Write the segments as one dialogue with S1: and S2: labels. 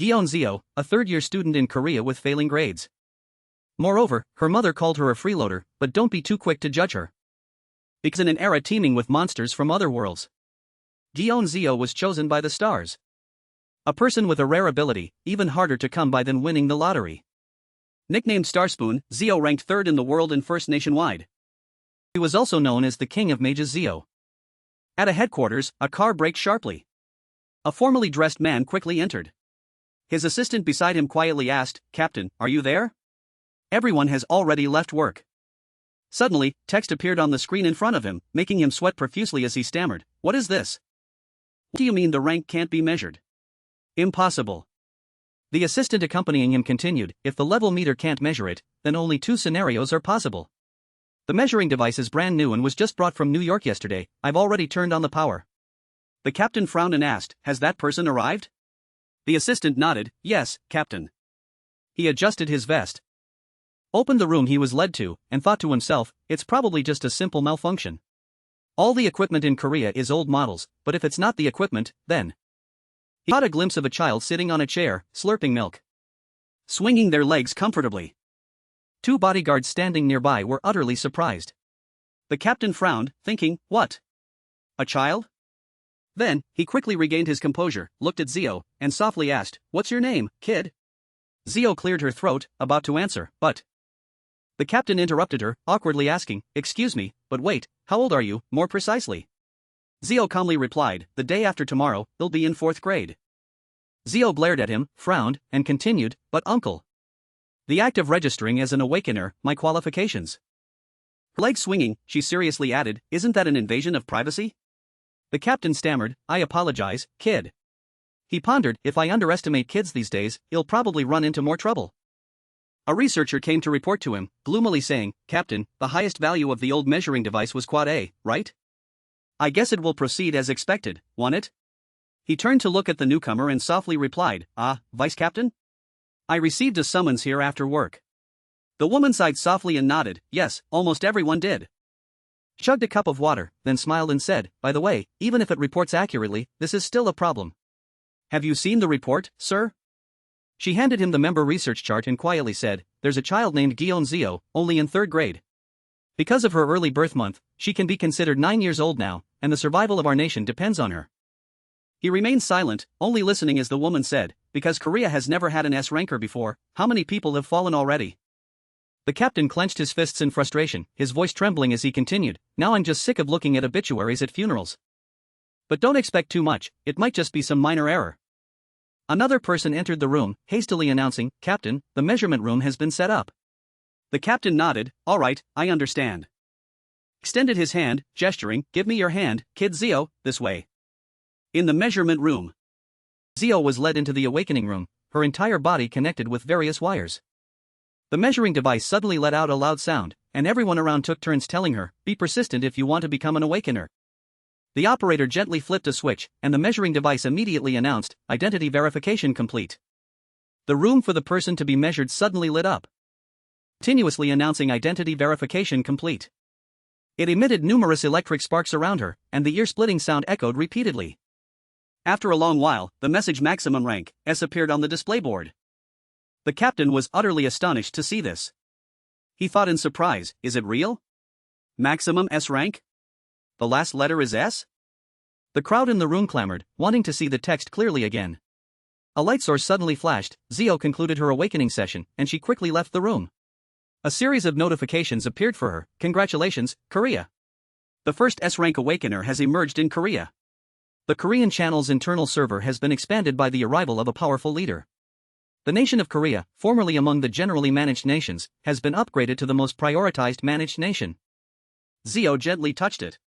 S1: Gyeonzeo, a third-year student in Korea with failing grades. Moreover, her mother called her a freeloader, but don't be too quick to judge her. Because in an era teeming with monsters from other worlds, Gyeonzeo was chosen by the stars. A person with a rare ability, even harder to come by than winning the lottery. Nicknamed Starspoon, Zeo ranked third in the world and first nationwide. He was also known as the King of Mages Zeo. At a headquarters, a car braked sharply. A formally dressed man quickly entered. His assistant beside him quietly asked, "Captain, are you there?" Everyone has already left work. Suddenly, text appeared on the screen in front of him, making him sweat profusely as he stammered, "What is this? What do you mean the rank can't be measured? Impossible." The assistant accompanying him continued, "If the level meter can't measure it, then only two scenarios are possible. The measuring device is brand new and was just brought from New York yesterday. I've already turned on the power." The captain frowned and asked, "Has that person arrived?" The assistant nodded, "Yes, Captain." He adjusted his vest, opened the room he was led to, and thought to himself, it's probably just a simple malfunction. All the equipment in Korea is old models, but if it's not the equipment, then... He caught a glimpse of a child sitting on a chair, slurping milk, swinging their legs comfortably. Two bodyguards standing nearby were utterly surprised. The captain frowned, thinking, what? A child? Then, he quickly regained his composure, looked at Zeo, and softly asked, "What's your name, kid?" Zeo cleared her throat, about to answer, but... The captain interrupted her, awkwardly asking, "Excuse me, but wait, how old are you, more precisely?" Zeo calmly replied, "The day after tomorrow, he'll be in 4th grade. Zeo glared at him, frowned, and continued, "But uncle, the act of registering as an awakener, my qualifications." Her legs swinging, she seriously added, "Isn't that an invasion of privacy?" The captain stammered, "I apologize, kid." He pondered, "If I underestimate kids these days, he'll probably run into more trouble." A researcher came to report to him, gloomily saying, "Captain, the highest value of the old measuring device was quad A, right? I guess it will proceed as expected, won't it?" He turned to look at the newcomer and softly replied, "Ah, Vice Captain? I received a summons here after work." The woman sighed softly and nodded, "Yes, almost everyone did." Chugged a cup of water, then smiled and said, "By the way, even if it reports accurately, this is still a problem. Have you seen the report, sir?" She handed him the member research chart and quietly said, "There's a child named Gyeonzeo, only in 3rd grade. Because of her early birth month, she can be considered 9 years old now, and the survival of our nation depends on her." He remained silent, only listening as the woman said, "Because Korea has never had an S ranker before, how many people have fallen already?" The captain clenched his fists in frustration, his voice trembling as he continued, "Now I'm just sick of looking at obituaries at funerals. But don't expect too much, it might just be some minor error." Another person entered the room, hastily announcing, "Captain, the measurement room has been set up." The captain nodded, "All right, I understand." Extended his hand, gesturing, "Give me your hand, kid Zeo, this way." In the measurement room, Zeo was led into the awakening room, her entire body connected with various wires. The measuring device suddenly let out a loud sound, and everyone around took turns telling her, "Be persistent if you want to become an awakener." The operator gently flipped a switch, and the measuring device immediately announced, "Identity verification complete." The room for the person to be measured suddenly lit up, continuously announcing identity verification complete. It emitted numerous electric sparks around her, and the ear-splitting sound echoed repeatedly. After a long while, the message "Maximum Rank" S appeared on the display board. The captain was utterly astonished to see this. He thought in surprise, "Is it real? Maximum S rank? The last letter is S?" The crowd in the room clamored, wanting to see the text clearly again. A light source suddenly flashed, Zeo concluded her awakening session, and she quickly left the room. A series of notifications appeared for her, "Congratulations, Korea. The first S-rank awakener has emerged in Korea. The Korean channel's internal server has been expanded by the arrival of a powerful leader. The nation of Korea, formerly among the generally managed nations, has been upgraded to the most prioritized managed nation." Zeo gently touched it.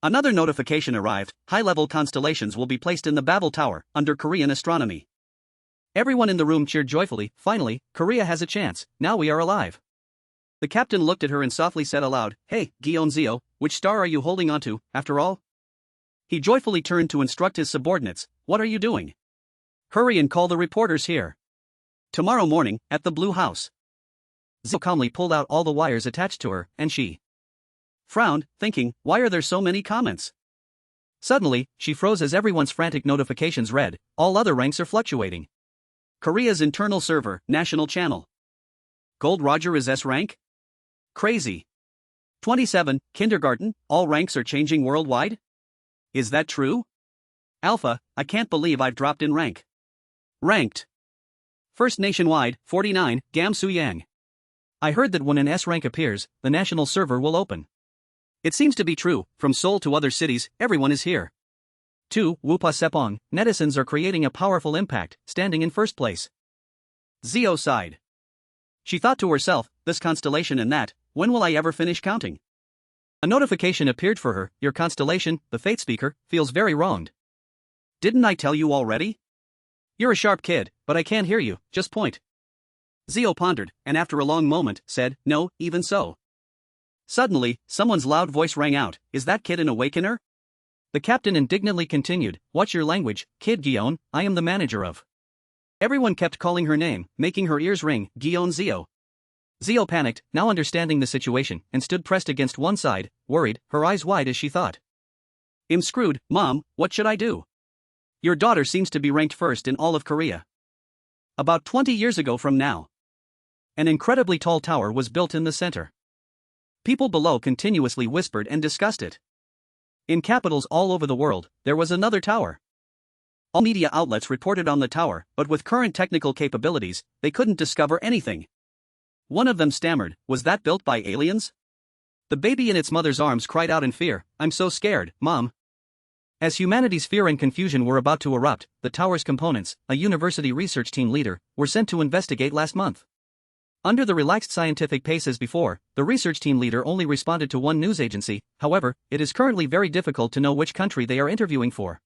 S1: Another notification arrived, "High-level constellations will be placed in the Babel Tower, under Korean astronomy." Everyone in the room cheered joyfully, "Finally, Korea has a chance, now we are alive." The captain looked at her and softly said aloud, "Hey, Gyeonzeo, which star are you holding onto, after all?" He joyfully turned to instruct his subordinates, "What are you doing? Hurry and call the reporters here. Tomorrow morning, at the Blue House." Zeo calmly pulled out all the wires attached to her, and she frowned, thinking, "Why are there so many comments?" Suddenly, she froze as everyone's frantic notifications read, "All other ranks are fluctuating. Korea's internal server, national channel. Gold Roger is S rank? Crazy. 27, kindergarten, all ranks are changing worldwide? Is that true? Alpha, I can't believe I've dropped in rank. Ranked. First nationwide, 49, Gam Suyang. I heard that when an S rank appears, the national server will open. It seems to be true, from Seoul to other cities, everyone is here. 2. Wupa Sepong, netizens are creating a powerful impact, standing in first place. Zio sighed. She thought to herself, this constellation and that, when will I ever finish counting? A notification appeared for her, your constellation, the fate speaker, feels very wronged. Didn't I tell you already? You're a sharp kid, but I can't hear you, just point. Zio pondered, and after a long moment, said, no, even so. Suddenly, someone's loud voice rang out, is that kid an awakener? The captain indignantly continued, watch your language, kid Guion, I am the manager of. Everyone kept calling her name, making her ears ring, Guion Zio. Zio panicked, now understanding the situation, and stood pressed against one side, worried, her eyes wide as she thought. I'm screwed, Mom, what should I do? Your daughter seems to be ranked first in all of Korea. About 20 years ago from now. An incredibly tall tower was built in the center. People below continuously whispered and discussed it. In capitals all over the world, there was another tower. All media outlets reported on the tower, but with current technical capabilities, they couldn't discover anything. One of them stammered, was that built by aliens? The baby in its mother's arms cried out in fear, I'm so scared, Mom. As humanity's fear and confusion were about to erupt, the tower's components, a university research team leader, were sent to investigate last month. Under the relaxed scientific pace as before, the research team leader only responded to one news agency, however, it is currently very difficult to know which country they are interviewing for.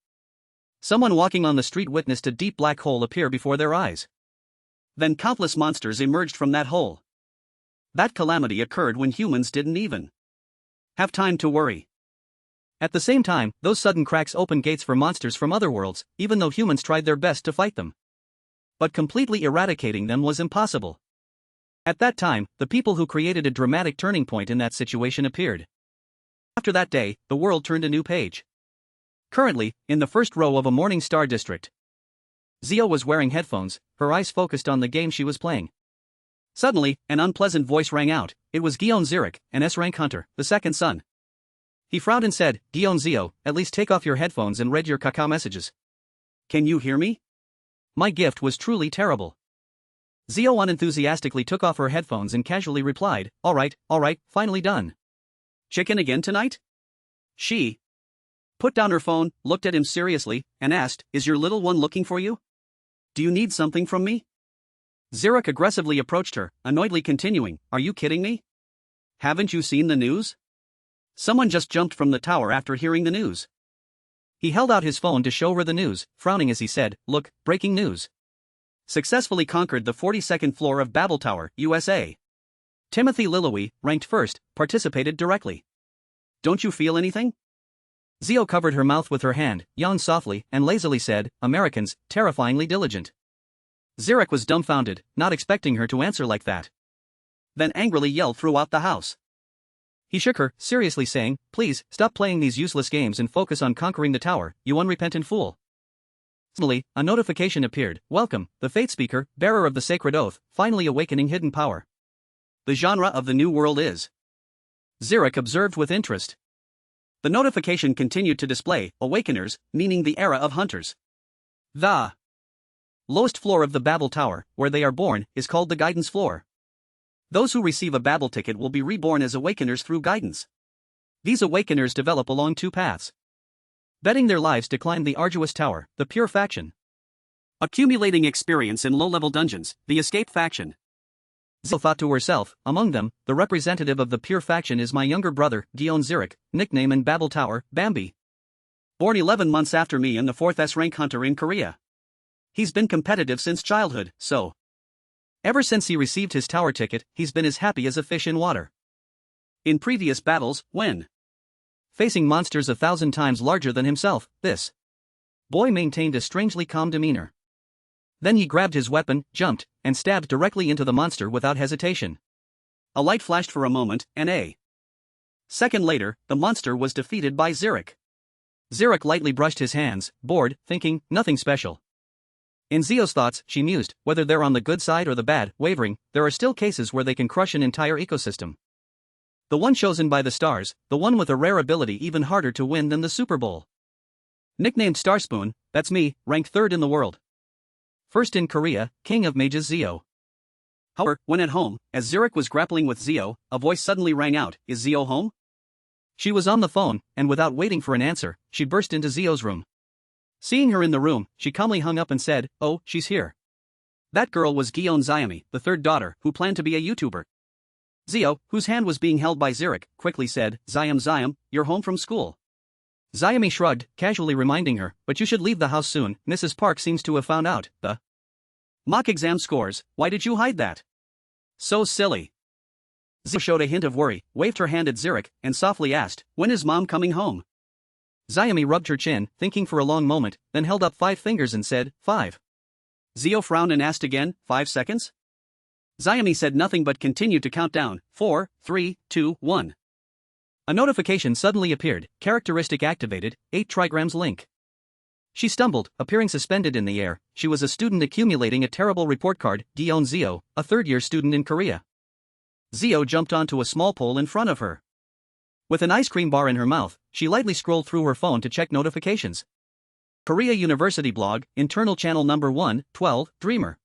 S1: Someone walking on the street witnessed a deep black hole appear before their eyes. Then countless monsters emerged from that hole. That calamity occurred when humans didn't even have time to worry. At the same time, those sudden cracks opened gates for monsters from other worlds, even though humans tried their best to fight them. But completely eradicating them was impossible. At that time, the people who created a dramatic turning point in that situation appeared. After that day, the world turned a new page. Currently, in the first row of a Morning Star district, Zio was wearing headphones, her eyes focused on the game she was playing. Suddenly, an unpleasant voice rang out, it was Guion Zurich, an S-rank hunter, the second son. He frowned and said, Guion Zio, at least take off your headphones and read your Kakao messages. Can you hear me? My gift was truly terrible. Zio unenthusiastically took off her headphones and casually replied, alright, finally done. Chicken again tonight? She put down her phone, looked at him seriously, and asked, is your little one looking for you? Do you need something from me? Zurich aggressively approached her, annoyedly continuing, are you kidding me? Haven't you seen the news? Someone just jumped from the tower after hearing the news. He held out his phone to show her the news, frowning as he said, look, breaking news. Successfully conquered the 42nd floor of Babel Tower, USA. Timothy Lillowee, ranked first, participated directly. Don't you feel anything? Zio covered her mouth with her hand, yawned softly, and lazily said, Americans, terrifyingly diligent. Zurich was dumbfounded, not expecting her to answer like that. Then angrily yelled throughout the house. He shook her, seriously saying, please, stop playing these useless games and focus on conquering the tower, you unrepentant fool. Suddenly, a notification appeared, welcome, the Fate Speaker, bearer of the sacred oath, finally awakening hidden power. The genre of the new world is. Zurich observed with interest. The notification continued to display, awakeners, meaning the era of hunters. The lowest floor of the Babel Tower, where they are born, is called the guidance floor. Those who receive a Babel ticket will be reborn as awakeners through guidance. These awakeners develop along two paths. Betting their lives to climb the arduous tower, the pure faction. Accumulating experience in low-level dungeons, the escape faction. Zio thought to herself, among them, the representative of the pure faction is my younger brother, Guion Zurich, nickname in Babel Tower, Bambi. Born 11 months after me and the 4th S-rank hunter in Korea. He's been competitive since childhood, so. Ever since he received his tower ticket, he's been as happy as a fish in water. In previous battles, when facing monsters 1,000 times larger than himself, this boy maintained a strangely calm demeanor. Then he grabbed his weapon, jumped, and stabbed directly into the monster without hesitation. A light flashed for a moment, and a second later, the monster was defeated by Zurich. Zurich lightly brushed his hands, bored, thinking, nothing special. In Zio's thoughts, she mused, whether they're on the good side or the bad, wavering, there are still cases where they can crush an entire ecosystem. The one chosen by the stars, the one with a rare ability even harder to win than the Super Bowl. Nicknamed Starspoon, that's me, ranked 3rd in the world. First in Korea, king of mages Zio. However, when at home, as Zurich was grappling with Zio, a voice suddenly rang out, "Is Zio home?" She was on the phone, and without waiting for an answer, she burst into Zio's room. Seeing her in the room, she calmly hung up and said, "Oh, she's here." That girl was Gion Xiami, the 3rd daughter, who planned to be a YouTuber. Zio, whose hand was being held by Zurich, quickly said, Xiam, you're home from school." Xiami shrugged, casually reminding her, "But you should leave the house soon, Mrs. Park seems to have found out the mock exam scores. Why did you hide that? So silly." Zio showed a hint of worry, waved her hand at Zurich, and softly asked, "When is mom coming home?" Xiami rubbed her chin, thinking for a long moment, then held up 5 fingers and said, 5. Zio frowned and asked again, 5 seconds? Xiami said nothing but continued to count down, 4, 3, 2, 1. A notification suddenly appeared, characteristic activated, 8 trigrams link. She stumbled, appearing suspended in the air. She was a student accumulating a terrible report card, Gion Zio, a 3rd-year student in Korea. Zio jumped onto a small pole in front of her. With an ice cream bar in her mouth, she lightly scrolled through her phone to check notifications. Korea University blog, internal channel number 112, Dreamer.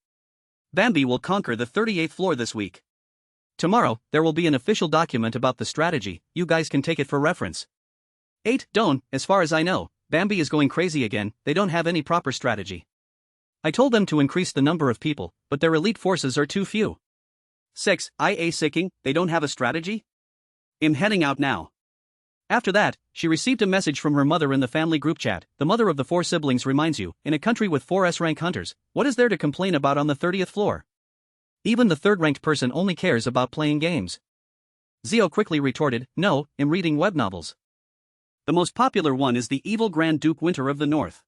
S1: Bambi will conquer the 38th floor this week. Tomorrow, there will be an official document about the strategy, you guys can take it for reference. 8. Don't, as far as I know, Bambi is going crazy again, they don't have any proper strategy. I told them to increase the number of people, but their elite forces are too few. 6. IA sicking, they don't have a strategy? I'm heading out now. After that, she received a message from her mother in the family group chat. The mother of the 4 siblings reminds you, in a country with 4 S-rank hunters, what is there to complain about on the 30th floor? Even the 3rd-ranked person only cares about playing games. Zio quickly retorted, no, I'm reading web novels. The most popular one is The Evil Grand Duke Winter of the North.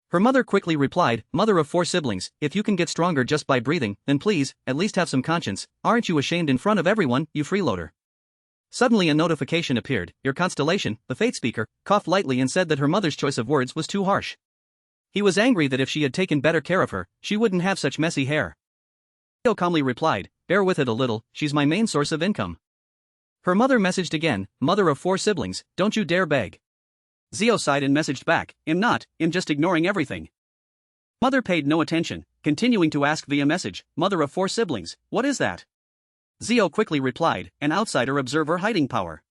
S1: Her mother quickly replied, mother of 4 siblings, if you can get stronger just by breathing, then please, at least have some conscience, aren't you ashamed in front of everyone, you freeloader? Suddenly a notification appeared, your constellation, the fate speaker, coughed lightly and said that her mother's choice of words was too harsh. He was angry that if she had taken better care of her, she wouldn't have such messy hair. Zio calmly replied, bear with it a little, she's my main source of income. Her mother messaged again, mother of 4 siblings, don't you dare beg. Zio sighed and messaged back, I'm just ignoring everything. Mother paid no attention, continuing to ask via message, mother of 4 siblings, what is that? Zio quickly replied, an outsider observer hiding power.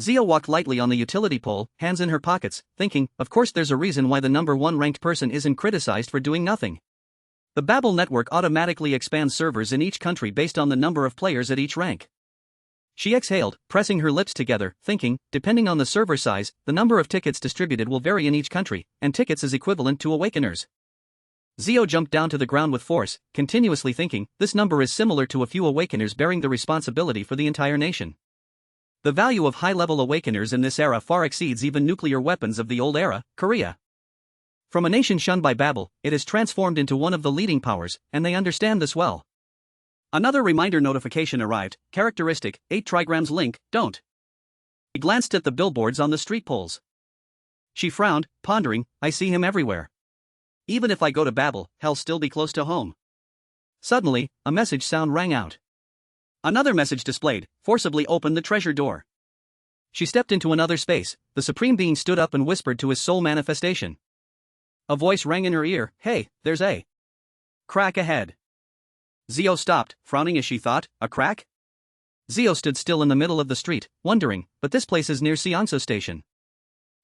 S1: Zio walked lightly on the utility pole, hands in her pockets, thinking, of course there's a reason why the number 1 ranked person isn't criticized for doing nothing. The Babel network automatically expands servers in each country based on the number of players at each rank. She exhaled, pressing her lips together, thinking, depending on the server size, the number of tickets distributed will vary in each country, and tickets is equivalent to awakeners. Zio jumped down to the ground with force, continuously thinking, this number is similar to a few awakeners bearing the responsibility for the entire nation. The value of high-level awakeners in this era far exceeds even nuclear weapons of the old era, Korea. From a nation shunned by Babel, it has transformed into one of the leading powers, and they understand this well. Another reminder notification arrived, characteristic, 8 trigrams link, don't. She glanced at the billboards on the street poles. She frowned, pondering, I see him everywhere. Even if I go to Babel, he'll still be close to home. Suddenly, a message sound rang out. Another message displayed, forcibly opened the treasure door. She stepped into another space, the Supreme Being stood up and whispered to his soul manifestation. A voice rang in her ear, hey, there's a crack ahead. Zio stopped, frowning as she thought, a crack? Zio stood still in the middle of the street, wondering, but this place is near Seongso Station.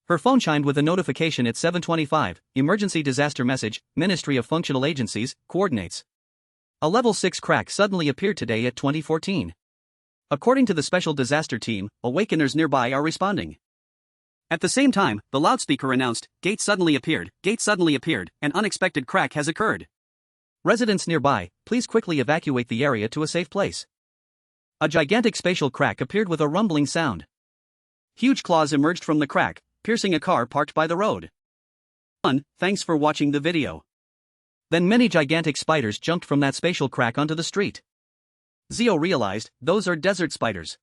S1: Her phone chimed with a notification at 7:25, emergency disaster message, Ministry of Functional Agencies, coordinates. A level 6 crack suddenly appeared today at 2014. According to the special disaster team, awakeners nearby are responding. At the same time, the loudspeaker announced, gate suddenly appeared, an unexpected crack has occurred. Residents nearby, please quickly evacuate the area to a safe place. A gigantic spatial crack appeared with a rumbling sound. Huge claws emerged from the crack, piercing a car parked by the road. Thanks for watching the video. Then many gigantic spiders jumped from that spatial crack onto the street. Zio realized, those are desert spiders.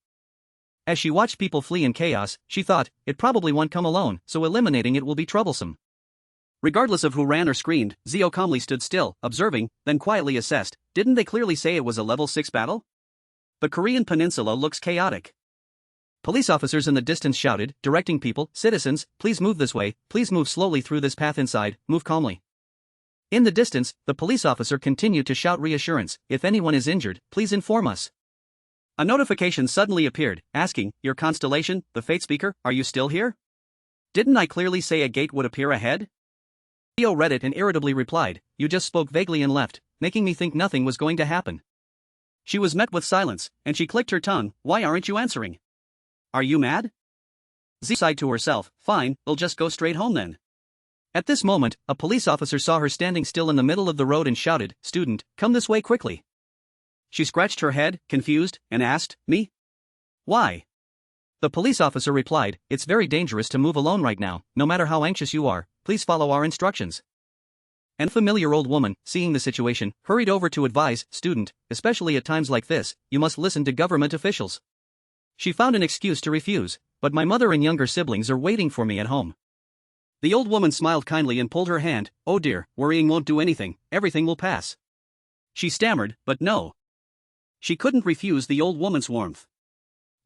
S1: As she watched people flee in chaos, she thought, it probably won't come alone, so eliminating it will be troublesome. Regardless of who ran or screamed, Zio calmly stood still, observing, then quietly assessed, didn't they clearly say it was a level 6 battle? The Korean peninsula looks chaotic. Police officers in the distance shouted, directing people, citizens, please move this way, please move slowly through this path inside, move calmly. In the distance, the police officer continued to shout reassurance, if anyone is injured, please inform us. A notification suddenly appeared, asking, your constellation, the fate speaker, are you still here? Didn't I clearly say a gate would appear ahead? Theo read it and irritably replied, you just spoke vaguely and left, making me think nothing was going to happen. She was met with silence, and she clicked her tongue, why aren't you answering? Are you mad? Z sighed to herself, fine, we'll just go straight home then. At this moment, a police officer saw her standing still in the middle of the road and shouted, student, come this way quickly. She scratched her head, confused, and asked, me? Why? The police officer replied, it's very dangerous to move alone right now, no matter how anxious you are, please follow our instructions. An familiar old woman, seeing the situation, hurried over to advise, student, especially at times like this, you must listen to government officials. She found an excuse to refuse, but my mother and younger siblings are waiting for me at home. The old woman smiled kindly and pulled her hand, oh dear, worrying won't do anything, everything will pass. She stammered, but no. She couldn't refuse the old woman's warmth.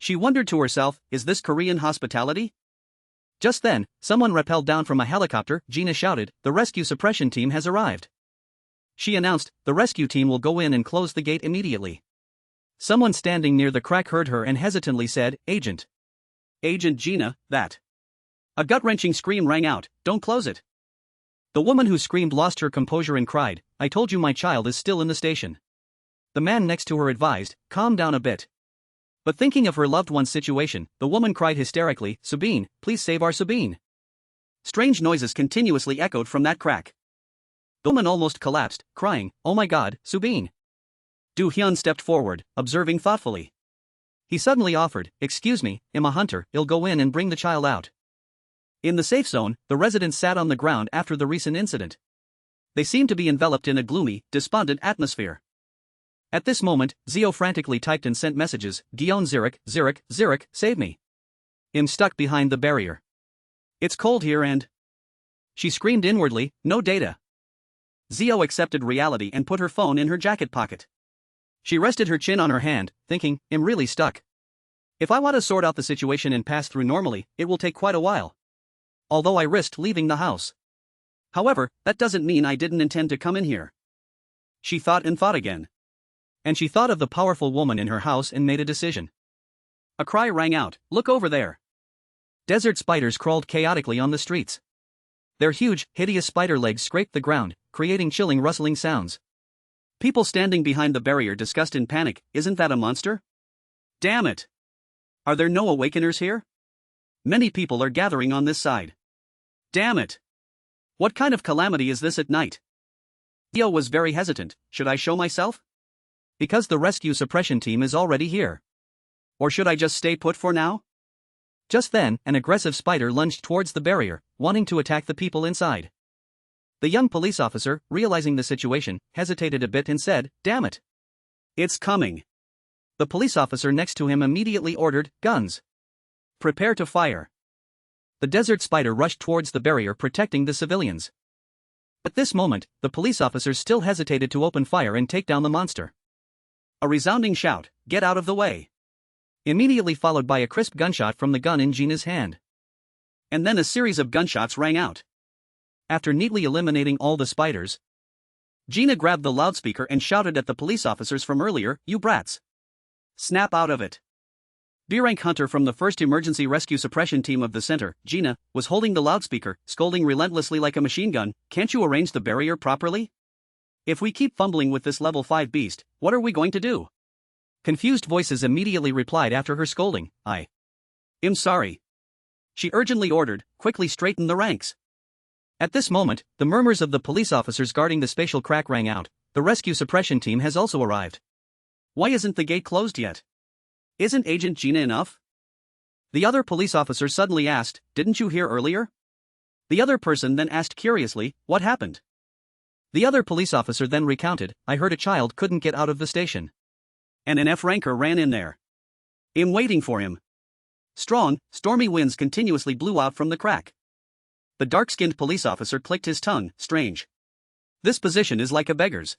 S1: She wondered to herself, is this Korean hospitality? Just then, someone rappelled down from a helicopter. Gina shouted, the rescue suppression team has arrived. She announced, the rescue team will go in and close the gate immediately. Someone standing near the crack heard her and hesitantly said, Agent. Agent Gina, that. A gut-wrenching scream rang out, don't close it. The woman who screamed lost her composure and cried, I told you my child is still in the station. The man next to her advised, calm down a bit. But thinking of her loved one's situation, the woman cried hysterically, Sabine, please save our Sabine. Strange noises continuously echoed from that crack. The woman almost collapsed, crying, oh my god, Sabine. Do Hyun stepped forward, observing thoughtfully. He suddenly offered, excuse me, I'm a hunter, I'll go in and bring the child out. In the safe zone, the residents sat on the ground after the recent incident. They seemed to be enveloped in a gloomy, despondent atmosphere. At this moment, Zio frantically typed and sent messages, Gion Zurich, save me. I'm stuck behind the barrier. It's cold here and... She screamed inwardly, no data. Zio accepted reality and put her phone in her jacket pocket. She rested her chin on her hand, thinking, I'm really stuck. If I want to sort out the situation and pass through normally, it will take quite a while. Although I risked leaving the house. However, that doesn't mean I didn't intend to come in here. She thought and thought again. And she thought of the powerful woman in her house and made a decision. A cry rang out, look over there. Desert spiders crawled chaotically on the streets. Their huge, hideous spider legs scraped the ground, creating chilling rustling sounds. People standing behind the barrier discussed in panic, isn't that a monster? Damn it! Are there no awakeners here? Many people are gathering on this side. Damn it! What kind of calamity is this at night? Theo was very hesitant, should I show myself? Because the rescue suppression team is already here. Or should I just stay put for now? Just then, an aggressive spider lunged towards the barrier, wanting to attack the people inside. The young police officer, realizing the situation, hesitated a bit and said, damn it. It's coming. The police officer next to him immediately ordered, guns. Prepare to fire. The desert spider rushed towards the barrier protecting the civilians. At this moment, the police officers still hesitated to open fire and take down the monster. A resounding shout, get out of the way. Immediately followed by a crisp gunshot from the gun in Gina's hand. And then a series of gunshots rang out. After neatly eliminating all the spiders, Gina grabbed the loudspeaker and shouted at the police officers from earlier, you brats. Snap out of it. B-rank hunter from the 1st Emergency Rescue Suppression Team of the center, Gina, was holding the loudspeaker, scolding relentlessly like a machine gun, can't you arrange the barrier properly? If we keep fumbling with this level 5 beast, what are we going to do? Confused voices immediately replied after her scolding, I'm sorry. She urgently ordered, quickly straighten the ranks. At this moment, the murmurs of the police officers guarding the spatial crack rang out, the rescue suppression team has also arrived. Why isn't the gate closed yet? Isn't Agent Gina enough? The other police officer suddenly asked, didn't you hear earlier? The other person then asked curiously, what happened? The other police officer then recounted, I heard a child couldn't get out of the station. And an F-ranker ran in there. I'm waiting for him. Strong, stormy winds continuously blew out from the crack. The dark-skinned police officer clicked his tongue. Strange. This position is like a beggar's.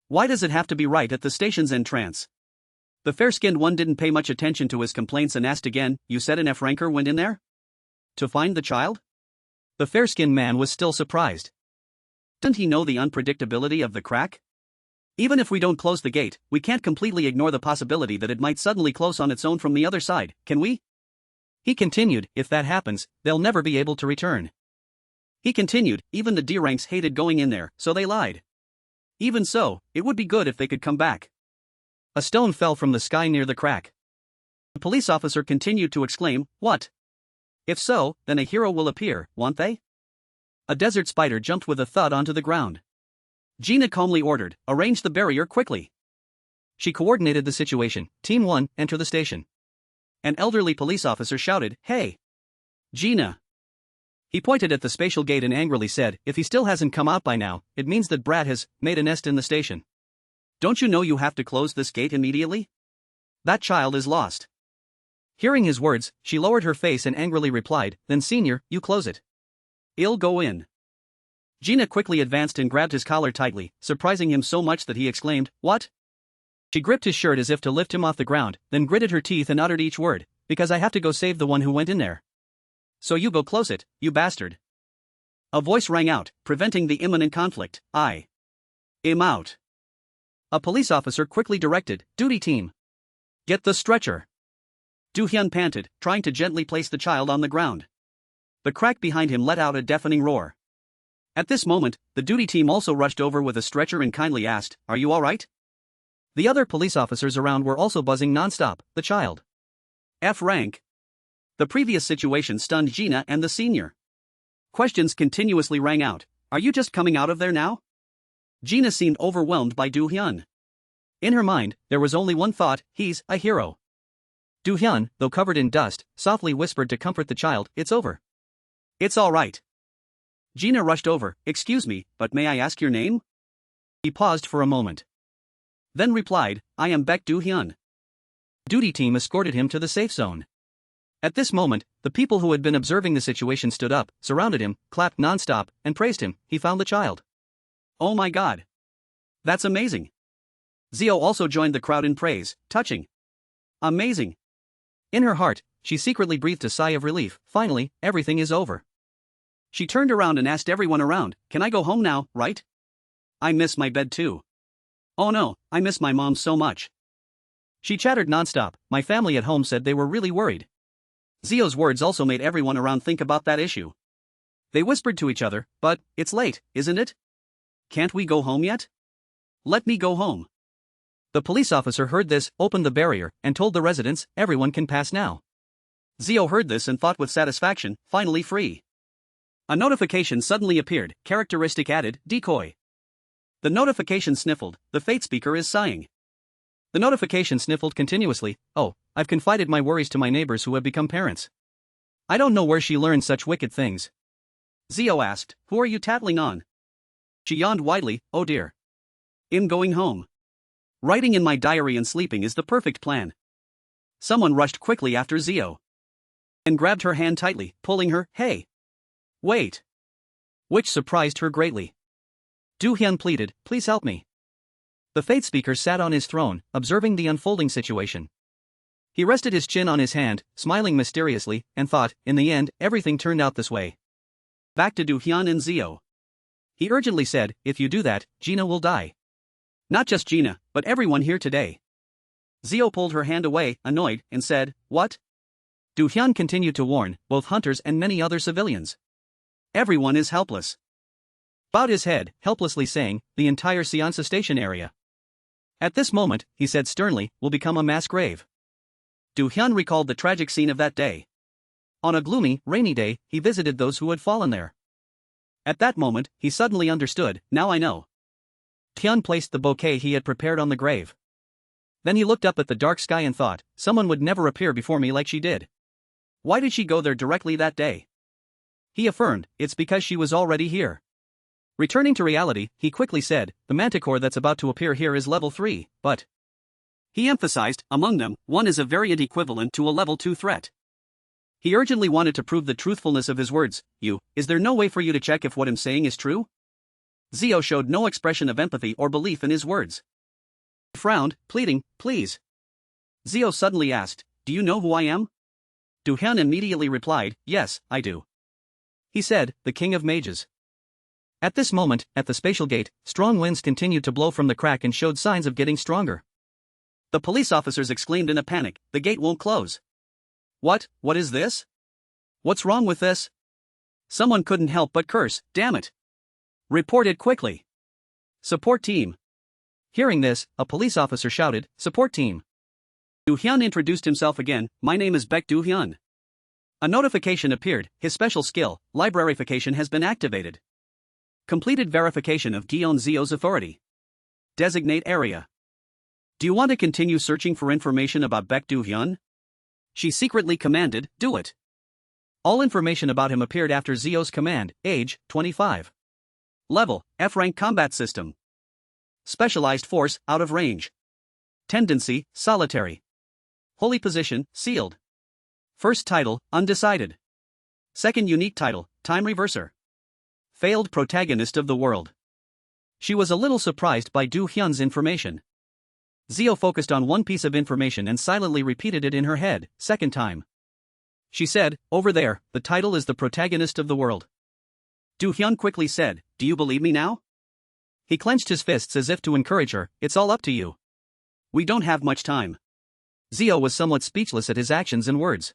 S1: Why does it have to be right at the station's entrance? The fair-skinned one didn't pay much attention to his complaints and asked again, you said an F-ranker went in there? To find the child? The fair-skinned man was still surprised. Didn't he know the unpredictability of the crack? Even if we don't close the gate, we can't completely ignore the possibility that it might suddenly close on its own from the other side, can we? He continued, if that happens, they'll never be able to return. He continued, even the D-ranks hated going in there, so they lied. Even so, it would be good if they could come back. A stone fell from the sky near the crack. The police officer continued to exclaim, what? If so, then a hero will appear, won't they? A desert spider jumped with a thud onto the ground. Gina calmly ordered, arrange the barrier quickly. She coordinated the situation. Team 1, enter the station. An elderly police officer shouted, hey! Gina! He pointed at the spatial gate and angrily said, if he still hasn't come out by now, it means that Brad has made a nest in the station. Don't you know you have to close this gate immediately? That child is lost. Hearing his words, she lowered her face and angrily replied, then senior, you close it. I'll go in. Gina quickly advanced and grabbed his collar tightly, surprising him so much that he exclaimed, what? She gripped his shirt as if to lift him off the ground, then gritted her teeth and uttered each word, because I have to go save the one who went in there. So you go close it, you bastard. A voice rang out, preventing the imminent conflict. I'm out. A police officer quickly directed, duty team. Get the stretcher. Do-hyun panted, trying to gently place the child on the ground. The crack behind him let out a deafening roar. At this moment, the duty team also rushed over with a stretcher and kindly asked, are you alright? The other police officers around were also buzzing nonstop, the child. F rank. The previous situation stunned Gina and the senior. Questions continuously rang out, are you just coming out of there now? Gina seemed overwhelmed by Do-hyun. In her mind, there was only one thought, he's a hero. Do-hyun, though covered in dust, softly whispered to comfort the child, it's over. It's alright. Gina rushed over, excuse me, but may I ask your name? He paused for a moment. Then replied, I am Baek Do-hyun. Duty team escorted him to the safe zone. At this moment, the people who had been observing the situation stood up, surrounded him, clapped non-stop, and praised him. He found the child. Oh my god. That's amazing. Zio also joined the crowd in praise, touching. Amazing. In her heart, she secretly breathed a sigh of relief. Finally, everything is over. She turned around and asked everyone around, can I go home now, right? I miss my bed too. Oh no, I miss my mom so much. She chattered nonstop. My family at home said they were really worried. Zio's words also made everyone around think about that issue. They whispered to each other, but, it's late, isn't it? Can't we go home yet? Let me go home. The police officer heard this, opened the barrier, and told the residents, everyone can pass now. Zio heard this and thought with satisfaction, finally free. A notification suddenly appeared, characteristic added, decoy. The notification sniffled, the fate speaker is sighing. The notification sniffled continuously, oh, I've confided my worries to my neighbors who have become parents. I don't know where she learned such wicked things. Zio asked, who are you tattling on? She yawned widely, oh dear. I'm going home. Writing in my diary and sleeping is the perfect plan. Someone rushed quickly after Zio. And grabbed her hand tightly, pulling her, hey. Wait. Which surprised her greatly. Do-hyun pleaded, please help me. The fate speaker sat on his throne, observing the unfolding situation. He rested his chin on his hand, smiling mysteriously, and thought, in the end, everything turned out this way. Back to Do-hyun and Zio. He urgently said, if you do that, Gina will die. Not just Gina, but everyone here today. Zio pulled her hand away, annoyed, and said, what? Do-hyun continued to warn, both hunters and many other civilians. Everyone is helpless. Bowed his head, helplessly saying, the entire Seonsa station area. At this moment, he said sternly, will become a mass grave. Do-hyun recalled the tragic scene of that day. On a gloomy, rainy day, he visited those who had fallen there. At that moment, he suddenly understood, now I know. Hyun placed the bouquet he had prepared on the grave. Then he looked up at the dark sky and thought, someone would never appear before me like she did. Why did she go there directly that day? He affirmed, it's because she was already here. Returning to reality, he quickly said, the manticore that's about to appear here is level 3, but... He emphasized, among them, one is a variant equivalent to a level 2 threat. He urgently wanted to prove the truthfulness of his words. Is there no way for you to check if what I'm saying is true? Zio showed no expression of empathy or belief in his words. He frowned, pleading, please. Zio suddenly asked, do you know who I am? Du Hyun immediately replied, yes, I do. He said, the king of mages. At this moment, at the spatial gate, strong winds continued to blow from the crack and showed signs of getting stronger. The police officers exclaimed in a panic, the gate won't close. What is this? What's wrong with this? Someone couldn't help but curse, damn it. Report it quickly. Support team. Hearing this, a police officer shouted, support team. Du Hyun introduced himself again, my name is Baek Du Hyun. A notification appeared, his special skill, librarification has been activated. Completed verification of Gion Zio's authority. Designate area. Do you want to continue searching for information about Baek Du Hyun? She secretly commanded, do it. All information about him appeared after Zio's command, age, 25. Level, F-rank combat system. Specialized force, out of range. Tendency, solitary. Holy position, sealed. First title, undecided. Second unique title, time reverser. Failed protagonist of the world. She was a little surprised by Du Hyun's information. Zio focused on one piece of information and silently repeated it in her head, second time. She said, over there, the title is the protagonist of the world. Du Hyun quickly said, do you believe me now? He clenched his fists as if to encourage her, it's all up to you. We don't have much time. Zio was somewhat speechless at his actions and words.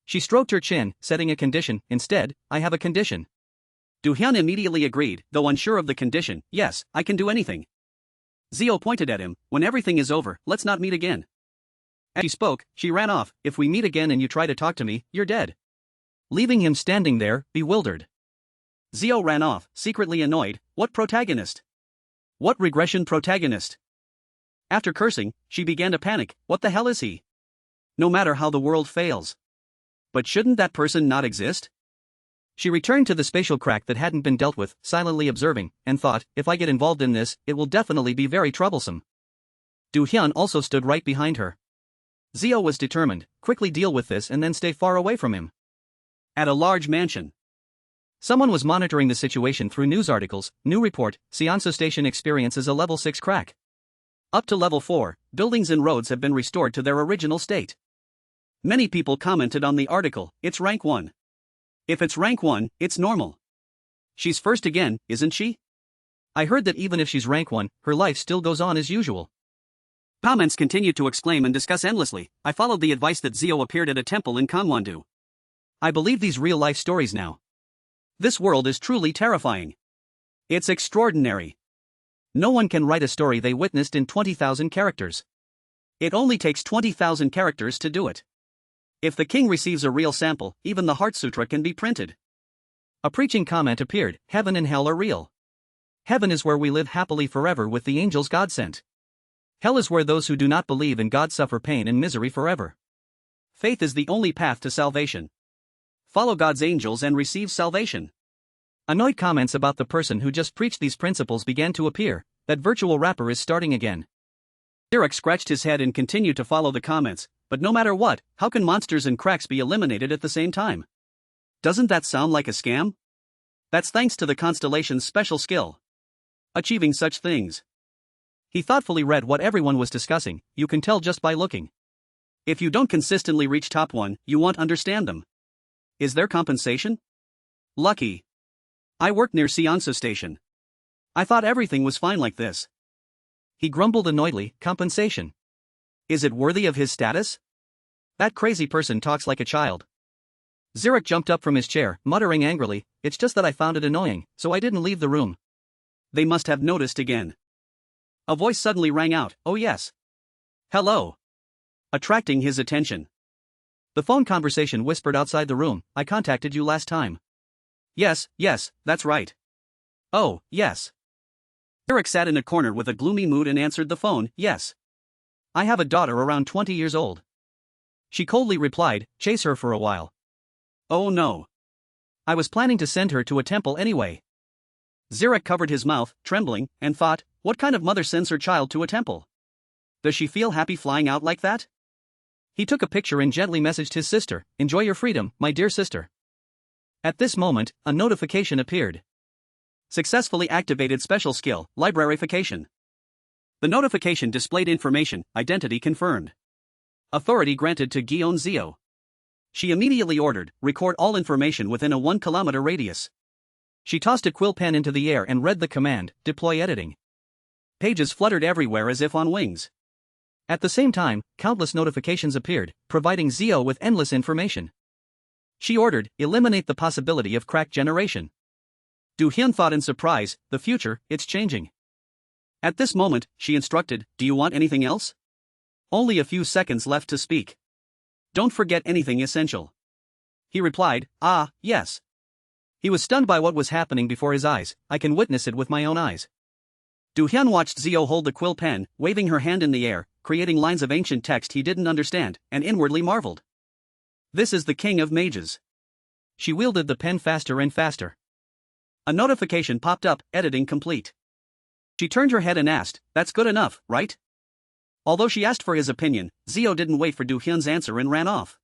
S1: She stroked her chin, setting a condition, instead, I have a condition. Du Hyun immediately agreed, though unsure of the condition, yes, I can do anything. Zio pointed at him, when everything is over, let's not meet again. As she spoke, she ran off, if we meet again and you try to talk to me, you're dead. Leaving him standing there, bewildered. Zio ran off, secretly annoyed, what protagonist? What regression protagonist? After cursing, she began to panic, what the hell is he? No matter how the world fails. But shouldn't that person not exist? She returned to the spatial crack that hadn't been dealt with, silently observing, and thought, if I get involved in this, it will definitely be very troublesome. Du Hyun also stood right behind her. Zio was determined, quickly deal with this and then stay far away from him. At a large mansion. Someone was monitoring the situation through news articles, new report, Seonso Station experiences a level 6 crack. Up to level 4, buildings and roads have been restored to their original state. Many people commented on the article, it's rank 1. If it's rank 1, it's normal. She's first again, isn't she? I heard that even if she's rank 1, her life still goes on as usual. Comments continued to exclaim and discuss endlessly. I followed the advice that Zio appeared at a temple in Gangwon-do. I believe these real-life stories now. This world is truly terrifying. It's extraordinary. No one can write a story they witnessed in 20,000 characters. It only takes 20,000 characters to do it. If the king receives a real sample, even the Heart Sutra can be printed. A preaching comment appeared, heaven and hell are real. Heaven is where we live happily forever with the angels God sent. Hell is where those who do not believe in God suffer pain and misery forever. Faith is the only path to salvation. Follow God's angels and receive salvation. Annoyed comments about the person who just preached these principles began to appear, that virtual rapper is starting again. Derek scratched his head and continued to follow the comments, but no matter what, how can monsters and cracks be eliminated at the same time? Doesn't that sound like a scam? That's thanks to the Constellation's special skill. Achieving such things. He thoughtfully read what everyone was discussing, you can tell just by looking. If you don't consistently reach top 1, you won't understand them. Is there compensation? Lucky. I work near Seonso Station. I thought everything was fine like this. He grumbled annoyedly, compensation. Is it worthy of his status? That crazy person talks like a child. Zurich jumped up from his chair, muttering angrily, it's just that I found it annoying, so I didn't leave the room. They must have noticed again. A voice suddenly rang out, oh yes. Hello. Attracting his attention. The phone conversation whispered outside the room, I contacted you last time. Yes, that's right. Oh, yes. Eric sat in a corner with a gloomy mood and answered the phone, yes. I have a daughter around 20 years old. She coldly replied, chase her for a while. Oh no. I was planning to send her to a temple anyway. Zurich covered his mouth, trembling, and thought, what kind of mother sends her child to a temple? Does she feel happy flying out like that? He took a picture and gently messaged his sister, "Enjoy your freedom, my dear sister." At this moment, a notification appeared. Successfully activated special skill, librarification. The notification displayed information, identity confirmed. Authority granted to Gion Zio. She immediately ordered, record all information within a 1 kilometer radius. She tossed a quill pen into the air and read the command, deploy editing. Pages fluttered everywhere as if on wings. At the same time, countless notifications appeared, providing Zio with endless information. She ordered, eliminate the possibility of crack generation. Du Hyun thought in surprise, the future, it's changing. At this moment, she instructed, do you want anything else? Only a few seconds left to speak. Don't forget anything essential. He replied, yes. He was stunned by what was happening before his eyes. I can witness it with my own eyes. Du Hyun watched Zio hold the quill pen, waving her hand in the air, creating lines of ancient text he didn't understand, and inwardly marveled. This is the king of mages. She wielded the pen faster and faster. A notification popped up, editing complete. She turned her head and asked, that's good enough, right? Although she asked for his opinion, Zio didn't wait for Du Hyun's answer and ran off.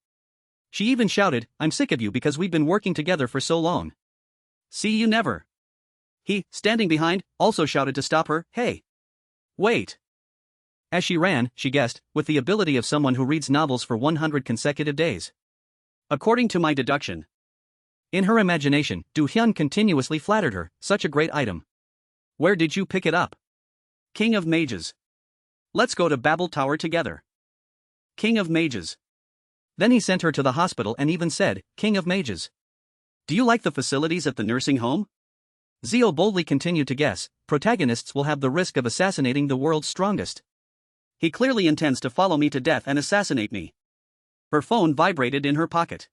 S1: She even shouted, I'm sick of you because we've been working together for so long. See you never. He, standing behind, also shouted to stop her, hey. Wait. As she ran, she guessed, with the ability of someone who reads novels for 100 consecutive days. According to my deduction. In her imagination, Du Hyun continuously flattered her, such a great item. Where did you pick it up? King of Mages. Let's go to Babel Tower together. King of Mages. Then he sent her to the hospital and even said, King of Mages. Do you like the facilities at the nursing home? Zio boldly continued to guess, protagonists will have the risk of assassinating the world's strongest. He clearly intends to follow me to death and assassinate me. Her phone vibrated in her pocket.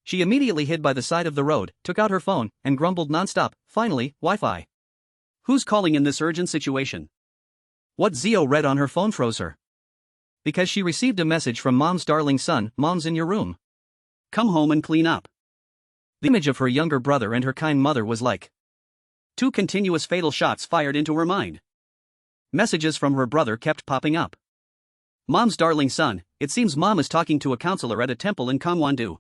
S1: She immediately hid by the side of the road, took out her phone, and grumbled nonstop, finally, Wi-Fi. Who's calling in this urgent situation? What Zio read on her phone froze her. Because she received a message from Mom's darling son, Mom's in your room. Come home and clean up. The image of her younger brother and her kind mother was like 2 continuous fatal shots fired into her mind. Messages from her brother kept popping up. Mom's darling son, it seems Mom is talking to a counselor at a temple in Gangwon-do.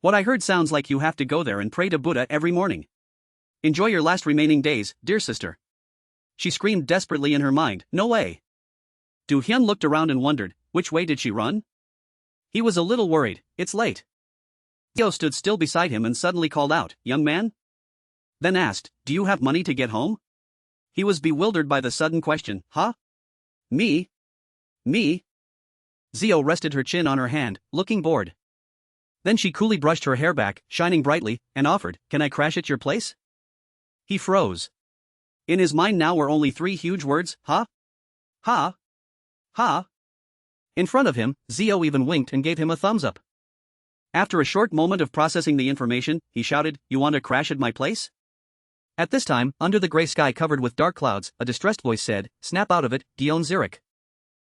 S1: What I heard sounds like you have to go there and pray to Buddha every morning. Enjoy your last remaining days, dear sister. She screamed desperately in her mind, no way. Du Hyun looked around and wondered, which way did she run? He was a little worried, it's late. Zio stood still beside him and suddenly called out, young man? Then asked, do you have money to get home? He was bewildered by the sudden question, huh? Me? Zio rested her chin on her hand, looking bored. Then she coolly brushed her hair back, shining brightly, and offered, can I crash at your place? He froze. In his mind now were only 3 huge words, ha? Ha? Ha? In front of him, Zio even winked and gave him a thumbs up. After a short moment of processing the information, he shouted, you want to crash at my place? At this time, under the gray sky covered with dark clouds, a distressed voice said, snap out of it, Dion Zurich.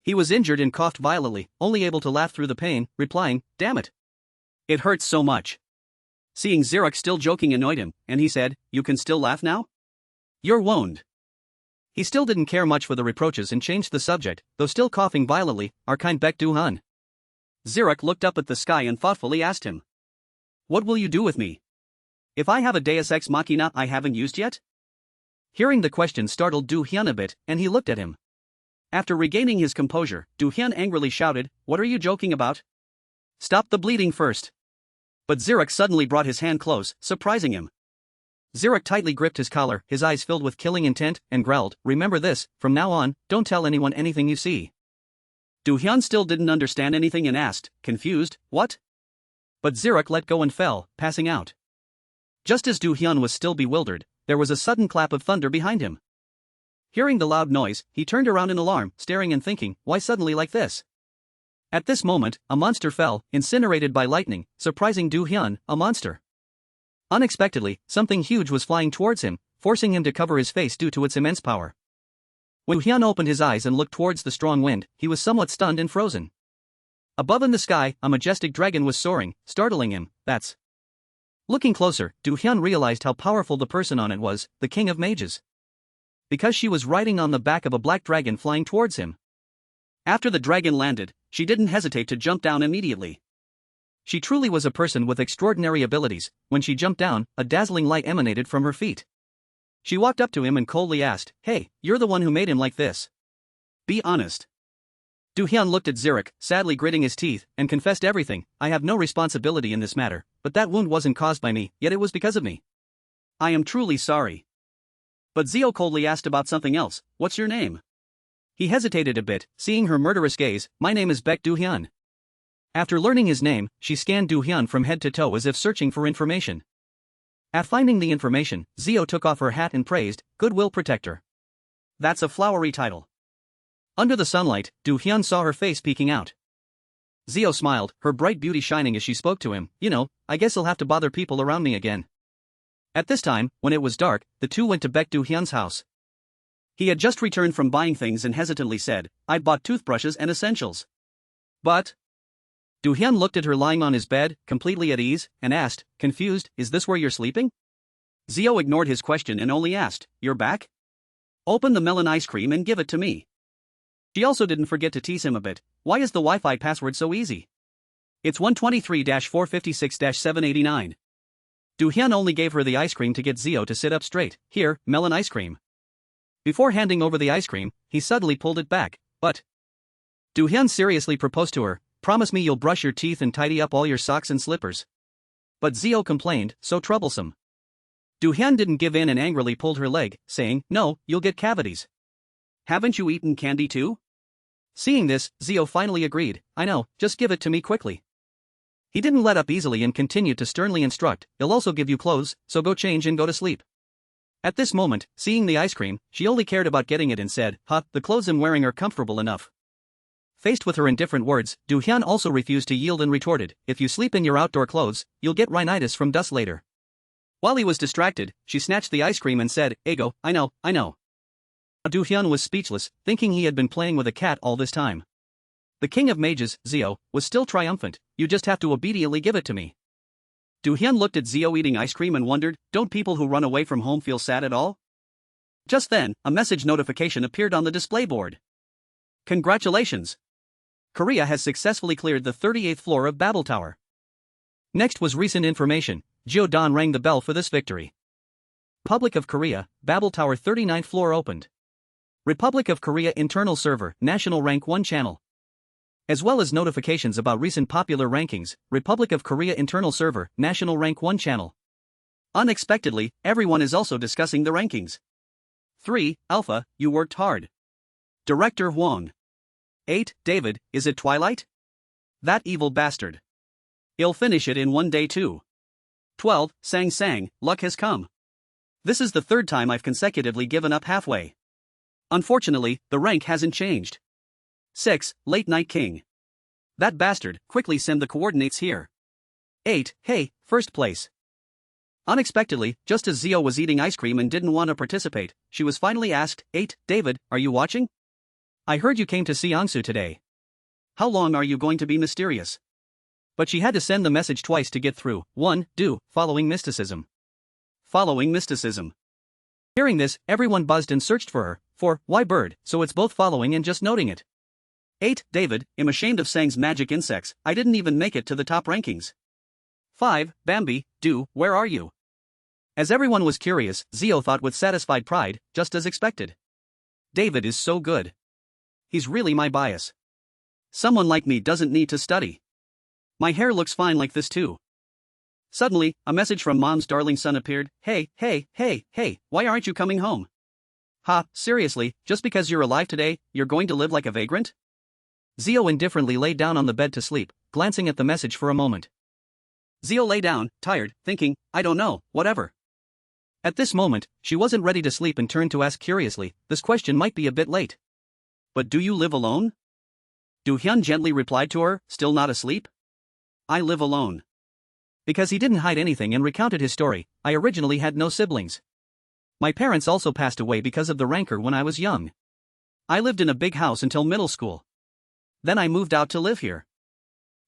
S1: He was injured and coughed violently, only able to laugh through the pain, replying, damn it. It hurts so much. Seeing Zurich still joking annoyed him, and he said, you can still laugh now? You're wound. He still didn't care much for the reproaches and changed the subject, though still coughing violently, our kind Baek Du-hun. Zurich looked up at the sky and thoughtfully asked him. What will you do with me? If I have a Deus Ex Machina I haven't used yet? Hearing the question startled Du Hyun a bit, and he looked at him. After regaining his composure, Du Hyun angrily shouted, what are you joking about? Stop the bleeding first. But Zurich suddenly brought his hand close, surprising him. Zurich tightly gripped his collar, his eyes filled with killing intent, and growled, remember this, from now on, don't tell anyone anything you see. Du Hyun still didn't understand anything and asked, confused, what? But Zurich let go and fell, passing out. Just as Du Hyun was still bewildered, there was a sudden clap of thunder behind him. Hearing the loud noise, he turned around in alarm, staring and thinking, why suddenly like this? At this moment, a monster fell, incinerated by lightning, surprising Du Hyun, a monster. Unexpectedly, something huge was flying towards him, forcing him to cover his face due to its immense power. When Du Hyun opened his eyes and looked towards the strong wind, he was somewhat stunned and frozen. Above in the sky, a majestic dragon was soaring, startling him, that's. Looking closer, Du Hyun realized how powerful the person on it was, the king of mages. Because she was riding on the back of a black dragon flying towards him. After the dragon landed, she didn't hesitate to jump down immediately. She truly was a person with extraordinary abilities. When she jumped down, a dazzling light emanated from her feet. She walked up to him and coldly asked, "Hey, you're the one who made him like this. Be honest." Do-hyun looked at Zirik, sadly gritting his teeth, and confessed everything. "I have no responsibility in this matter, but that wound wasn't caused by me, yet it was because of me. I am truly sorry." But Zio coldly asked about something else. "What's your name?" He hesitated a bit, seeing her murderous gaze. "My name is Baek Do-hyun." After learning his name, she scanned Do-hyun from head to toe as if searching for information. At finding the information, Zio took off her hat and praised, "Goodwill Protector. That's a flowery title." Under the sunlight, Do-hyun saw her face peeking out. Zio smiled, her bright beauty shining as she spoke to him. "You know, I guess I'll have to bother people around me again." At this time, when it was dark, the two went to Baek Do-hyun's house. He had just returned from buying things and hesitantly said, "I'd bought toothbrushes and essentials." But Do-hyun looked at her lying on his bed, completely at ease, and asked, confused, "Is this where you're sleeping?" Zio ignored his question and only asked, "You're back? Open the melon ice cream and give it to me." She also didn't forget to tease him a bit. "Why is the Wi-Fi password so easy? It's 123-456-789. Do-hyun only gave her the ice cream to get Zio to sit up straight. "Here, melon ice cream." Before handing over the ice cream, he suddenly pulled it back. "But..." Do-hyun seriously proposed to her, "Promise me you'll brush your teeth and tidy up all your socks and slippers." But Zio complained, "So troublesome." Do-hyun didn't give in and angrily pulled her leg, saying, "No, you'll get cavities. Haven't you eaten candy too?" Seeing this, Zio finally agreed, "I know, just give it to me quickly." He didn't let up easily and continued to sternly instruct, "He'll also give you clothes, so go change and go to sleep." At this moment, seeing the ice cream, she only cared about getting it and said, the clothes I'm wearing are comfortable enough." Faced with her indifferent words, Do-hyun also refused to yield and retorted, "If you sleep in your outdoor clothes, you'll get rhinitis from dust later." While he was distracted, she snatched the ice cream and said, "Ego, I know. Do-hyun was speechless, thinking he had been playing with a cat all this time. The king of mages, Zio, was still triumphant. "You just have to obediently give it to me." Do-hyun looked at Zio eating ice cream and wondered, "Don't people who run away from home feel sad at all?" Just then, a message notification appeared on the display board. "Congratulations! Korea has successfully cleared the 38th floor of Babel Tower." Next was recent information. Jio-dan rang the bell for this victory. Republic of Korea, Babel Tower 39th floor opened. Republic of Korea internal server, national rank 1 channel. As well as notifications about recent popular rankings, Republic of Korea internal server, national rank 1 channel. Unexpectedly, everyone is also discussing the rankings. 3. Alpha, you worked hard. Director Hwang. 8. David, is it Twilight? That evil bastard. He'll finish it in one day too. 12. Sang, luck has come. This is the third time I've consecutively given up halfway. Unfortunately, the rank hasn't changed. 6. Late Night King. That bastard, quickly send the coordinates here. 8. Hey, first place. Unexpectedly, just as Zio was eating ice cream and didn't want to participate, she was finally asked, 8. David, are you watching? I heard you came to see Angsu today. How long are you going to be mysterious? But she had to send the message twice to get through. 1. Following mysticism. Following mysticism. Hearing this, everyone buzzed and searched for her. 4. Why bird, so it's both following and just noting it. 8. David, I'm ashamed of Sang's magic insects, I didn't even make it to the top rankings. 5. Bambi, where are you? As everyone was curious, Zio thought with satisfied pride, just as expected. David is so good. He's really my bias. Someone like me doesn't need to study. My hair looks fine like this too. Suddenly, a message from mom's darling son appeared. Hey, why aren't you coming home? Seriously, just because you're alive today, you're going to live like a vagrant? Zio indifferently lay down on the bed to sleep, glancing at the message for a moment. Zio lay down, tired, thinking, I don't know, whatever. At this moment, she wasn't ready to sleep and turned to ask curiously, this question might be a bit late. But do you live alone? Do-hyun gently replied to her, still not asleep? I live alone. Because he didn't hide anything and recounted his story, I originally had no siblings. My parents also passed away because of the rancor when I was young. I lived in a big house until middle school. Then I moved out to live here.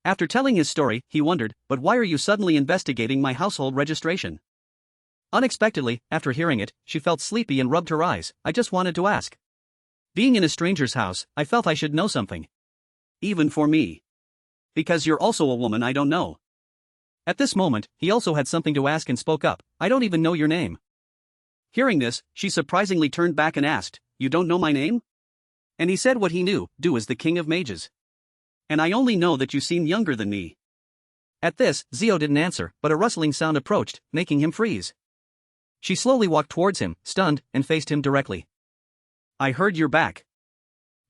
S1: After telling his story, he wondered, but why are you suddenly investigating my household registration? Unexpectedly, after hearing it, she felt sleepy and rubbed her eyes. I just wanted to ask. Being in a stranger's house, I felt I should know something. even for me. Because you're also a woman I don't know. At this moment, he also had something to ask and spoke up, I don't even know your name. Hearing this, she surprisingly turned back and asked, you don't know my name? And he said what he knew, do as the king of mages. And I only know that you seem younger than me. At this, Zio didn't answer, but a rustling sound approached, making him freeze. She slowly walked towards him, stunned, and faced him directly. I heard you're back.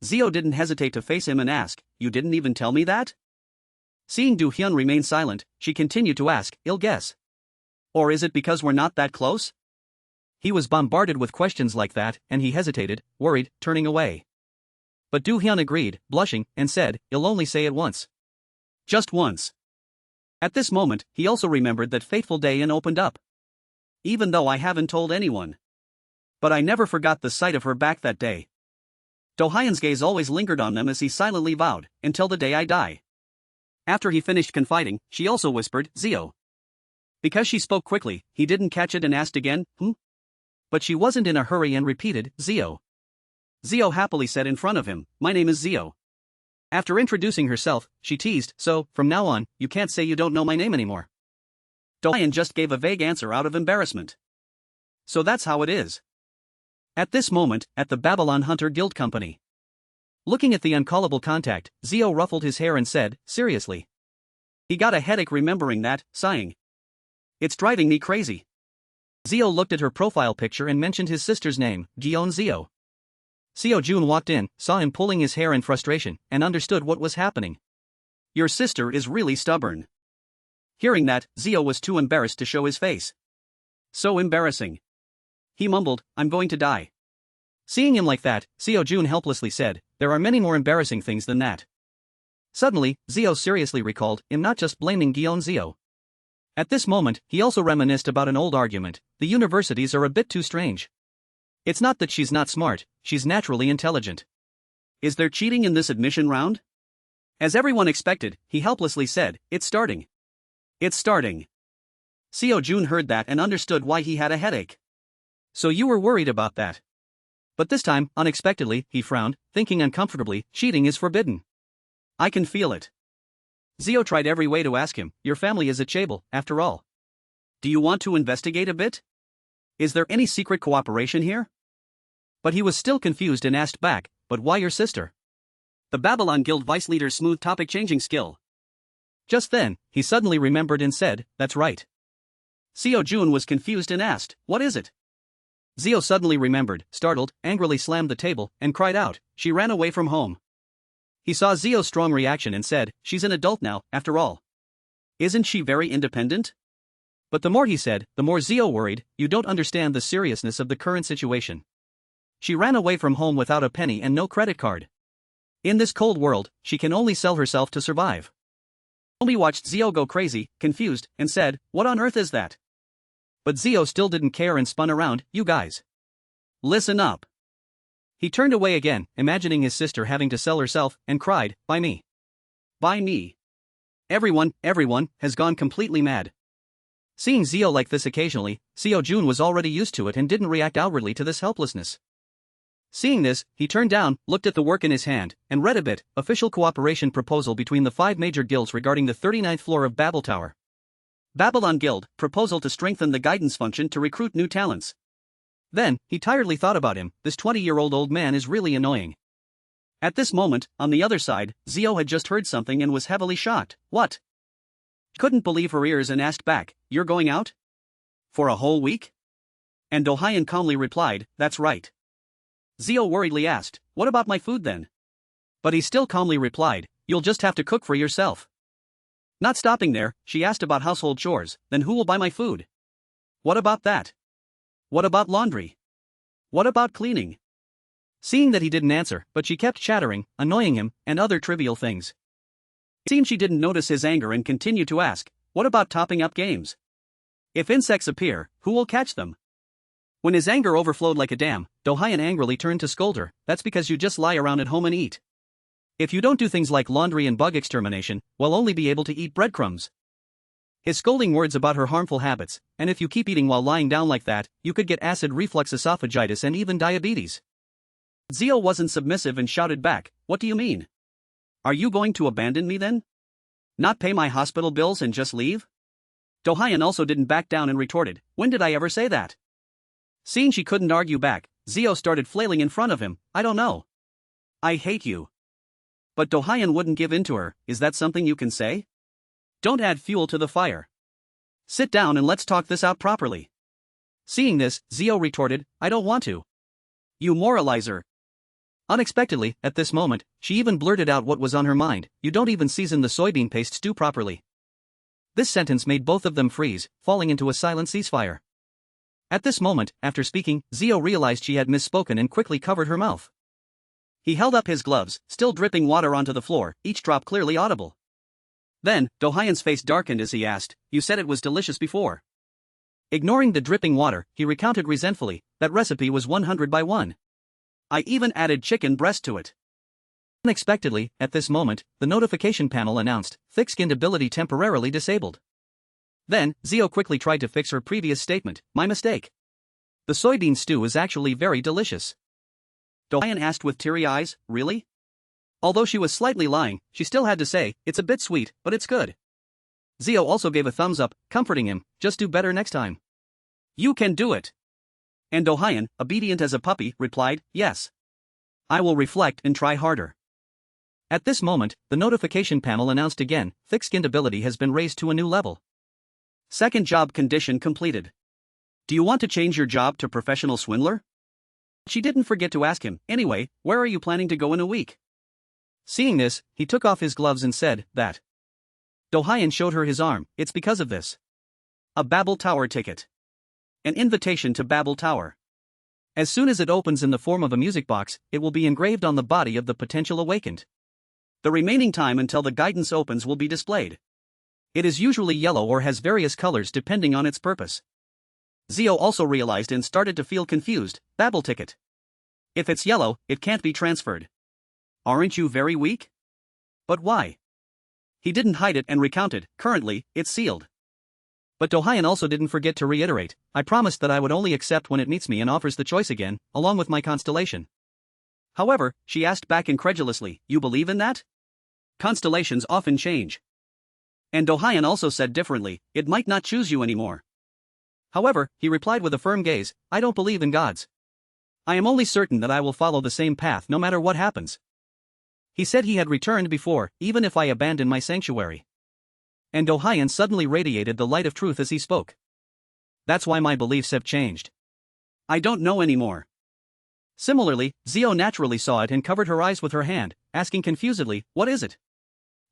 S1: Zio didn't hesitate to face him and ask, you didn't even tell me that? Seeing Do Hyun remain silent, she continued to ask, ill guess. Or is it because we're not that close? He was bombarded with questions like that, and he hesitated, worried, turning away. But Do Hyun agreed, blushing, and said, you'll only say it once. Just once. At this moment, he also remembered that fateful day and opened up. Even though I haven't told anyone. But I never forgot the sight of her back that day. Do Hyun's gaze always lingered on them as he silently vowed, until the day I die. After he finished confiding, she also whispered, Zio. Because she spoke quickly, he didn't catch it and asked again, But she wasn't in a hurry and repeated, Zio. Zio happily said in front of him, my name is Zio. After introducing herself, she teased, so, from now on, you can't say you don't know my name anymore. Do Hyun just gave a vague answer out of embarrassment. So that's how it is. At this moment, at the Babylon Hunter Guild Company. Looking at the uncallable contact, Zio ruffled his hair and said, seriously. He got a headache remembering that, sighing. It's driving me crazy. Zio looked at her profile picture and mentioned his sister's name, Gion Zio. Seo Jun walked in, saw him pulling his hair in frustration, and understood what was happening. Your sister is really stubborn. Hearing that, Zio was too embarrassed to show his face. So embarrassing. He mumbled, I'm going to die. Seeing him like that, Seo Jun helplessly said, there are many more embarrassing things than that. Suddenly, Zio seriously recalled him not just blaming Gion Zio. At this moment, he also reminisced about an old argument, the universities are a bit too strange. It's not that she's not smart, she's naturally intelligent. Is there cheating in this admission round? As everyone expected, he helplessly said, it's starting. It's starting. Seo Jun heard that and understood why he had a headache. So you were worried about that. But this time, unexpectedly, he frowned, thinking uncomfortably, cheating is forbidden. I can feel it. Zio tried every way to ask him, your family is a chaebol, after all. Do you want to investigate a bit? Is there any secret cooperation here? But he was still confused and asked back, but why your sister? The Babylon Guild vice leader's smooth topic-changing skill. Just then, he suddenly remembered and said, that's right. Seo Jun was confused and asked, what is it? Zio suddenly remembered, startled, angrily slammed the table, and cried out, she ran away from home. He saw Zio's strong reaction and said, she's an adult now, after all. Isn't she very independent? But the more he said, the more Zio worried, you don't understand the seriousness of the current situation. She ran away from home without a penny and no credit card. In this cold world, she can only sell herself to survive. Only watched Zio go crazy, confused, and said, what on earth is that? But Zio still didn't care and spun around, you guys. Listen up. He turned away again, imagining his sister having to sell herself, and cried, by me. By me. Everyone has gone completely mad. Seeing Zio like this occasionally, Seo Jun was already used to it and didn't react outwardly to this helplessness. Seeing this, he turned down, looked at the work in his hand, and read a bit, official cooperation proposal between the 5 major guilds regarding the 39th floor of Babel Tower. Babylon Guild, proposal to strengthen the guidance function to recruit new talents. Then, he tiredly thought about him, this 20-year-old old man is really annoying. At this moment, on the other side, Zio had just heard something and was heavily shocked. What? Couldn't believe her ears and asked back, you're going out? For a whole week? And Do Hyun calmly replied, that's right. Zio worriedly asked, what about my food then? But he still calmly replied, you'll just have to cook for yourself. Not stopping there, she asked about household chores, then who will buy my food? What about that? What about laundry? What about cleaning? Seeing that he didn't answer, but she kept chattering, annoying him, and other trivial things. It seemed she didn't notice his anger and continued to ask, what about topping up games? If insects appear, who will catch them? When his anger overflowed like a dam, Do Hyun angrily turned to scold her, that's because you just lie around at home and eat. If you don't do things like laundry and bug extermination, we'll only be able to eat breadcrumbs. His scolding words about her harmful habits, and if you keep eating while lying down like that, you could get acid reflux esophagitis and even diabetes. Zio wasn't submissive and shouted back, what do you mean? Are you going to abandon me then? Not pay my hospital bills and just leave? Do-hyun also didn't back down and retorted, when did I ever say that? Seeing she couldn't argue back, Zio started flailing in front of him, I don't know. I hate you. But Do-hyun wouldn't give in to her, is that something you can say? Don't add fuel to the fire. Sit down and let's talk this out properly. Seeing this, Zio retorted, I don't want to. You moralizer. Unexpectedly, at this moment, she even blurted out what was on her mind, you don't even season the soybean paste stew properly. This sentence made both of them freeze, falling into a silent ceasefire. At this moment, after speaking, Zio realized she had misspoken and quickly covered her mouth. He held up his gloves, still dripping water onto the floor, each drop clearly audible. Then, Do-hyun's face darkened as he asked, you said it was delicious before. Ignoring the dripping water, he recounted resentfully, that recipe was 100 by 1. I even added chicken breast to it. Unexpectedly, at this moment, the notification panel announced, thick-skinned ability temporarily disabled. Then, Zio quickly tried to fix her previous statement, my mistake. The soybean stew is actually very delicious. Do-hyun asked with teary eyes, really? Although she was slightly lying, she still had to say, it's a bit sweet, but it's good. Zio also gave a thumbs up, comforting him, just do better next time. You can do it. And Do-hyun, obedient as a puppy, replied, yes. I will reflect and try harder. At this moment, the notification panel announced again, thick-skinned ability has been raised to a new level. Second job condition completed. Do you want to change your job to professional swindler? She didn't forget to ask him, anyway, where are you planning to go in a week? Seeing this, he took off his gloves and said, that. Do-hyun showed her his arm, it's because of this. A Babel Tower ticket. An invitation to Babel Tower. As soon as it opens in the form of a music box, it will be engraved on the body of the potential awakened. The remaining time until the guidance opens will be displayed. It is usually yellow or has various colors depending on its purpose. Zio also realized and started to feel confused, Babel ticket. If it's yellow, it can't be transferred. Aren't you very weak? But why? He didn't hide it and recounted, currently, it's sealed. But Do-hyun also didn't forget to reiterate, I promised that I would only accept when it meets me and offers the choice again, along with my constellation. However, she asked back incredulously, you believe in that? Constellations often change. And Do-hyun also said differently, it might not choose you anymore. However, he replied with a firm gaze, I don't believe in gods. I am only certain that I will follow the same path no matter what happens. He said he had returned before, even if I abandon my sanctuary. And Do-hyun suddenly radiated the light of truth as he spoke. That's why my beliefs have changed. I don't know anymore. Similarly, Zio naturally saw it and covered her eyes with her hand, asking confusedly, what is it?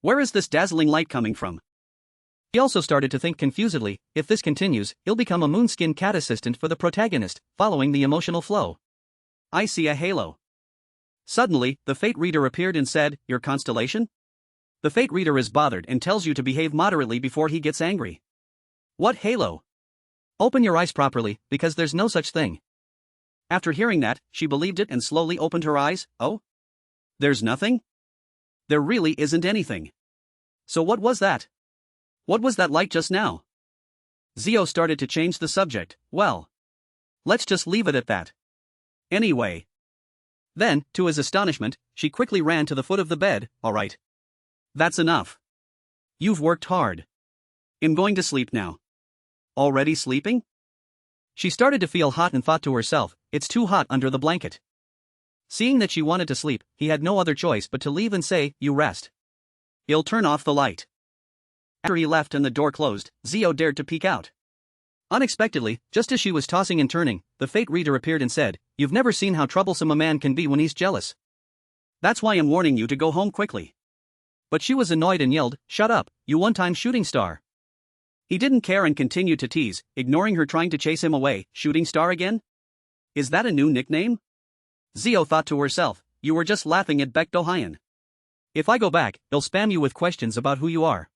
S1: Where is this dazzling light coming from? He also started to think confusedly, if this continues, he'll become a moonskin cat assistant for the protagonist, following the emotional flow. I see a halo. Suddenly, the fate reader appeared and said, your constellation? The fate reader is bothered and tells you to behave moderately before he gets angry. What halo? Open your eyes properly, because there's no such thing. After hearing that, she believed it and slowly opened her eyes, oh? There's nothing? There really isn't anything. So what was that? What was that light just now? Zio started to change the subject, well. Let's just leave it at that. Anyway. Then, to his astonishment, she quickly ran to the foot of the bed, alright. That's enough. You've worked hard. I'm going to sleep now. Already sleeping? She started to feel hot and thought to herself, it's too hot under the blanket. Seeing that she wanted to sleep, he had no other choice but to leave and say, you rest. I'll turn off the light. After he left and the door closed, Zio dared to peek out. Unexpectedly, just as she was tossing and turning, the fate reader appeared and said, you've never seen how troublesome a man can be when he's jealous. That's why I'm warning you to go home quickly. But she was annoyed and yelled, shut up, you one-time shooting star. He didn't care and continued to tease, ignoring her trying to chase him away, shooting star again? Is that a new nickname? Zio thought to herself, you were just laughing at Do-hyun. If I go back, he'll spam you with questions about who you are.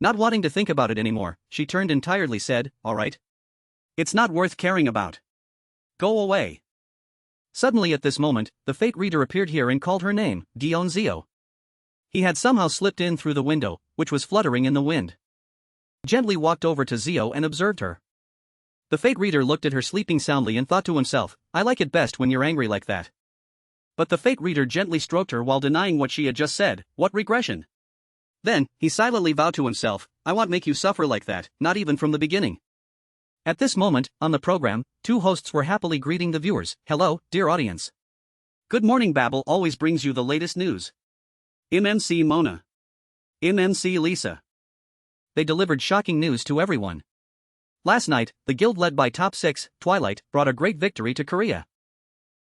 S1: Not wanting to think about it anymore, she turned and tiredly said, alright. It's not worth caring about. Go away. Suddenly at this moment, the fate reader appeared here and called her name, Gion Zio. He had somehow slipped in through the window, which was fluttering in the wind. Gently walked over to Zio and observed her. The fate reader looked at her sleeping soundly and thought to himself, I like it best when you're angry like that. But the fate reader gently stroked her while denying what she had just said. What regression? Then, he silently vowed to himself, I won't make you suffer like that, not even from the beginning. At this moment, on the program, two hosts were happily greeting the viewers. Hello, dear audience. Good Morning Babble always brings you the latest news. MMC Mona. MMC Lisa. They delivered shocking news to everyone. Last night, the guild led by Top 6, Twilight, brought a great victory to Korea.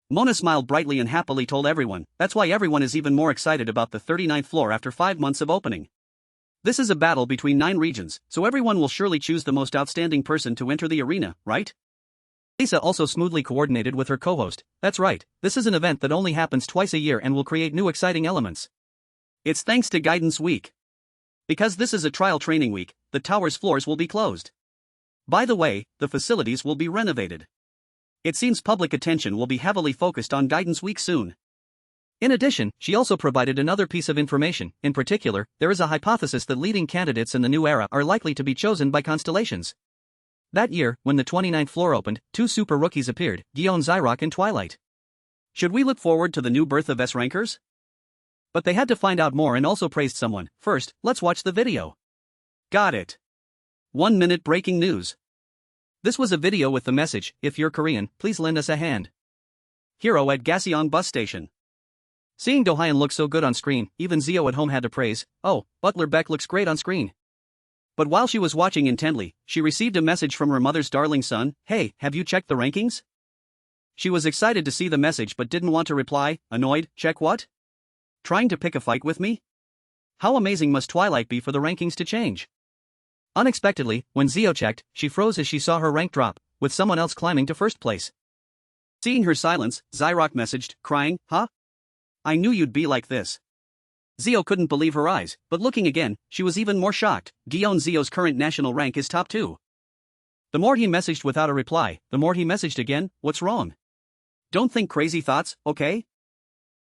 S1: Mona smiled brightly and happily told everyone, that's why everyone is even more excited about the 39th floor after 5 months of opening. This is a battle between 9 regions, so everyone will surely choose the most outstanding person to enter the arena, right? Lisa also smoothly coordinated with her co-host, that's right, this is an event that only happens twice a year and will create new exciting elements. It's thanks to Guidance Week. Because this is a trial training week, the tower's floors will be closed. By the way, the facilities will be renovated. It seems public attention will be heavily focused on Guidance Week soon. In addition, she also provided another piece of information. In particular, there is a hypothesis that leading candidates in the new era are likely to be chosen by constellations. That year, when the 29th floor opened, 2 super rookies appeared, Gion Zyrock and Twilight. Should we look forward to the new birth of S-rankers? But they had to find out more and also praised someone. First, let's watch the video. Got it. 1-minute breaking news. This was a video with the message, if you're Korean, please lend us a hand. Hero at Gaseong bus station. Seeing Dohyun look so good on screen, even Zio at home had to praise, oh, Butler Beck looks great on screen. But while she was watching intently, she received a message from her mother's darling son, hey, have you checked the rankings? She was excited to see the message but didn't want to reply, annoyed, check what? Trying to pick a fight with me? How amazing must Twilight be for the rankings to change? Unexpectedly, when Zio checked, she froze as she saw her rank drop, with someone else climbing to first place. Seeing her silence, Zyrock messaged, crying, huh? I knew you'd be like this. Zio couldn't believe her eyes, but looking again, she was even more shocked. Gion Zio's current national rank is top 2. The more he messaged without a reply, the more he messaged again, what's wrong? Don't think crazy thoughts, okay?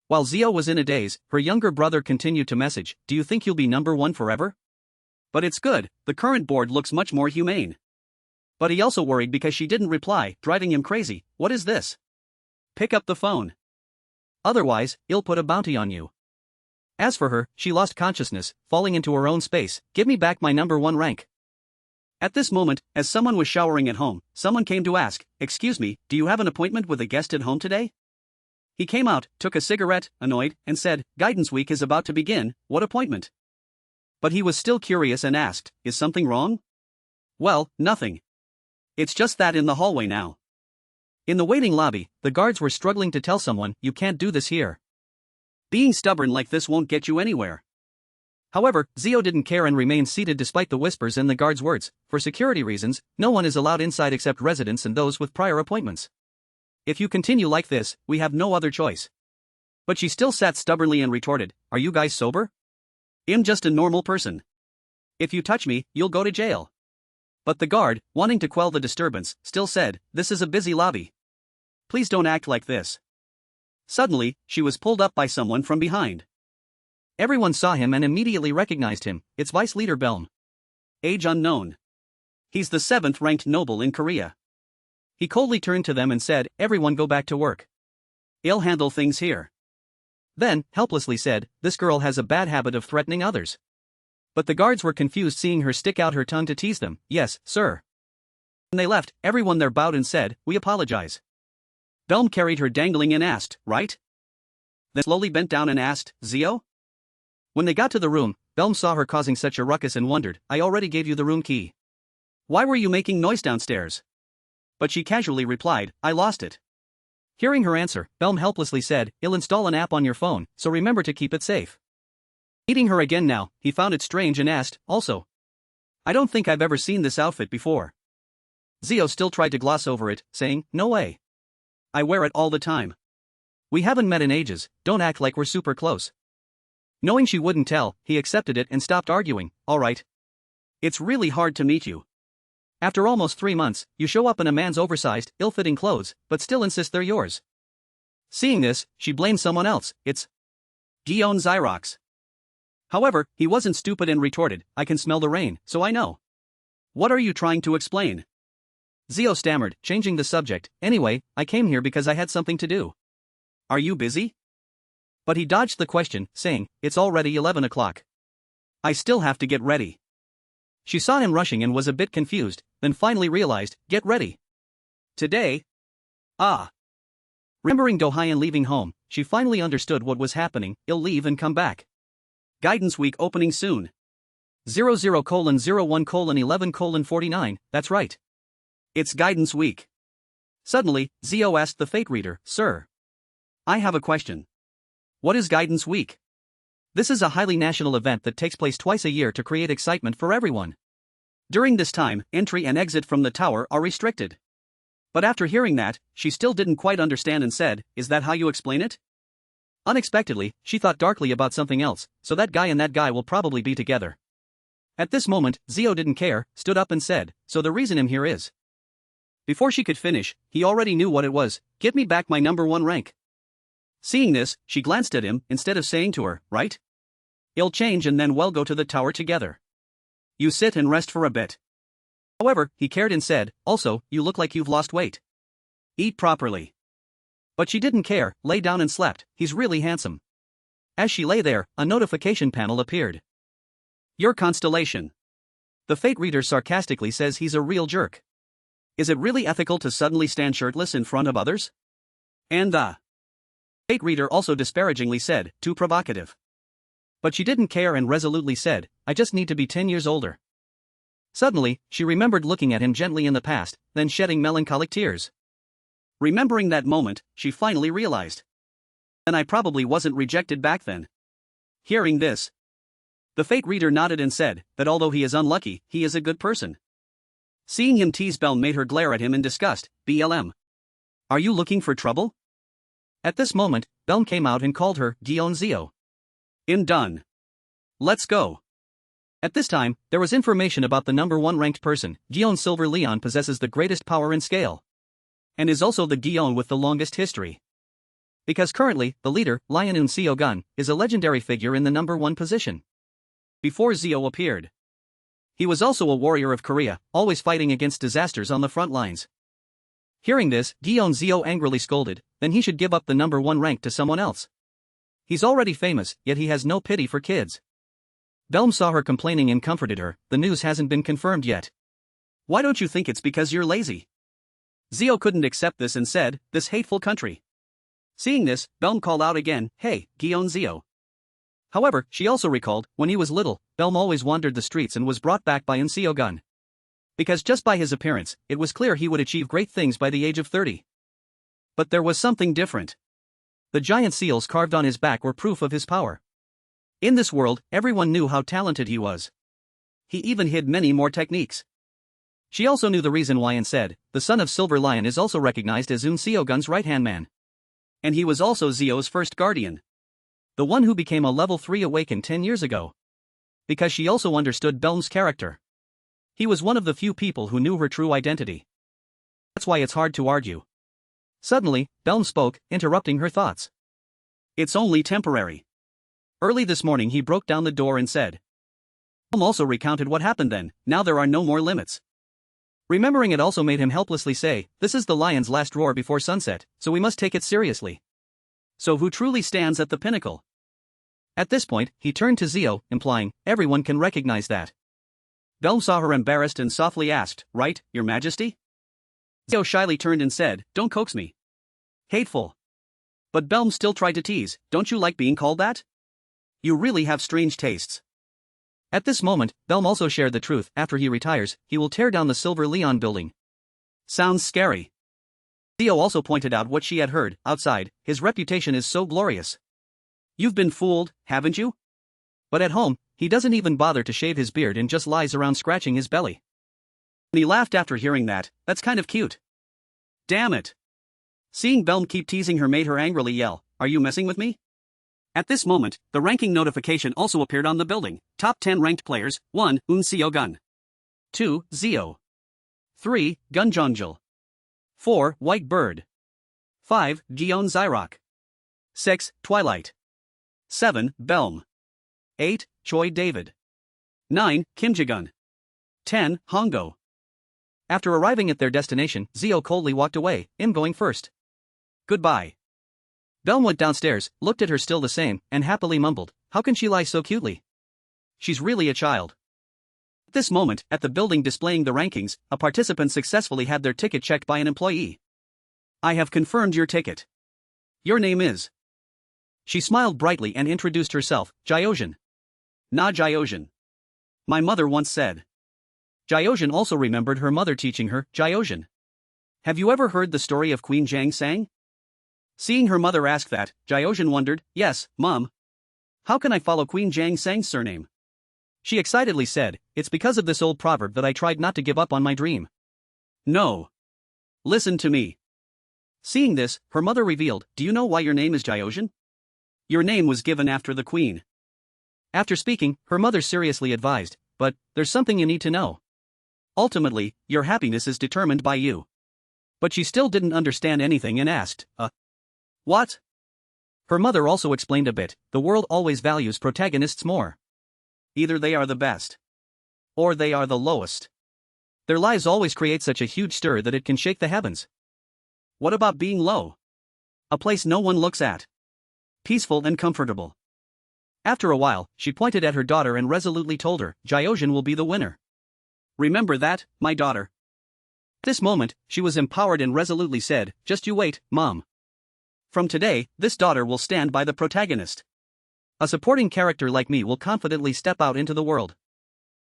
S1: While Zio was in a daze, her younger brother continued to message, do you think you'll be number 1 forever? But it's good, the current board looks much more humane. But he also worried because she didn't reply, driving him crazy. What is this? Pick up the phone. Otherwise, he'll put a bounty on you. As for her, she lost consciousness, falling into her own space. Give me back my number 1 rank. At this moment, as someone was showering at home, someone came to ask, excuse me, do you have an appointment with a guest at home today? He came out, took a cigarette, annoyed, and said, Guidance Week is about to begin, what appointment? But he was still curious and asked, is something wrong? Well, nothing. It's just that in the hallway now. In the waiting lobby, the guards were struggling to tell someone, you can't do this here. Being stubborn like this won't get you anywhere. However, Zio didn't care and remained seated despite the whispers and the guards' words. For security reasons, no one is allowed inside except residents and those with prior appointments. If you continue like this, we have no other choice. But she still sat stubbornly and retorted, are you guys sober? I'm just a normal person. If you touch me, you'll go to jail. But the guard, wanting to quell the disturbance, still said, this is a busy lobby. Please don't act like this. Suddenly, she was pulled up by someone from behind. Everyone saw him and immediately recognized him, it's Vice Leader Belm. Age unknown. He's the 7th ranked noble in Korea. He coldly turned to them and said, everyone go back to work. I'll handle things here. Then, helplessly said, this girl has a bad habit of threatening others. But the guards were confused seeing her stick out her tongue to tease them, yes, sir. When they left, everyone there bowed and said, we apologize. Belm carried her dangling and asked, right? Then slowly bent down and asked, Zio? When they got to the room, Belm saw her causing such a ruckus and wondered, I already gave you the room key. Why were you making noise downstairs? But she casually replied, I lost it. Hearing her answer, Belm helplessly said, I'll install an app on your phone, so remember to keep it safe. Meeting her again now, he found it strange and asked, also. I don't think I've ever seen this outfit before. Zio still tried to gloss over it, saying, no way. I wear it all the time. We haven't met in ages, don't act like we're super close. Knowing she wouldn't tell, he accepted it and stopped arguing, alright. It's really hard to meet you. After almost 3 months, you show up in a man's oversized, ill-fitting clothes, but still insist they're yours. Seeing this, she blamed someone else, it's Gion Zyrox. However, he wasn't stupid and retorted, I can smell the rain, so I know. What are you trying to explain? Zio stammered, changing the subject, anyway, I came here because I had something to do. Are you busy? But he dodged the question, saying, "It's already 11 o'clock. I still have to get ready." She saw him rushing and was a bit confused, then finally realized, "Get ready? Today? Ah." Remembering Do-hyun leaving home, she finally understood what was happening. "He'll leave and come back. Guidance week opening soon. 00:01:11:49, that's right. It's guidance week." Suddenly, Zio asked the fate reader, "Sir, I have a question. What is guidance week?" This is a highly national event that takes place twice a year to create excitement for everyone. During this time, entry and exit from the tower are restricted. But after hearing that, she still didn't quite understand and said, "Is that how you explain it?" Unexpectedly, she thought darkly about something else, "So that guy and that guy will probably be together." At this moment, Zio didn't care, stood up and said, "So the reason I'm here is..." Before she could finish, he already knew what it was. "Give me back my number 1 rank." Seeing this, she glanced at him, instead of saying to her, "Right? He'll change and then we'll go to the tower together. You sit and rest for a bit." However, he cared and said, "Also, you look like you've lost weight. Eat properly." But she didn't care, lay down and slept. "He's really handsome." As she lay there, a notification panel appeared. "Your constellation." The fate reader sarcastically says he's a real jerk. Is it really ethical to suddenly stand shirtless in front of others? And the fate reader also disparagingly said, "Too provocative." But she didn't care and resolutely said, "I just need to be 10 years older." Suddenly, she remembered looking at him gently in the past, then shedding melancholic tears. Remembering that moment, she finally realized. "Then I probably wasn't rejected back then." Hearing this, the fate reader nodded and said that although he is unlucky, he is a good person. Seeing him tease Belm made her glare at him in disgust. "BLM. Are you looking for trouble?" At this moment, Belm came out and called her, "Gion Zio. I'm done. Let's go." At this time, there was information about the number 1 ranked person. Gion Silver Leon possesses the greatest power and scale, and is also the Gion with the longest history. Because currently, the leader, Lion Un Seo Gun, is a legendary figure in the number 1 position. Before Zio appeared, he was also a warrior of Korea, always fighting against disasters on the front lines. Hearing this, Gion Zio angrily scolded, then he should give up the number 1 rank to someone else. He's already famous, yet he has no pity for kids. Belm saw her complaining and comforted her. "The news hasn't been confirmed yet. Why don't you think it's because you're lazy?" Zio couldn't accept this and said, "This hateful country." Seeing this, Belm called out again, "Hey, Gion Zio." However, she also recalled, when he was little, Belm always wandered the streets and was brought back by Unseo Gun. Because just by his appearance, it was clear he would achieve great things by the age of 30. But there was something different. The giant seals carved on his back were proof of his power. In this world, everyone knew how talented he was. He even hid many more techniques. She also knew the reason why and said, "The son of Silver Lion is also recognized as Unseo Gun's right-hand man. And he was also Zio's first guardian. The one who became a level 3 awakened 10 years ago." Because she also understood Belm's character. He was one of the few people who knew her true identity. That's why it's hard to argue. Suddenly, Belm spoke, interrupting her thoughts. "It's only temporary. Early this morning he broke down the door and said." Belm also recounted what happened then. "Now there are no more limits." Remembering it also made him helplessly say, "This is the lion's last roar before sunset, so we must take it seriously. So who truly stands at the pinnacle?" At this point, he turned to Zio, implying, "Everyone can recognize that." Belm saw her embarrassed and softly asked, "Right, Your Majesty?" Zio shyly turned and said, "Don't coax me. Hateful." But Belm still tried to tease, "Don't you like being called that? You really have strange tastes." At this moment, Belm also shared the truth. After he retires, he will tear down the Silver Leon building. Sounds scary. Theo also pointed out what she had heard. Outside, his reputation is so glorious. You've been fooled, haven't you? But at home, he doesn't even bother to shave his beard and just lies around scratching his belly. And he laughed after hearing that. That's kind of cute. Damn it. Seeing Belm keep teasing her made her angrily yell, "Are you messing with me?" At this moment, the ranking notification also appeared on the building. Top 10 ranked players: 1. Unseo Gun, 2. Zio, 3. Gunjongjul, 4. White Bird, 5. Gion Zyrok, 6. Twilight, 7. Belm, 8. Choi David, 9. Kim Jae-gun, 10. Hongo. After arriving at their destination, Zio coldly walked away. "I'm going first. Goodbye." Belm went downstairs, looked at her still the same, and happily mumbled, "How can she lie so cutely? She's really a child." At this moment, at the building displaying the rankings, a participant successfully had their ticket checked by an employee. "I have confirmed your ticket. Your name is..." She smiled brightly and introduced herself, "Jyogen." "Na Jyogen. My mother once said." Jyogen also remembered her mother teaching her, "Jyogen. Have you ever heard the story of Queen Jang Sang?" Seeing her mother ask that, Jyogen wondered, "Yes, Mom. How can I follow Queen Jang Sang's surname?" She excitedly said, "It's because of this old proverb that I tried not to give up on my dream." "No. Listen to me." Seeing this, her mother revealed, "Do you know why your name is Jyogen? Your name was given after the queen." After speaking, her mother seriously advised, "But there's something you need to know. Ultimately, your happiness is determined by you." But she still didn't understand anything and asked, What?" Her mother also explained a bit, "The world always values protagonists more. Either they are the best, or they are the lowest. Their lives always create such a huge stir that it can shake the heavens. What about being low? A place no one looks at. Peaceful and comfortable." After a while, she pointed at her daughter and resolutely told her, "Jyogen will be the winner. Remember that, my daughter." At this moment, she was empowered and resolutely said, "Just you wait, Mom. From today, this daughter will stand by the protagonist. A supporting character like me will confidently step out into the world."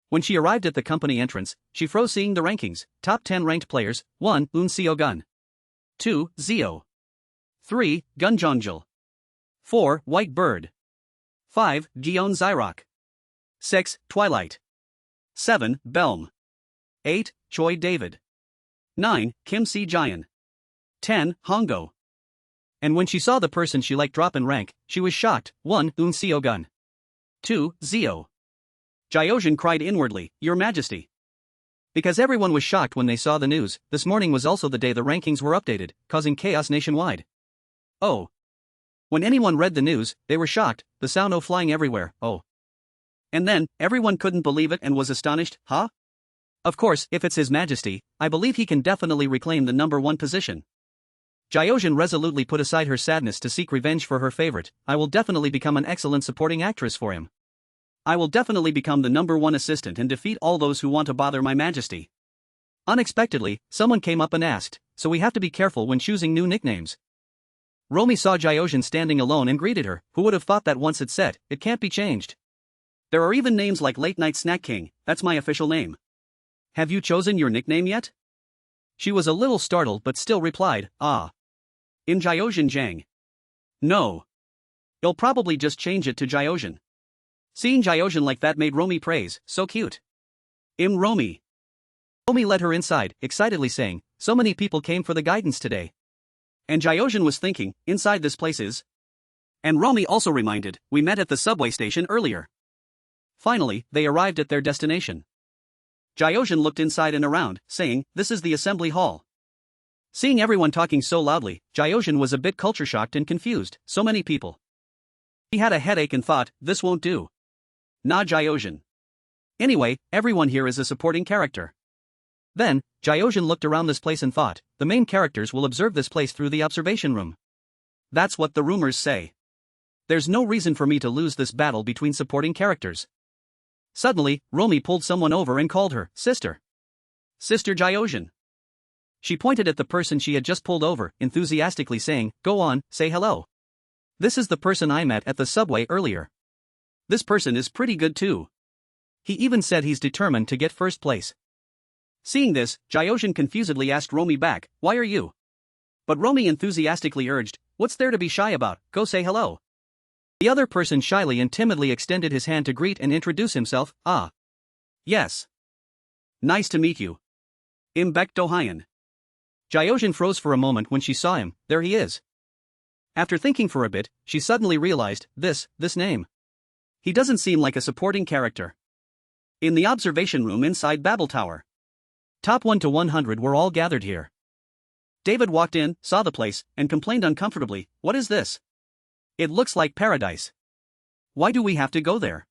S1: When she arrived at the company entrance, she froze seeing the rankings. Top 10 ranked players: 1. Un Seo Gun, 2. Zio, 3. Gunjongjul, 4. White Bird, 5. Gion Zyrok, 6. Twilight, 7. Belm, 8. Choi David, 9. Kim Si Jian, 10. Hongo. And when she saw the person she liked drop in rank, she was shocked. 1. Un Seo Gun, 2. Zio. Jyogen cried inwardly, "Your Majesty." Because everyone was shocked when they saw the news, this morning was also the day the rankings were updated, causing chaos nationwide. Oh. When anyone read the news, they were shocked, the sound "oh" flying everywhere, oh. And then, everyone couldn't believe it and was astonished, huh? Of course, if it's His Majesty, I believe he can definitely reclaim the #1 position. Jyogen resolutely put aside her sadness to seek revenge for her favorite. "I will definitely become an excellent supporting actress for him. I will definitely become the #1 assistant and defeat all those who want to bother my Majesty." Unexpectedly, someone came up and asked, "So we have to be careful when choosing new nicknames?" Romy saw Jyogen standing alone and greeted her. "Who would have thought that once it's set, it can't be changed? There are even names like Late Night Snack King, that's my official name. Have you chosen your nickname yet?" She was a little startled but still replied, "Im Jyogen Jang. No. You'll probably just change it to Jyogen." Seeing Jyogen like that made Romy praise, "So cute. Im Romy." Romy led her inside, excitedly saying, "So many people came for the guidance today." And Jyogen was thinking, "Inside this place is..." And Romy also reminded, "We met at the subway station earlier." Finally, they arrived at their destination. Jyogen looked inside and around, saying, "This is the assembly hall." Seeing everyone talking so loudly, Jyogen was a bit culture shocked and confused. So many people. He had a headache and thought, "This won't do. Na Jyogen. Anyway, everyone here is a supporting character." Then, Jyogen looked around this place and thought, "The main characters will observe this place through the observation room. That's what the rumors say. There's no reason for me to lose this battle between supporting characters." Suddenly, Romy pulled someone over and called her, "Sister. Sister Jyogen." She pointed at the person she had just pulled over, enthusiastically saying, "Go on, say hello. This is the person I met at the subway earlier. This person is pretty good too. He even said he's determined to get first place." Seeing this, Jyogen confusedly asked Romy back, "Why are you?" But Romy enthusiastically urged, "What's there to be shy about, go say hello." The other person shyly and timidly extended his hand to greet and introduce himself, "Yes. Nice to meet you. Im Baek Do-hyun." Jyogen froze for a moment when she saw him. There he is. After thinking for a bit, she suddenly realized, this name. He doesn't seem like a supporting character. In the observation room inside Babel Tower. Top 1 to 100 were all gathered here. David walked in, saw the place, and complained uncomfortably, "What is this? It looks like paradise. Why do we have to go there?"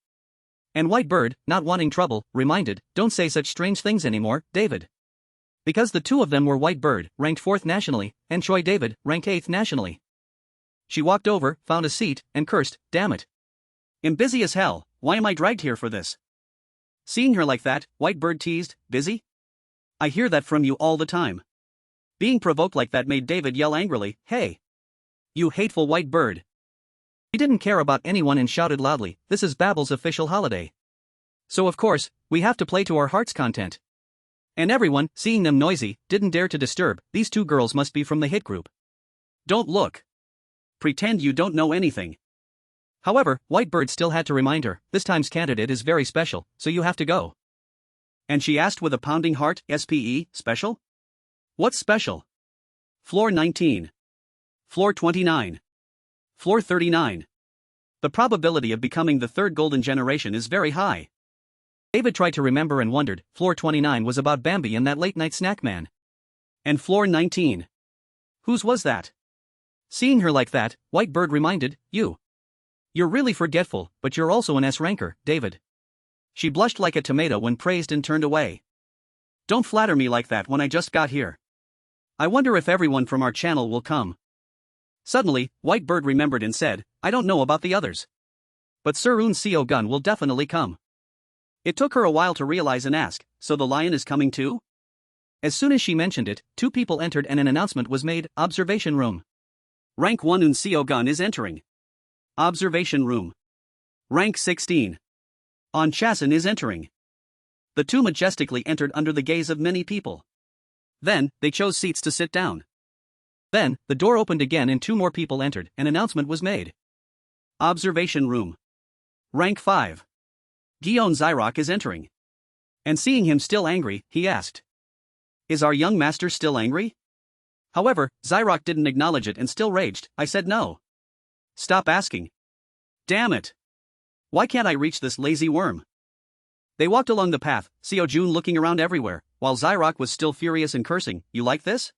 S1: And White Bird, not wanting trouble, reminded, "Don't say such strange things anymore, David." Because the two of them were White Bird, ranked 4th nationally, and Choi David, ranked 8th nationally. She walked over, found a seat, and cursed, damn it. I'm busy as hell, why am I dragged here for this? Seeing her like that, Whitebird teased, busy? I hear that from you all the time. Being provoked like that made David yell angrily, hey! You hateful Whitebird! He didn't care about anyone and shouted loudly, this is Babbel's official holiday. So of course, we have to play to our heart's content. And everyone, seeing them noisy, didn't dare to disturb, these two girls must be from the hit group. Don't look. Pretend you don't know anything. However, Whitebird still had to remind her, this time's candidate is very special, so you have to go. And she asked with a pounding heart, SPE, special? What's special? Floor 19. Floor 29. Floor 39. The probability of becoming the third golden generation is very high. David tried to remember and wondered, floor 29 was about Bambi and that late-night snack man. And floor 19. Whose was that? Seeing her like that, Whitebird reminded, you. You're really forgetful, but you're also an S-ranker, David. She blushed like a tomato when praised and turned away. Don't flatter me like that when I just got here. I wonder if everyone from our channel will come. Suddenly, Whitebird remembered and said, I don't know about the others. But Sir Un Seo Gun will definitely come. It took her a while to realize and ask, so the lion is coming too? As soon as she mentioned it, two people entered and an announcement was made, observation room. Rank 1 Un Seo Gun is entering. Observation room. Rank 16. On Chasen is entering. The two majestically entered under the gaze of many people. Then, they chose seats to sit down. Then, the door opened again and two more people entered, an announcement was made. Observation room. Rank 5. Gion Zyrok is entering. And seeing him still angry, he asked. Is our young master still angry? However, Zyrok didn't acknowledge it and still raged, I said no. Stop asking. Damn it. Why can't I reach this lazy worm? They walked along the path, Seo Jun looking around everywhere, while Zyrok was still furious and cursing, you like this?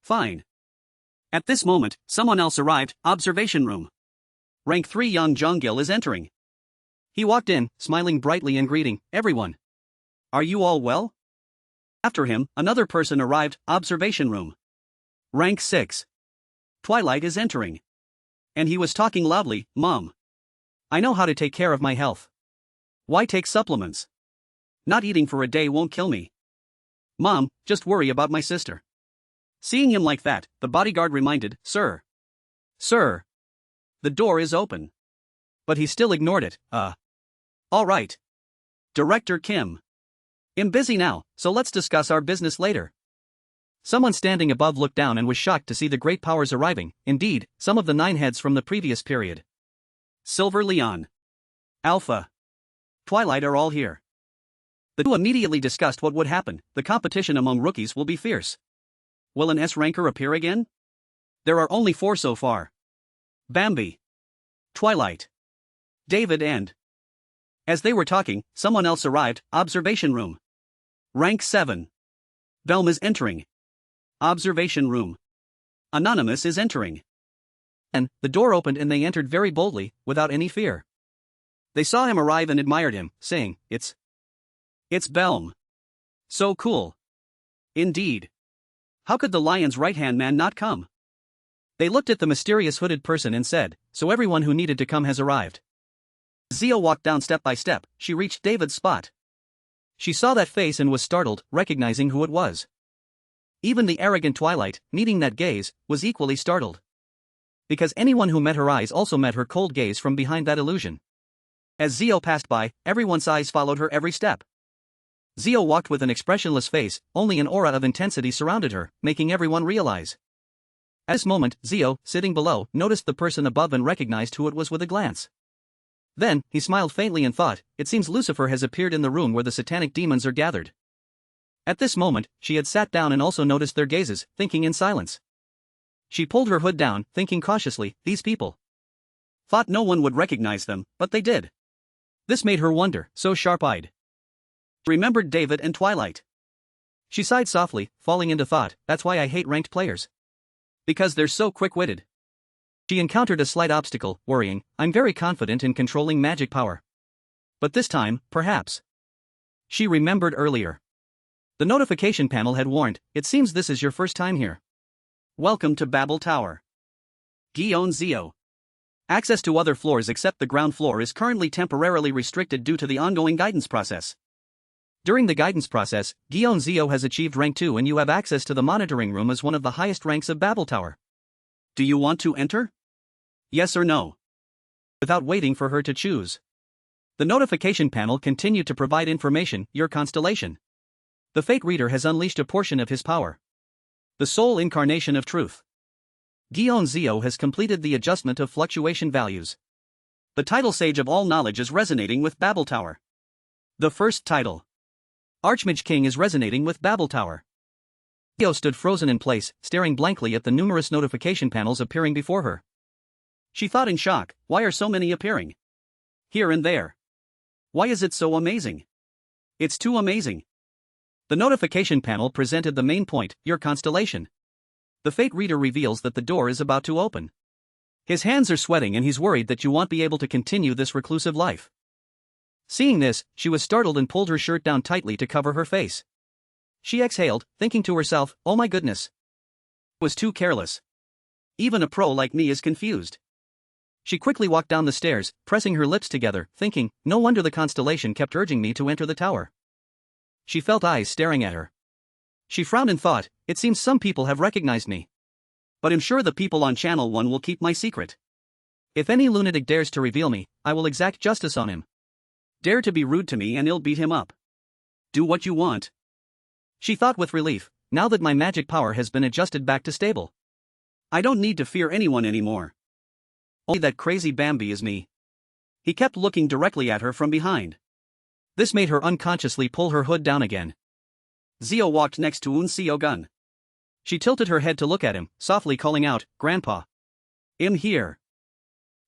S1: Fine. At this moment, someone else arrived, observation room. Rank 3 Young Jonggil is entering. He walked in, smiling brightly and greeting, everyone. Are you all well? After him, another person arrived, observation room. Rank 6. Twilight is entering. And he was talking loudly, Mom. I know how to take care of my health. Why take supplements? Not eating for a day won't kill me. Mom, just worry about my sister. Seeing him like that, the bodyguard reminded, Sir. Sir. The door is open. But he still ignored it, All right. Director Kim. I'm busy now, so let's discuss our business later. Someone standing above looked down and was shocked to see the great powers arriving, indeed, some of the 9 heads from the previous period. Silver Leon. Alpha. Twilight are all here. The two immediately discussed what would happen, the competition among rookies will be fierce. Will an S-ranker appear again? There are only 4 so far. Bambi. Twilight. David and... As they were talking, someone else arrived, observation room. Rank 7. Belm is entering. Observation room. Anonymous is entering. And, the door opened and they entered very boldly, without any fear. They saw him arrive and admired him, saying, It's Belm. So cool. Indeed. How could the lion's right-hand man not come? They looked at the mysterious hooded person and said, so everyone who needed to come has arrived. Zio walked down step by step, she reached David's spot. She saw that face and was startled, recognizing who it was. Even the arrogant Twilight, meeting that gaze, was equally startled. Because anyone who met her eyes also met her cold gaze from behind that illusion. As Zio passed by, everyone's eyes followed her every step. Zio walked with an expressionless face, only an aura of intensity surrounded her, making everyone realize. At this moment, Zio, sitting below, noticed the person above and recognized who it was with a glance. Then, he smiled faintly and thought, it seems Lucifer has appeared in the room where the satanic demons are gathered. At this moment, she had sat down and also noticed their gazes, thinking in silence. She pulled her hood down, thinking cautiously, these people. Thought no one would recognize them, but they did. This made her wonder, so sharp-eyed. Remembered David and Twilight. She sighed softly, falling into thought, that's why I hate ranked players. Because they're so quick-witted. She encountered a slight obstacle, worrying, I'm very confident in controlling magic power. But this time, perhaps. She remembered earlier. The notification panel had warned, it seems this is your first time here. Welcome to Babel Tower. Gion Zio. Access to other floors except the ground floor is currently temporarily restricted due to the ongoing guidance process. During the guidance process, Gion Zio has achieved rank 2 and you have access to the monitoring room as one of the highest ranks of Babel Tower. Do you want to enter? Yes or no? Without waiting for her to choose. The notification panel continued to provide information, your constellation. The fate reader has unleashed a portion of his power. The sole incarnation of truth. Gion Zio has completed the adjustment of fluctuation values. The title Sage of All Knowledge is resonating with Babel Tower. The first title. Archmage King is resonating with Babel Tower. Zio stood frozen in place, staring blankly at the numerous notification panels appearing before her. She thought in shock, why are so many appearing? Here and there. Why is it so amazing? It's too amazing. The notification panel presented the main point, your constellation. The fate reader reveals that the door is about to open. His hands are sweating and he's worried that you won't be able to continue this reclusive life. Seeing this, she was startled and pulled her shirt down tightly to cover her face. She exhaled, thinking to herself, oh my goodness. Was too careless. Even a pro like me is confused. She quickly walked down the stairs, pressing her lips together, thinking, no wonder the constellation kept urging me to enter the tower. She felt eyes staring at her. She frowned and thought, it seems some people have recognized me. But I'm sure the people on Channel 1 will keep my secret. If any lunatic dares to reveal me, I will exact justice on him. Dare to be rude to me and I'll beat him up. Do what you want. She thought with relief, now that my magic power has been adjusted back to stable. I don't need to fear anyone anymore. Only that crazy Bambi is me. He kept looking directly at her from behind. This made her unconsciously pull her hood down again. Zio walked next to Un Gun. She tilted her head to look at him, softly calling out, Grandpa. I'm here.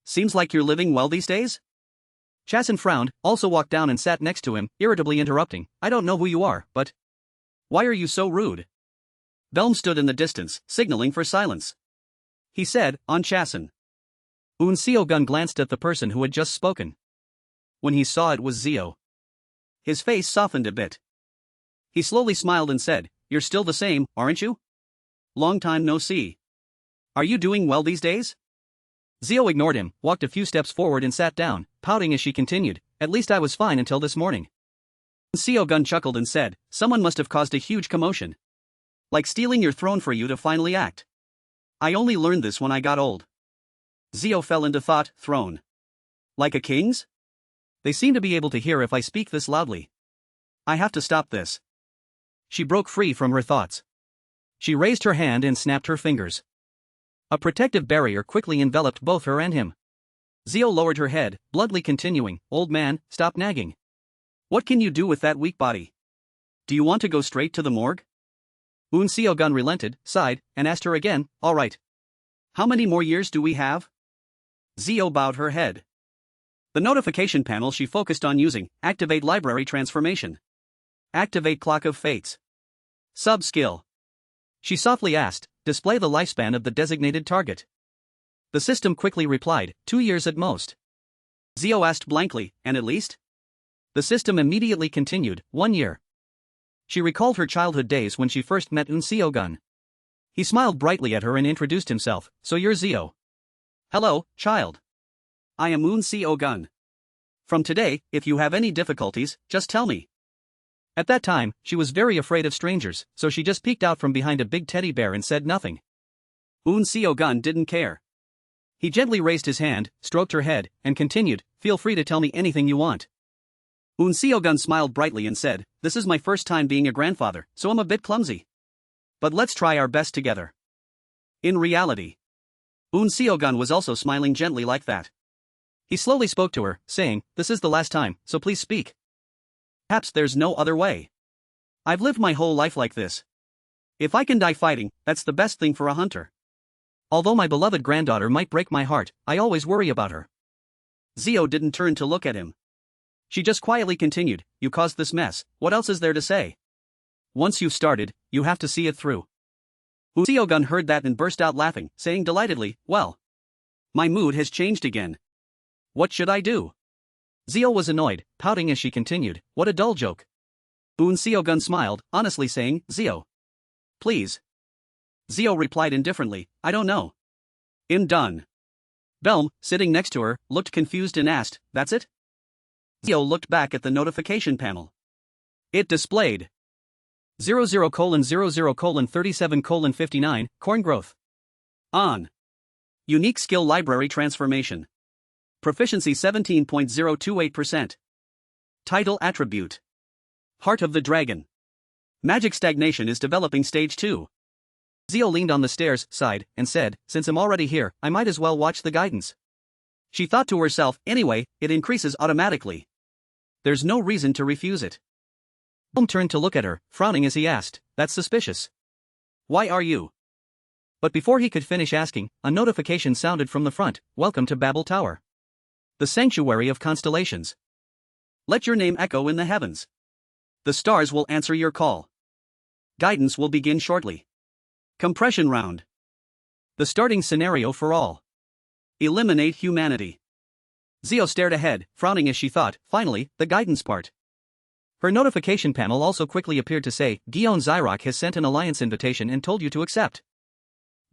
S1: Seems like you're living well these days? Chasen frowned, also walked down and sat next to him, irritably interrupting, I don't know who you are, but... Why are you so rude? Velm stood in the distance, signaling for silence. He said, on Chasen. Un Gun glanced at the person who had just spoken. When he saw it was Zio. His face softened a bit. He slowly smiled and said, you're still the same, aren't you? Long time no see. Are you doing well these days? Zio ignored him, walked a few steps forward and sat down, pouting as she continued, at least I was fine until this morning. Gun chuckled and said, someone must have caused a huge commotion. Like stealing your throne for you to finally act. I only learned this when I got old. Zio fell into thought, throne. Like a king's? They seem to be able to hear if I speak this loudly. I have to stop this. She broke free from her thoughts. She raised her hand and snapped her fingers. A protective barrier quickly enveloped both her and him. Zio lowered her head, bluntly continuing, old man, stop nagging. What can you do with that weak body? Do you want to go straight to the morgue? Un Gun relented, sighed, and asked her again, all right. How many more years do we have? Zio bowed her head. The notification panel she focused on using, activate library transformation. Activate clock of fates. Sub-skill. She softly asked, display the lifespan of the designated target. The system quickly replied, 2 years at most. Zio asked blankly, and at least? The system immediately continued, 1 year. She recalled her childhood days when she first met Un Gun. He smiled brightly at her and introduced himself, so you're Zio. Hello, child. I am Un Gun. From today, if you have any difficulties, just tell me. At that time, she was very afraid of strangers, so she just peeked out from behind a big teddy bear and said nothing. Un Gun didn't care. He gently raised his hand, stroked her head, and continued, feel free to tell me anything you want. Un Gun smiled brightly and said, this is my first time being a grandfather, so I'm a bit clumsy. But let's try our best together. In reality, Un Gun was also smiling gently like that. He slowly spoke to her, saying, this is the last time, so please speak. Perhaps there's no other way. I've lived my whole life like this. If I can die fighting, that's the best thing for a hunter. Although my beloved granddaughter might break my heart, I always worry about her. Zio didn't turn to look at him. She just quietly continued, you caused this mess, what else is there to say? Once you've started, you have to see it through. Un Gun heard that and burst out laughing, saying delightedly, well. My mood has changed again. What should I do? Zio was annoyed, pouting as she continued, what a dull joke. Un Gun smiled, honestly saying, Zio. Please. Zio replied indifferently, I don't know. I'm done. Belm, sitting next to her, looked confused and asked, "That's it?" Zio looked back at the notification panel. It displayed 00:00:37:59, corn growth. On. Unique skill library transformation. Proficiency 17.028%. Title attribute. Heart of the Dragon. Magic stagnation is developing stage 2. Zio leaned on the stairs, sighed, and said, "Since I'm already here, I might as well watch the guidance." She thought to herself, anyway, it increases automatically. There's no reason to refuse it. Belm turned to look at her, frowning as he asked, "That's suspicious. Why are you?" But before he could finish asking, a notification sounded from the front, "Welcome to Babel Tower. The Sanctuary of Constellations. Let your name echo in the heavens. The stars will answer your call. Guidance will begin shortly. Compression round. The starting scenario for all. Eliminate humanity." Zio stared ahead, frowning as she thought, finally, the guidance part. Her notification panel also quickly appeared to say, "Gion Zyrok has sent an alliance invitation and told you to accept.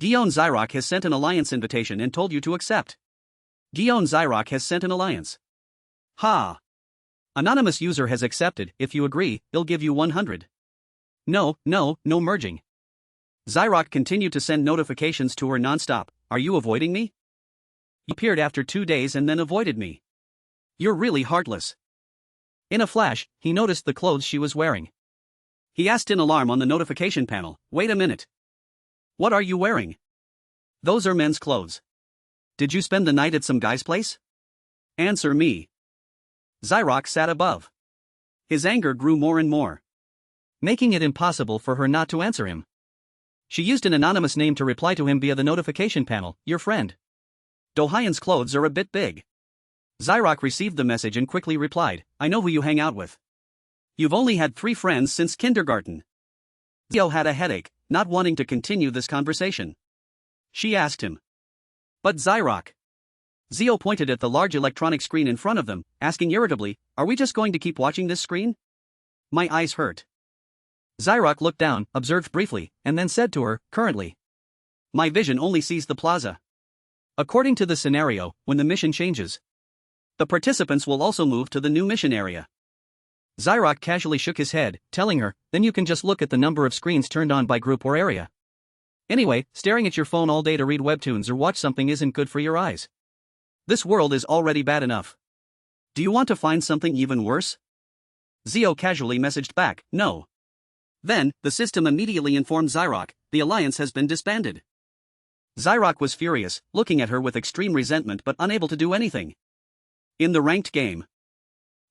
S1: Gion Zyrok has sent an alliance invitation and told you to accept. Gion Zyrok has sent an alliance. Ha! Anonymous user has accepted. If you agree, he'll give you 100. No merging." Zyrok continued to send notifications to her nonstop. "Are you avoiding me? You appeared after 2 days and then avoided me. You're really heartless." In a flash, he noticed the clothes she was wearing. He asked in alarm on the notification panel, "Wait a minute. What are you wearing?" "Those are men's clothes. Did you spend the night at some guy's place? Answer me." Zyrok sat above. His anger grew more and more, making it impossible for her not to answer him. She used an anonymous name to reply to him via the notification panel, "Your friend Dohyan's clothes are a bit big." Zyrok received the message and quickly replied, "I know who you hang out with. You've only had 3 friends since kindergarten." Zio had a headache, not wanting to continue this conversation. She asked him, "But Zyrok." Zio pointed at the large electronic screen in front of them, asking irritably, "Are we just going to keep watching this screen? My eyes hurt." Zyrok looked down, observed briefly, and then said to her, "Currently, my vision only sees the plaza. According to the scenario, when the mission changes, the participants will also move to the new mission area." Zyrok casually shook his head, telling her, "Then you can just look at the number of screens turned on by group or area. Anyway, staring at your phone all day to read webtoons or watch something isn't good for your eyes. This world is already bad enough. Do you want to find something even worse?" Zio casually messaged back, "No." Then, the system immediately informed Zyrok, "The alliance has been disbanded." Zyrok was furious, looking at her with extreme resentment but unable to do anything. In the ranked game,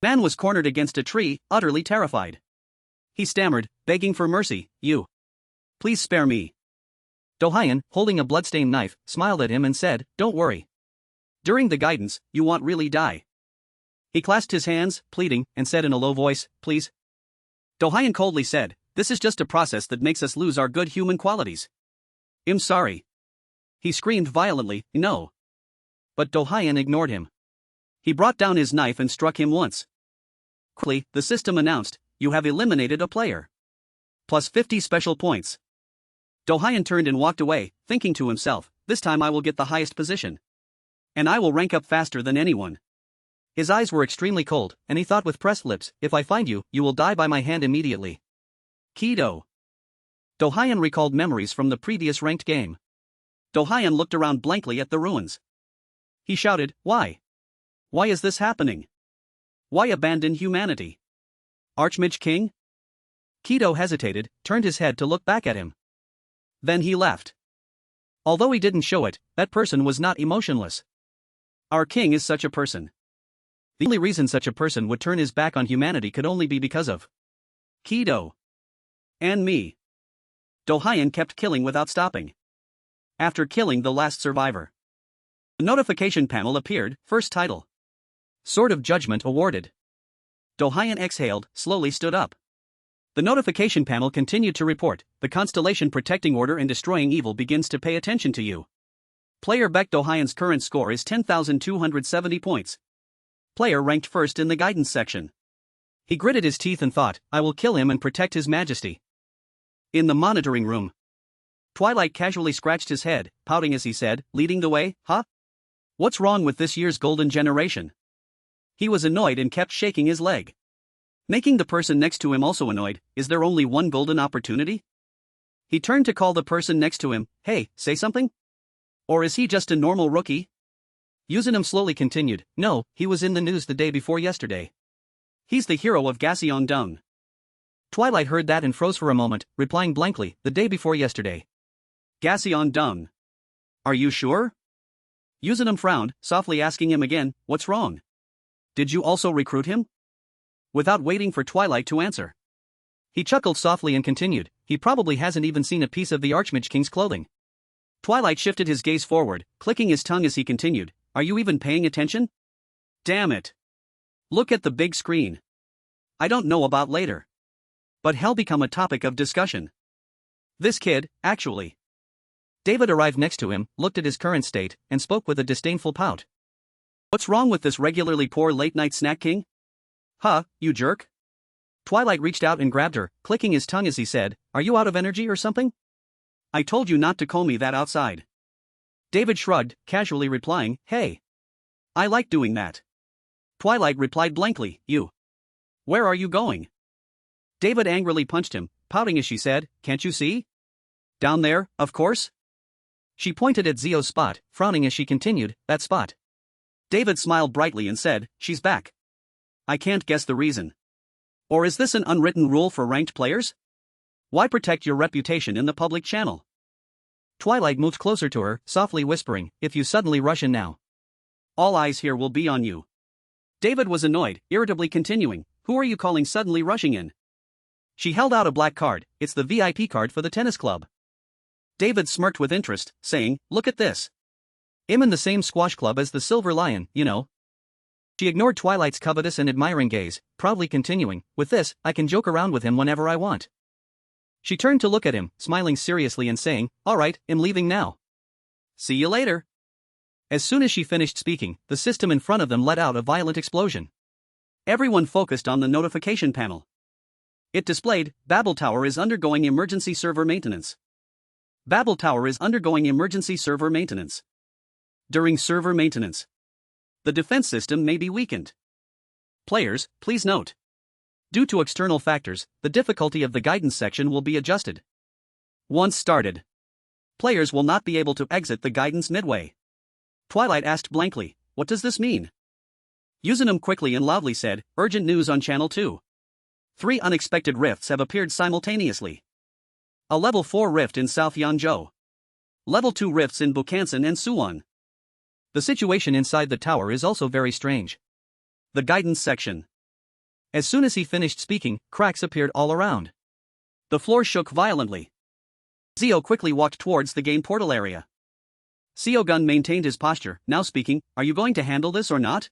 S1: Man was cornered against a tree, utterly terrified. He stammered, begging for mercy, Please spare me." Dohyan, holding a bloodstained knife, smiled at him and said, "Don't worry. During the guidance, you won't really die." He clasped his hands, pleading, and said in a low voice, "Please." Dohyan coldly said, "This is just a process that makes us lose our good human qualities. I'm sorry." He screamed violently, "No." But Dohyan ignored him. He brought down his knife and struck him once. Quickly, the system announced, "You have eliminated a player. Plus 50 special points." Dohyan turned and walked away, thinking to himself, "This time I will get the highest position. And I will rank up faster than anyone." His eyes were extremely cold, and he thought with pressed lips, "If I find you, you will die by my hand immediately." Kido. Dohyan recalled memories from the previous ranked game. Dohyan looked around blankly at the ruins. He shouted, "Why? Why is this happening? Why abandon humanity? Archmage King?" Kido hesitated, turned his head to look back at him. Then he left. Although he didn't show it, that person was not emotionless. Our king is such a person. The only reason such a person would turn his back on humanity could only be because of Kido. And me. Dohyan kept killing without stopping. After killing the last survivor, the notification panel appeared, first title. Sword of Judgment awarded. Dohyan exhaled, slowly stood up. The notification panel continued to report, "The constellation protecting order and destroying evil begins to pay attention to you. Player Beck Dohyan's current score is 10,270 points. Player ranked first in the guidance section." He gritted his teeth and thought, "I will kill him and protect his majesty." In the monitoring room, Twilight casually scratched his head, pouting as he said, leading the way, huh? What's wrong with this year's golden generation? He was annoyed and kept shaking his leg. Making the person next to him also annoyed, is there only one golden opportunity? He turned to call the person next to him, hey, say something? Or is he just a normal rookie? Yuzinum slowly continued, no, he was in the news the day before yesterday. He's the hero of Gyeongdong. Twilight heard that and froze for a moment, replying blankly, the day before yesterday. Gyeongdong. Are you sure? Yuzinum frowned, softly asking him again, what's wrong? Did you also recruit him? Without waiting for Twilight to answer. He chuckled softly and continued, he probably hasn't even seen a piece of the Archmage King's clothing. Twilight shifted his gaze forward, clicking his tongue as he continued, are you even paying attention? Damn it. Look at the big screen. I don't know about later. But hell become a topic of discussion. This kid, actually. David arrived next to him, looked at his current state, and spoke with a disdainful pout. What's wrong with this regularly poor late-night snack king? Huh, you jerk? Twilight reached out and grabbed her, clicking his tongue as he said, are you out of energy or something? I told you not to call me that outside. David shrugged, casually replying, hey. I like doing that. Twilight replied blankly, you. Where are you going? David angrily punched him, pouting as she said, can't you see? Down there, of course. She pointed at Zio's spot, frowning as she continued, that spot. David smiled brightly and said, she's back. I can't guess the reason. Or is this an unwritten rule for ranked players? Why protect your reputation in the public channel? Twilight moved closer to her, softly whispering, if you suddenly rush in now, all eyes here will be on you. David was annoyed, irritably continuing, who are you calling suddenly rushing in? She held out a black card, it's the VIP card for the tennis club. David smirked with interest, saying, look at this. I'm in the same squash club as the Silver Lion, you know. She ignored Twilight's covetous and admiring gaze, proudly continuing, with this, I can joke around with him whenever I want. She turned to look at him, smiling seriously and saying, alright, I'm leaving now. See you later. As soon as she finished speaking, the system in front of them let out a violent explosion. Everyone focused on the notification panel. It displayed, Babel Tower is undergoing emergency server maintenance. Babel Tower is undergoing emergency server maintenance. During server maintenance, the defense system may be weakened. Players, please note. Due to external factors, the difficulty of the guidance section will be adjusted. Once started, players will not be able to exit the guidance midway. Twilight asked blankly, what does this mean? Yuzinum quickly and loudly said, urgent news on Channel 2. 3 unexpected rifts have appeared simultaneously. A level 4 rift in South Yanzhou. Level 2 rifts in Bukhansan and Suwon. The situation inside the tower is also very strange. The guidance section. As soon as he finished speaking, cracks appeared all around. The floor shook violently. Zio quickly walked towards the game portal area. Seogun maintained his posture, now speaking, are you going to handle this or not?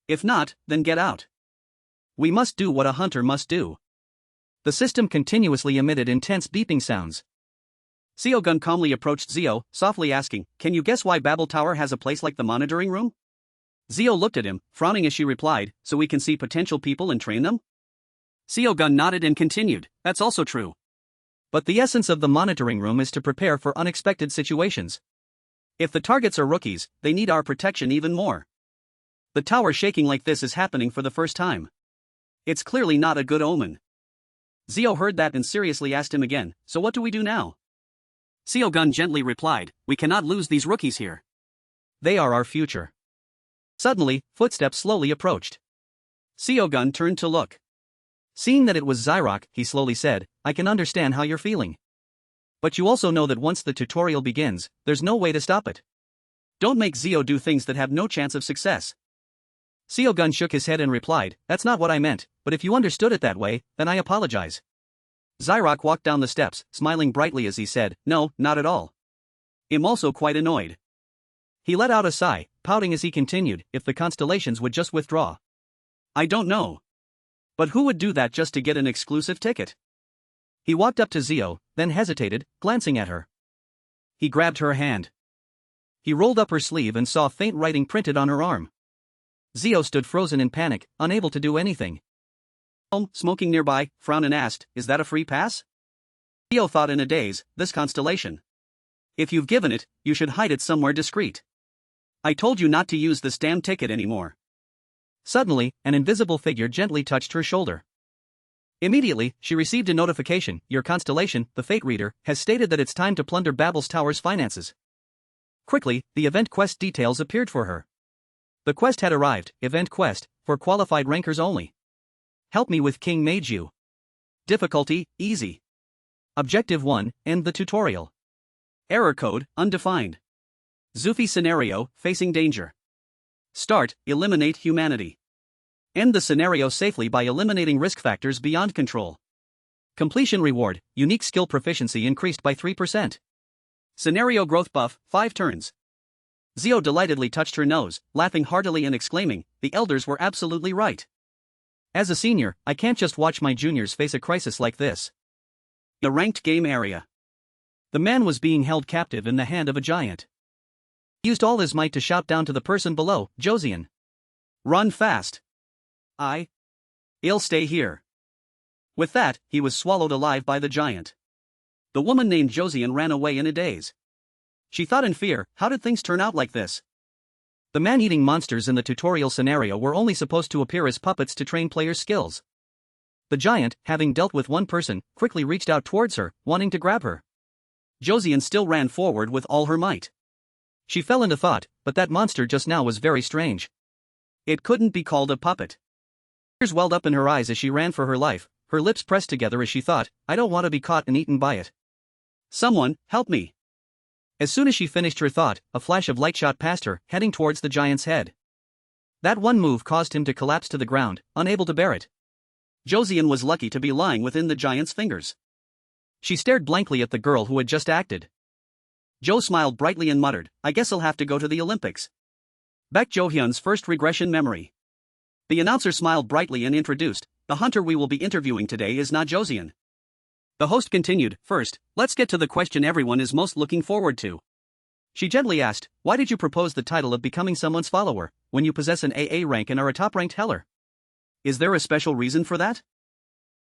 S1: If not, then get out. We must do what a hunter must do. The system continuously emitted intense beeping sounds. Seogun calmly approached Zio, softly asking, can you guess why Babel Tower has a place like the monitoring room? Zio looked at him, frowning as she replied, so we can see potential people and train them? Seogun nodded and continued, that's also true. But the essence of the monitoring room is to prepare for unexpected situations. If the targets are rookies, they need our protection even more. The tower shaking like this is happening for the first time. It's clearly not a good omen. Zio heard that and seriously asked him again, so what do we do now? Seogun gently replied, we cannot lose these rookies here. They are our future. Suddenly, footsteps slowly approached. Seogun turned to look. Seeing that it was Zyrok, he slowly said, I can understand how you're feeling. But you also know that once the tutorial begins, there's no way to stop it. Don't make Zio do things that have no chance of success. Seogun shook his head and replied, that's not what I meant, but if you understood it that way, then I apologize. Zyrok walked down the steps, smiling brightly as he said, no, not at all. I'm also quite annoyed. He let out a sigh, pouting as he continued, if the constellations would just withdraw. I don't know. But who would do that just to get an exclusive ticket? He walked up to Zio, then hesitated, glancing at her. He grabbed her hand. He rolled up her sleeve and saw faint writing printed on her arm. Zio stood frozen in panic, unable to do anything. Smoking nearby, frowned and asked, is that a free pass? Theo thought in a daze, this constellation. If you've given it, you should hide it somewhere discreet. I told you not to use this damn ticket anymore. Suddenly, an invisible figure gently touched her shoulder. Immediately, she received a notification. Your constellation, the Fate Reader, has stated that it's time to plunder Babel's Tower's finances. Quickly, the event quest details appeared for her. The quest had arrived, event quest, for qualified rankers only. Help me with King Meiju. Difficulty, easy. Objective 1, end the tutorial. Error code, undefined. Zufi scenario, facing danger. Start, eliminate humanity. End the scenario safely by eliminating risk factors beyond control. Completion reward, unique skill proficiency increased by 3%. Scenario growth buff, 5 turns. Zio delightedly touched her nose, laughing heartily and exclaiming, the elders were absolutely right. As a senior, I can't just watch my juniors face a crisis like this. The ranked game area. The man was being held captive in the hand of a giant. He used all his might to shout down to the person below, Josian. Run fast. I'll stay here. With that, he was swallowed alive by the giant. The woman named Josian ran away in a daze. She thought in fear, how did things turn out like this? The man-eating monsters in the tutorial scenario were only supposed to appear as puppets to train players' skills. The giant, having dealt with one person, quickly reached out towards her, wanting to grab her. Josian still ran forward with all her might. She fell into thought, but that monster just now was very strange. It couldn't be called a puppet. Tears welled up in her eyes as she ran for her life, her lips pressed together as she thought, I don't want to be caught and eaten by it. Someone, help me. As soon as she finished her thought, a flash of light shot past her, heading towards the giant's head. That one move caused him to collapse to the ground, unable to bear it. Josian was lucky to be lying within the giant's fingers. She stared blankly at the girl who had just acted. Joe smiled brightly and muttered, I guess I'll have to go to the Olympics. Back Jo-hyun's first regression memory. The announcer smiled brightly and introduced, the hunter we will be interviewing today is not Josian. The host continued, first, let's get to the question everyone is most looking forward to. She gently asked, why did you propose the title of becoming someone's follower, when you possess an AA rank and are a top-ranked heller? Is there a special reason for that?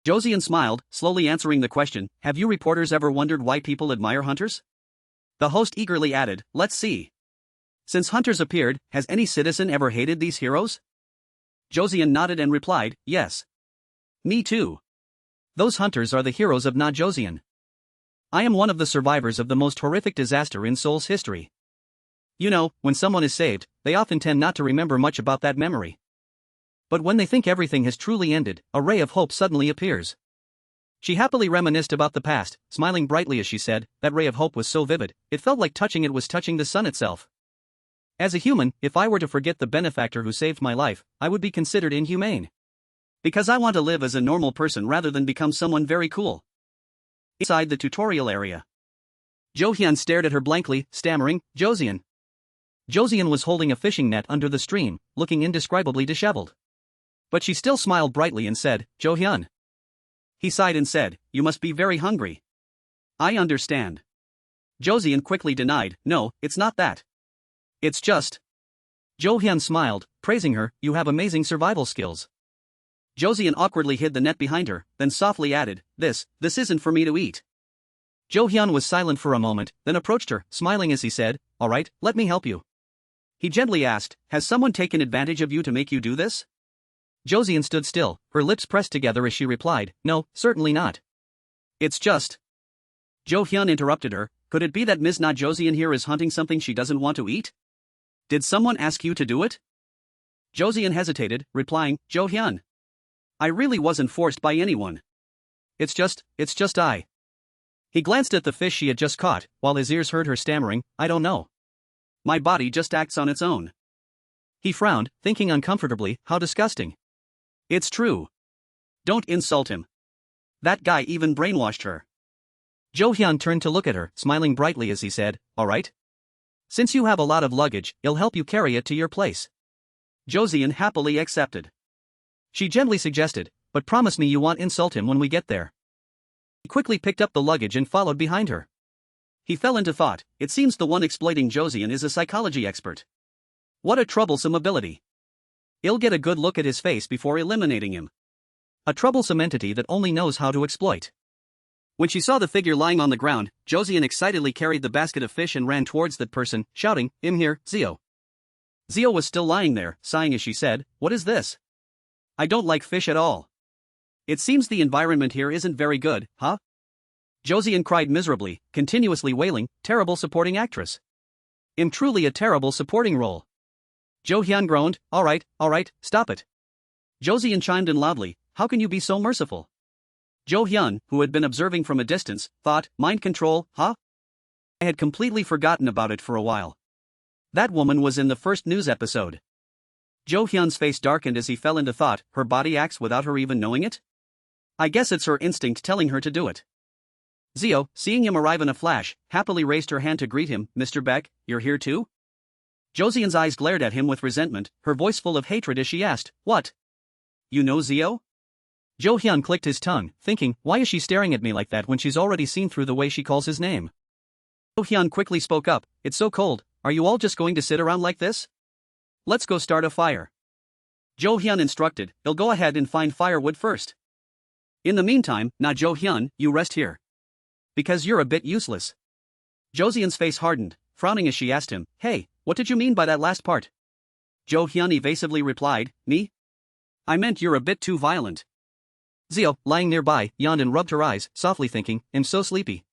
S1: Josian smiled, slowly answering the question, have you reporters ever wondered why people admire hunters? The host eagerly added, let's see. Since hunters appeared, has any citizen ever hated these heroes? Josian nodded and replied, yes. Me too. Those hunters are the heroes of not Josian. I am one of the survivors of the most horrific disaster in Seoul's history. You know, when someone is saved, they often tend not to remember much about that memory. But when they think everything has truly ended, a ray of hope suddenly appears. She happily reminisced about the past, smiling brightly as she said, that ray of hope was so vivid, it felt like touching it was touching the sun itself. As a human, if I were to forget the benefactor who saved my life, I would be considered inhumane. Because I want to live as a normal person rather than become someone very cool. Inside the tutorial area. Jo-hyun stared at her blankly, stammering, Josian. Josian was holding a fishing net under the stream, looking indescribably disheveled. But she still smiled brightly and said, Jo-hyun. He sighed and said, you must be very hungry. I understand. Josian quickly denied, no, it's not that. It's just. Jo-hyun smiled, praising her, you have amazing survival skills. Josian awkwardly hid the net behind her, then softly added, this isn't for me to eat. Jo-hyun was silent for a moment, then approached her, smiling as he said, all right, let me help you. He gently asked, has someone taken advantage of you to make you do this? Josian stood still, her lips pressed together as she replied, no, certainly not. It's just. Jo-hyun interrupted her, could it be that Ms. Na Josian here is hunting something she doesn't want to eat? Did someone ask you to do it? Josian hesitated, replying, Jo-hyun. I really wasn't forced by anyone. It's just I. He glanced at the fish she had just caught, while his ears heard her stammering, I don't know. My body just acts on its own. He frowned, thinking uncomfortably, how disgusting. It's true. Don't insult him. That guy even brainwashed her. Jo-hyun turned to look at her, smiling brightly as he said, all right. Since you have a lot of luggage, I'll help you carry it to your place. Josian happily accepted. She gently suggested, but promise me you won't insult him when we get there. He quickly picked up the luggage and followed behind her. He fell into thought, it seems the one exploiting Josian is a psychology expert. What a troublesome ability. I'll get a good look at his face before eliminating him. A troublesome entity that only knows how to exploit. When she saw the figure lying on the ground, Josian excitedly carried the basket of fish and ran towards that person, shouting, "I'm here, Zio." Zio was still lying there, sighing as she said, "What is this? I don't like fish at all. It seems the environment here isn't very good, huh?" Josian cried miserably, continuously wailing, "Terrible supporting actress. I'm truly a terrible supporting role." Jo Hyun groaned, all right, stop it." Josian chimed in loudly, "How can you be so merciful?" Jo Hyun, who had been observing from a distance, thought, "Mind control, huh? I had completely forgotten about it for a while. That woman was in the first news episode." Jo Hyun's face darkened as he fell into thought, her body acts without her even knowing it? I guess it's her instinct telling her to do it. Zio, seeing him arrive in a flash, happily raised her hand to greet him. "Mr. Beck, you're here too?" Josian's eyes glared at him with resentment, her voice full of hatred as she asked, "What? You know Zio?" Jo Hyun clicked his tongue, thinking, why is she staring at me like that when she's already seen through the way she calls his name? Jo Hyun quickly spoke up, "It's so cold, are you all just going to sit around like this? Let's go start a fire." Jo Hyun instructed, "He'll go ahead and find firewood first. In the meantime, now Jo Hyun, you rest here. Because you're a bit useless." Josian's face hardened, frowning as she asked him, "Hey, what did you mean by that last part?" Jo Hyun evasively replied, "Me? I meant you're a bit too violent." Zio, lying nearby, yawned and rubbed her eyes, softly thinking, "I'm so sleepy."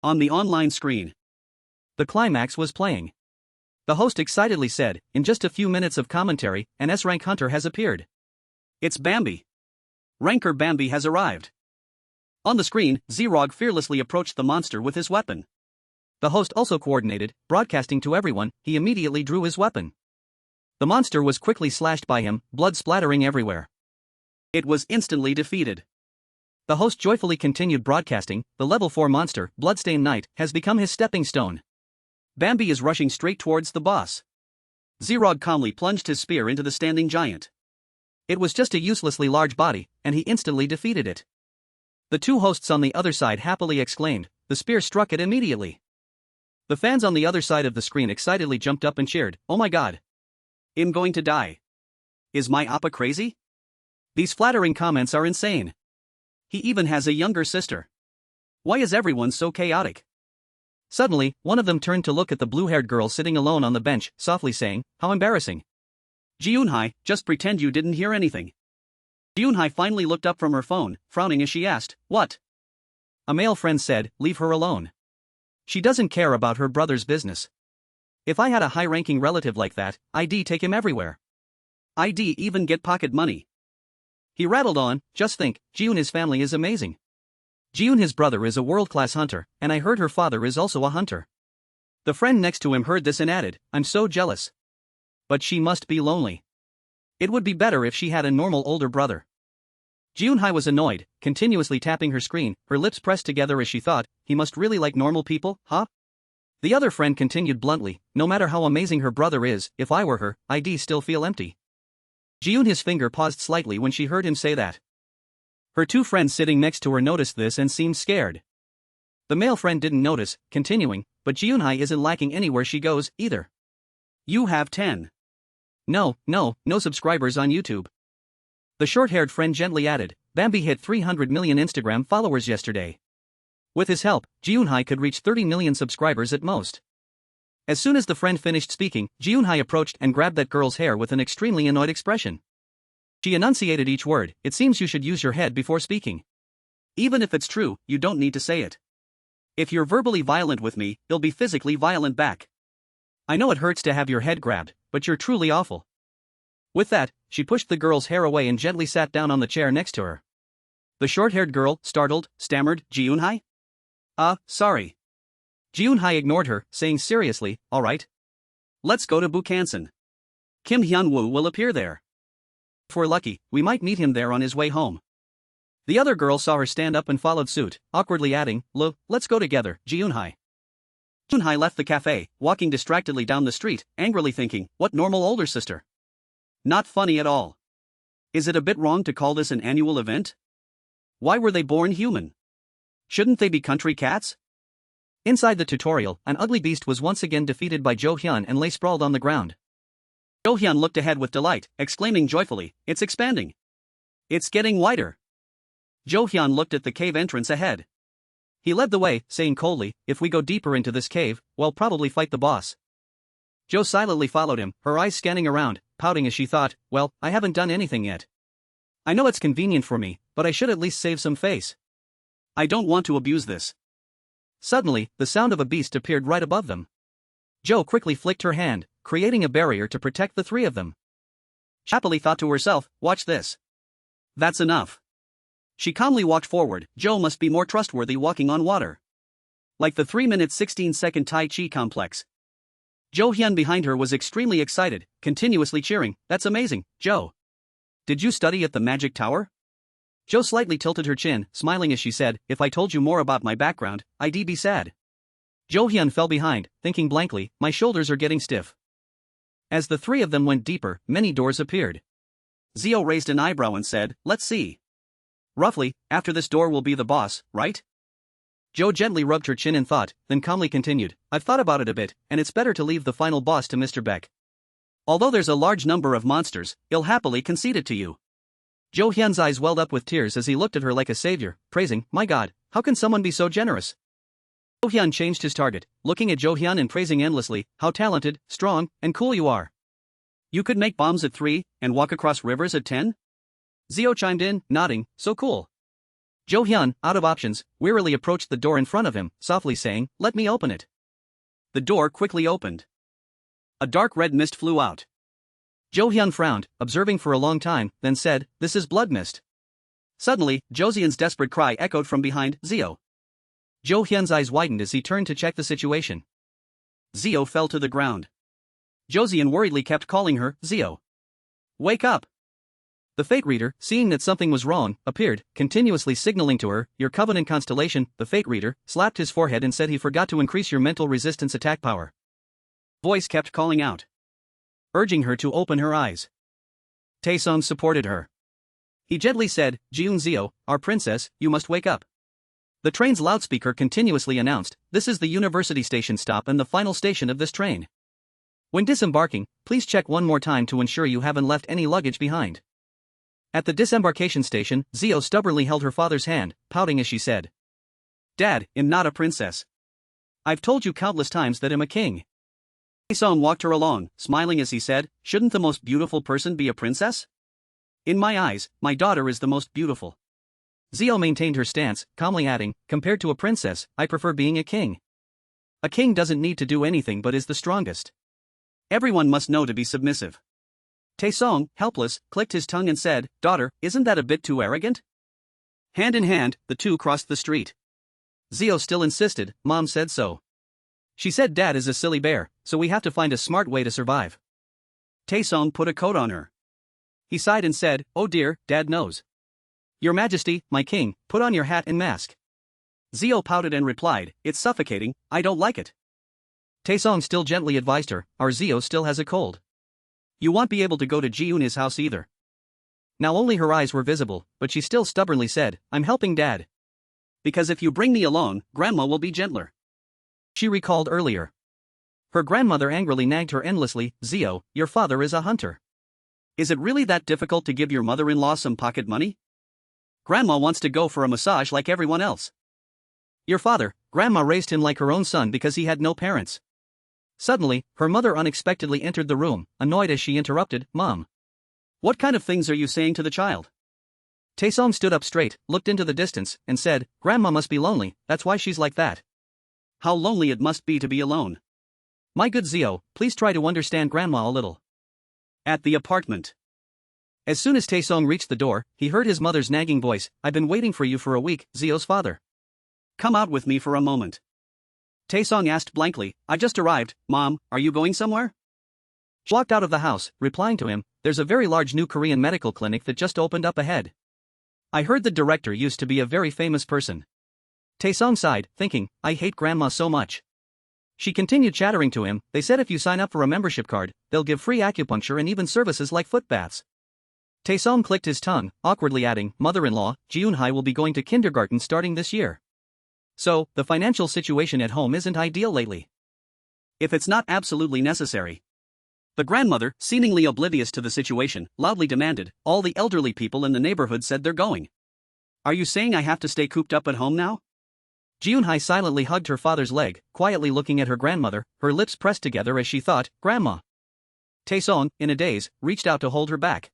S1: On the online screen, the climax was playing. The host excitedly said, "In just a few minutes of commentary, an S-rank hunter has appeared. It's Bambi. Ranker Bambi has arrived." On the screen, Zrog fearlessly approached the monster with his weapon. The host also coordinated, broadcasting to everyone, he immediately drew his weapon. The monster was quickly slashed by him, blood splattering everywhere. It was instantly defeated. The host joyfully continued broadcasting, "The level 4 monster, Bloodstained Knight, has become his stepping stone. Bambi is rushing straight towards the boss." Zrog calmly plunged his spear into the standing giant. It was just a uselessly large body, and he instantly defeated it. The two hosts on the other side happily exclaimed, "The spear struck it immediately." The fans on the other side of the screen excitedly jumped up and cheered, "Oh my god. I'm going to die. Is my appa crazy? These flattering comments are insane. He even has a younger sister. Why is everyone so chaotic?" Suddenly, one of them turned to look at the blue-haired girl sitting alone on the bench, softly saying, "How embarrassing. Jiunhai, just pretend you didn't hear anything." Jiunhai finally looked up from her phone, frowning as she asked, "What?" A male friend said, "Leave her alone. She doesn't care about her brother's business. If I had a high-ranking relative like that, I'd take him everywhere. I'd even get pocket money." He rattled on, "Just think, Jiun his family is amazing. Jiun his brother is a world-class hunter, and I heard her father is also a hunter." The friend next to him heard this and added, "I'm so jealous. But she must be lonely. It would be better if she had a normal older brother." Jiunhai was annoyed, continuously tapping her screen, her lips pressed together as she thought, he must really like normal people, huh? The other friend continued bluntly, "No matter how amazing her brother is, if I were her, I'd still feel empty." Jiun his finger paused slightly when she heard him say that. Her two friends sitting next to her noticed this and seemed scared. The male friend didn't notice, continuing, "But Jiunhai isn't lacking anywhere she goes, either. You have 10. No subscribers on YouTube." The short-haired friend gently added, "Bambi hit 300 million Instagram followers yesterday. With his help, Jiunhai could reach 30 million subscribers at most." As soon as the friend finished speaking, Jiunhai approached and grabbed that girl's hair with an extremely annoyed expression. She enunciated each word, "It seems you should use your head before speaking. Even if it's true, you don't need to say it. If you're verbally violent with me, you'll be physically violent back. I know it hurts to have your head grabbed, but you're truly awful." With that, she pushed the girl's hair away and gently sat down on the chair next to her. The short-haired girl, startled, stammered, "Jiunhai? Sorry." Jiunhai ignored her, saying seriously, "All right. Let's go to Bukhansan. Kim Hyun-woo will appear there. If we're lucky, we might meet him there on his way home." The other girl saw her stand up and followed suit, awkwardly adding, Let's go together, Jiunhai." Jiunhai left the cafe, walking distractedly down the street, angrily thinking, what normal older sister? Not funny at all. Is it a bit wrong to call this an annual event? Why were they born human? Shouldn't they be country cats? Inside the tutorial, an ugly beast was once again defeated by Jo Hyun and lay sprawled on the ground. Jo Hyun looked ahead with delight, exclaiming joyfully, "It's expanding. It's getting wider." Jo Hyun looked at the cave entrance ahead. He led the way, saying coldly, if we go deeper into this cave, we'll probably fight the boss. Jo silently followed him, her eyes scanning around, pouting as she thought, well, I haven't done anything yet. I know it's convenient for me, but I should at least save some face. I don't want to abuse this. Suddenly, the sound of a beast appeared right above them. Jo quickly flicked her hand, creating a barrier to protect the three of them. She happily thought to herself, watch this. That's enough. She calmly walked forward. Jo must be more trustworthy walking on water. Like the 3-minute 16-second Tai Chi complex. Jo Hyun behind her was extremely excited, continuously cheering, that's amazing, Jo. Did you study at the Magic Tower? Jo slightly tilted her chin, smiling as she said, if I told you more about my background, I'd be sad. Jo Hyun fell behind, thinking blankly, my shoulders are getting stiff. As the three of them went deeper, many doors appeared. Zio raised an eyebrow and said, let's see. Roughly, after this door will be the boss, right? Jo gently rubbed her chin in thought, then calmly continued, I've thought about it a bit, and it's better to leave the final boss to Mr. Beck. Although there's a large number of monsters, he'll happily concede it to you. Jo Hyun's eyes welled up with tears as he looked at her like a savior, praising, my god, how can someone be so generous? Jo Hyun changed his target, looking at Jo Hyun and praising endlessly, how talented, strong, and cool you are. You could make bombs at 3, and walk across rivers at 10? Zio chimed in, nodding, so cool. Jo Hyun, out of options, wearily approached the door in front of him, softly saying, let me open it. The door quickly opened. A dark red mist flew out. Jo Hyun frowned, observing for a long time, then said, this is blood mist. Suddenly, Josian's desperate cry echoed from behind Zio. Jo Hyun's eyes widened as he turned to check the situation. Zio fell to the ground. Josian worriedly kept calling her, Zio. Wake up! The fate reader, seeing that something was wrong, appeared, continuously signaling to her, your covenant constellation. The fate reader slapped his forehead and said he forgot to increase your mental resistance attack power. Voice kept calling out, urging her to open her eyes. Taesung supported her. He gently said, Jiun Zio, our princess, you must wake up. The train's loudspeaker continuously announced, this is the university station stop and the final station of this train. When disembarking, please check one more time to ensure you haven't left any luggage behind. At the disembarkation station, Zio stubbornly held her father's hand, pouting as she said, Dad, I'm not a princess. I've told you countless times that I'm a king. Taesung walked her along, smiling as he said, shouldn't the most beautiful person be a princess? In my eyes, my daughter is the most beautiful. Zio maintained her stance, calmly adding, compared to a princess, I prefer being a king. A king doesn't need to do anything but is the strongest. Everyone must know to be submissive. Taesung, helpless, clicked his tongue and said, daughter, isn't that a bit too arrogant? Hand in hand, the two crossed the street. Zio still insisted, Mom said so. She said Dad is a silly bear, so we have to find a smart way to survive. Taesung put a coat on her. He sighed and said, oh dear, Dad knows. Your Majesty, my king, put on your hat and mask. Zio pouted and replied, it's suffocating, I don't like it. Taesung still gently advised her, our Zio still has a cold. You won't be able to go to Jiun's house either. Now only her eyes were visible, but she still stubbornly said, I'm helping Dad. Because if you bring me along, Grandma will be gentler. She recalled earlier. Her grandmother angrily nagged her endlessly, Zio, your father is a hunter. Is it really that difficult to give your mother-in-law some pocket money? Grandma wants to go for a massage like everyone else. Your father, Grandma raised him like her own son because he had no parents. Suddenly, her mother unexpectedly entered the room, annoyed as she interrupted, Mom. What kind of things are you saying to the child? Taesung stood up straight, looked into the distance, and said, Grandma must be lonely, that's why she's like that. How lonely it must be to be alone. My good Zio, please try to understand Grandma a little. At the apartment. As soon as Taesung reached the door, he heard his mother's nagging voice, I've been waiting for you for a week, Zio's father. Come out with me for a moment. Taesung asked blankly, I just arrived, Mom, are you going somewhere? She walked out of the house, replying to him, there's a very large new Korean medical clinic that just opened up ahead. I heard the director used to be a very famous person. Taesung sighed, thinking, I hate Grandma so much. She continued chattering to him, they said if you sign up for a membership card, they'll give free acupuncture and even services like foot baths. Taesung clicked his tongue, awkwardly adding, Mother-in-law, Jiunhai will be going to kindergarten starting this year. So, the financial situation at home isn't ideal lately. If it's not absolutely necessary. The grandmother, seemingly oblivious to the situation, loudly demanded, all the elderly people in the neighborhood said they're going. Are you saying I have to stay cooped up at home now? Jiunhai silently hugged her father's leg, quietly looking at her grandmother, her lips pressed together as she thought, Grandma. Taesong, in a daze, reached out to hold her back.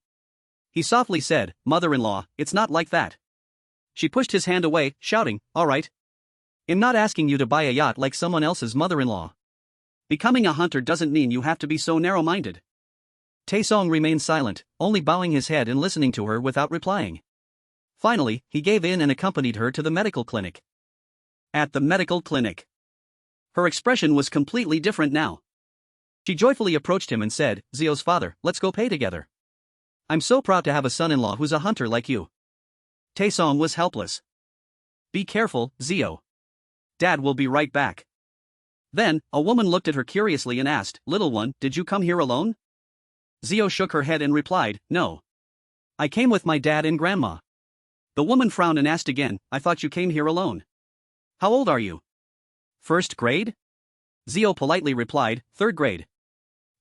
S1: He softly said, Mother-in-law, it's not like that. She pushed his hand away, shouting, All right. I'm not asking you to buy a yacht like someone else's mother-in-law. Becoming a hunter doesn't mean you have to be so narrow-minded. Taesong remained silent, only bowing his head and listening to her without replying. Finally, he gave in and accompanied her to the medical clinic. At the medical clinic, her expression was completely different now. She joyfully approached him and said, Zio's father, let's go pay together. I'm so proud to have a son-in-law who's a hunter like you. Taesong was helpless. Be careful, Zio. Dad will be right back. Then, a woman looked at her curiously and asked, Little one, did you come here alone? Zio shook her head and replied, No. I came with my dad and grandma. The woman frowned and asked again, I thought you came here alone. How old are you? First grade? Zio politely replied, Third grade.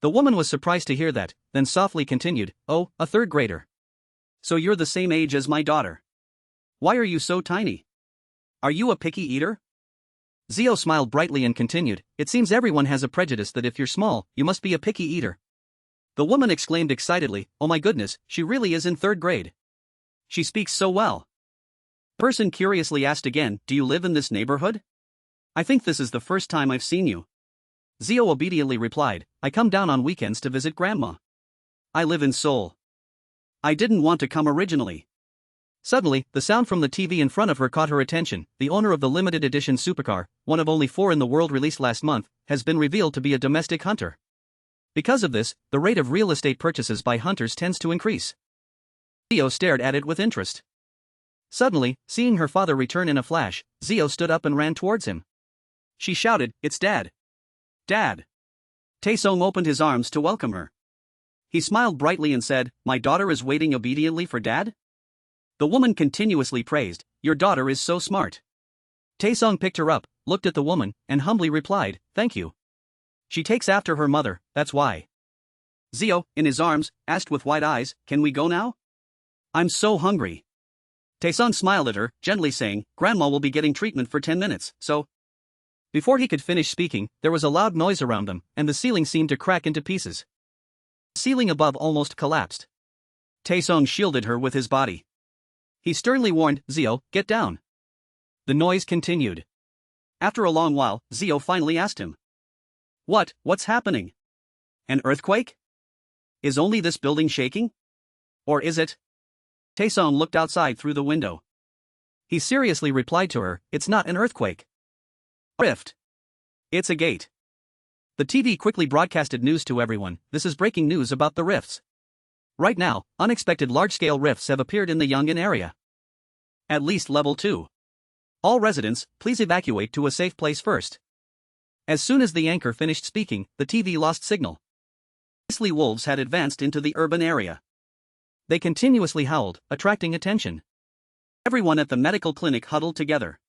S1: The woman was surprised to hear that, then softly continued, Oh, a third grader. So you're the same age as my daughter. Why are you so tiny? Are you a picky eater? Zio smiled brightly and continued, It seems everyone has a prejudice that if you're small, you must be a picky eater. The woman exclaimed excitedly, Oh my goodness, she really is in third grade. She speaks so well. The person curiously asked again, Do you live in this neighborhood? I think this is the first time I've seen you. Zio obediently replied, I come down on weekends to visit grandma. I live in Seoul. I didn't want to come originally. Suddenly, the sound from the TV in front of her caught her attention. The owner of the limited edition supercar, one of only 4 in the world released last month, has been revealed to be a domestic hunter. Because of this, the rate of real estate purchases by hunters tends to increase. Zio stared at it with interest. Suddenly, seeing her father return in a flash, Zio stood up and ran towards him. She shouted, It's Dad. Dad. Taesong opened his arms to welcome her. He smiled brightly and said, My daughter is waiting obediently for Dad? The woman continuously praised, Your daughter is so smart. Taesong picked her up, looked at the woman, and humbly replied, Thank you. She takes after her mother, that's why. Zio, in his arms, asked with wide eyes, Can we go now? I'm so hungry. Taesong smiled at her, gently saying, Grandma will be getting treatment for 10 minutes, so. Before he could finish speaking, there was a loud noise around them, and the ceiling seemed to crack into pieces. The ceiling above almost collapsed. Taesong shielded her with his body. He sternly warned, Zio, get down. The noise continued. After a long while, Zio finally asked him. What's happening? An earthquake? Is only this building shaking? Or is it? Taesong looked outside through the window. He seriously replied to her, It's not an earthquake. Rift. It's a gate. The TV quickly broadcasted news to everyone. This is breaking news about the rifts. Right now, unexpected large-scale rifts have appeared in the Yongin area. At least level 2. All residents, please evacuate to a safe place first. As soon as the anchor finished speaking, the TV lost signal. Grizzly wolves had advanced into the urban area. They continuously howled, attracting attention. Everyone at the medical clinic huddled together.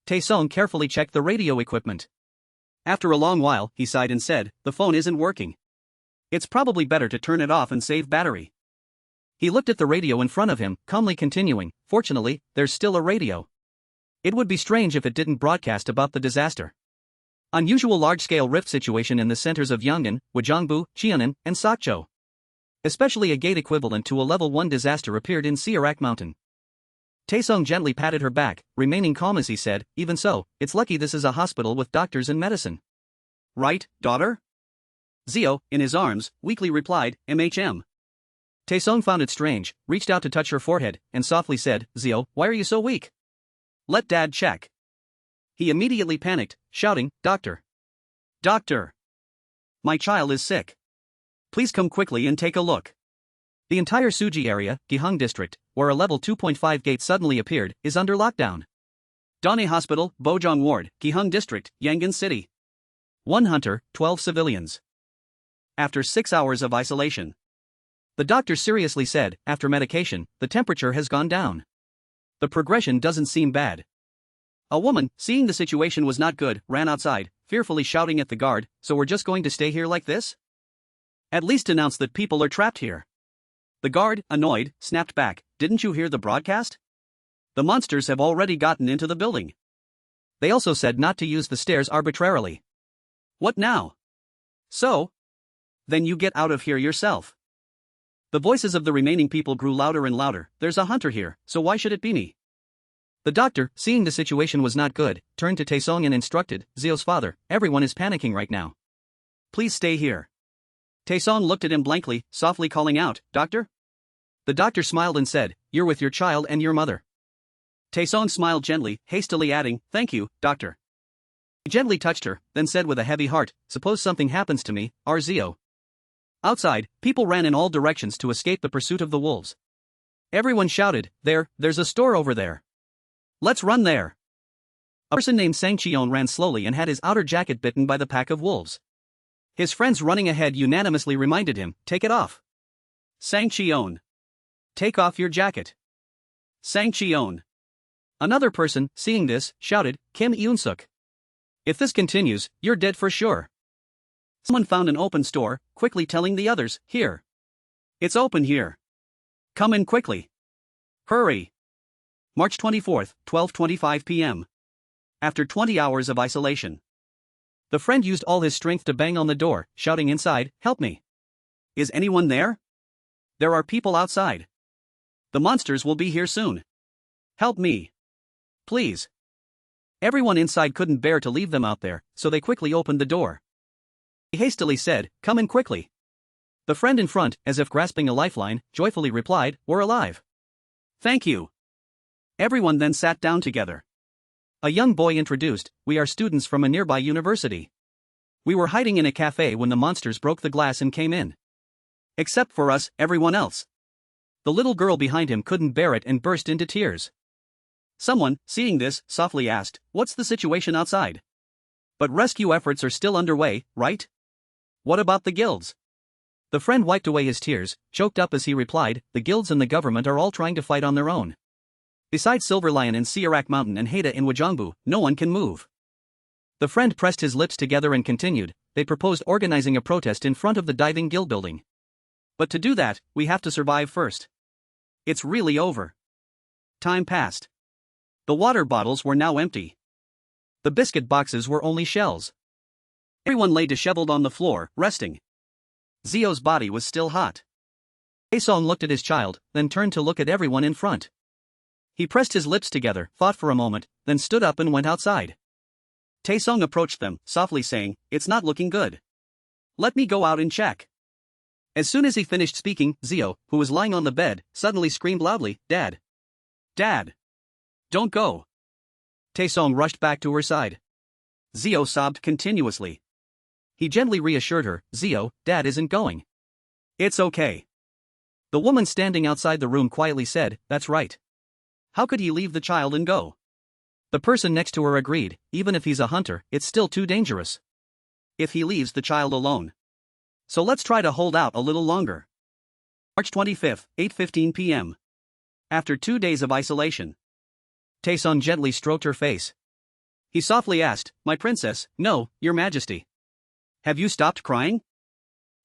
S1: Taesong carefully checked the radio equipment. After a long while, he sighed and said, The phone isn't working. It's probably better to turn it off and save battery. He looked at the radio in front of him, calmly continuing, Fortunately, there's still a radio. It would be strange if it didn't broadcast about the disaster. Unusual large-scale rift situation in the centers of Yongin, Wajongbu, Cheonan, and Sokcho. Especially a gate equivalent to a level 1 disaster appeared in Siarak Mountain. Taesong gently patted her back, remaining calm as he said, Even so, it's lucky this is a hospital with doctors and medicine. Right, daughter? Zio, in his arms, weakly replied, MHM. Taesong found it strange, reached out to touch her forehead, and softly said, Zio, why are you so weak? Let Dad check. He immediately panicked, shouting, Doctor. Doctor. My child is sick. Please come quickly and take a look. The entire Suji area, Gihang district, where a level 2.5 gate suddenly appeared, is under lockdown. Dane Hospital, Bojong Ward, Gihang district, Yangon City. 1 hunter, 12 civilians. After 6 hours of isolation. The doctor seriously said, after medication, the temperature has gone down. The progression doesn't seem bad. A woman, seeing the situation was not good, ran outside, fearfully shouting at the guard, So we're just going to stay here like this? At least announce that people are trapped here. The guard, annoyed, snapped back, Didn't you hear the broadcast? The monsters have already gotten into the building. They also said not to use the stairs arbitrarily. What now? So? Then you get out of here yourself. The voices of the remaining people grew louder and louder. There's a hunter here, so why should it be me? The doctor, seeing the situation was not good, turned to Taesong and instructed, Zio's father, everyone is panicking right now. Please stay here. Taesong looked at him blankly, softly calling out, Doctor? The doctor smiled and said, You're with your child and your mother. Taesong smiled gently, hastily adding, Thank you, doctor. He gently touched her, then said with a heavy heart, Suppose something happens to me, our Zio. Outside, people ran in all directions to escape the pursuit of the wolves. Everyone shouted, There's a store over there. Let's run there. A person named Sang Cheon ran slowly and had his outer jacket bitten by the pack of wolves. His friends running ahead unanimously reminded him, Take it off. Sang Cheon. Take off your jacket. Sang Cheon. Another person, seeing this, shouted, Kim Yoon-suk. If this continues, you're dead for sure. Someone found an open store, quickly telling the others, Here. It's open here. Come in quickly. Hurry. March 24, 12:25 p.m. After 20 hours of isolation. The friend used all his strength to bang on the door, shouting inside, Help me. Is anyone there? There are people outside. The monsters will be here soon. Help me. Please. Everyone inside couldn't bear to leave them out there, so they quickly opened the door. He hastily said, Come in quickly. The friend in front, as if grasping a lifeline, joyfully replied, We're alive. Thank you. Everyone then sat down together. A young boy introduced, We are students from a nearby university. We were hiding in a cafe when the monsters broke the glass and came in. Except for us, everyone else. The little girl behind him couldn't bear it and burst into tears. Someone, seeing this, softly asked, What's the situation outside? But rescue efforts are still underway, right? What about the guilds? The friend wiped away his tears, choked up as he replied, The guilds and the government are all trying to fight on their own. Besides Silver Lion in Siarak Mountain and Haida in Wajongbu, no one can move. The friend pressed his lips together and continued, They proposed organizing a protest in front of the diving guild building. But to do that, we have to survive first. It's really over. Time passed. The water bottles were now empty. The biscuit boxes were only shells. Everyone lay disheveled on the floor, resting. Zio's body was still hot. Taesong looked at his child, then turned to look at everyone in front. He pressed his lips together, thought for a moment, then stood up and went outside. Taesong approached them, softly saying, It's not looking good. Let me go out and check. As soon as he finished speaking, Zio, who was lying on the bed, suddenly screamed loudly, Dad! Dad! Don't go! Taesong rushed back to her side. Zio sobbed continuously. He gently reassured her, Zio, Dad isn't going. It's okay. The woman standing outside the room quietly said, That's right. How could he leave the child and go? The person next to her agreed, even if he's a hunter, it's still too dangerous. If he leaves the child alone. So let's try to hold out a little longer. March 25, 8:15 p.m. After 2 days of isolation. Taesong gently stroked her face. He softly asked, My princess, no, your majesty. Have you stopped crying?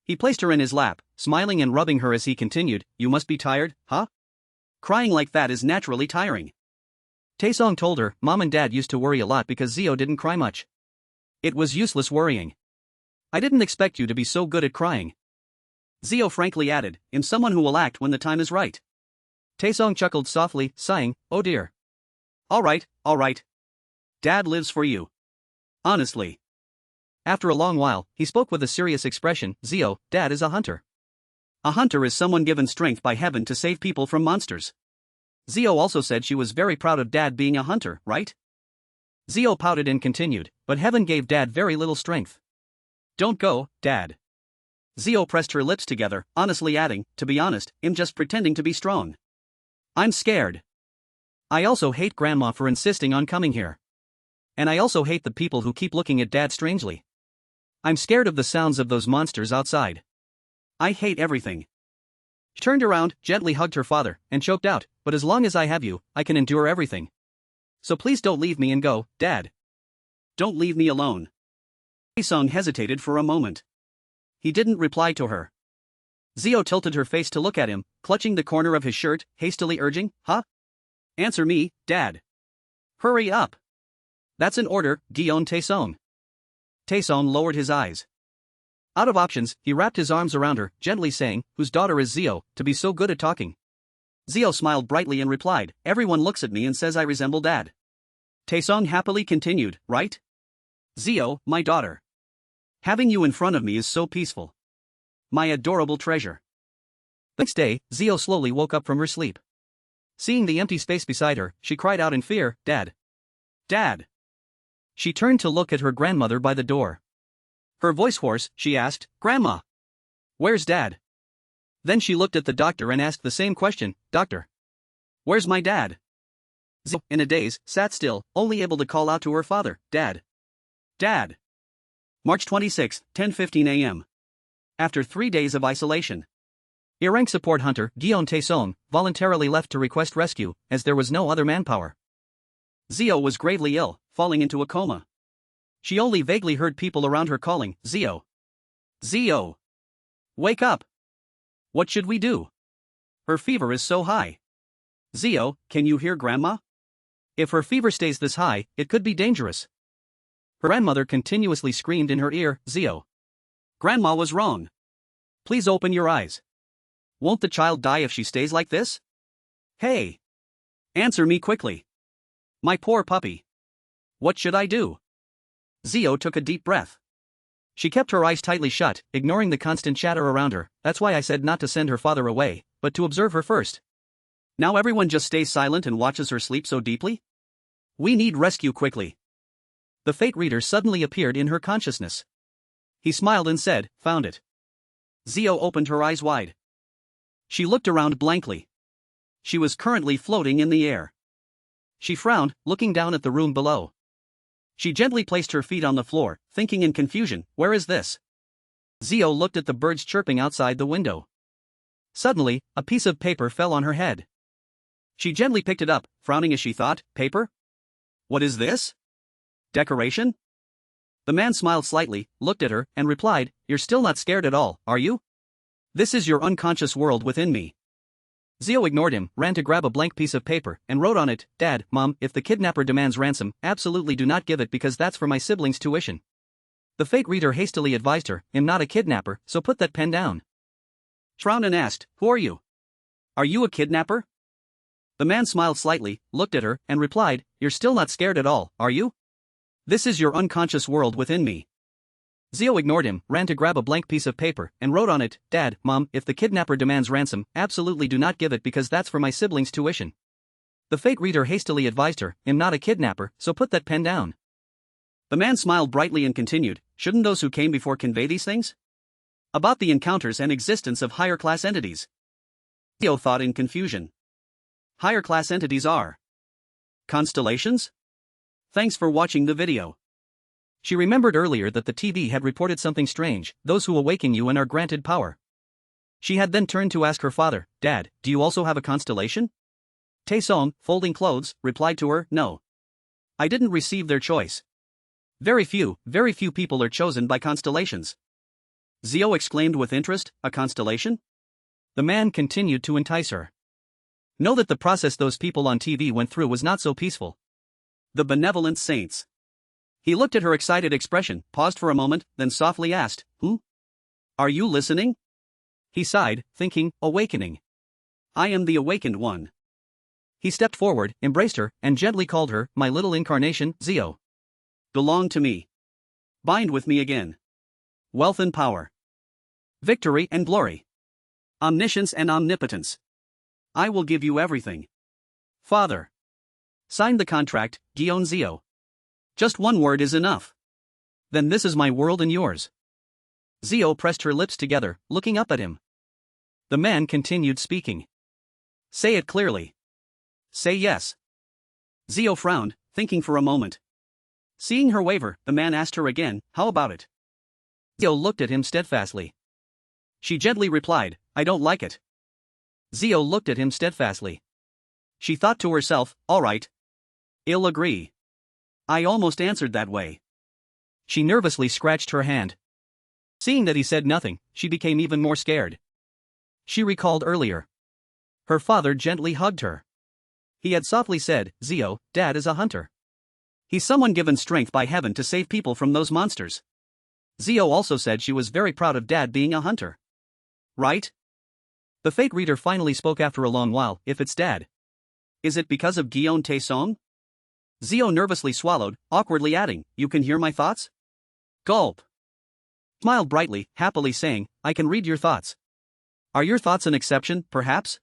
S1: He placed her in his lap, smiling and rubbing her as he continued, You must be tired, huh? Crying like that is naturally tiring. Taesong told her, Mom and Dad used to worry a lot because Zio didn't cry much. It was useless worrying. I didn't expect you to be so good at crying. Zio frankly added, I'm someone who will act when the time is right. Taesong chuckled softly, sighing, Oh dear. All right. Dad lives for you. Honestly. After a long while, he spoke with a serious expression, Zio, Dad is a hunter. A hunter is someone given strength by heaven to save people from monsters. Zio also said she was very proud of Dad being a hunter, right? Zio pouted and continued, but heaven gave Dad very little strength. Don't go, Dad. Zio pressed her lips together, honestly adding, To be honest, I'm just pretending to be strong. I'm scared. I also hate Grandma for insisting on coming here. And I also hate the people who keep looking at Dad strangely. I'm scared of the sounds of those monsters outside. I hate everything. She turned around, gently hugged her father, and choked out, But as long as I have you, I can endure everything. So please don't leave me and go, Dad. Don't leave me alone. Taesong hesitated for a moment. He didn't reply to her. Zio tilted her face to look at him, clutching the corner of his shirt, hastily urging, Huh? Answer me, Dad. Hurry up. That's an order, Guillaume Taisson. Taisson lowered his eyes. Out of options, he wrapped his arms around her, gently saying, whose daughter is Zio, to be so good at talking? Zio smiled brightly and replied, everyone looks at me and says I resemble Dad. Taisong happily continued, right? Zio, my daughter. Having you in front of me is so peaceful. My adorable treasure. The next day, Zio slowly woke up from her sleep. Seeing the empty space beside her, she cried out in fear, Dad! Dad! She turned to look at her grandmother by the door. Her voice hoarse, she asked, Grandma! Where's Dad? Then she looked at the doctor and asked the same question, Doctor! Where's my dad? Zio, in a daze, sat still, only able to call out to her father, Dad! Dad! March 26, 10:15 a.m. After 3 days of isolation, Irank support hunter Guillaume Taisson voluntarily left to request rescue, as there was no other manpower. Zio was gravely ill, falling into a coma. She only vaguely heard people around her calling, Zio! Zio! Wake up! What should we do? Her fever is so high. Zio, can you hear Grandma? If her fever stays this high, it could be dangerous. Her grandmother continuously screamed in her ear, Zio! Grandma was wrong. Please open your eyes. Won't the child die if she stays like this? Hey! Answer me quickly. My poor puppy. What should I do? Zio took a deep breath. She kept her eyes tightly shut, ignoring the constant chatter around her. That's why I said not to send her father away, but to observe her first. Now everyone just stays silent and watches her sleep so deeply? We need rescue quickly. The fate reader suddenly appeared in her consciousness. He smiled and said, Found it. Zio opened her eyes wide. She looked around blankly. She was currently floating in the air. She frowned, looking down at the room below. She gently placed her feet on the floor, thinking in confusion, where is this? Zio looked at the birds chirping outside the window. Suddenly, a piece of paper fell on her head. She gently picked it up, frowning as she thought, paper? What is this? Decoration? The man smiled slightly, looked at her, and replied, You're still not scared at all, are you? This is your unconscious world within me. Zio ignored him, ran to grab a blank piece of paper, and wrote on it, Dad, Mom, if the kidnapper demands ransom, absolutely do not give it because that's for my siblings' tuition. The fate reader hastily advised her, I'm not a kidnapper, so put that pen down. Frowned and asked, Who are you? Are you a kidnapper? The man smiled slightly, looked at her, and replied, You're still not scared at all, are you? This is your unconscious world within me. Zio ignored him, ran to grab a blank piece of paper, and wrote on it, Dad, Mom, if the kidnapper demands ransom, absolutely do not give it because that's for my siblings' tuition. The fate reader hastily advised her, I'm not a kidnapper, so put that pen down. The man smiled brightly and continued, Shouldn't those who came before convey these things? About the encounters and existence of higher class entities. Zio thought in confusion. Higher class entities are constellations? Thanks for watching the video. She remembered earlier that the TV had reported something strange, those who awaken you and are granted power. She had then turned to ask her father, Dad, do you also have a constellation? Taesong, folding clothes, replied to her, No. I didn't receive their choice. Very few people are chosen by constellations. Zio exclaimed with interest, a constellation? The man continued to entice her. Know that the process those people on TV went through was not so peaceful. The benevolent saints. He looked at her excited expression, paused for a moment, then softly asked, Who? Are you listening? He sighed, thinking, awakening. I am the awakened one. He stepped forward, embraced her, and gently called her, my little incarnation, Zio. Belong to me. Bind with me again. Wealth and power. Victory and glory. Omniscience and omnipotence. I will give you everything. Father. Sign the contract, Guillaume Zio. Just one word is enough. Then this is my world and yours. Zio pressed her lips together, looking up at him. The man continued speaking. Say it clearly. Say yes. Zio frowned, thinking for a moment. Seeing her waver, the man asked her again, How about it? Zio looked at him steadfastly. She gently replied, I don't like it. Zio looked at him steadfastly. She thought to herself, All right. I'll agree. I almost answered that way. She nervously scratched her hand. Seeing that he said nothing, she became even more scared. She recalled earlier. Her father gently hugged her. He had softly said, Zio, Dad is a hunter. He's someone given strength by heaven to save people from those monsters. Zio also said she was very proud of Dad being a hunter. Right? The fate reader finally spoke after a long while. If it's Dad. Is it because of Guillaume Taesong? Zio nervously swallowed, awkwardly adding, "You can hear my thoughts?" Gulp. Smiled brightly, happily saying, "I can read your thoughts." Are your thoughts an exception, perhaps?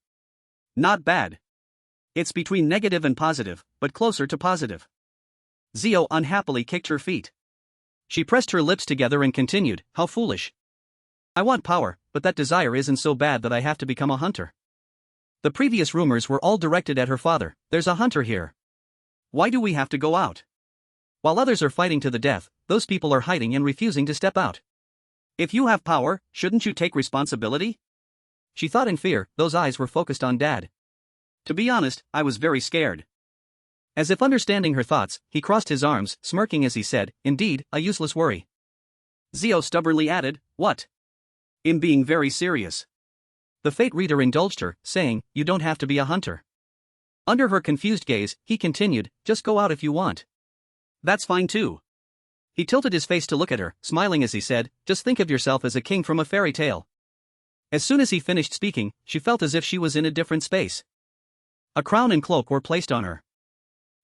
S1: Not bad. It's between negative and positive, but closer to positive. Zio unhappily kicked her feet. She pressed her lips together and continued, "How foolish. I want power, but that desire isn't so bad that I have to become a hunter." The previous rumors were all directed at her father. There's a hunter here. Why do we have to go out? While others are fighting to the death, those people are hiding and refusing to step out. If you have power, shouldn't you take responsibility? She thought in fear. Those eyes were focused on Dad. To be honest, I was very scared. As if understanding her thoughts, he crossed his arms, smirking as he said, "Indeed, a useless worry." Zio stubbornly added, "What?" "I'm being very serious." The fate reader indulged her, saying, "You don't have to be a hunter." Under her confused gaze, he continued, "Just go out if you want." "That's fine too." He tilted his face to look at her, smiling as he said, "Just think of yourself as a king from a fairy tale." As soon as he finished speaking, she felt as if she was in a different space. A crown and cloak were placed on her.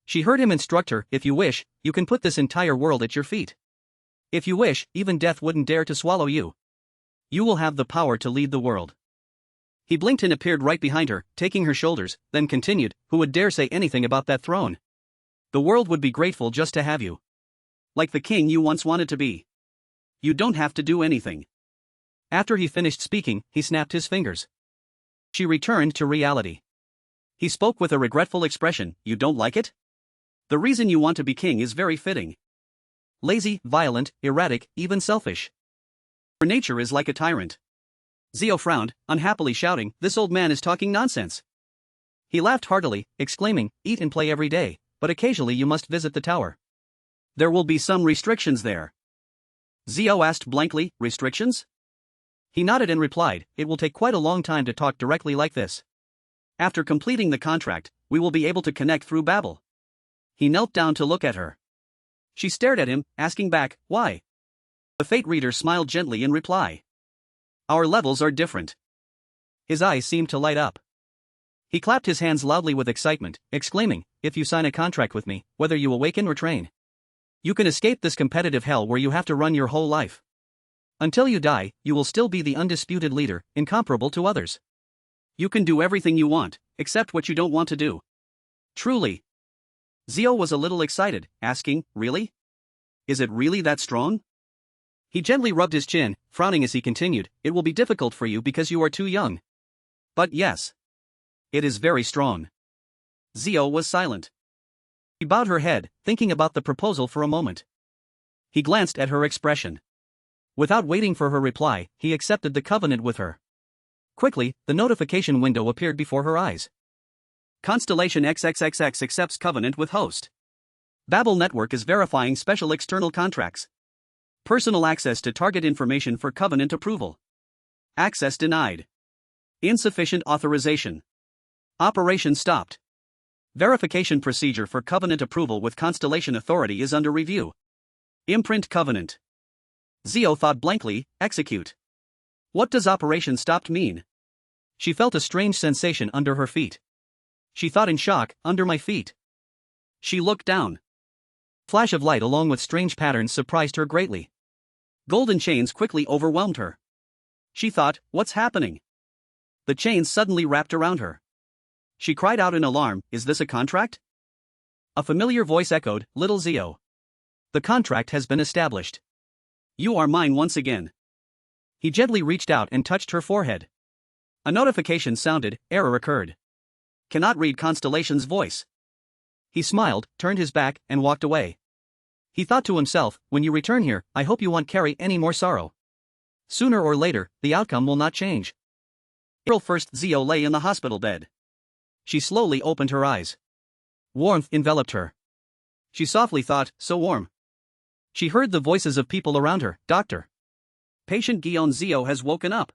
S1: She heard him instruct her, "If you wish, you can put this entire world at your feet. If you wish, even death wouldn't dare to swallow you. You will have the power to lead the world." He blinked and appeared right behind her, taking her shoulders, then continued, "Who would dare say anything about that throne? The world would be grateful just to have you. Like the king you once wanted to be. You don't have to do anything." After he finished speaking, he snapped his fingers. She returned to reality. He spoke with a regretful expression, "You don't like it? The reason you want to be king is very fitting. Lazy, violent, erratic, even selfish. Your nature is like a tyrant." Zio frowned, unhappily shouting, "This old man is talking nonsense." He laughed heartily, exclaiming, "Eat and play every day, but occasionally you must visit the tower. There will be some restrictions there." Zio asked blankly, "Restrictions?" He nodded and replied, "It will take quite a long time to talk directly like this. After completing the contract, we will be able to connect through Babel." He knelt down to look at her. She stared at him, asking back, "Why?" The fate reader smiled gently in reply. "Our levels are different." His eyes seemed to light up. He clapped his hands loudly with excitement, exclaiming, "If you sign a contract with me, whether you awaken or train, you can escape this competitive hell where you have to run your whole life. Until you die, you will still be the undisputed leader, incomparable to others. You can do everything you want, except what you don't want to do." "Truly?" Zio was a little excited, asking, "Really? Is it really that strong?" He gently rubbed his chin, frowning as he continued, "It will be difficult for you because you are too young. But yes. It is very strong." Zio was silent. She bowed her head, thinking about the proposal for a moment. He glanced at her expression. Without waiting for her reply, he accepted the covenant with her. Quickly, the notification window appeared before her eyes. Constellation XXXX accepts covenant with host. Babel Network is verifying special external contracts. Personal access to target information for covenant approval. Access denied. Insufficient authorization. Operation stopped. Verification procedure for covenant approval with Constellation Authority is under review. Imprint covenant. Zio thought blankly, execute. What does operation stopped mean? She felt a strange sensation under her feet. She thought in shock, under my feet. She looked down. Flash of light along with strange patterns surprised her greatly. Golden chains quickly overwhelmed her. She thought, what's happening? The chains suddenly wrapped around her. She cried out in alarm, is this a contract? A familiar voice echoed, little Zio. The contract has been established. You are mine once again. He gently reached out and touched her forehead. A notification sounded, error occurred. Cannot read Constellation's voice. He smiled, turned his back, and walked away. He thought to himself, when you return here, I hope you won't carry any more sorrow. Sooner or later, the outcome will not change. April 1st, Zio lay in the hospital bed. She slowly opened her eyes. Warmth enveloped her. She softly thought, so warm. She heard the voices of people around her, doctor. Patient Guillaume Zio has woken up.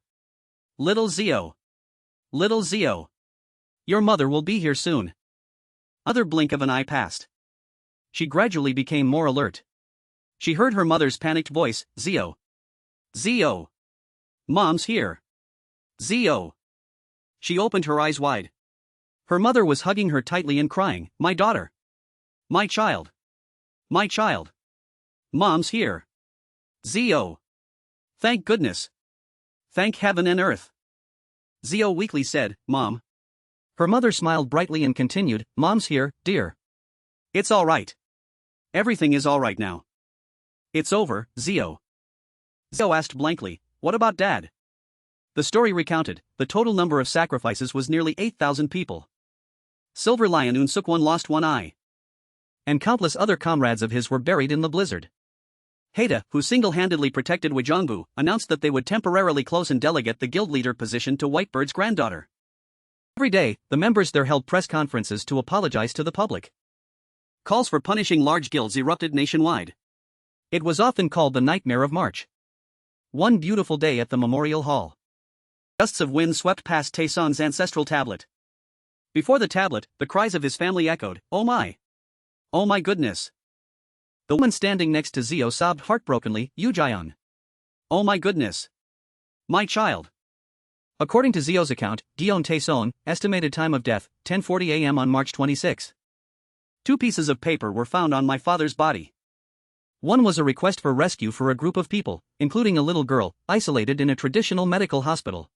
S1: Little Zio. Little Zio. Your mother will be here soon. Other blink of an eye passed. she gradually became more alert. She heard her mother's panicked voice, Zio. Zio. Mom's here. Zio. She opened her eyes wide. Her mother was hugging her tightly and crying, my daughter. My child. My child. Mom's here. Zio. Thank goodness. Thank heaven and earth. Zio weakly said, Mom. Her mother smiled brightly and continued, Mom's here, dear. It's all right. Everything is all right now. It's over, Zio. Zio asked blankly, what about Dad? The story recounted, the total number of sacrifices was nearly 8,000 people. Silver Lion Unsukwan lost one eye. And countless other comrades of his were buried in the blizzard. Haida, who single-handedly protected Wejongbu, announced that they would temporarily close and delegate the guild leader position to Whitebird's granddaughter. Every day, the members there held press conferences to apologize to the public. Calls for punishing large guilds erupted nationwide. It was often called the Nightmare of March. One beautiful day at the Memorial Hall. Gusts of wind swept past Taesong's ancestral tablet. Before the tablet, the cries of his family echoed, oh my! Oh my goodness! The woman standing next to Zio sobbed heartbrokenly, Yujian. Oh my goodness! My child! According to Zio's account, Gion Taesong, estimated time of death, 10:40 a.m. on March 26. 2 pieces of paper were found on my father's body. One was a request for rescue for a group of people, including a little girl, isolated in a traditional medical hospital.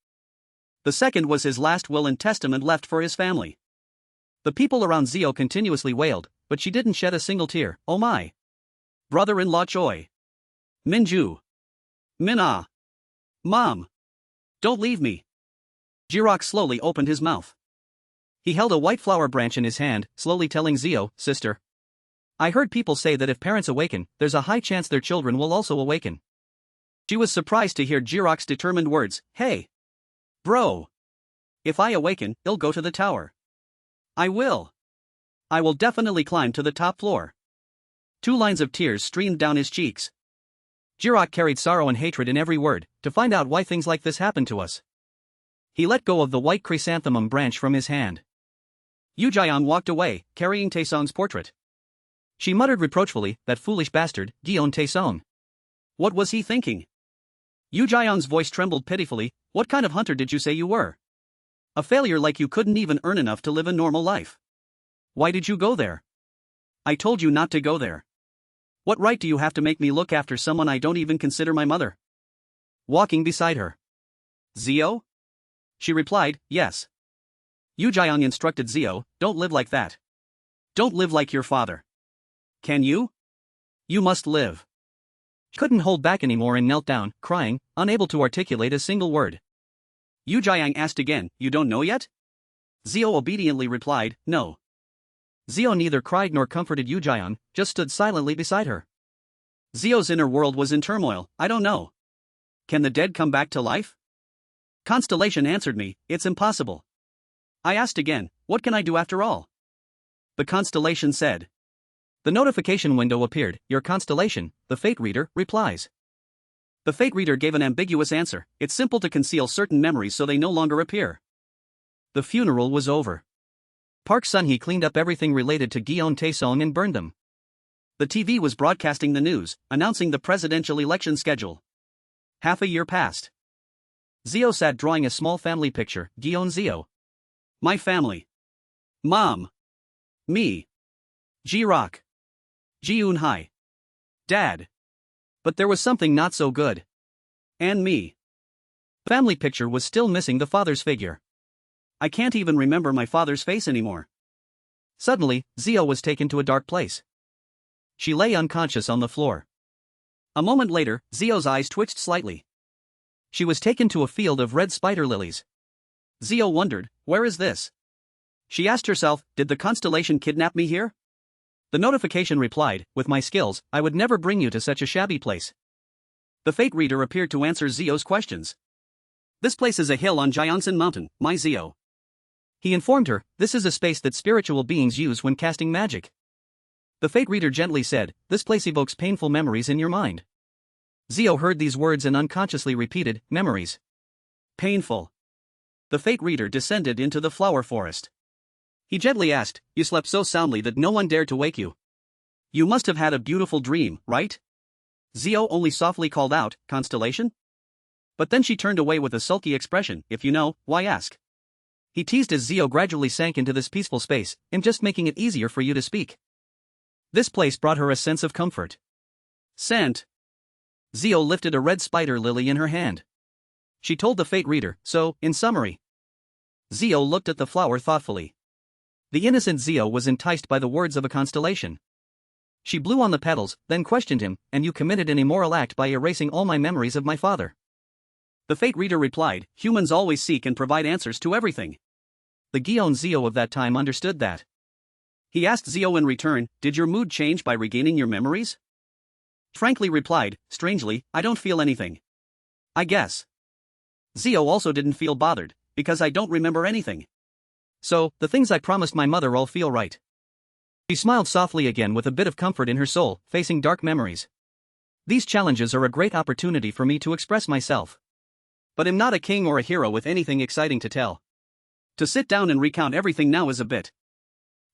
S1: The second was his last will and testament left for his family. The people around Zio continuously wailed, but she didn't shed a single tear, oh my! Brother-in-law Choi. Minju. Min-ah. Mom. Don't leave me. Jirok slowly opened his mouth. He held a white flower branch in his hand, slowly telling Zio, sister. I heard people say that if parents awaken, there's a high chance their children will also awaken. She was surprised to hear Jirok's determined words, hey. Bro. If I awaken, I'll go to the tower. I will. I will definitely climb to the top floor. 2 lines of tears streamed down his cheeks. Jirok carried sorrow and hatred in every word, to find out why things like this happen to us. He let go of the white chrysanthemum branch from his hand. Yujian walked away, carrying Taesong's portrait. She muttered reproachfully, that foolish bastard, Gion Taesong. What was he thinking? Yujian's voice trembled pitifully, what kind of hunter did you say you were? A failure like you couldn't even earn enough to live a normal life. Why did you go there? I told you not to go there. What right do you have to make me look after someone I don't even consider my mother? Walking beside her. Zio? She replied, yes. Yujiang instructed Zio, don't live like that. Don't live like your father. Can you? You must live. She couldn't hold back anymore and knelt down, crying, unable to articulate a single word. Yujiang asked again, you don't know yet? Zio obediently replied, no. Zio neither cried nor comforted Yujian, just stood silently beside her. Zio's inner world was in turmoil, I don't know. Can the dead come back to life? Constellation answered me, it's impossible. I asked again, what can I do after all? The constellation said. The notification window appeared, your constellation, the fate reader, replies. The fate reader gave an ambiguous answer, it's simple to conceal certain memories so they no longer appear. The funeral was over. Park Sun-hee cleaned up everything related to Gion Taesong and burned them. The TV was broadcasting the news, announcing the presidential election schedule. Half a year passed. Zio sat drawing a small family picture, Gion Zio. My family. Mom. Me. Ji-rock. Ji-un-hai. Dad. But there was something not so good. And me. The family picture was still missing the father's figure. I can't even remember my father's face anymore. Suddenly, Zio was taken to a dark place. She lay unconscious on the floor. A moment later, Zio's eyes twitched slightly. She was taken to a field of red spider lilies. Zio wondered, where is this? She asked herself, did the constellation kidnap me here? The notification replied, with my skills, I would never bring you to such a shabby place. The fate reader appeared to answer Zio's questions. This place is a hill on Jiangsan Mountain, my Zio. He informed her, this is a space that spiritual beings use when casting magic. The fate reader gently said, this place evokes painful memories in your mind. Zio heard these words and unconsciously repeated, memories. Painful. The fate reader descended into the flower forest. He gently asked, you slept so soundly that no one dared to wake you. You must have had a beautiful dream, right? Zio only softly called out, constellation? But then she turned away with a sulky expression. If you know, why ask? He teased as Zio gradually sank into this peaceful space. I'm just making it easier for you to speak. This place brought her a sense of comfort. Scent. Zio lifted a red spider lily in her hand. She told the fate reader, so, in summary. Zio looked at the flower thoughtfully. The innocent Zio was enticed by the words of a constellation. She blew on the petals, then questioned him, and you committed an immoral act by erasing all my memories of my father. The fate reader replied, humans always seek and provide answers to everything. The Gion Zio of that time understood that. He asked Zio in return, did your mood change by regaining your memories? Frankly replied, strangely, I don't feel anything. I guess. Zio also didn't feel bothered, because I don't remember anything. So, the things I promised my mother all feel right. She smiled softly again with a bit of comfort in her soul, facing dark memories. These challenges are a great opportunity for me to express myself. But I'm not a king or a hero with anything exciting to tell. To sit down and recount everything now is a bit.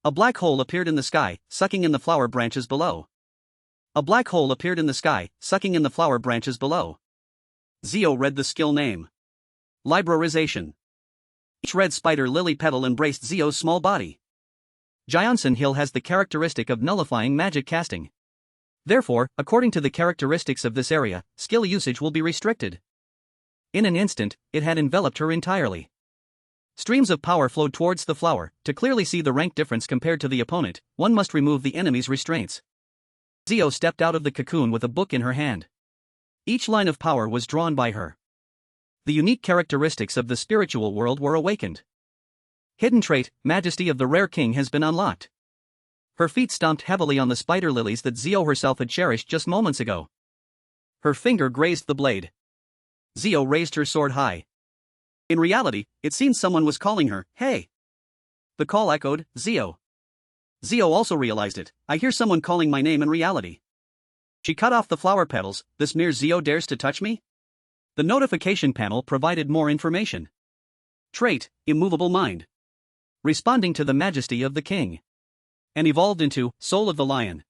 S1: A black hole appeared in the sky, sucking in the flower branches below. A black hole appeared in the sky, sucking in the flower branches below. Zio read the skill name. Librarization. Each red spider lily petal embraced Zio's small body. Jionson Hill has the characteristic of nullifying magic casting. Therefore, according to the characteristics of this area, skill usage will be restricted. In an instant, it had enveloped her entirely. Streams of power flowed towards the flower. To clearly see the rank difference compared to the opponent, one must remove the enemy's restraints. Zio stepped out of the cocoon with a book in her hand. Each line of power was drawn by her. The unique characteristics of the spiritual world were awakened. Hidden trait, Majesty of the Rare King has been unlocked. Her feet stomped heavily on the spider lilies that Zio herself had cherished just moments ago. Her finger grazed the blade. Zio raised her sword high. In reality, it seemed someone was calling her, hey. The call echoed, Zio. Zio also realized it, I hear someone calling my name in reality. She cut off the flower petals, this mere Zio dares to touch me? The notification panel provided more information. Trait, Immovable Mind. Responding to the majesty of the king. And evolved into, Soul of the Lion.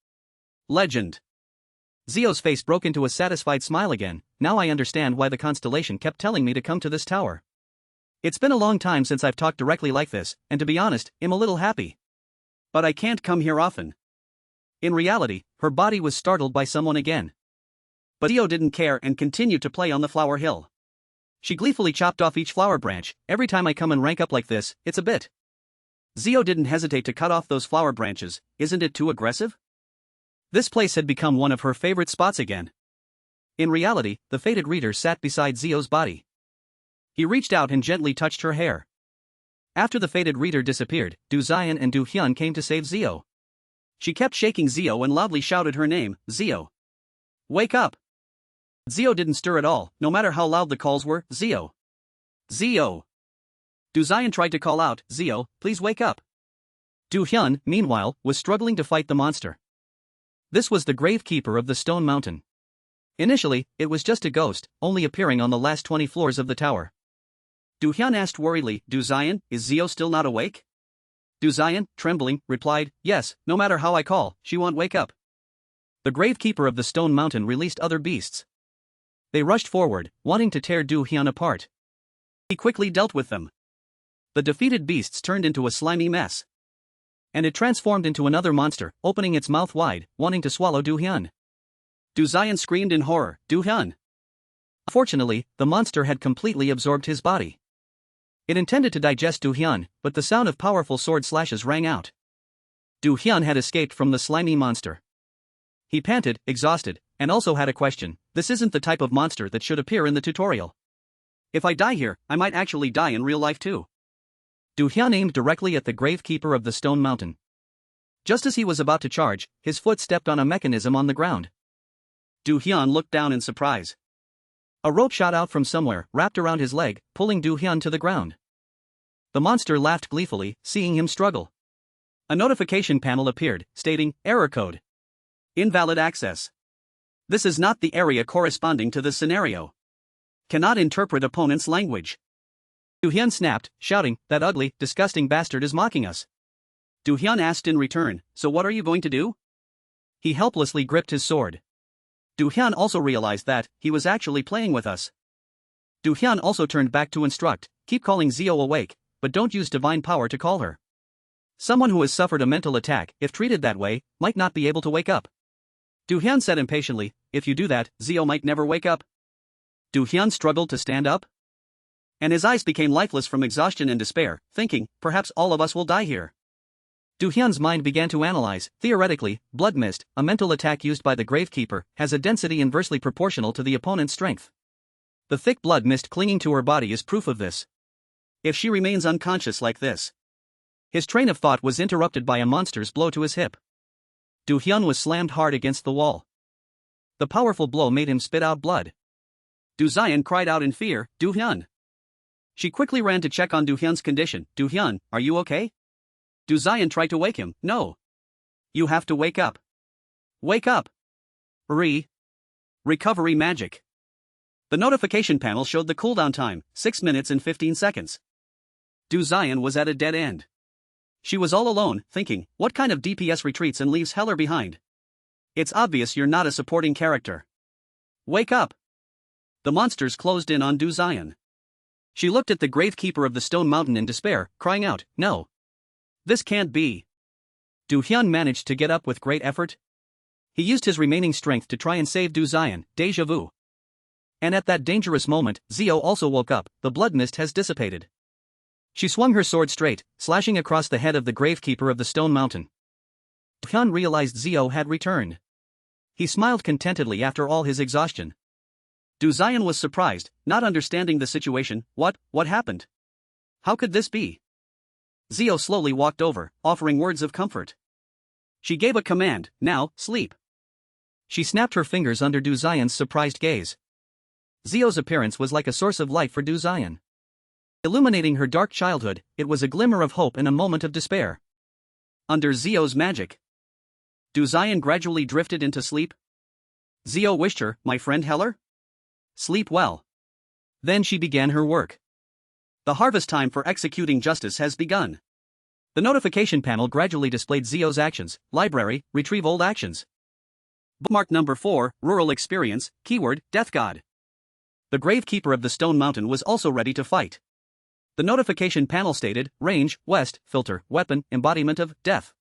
S1: Legend. Zio's face broke into a satisfied smile again. Now I understand why the constellation kept telling me to come to this tower. It's been a long time since I've talked directly like this, and to be honest, I'm a little happy. But I can't come here often. In reality, her body was startled by someone again. But Zio didn't care and continued to play on the flower hill. She gleefully chopped off each flower branch. Every time I come and rank up like this, it's a bit. Zio didn't hesitate to cut off those flower branches. Isn't it too aggressive? This place had become one of her favorite spots again. In reality, the fated reader sat beside Zio's body. He reached out and gently touched her hair. After the fated reader disappeared, Du Zion and Du Hyun came to save Zio. She kept shaking Zio and loudly shouted her name, Zio. Wake up! Zio didn't stir at all, no matter how loud the calls were, Zio. Zio! Du Zion tried to call out, Zio, please wake up. Du Hyun, meanwhile, was struggling to fight the monster. This was the gravekeeper of the stone mountain. Initially, it was just a ghost, only appearing on the last 20 floors of the tower. Du Hyun asked worriedly, Du Zion, is Zio still not awake? Du Zion, trembling, replied, yes, no matter how I call, she won't wake up. The gravekeeper of the stone mountain released other beasts. They rushed forward, wanting to tear Du Hyun apart. He quickly dealt with them. The defeated beasts turned into a slimy mess. And it transformed into another monster, opening its mouth wide, wanting to swallow Du Hyun. Du Zion screamed in horror, Du Hyun. Fortunately, the monster had completely absorbed his body. It intended to digest Du Hyun, but the sound of powerful sword slashes rang out. Du Hyun had escaped from the slimy monster. He panted, exhausted, and also had a question. This isn't the type of monster that should appear in the tutorial. If I die here, I might actually die in real life too. Du Hyun aimed directly at the gravekeeper of the stone mountain. Just as he was about to charge, his foot stepped on a mechanism on the ground. Du Hyun looked down in surprise. A rope shot out from somewhere, wrapped around his leg, pulling Du Hyun to the ground. The monster laughed gleefully, seeing him struggle. A notification panel appeared, stating, error code. Invalid access. This is not the area corresponding to this scenario. Cannot interpret opponent's language. Du Hyun snapped, shouting, that ugly, disgusting bastard is mocking us. Du Hyun asked in return, so what are you going to do? He helplessly gripped his sword. Du Hyun also realized that he was actually playing with us. Du Hyun also turned back to instruct, keep calling Zio awake, but don't use divine power to call her. Someone who has suffered a mental attack, if treated that way, might not be able to wake up. Du Hyun said impatiently, if you do that, Zio might never wake up. Du Hyun struggled to stand up. And his eyes became lifeless from exhaustion and despair, thinking, perhaps all of us will die here. Du Hyun's mind began to analyze, theoretically, blood mist, a mental attack used by the Gravekeeper, has a density inversely proportional to the opponent's strength. The thick blood mist clinging to her body is proof of this. If she remains unconscious like this. His train of thought was interrupted by a monster's blow to his hip. Du Hyun was slammed hard against the wall. The powerful blow made him spit out blood. Du Zion cried out in fear, Du Hyun. She quickly ran to check on Du Hyun's condition. Du Hyun, are you okay? Du Zion tried to wake him. No. You have to wake up. Wake up. Recovery magic. The notification panel showed the cooldown time, 6 minutes and 15 seconds. Du Zion was at a dead end. She was all alone, thinking, what kind of DPS retreats and leaves Heller behind? It's obvious you're not a supporting character. Wake up. The monsters closed in on Du Zion. She looked at the Gravekeeper of the Stone Mountain in despair, crying out, no. This can't be. Du Hyun managed to get up with great effort. He used his remaining strength to try and save Du Zion, déjà vu. And at that dangerous moment, Zio also woke up, the blood mist has dissipated. She swung her sword straight, slashing across the head of the Gravekeeper of the Stone Mountain. Du Hyun realized Zio had returned. He smiled contentedly after all his exhaustion. Du Zion was surprised, not understanding the situation. What happened? How could this be? Zio slowly walked over, offering words of comfort. She gave a command, now, sleep. She snapped her fingers under Du Zion's surprised gaze. Zio's appearance was like a source of light for Du Zion. Illuminating her dark childhood, it was a glimmer of hope in a moment of despair. Under Zio's magic, Du Zion gradually drifted into sleep. Zio wished her, my friend Heller? Sleep well. Then she began her work. The harvest time for executing justice has begun. The notification panel gradually displayed Zio's actions, library, retrieve old actions. Bookmark number 4, rural experience, keyword, death god. The Gravekeeper of the Stone Mountain was also ready to fight. The notification panel stated, range, west, filter, weapon, embodiment of, death.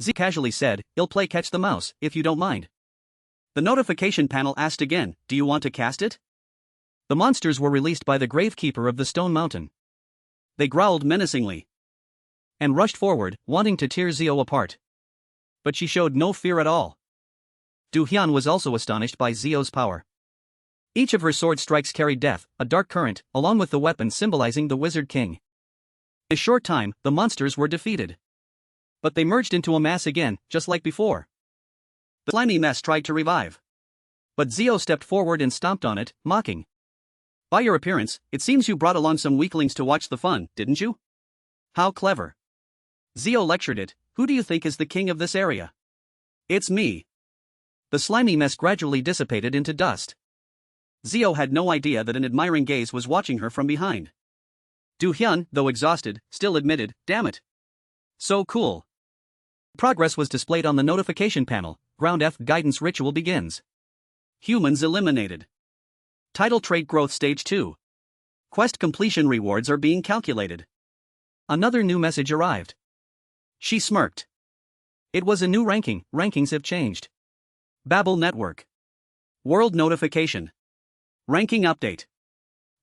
S1: Z casually said, I'll play catch the mouse, if you don't mind. The notification panel asked again, do you want to cast it? The monsters were released by the Gravekeeper of the Stone Mountain. They growled menacingly and rushed forward, wanting to tear Zio apart. But she showed no fear at all. Du Hyun was also astonished by Zio's power. Each of her sword strikes carried death, a dark current, along with the weapon symbolizing the Wizard King. In a short time, the monsters were defeated. But they merged into a mass again, just like before. The slimy mess tried to revive. But Zio stepped forward and stomped on it, mocking. By your appearance, it seems you brought along some weaklings to watch the fun, didn't you? How clever. Zio lectured it, who do you think is the king of this area? It's me. The slimy mess gradually dissipated into dust. Zio had no idea that an admiring gaze was watching her from behind. Du Hyun, though exhausted, still admitted, damn it. So cool. Progress was displayed on the notification panel, Ground F guidance ritual begins. Humans eliminated. Title trait growth stage 2. Quest completion rewards are being calculated. Another new message arrived. She smirked. It was a new ranking, rankings have changed. Babel Network. World notification. Ranking update.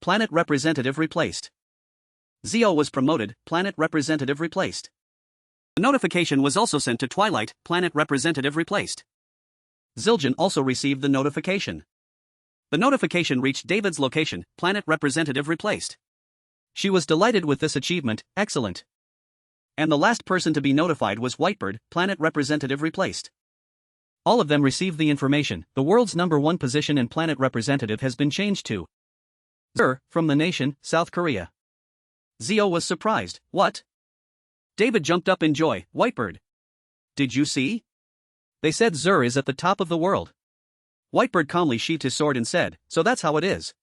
S1: Planet representative replaced. Zio was promoted, planet representative replaced. The notification was also sent to Twilight, planet representative replaced. Zildjian also received the notification. The notification reached David's location, planet representative replaced. She was delighted with this achievement, excellent. And the last person to be notified was Whitebird, planet representative replaced. All of them received the information, the world's #1 position and planet representative has been changed to Zur, from the nation, South Korea. Zio was surprised, what? David jumped up in joy, Whitebird. Did you see? They said Zur is at the top of the world. Whitebird calmly sheathed his sword and said, so that's how it is.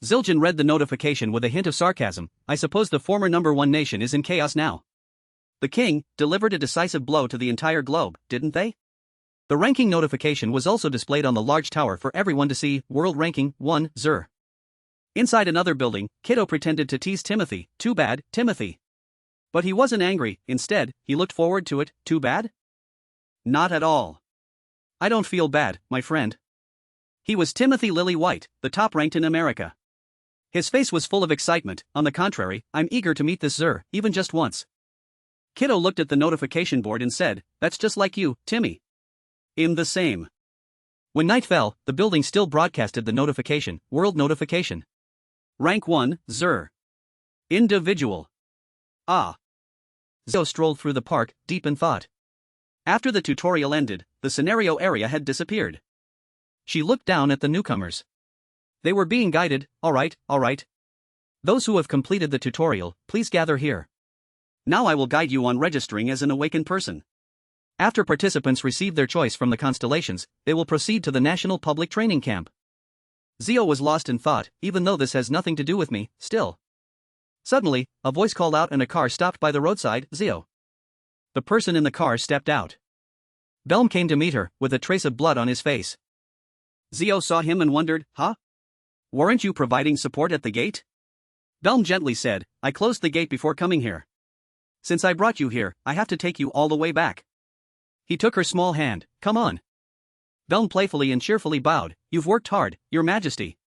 S1: Zildjian read the notification with a hint of sarcasm, I suppose the former #1 nation is in chaos now. The king delivered a decisive blow to the entire globe, didn't they? The ranking notification was also displayed on the large tower for everyone to see. World ranking 1, Zur. Inside another building, Kiddo pretended to tease Timothy. Too bad, Timothy. But he wasn't angry, instead, he looked forward to it. Too bad? Not at all. I don't feel bad, my friend. He was Timothy Lily White, the top ranked in America. His face was full of excitement. On the contrary, I'm eager to meet this Zur, even just once. Kiddo looked at the notification board and said, that's just like you, Timmy. I'm the same. When night fell, the building still broadcasted the notification. World notification. Rank 1, Zur. Individual. Ah. Zio strolled through the park, deep in thought. After the tutorial ended, the scenario area had disappeared. She looked down at the newcomers. They were being guided. Alright. Those who have completed the tutorial, please gather here. Now I will guide you on registering as an awakened person. After participants receive their choice from the constellations, they will proceed to the National Public Training Camp. Zio was lost in thought. Even though this has nothing to do with me, still. Suddenly, a voice called out and a car stopped by the roadside. Zio. The person in the car stepped out. Belm came to meet her, with a trace of blood on his face. Zio saw him and wondered, huh? Weren't you providing support at the gate? Belm gently said, I closed the gate before coming here. Since I brought you here, I have to take you all the way back. He took her small hand. Come on. Belm playfully and cheerfully bowed. You've worked hard, Your Majesty.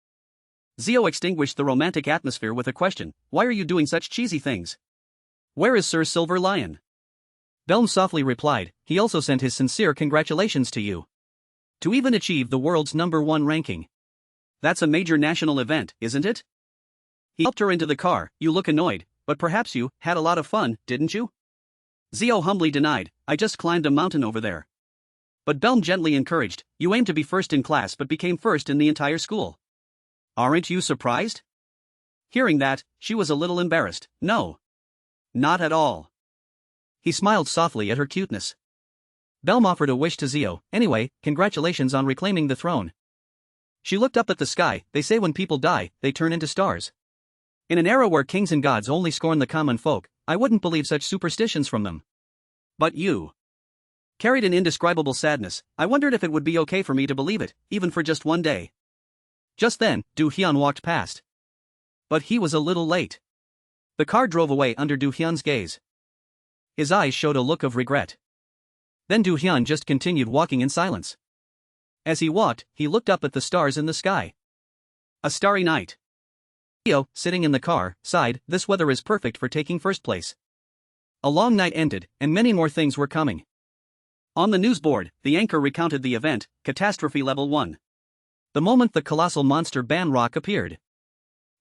S1: Zio extinguished the romantic atmosphere with a question. Why are you doing such cheesy things? Where is Sir Silver Lion? Belm softly replied, he also sent his sincere congratulations to you. To even achieve the world's #1 ranking. That's a major national event, isn't it? He helped her into the car. You look annoyed, but perhaps you had a lot of fun, didn't you? Zio humbly denied, I just climbed a mountain over there. But Belm gently encouraged, you aimed to be first in class but became first in the entire school. Aren't you surprised? Hearing that, she was a little embarrassed. No. Not at all. He smiled softly at her cuteness. Belm offered a wish to Zio. Anyway, congratulations on reclaiming the throne. She looked up at the sky. They say when people die, they turn into stars. In an era where kings and gods only scorn the common folk, I wouldn't believe such superstitions from them. But you. Carried an indescribable sadness, I wondered if it would be okay for me to believe it, even for just one day. Just then, Du Hyun walked past. But he was a little late. The car drove away under Du Hyun's gaze. His eyes showed a look of regret. Then Du Hyun just continued walking in silence. As he walked, he looked up at the stars in the sky. A starry night. Zio, sitting in the car, sighed, this weather is perfect for taking first place. A long night ended, and many more things were coming. On the news board, the anchor recounted the event, Catastrophe Level 1. The moment the colossal monster Banrock appeared.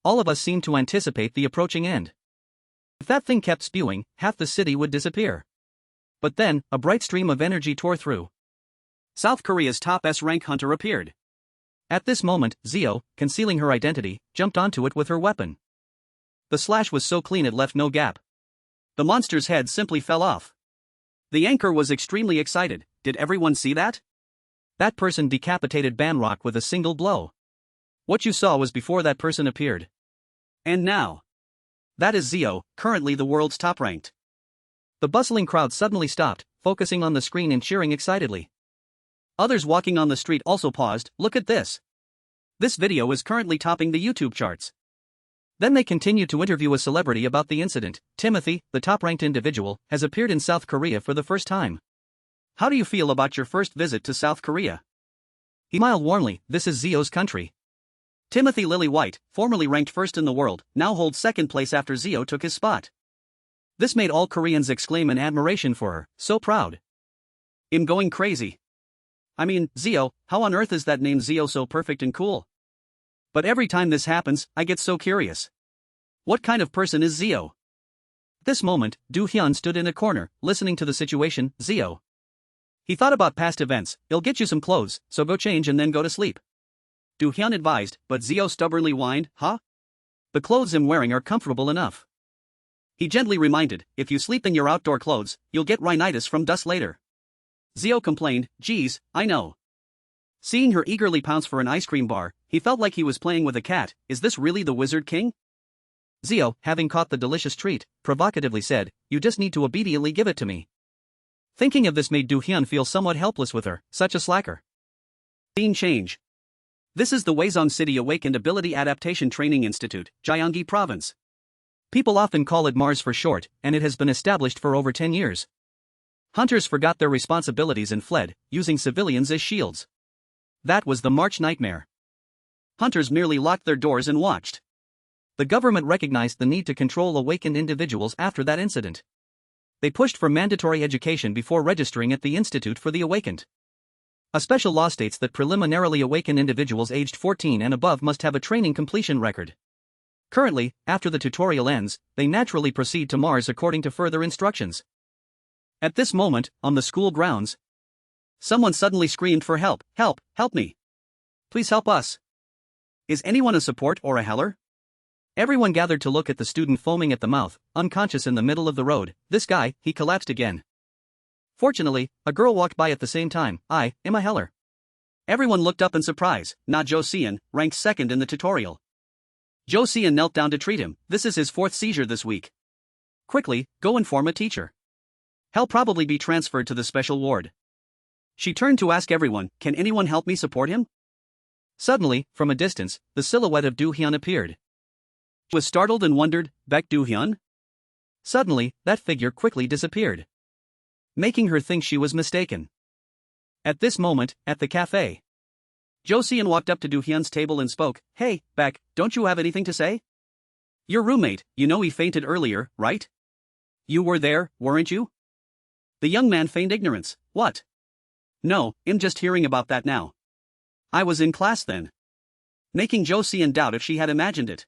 S1: All of us seemed to anticipate the approaching end. If that thing kept spewing, half the city would disappear. But then, a bright stream of energy tore through. South Korea's top S-rank hunter appeared. At this moment, Zio, concealing her identity, jumped onto it with her weapon. The slash was so clean it left no gap. The monster's head simply fell off. The anchor was extremely excited. Did everyone see that? That person decapitated Banrock with a single blow. What you saw was before that person appeared. And now. That is Zio, currently the world's top ranked. The bustling crowd suddenly stopped, focusing on the screen and cheering excitedly. Others walking on the street also paused. Look at this. This video is currently topping the YouTube charts. Then they continued to interview a celebrity about the incident. Timothy, the top-ranked individual, has appeared in South Korea for the first time. How do you feel about your first visit to South Korea? He smiled warmly. This is Zio's country. Timothy Lily White, formerly ranked first in the world, now holds second place after Zio took his spot. This made all Koreans exclaim in admiration for her. So proud. I'm going crazy. I mean, Zio, how on earth is that name Zio so perfect and cool? But every time this happens, I get so curious. What kind of person is Zio? At this moment, Du Hyun stood in a corner, listening to the situation. Zio. He thought about past events. He'll get you some clothes, so go change and then go to sleep. Du Hyun advised, but Zio stubbornly whined, huh? The clothes I'm wearing are comfortable enough. He gently reminded, if you sleep in your outdoor clothes, you'll get rhinitis from dust later. Zio complained, geez, I know. Seeing her eagerly pounce for an ice cream bar, he felt like he was playing with a cat. Is this really the Wizard King? Zio, having caught the delicious treat, provocatively said, you just need to obediently give it to me. Thinking of this made Do-hyun feel somewhat helpless with her, such a slacker. Scene change. This is the Wazong City Awakened Ability Adaptation Training Institute, Gyeonggi Province. People often call it Mars for short, and it has been established for over 10 years. Hunters forgot their responsibilities and fled, using civilians as shields. That was the March nightmare. Hunters merely locked their doors and watched. The government recognized the need to control awakened individuals after that incident. They pushed for mandatory education before registering at the Institute for the Awakened. A special law states that preliminarily awakened individuals aged 14 and above must have a training completion record. Currently, after the tutorial ends, they naturally proceed to Mars according to further instructions. At this moment, on the school grounds, someone suddenly screamed for help. Help, help me. Please help us. Is anyone a support or a heller? Everyone gathered to look at the student foaming at the mouth, unconscious in the middle of the road. This guy, he collapsed again. Fortunately, a girl walked by at the same time. I am a heller. Everyone looked up in surprise. Not Jo Seon, ranked second in the tutorial. Jo Seon knelt down to treat him. This is his 4th seizure this week. Quickly, go inform a teacher. He'll probably be transferred to the special ward. She turned to ask everyone, can anyone help me support him? Suddenly, from a distance, the silhouette of Do-hyun appeared. She was startled and wondered, Baek Do-hyun? Suddenly, that figure quickly disappeared, making her think she was mistaken. At this moment, at the cafe, Jo Seon walked up to Do-hyun's table and spoke, Hey, Baek, don't you have anything to say? Your roommate, you know he fainted earlier, right? You were there, weren't you? The young man feigned ignorance. What? No, I'm just hearing about that now. I was in class then. Making Jo Seon doubt if she had imagined it.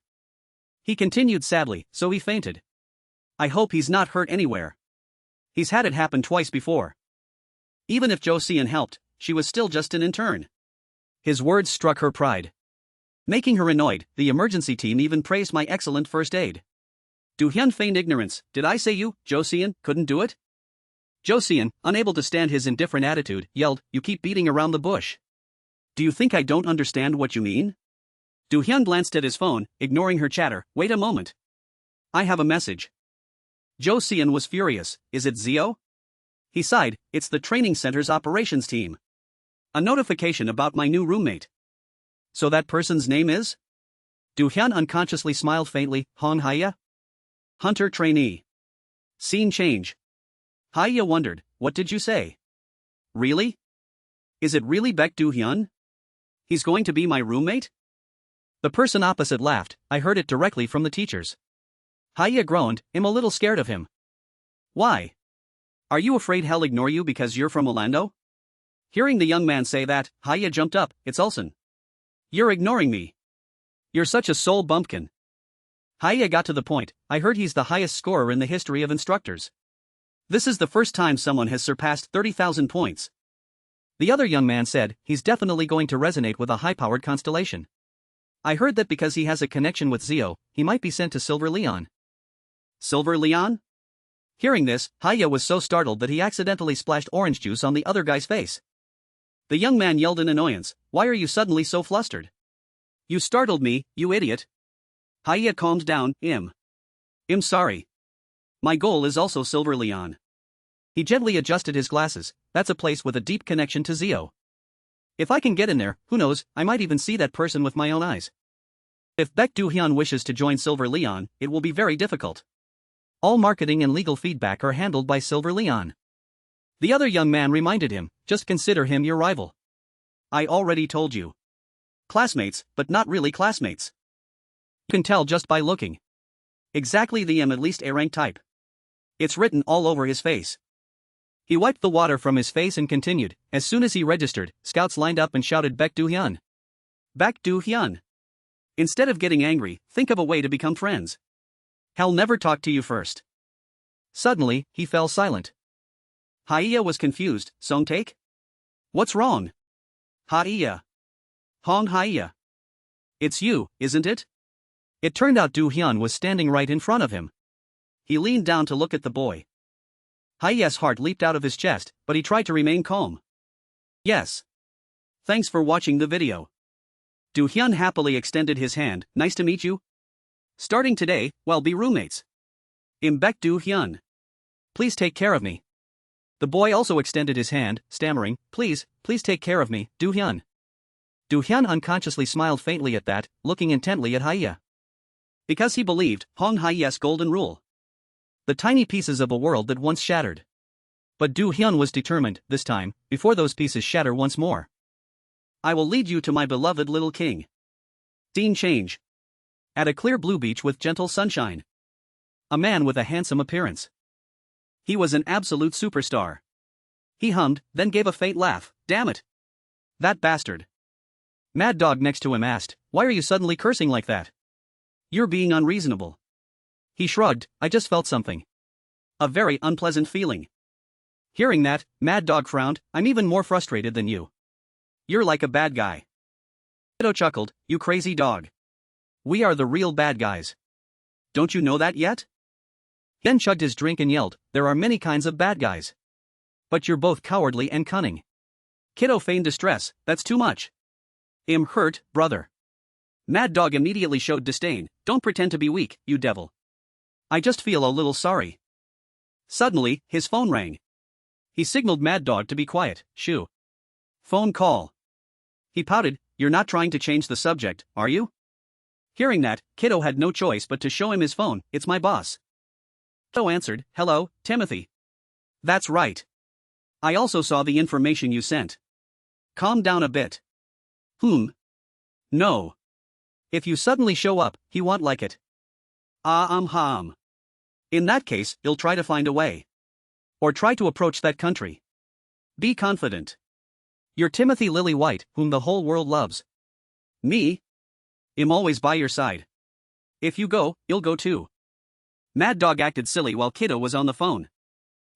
S1: He continued sadly, so he fainted. I hope he's not hurt anywhere. He's had it happen twice before. Even if Jo Seon helped, she was still just an intern. His words struck her pride, making her annoyed. The emergency team even praised my excellent first aid. Do-hyun feigned ignorance. Did I say you, Jo Seon, couldn't do it? Jo Seon, unable to stand his indifferent attitude, yelled, You keep beating around the bush. Do you think I don't understand what you mean? Do-hyun glanced at his phone, ignoring her chatter. Wait a moment. I have a message. Jo Seon was furious. Is it Zio? He sighed. It's the training center's operations team. A notification about my new roommate. So that person's name is? Do-hyun unconsciously smiled faintly. Hong Haeya? Hunter trainee. Scene change. Haeya wondered, what did you say? Really? Is it really Baek Do-hyun? He's going to be my roommate? The person opposite laughed. I heard it directly from the teachers. Haeya groaned, I'm a little scared of him. Why? Are you afraid he'll ignore you because you're from Orlando? Hearing the young man say that, Haeya jumped up. It's Ulsan. You're ignoring me. You're such a soul bumpkin. Haeya got to the point. I heard he's the highest scorer in the history of instructors. This is the first time someone has surpassed 30,000 points. The other young man said, he's definitely going to resonate with a high-powered constellation. I heard that because he has a connection with Zio, he might be sent to Silver Leon. Silver Leon? Hearing this, Haeya was so startled that he accidentally splashed orange juice on the other guy's face. The young man yelled in annoyance, Why are you suddenly so flustered? You startled me, you idiot. Haeya calmed down. I'm sorry. My goal is also Silver Leon. He gently adjusted his glasses. That's a place with a deep connection to Zio. If I can get in there, who knows, I might even see that person with my own eyes. If Baek Do-hyun wishes to join Silver Leon, it will be very difficult. All marketing and legal feedback are handled by Silver Leon. The other young man reminded him, just consider him your rival. I already told you. Classmates, but not really classmates. You can tell just by looking. Exactly the at least A-rank type. It's written all over his face. He wiped the water from his face and continued. As soon as he registered, scouts lined up and shouted Baek Do-hyun. Baek Do-hyun. Instead of getting angry, think of a way to become friends. He'll never talk to you first. Suddenly, he fell silent. Haeya was confused. Songtaek? What's wrong? Haeya. Hong Haeya. It's you, isn't it? It turned out Do-hyun was standing right in front of him. He leaned down to look at the boy. Haeya's heart leaped out of his chest, but he tried to remain calm. Yes. Thanks for watching the video. Do-hyun happily extended his hand. Nice to meet you. Starting today, we'll be roommates. I'm Baek Do-hyun. Please take care of me. The boy also extended his hand, stammering, please take care of me, Do-hyun. Do-hyun unconsciously smiled faintly at that, looking intently at Haeya. Because he believed Hong Haeya's golden rule. The tiny pieces of a world that once shattered. But Do-hyun was determined, this time, before those pieces shatter once more. I will lead you to my beloved little king. Scene change. At a clear blue beach with gentle sunshine. A man with a handsome appearance. He was an absolute superstar. He hummed, then gave a faint laugh. Damn it. That bastard. Mad Dog next to him asked, why are you suddenly cursing like that? You're being unreasonable. He shrugged, I just felt something. A very unpleasant feeling. Hearing that, Mad Dog frowned, I'm even more frustrated than you. You're like a bad guy. Kiddo chuckled, you crazy dog. We are the real bad guys. Don't you know that yet? Then chugged his drink and yelled, there are many kinds of bad guys. But you're both cowardly and cunning. Kiddo feigned distress, that's too much. I'm hurt, brother. Mad Dog immediately showed disdain, don't pretend to be weak, you devil. I just feel a little sorry. Suddenly, his phone rang. He signaled Mad Dog to be quiet, shoo. Phone call. He pouted, you're not trying to change the subject, are you? Hearing that, Kiddo had no choice but to show him his phone, it's my boss. Kiddo answered, hello, Timothy. That's right. I also saw the information you sent. Calm down a bit. No. If you suddenly show up, he won't like it. In that case, he'll try to find a way. Or try to approach that country. Be confident. You're Timothy Lily-White, whom the whole world loves. Me? I'm always by your side. If you go, you'll go too. Mad Dog acted silly while Kiddo was on the phone.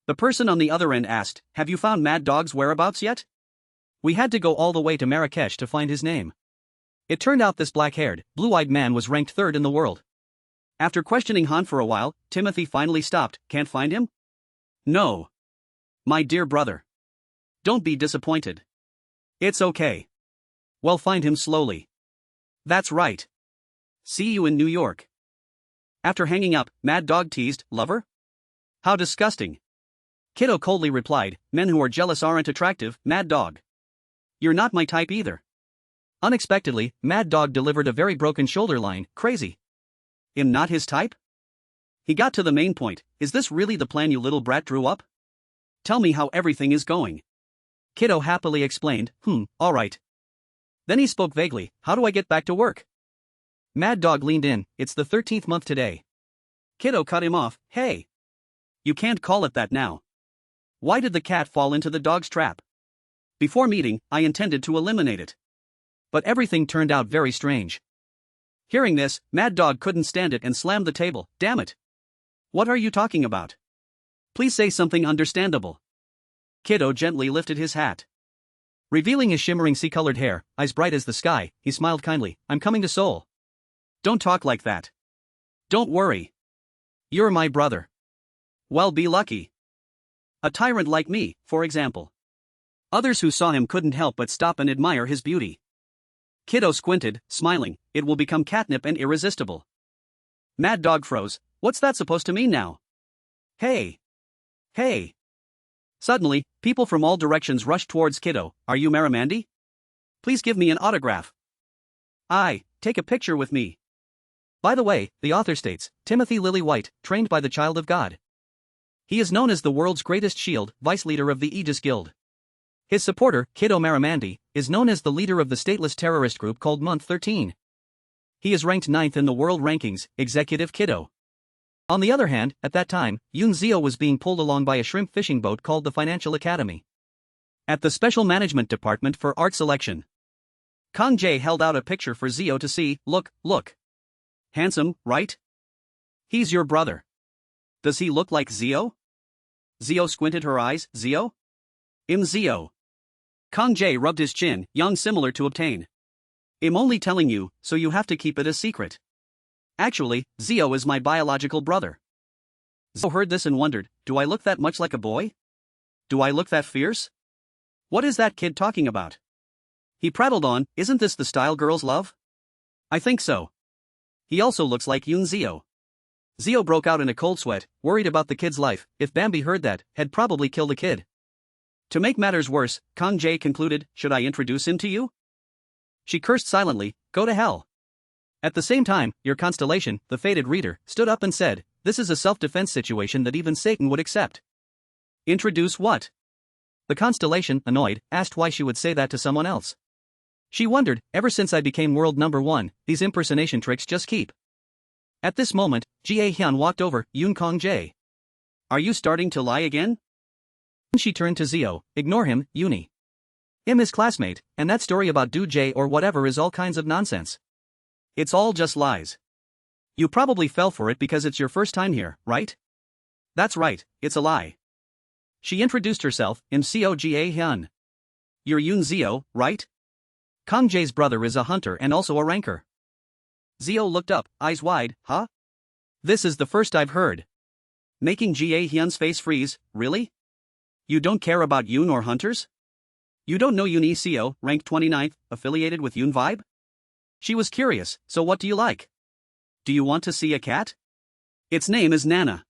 S1: The person on the other end asked, have you found Mad Dog's whereabouts yet? We had to go all the way to Marrakesh to find his name. It turned out this black-haired, blue-eyed man was ranked third in the world. After questioning Han for a while, Timothy finally stopped, can't find him? No. My dear brother. Don't be disappointed. It's okay. Well, find him slowly. That's right. See you in New York. After hanging up, Mad Dog teased, lover? How disgusting. Kiddo coldly replied, men who are jealous aren't attractive, Mad Dog. You're not my type either. Unexpectedly, Mad Dog delivered a very broken shoulder line, crazy. I'm not his type? He got to the main point, is this really the plan you little brat drew up? Tell me how everything is going. Kiddo happily explained, alright. Then he spoke vaguely, how do I get back to work? Mad Dog leaned in, it's the 13th month today. Kiddo cut him off, hey. You can't call it that now. Why did the cat fall into the dog's trap? Before meeting, I intended to eliminate it. But everything turned out very strange. Hearing this, Mad Dog couldn't stand it and slammed the table, damn it. What are you talking about? Please say something understandable. Kiddo gently lifted his hat. Revealing his shimmering sea-colored hair, eyes bright as the sky, he smiled kindly, I'm coming to Seoul. Don't talk like that. Don't worry. You're my brother. Well, be lucky. A tyrant like me, for example. Others who saw him couldn't help but stop and admire his beauty. Kiddo squinted, smiling, it will become catnip and irresistible. Mad Dog froze, what's that supposed to mean now? Hey. Suddenly, people from all directions rushed towards Kiddo, are you Marimandy? Please give me an autograph. Take a picture with me. By the way, the author states, Timothy Lily-White, trained by the child of God. He is known as the world's greatest shield, vice leader of the Aegis Guild. His supporter, Kiddo Marimandy, is known as the leader of the stateless terrorist group called Month 13. He is ranked 9th in the world rankings, Executive Kiddo. On the other hand, at that time, Yoon Zio was being pulled along by a shrimp fishing boat called the Financial Academy. At the Special Management Department for Art Selection. Kang Jae held out a picture for Zio to see, look. Handsome, right? He's your brother. Does he look like Zio? Zio squinted her eyes, Zio? Zio. Kang Jae rubbed his chin, young similar to obtain. I'm only telling you, so you have to keep it a secret. Actually, Zio is my biological brother. Zio heard this and wondered, do I look that much like a boy? Do I look that fierce? What is that kid talking about? He prattled on, isn't this the style girls love? I think so. He also looks like Yoon Zio. Zio broke out in a cold sweat, worried about the kid's life, if Bambi heard that, had probably killed the kid. To make matters worse, Kang Jae concluded, should I introduce him to you? She cursed silently, go to hell. At the same time, your constellation, the fated reader, stood up and said, this is a self-defense situation that even Satan would accept. Introduce what? The constellation, annoyed, asked why she would say that to someone else. She wondered, ever since I became world number 1, these impersonation tricks just keep. At this moment, Jie Hyun walked over, Yoon Kong Jae. Are you starting to lie again? She turned to Zio, ignore him, Uni. Him his classmate, and that story about Do Jae or whatever is all kinds of nonsense. It's all just lies. You probably fell for it because it's your first time here, right? That's right, it's a lie. She introduced herself, MCO Jie Hyun. You're Yoon Zio, right? Kang Jae's brother is a hunter and also a ranker. Zio looked up, eyes wide, huh? This is the first I've heard. Making Jie Hyun's face freeze, really? You don't care about Yoon or hunters? You don't know Yoon Seo, ranked 29th, affiliated with Yoon Vibe? She was curious, so what do you like? Do you want to see a cat? Its name is Nana.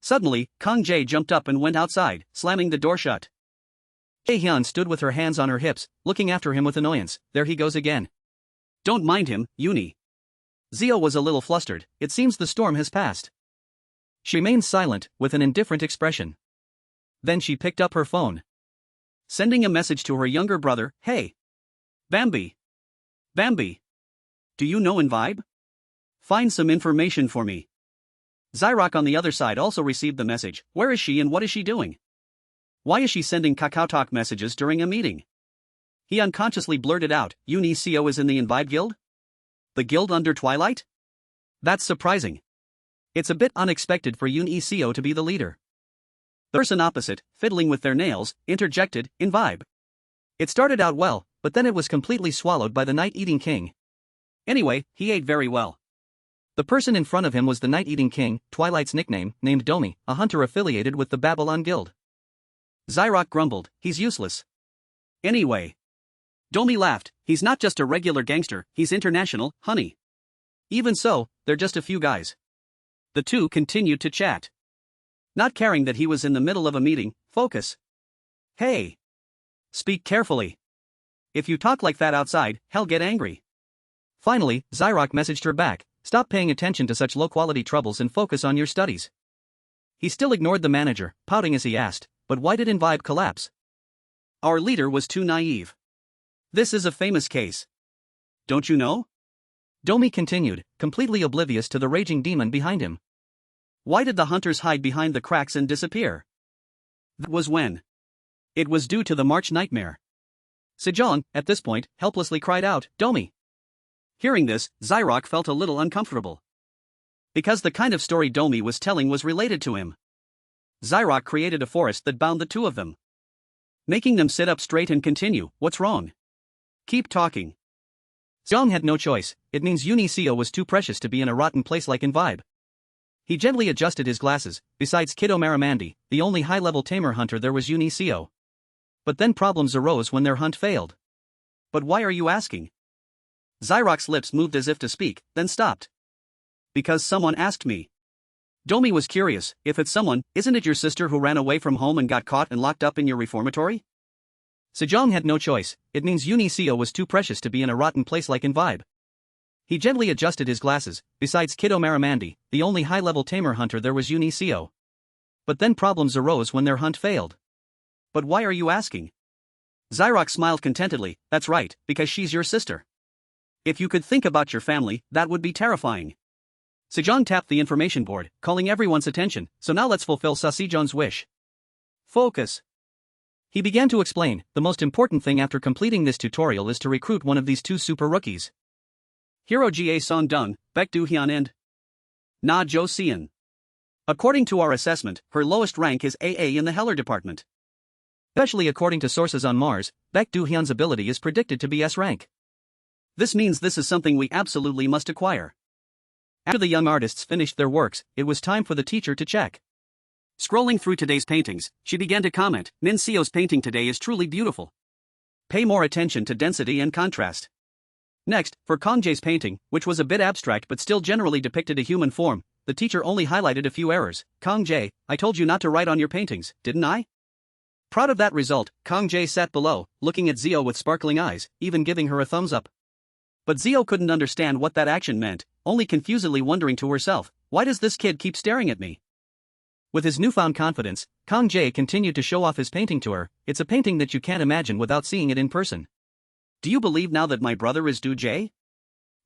S1: Suddenly, Kang Jae jumped up and went outside, slamming the door shut. Jae Hyun stood with her hands on her hips, looking after him with annoyance, there he goes again. Don't mind him, Uni. Zio was a little flustered, it seems the storm has passed. She remained silent, with an indifferent expression. Then she picked up her phone. Sending a message to her younger brother, hey. Bambi. Bambi. Do you know in Vibe? Find some information for me. Zyrock on the other side also received the message, where is she and what is she doing? Why is she sending KakaoTalk messages during a meeting? He unconsciously blurted out, Yoon Seo is in the Vibe Guild? The guild under Twilight? That's surprising. It's a bit unexpected for Yoon Seo to be the leader. The person opposite, fiddling with their nails, interjected, in Vibe. It started out well, but then it was completely swallowed by the night-eating king. Anyway, he ate very well. The person in front of him was the night-eating king, Twilight's nickname, named Domi, a hunter affiliated with the Babylon Guild. Zyrock grumbled, he's useless. Anyway. Domi laughed, he's not just a regular gangster, he's international, honey. Even so, they're just a few guys. The two continued to chat. Not caring that he was in the middle of a meeting, focus. Hey. Speak carefully. If you talk like that outside, he'll get angry. Finally, Zyrock messaged her back, stop paying attention to such low-quality troubles and focus on your studies. He still ignored the manager, pouting as he asked, but why did Vibe collapse? Our leader was too naive. This is a famous case. Don't you know? Domi continued, completely oblivious to the raging demon behind him. Why did the hunters hide behind the cracks and disappear? That was when. It was due to the March nightmare. Sejong, at this point, helplessly cried out, Domi. Hearing this, Zyrock felt a little uncomfortable. Because the kind of story Domi was telling was related to him. Zyrock created a forest that bound the two of them. Making them sit up straight and continue, what's wrong? Keep talking. Sejong had no choice, it means Yoon Seo was too precious to be in a rotten place like Vibe. He gently adjusted his glasses, besides Kiddo Maramandi, the only high-level tamer hunter there was Yoon Seo. But then problems arose when their hunt failed. But why are you asking? Zyrock's lips moved as if to speak, then stopped. Because someone asked me. Domi was curious, if it's someone, isn't it your sister who ran away from home and got caught and locked up in your reformatory? Sejong had no choice, it means Yoon Seo was too precious to be in a rotten place like Vibe. He gently adjusted his glasses, besides Kiddo Maramandi, the only high-level tamer hunter there was Yoon Seo. But then problems arose when their hunt failed. But why are you asking? Zyrock smiled contentedly, that's right, because she's your sister. If you could think about your family, that would be terrifying. Sejong tapped the information board, calling everyone's attention, so now let's fulfill Sejong's wish. Focus. He began to explain, the most important thing after completing this tutorial is to recruit one of these two super rookies. Hero Ga Song Dung, Baek Do Hyun and Na Jo Seon. According to our assessment, her lowest rank is AA in the Heller department. Especially according to sources on Mars, Baek Do Hyun's ability is predicted to be S rank. This means this is something we absolutely must acquire. After the young artists finished their works, it was time for the teacher to check. Scrolling through today's paintings, she began to comment, Min Seo's painting today is truly beautiful. Pay more attention to density and contrast. Next, for Kang Jae's painting, which was a bit abstract but still generally depicted a human form, the teacher only highlighted a few errors. Kang Jae, I told you not to write on your paintings, didn't I? Proud of that result, Kang Jae sat below, looking at Zio with sparkling eyes, even giving her a thumbs up. But Zio couldn't understand what that action meant, only confusedly wondering to herself, why does this kid keep staring at me? With his newfound confidence, Kang Jae continued to show off his painting to her. It's a painting that you can't imagine without seeing it in person. Do you believe now that my brother is Do Jae?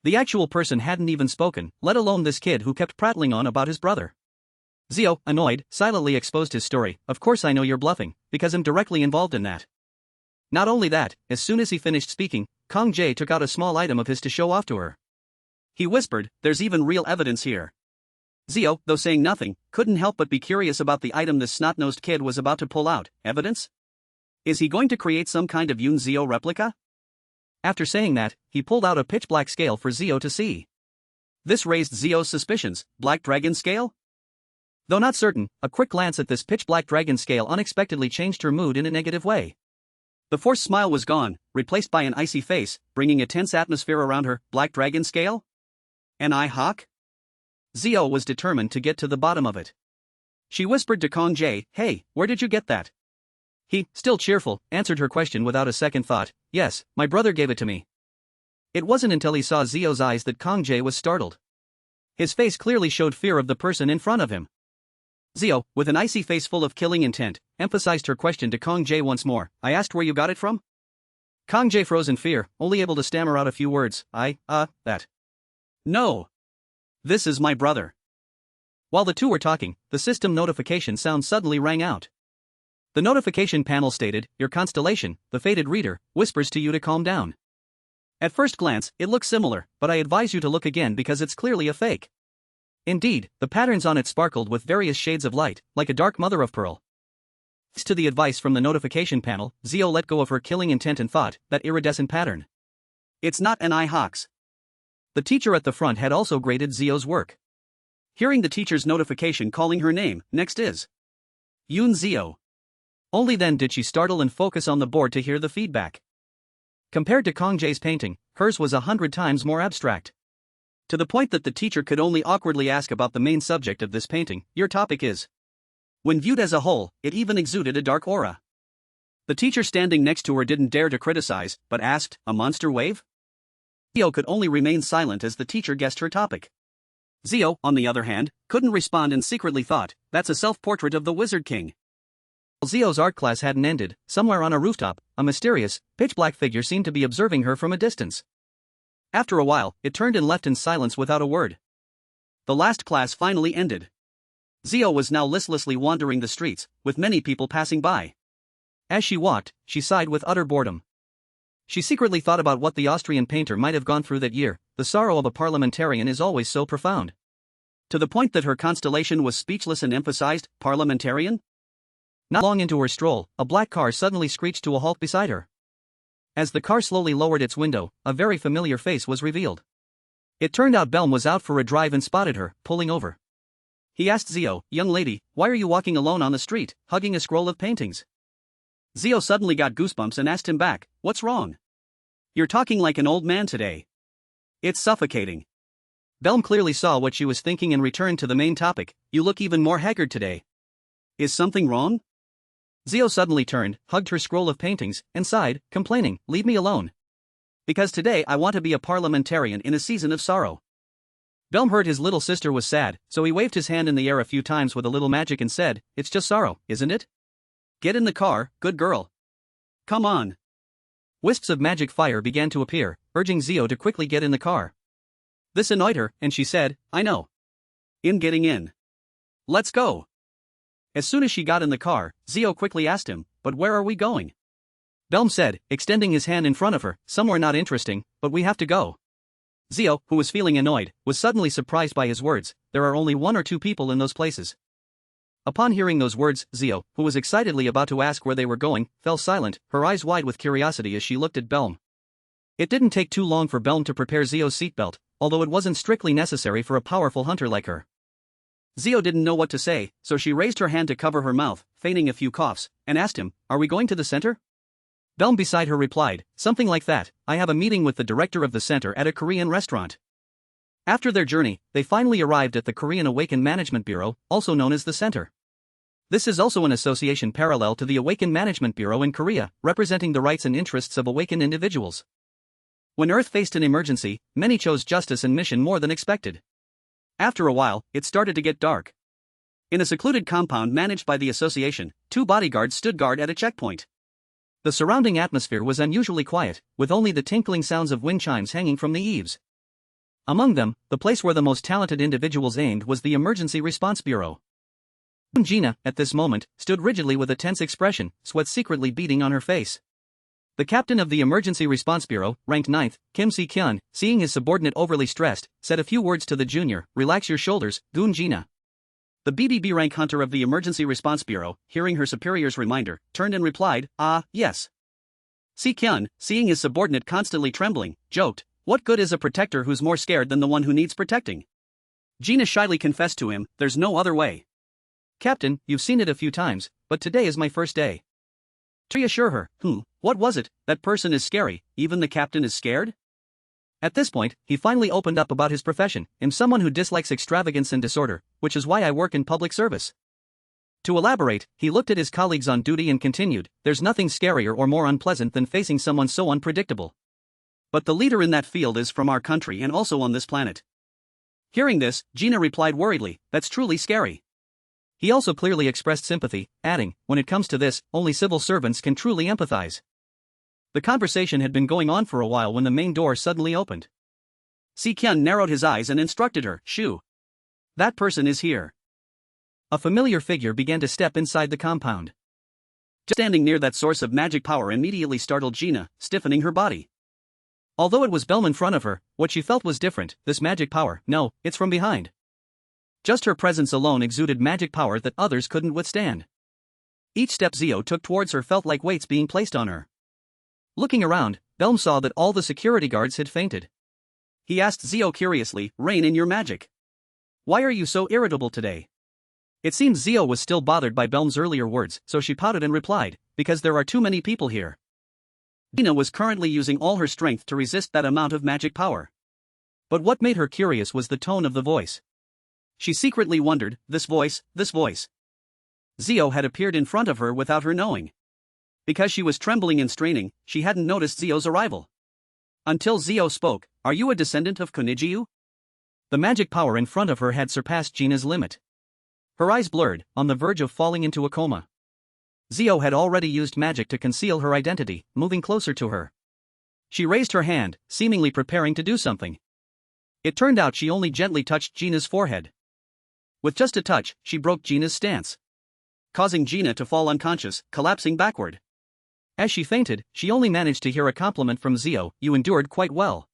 S1: The actual person hadn't even spoken, let alone this kid who kept prattling on about his brother. Zio, annoyed, silently exposed his story. Of course I know you're bluffing, because I'm directly involved in that. Not only that, as soon as he finished speaking, Kang Jae took out a small item of his to show off to her. He whispered, there's even real evidence here. Zio, though saying nothing, couldn't help but be curious about the item this snot-nosed kid was about to pull out. Evidence? Is he going to create some kind of Yoon Zio replica? After saying that, he pulled out a pitch-black scale for Zio to see. This raised Zio's suspicions. Black dragon scale? Though not certain, a quick glance at this pitch-black dragon scale unexpectedly changed her mood in a negative way. The forced smile was gone, replaced by an icy face, bringing a tense atmosphere around her. Black dragon scale? An eye hawk? Zio was determined to get to the bottom of it. She whispered to Kang Jae, hey, where did you get that? He, still cheerful, answered her question without a second thought, yes, my brother gave it to me. It wasn't until he saw Zio's eyes that Kang Jae was startled. His face clearly showed fear of the person in front of him. Zio, with an icy face full of killing intent, emphasized her question to Kang Jae once more. I asked where you got it from? Kang Jae froze in fear, only able to stammer out a few words. That. No. This is my brother. While the two were talking, the system notification sound suddenly rang out. The notification panel stated, your constellation, the fated reader, whispers to you to calm down. At first glance, it looks similar, but I advise you to look again because it's clearly a fake. Indeed, the patterns on it sparkled with various shades of light, like a dark mother of pearl. Thanks to the advice from the notification panel, Zio let go of her killing intent and thought, that iridescent pattern. It's not an eye hawk's. The teacher at the front had also graded Zio's work. Hearing the teacher's notification calling her name, next is Yoon Zio. Only then did she startle and focus on the board to hear the feedback. Compared to Kang Jae's painting, hers was 100 times more abstract. To the point that the teacher could only awkwardly ask about the main subject of this painting, your topic is. When viewed as a whole, it even exuded a dark aura. The teacher standing next to her didn't dare to criticize, but asked, a monster wave? Zio could only remain silent as the teacher guessed her topic. Zio, on the other hand, couldn't respond and secretly thought, that's a self-portrait of the Wizard King. While Zio's art class hadn't ended, somewhere on a rooftop, a mysterious, pitch-black figure seemed to be observing her from a distance. After a while, it turned and left in silence without a word. The last class finally ended. Zio was now listlessly wandering the streets, with many people passing by. As she walked, she sighed with utter boredom. She secretly thought about what the Austrian painter might have gone through that year. The sorrow of a parliamentarian is always so profound. To the point that her constellation was speechless and emphasized, parliamentarian? Not long into her stroll, a black car suddenly screeched to a halt beside her. As the car slowly lowered its window, a very familiar face was revealed. It turned out Belm was out for a drive and spotted her, pulling over. He asked Zio, young lady, why are you walking alone on the street, hugging a scroll of paintings? Zio suddenly got goosebumps and asked him back, what's wrong? You're talking like an old man today. It's suffocating. Belm clearly saw what she was thinking and returned to the main topic, you look even more haggard today. Is something wrong? Zio suddenly turned, hugged her scroll of paintings, and sighed, complaining, leave me alone. Because today I want to be a parliamentarian in a season of sorrow. Belm heard his little sister was sad, so he waved his hand in the air a few times with a little magic and said, it's just sorrow, isn't it? Get in the car, good girl. Come on. Wisps of magic fire began to appear, urging Zio to quickly get in the car. This annoyed her, and she said, I know. In getting in. Let's go. As soon as she got in the car, Zio quickly asked him, but where are we going? Belm said, extending his hand in front of her, somewhere not interesting, but we have to go. Zio, who was feeling annoyed, was suddenly surprised by his words, there are only 1 or 2 people in those places. Upon hearing those words, Zio, who was excitedly about to ask where they were going, fell silent, her eyes wide with curiosity as she looked at Belm. It didn't take too long for Belm to prepare Zio's seatbelt, although it wasn't strictly necessary for a powerful hunter like her. Zio didn't know what to say, so she raised her hand to cover her mouth, feigning a few coughs, and asked him, are we going to the center? Belm beside her replied, something like that, I have a meeting with the director of the center at a Korean restaurant. After their journey, they finally arrived at the Korean Awakened Management Bureau, also known as the center. This is also an association parallel to the Awakened Management Bureau in Korea, representing the rights and interests of awakened individuals. When Earth faced an emergency, many chose justice and mission more than expected. After a while, it started to get dark. In a secluded compound managed by the association, 2 bodyguards stood guard at a checkpoint. The surrounding atmosphere was unusually quiet, with only the tinkling sounds of wind chimes hanging from the eaves. Among them, the place where the most talented individuals aimed was the Emergency Response Bureau. Gina, at this moment, stood rigidly with a tense expression, sweat secretly beading on her face. The captain of the Emergency Response Bureau, ranked 9th, Kim Si-kyun, seeing his subordinate overly stressed, said a few words to the junior, "Relax your shoulders, Goon Gina." The BBB rank hunter of the Emergency Response Bureau, hearing her superior's reminder, turned and replied, "Ah, yes." Si-kyun, seeing his subordinate constantly trembling, joked, "What good is a protector who's more scared than the one who needs protecting?" Gina shyly confessed to him, "There's no other way." "Captain, you've seen it a few times, but today is my first day." To reassure her, what was it? That person is scary, even the captain is scared? At this point, he finally opened up about his profession. "I'm someone who dislikes extravagance and disorder, which is why I work in public service." To elaborate, he looked at his colleagues on duty and continued, "There's nothing scarier or more unpleasant than facing someone so unpredictable. But the leader in that field is from our country and also on this planet." Hearing this, Gina replied worriedly, "That's truly scary." He also clearly expressed sympathy, adding, "When it comes to this, only civil servants can truly empathize." The conversation had been going on for a while when the main door suddenly opened. Si-kyun narrowed his eyes and instructed her, "Shoo. That person is here." A familiar figure began to step inside the compound. Just standing near that source of magic power immediately startled Gina, stiffening her body. Although it was Belm in front of her, what she felt was different. This magic power, no, it's from behind. Just her presence alone exuded magic power that others couldn't withstand. Each step Zio took towards her felt like weights being placed on her. Looking around, Belm saw that all the security guards had fainted. He asked Zio curiously, "Rein in your magic. Why are you so irritable today?" It seems Zio was still bothered by Belm's earlier words, so she pouted and replied, "Because there are too many people here." Gina was currently using all her strength to resist that amount of magic power. But what made her curious was the tone of the voice. She secretly wondered, this voice. Zio had appeared in front of her without her knowing. Because she was trembling and straining, she hadn't noticed Zio's arrival. Until Zio spoke, "Are you a descendant of Konijiu?" The magic power in front of her had surpassed Gina's limit. Her eyes blurred, on the verge of falling into a coma. Zio had already used magic to conceal her identity, moving closer to her. She raised her hand, seemingly preparing to do something. It turned out she only gently touched Gina's forehead. With just a touch, she broke Gina's stance, causing Gina to fall unconscious, collapsing backward. As she fainted, she only managed to hear a compliment from Zio, "You endured quite well."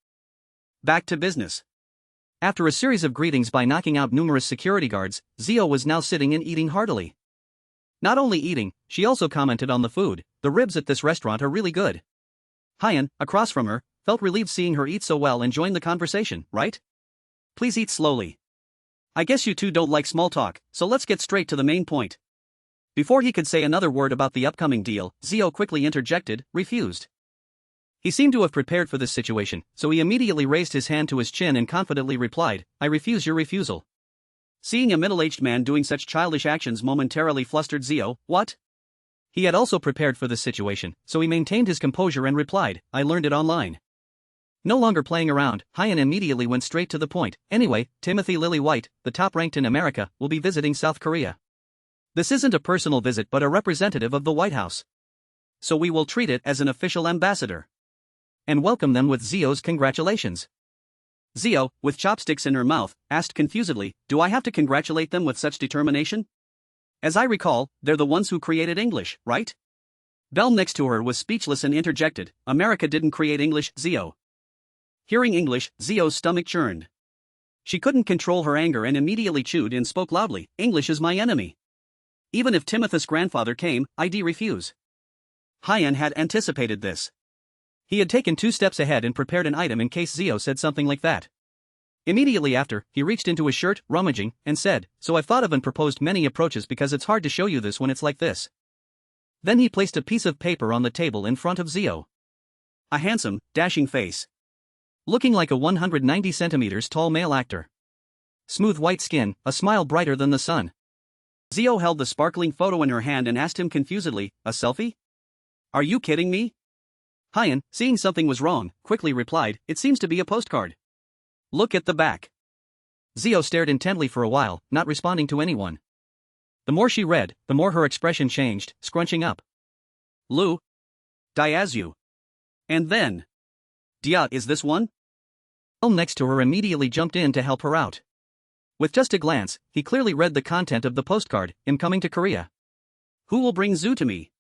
S1: Back to business. After a series of greetings by knocking out numerous security guards, Zio was now sitting and eating heartily. Not only eating, she also commented on the food. "The ribs at this restaurant are really good." Hyan, across from her, felt relieved seeing her eat so well and joined the conversation, "Right? Please eat slowly. I guess you two don't like small talk, so let's get straight to the main point." Before he could say another word about the upcoming deal, Zio quickly interjected, "Refused." He seemed to have prepared for this situation, so he immediately raised his hand to his chin and confidently replied, "I refuse your refusal." Seeing a middle-aged man doing such childish actions momentarily flustered Zio, "What?" He had also prepared for this situation, so he maintained his composure and replied, "I learned it online." No longer playing around, Hyan immediately went straight to the point. "Anyway, Timothy Lillywhite, the top-ranked in America, will be visiting South Korea. This isn't a personal visit but a representative of the White House. So we will treat it as an official ambassador. And welcome them with Zio's congratulations." Zio, with chopsticks in her mouth, asked confusedly, "Do I have to congratulate them with such determination? As I recall, they're the ones who created English, right?" Belm next to her was speechless and interjected, "America didn't create English, Zio." Hearing English, Zio's stomach churned. She couldn't control her anger and immediately chewed and spoke loudly, "English is my enemy. Even if Timothy's grandfather came, I'd refuse." Hyan had anticipated this. He had taken 2 steps ahead and prepared an item in case Zio said something like that. Immediately after, he reached into his shirt, rummaging, and said, "So I've thought of and proposed many approaches because it's hard to show you this when it's like this." Then he placed a piece of paper on the table in front of Zio. A handsome, dashing face. Looking like a 190 centimeters tall male actor. Smooth white skin, a smile brighter than the sun. Zio held the sparkling photo in her hand and asked him confusedly, "A selfie? Are you kidding me?" Hyun, seeing something was wrong, quickly replied, "It seems to be a postcard. Look at the back." Zio stared intently for a while, not responding to anyone. The more she read, the more her expression changed, scrunching up. "Lu. Diazu. And then. Dia, is this one?" L next to her immediately jumped in to help her out. With just a glance, he clearly read the content of the postcard, "I'm coming to Korea. Who will bring Zu to me?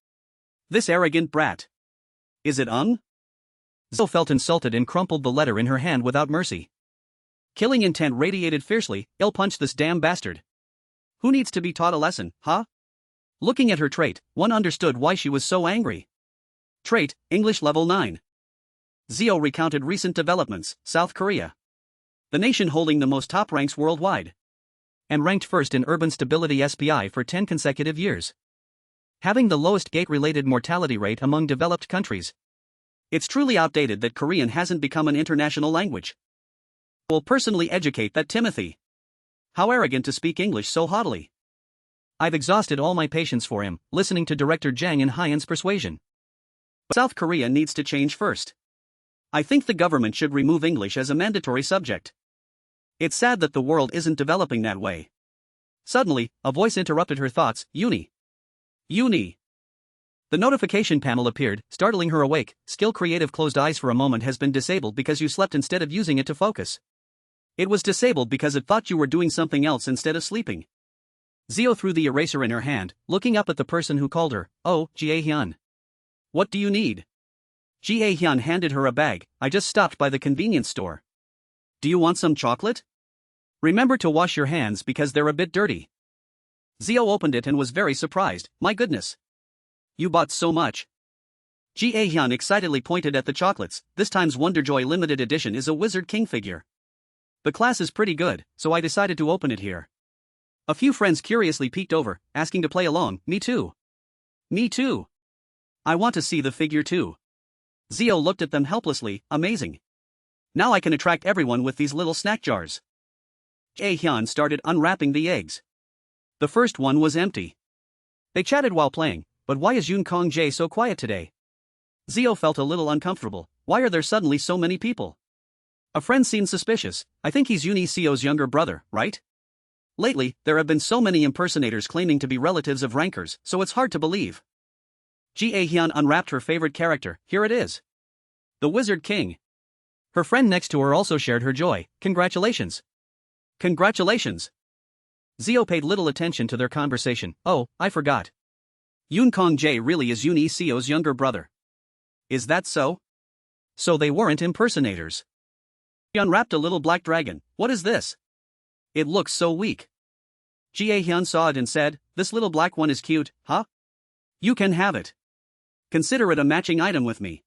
S1: This arrogant brat. Is it Zil felt insulted and crumpled the letter in her hand without mercy. Killing intent radiated fiercely. "I'll punch this damn bastard. Who needs to be taught a lesson, huh?" Looking at her trait, one understood why she was so angry. Trait, English level 9. Zio recounted recent developments. South Korea, the nation holding the most top ranks worldwide, and ranked first in urban stability SPI for 10 consecutive years. Having the lowest gate-related mortality rate among developed countries. It's truly outdated that Korean hasn't become an international language. Will personally educate that Timothy. How arrogant to speak English so haughtily. I've exhausted all my patience for him, listening to director Jang and Hyun's persuasion. But South Korea needs to change first. I think the government should remove English as a mandatory subject. It's sad that the world isn't developing that way. Suddenly, a voice interrupted her thoughts. Uni. The notification panel appeared, startling her awake. Skill creative closed eyes for a moment has been disabled because you slept instead of using it to focus. It was disabled because it thought you were doing something else instead of sleeping. Zio threw the eraser in her hand, looking up at the person who called her. "Oh, Jae-hyun. What do you need?" Jae-hyun handed her a bag. "I just stopped by the convenience store. Do you want some chocolate? Remember to wash your hands because they're a bit dirty." Zio opened it and was very surprised. "My goodness. You bought so much." Jae-hyun excitedly pointed at the chocolates. "This time's Wonderjoy limited edition is a Wizard King figure. The class is pretty good, so I decided to open it here." A few friends curiously peeked over, asking to play along. "Me too. Me too. I want to see the figure too." Zio looked at them helplessly. "Amazing. Now I can attract everyone with these little snack jars." Jae-hyun started unwrapping the eggs. The first one was empty. They chatted while playing, but why is Yoon Kong Jae so quiet today? Zio felt a little uncomfortable. Why are there suddenly so many people? A friend seemed suspicious. "I think he's Yoon Seo's younger brother, right? Lately, there have been so many impersonators claiming to be relatives of rankers, so it's hard to believe." Jae-hyun unwrapped her favorite character. "Here it is. The Wizard King." Her friend next to her also shared her joy. "Congratulations." "Congratulations." Zio paid little attention to their conversation. "Oh, I forgot. Yoon Kong Jae really is Yoon Seo's younger brother." "Is that so?" So they weren't impersonators. He unwrapped a little black dragon. "What is this? It looks so weak." Jae-hyun saw it and said, "This little black one is cute, huh? You can have it. Consider it a matching item with me.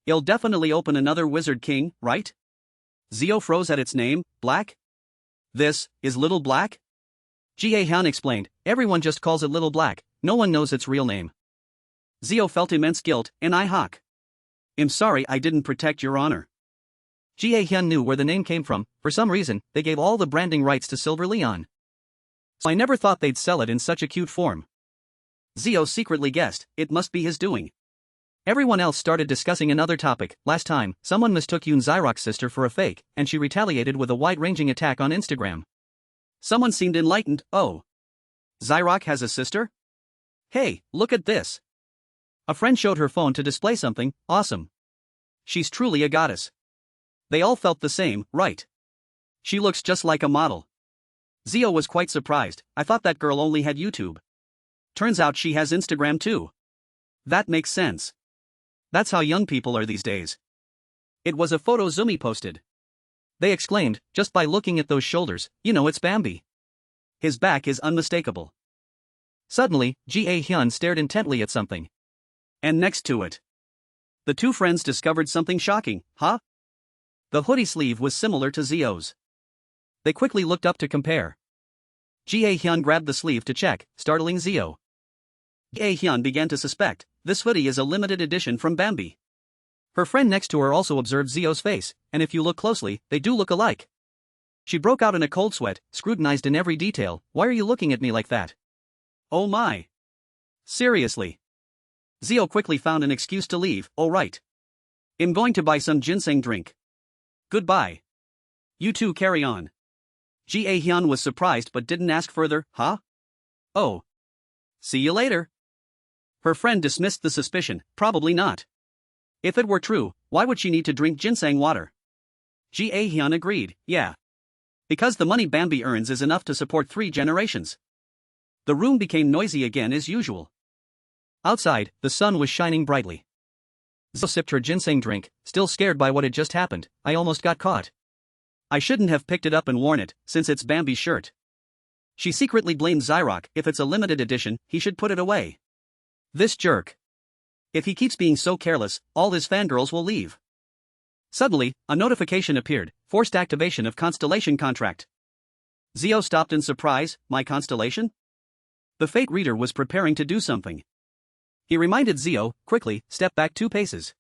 S1: You'll definitely open another Wizard King, right?" Zio froze at its name. "Black? This is Little Black?" Jae-hyun explained, "Everyone just calls it Little Black, no one knows its real name." Zio felt immense guilt. "And I'm sorry I didn't protect your honor." Jae-hyun knew where the name came from. For some reason, they gave all the branding rights to Silver Leon. So I never thought they'd sell it in such a cute form. Zio secretly guessed, it must be his doing. Everyone else started discussing another topic. Last time, someone mistook Yoon Zyrok's sister for a fake, and she retaliated with a wide-ranging attack on Instagram. Someone seemed enlightened. "Oh. Zyrok has a sister? Hey, look at this." A friend showed her phone to display something. "Awesome. She's truly a goddess." They all felt the same, right? She looks just like a model. Zio was quite surprised. "I thought that girl only had YouTube. Turns out she has Instagram too. That makes sense. That's how young people are these days." It was a photo Zumi posted. They exclaimed, "Just by looking at those shoulders, you know it's Bambi. His back is unmistakable." Suddenly, Jae-hyun stared intently at something. And next to it, the two friends discovered something shocking. "Huh?" The hoodie sleeve was similar to Zio's. They quickly looked up to compare. Jae-hyun grabbed the sleeve to check, startling Zio. Jae-hyun began to suspect, this hoodie is a limited edition from Bambi. Her friend next to her also observed Zio's face, and if you look closely, they do look alike. She broke out in a cold sweat, scrutinized in every detail. "Why are you looking at me like that? Oh my. Seriously. Zio quickly found an excuse to leave. Oh right. I'm going to buy some ginseng drink. Goodbye. You two carry on. Jae-hyun was surprised but didn't ask further. Huh? Oh. See you later. Her friend dismissed the suspicion. Probably not. If it were true, why would she need to drink ginseng water? Jae-hyun agreed. Yeah. Because the money Bambi earns is enough to support 3 generations. The room became noisy again as usual. Outside, the sun was shining brightly. Zio sipped her ginseng drink, still scared by what had just happened. I almost got caught. I shouldn't have picked it up and worn it, since it's Bambi's shirt. She secretly blamed Zyrock. If it's a limited edition, he should put it away. This jerk. If he keeps being so careless, all his fangirls will leave. Suddenly, a notification appeared. Forced activation of Constellation contract. Zio stopped in surprise. My constellation? The fate reader was preparing to do something. He reminded Zio, quickly, step back 2 paces.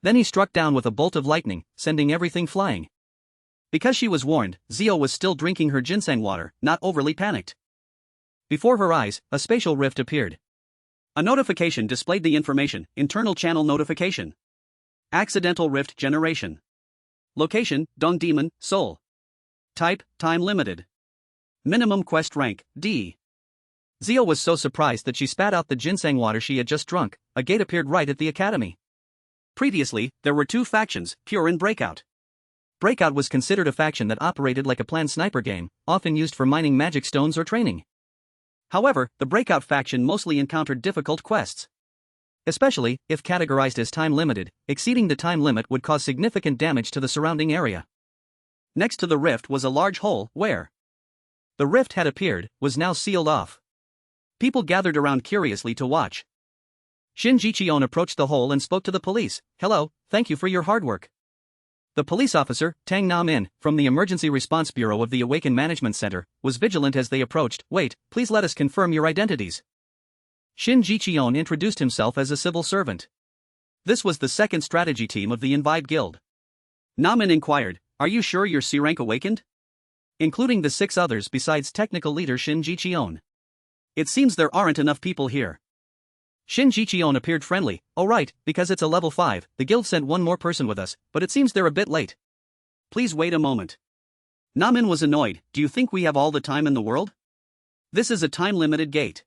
S1: Then he struck down with a bolt of lightning, sending everything flying. Because she was warned, Zio was still drinking her ginseng water, not overly panicked. Before her eyes, a spatial rift appeared. A notification displayed the information. Internal channel notification. Accidental rift generation. Location, Dong Demon, Seoul. Type, time limited. Minimum quest rank, D. Zio was so surprised that she spat out the ginseng water she had just drunk. A gate appeared right at the academy. Previously, there were 2 factions, Pure and Breakout. Breakout was considered a faction that operated like a planned sniper game, often used for mining magic stones or training. However, the Breakout faction mostly encountered difficult quests. Especially, if categorized as time-limited, exceeding the time limit would cause significant damage to the surrounding area. Next to the rift was a large hole, where the rift had appeared, was now sealed off. People gathered around curiously to watch. Shin Ji-cheon approached the hole and spoke to the police. Hello, thank you for your hard work. The police officer, Tang Nam-in, from the Emergency Response Bureau of the Awaken Management Center, was vigilant as they approached. Wait, please let us confirm your identities. Shin Ji-cheon introduced himself as a civil servant. This was the second strategy team of the Invite Guild. Nam-in inquired, are you sure you're C-rank awakened? Including the 6 others besides technical leader Shin Ji-cheon. It seems there aren't enough people here. Shin Ji-cheon appeared friendly. Oh right, because it's a level 5, the guild sent 1 more person with us, but it seems they're a bit late. Please wait a moment. Nam-in was annoyed. Do you think we have all the time in the world? This is a time-limited gate.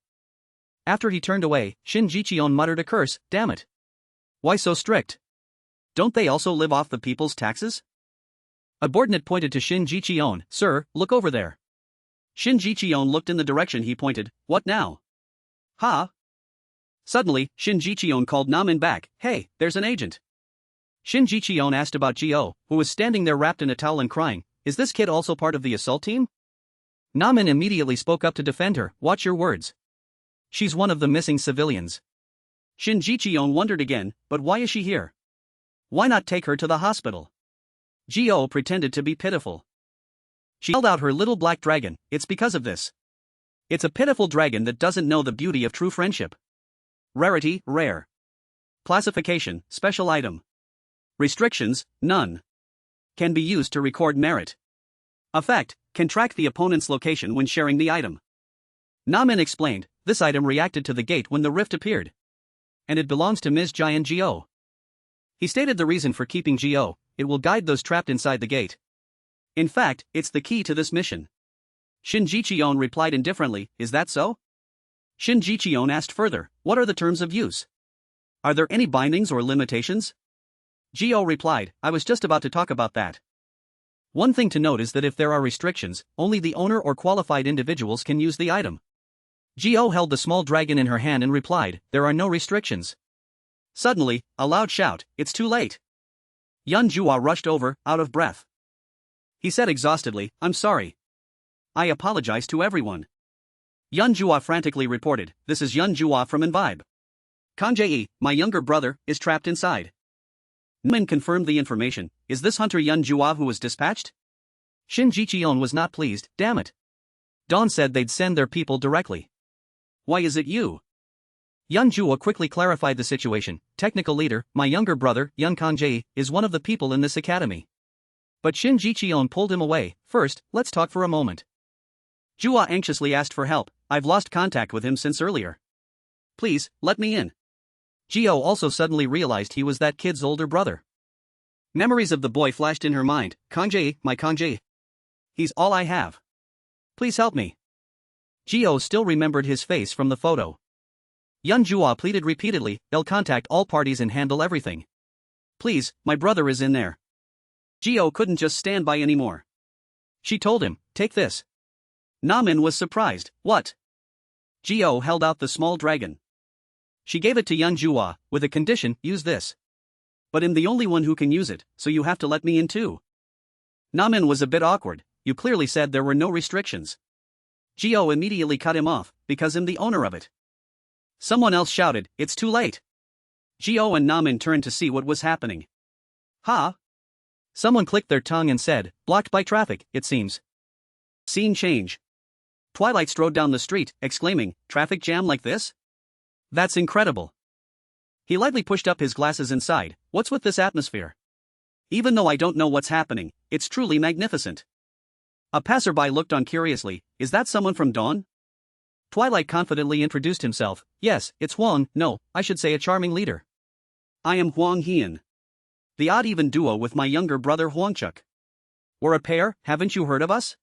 S1: After he turned away, Shin Ji-cheon muttered a curse. Damn it. Why so strict? Don't they also live off the people's taxes? A subordinate pointed to Shin Ji-cheon. Sir, look over there. Shin Ji-cheon looked in the direction he pointed. What now? Ha? Suddenly, Shin Ji-cheon called Nam-in back. Hey, there's an agent. Shin Ji-cheon asked about Gio, who was standing there wrapped in a towel and crying. Is this kid also part of the assault team? Nam-in immediately spoke up to defend her. Watch your words. She's one of the missing civilians. Shin Ji-cheon wondered again, but why is she here? Why not take her to the hospital? Gio pretended to be pitiful. She held out her little black dragon. It's because of this. It's a pitiful dragon that doesn't know the beauty of true friendship. Rarity, rare. Classification, special item. Restrictions, none. Can be used to record merit. Effect, can track the opponent's location when sharing the item. Nam-in explained, this item reacted to the gate when the rift appeared. And it belongs to Ms. Jian Gio. He stated the reason for keeping Gio, it will guide those trapped inside the gate. In fact, it's the key to this mission. Shin Ji-cheon replied indifferently, is that so? Shin Ji-cheon asked further, what are the terms of use? Are there any bindings or limitations? Gio replied, I was just about to talk about that. One thing to note is that if there are restrictions, only the owner or qualified individuals can use the item. Gio held the small dragon in her hand and replied, there are no restrictions. Suddenly, a loud shout, it's too late. Yun Jua rushed over, out of breath. He said exhaustedly, I'm sorry. I apologize to everyone. Yun Jua frantically reported, this is Yun Jua from Envibe. Kanjei, my younger brother, is trapped inside. Min confirmed the information, is this Hunter Yun Jua who was dispatched? Shin Ji-cheon was not pleased, damn it. Dawn said they'd send their people directly. Why is it you? Yun Jua quickly clarified the situation, technical leader, my younger brother, Yun Kanjei, is one of the people in this academy. But Shin Ji-cheon pulled him away, first, let's talk for a moment. Jua anxiously asked for help, I've lost contact with him since earlier. Please, let me in. Gio also suddenly realized he was that kid's older brother. Memories of the boy flashed in her mind. Kangjae, my Kangjae. He's all I have. Please help me. Gio still remembered his face from the photo. Yun Jua pleaded repeatedly, they'll contact all parties and handle everything. Please, my brother is in there. Gio couldn't just stand by anymore. She told him, take this. Namin was surprised, what? Gio held out the small dragon. She gave it to Yun Jua, with a condition, use this. But I'm the only one who can use it, so you have to let me in too. Namin was a bit awkward, you clearly said there were no restrictions. Gio immediately cut him off, because I'm the owner of it. Someone else shouted, it's too late. Gio and Namin turned to see what was happening. Ha! Someone clicked their tongue and said, blocked by traffic, it seems. Scene change. Twilight strode down the street, exclaiming, traffic jam like this? That's incredible. He lightly pushed up his glasses and sighed, what's with this atmosphere? Even though I don't know what's happening, it's truly magnificent. A passerby looked on curiously, is that someone from Dawn? Twilight confidently introduced himself, yes, it's Huang, no, I should say a charming leader. I am Huang Hian. The odd-even duo with my younger brother Huangchuk. We're a pair, haven't you heard of us?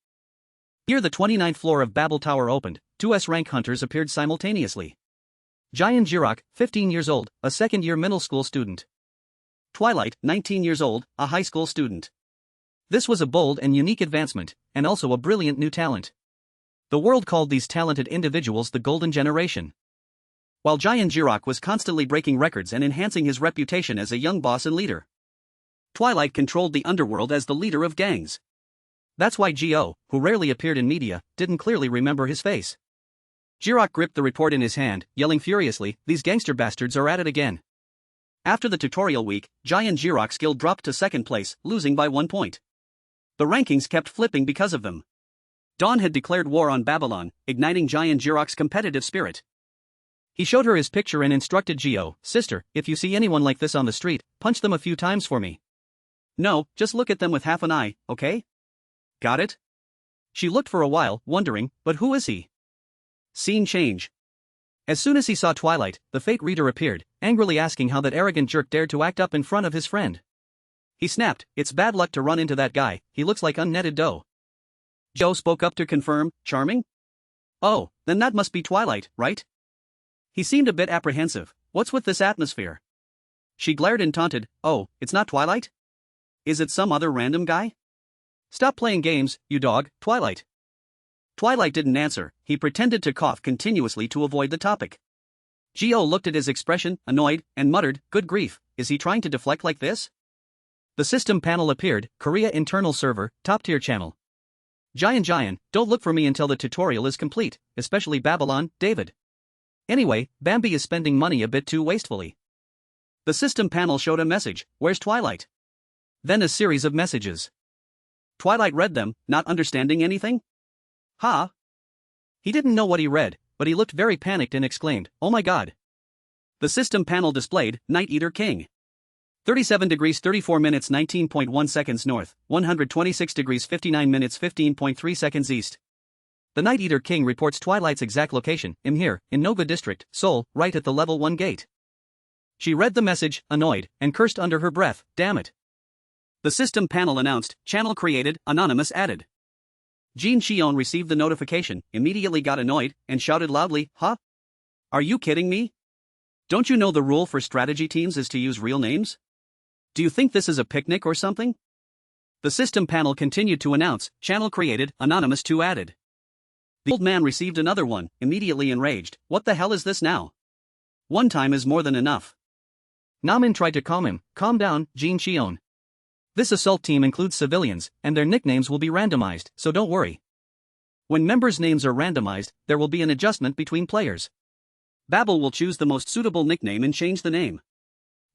S1: Here the 29th floor of Babel Tower opened, two S-rank hunters appeared simultaneously. Jian Jirak, 15 years old, a second-year middle school student. Twilight, 19 years old, a high school student. This was a bold and unique advancement, and also a brilliant new talent. The world called these talented individuals the Golden Generation. While Jian Jirak was constantly breaking records and enhancing his reputation as a young boss and leader, Twilight controlled the underworld as the leader of gangs. That's why Gio, who rarely appeared in media, didn't clearly remember his face. Jirak gripped the report in his hand, yelling furiously, these gangster bastards are at it again. After the tutorial week, Jian Jirak's skill dropped to second place, losing by 1 point. The rankings kept flipping because of them. Dawn had declared war on Babylon, igniting Jian Jirak's competitive spirit. He showed her his picture and instructed Gio, sister, if you see anyone like this on the street, punch them a few times for me. No, just look at them with half an eye, okay? Got it? She looked for a while, wondering, but who is he? Scene change. As soon as he saw Twilight, the fate reader appeared, angrily asking how that arrogant jerk dared to act up in front of his friend. He snapped, it's bad luck to run into that guy, he looks like unnetted dough. Joe spoke up to confirm, charming? Oh, then that must be Twilight, right? He seemed a bit apprehensive, what's with this atmosphere? She glared and taunted, oh, it's not Twilight? Is it some other random guy? Stop playing games, you dog, Twilight. Twilight didn't answer, he pretended to cough continuously to avoid the topic. Gio looked at his expression, annoyed, and muttered, good grief, is he trying to deflect like this? The system panel appeared, Korea internal server, top-tier channel. Jian, don't look for me until the tutorial is complete, especially Babylon, David. Anyway, Bambi is spending money a bit too wastefully. The system panel showed a message, where's Twilight? Then a series of messages. Twilight read them, not understanding anything? Ha! He didn't know what he read, but he looked very panicked and exclaimed, oh my god. The system panel displayed, Night Eater King. 37 degrees 34 minutes 19.1 seconds north, 126 degrees 59 minutes 15.3 seconds east. The Night Eater King reports Twilight's exact location, in here, in Noga District, Seoul, right at the level 1 gate. She read the message, annoyed, and cursed under her breath, damn it. The system panel announced, channel created, anonymous added. Jin Cheon received the notification, immediately got annoyed, and shouted loudly, huh? Are you kidding me? Don't you know the rule for strategy teams is to use real names? Do you think this is a picnic or something? The system panel continued to announce, channel created, anonymous 2 added. The old man received another one, immediately enraged, what the hell is this now? One time is more than enough. Namin tried to calm him, calm down, Jin Cheon. This assault team includes civilians, and their nicknames will be randomized, so don't worry. When members' names are randomized, there will be an adjustment between players. Babel will choose the most suitable nickname and change the name.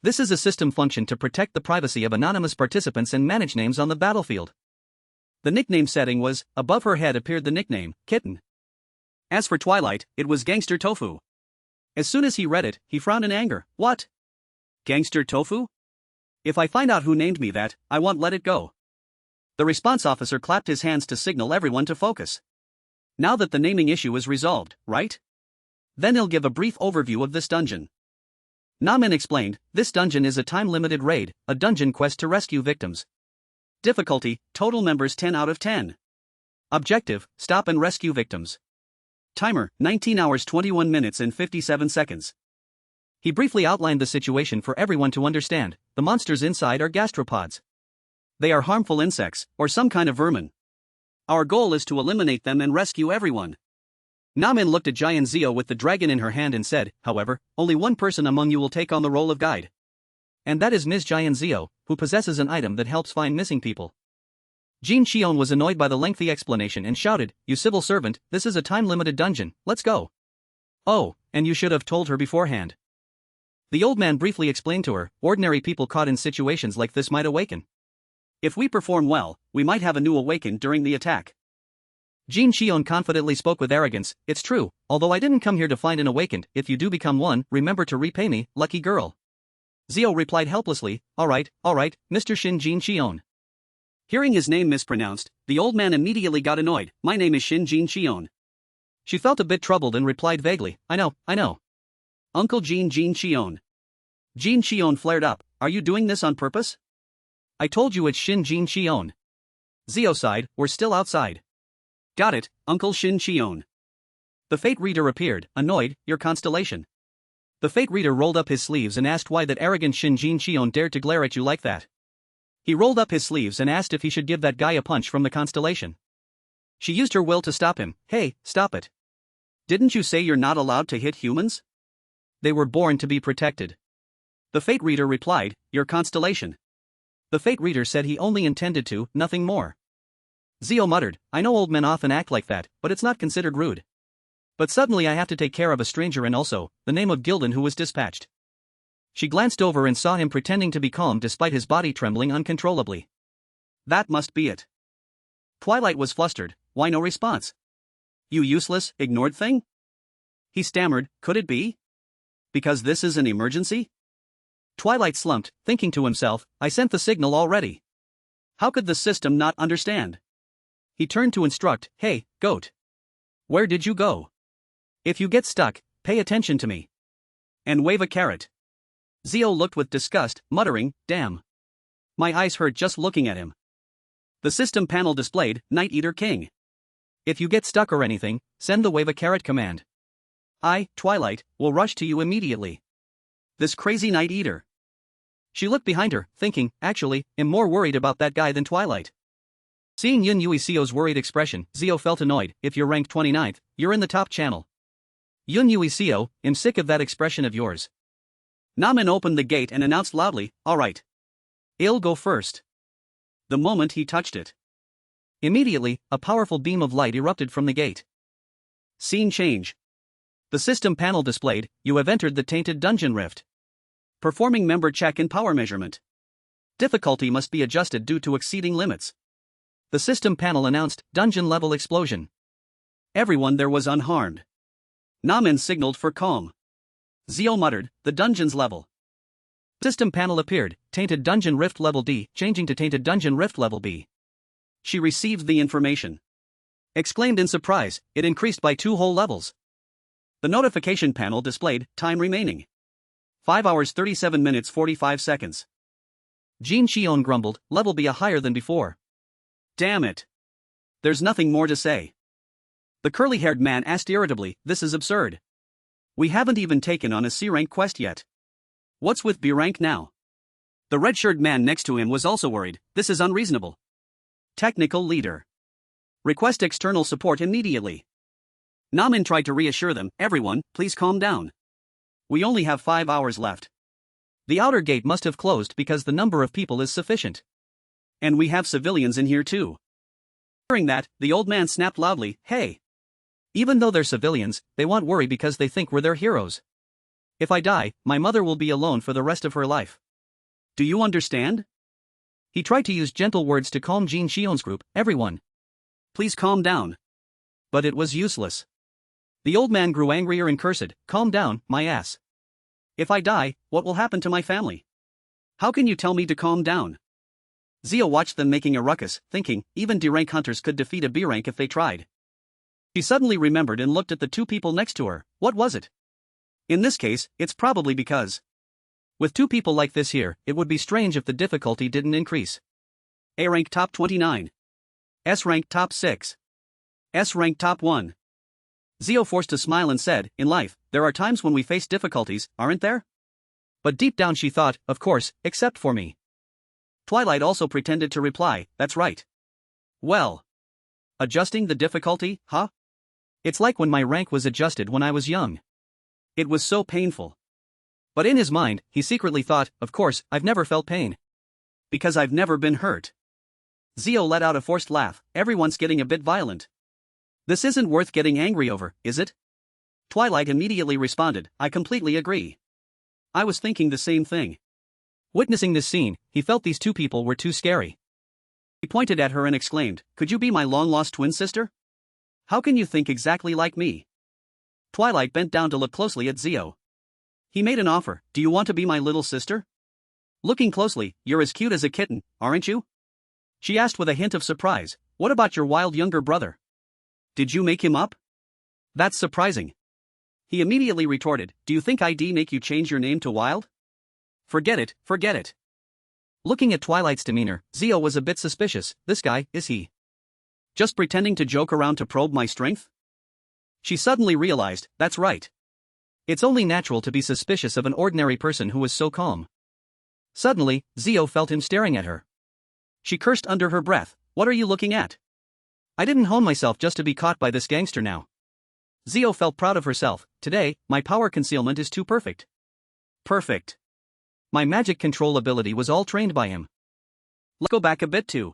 S1: This is a system function to protect the privacy of anonymous participants and manage names on the battlefield. The nickname setting was, above her head appeared the nickname, Kitten. As for Twilight, it was Gangster Tofu. As soon as he read it, he frowned in anger, what? Gangster Tofu? If I find out who named me that, I won't let it go. The response officer clapped his hands to signal everyone to focus. Now that the naming issue is resolved, right? Then he'll give a brief overview of this dungeon. Namin explained, this dungeon is a time-limited raid, a dungeon quest to rescue victims. Difficulty, total members 10 out of 10. Objective, stop and rescue victims. Timer, 19 hours 21 minutes and 57 seconds. He briefly outlined the situation for everyone to understand. The monsters inside are gastropods. They are harmful insects, or some kind of vermin. Our goal is to eliminate them and rescue everyone. Namin looked at Giant Zio with the dragon in her hand and said, however, only one person among you will take on the role of guide. And that is Ms. Giant Zio, who possesses an item that helps find missing people. Jin Xion was annoyed by the lengthy explanation and shouted, you civil servant, this is a time-limited dungeon, let's go. Oh, and you should have told her beforehand. The old man briefly explained to her, ordinary people caught in situations like this might awaken. If we perform well, we might have a new awaken during the attack. Jin Xion confidently spoke with arrogance, it's true, although I didn't come here to find an awakened, if you do become one, remember to repay me, lucky girl. Zio replied helplessly, alright, Mr. Shin Jin Xion. Hearing his name mispronounced, the old man immediately got annoyed, my name is Shin Jin Xion. She felt a bit troubled and replied vaguely, I know. Uncle Jin Xion. Jin Xion flared up, are you doing this on purpose? I told you it's Shin Jin Xion. Zio sighed, we're still outside. Got it, Uncle Shin Xion. The fate reader appeared, annoyed, your constellation. The fate reader rolled up his sleeves and asked why that arrogant Shin Jin Xion dared to glare at you like that. He rolled up his sleeves and asked if he should give that guy a punch from the constellation. She used her will to stop him, hey, stop it. Didn't you say you're not allowed to hit humans? They were born to be protected. The fate reader replied, your constellation. The fate reader said he only intended to, nothing more. Zio muttered, I know old men often act like that, but it's not considered rude. But suddenly I have to take care of a stranger and also, the name of Gildan who was dispatched. She glanced over and saw him pretending to be calm despite his body trembling uncontrollably. That must be it. Twilight was flustered, why no response? You useless, ignored thing? He stammered, could it be? Because this is an emergency? Twilight slumped, thinking to himself, I sent the signal already. How could the system not understand? He turned to instruct, hey, goat. Where did you go? If you get stuck, pay attention to me. And wave a carrot. Zio looked with disgust, muttering, damn. My eyes hurt just looking at him. The system panel displayed, Night Eater King. If you get stuck or anything, send the wave a carrot command. I, Twilight, will rush to you immediately. This crazy Night Eater. She looked behind her, thinking, actually, I'm more worried about that guy than Twilight. Seeing Yun Yui Sio's worried expression, Zio felt annoyed, if you're ranked 29th, you're in the top channel. Yun Yui Sio, I'm sick of that expression of yours. Namin opened the gate and announced loudly, alright. I'll go first. The moment he touched it. Immediately, a powerful beam of light erupted from the gate. Scene change. The system panel displayed, you have entered the tainted dungeon rift. Performing member check and power measurement. Difficulty must be adjusted due to exceeding limits. The system panel announced, dungeon level explosion. Everyone there was unharmed. Namin signaled for calm. Zio muttered, the dungeon's level. System panel appeared, tainted dungeon rift level D, changing to tainted dungeon rift level B. She received the information. Exclaimed in surprise, it increased by 2 whole levels. The notification panel displayed, time remaining. 5 hours 37 minutes 45 seconds. Jin Xion grumbled, level be a higher than before. Damn it. There's nothing more to say. The curly-haired man asked irritably, this is absurd. We haven't even taken on a C-rank quest yet. What's with B-rank now? The red-shirted man next to him was also worried, this is unreasonable. Technical leader. Request external support immediately. Namin tried to reassure them, everyone, please calm down. We only have 5 hours left. The outer gate must have closed because the number of people is sufficient. And we have civilians in here too. Hearing that, the old man snapped loudly, hey. Even though they're civilians, they won't worry because they think we're their heroes. If I die, my mother will be alone for the rest of her life. Do you understand? He tried to use gentle words to calm Jin Xion's group, everyone. Please calm down. But it was useless. The old man grew angrier and cursed, calm down, my ass. If I die, what will happen to my family? How can you tell me to calm down? Zio watched them making a ruckus, thinking, even D-rank hunters could defeat a B-rank if they tried. She suddenly remembered and looked at the two people next to her. What was it? In this case, it's probably because with two people like this here, it would be strange if the difficulty didn't increase. A rank top 29. S rank top 6. S rank top 1. Zio forced a smile and said, in life, there are times when we face difficulties, aren't there? But deep down she thought, of course, except for me. Twilight also pretended to reply, that's right. Well. Adjusting the difficulty, huh? It's like when my rank was adjusted when I was young. It was so painful. But in his mind, he secretly thought, of course, I've never felt pain. Because I've never been hurt. Zio let out a forced laugh, everyone's getting a bit violent. This isn't worth getting angry over, is it? Twilight immediately responded, I completely agree. I was thinking the same thing. Witnessing this scene, he felt these two people were too scary. He pointed at her and exclaimed, could you be my long-lost twin sister? How can you think exactly like me? Twilight bent down to look closely at Zio. He made an offer, do you want to be my little sister? Looking closely, you're as cute as a kitten, aren't you? She asked with a hint of surprise, what about your wild younger brother? Did you make him up? That's surprising. He immediately retorted, do you think I'd make you change your name to Wild? Forget it, forget it. Looking at Twilight's demeanor, Zio was a bit suspicious, this guy, is he just pretending to joke around to probe my strength? She suddenly realized, that's right. It's only natural to be suspicious of an ordinary person who is so calm. Suddenly, Zio felt him staring at her. She cursed under her breath, what are you looking at? I didn't hone myself just to be caught by this gangster now. Zio felt proud of herself, today, my power concealment is too perfect. Perfect. My magic control ability was all trained by him. Let's go back a bit to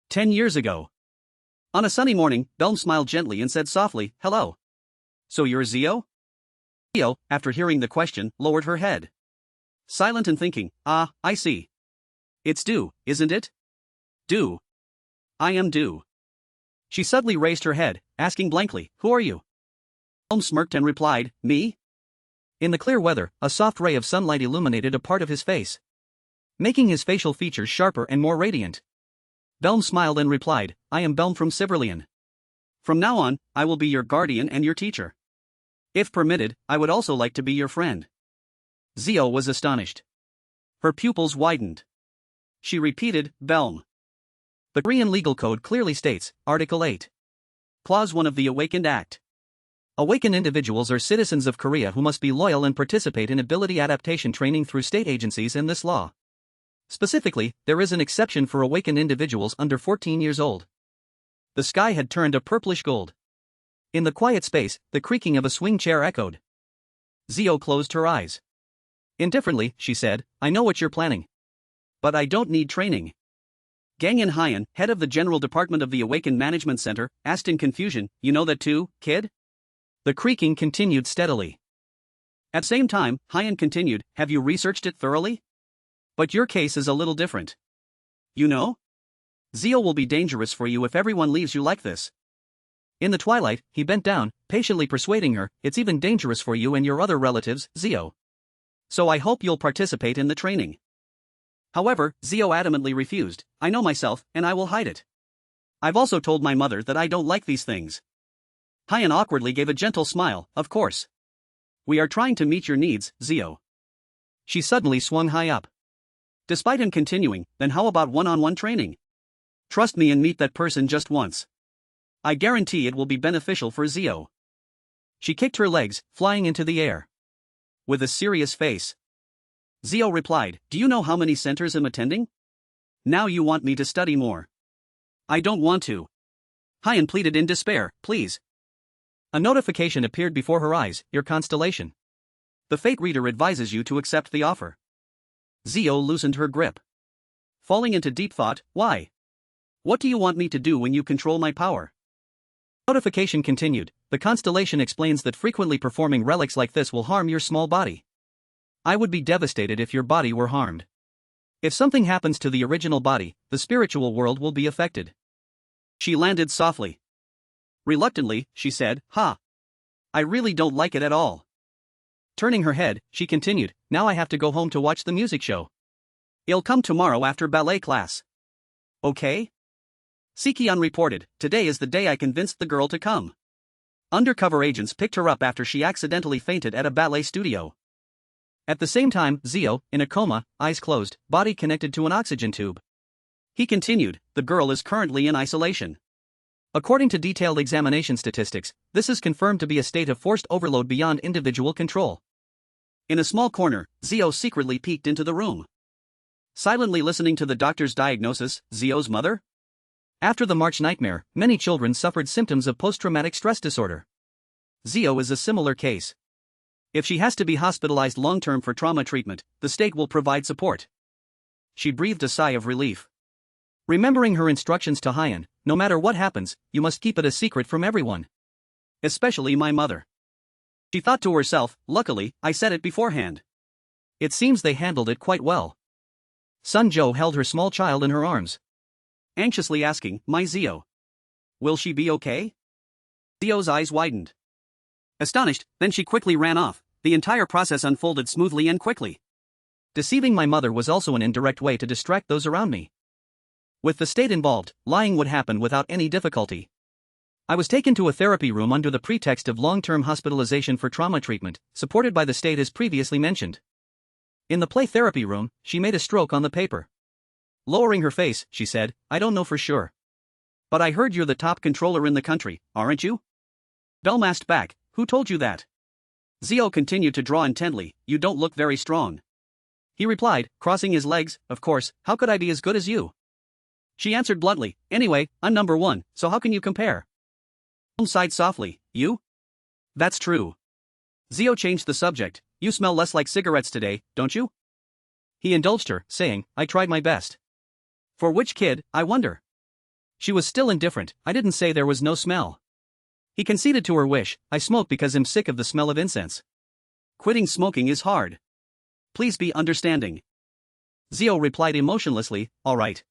S1: 10 years ago. On a sunny morning, Belm smiled gently and said softly, hello. So you're Zio? Zio, after hearing the question, lowered her head. Silent and thinking, I see. It's Do, isn't it? Do. I am Do. She suddenly raised her head, asking blankly, who are you? Belm smirked and replied, me? In the clear weather, a soft ray of sunlight illuminated a part of his face, making his facial features sharper and more radiant. Belm smiled and replied, I am Belm from Siberlian. From now on, I will be your guardian and your teacher. If permitted, I would also like to be your friend. Zio was astonished. Her pupils widened. She repeated, Belm. The Korean legal code clearly states, Article 8. Clause 1 of the Awakened Act. Awakened individuals are citizens of Korea who must be loyal and participate in ability adaptation training through state agencies and this law. Specifically, there is an exception for awakened individuals under 14 years old. The sky had turned a purplish gold. In the quiet space, the creaking of a swing chair echoed. Zio closed her eyes. Indifferently, she said, I know what you're planning. But I don't need training. Gang-in Hyan, head of the General Department of the Awakened Management Center, asked in confusion, you know that too, kid? The creaking continued steadily. At the same time, Hyan continued, have you researched it thoroughly? But your case is a little different. You know? Zio will be dangerous for you if everyone leaves you like this. In the twilight, he bent down, patiently persuading her, it's even dangerous for you and your other relatives, Zio. So I hope you'll participate in the training. However, Zio adamantly refused, I know myself, and I will hide it. I've also told my mother that I don't like these things. Hyan awkwardly gave a gentle smile, of course. We are trying to meet your needs, Zio. She suddenly swung high up. Despite him continuing, then how about one-on-one training? Trust me and meet that person just once. I guarantee it will be beneficial for Zio. She kicked her legs, flying into the air. With a serious face. Zio replied, do you know how many centers I'm attending? Now you want me to study more. I don't want to. Hyan pleaded in despair, please. A notification appeared before her eyes, your constellation. The fate reader advises you to accept the offer. Zio loosened her grip. Falling into deep thought, why? What do you want me to do when you control my power? Notification continued, the constellation explains that frequently performing relics like this will harm your small body. I would be devastated if your body were harmed. If something happens to the original body, the spiritual world will be affected. She landed softly. Reluctantly, she said, I really don't like it at all. Turning her head, she continued, now I have to go home to watch the music show. I'll come tomorrow after ballet class. Okay? Sikion reported, today is the day I convinced the girl to come. Undercover agents picked her up after she accidentally fainted at a ballet studio. At the same time, Zio, in a coma, eyes closed, body connected to an oxygen tube. He continued, the girl is currently in isolation. According to detailed examination statistics, this is confirmed to be a state of forced overload beyond individual control. In a small corner, Zio secretly peeked into the room. Silently listening to the doctor's diagnosis, Zio's mother? After the March nightmare, many children suffered symptoms of post-traumatic stress disorder. Zio is a similar case. If she has to be hospitalized long-term for trauma treatment, the state will provide support. She breathed a sigh of relief. Remembering her instructions to Hyan, no matter what happens, you must keep it a secret from everyone. Especially my mother. She thought to herself, luckily, I said it beforehand. It seems they handled it quite well. Sun Jo held her small child in her arms, anxiously asking, my Zio. Will she be okay? Zio's eyes widened. Astonished, then she quickly ran off. The entire process unfolded smoothly and quickly. Deceiving my mother was also an indirect way to distract those around me. With the state involved, lying would happen without any difficulty. I was taken to a therapy room under the pretext of long-term hospitalization for trauma treatment, supported by the state as previously mentioned. In the play therapy room, she made a stroke on the paper. Lowering her face, she said, I don't know for sure. But I heard you're the top controller in the country, aren't you? Belm asked back, who told you that? Zio continued to draw intently, you don't look very strong. He replied, crossing his legs, of course, how could I be as good as you? She answered bluntly, anyway, I'm number one, so how can you compare? Belm sighed softly, you? That's true. Zio changed the subject, you smell less like cigarettes today, don't you? He indulged her, saying, I tried my best. For which kid, I wonder? She was still indifferent, I didn't say there was no smell. He conceded to her wish, I smoke because I'm sick of the smell of incense. Quitting smoking is hard. Please be understanding. Zio replied emotionlessly, all right.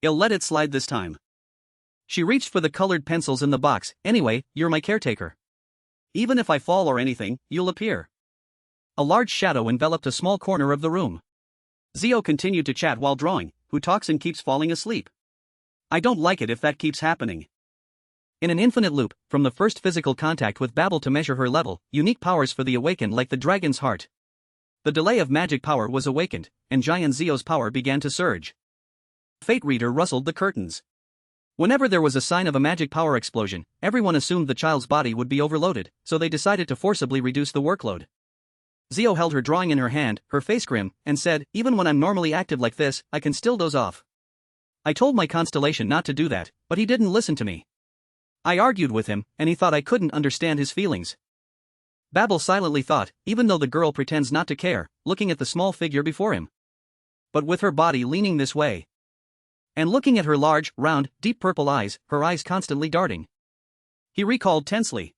S1: I'll let it slide this time. She reached for the colored pencils in the box, anyway, you're my caretaker. Even if I fall or anything, you'll appear. A large shadow enveloped a small corner of the room. Zio continued to chat while drawing, who talks and keeps falling asleep. I don't like it if that keeps happening. In an infinite loop, from the first physical contact with Babel to measure her level, unique powers for the awakened like the dragon's heart. The delay of magic power was awakened, and giant Zio's power began to surge. Fate Reader rustled the curtains. Whenever there was a sign of a magic power explosion, everyone assumed the child's body would be overloaded, so they decided to forcibly reduce the workload. Zio held her drawing in her hand, her face grim, and said, even when I'm normally active like this, I can still doze off. I told my constellation not to do that, but he didn't listen to me. I argued with him, and he thought I couldn't understand his feelings. Babel silently thought, even though the girl pretends not to care, looking at the small figure before him. But with her body leaning this way. And looking at her large, round, deep purple eyes, her eyes constantly darting. He recalled tensely.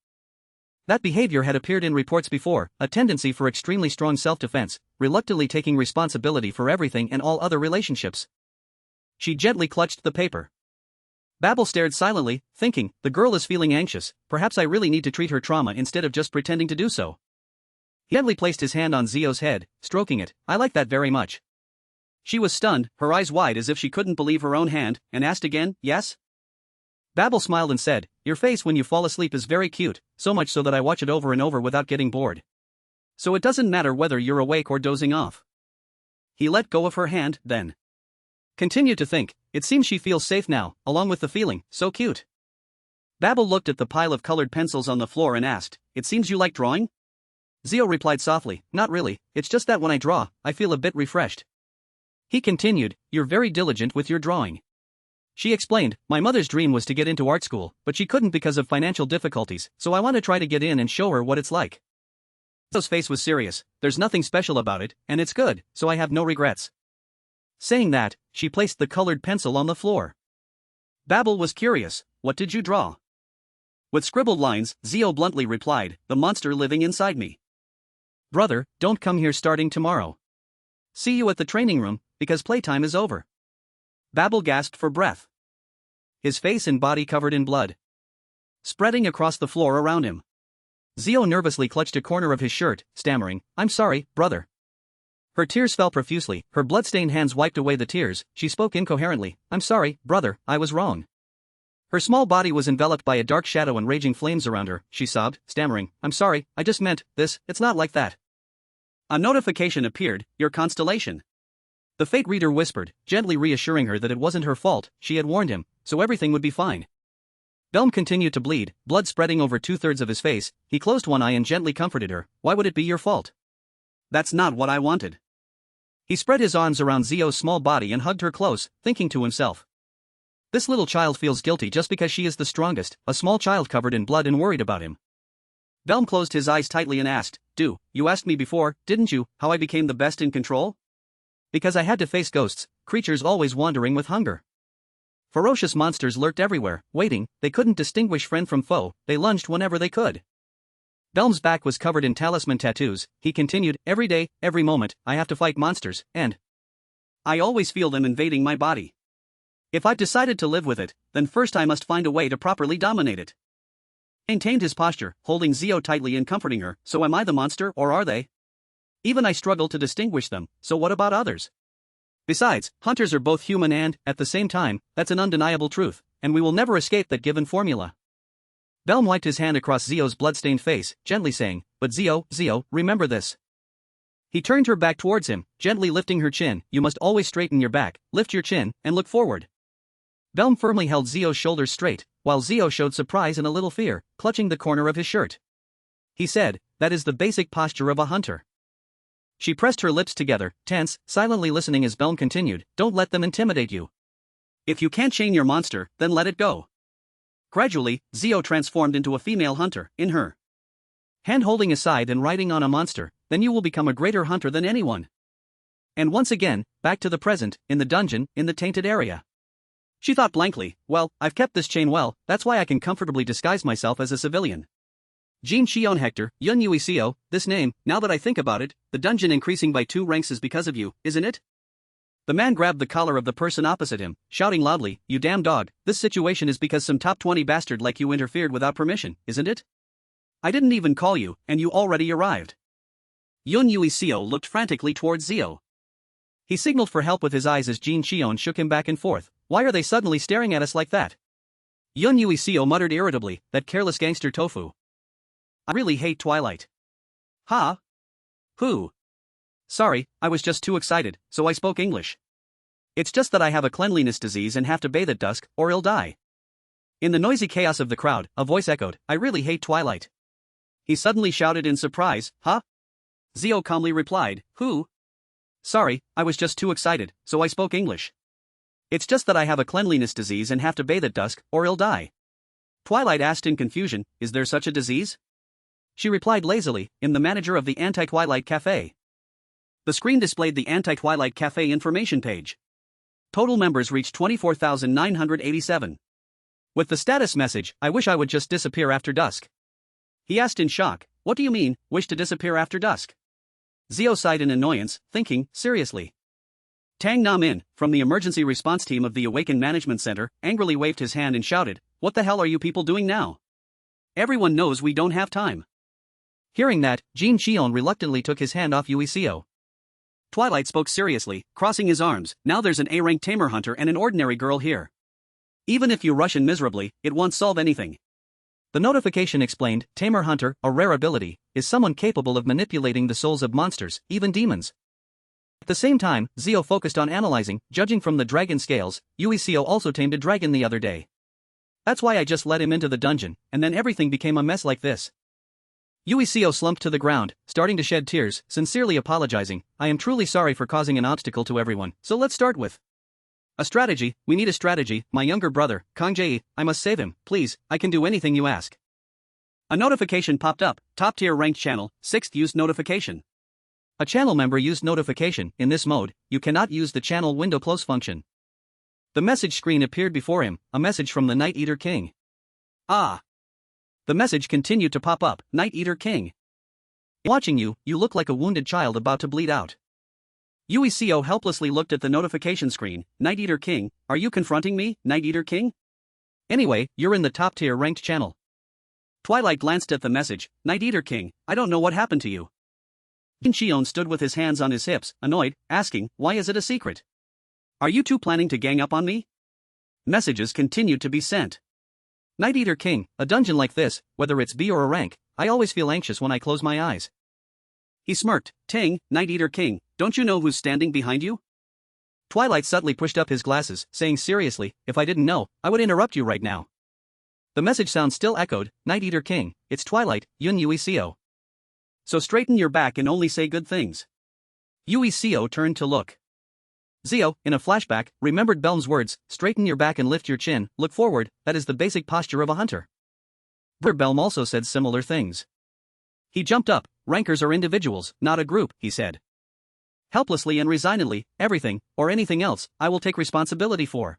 S1: That behavior had appeared in reports before, a tendency for extremely strong self-defense, reluctantly taking responsibility for everything and all other relationships. She gently clutched the paper. Babel stared silently, thinking, the girl is feeling anxious, perhaps I really need to treat her trauma instead of just pretending to do so. He gently placed his hand on Zio's head, stroking it, I like that very much. She was stunned, her eyes wide as if she couldn't believe her own hand, and asked again, yes? Babel smiled and said, your face when you fall asleep is very cute, so much so that I watch it over and over without getting bored. So it doesn't matter whether you're awake or dozing off. He let go of her hand, then continued to think, it seems she feels safe now, along with the feeling, so cute. Babel looked at the pile of colored pencils on the floor and asked, it seems you like drawing? Zio replied softly, not really, it's just that when I draw, I feel a bit refreshed. He continued, you're very diligent with your drawing. She explained, my mother's dream was to get into art school, but she couldn't because of financial difficulties, so I want to try to get in and show her what it's like. Zio's face was serious, there's nothing special about it, and it's good, so I have no regrets. Saying that, she placed the colored pencil on the floor. Babel was curious, what did you draw? With scribbled lines, Zio bluntly replied, the monster living inside me. Brother, don't come here starting tomorrow. See you at the training room, because playtime is over. Babel gasped for breath. His face and body covered in blood, spreading across the floor around him. Zio nervously clutched a corner of his shirt, stammering, I'm sorry, brother. Her tears fell profusely, her blood-stained hands wiped away the tears, she spoke incoherently, I'm sorry, brother, I was wrong. Her small body was enveloped by a dark shadow and raging flames around her. She sobbed, stammering, "I'm sorry, I just meant this, it's not like that." A notification appeared, "Your constellation." The fate reader whispered, gently reassuring her that it wasn't her fault, she had warned him, so everything would be fine. Belm continued to bleed, blood spreading over 2/3 of his face. He closed one eye and gently comforted her. "Why would it be your fault?" "That's not what I wanted." He spread his arms around Zio's small body and hugged her close, thinking to himself, "This little child feels guilty just because she is the strongest," a small child covered in blood and worried about him. Belm closed his eyes tightly and asked, You asked me before, didn't you, how I became the best in control?" "Because I had to face ghosts, creatures always wandering with hunger. Ferocious monsters lurked everywhere, waiting, they couldn't distinguish friend from foe, they lunged whenever they could." Belm's back was covered in talisman tattoos. He continued, "Every day, every moment, I have to fight monsters, and I always feel them invading my body. If I've decided to live with it, then first I must find a way to properly dominate it." Maintained his posture, holding Zio tightly and comforting her. "So am I the monster, or are they? Even I struggle to distinguish them, so what about others? Besides, hunters are both human and, at the same time, that's an undeniable truth, and we will never escape that given formula." Belm wiped his hand across Zio's blood-stained face, gently saying, "But Zio, remember this." He turned her back towards him, gently lifting her chin. "You must always straighten your back, lift your chin, and look forward." Belm firmly held Zio's shoulders straight, while Zio showed surprise and a little fear, clutching the corner of his shirt. He said, "That is the basic posture of a hunter." She pressed her lips together, tense, silently listening as Belm continued, "Don't let them intimidate you. If you can't chain your monster, then let it go." Gradually, Zio transformed into a female hunter, in her hand holding a scythe and riding on a monster. "Then you will become a greater hunter than anyone." And once again, back to the present, in the dungeon, in the tainted area. She thought blankly, "Well, I've kept this chain well, that's why I can comfortably disguise myself as a civilian. Jin Shion Hector, Yun Yui Seo, this name, now that I think about it, the dungeon increasing by 2 ranks is because of you, isn't it?" The man grabbed the collar of the person opposite him, shouting loudly, "You damn dog, this situation is because some top 20 bastard like you interfered without permission, isn't it? I didn't even call you, and you already arrived." Yun Yui Seo looked frantically towards Zio. He signaled for help with his eyes as Jin Shion shook him back and forth. "Why are they suddenly staring at us like that?" Yun Yui Seo muttered irritably, "That careless gangster tofu. I really hate Twilight." "Huh? Who?" "Sorry, I was just too excited, so I spoke English. It's just that I have a cleanliness disease and have to bathe at dusk, or I'll die." In the noisy chaos of the crowd, a voice echoed, "I really hate Twilight." He suddenly shouted in surprise, "Huh?" Zio calmly replied, "Who?" "Sorry, I was just too excited, so I spoke English. It's just that I have a cleanliness disease and have to bathe at dusk, or I'll die." Twilight asked in confusion, "Is there such a disease?" She replied lazily, "I'm the manager of the Anti-Twilight Cafe." The screen displayed the Anti-Twilight Cafe information page. Total members reached 24,987. With the status message, "I wish I would just disappear after dusk." He asked in shock, "What do you mean, wish to disappear after dusk?" Zio sighed in annoyance, thinking, seriously. Tang Nam In, from the emergency response team of the Awakened Management Center, angrily waved his hand and shouted, "What the hell are you people doing now? Everyone knows we don't have time." Hearing that, Jin Shion reluctantly took his hand off Yui Seo. Twilight spoke seriously, crossing his arms, "Now there's an A-rank tamer hunter and an ordinary girl here. Even if you rush in miserably, it won't solve anything." The notification explained, Tamer Hunter, a rare ability, is someone capable of manipulating the souls of monsters, even demons. At the same time, Zio focused on analyzing, judging from the dragon scales. Yui Seo also tamed a dragon the other day. That's why I just let him into the dungeon, and then everything became a mess like this. Yui Seo slumped to the ground, starting to shed tears, sincerely apologizing, "I am truly sorry for causing an obstacle to everyone, so let's start with a strategy. We need a strategy. My younger brother, Kang Jae, I must save him, please, I can do anything you ask." A notification popped up, top tier ranked channel, 6th used notification. A channel member used notification. In this mode, you cannot use the channel window close function. The message screen appeared before him, a message from the Night Eater King. Ah! The message continued to pop up, Night Eater King. Watching you, you look like a wounded child about to bleed out. Yui Seo helplessly looked at the notification screen. Night Eater King, are you confronting me, Night Eater King? Anyway, you're in the top tier ranked channel. Twilight glanced at the message, Night Eater King, I don't know what happened to you. Jin Shion stood with his hands on his hips, annoyed, asking, why is it a secret? Are you two planning to gang up on me? Messages continued to be sent. Night Eater King, a dungeon like this, whether it's B or a rank, I always feel anxious when I close my eyes. He smirked. Ting, Night Eater King, don't you know who's standing behind you? Twilight subtly pushed up his glasses, saying seriously, if I didn't know, I would interrupt you right now. The message sound still echoed, Night Eater King, it's Twilight, Yun Ueco. So straighten your back and only say good things. Ueco turned to look. Zio, in a flashback, remembered Belm's words, straighten your back and lift your chin, look forward, that is the basic posture of a hunter. Belm also said similar things. He jumped up, rankers are individuals, not a group, he said. Helplessly and resignedly, everything, or anything else, I will take responsibility for.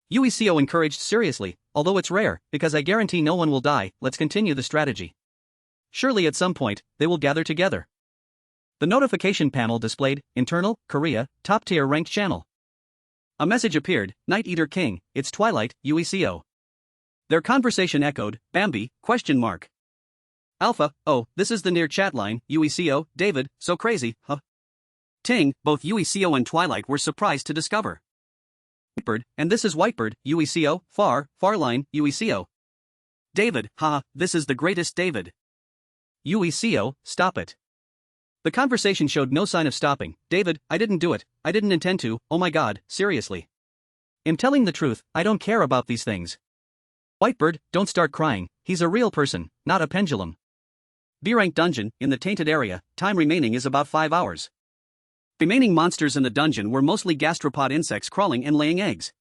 S1: Ueco encouraged seriously, although it's rare, because I guarantee no one will die, let's continue the strategy. Surely at some point, they will gather together. The notification panel displayed, internal, Korea, top-tier ranked channel. A message appeared, Night Eater King, it's Twilight, Ueco. Their conversation echoed, Bambi, ? Alpha, oh, this is the near chat line, Ueco, David, so crazy, huh? Ting, both Ueco and Twilight were surprised to discover. Whitebird, and this is Whitebird, Ueco, Farline, Ueco. David, haha, this is the greatest David. Ueco, stop it. The conversation showed no sign of stopping. David, I didn't do it, I didn't intend to, oh my god, seriously. I'm telling the truth, I don't care about these things. Whitebird, don't start crying, he's a real person, not a pendulum. B-rank dungeon, in the tainted area, time remaining is about 5 hours. Remaining monsters in the dungeon were mostly gastropod insects crawling and laying eggs.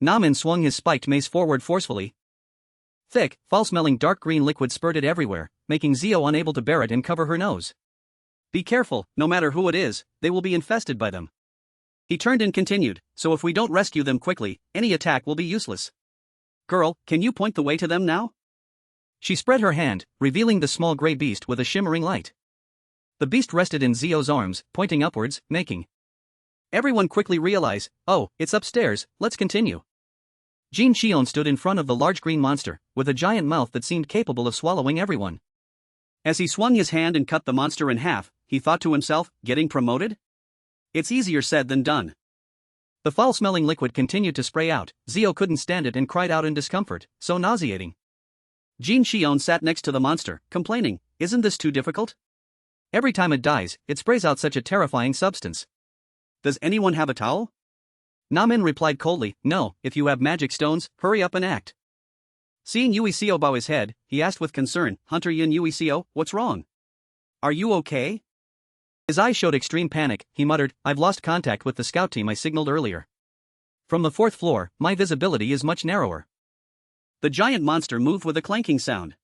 S1: Namin swung his spiked mace forward forcefully. Thick, foul-smelling dark green liquid spurted everywhere, making Zio unable to bear it and cover her nose. Be careful, no matter who it is, they will be infested by them. He turned and continued, so if we don't rescue them quickly, any attack will be useless. Girl, can you point the way to them now? She spread her hand, revealing the small gray beast with a shimmering light. The beast rested in Zio's arms, pointing upwards, making everyone quickly realize, oh, it's upstairs, let's continue. Jin Xion stood in front of the large green monster, with a giant mouth that seemed capable of swallowing everyone. As he swung his hand and cut the monster in half, he thought to himself, getting promoted? It's easier said than done. The foul-smelling liquid continued to spray out. Zio couldn't stand it and cried out in discomfort, so nauseating. Jin Xion sat next to the monster, complaining, isn't this too difficult? Every time it dies, it sprays out such a terrifying substance. Does anyone have a towel? Namin replied coldly, no, if you have magic stones, hurry up and act. Seeing Ueco bow his head, he asked with concern, Hunter Yin Ueco, what's wrong? Are you okay? His eyes showed extreme panic. He muttered, I've lost contact with the scout team I signaled earlier. From the 4th floor, my visibility is much narrower. The giant monster moved with a clanking sound.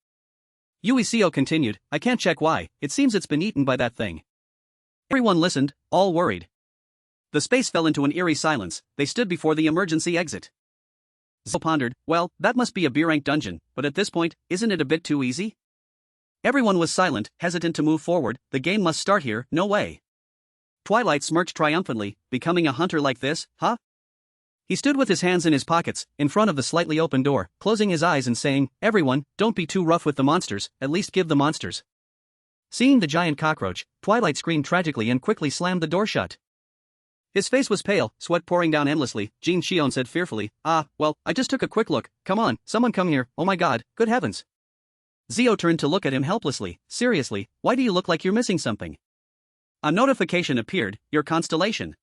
S1: Ueco continued, I can't check why, it seems it's been eaten by that thing. Everyone listened, all worried. The space fell into an eerie silence. They stood before the emergency exit. Zio pondered, well, that must be a B-rank dungeon, but at this point, isn't it a bit too easy? Everyone was silent, hesitant to move forward. The game must start here, no way. Twilight smirked triumphantly, becoming a hunter like this, huh? He stood with his hands in his pockets, in front of the slightly open door, closing his eyes and saying, everyone, don't be too rough with the monsters, at least give the monsters. Seeing the giant cockroach, Twilight screamed tragically and quickly slammed the door shut. His face was pale, sweat pouring down endlessly. Jin Xion said fearfully, well, I just took a quick look, come on, someone come here, oh my god, good heavens. Zio turned to look at him helplessly, seriously, why do you look like you're missing something? A notification appeared, your constellation.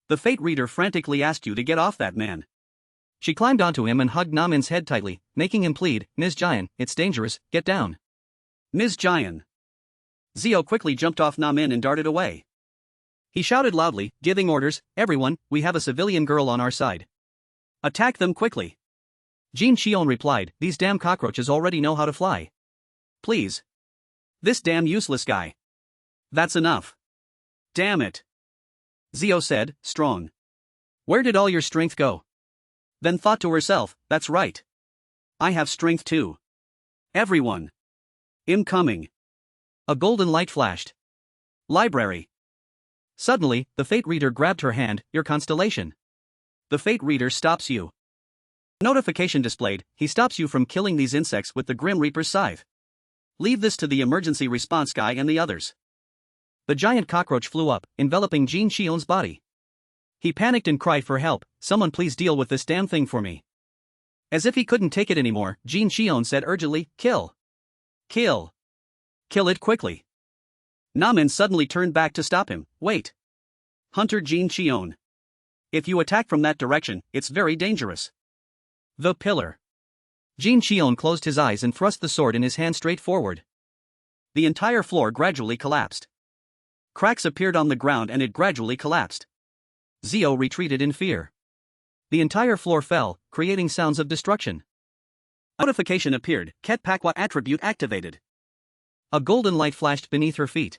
S1: The fate reader frantically asked you to get off that man. She climbed onto him and hugged Namin's head tightly, making him plead, Ms. Jian, it's dangerous, get down. Ms. Jian. Zio quickly jumped off Namin and darted away. He shouted loudly, giving orders, everyone, we have a civilian girl on our side. Attack them quickly. Jin Xion replied, these damn cockroaches already know how to fly. Please. This damn useless guy. That's enough. Damn it. Zio said, strong. Where did all your strength go? Then thought to herself, that's right. I have strength too. Everyone. I'm coming. A golden light flashed. Library. Suddenly, the fate reader grabbed her hand, your constellation. The fate reader stops you. Notification displayed, he stops you from killing these insects with the Grim Reaper's scythe. Leave this to the emergency response guy and the others. The giant cockroach flew up, enveloping Jin Xion's body. He panicked and cried for help, someone please deal with this damn thing for me. As if he couldn't take it anymore, Jin Xion said urgently, "Kill. Kill. Kill it quickly." Namin suddenly turned back to stop him. "Wait. Hunter Jin Xion. If you attack from that direction, it's very dangerous." The pillar. Jin Xion closed his eyes and thrust the sword in his hand straight forward. The entire floor gradually collapsed. Cracks appeared on the ground and it gradually collapsed. Zio retreated in fear. The entire floor fell, creating sounds of destruction. A notification appeared, Ket Pakwa attribute activated. A golden light flashed beneath her feet.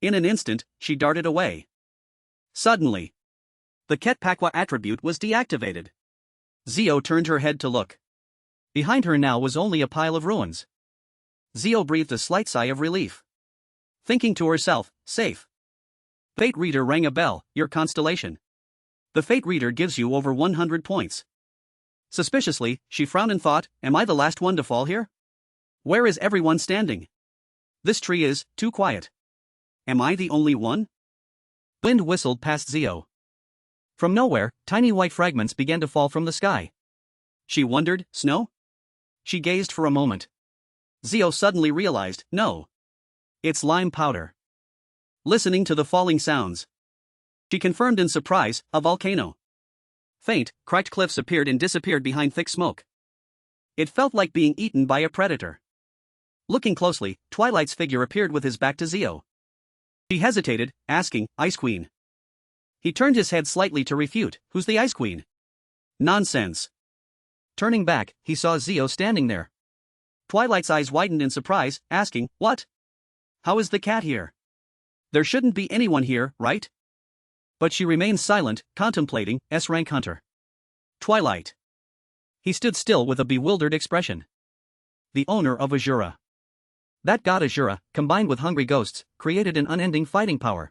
S1: In an instant, she darted away. Suddenly, the Ket Pakwa attribute was deactivated. Zio turned her head to look. Behind her now was only a pile of ruins. Zio breathed a slight sigh of relief. Thinking to herself, safe. Fate Reader rang a bell, your constellation. The Fate Reader gives you over 100 points. Suspiciously, she frowned and thought, am I the last one to fall here? Where is everyone standing? This tree is too quiet. Am I the only one? Wind whistled past Zio. From nowhere, tiny white fragments began to fall from the sky. She wondered, snow? She gazed for a moment. Zio suddenly realized, no. It's lime powder. Listening to the falling sounds, she confirmed in surprise, a volcano. Faint, cracked cliffs appeared and disappeared behind thick smoke. It felt like being eaten by a predator. Looking closely, Twilight's figure appeared with his back to Zio. She hesitated, asking, Ice Queen. He turned his head slightly to refute, who's the Ice Queen? Nonsense. Turning back, he saw Zio standing there. Twilight's eyes widened in surprise, asking, what? How is the cat here? There shouldn't be anyone here, right? But she remained silent, contemplating, S-rank hunter. Twilight. He stood still with a bewildered expression. The owner of Asura. That god Asura, combined with hungry ghosts, created an unending fighting power.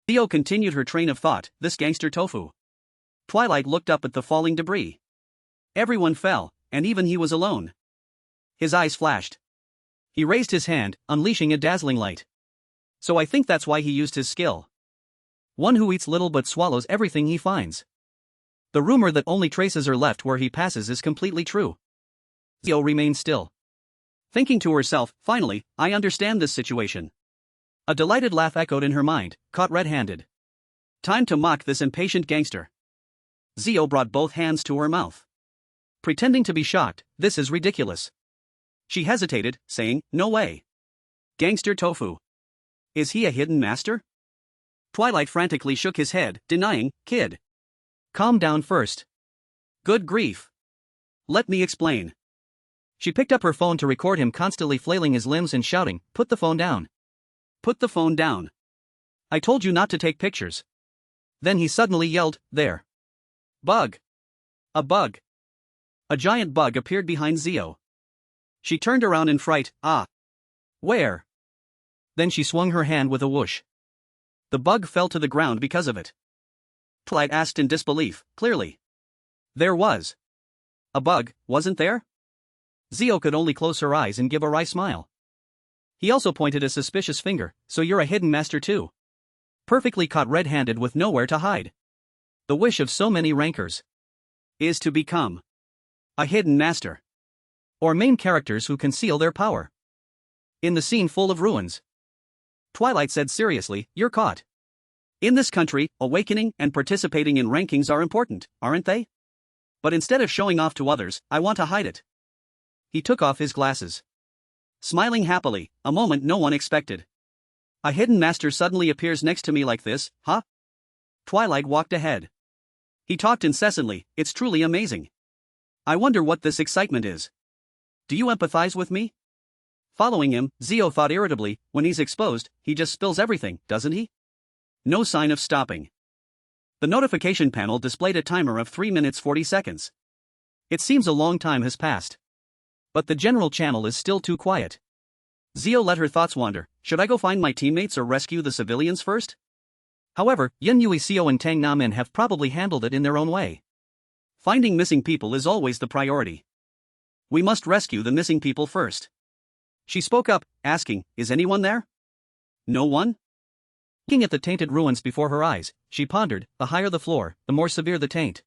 S1: Zio continued her train of thought, this gangster tofu. Twilight looked up at the falling debris. Everyone fell, and even he was alone. His eyes flashed. He raised his hand, unleashing a dazzling light. So I think that's why he used his skill. One who eats little but swallows everything he finds. The rumor that only traces are left where he passes is completely true. Zio remained still. Thinking to herself, finally, I understand this situation. A delighted laugh echoed in her mind, caught red-handed. Time to mock this impatient gangster. Zio brought both hands to her mouth. Pretending to be shocked, this is ridiculous. She hesitated, saying, no way. Gangster tofu. Is he a hidden master? Twilight frantically shook his head, denying, kid. Calm down first. Good grief. Let me explain. She picked up her phone to record him constantly flailing his limbs and shouting, put the phone down. Put the phone down. I told you not to take pictures. Then he suddenly yelled, there. Bug. A bug. A giant bug appeared behind Zio. She turned around in fright, ah. Where? Then she swung her hand with a whoosh. The bug fell to the ground because of it. Twilight asked in disbelief, clearly. There was. A bug, wasn't there? Zio could only close her eyes and give a wry smile. He also pointed a suspicious finger, so you're a hidden master too. Perfectly caught red-handed with nowhere to hide. The wish of so many rankers is to become a hidden master. Or main characters who conceal their power. In the scene full of ruins, Twilight said seriously, you're caught. In this country, awakening and participating in rankings are important, aren't they? But instead of showing off to others, I want to hide it. He took off his glasses. Smiling happily, a moment no one expected. A hidden master suddenly appears next to me like this, huh? Twilight walked ahead. He talked incessantly, it's truly amazing. I wonder what this excitement is. Do you empathize with me? Following him, Zio thought irritably, when he's exposed, he just spills everything, doesn't he? No sign of stopping. The notification panel displayed a timer of 3 minutes 40 seconds. It seems a long time has passed. But the general channel is still too quiet. Zio let her thoughts wander, should I go find my teammates or rescue the civilians first? However, Yin Yui Seo and Tang Na Min have probably handled it in their own way. Finding missing people is always the priority. We must rescue the missing people first. She spoke up, asking, is anyone there? No one? Looking at the tainted ruins before her eyes, she pondered, the higher the floor, the more severe the taint.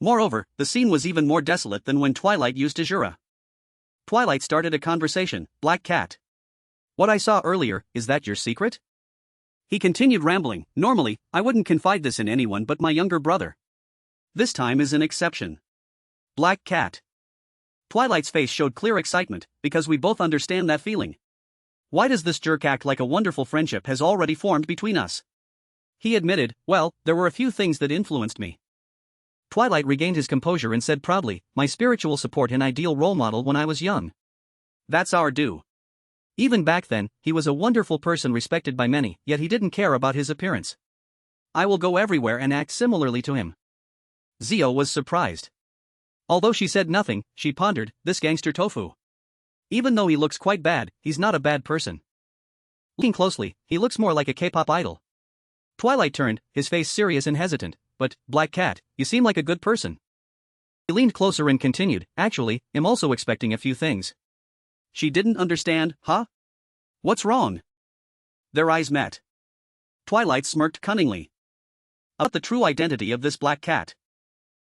S1: Moreover, the scene was even more desolate than when Twilight used Asura. Twilight started a conversation, Black Cat. What I saw earlier, is that your secret? He continued rambling. Normally, I wouldn't confide this in anyone but my younger brother. This time is an exception. Black Cat. Twilight's face showed clear excitement, because we both understand that feeling. Why does this jerk act like a wonderful friendship has already formed between us? He admitted, well, there were a few things that influenced me. Twilight regained his composure and said proudly, my spiritual support and ideal role model when I was young. That's our due. Even back then, he was a wonderful person respected by many, yet he didn't care about his appearance. I will go everywhere and act similarly to him. Zio was surprised. Although she said nothing, she pondered, this gangster Tofu. Even though he looks quite bad, he's not a bad person. Looking closely, he looks more like a K-pop idol. Twilight turned, his face serious and hesitant, but, Black Cat, you seem like a good person. He leaned closer and continued, actually, I'm also expecting a few things. She didn't understand, huh? What's wrong? Their eyes met. Twilight smirked cunningly. About the true identity of this Black Cat.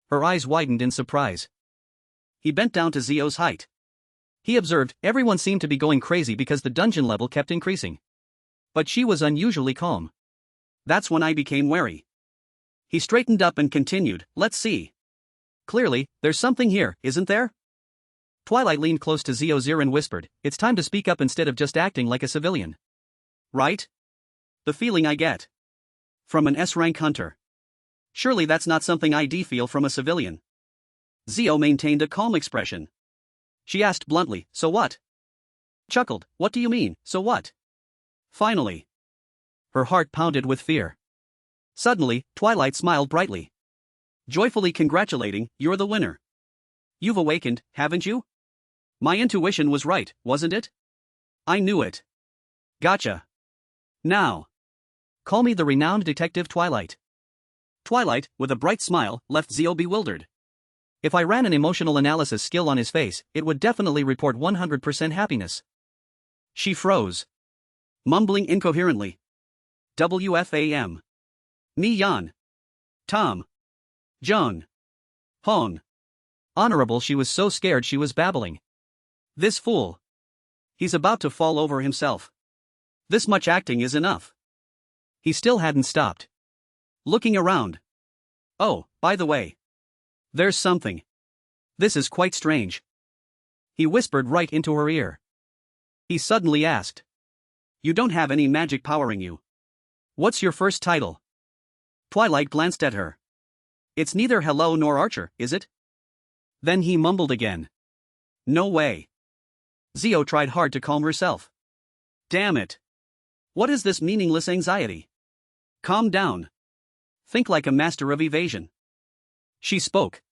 S1: Her eyes widened in surprise. He bent down to Zio's height. He observed, everyone seemed to be going crazy because the dungeon level kept increasing. But she was unusually calm. That's when I became wary. He straightened up and continued, let's see. Clearly, there's something here, isn't there? Twilight leaned close to Zio's ear and whispered, it's time to speak up instead of just acting like a civilian. Right? The feeling I get. From an S-rank hunter. Surely that's not something I'd feel from a civilian. Zio maintained a calm expression. She asked bluntly, so what? Chuckled, what do you mean, so what? Finally. Her heart pounded with fear. Suddenly, Twilight smiled brightly. Joyfully congratulating, you're the winner. You've awakened, haven't you? My intuition was right, wasn't it? I knew it. Gotcha. Now. Call me the renowned detective Twilight. Twilight, with a bright smile, left Zio bewildered. If I ran an emotional analysis skill on his face, it would definitely report 100% happiness. She froze. Mumbling incoherently. WFAM. Mi Yan. Tom. Jung. Hong. Honorable, she was so scared she was babbling. This fool. He's about to fall over himself. This much acting is enough. He still hadn't stopped. Looking around. Oh, by the way. There's something. This is quite strange. He whispered right into her ear. He suddenly asked. You don't have any magic powering you. What's your first title? Twilight glanced at her. It's neither Hello nor Archer, is it? Then he mumbled again. No way. Zio tried hard to calm herself. Damn it. What is this meaningless anxiety? Calm down. Think like a master of evasion. She spoke.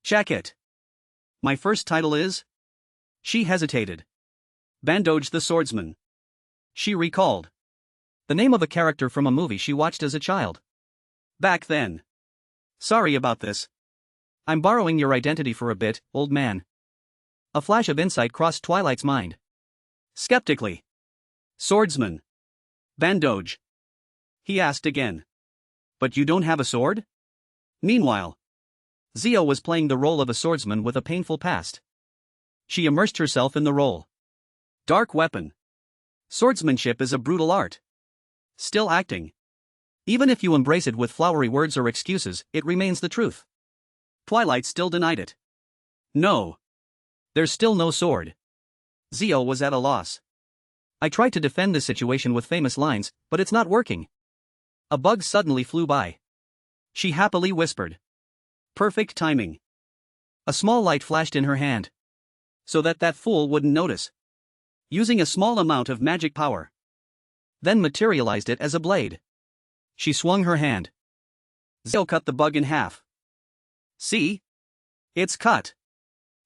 S1: Check it. My first title is? She hesitated. Bandoj the Swordsman. She recalled. The name of a character from a movie she watched as a child. Back then. Sorry about this. I'm borrowing your identity for a bit, old man. A flash of insight crossed Twilight's mind. Skeptically. Swordsman. Bandoj. He asked again. But you don't have a sword? Meanwhile, Zio was playing the role of a swordsman with a painful past. She immersed herself in the role. Dark weapon. Swordsmanship is a brutal art. Still acting. Even if you embrace it with flowery words or excuses, it remains the truth. Twilight still denied it. No. There's still no sword. Zio was at a loss. I tried to defend this situation with famous lines, but it's not working. A bug suddenly flew by. She happily whispered. Perfect timing. A small light flashed in her hand. So that fool wouldn't notice. Using a small amount of magic power. Then materialized it as a blade. She swung her hand. Zio cut the bug in half. See? It's cut.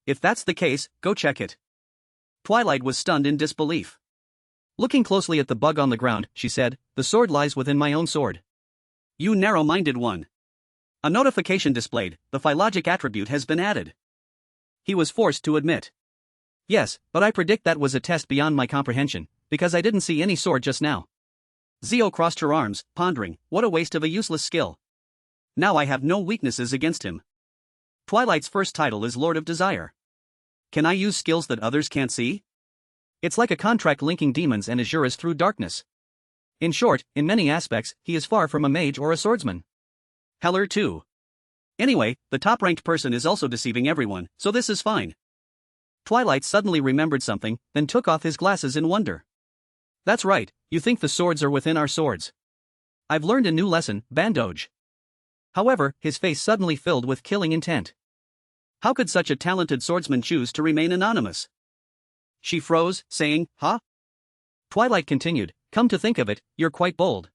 S1: If that's the case, go check it. Twilight was stunned in disbelief. Looking closely at the bug on the ground, she said, the sword lies within my own sword. You narrow-minded one. A notification displayed, the phylogic attribute has been added. He was forced to admit. Yes, but I predict that was a test beyond my comprehension, because I didn't see any sword just now. Zio crossed her arms, pondering, what a waste of a useless skill. Now I have no weaknesses against him. Twilight's first title is Lord of Desire. Can I use skills that others can't see? It's like a contract linking demons and Asuras through darkness. In short, in many aspects, he is far from a mage or a swordsman. Heller too. Anyway, the top-ranked person is also deceiving everyone, so this is fine. Twilight suddenly remembered something, then took off his glasses in wonder. That's right, you think the swords are within our swords. I've learned a new lesson, Bandoj. However, his face suddenly filled with killing intent. How could such a talented swordsman choose to remain anonymous? She froze, saying, huh? Twilight continued, come to think of it, you're quite bold.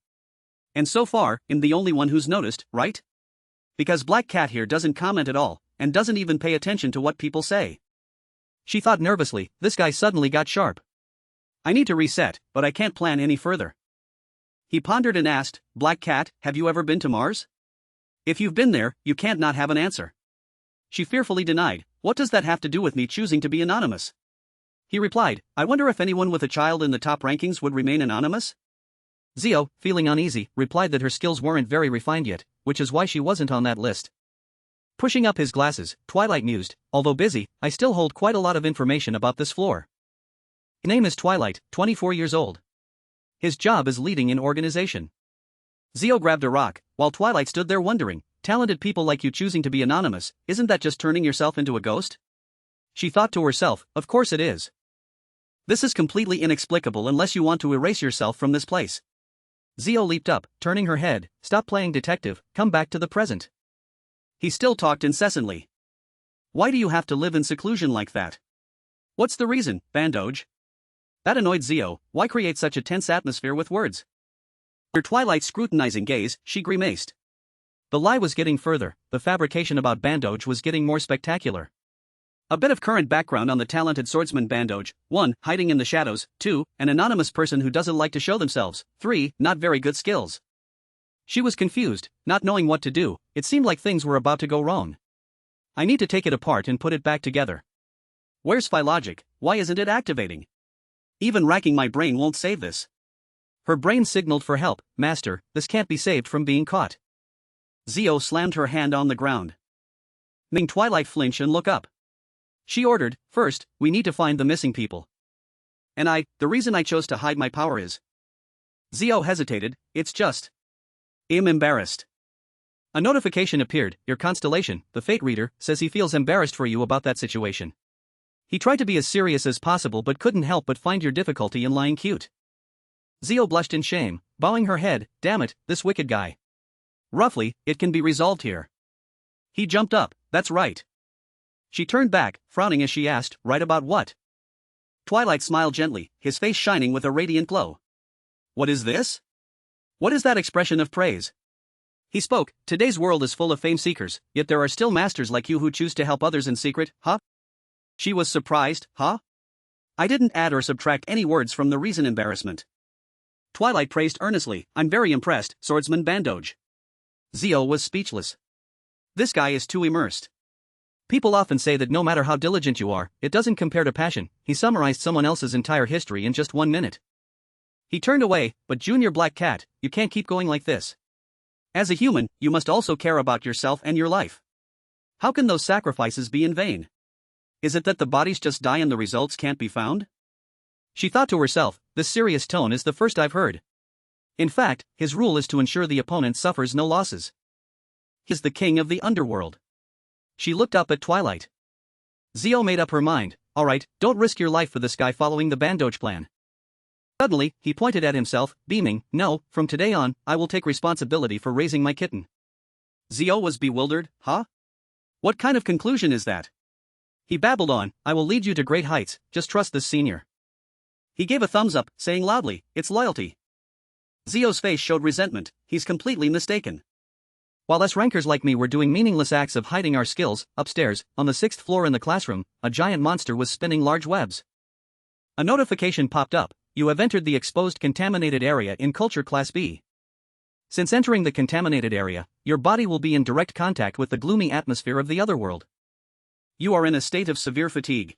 S1: And so far, I'm the only one who's noticed, right? Because Black Cat here doesn't comment at all, and doesn't even pay attention to what people say. She thought nervously, this guy suddenly got sharp. I need to reset, but I can't plan any further. He pondered and asked, Black Cat, have you ever been to Mars? If you've been there, you can't not have an answer. She fearfully denied, what does that have to do with me choosing to be anonymous? He replied, I wonder if anyone with a child in the top rankings would remain anonymous? Zio, feeling uneasy, replied that her skills weren't very refined yet, which is why she wasn't on that list. Pushing up his glasses, Twilight mused, although busy, I still hold quite a lot of information about this floor. His name is Twilight, 24 years old. His job is leading an organization. Zio grabbed a rock, while Twilight stood there wondering, talented people like you choosing to be anonymous, isn't that just turning yourself into a ghost? She thought to herself, of course it is. This is completely inexplicable unless you want to erase yourself from this place. Zio leaped up, turning her head, stop playing detective, come back to the present. He still talked incessantly. Why do you have to live in seclusion like that? What's the reason, Bandoj? That annoyed Zio, why create such a tense atmosphere with words? Her Twilight's scrutinizing gaze, she grimaced. The lie was getting further, the fabrication about Bandoj was getting more spectacular. A bit of current background on the talented swordsman Bandoj. 1. Hiding in the shadows. 2. An anonymous person who doesn't like to show themselves. 3. Not very good skills. She was confused, not knowing what to do, it seemed like things were about to go wrong. I need to take it apart and put it back together. Where's Phylogic, why isn't it activating? Even racking my brain won't save this. Her brain signaled for help, Master, this can't be saved from being caught. Zio slammed her hand on the ground. Making Twilight flinch and look up. She ordered, first, we need to find the missing people. And the reason I chose to hide my power is. Zio hesitated, it's just. I'm embarrassed. A notification appeared, your constellation, the fate reader, says he feels embarrassed for you about that situation. He tried to be as serious as possible but couldn't help but find your difficulty in lying cute. Zio blushed in shame, bowing her head, damn it, this wicked guy. Roughly, it can be resolved here. He jumped up, that's right. She turned back, frowning as she asked, right about what? Twilight smiled gently, his face shining with a radiant glow. What is this? What is that expression of praise? He spoke, today's world is full of fame seekers, yet there are still masters like you who choose to help others in secret, huh? She was surprised, huh? I didn't add or subtract any words from the reason embarrassment. Twilight praised earnestly, I'm very impressed, swordsman Bandoj. Zio was speechless. This guy is too immersed. People often say that no matter how diligent you are, it doesn't compare to passion. He summarized someone else's entire history in just 1 minute. He turned away, but Junior Black Cat, you can't keep going like this. As a human, you must also care about yourself and your life. How can those sacrifices be in vain? Is it that the bodies just die and the results can't be found? She thought to herself, this serious tone is the first I've heard. In fact, his rule is to ensure the opponent suffers no losses. He is the king of the underworld. She looked up at Twilight. Zio made up her mind, alright, don't risk your life for this guy following the Bandoj plan. Suddenly, he pointed at himself, beaming, no, from today on, I will take responsibility for raising my kitten. Zio was bewildered, huh? What kind of conclusion is that? He babbled on, I will lead you to great heights, just trust this senior. He gave a thumbs up, saying loudly, it's loyalty. Zio's face showed resentment, he's completely mistaken. While us rankers like me were doing meaningless acts of hiding our skills, upstairs, on the 6th floor in the classroom, a giant monster was spinning large webs. A notification popped up, you have entered the exposed contaminated area in Culture Class B. Since entering the contaminated area, your body will be in direct contact with the gloomy atmosphere of the otherworld. You are in a state of severe fatigue.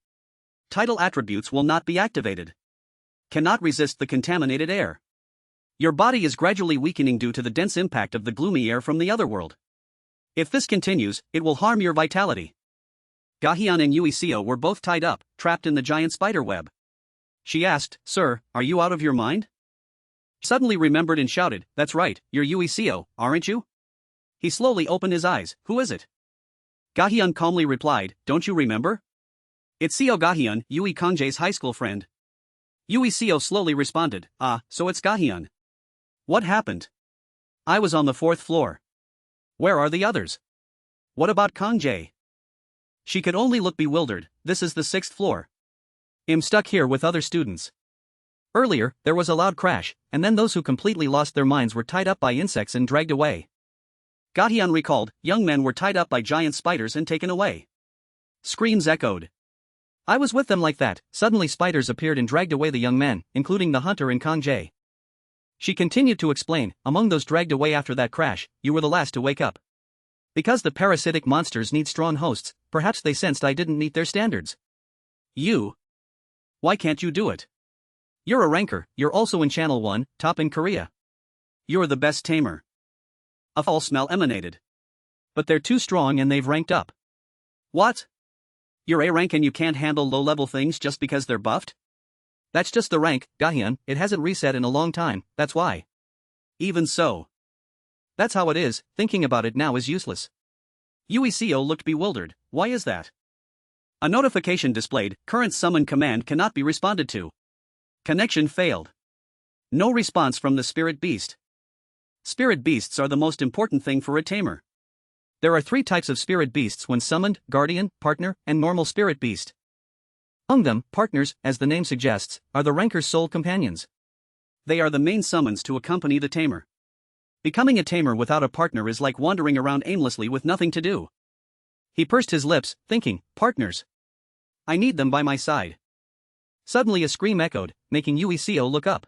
S1: Title attributes will not be activated. Cannot resist the contaminated air. Your body is gradually weakening due to the dense impact of the gloomy air from the otherworld. If this continues, it will harm your vitality. Gahyun and Uiseo were both tied up, trapped in the giant spider web. She asked, "Sir, are you out of your mind?" Suddenly remembered and shouted, "That's right, you're Uiseo, aren't you?" He slowly opened his eyes. "Who is it?" Gahyun calmly replied, "Don't you remember? It's Seo Gahyun, Yui Kangjae's high school friend." Uiseo slowly responded, "Ah, so it's Gahyun. What happened?" "I was on the 4th floor. Where are the others? What about Kangjae?" She could only look bewildered. "This is the 6th floor. I'm stuck here with other students." Earlier, there was a loud crash, and then those who completely lost their minds were tied up by insects and dragged away. Gahyun recalled, young men were tied up by giant spiders and taken away. Screams echoed. "I was with them like that." Suddenly spiders appeared and dragged away the young men, including the hunter and Kangjae. She continued to explain, "Among those dragged away after that crash, you were the last to wake up. Because the parasitic monsters need strong hosts, perhaps they sensed I didn't meet their standards." "You? Why can't you do it? You're a ranker, you're also in Channel 1, top in Korea. You're the best tamer." A foul smell emanated. "But they're too strong and they've ranked up." "What? You're A rank and you can't handle low-level things just because they're buffed?" "That's just the rank, Gahyun, it hasn't reset in a long time, that's why." "Even so. That's how it is, thinking about it now is useless." Uiseo looked bewildered. "Why is that?" A notification displayed, "Current summon command cannot be responded to. Connection failed. No response from the spirit beast." Spirit beasts are the most important thing for a tamer. There are 3 types of spirit beasts when summoned: guardian, partner, and normal spirit beast. Among them, partners, as the name suggests, are the ranker's soul companions. They are the main summons to accompany the tamer. Becoming a tamer without a partner is like wandering around aimlessly with nothing to do. He pursed his lips, thinking, "Partners. I need them by my side." Suddenly a scream echoed, making Uiseo look up.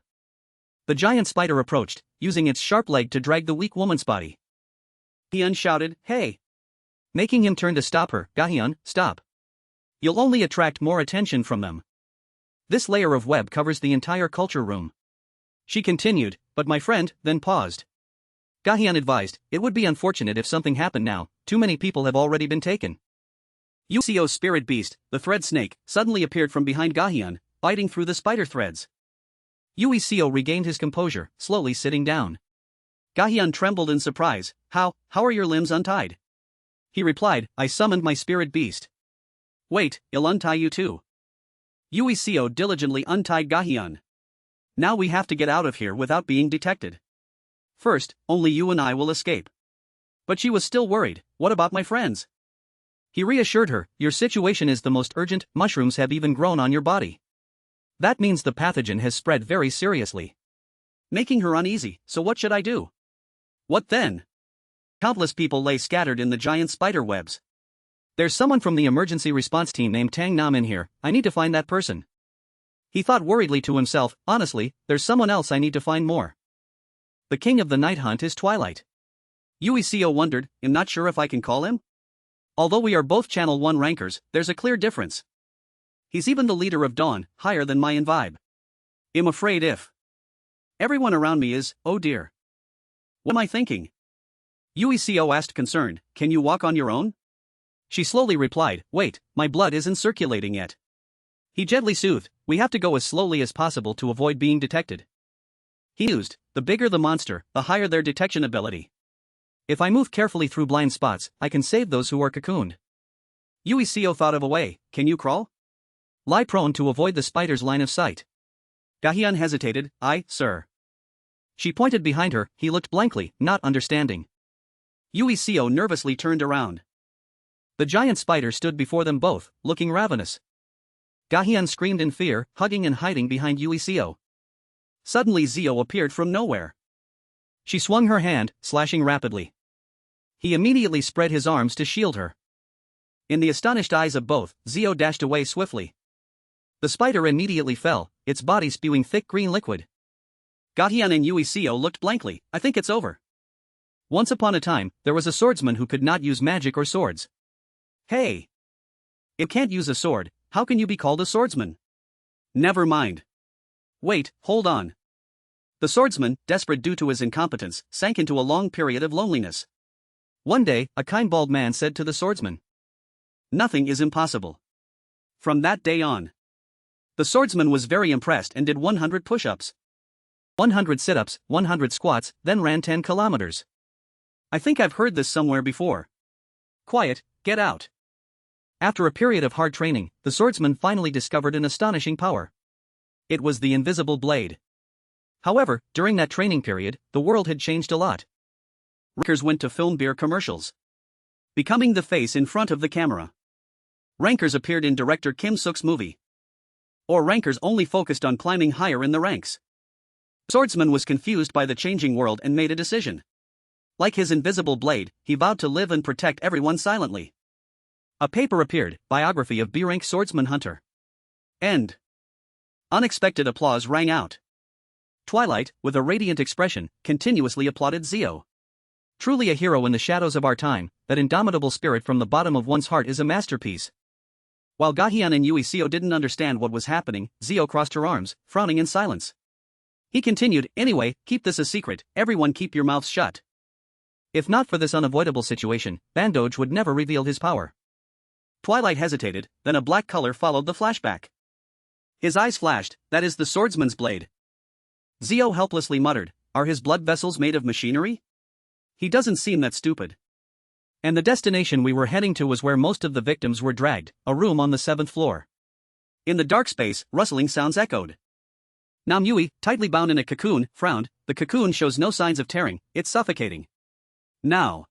S1: The giant spider approached, using its sharp leg to drag the weak woman's body. Gahyun shouted, "Hey!" making him turn to stop her. "Gahyun, stop. You'll only attract more attention from them. This layer of web covers the entire culture room." She continued, "But my friend," then paused. Gahyun advised, "It would be unfortunate if something happened now, too many people have already been taken." Useo's spirit beast, the thread snake, suddenly appeared from behind Gahyun, biting through the spider threads. Uiseo regained his composure, slowly sitting down. Gahyun trembled in surprise. How are your limbs untied?" He replied, "I summoned my spirit beast." "Wait, I'll untie you too." Uiseo diligently untied Gahyun. "Now we have to get out of here without being detected. First, only you and I will escape." But she was still worried. "What about my friends?" He reassured her, "Your situation is the most urgent, mushrooms have even grown on your body. That means the pathogen has spread very seriously." Making her uneasy, "So what should I do?" "What then?" Countless people lay scattered in the giant spider webs. "There's someone from the emergency response team named Tang Nam in here, I need to find that person." He thought worriedly to himself, "Honestly, there's someone else I need to find more. The king of the night hunt is Twilight." Uiseo wondered, "I'm not sure if I can call him? Although we are both Channel 1 rankers, there's a clear difference. He's even the leader of Dawn, higher than my vibe. I'm afraid if everyone around me is, oh dear. What am I thinking?" Uiseo asked concerned, "Can you walk on your own?" She slowly replied, "Wait, my blood isn't circulating yet." He gently soothed, "We have to go as slowly as possible to avoid being detected." He mused, "The bigger the monster, the higher their detection ability. If I move carefully through blind spots, I can save those who are cocooned." Uiseo thought of a way. "Can you crawl? Lie prone to avoid the spider's line of sight." Gahyun hesitated, "I, sir." She pointed behind her, he looked blankly, not understanding. Uiseo nervously turned around. The giant spider stood before them both, looking ravenous. Gahyun screamed in fear, hugging and hiding behind Uiseo. Suddenly Zio appeared from nowhere. She swung her hand, slashing rapidly. He immediately spread his arms to shield her. In the astonished eyes of both, Zio dashed away swiftly. The spider immediately fell, its body spewing thick green liquid. Gahyun and Uiseo looked blankly. "I think it's over. Once upon a time, there was a swordsman who could not use magic or swords." "Hey! It can't use a sword, how can you be called a swordsman?" "Never mind. Wait, hold on." The swordsman, desperate due to his incompetence, sank into a long period of loneliness. One day, a kind bald man said to the swordsman, "Nothing is impossible." From that day on, the swordsman was very impressed and did 100 push-ups, 100 sit-ups, 100 squats, then ran 10 kilometers. I think I've heard this somewhere before. Quiet, get out. After a period of hard training, the swordsman finally discovered an astonishing power. It was the invisible blade. However, during that training period, the world had changed a lot. Rankers went to film beer commercials, becoming the face in front of the camera. Rankers appeared in director Kim Suk's movie. Or rankers only focused on climbing higher in the ranks. Swordsman was confused by the changing world and made a decision. Like his invisible blade, he vowed to live and protect everyone silently. A paper appeared, biography of B-rank swordsman hunter. End. Unexpected applause rang out. Twilight, with a radiant expression, continuously applauded Zio. Truly a hero in the shadows of our time, that indomitable spirit from the bottom of one's heart is a masterpiece. While Gahyun and Yui Seo didn't understand what was happening, Zio crossed her arms, frowning in silence. He continued, "Anyway, keep this a secret, everyone keep your mouths shut." If not for this unavoidable situation, Bandoj would never reveal his power. Twilight hesitated, then a black color followed the flashback. His eyes flashed, "That is the swordsman's blade." Zio helplessly muttered, "Are his blood vessels made of machinery? He doesn't seem that stupid." And the destination we were heading to was where most of the victims were dragged, a room on the 7th floor. In the dark space, rustling sounds echoed. Nam Yui, tightly bound in a cocoon, frowned. The cocoon shows no signs of tearing, it's suffocating. Now.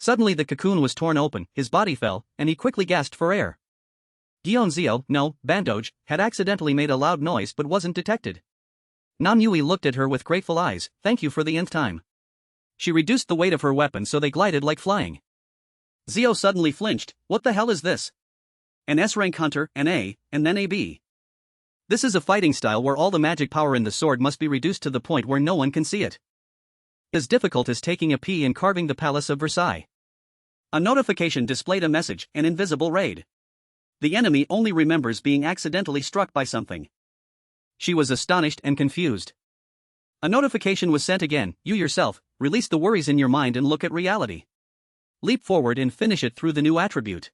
S1: Suddenly the cocoon was torn open, his body fell, and he quickly gasped for air. Gion Zio, no, Bandoj, had accidentally made a loud noise but wasn't detected. Nam Yui looked at her with grateful eyes, "Thank you for the nth time." She reduced the weight of her weapon so they glided like flying. Zio suddenly flinched, "What the hell is this? An S-rank hunter, an A, and then a B. This is a fighting style where all the magic power in the sword must be reduced to the point where no one can see it. As difficult as taking a pee and carving the Palace of Versailles." A notification displayed a message, "An invisible raid. The enemy only remembers being accidentally struck by something." She was astonished and confused. A notification was sent again, "You yourself, release the worries in your mind and look at reality. Leap forward and finish it through the new attribute.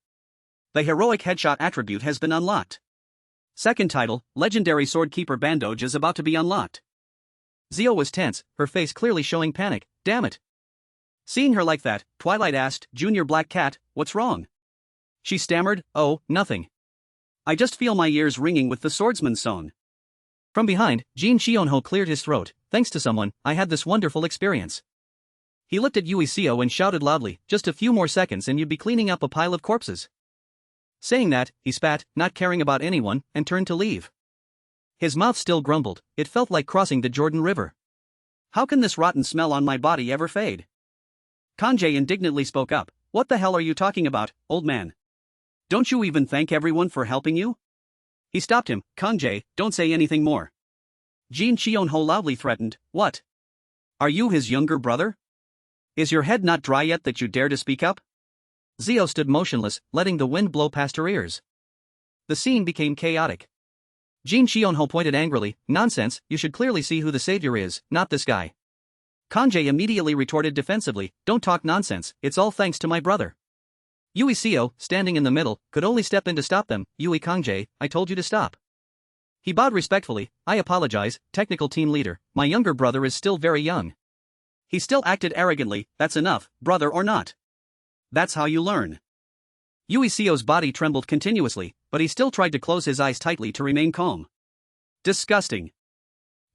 S1: The heroic headshot attribute has been unlocked. Second title, Legendary Swordkeeper Bandoj is about to be unlocked." Zio was tense, her face clearly showing panic. "Damn it." Seeing her like that, Twilight asked, "Junior Black Cat, what's wrong?" She stammered, "Oh, nothing. I just feel my ears ringing with the swordsman's song." From behind, Jin Shionho cleared his throat. "Thanks to someone, I had this wonderful experience." He looked at Yui Seo and shouted loudly, "Just a few more seconds and you'd be cleaning up a pile of corpses." Saying that, he spat, not caring about anyone, and turned to leave. His mouth still grumbled, "It felt like crossing the Jordan River. How can this rotten smell on my body ever fade?" Kanjay indignantly spoke up, "What the hell are you talking about, old man? Don't you even thank everyone for helping you?" He stopped him, "Kanjay, don't say anything more." Jin Chionho loudly threatened, "What? Are you his younger brother? Is your head not dry yet that you dare to speak up?" Zio stood motionless, letting the wind blow past her ears. The scene became chaotic. Jin Chionho pointed angrily, "Nonsense, you should clearly see who the savior is, not this guy." Kanjay immediately retorted defensively, "Don't talk nonsense, it's all thanks to my brother." Yui Seo, standing in the middle, could only step in to stop them. "Yui Kanjay, I told you to stop." He bowed respectfully, "I apologize, technical team leader, my younger brother is still very young." He still acted arrogantly, "That's enough, brother or not. That's how you learn." Yui Seo's body trembled continuously, but he still tried to close his eyes tightly to remain calm. "Disgusting."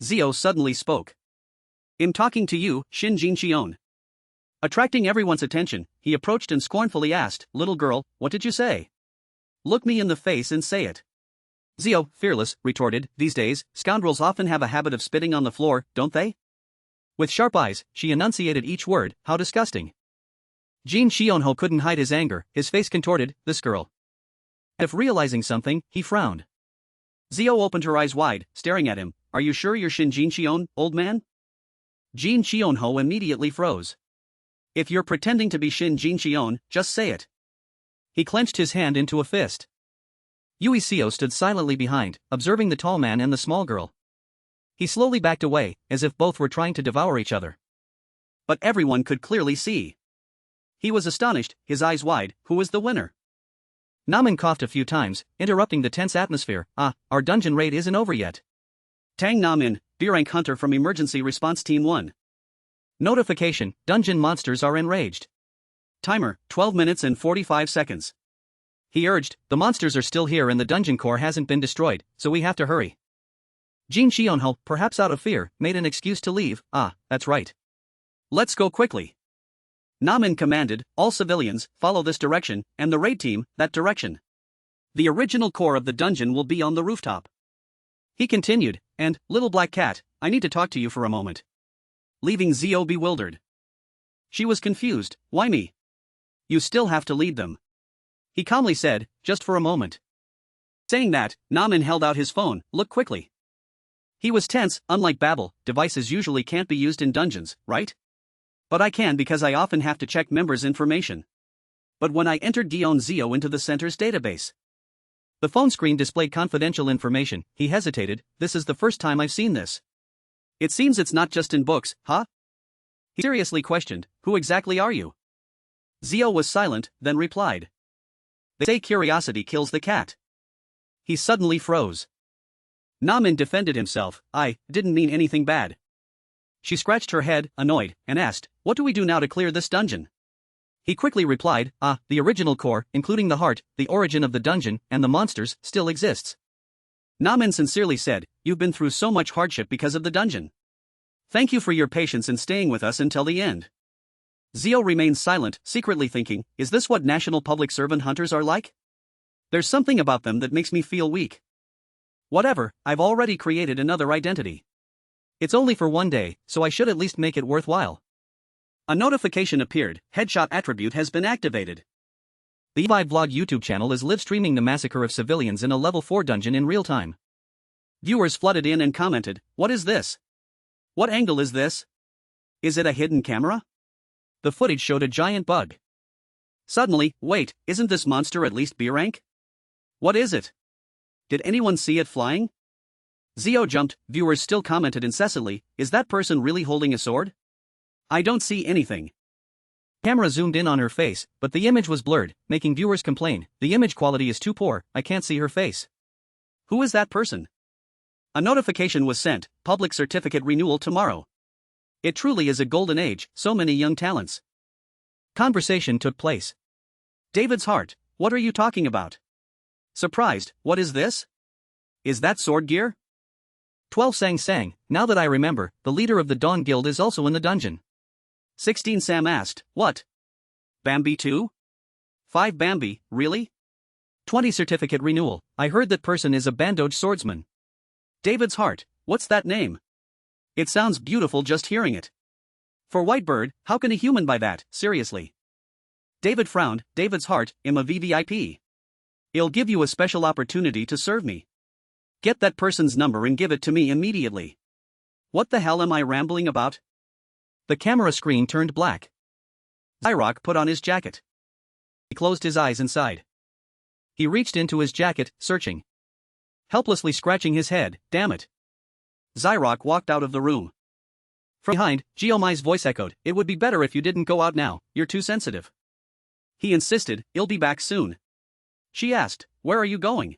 S1: Zio suddenly spoke. "I'm talking to you, Shin Jin Chion." Attracting everyone's attention, he approached and scornfully asked, "Little girl, what did you say? Look me in the face and say it." Zio, fearless, retorted, "These days, scoundrels often have a habit of spitting on the floor, don't they?" With sharp eyes, she enunciated each word, "How disgusting." Jin Shionho couldn't hide his anger, his face contorted, "This girl." If realizing something, he frowned. Zio opened her eyes wide, staring at him, "Are you sure you're Shin Jin Chion, old man?" Jin Shionho immediately froze. "If you're pretending to be Shin Jin Chion, just say it." He clenched his hand into a fist. Yui Seo stood silently behind, observing the tall man and the small girl. He slowly backed away, as if both were trying to devour each other. But everyone could clearly see. He was astonished, his eyes wide. Who is the winner? Namin coughed a few times, interrupting the tense atmosphere. Our dungeon raid isn't over yet. Tang Namin, B-rank hunter from Emergency Response Team 1. Notification, dungeon monsters are enraged. Timer, 12 minutes and 45 seconds. He urged, the monsters are still here and the dungeon core hasn't been destroyed, so we have to hurry. Jin Xionho, perhaps out of fear, made an excuse to leave. That's right. Let's go quickly. Namin commanded, all civilians, follow this direction, and the raid team, that direction. The original core of the dungeon will be on the rooftop. He continued, and, little black cat, I need to talk to you for a moment. Leaving Zio bewildered. She was confused. Why me? You still have to lead them. He calmly said, just for a moment. Saying that, Namin held out his phone. Look quickly. He was tense. Unlike Babel, devices usually can't be used in dungeons, right? But I can because I often have to check members' information. But when I entered Dion Zio into the center's database, the phone screen displayed confidential information. He hesitated. This is the first time I've seen this. It seems it's not just in books, huh? He seriously questioned, who exactly are you? Zio was silent, then replied. They say curiosity kills the cat. He suddenly froze. Namin defended himself. I didn't mean anything bad. She scratched her head, annoyed, and asked, what do we do now to clear this dungeon? He quickly replied, the original core, including the heart, the origin of the dungeon, and the monsters, still exists. Namin sincerely said, you've been through so much hardship because of the dungeon. Thank you for your patience in staying with us until the end. Zio remained silent, secretly thinking, is this what national public servant hunters are like? There's something about them that makes me feel weak. Whatever, I've already created another identity. It's only for one day, so I should at least make it worthwhile. A notification appeared, headshot attribute has been activated. The Evi Vlog YouTube channel is live streaming the massacre of civilians in a level 4 dungeon in real time. Viewers flooded in and commented, what is this? What angle is this? Is it a hidden camera? The footage showed a giant bug. Suddenly, wait, isn't this monster at least B rank? What is it? Did anyone see it flying? Zio jumped, viewers still commented incessantly, is that person really holding a sword? I don't see anything. Camera zoomed in on her face, but the image was blurred, making viewers complain, the image quality is too poor, I can't see her face. Who is that person? A notification was sent, public certificate renewal tomorrow. It truly is a golden age, so many young talents. Conversation took place. David's heart, what are you talking about? Surprised, what is this? Is that sword gear? 12 Sang, now that I remember, the leader of the Dawn Guild is also in the dungeon. 16 Sam asked, what? Bambi too? 5 Bambi, really? 20 Certificate renewal, I heard that person is a bandage swordsman. David's heart, what's that name? It sounds beautiful just hearing it. For Whitebird, how can a human buy that, seriously? David frowned, David's heart, I'm a VVIP. It'll give you a special opportunity to serve me. Get that person's number and give it to me immediately. What the hell am I rambling about? The camera screen turned black. Zyrock put on his jacket. He closed his eyes and sighed. He reached into his jacket, searching. Helplessly scratching his head, damn it. Zyrock walked out of the room. From behind, Geomai's voice echoed, it would be better if you didn't go out now, you're too sensitive. He insisted, I'll be back soon. She asked, where are you going?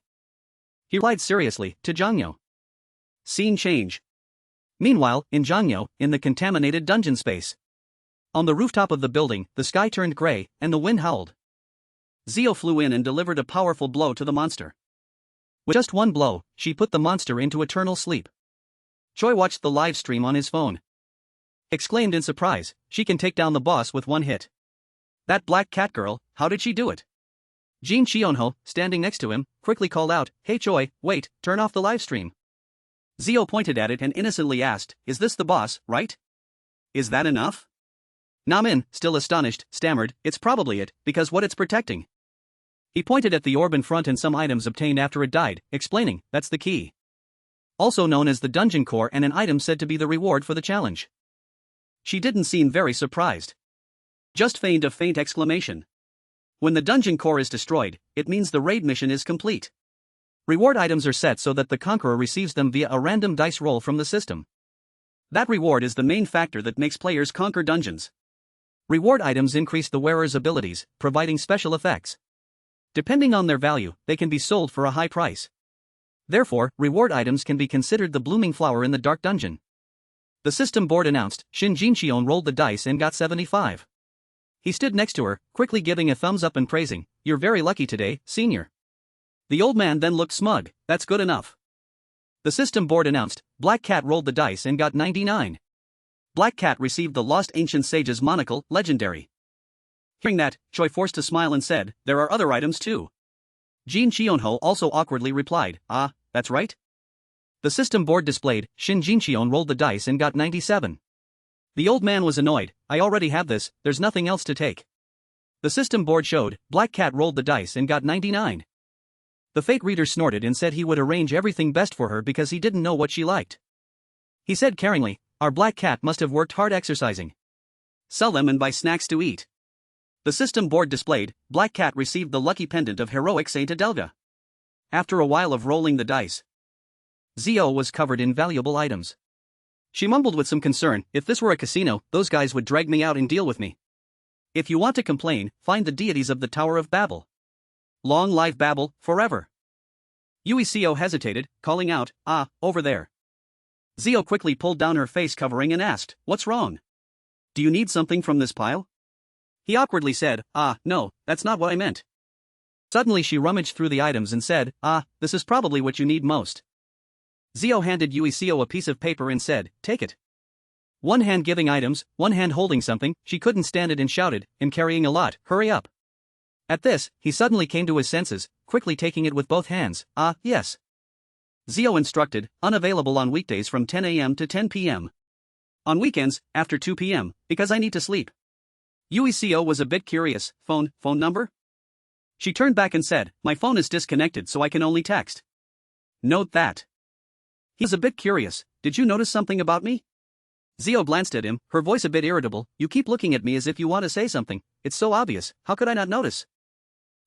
S1: He replied seriously, to Jangyo. Scene change. Meanwhile, in Jangyo, in the contaminated dungeon space. On the rooftop of the building, the sky turned gray, and the wind howled. Zio flew in and delivered a powerful blow to the monster. With just one blow, she put the monster into eternal sleep. Choi watched the live stream on his phone. Exclaimed in surprise, she can take down the boss with one hit. That black cat girl, how did she do it? Jin Chionho, standing next to him, quickly called out, hey Choi, wait, turn off the livestream. Zio pointed at it and innocently asked, is this the boss, right? Is that enough? Namin, still astonished, stammered, it's probably it, because what it's protecting. He pointed at the orb in front and some items obtained after it died, explaining, that's the key. Also known as the dungeon core and an item said to be the reward for the challenge. She didn't seem very surprised. Just feigned a faint exclamation. When the dungeon core is destroyed, it means the raid mission is complete. Reward items are set so that the conqueror receives them via a random dice roll from the system. That reward is the main factor that makes players conquer dungeons. Reward items increase the wearer's abilities, providing special effects. Depending on their value, they can be sold for a high price. Therefore, reward items can be considered the blooming flower in the dark dungeon. The system board announced, Shin Jincheon rolled the dice and got 75. He stood next to her, quickly giving a thumbs up and praising, "You're very lucky today, senior." The old man then looked smug, "That's good enough." The system board announced, Black Cat rolled the dice and got 99. Black Cat received the Lost Ancient Sage's monocle, legendary. Hearing that, Choi forced to smile and said, "There are other items too." Jin Cheonho also awkwardly replied, "Ah, that's right." The system board displayed, Shin Jincheon rolled the dice and got 97. The old man was annoyed, "I already have this, there's nothing else to take." The system board showed, Black Cat rolled the dice and got 99. The fate reader snorted and said he would arrange everything best for her because he didn't know what she liked. He said caringly, "Our Black Cat must have worked hard exercising. Sell them and buy snacks to eat." The system board displayed, Black Cat received the lucky pendant of heroic Saint Adelga. After a while of rolling the dice, Zio was covered in valuable items. She mumbled with some concern, "If this were a casino, those guys would drag me out and deal with me. If you want to complain, find the deities of the Tower of Babel. Long live Babel, forever." Uesio hesitated, calling out, "Ah, over there." Zio quickly pulled down her face covering and asked, "What's wrong? Do you need something from this pile?" He awkwardly said, "Ah, no, that's not what I meant." Suddenly she rummaged through the items and said, "Ah, this is probably what you need most." Zio handed Uesio a piece of paper and said, "Take it." One hand giving items, one hand holding something, she couldn't stand it and shouted, "I'm carrying a lot, hurry up." At this, he suddenly came to his senses, quickly taking it with both hands, "Ah, yes." Zio instructed, unavailable on weekdays from 10 a.m. to 10 p.m. On weekends, after 2 p.m., because I need to sleep. Uesio was a bit curious, phone number? She turned back and said, "My phone is disconnected so I can only text." Note that. He was a bit curious, "Did you notice something about me?" Zio glanced at him, her voice a bit irritable, "You keep looking at me as if you want to say something, it's so obvious, how could I not notice?"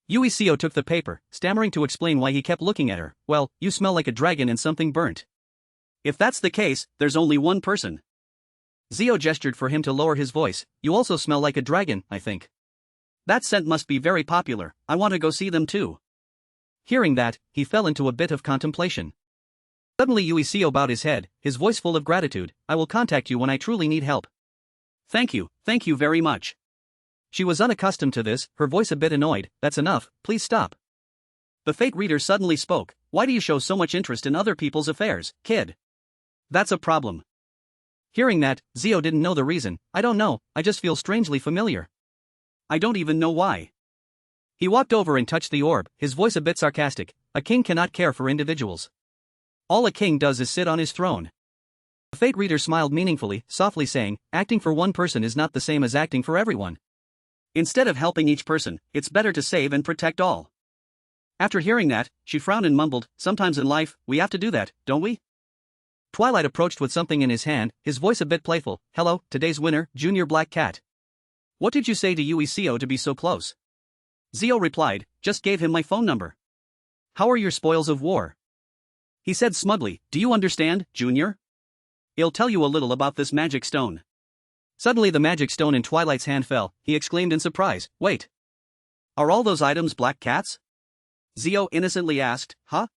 S1: Uesio took the paper, stammering to explain why he kept looking at her, "Well, you smell like a dragon and something burnt. If that's the case, there's only one person." Zio gestured for him to lower his voice, "You also smell like a dragon, I think. That scent must be very popular, I want to go see them too." Hearing that, he fell into a bit of contemplation. Suddenly Uesio bowed his head, his voice full of gratitude, "I will contact you when I truly need help." Thank you very much." She was unaccustomed to this, her voice a bit annoyed, "That's enough, please stop." The fate reader suddenly spoke, "Why do you show so much interest in other people's affairs, kid? That's a problem." Hearing that, Zio didn't know the reason, "I don't know, I just feel strangely familiar. I don't even know why." He walked over and touched the orb, his voice a bit sarcastic, "A king cannot care for individuals. All a king does is sit on his throne." The fate reader smiled meaningfully, softly saying, "Acting for one person is not the same as acting for everyone. Instead of helping each person, it's better to save and protect all." After hearing that, she frowned and mumbled, "Sometimes in life, we have to do that, don't we?" Twilight approached with something in his hand, his voice a bit playful, "Hello, today's winner, Junior Black Cat. What did you say to Uesio to be so close?" Zio replied, "Just gave him my phone number. How are your spoils of war?" He said smugly, "Do you understand, Junior? I'll tell you a little about this magic stone." Suddenly the magic stone in Twilight's hand fell, he exclaimed in surprise, "Wait. Are all those items Black Cat's?" Zio innocently asked, "Huh?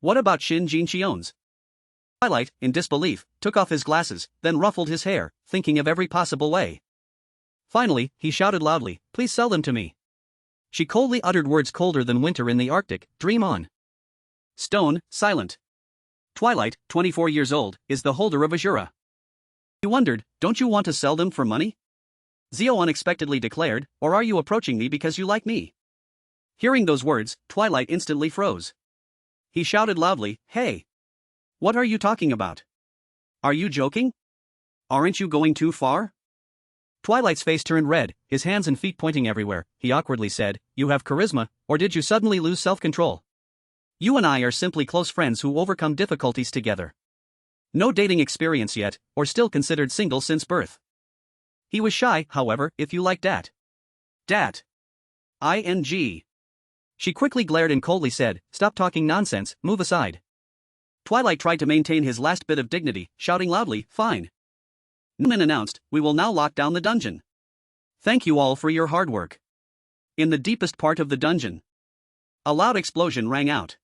S1: What about Shin Jincheon's?" Twilight, in disbelief, took off his glasses, then ruffled his hair, thinking of every possible way. Finally, he shouted loudly, "Please sell them to me." She coldly uttered words colder than winter in the Arctic, "Dream on." Stone, silent. Twilight, 24 years old, is the holder of Asura. He wondered, "Don't you want to sell them for money?" Zio unexpectedly declared, "Or are you approaching me because you like me?" Hearing those words, Twilight instantly froze. He shouted loudly, "Hey! What are you talking about? Are you joking? Aren't you going too far?" Twilight's face turned red, his hands and feet pointing everywhere. He awkwardly said, "You have charisma, or did you suddenly lose self-control? You and I are simply close friends who overcome difficulties together. No dating experience yet, or still considered single since birth." He was shy, however, if you like dat. Dat. ING. She quickly glared and coldly said, "Stop talking nonsense, move aside." Twilight tried to maintain his last bit of dignity, shouting loudly, "Fine." Newman announced, "We will now lock down the dungeon. Thank you all for your hard work. In the deepest part of the dungeon, a loud explosion rang out.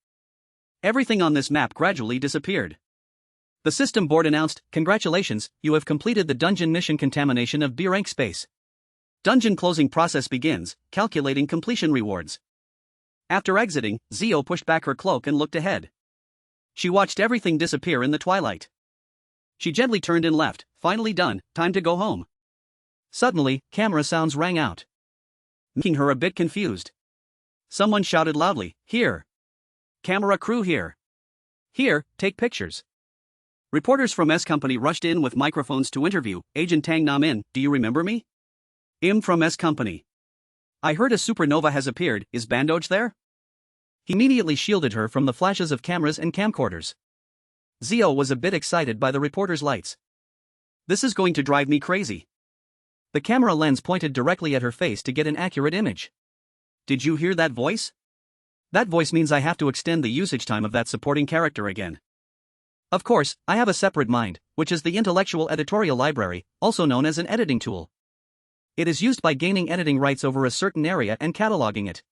S1: Everything on this map gradually disappeared. The system board announced, "Congratulations, you have completed the dungeon mission contamination of B rank space. Dungeon closing process begins, calculating completion rewards." After exiting, Zio pushed back her cloak and looked ahead. She watched everything disappear in the twilight. She gently turned and left. Finally done, time to go home. Suddenly, camera sounds rang out, making her a bit confused. Someone shouted loudly, "Here! Camera crew here! Here, take pictures!" Reporters from S Company rushed in with microphones to interview. "Agent Tang Nam In, do you remember me? I'm from S Company. I heard a supernova has appeared, is Bandoj there?" He immediately shielded her from the flashes of cameras and camcorders. Zio was a bit excited by the reporter's lights. "This is going to drive me crazy." The camera lens pointed directly at her face to get an accurate image. "Did you hear that voice? That voice means I have to extend the usage time of that supporting character again. Of course, I have a separate mind, which is the intellectual editorial library, also known as an editing tool. It is used by gaining editing rights over a certain area and cataloging it.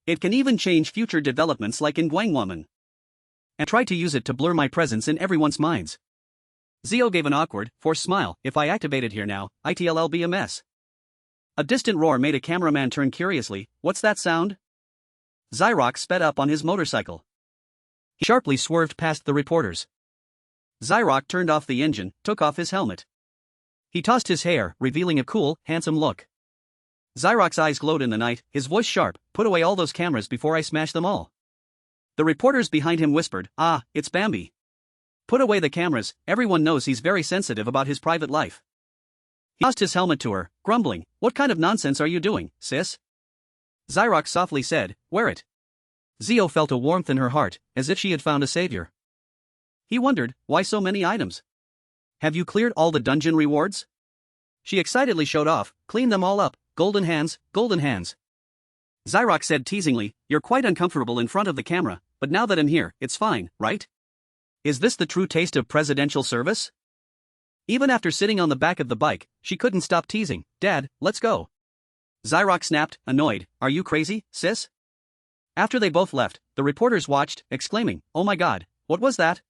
S1: It can even change future developments like in Guangwoman. And try to use it to blur my presence in everyone's minds." Zio gave an awkward, forced smile. "If I activate it here now, it'll be a mess." A distant roar made a cameraman turn curiously. "What's that sound?" Zyrock sped up on his motorcycle. He sharply swerved past the reporters. Zyrock turned off the engine, took off his helmet. He tossed his hair, revealing a cool, handsome look. Zyrock's eyes glowed in the night, his voice sharp. "Put away all those cameras before I smash them all." The reporters behind him whispered, "Ah, it's Bambi. Put away the cameras, everyone knows he's very sensitive about his private life." He tossed his helmet to her, grumbling, "What kind of nonsense are you doing, sis?" Zyrock softly said, "Wear it." Zio felt a warmth in her heart, as if she had found a savior. He wondered, why so many items? "Have you cleared all the dungeon rewards?" She excitedly showed off, "Clean them all up, golden hands, golden hands." Zyrock said teasingly, "You're quite uncomfortable in front of the camera, but now that I'm here, it's fine, right? Is this the true taste of presidential service?" Even after sitting on the back of the bike, she couldn't stop teasing, "Dad, let's go." Zyrock snapped, annoyed, "Are you crazy, sis?" After they both left, the reporters watched, exclaiming, "Oh my god, what was that?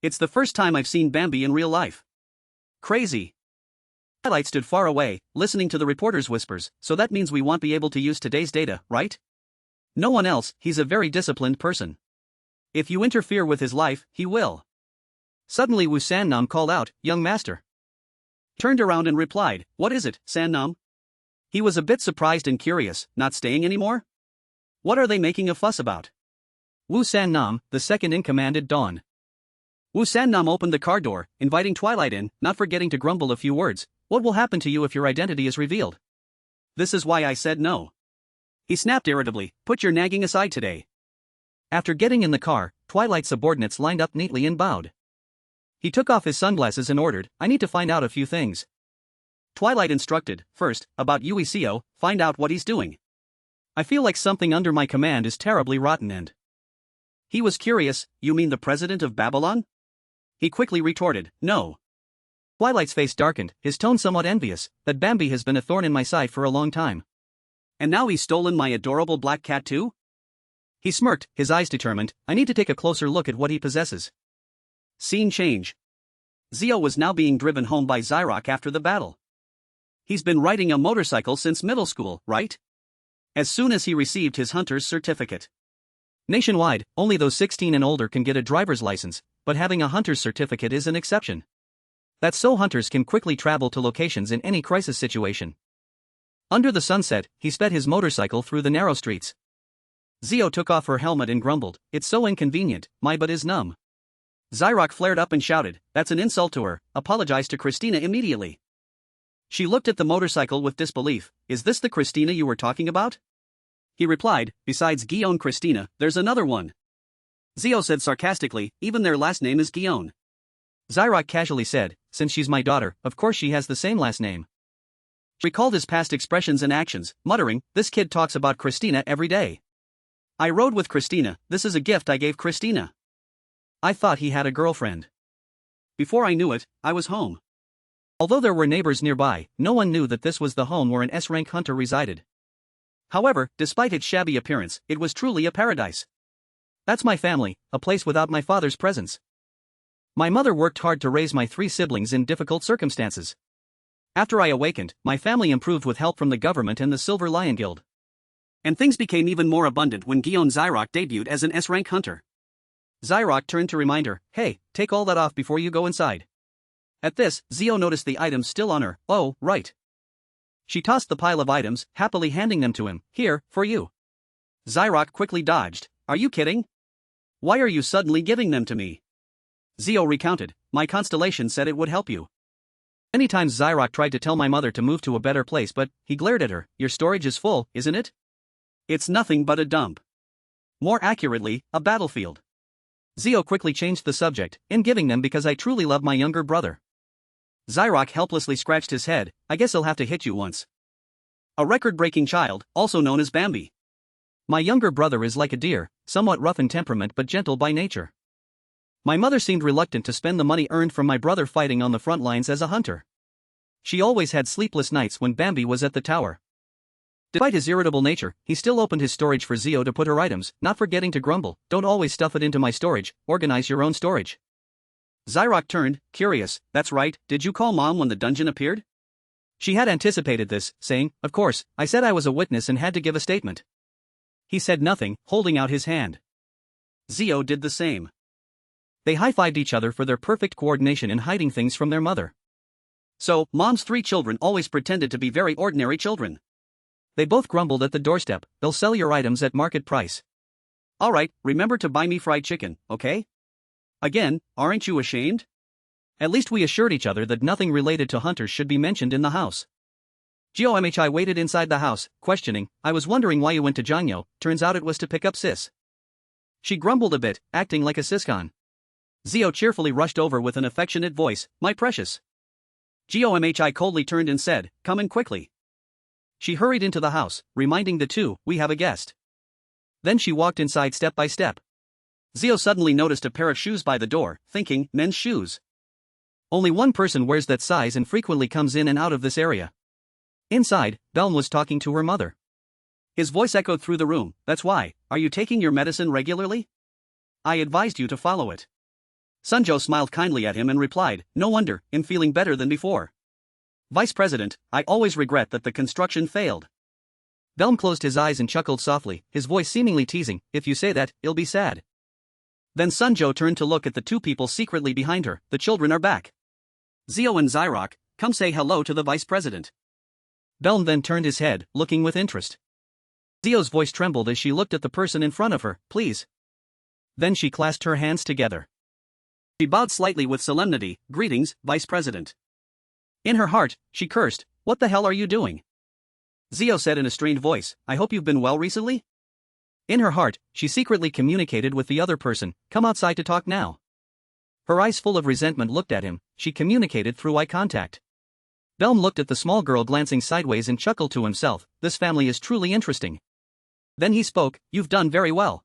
S1: It's the first time I've seen Bambi in real life. Crazy." Twilight stood far away, listening to the reporters' whispers. "So that means we won't be able to use today's data, right? No one else, he's a very disciplined person. If you interfere with his life, he will." Suddenly Wu Sannam called out, "Young master." He turned around and replied, "What is it, Sannam?" He was a bit surprised and curious. "Not staying anymore? What are they making a fuss about?" Wu Sannam, the second in command at dawn. Wu Sannam opened the car door, inviting Twilight in, not forgetting to grumble a few words. "What will happen to you if your identity is revealed? This is why I said no." He snapped irritably, "Put your nagging aside today." After getting in the car, Twilight's subordinates lined up neatly and bowed. He took off his sunglasses and ordered, "I need to find out a few things." Twilight instructed, "First, about Ueco, find out what he's doing. I feel like something under my command is terribly rotten and..." He was curious, "You mean the president of Babylon?" He quickly retorted, "No." Twilight's face darkened, his tone somewhat envious, "That Bambi has been a thorn in my side for a long time. And now he's stolen my adorable black cat too?" He smirked, his eyes determined, "I need to take a closer look at what he possesses." Scene change. Zio was now being driven home by Zyrock after the battle. He's been riding a motorcycle since middle school, right? As soon as he received his hunter's certificate. Nationwide, only those 16 and older can get a driver's license, but having a hunter's certificate is an exception. That's so hunters can quickly travel to locations in any crisis situation. Under the sunset, he sped his motorcycle through the narrow streets. Zio took off her helmet and grumbled, "It's so inconvenient, my butt is numb." Zyrock flared up and shouted, "That's an insult to her, apologize to Christina immediately." She looked at the motorcycle with disbelief, "Is this the Christina you were talking about?" He replied, "Besides Guillaume Christina, there's another one." Zio said sarcastically, "Even their last name is Guillaume." Zyrock casually said, "Since she's my daughter, of course she has the same last name." She recalled his past expressions and actions, muttering, "This kid talks about Christina every day. I rode with Christina, this is a gift I gave Christina. I thought he had a girlfriend. Before I knew it, I was home." Although there were neighbors nearby, no one knew that this was the home where an S-rank hunter resided. However, despite its shabby appearance, it was truly a paradise. That's my family, a place without my father's presence. My mother worked hard to raise my 3 siblings in difficult circumstances. After I awakened, my family improved with help from the government and the Silver Lion Guild. And things became even more abundant when Gion Xyrock debuted as an S-rank hunter. Xyrock turned to remind her, "Hey, take all that off before you go inside." At this, Zio noticed the items still on her. "Oh, right." She tossed the pile of items, happily handing them to him. "Here, for you." Xyrock quickly dodged. "Are you kidding? Why are you suddenly giving them to me?" Zio recounted, "My constellation said it would help you." Many times Xyrock tried to tell my mother to move to a better place, but he glared at her. "Your storage is full, isn't it? It's nothing but a dump. More accurately, a battlefield." Zio quickly changed the subject, "In giving them because I truly love my younger brother." Xyrock helplessly scratched his head. "I guess I'll have to hit you once. A record-breaking child, also known as Bambi. My younger brother is like a deer, somewhat rough in temperament but gentle by nature. My mother seemed reluctant to spend the money earned from my brother fighting on the front lines as a hunter. She always had sleepless nights when Bambi was at the tower." Despite his irritable nature, he still opened his storage for Zio to put her items, not forgetting to grumble, "Don't always stuff it into my storage, organize your own storage." Xyrock turned, curious. "That's right, did you call Mom when the dungeon appeared?" She had anticipated this, saying, "Of course, I said I was a witness and had to give a statement." He said nothing, holding out his hand. Zio did the same. They high-fived each other for their perfect coordination in hiding things from their mother. So, Mom's 3 children always pretended to be very ordinary children. They both grumbled at the doorstep, "They'll sell your items at market price." "Alright, remember to buy me fried chicken, okay?" "Again, aren't you ashamed?" At least we assured each other that nothing related to hunters should be mentioned in the house. Gomhi waited inside the house, questioning, "I was wondering why you went to Janyo, turns out it was to pick up sis." She grumbled a bit, acting like a siscon. Zio cheerfully rushed over with an affectionate voice, "My precious." Gomhi coldly turned and said, "Come in quickly." She hurried into the house, reminding the two, "We have a guest." Then she walked inside step by step. Zio suddenly noticed a pair of shoes by the door, thinking, men's shoes. Only one person wears that size and frequently comes in and out of this area. Inside, Belm was talking to her mother. His voice echoed through the room, "That's why, are you taking your medicine regularly? I advised you to follow it." Sunjo smiled kindly at him and replied, "No wonder, I'm feeling better than before. Vice President, I always regret that the construction failed." Belm closed his eyes and chuckled softly, his voice seemingly teasing, "If you say that, it'll be sad." Then Sunjo turned to look at the 2 people secretly behind her. "The children are back. Zio and Xyrock, come say hello to the Vice President." Belm then turned his head, looking with interest. Zio's voice trembled as she looked at the person in front of her. "Please." Then she clasped her hands together. She bowed slightly with solemnity, "Greetings, Vice President." In her heart, she cursed, "What the hell are you doing?" Zio said in a strained voice, "I hope you've been well recently?" In her heart, she secretly communicated with the other person, "Come outside to talk now." Her eyes full of resentment looked at him, she communicated through eye contact. Belm looked at the small girl glancing sideways and chuckled to himself, "This family is truly interesting." Then he spoke, "You've done very well.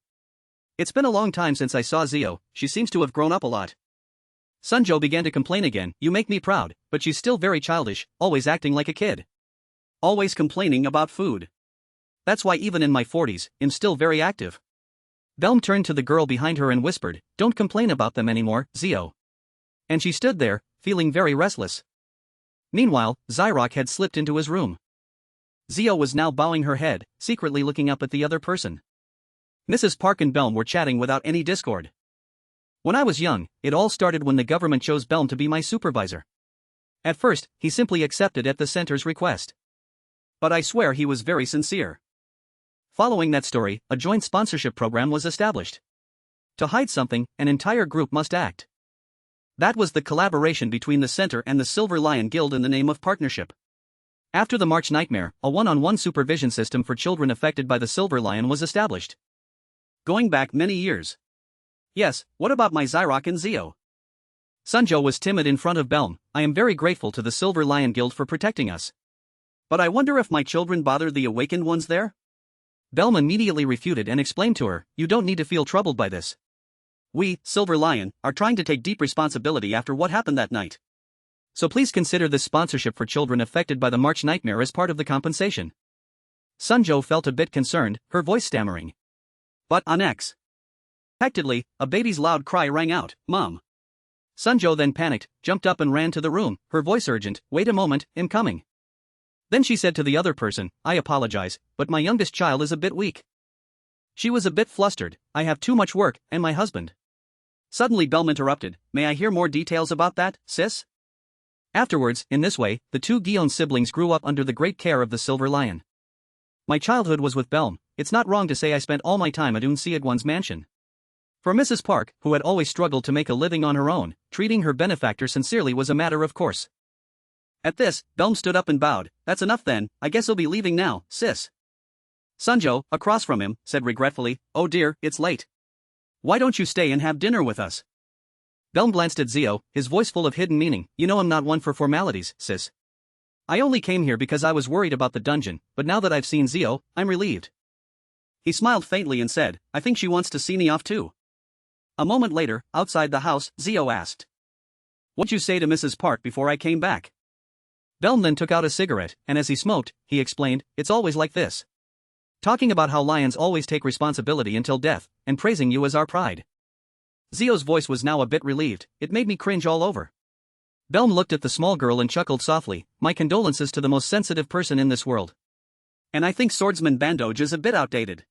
S1: It's been a long time since I saw Zio, she seems to have grown up a lot." Sunjo began to complain again, "You make me proud, but she's still very childish, always acting like a kid. Always complaining about food. That's why even in my 40s, I'm still very active." Belm turned to the girl behind her and whispered, "Don't complain about them anymore, Zio." And she stood there, feeling very restless. Meanwhile, Xyrock had slipped into his room. Zio was now bowing her head, secretly looking up at the other person. Mrs. Park and Belm were chatting without any discord. "When I was young, it all started when the government chose Belm to be my supervisor. At first, he simply accepted at the center's request. But I swear he was very sincere. Following that story, a joint sponsorship program was established. To hide something, an entire group must act. That was the collaboration between the center and the Silver Lion Guild in the name of partnership. After the March Nightmare, a one-on-one supervision system for children affected by the Silver Lion was established. Going back many years. Yes, what about my Xyrock and Zio?" Sunjo was timid in front of Belm. "I am very grateful to the Silver Lion Guild for protecting us. But I wonder if my children bother the awakened ones there?" Belm immediately refuted and explained to her, "You don't need to feel troubled by this. We, Silver Lion, are trying to take deep responsibility after what happened that night. So please consider this sponsorship for children affected by the March nightmare as part of the compensation. Sunjo felt a bit concerned, her voice stammering. But unexpectedly, a baby's loud cry rang out, "Mom." Sunjo then panicked, jumped up and ran to the room, her voice urgent, "Wait a moment, I'm coming." Then she said to the other person, "I apologize, but my youngest child is a bit weak." She was a bit flustered, "I have too much work, and my husband." Suddenly Belm interrupted, "May I hear more details about that, sis?" Afterwards, in this way, the two Guion siblings grew up under the great care of the Silver Lion. My childhood was with Belm. It's not wrong to say I spent all my time at Unseagwan's mansion. For Mrs. Park, who had always struggled to make a living on her own, treating her benefactor sincerely was a matter of course. At this, Belm stood up and bowed. "That's enough then, I guess I'll be leaving now, sis." Sunjo, across from him, said regretfully, "Oh dear, it's late. Why don't you stay and have dinner with us?" Belm glanced at Zio, his voice full of hidden meaning. "You know I'm not one for formalities, sis. I only came here because I was worried about the dungeon, but now that I've seen Zio, I'm relieved." He smiled faintly and said, "I think she wants to see me off too." A moment later, outside the house, Zio asked, "What'd you say to Mrs. Park before I came back?" Belm then took out a cigarette, and as he smoked, he explained, "It's always like this. Talking about how lions always take responsibility until death, and praising you as our pride." Zio's voice was now a bit relieved, "It made me cringe all over." Belm looked at the small girl and chuckled softly, "My condolences to the most sensitive person in this world. And I think swordsman bandage is a bit outdated."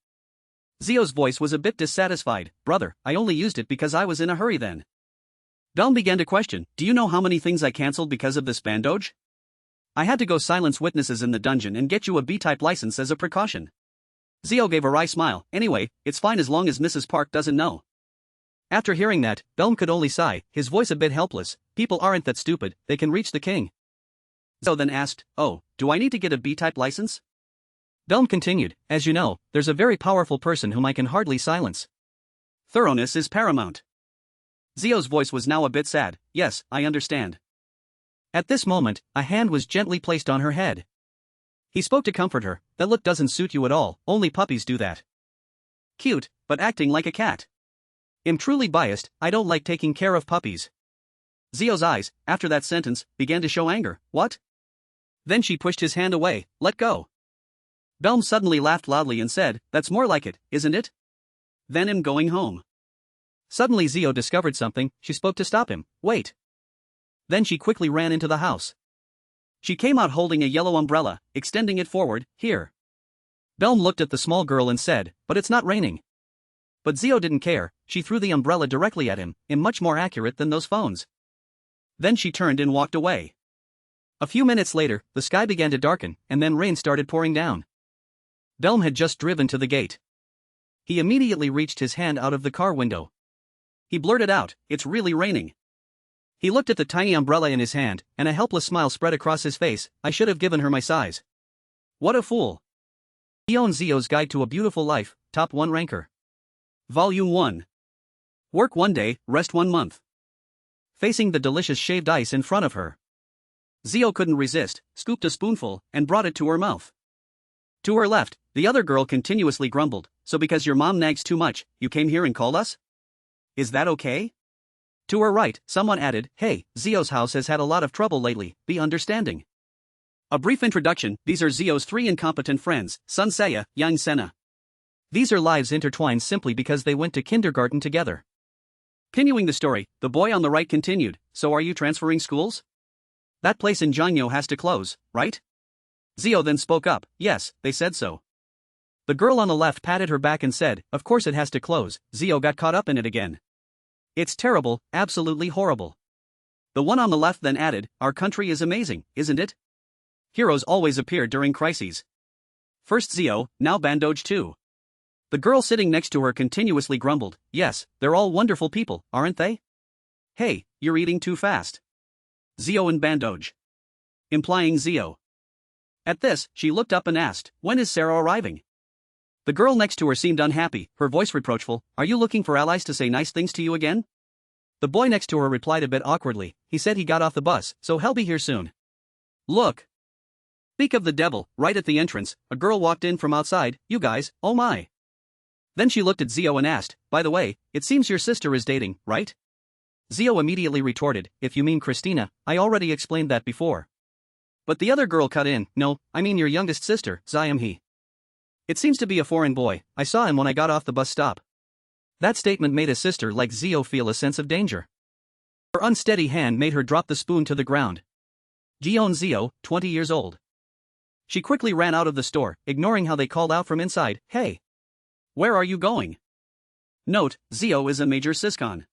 S1: Zio's voice was a bit dissatisfied, "Brother, I only used it because I was in a hurry then." Belm began to question, "Do you know how many things I cancelled because of this bandage? I had to go silence witnesses in the dungeon and get you a B-type license as a precaution." Zio gave a wry smile, "Anyway, it's fine as long as Mrs. Park doesn't know." After hearing that, Belm could only sigh, his voice a bit helpless. "People aren't that stupid, they can reach the king." Zio then asked, "Oh, do I need to get a B-type license?" Belm continued, "As you know, there's a very powerful person whom I can hardly silence. Thoroughness is paramount." Zio's voice was now a bit sad, "Yes, I understand." At this moment, a hand was gently placed on her head. He spoke to comfort her, "That look doesn't suit you at all, only puppies do that. Cute, but acting like a cat. I'm truly biased, I don't like taking care of puppies." Zio's eyes, after that sentence, began to show anger. "What?" Then she pushed his hand away, "Let go." Belm suddenly laughed loudly and said, "That's more like it, isn't it? Then I'm going home." Suddenly Zio discovered something, she spoke to stop him, "Wait." Then she quickly ran into the house. She came out holding a yellow umbrella, extending it forward, "Here." Belm looked at the small girl and said, "But it's not raining." But Zio didn't care, she threw the umbrella directly at him, much more accurate than those phones. Then she turned and walked away. A few minutes later, the sky began to darken, and then rain started pouring down. Belm had just driven to the gate. He immediately reached his hand out of the car window. He blurted out, "It's really raining." He looked at the tiny umbrella in his hand, and a helpless smile spread across his face. "I should have given her my size. What a fool." He owns Zio's Guide to a Beautiful Life, Top 1 Ranker. Volume 1. Work one day, rest 1 month. Facing the delicious shaved ice in front of her, Zio couldn't resist, scooped a spoonful, and brought it to her mouth. To her left, the other girl continuously grumbled, "So because your mom nags too much, you came here and called us? Is that okay?" To her right, someone added, "Hey, Zio's house has had a lot of trouble lately, be understanding." A brief introduction, these are Zio's 3 incompetent friends, Sun Saya, Yang Sena. These are lives intertwined simply because they went to kindergarten together. Continuing the story, the boy on the right continued, "So are you transferring schools? That place in Jiangyo has to close, right?" Zio then spoke up, "Yes, they said so." The girl on the left patted her back and said, "Of course it has to close." Zio got caught up in it again. "It's terrible, absolutely horrible." The one on the left then added, "Our country is amazing, isn't it? Heroes always appear during crises. First Zio, now Bandoj too." The girl sitting next to her continuously grumbled, "Yes, they're all wonderful people, aren't they? Hey, you're eating too fast." Zio and Bandoj. Implying Zio. At this, she looked up and asked, "When is Sarah arriving?" The girl next to her seemed unhappy, her voice reproachful, "Are you looking for allies to say nice things to you again?" The boy next to her replied a bit awkwardly, he said he got off the bus, so he'll be here soon. Look. Speak of the devil, right at the entrance, a girl walked in from outside, "You guys, oh my." Then she looked at Zio and asked, "By the way, it seems your sister is dating, right?" Zio immediately retorted, if you mean Christina, I already explained that before. But the other girl cut in, no, I mean your youngest sister, Xiam. It seems to be a foreign boy, I saw him when I got off the bus stop. That statement made a sister like Zio feel a sense of danger. Her unsteady hand made her drop the spoon to the ground. Gion Zio, 20 years old. She quickly ran out of the store, ignoring how they called out from inside, hey! Where are you going? Note, Zio is a major siscon.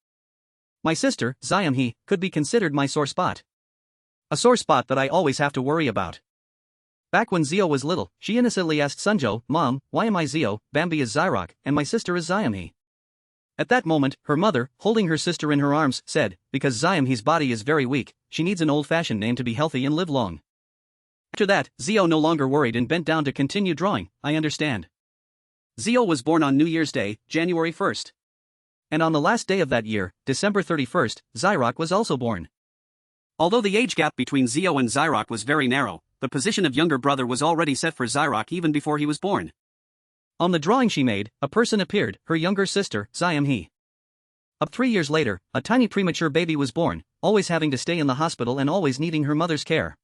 S1: My sister, Xiam, could be considered my sore spot. A sore spot that I always have to worry about. Back when Zio was little, she innocently asked Sunjo, Mom, why am I Zio, Bambi is Zyrock, and my sister is Xiam? At that moment, her mother, holding her sister in her arms, said, because Xiam's body is very weak, she needs an old-fashioned name to be healthy and live long. After that, Zio no longer worried and bent down to continue drawing, I understand. Zio was born on New Year's Day, January 1st. And on the last day of that year, December 31st, Zyrock was also born. Although the age gap between Zio and Zyrock was very narrow, the position of younger brother was already set for Zyrock even before he was born. On the drawing she made, a person appeared, her younger sister, Xiam. Up 3 years later, a tiny premature baby was born, always having to stay in the hospital and always needing her mother's care.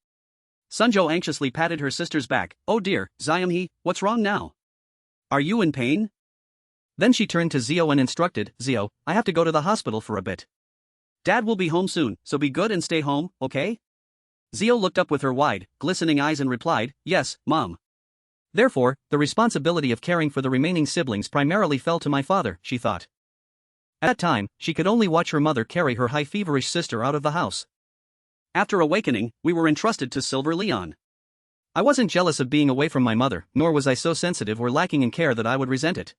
S1: Sunjo anxiously patted her sister's back, oh dear, Xiam, what's wrong now? Are you in pain? Then she turned to Zio and instructed, Zio, I have to go to the hospital for a bit. Dad will be home soon, so be good and stay home, okay? Zio looked up with her wide, glistening eyes and replied, yes, Mom. Therefore, the responsibility of caring for the remaining siblings primarily fell to my father, she thought. At that time, she could only watch her mother carry her high-feverish sister out of the house. After awakening, we were entrusted to Silver Leon. I wasn't jealous of being away from my mother, nor was I so sensitive or lacking in care that I would resent it.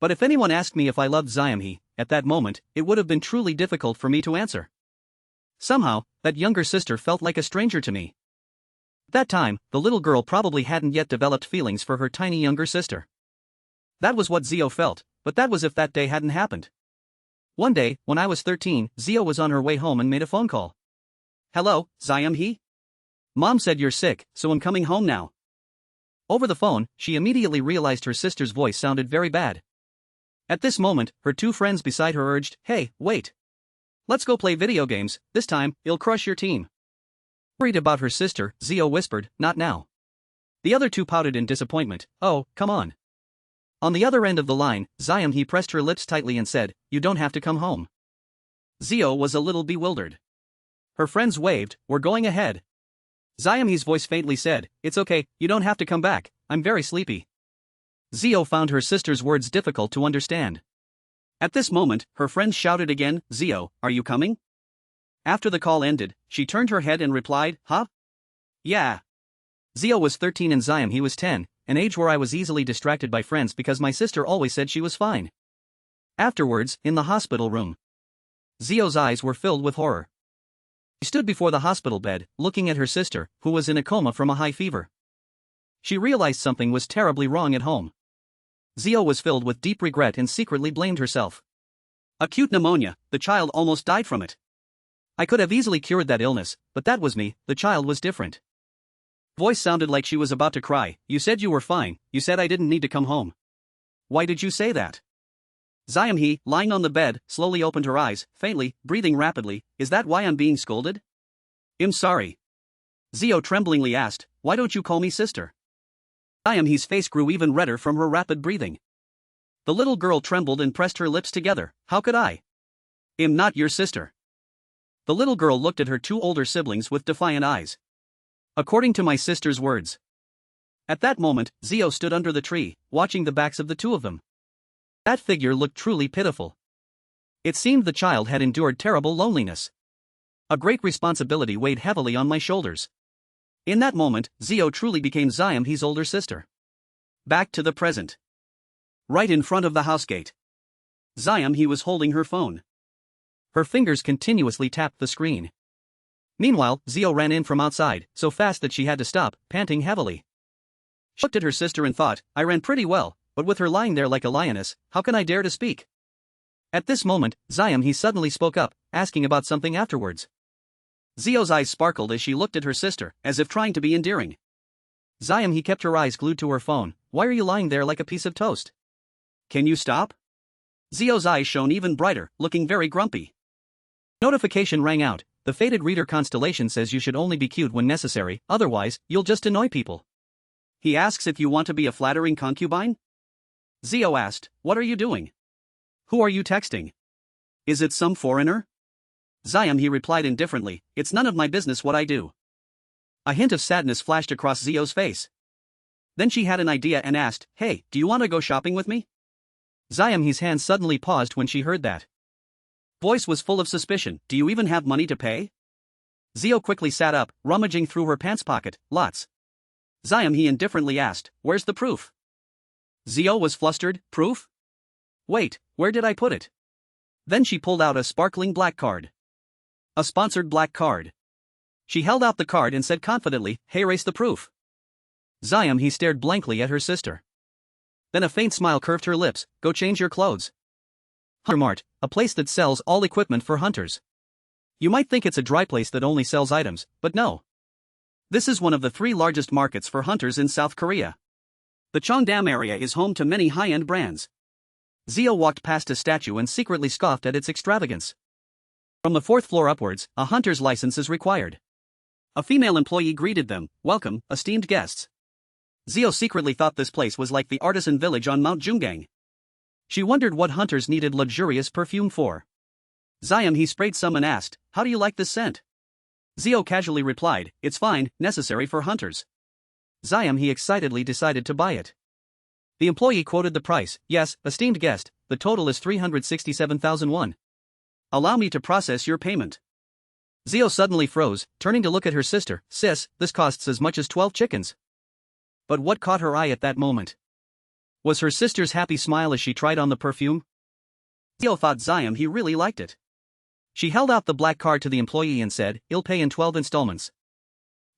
S1: But if anyone asked me if I loved Xiam, at that moment, it would have been truly difficult for me to answer. Somehow, that younger sister felt like a stranger to me. At that time, the little girl probably hadn't yet developed feelings for her tiny younger sister. That was what Zio felt, but that was if that day hadn't happened. One day, when I was 13, Zio was on her way home and made a phone call. Hello, Xiam? Mom said you're sick, so I'm coming home now. Over the phone, she immediately realized her sister's voice sounded very bad. At this moment, her two friends beside her urged, hey, wait. Let's go play video games, this time, it'll crush your team. Worried about her sister, Zio whispered, not now. The other two pouted in disappointment, oh, come on. On the other end of the line, Xiam pressed her lips tightly and said, you don't have to come home. Zio was a little bewildered. Her friends waved, we're going ahead. Xiam's voice faintly said, it's okay, you don't have to come back, I'm very sleepy. Zio found her sister's words difficult to understand. At this moment, her friends shouted again, Zio, are you coming? After the call ended, she turned her head and replied, huh? Yeah. Zio was 13 and Xiam was 10, an age where I was easily distracted by friends because my sister always said she was fine. Afterwards, in the hospital room, Zio's eyes were filled with horror. She stood before the hospital bed, looking at her sister, who was in a coma from a high fever. She realized something was terribly wrong at home. Zio was filled with deep regret and secretly blamed herself. Acute pneumonia, the child almost died from it. I could have easily cured that illness, but that was me, the child was different. Voice sounded like she was about to cry, you said you were fine, you said I didn't need to come home. Why did you say that? Xiam, lying on the bed, slowly opened her eyes, faintly, breathing rapidly, is that why I'm being scolded? I'm sorry. Zio tremblingly asked, why don't you call me sister? Xiam's face grew even redder from her rapid breathing. The little girl trembled and pressed her lips together, how could I? I'm not your sister. The little girl looked at her two older siblings with defiant eyes. According to my sister's words. At that moment, Zio stood under the tree, watching the backs of the two of them. That figure looked truly pitiful. It seemed the child had endured terrible loneliness. A great responsibility weighed heavily on my shoulders. In that moment, Zio truly became Xiam's older sister. Back to the present. Right in front of the house gate. Xiam was holding her phone. Her fingers continuously tapped the screen. Meanwhile, Zio ran in from outside, so fast that she had to stop, panting heavily. She looked at her sister and thought, I ran pretty well, but with her lying there like a lioness, how can I dare to speak? At this moment, Xiam suddenly spoke up, asking about something afterwards. Zio's eyes sparkled as she looked at her sister, as if trying to be endearing. Xiam kept her eyes glued to her phone, why are you lying there like a piece of toast? Can you stop? Zio's eyes shone even brighter, looking very grumpy. Notification rang out. The fated reader constellation says you should only be cute when necessary, otherwise, you'll just annoy people. He asks if you want to be a flattering concubine? Zio asked, what are you doing? Who are you texting? Is it some foreigner? Ziam, he replied indifferently, it's none of my business what I do. A hint of sadness flashed across Zio's face. Then she had an idea and asked, hey, do you want to go shopping with me? Ziam, his hand suddenly paused when she heard that. Voice was full of suspicion, do you even have money to pay? Zio quickly sat up, rummaging through her pants pocket, lots. Ziam, he indifferently asked, where's the proof? Zio was flustered, proof? Wait, where did I put it? Then she pulled out a sparkling black card. A sponsored black card. She held out the card and said confidently, hey, erase the proof. Ziam, he stared blankly at her sister. Then a faint smile curved her lips, go change your clothes. Hunter Mart, a place that sells all equipment for hunters. You might think it's a dry place that only sells items, but no. This is one of the 3 largest markets for hunters in South Korea. The Cheongdam area is home to many high-end brands. Zio walked past a statue and secretly scoffed at its extravagance. From the 4th floor upwards, a hunter's license is required. A female employee greeted them, welcome, esteemed guests. Zio secretly thought this place was like the artisan village on Mount Jungang. She wondered what hunters needed luxurious perfume for. Ziam, he sprayed some and asked, how do you like this scent? Zio casually replied, it's fine, necessary for hunters. Ziam, he excitedly decided to buy it. The employee quoted the price, yes, esteemed guest, the total is 367,000 won. Allow me to process your payment. Zio suddenly froze, turning to look at her sister, sis, this costs as much as 12 chickens. But what caught her eye at that moment? Was her sister's happy smile as she tried on the perfume? Zio thought Ziam, he really liked it. She held out the black card to the employee and said, I'll pay in 12 installments.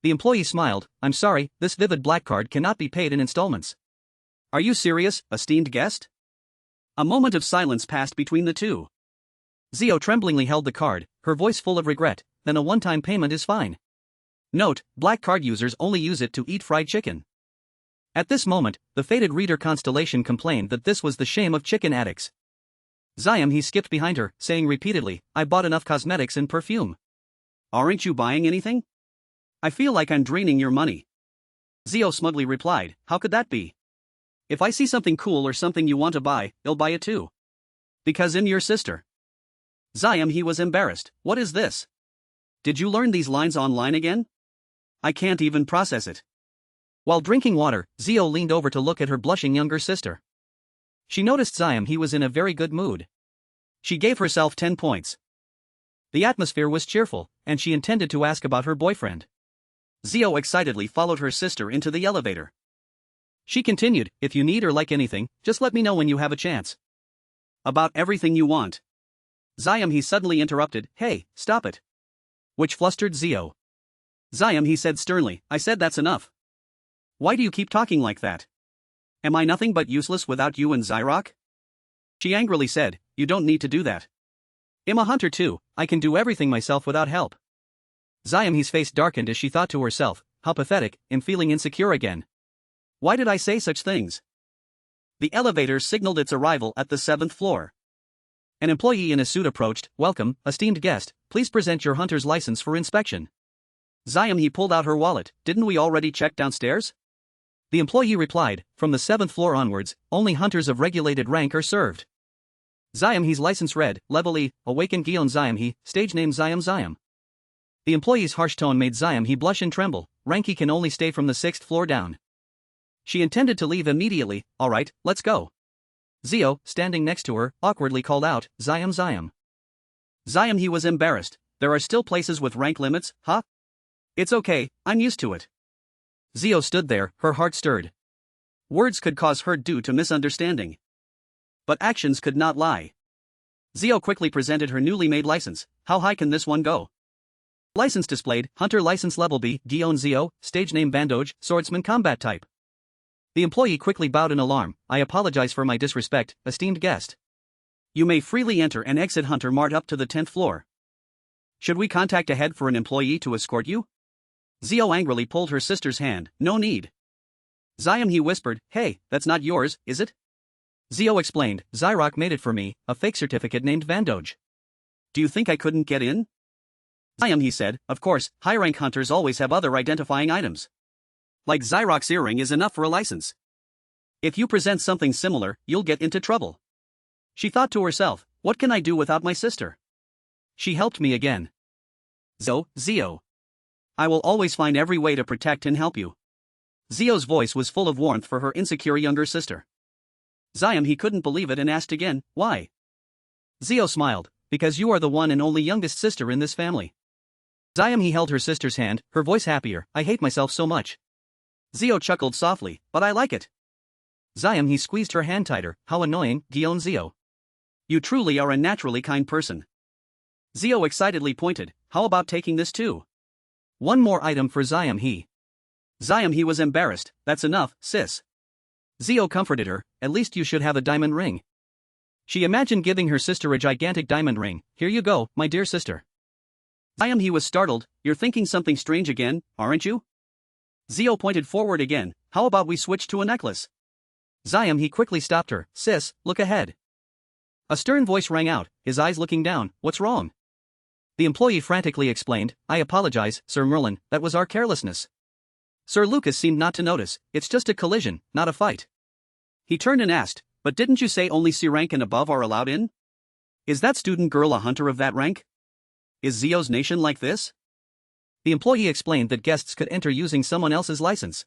S1: The employee smiled, I'm sorry, this vivid black card cannot be paid in installments. Are you serious, esteemed guest? A moment of silence passed between the two. Zio tremblingly held the card, her voice full of regret, then a one-time payment is fine. Note, black card users only use it to eat fried chicken. At this moment, the fated reader constellation complained that this was the shame of chicken addicts. Ziam, he skipped behind her, saying repeatedly, I bought enough cosmetics and perfume. Aren't you buying anything? I feel like I'm draining your money. Zio smugly replied, how could that be? If I see something cool or something you want to buy, I'll buy it too. Because I'm your sister. Ziam, he was embarrassed, what is this? Did you learn these lines online again? I can't even process it. While drinking water, Zio leaned over to look at her blushing younger sister. She noticed Ziam, he was in a very good mood. She gave herself 10 points. The atmosphere was cheerful, and she intended to ask about her boyfriend. Zio excitedly followed her sister into the elevator. She continued, if you need or like anything, just let me know when you have a chance. About everything you want. Ziam, he suddenly interrupted, hey, stop it. Which flustered Zio. Ziam, he said sternly, I said that's enough. Why do you keep talking like that? Am I nothing but useless without you and Zyrok? She angrily said, you don't need to do that. I'm a hunter too, I can do everything myself without help. Ziam, his face darkened as she thought to herself, how pathetic, I'm feeling insecure again. Why did I say such things? The elevator signaled its arrival at the 7th floor. An employee in a suit approached, welcome, esteemed guest, please present your hunter's license for inspection. Ziam, he pulled out her wallet, didn't we already check downstairs? The employee replied, from the 7th floor onwards, only hunters of regulated rank are served. Ziam, his license read, Level E, Awakened Gion Ziam he, stage name Ziam Ziam. The employee's harsh tone made Ziam he blush and tremble, rank he can only stay from the 6th floor down. She intended to leave immediately, alright, let's go. Zio, standing next to her, awkwardly called out, Ziam Ziam. Ziam, he was embarrassed, there are still places with rank limits, huh? It's okay, I'm used to it. Zio stood there, her heart stirred. Words could cause hurt due to misunderstanding. But actions could not lie. Zio quickly presented her newly made license, how high can this one go? License displayed, Hunter License Level B, Gion Zio, Stage Name Bandoj, Swordsman Combat Type. The employee quickly bowed in alarm, I apologize for my disrespect, esteemed guest. You may freely enter and exit Hunter Mart up to the 10th floor. Should we contact ahead for an employee to escort you? Zio angrily pulled her sister's hand, no need. Ziam, he whispered, hey, that's not yours, is it? Zio explained, Zyrok made it for me, a fake certificate named Vandoj. Do you think I couldn't get in? He said, of course, high-rank hunters always have other identifying items. Like Xyrox earring is enough for a license. If you present something similar, you'll get into trouble. She thought to herself, what can I do without my sister? She helped me again. Zio. I will always find every way to protect and help you. Zio's voice was full of warmth for her insecure younger sister. He couldn't believe it and asked again, why? Zio smiled, because you are the one and only youngest sister in this family. He held her sister's hand, her voice happier, I hate myself so much. Zio chuckled softly, but I like it. He squeezed her hand tighter, how annoying, Gion Zio. You truly are a naturally kind person. Zio excitedly pointed, how about taking this too? One more item for he was embarrassed, that's enough, sis. Zio comforted her, at least you should have a diamond ring. She imagined giving her sister a gigantic diamond ring, here you go, my dear sister. He was startled, you're thinking something strange again, aren't you? Zio pointed forward again, how about we switch to a necklace? He quickly stopped her, sis, look ahead. A stern voice rang out, his eyes looking down, what's wrong? The employee frantically explained, I apologize, Sir Merlin, that was our carelessness. Sir Lucas seemed not to notice, it's just a collision, not a fight. He turned and asked, but didn't you say only C rank and above are allowed in? Is that student girl a hunter of that rank? Is Zio's nation like this? The employee explained that guests could enter using someone else's license.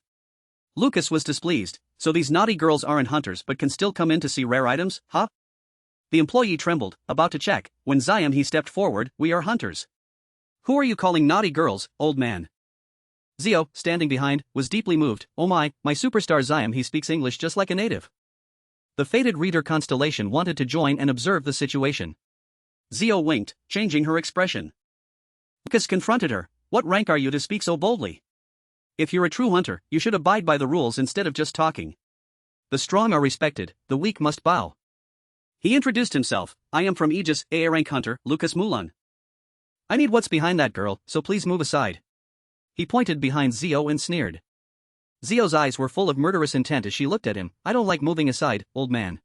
S1: Lucas was displeased, so these naughty girls aren't hunters but can still come in to see rare items, huh? The employee trembled, about to check, when he stepped forward, we are hunters. Who are you calling naughty girls, old man? Zio, standing behind, was deeply moved, oh my superstar he speaks English just like a native. The fated reader Constellation wanted to join and observe the situation. Zio winked, changing her expression. Lucas confronted her, what rank are you to speak so boldly? If you're a true hunter, you should abide by the rules instead of just talking. The strong are respected, the weak must bow. He introduced himself, I am from Aegis, A rank hunter, Lucas Mulan. I need what's behind that girl, so please move aside. He pointed behind Zio and sneered. Zio's eyes were full of murderous intent as she looked at him, I don't like moving aside, old man.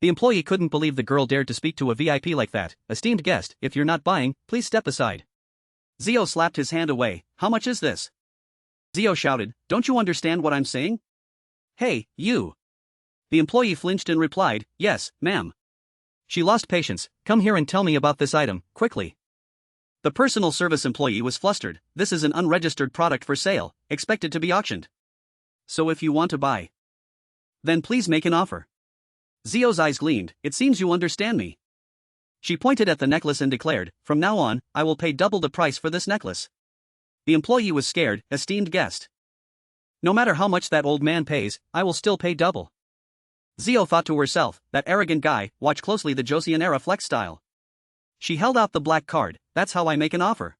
S1: The employee couldn't believe the girl dared to speak to a VIP like that, esteemed guest, if you're not buying, please step aside. Zio slapped his hand away, how much is this? Zio shouted, don't you understand what I'm saying? Hey, you. The employee flinched and replied, yes, ma'am. She lost patience, come here and tell me about this item, quickly. The personal service employee was flustered, this is an unregistered product for sale, expected to be auctioned. So if you want to buy, then please make an offer. Zio's eyes gleamed, it seems you understand me. She pointed at the necklace and declared, from now on, I will pay double the price for this necklace. The employee was scared, esteemed guest. No matter how much that old man pays, I will still pay double. Zio thought to herself, that arrogant guy, watch closely the Joseon era flex style. She held out the black card, that's how I make an offer.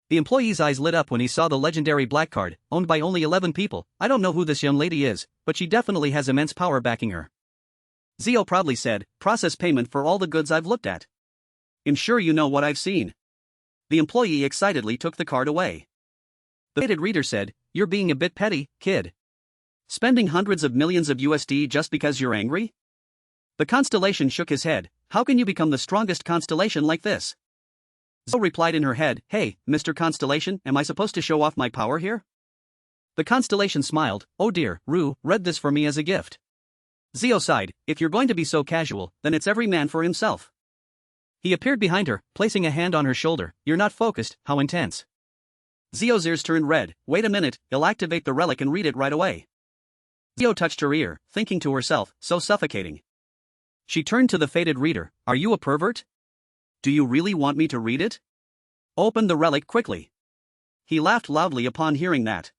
S1: The employee's eyes lit up when he saw the legendary black card, owned by only 11 people, I don't know who this young lady is, but she definitely has immense power backing her. Zio proudly said, process payment for all the goods I've looked at. I'm sure you know what I've seen. The employee excitedly took the card away. The fated reader said, you're being a bit petty, kid. Spending hundreds of millions of USD just because you're angry? The constellation shook his head, how can you become the strongest constellation like this? Zio replied in her head, hey, Mr. Constellation, am I supposed to show off my power here? The constellation smiled, oh dear, Rue, read this for me as a gift. Zio sighed, if you're going to be so casual, then it's every man for himself. He appeared behind her, placing a hand on her shoulder, you're not focused, how intense. Zio's ears turned red, wait a minute, he'll activate the relic and read it right away. Zio touched her ear, thinking to herself, so suffocating. She turned to the fated reader, are you a pervert? Do you really want me to read it? Open the relic quickly. He laughed loudly upon hearing that.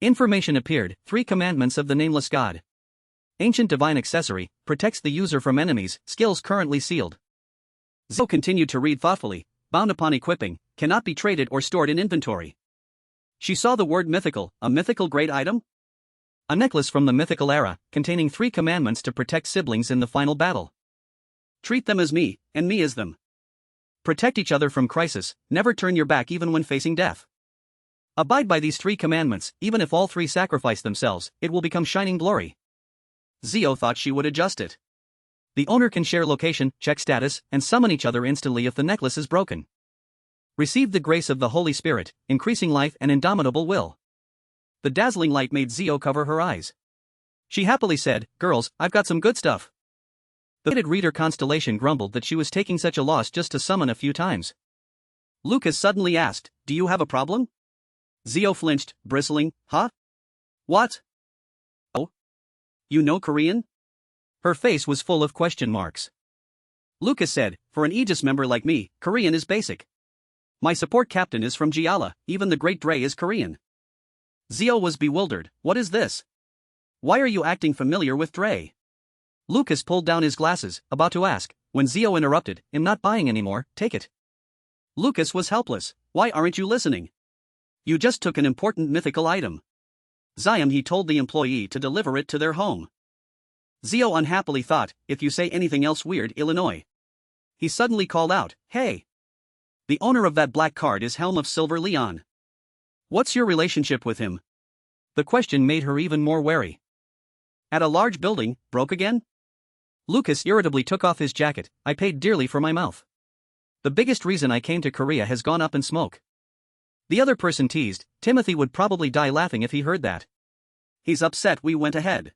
S1: Information appeared, 3 commandments of the nameless god. Ancient divine accessory, protects the user from enemies, skills currently sealed. Zio continued to read thoughtfully, bound upon equipping, cannot be traded or stored in inventory. She saw the word mythical, a mythical grade item? A necklace from the mythical era, containing 3 commandments to protect siblings in the final battle. Treat them as me, and me as them. Protect each other from crisis, never turn your back even when facing death. Abide by these 3 commandments, even if all 3 sacrifice themselves, it will become shining glory. Zio thought she would adjust it. The owner can share location, check status, and summon each other instantly if the necklace is broken. Receive the grace of the Holy Spirit, increasing life and indomitable will. The dazzling light made Zio cover her eyes. She happily said, "Girls, I've got some good stuff." The fated reader Constellation grumbled that she was taking such a loss just to summon a few times. Lucas suddenly asked, "Do you have a problem?" Zio flinched, bristling, "Huh? What? Oh? You know Korean?" Her face was full of question marks. Lucas said, "For an Aegis member like me, Korean is basic. My support captain is from Yahello, even the Great Dre is Korean." Zio was bewildered. "What is this? Why are you acting familiar with Dre?" Lucas pulled down his glasses, about to ask, when Zio interrupted, "I'm not buying anymore, take it." Lucas was helpless. "Why aren't you listening? You just took an important mythical item." He told the employee to deliver it to their home. Zio unhappily thought, "If you say anything else weird, Illinois." He suddenly called out, "Hey! The owner of that black card is Helm of Silver Leon. What's your relationship with him?" The question made her even more wary. "At a large building, broke again?" Lucas irritably took off his jacket. "I paid dearly for my mouth. The biggest reason I came to Korea has gone up in smoke." The other person teased, "Timothy would probably die laughing if he heard that. He's upset we went ahead."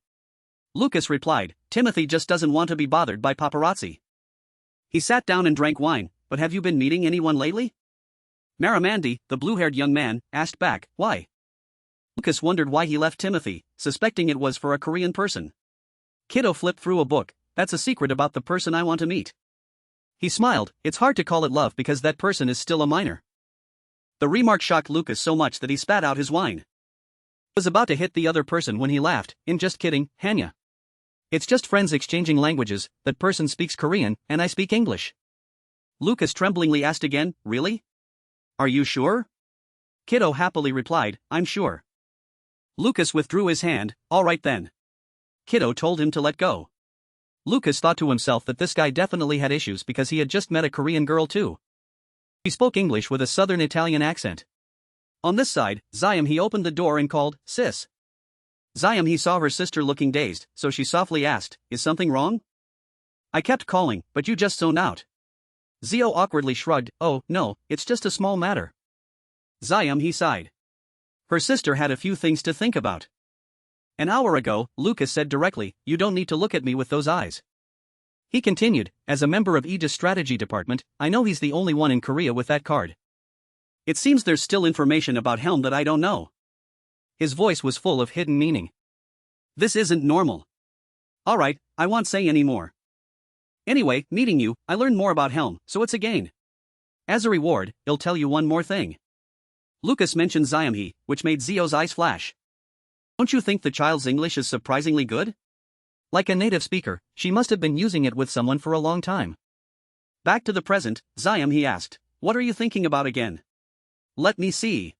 S1: Lucas replied, "Timothy just doesn't want to be bothered by paparazzi." He sat down and drank wine. "But have you been meeting anyone lately?" Maramandi, the blue-haired young man, asked back, "Why?" Lucas wondered why he left Timothy, suspecting it was for a Korean person. Kiddo flipped through a book. "That's a secret about the person I want to meet." He smiled. "It's hard to call it love because that person is still a minor." The remark shocked Lucas so much that he spat out his wine. He was about to hit the other person when he laughed. "In just kidding, Hanya. It's just friends exchanging languages, that person speaks Korean, and I speak English." Lucas tremblingly asked again, "Really? Are you sure?" Kiddo happily replied, "I'm sure." Lucas withdrew his hand. "All right then." Kiddo told him to let go. Lucas thought to himself that this guy definitely had issues because he had just met a Korean girl too. He spoke English with a southern Italian accent. On this side, he opened the door and called, "Sis." He saw her sister looking dazed, so she softly asked, "Is something wrong?" "I kept calling, but you just zoned out." Zio awkwardly shrugged, "Oh, no, it's just a small matter." He sighed. Her sister had a few things to think about. "An hour ago," Lucas said directly, "you don't need to look at me with those eyes." He continued, "As a member of Aegis strategy department, I know he's the only one in Korea with that card. It seems there's still information about Helm that I don't know." His voice was full of hidden meaning. "This isn't normal. Alright, I won't say any more. Anyway, meeting you, I learned more about Helm, so it's a gain. As a reward, I'll tell you one more thing." Lucas mentioned Xiamhe, which made Zio's eyes flash. "Don't you think the child's English is surprisingly good? Like a native speaker, she must have been using it with someone for a long time." Back to the present, he asked, "What are you thinking about again?" "Let me see."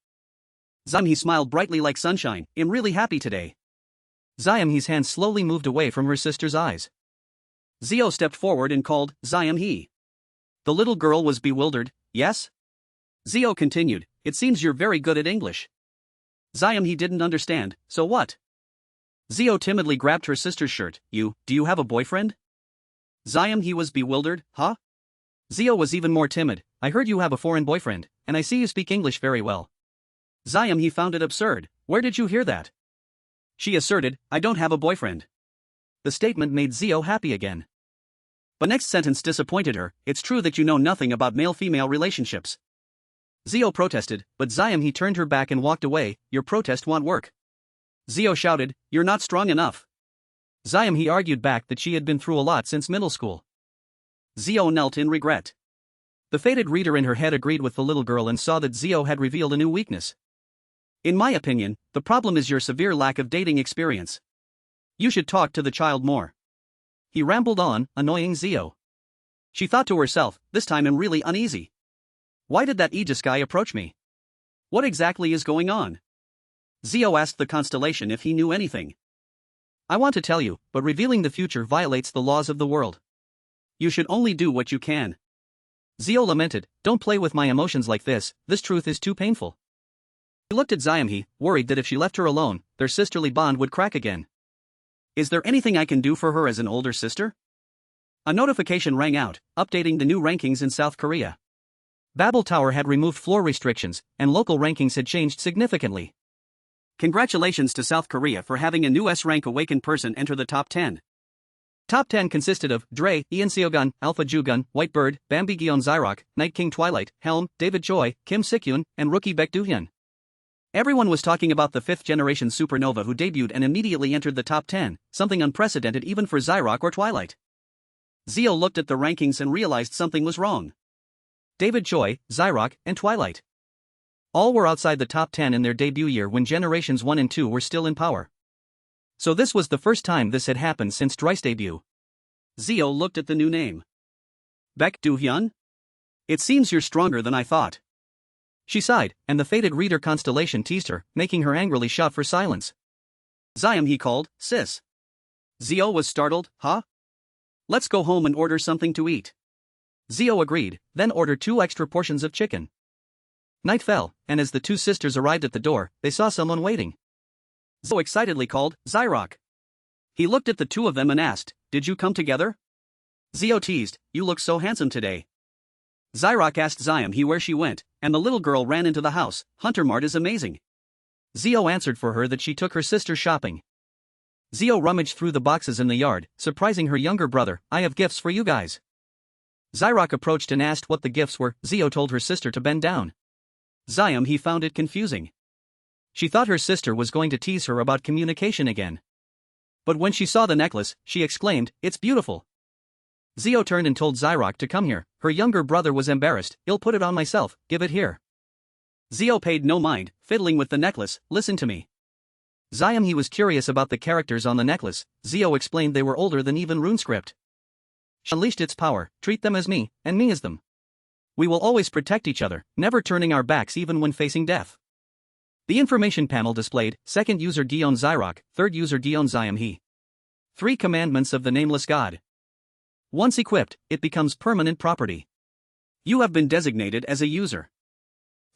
S1: He smiled brightly like sunshine. "I'm really happy today." Xiamhe's hand slowly moved away from her sister's eyes. Zio stepped forward and called, "Xiamhe." The little girl was bewildered. "Yes?" Zio continued, "It seems you're very good at English." Xiamhe didn't understand. "So what?" Zio timidly grabbed her sister's shirt. Do you have a boyfriend?" Xiamhe was bewildered. "Huh?" Zio was even more timid. "I heard you have a foreign boyfriend, and I see you speak English very well." Xiamhe found it absurd. "Where did you hear that?" She asserted, "I don't have a boyfriend." The statement made Zio happy again. But next sentence disappointed her. "It's true that you know nothing about male-female relationships." Zio protested, but Xiamhe turned her back and walked away. "Your protest won't work." Zio shouted, "You're not strong enough." Xiamhe argued back that she had been through a lot since middle school. Zio knelt in regret. The fated reader in her head agreed with the little girl and saw that Zio had revealed a new weakness. "In my opinion, the problem is your severe lack of dating experience. You should talk to the child more." He rambled on, annoying Zio. She thought to herself, "This time I'm really uneasy. Why did that Aegis guy approach me? What exactly is going on?" Zio asked the constellation if he knew anything. "I want to tell you, but revealing the future violates the laws of the world. You should only do what you can." Zio lamented, "Don't play with my emotions like this truth is too painful." He looked at Xiamhe, worried that if she left her alone, their sisterly bond would crack again. "Is there anything I can do for her as an older sister?" A notification rang out, updating the new rankings in South Korea. Babel Tower had removed floor restrictions, and local rankings had changed significantly. Congratulations to South Korea for having a new S-rank awakened person enter the top 10. Top 10 consisted of Dre, Ian Seogun, Alpha Jugun, Whitebird, Bambi Gyeon Zyrock, Night King Twilight, Helm, David Choi, Kim Sikyun, and rookie Baek Do-hyun. Everyone was talking about the 5th generation supernova who debuted and immediately entered the top 10, something unprecedented even for Zyrock or Twilight. Zio looked at the rankings and realized something was wrong. David Choi, Zyrock, and Twilight. All were outside the top 10 in their debut year when generations 1 and 2 were still in power. So this was the first time this had happened since Dry's debut. Zio looked at the new name. Baek Do-hyun? It seems you're stronger than I thought. She sighed, and the fated reader constellation teased her, making her angrily shout for silence. Ziam, he called, sis. Zio was startled, huh? Let's go home and order something to eat. Zio agreed, then ordered 2 extra portions of chicken. Night fell, and as the 2 sisters arrived at the door, they saw someone waiting. Zio excitedly called, Zyrock. He looked at the 2 of them and asked, did you come together? Zio teased, you look so handsome today. Zyrock asked Ziam where she went, and the little girl ran into the house. Hunter Mart is amazing. Zio answered for her that she took her sister shopping. Zio rummaged through the boxes in the yard, surprising her younger brother, I have gifts for you guys. Zyrock approached and asked what the gifts were. Zio told her sister to bend down. Ziam he found it confusing. She thought her sister was going to tease her about communication again. But when she saw the necklace, she exclaimed, it's beautiful. Zio turned and told Zyrock to come here. Her younger brother was embarrassed, I'll put it on myself, give it here. Zio paid no mind, fiddling with the necklace, listen to me. Ziam he was curious about the characters on the necklace. Zio explained they were older than even RuneScript. She unleashed its power, treat them as me, and me as them. We will always protect each other, never turning our backs even when facing death. The information panel displayed, 2nd user Gion Zyrock, 3rd user Gion Ziam he. 3 commandments of the nameless god. Once equipped, it becomes permanent property. You have been designated as a user.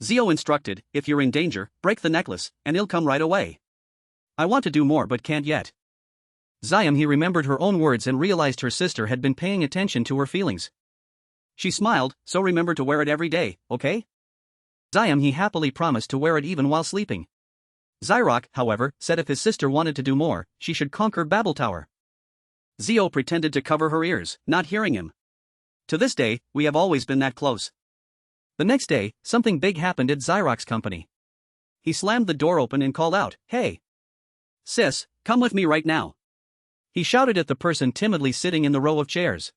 S1: Zio instructed, if you're in danger, break the necklace, and it'll come right away. I want to do more but can't yet. Ziam he remembered her own words and realized her sister had been paying attention to her feelings. She smiled, so remember to wear it every day, okay? Ziam he happily promised to wear it even while sleeping. Zyrock, however, said if his sister wanted to do more, she should conquer Babel Tower. Zio pretended to cover her ears, not hearing him. To this day, we have always been that close. The next day, something big happened at Zyrock's company. He slammed the door open and called out, hey! Sis, come with me right now. He shouted at the person timidly sitting in the row of chairs.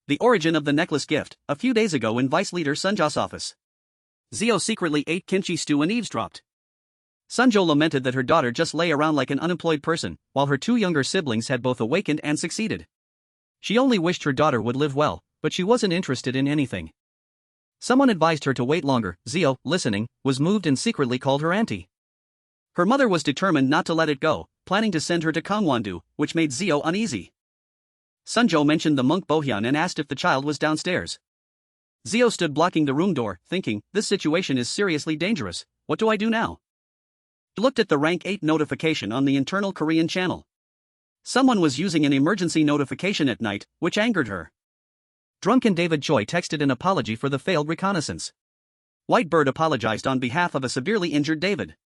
S1: The origin of the necklace gift, a few days ago in Vice Leader Sunjo's office. Zio secretly ate kimchi stew and eavesdropped. Sunjo lamented that her daughter just lay around like an unemployed person, while her 2 younger siblings had both awakened and succeeded. She only wished her daughter would live well, but she wasn't interested in anything. Someone advised her to wait longer. Zio, listening, was moved and secretly called her auntie. Her mother was determined not to let it go, planning to send her to Gangwon-do, which made Zio uneasy. Sunjo mentioned the monk Bohyun and asked if the child was downstairs. Zio stood blocking the room door, thinking, this situation is seriously dangerous, what do I do now? She looked at the rank 8 notification on the internal Korean channel. Someone was using an emergency notification at night, which angered her. Drunken David Choi texted an apology for the failed reconnaissance. Whitebird apologized on behalf of a severely injured David.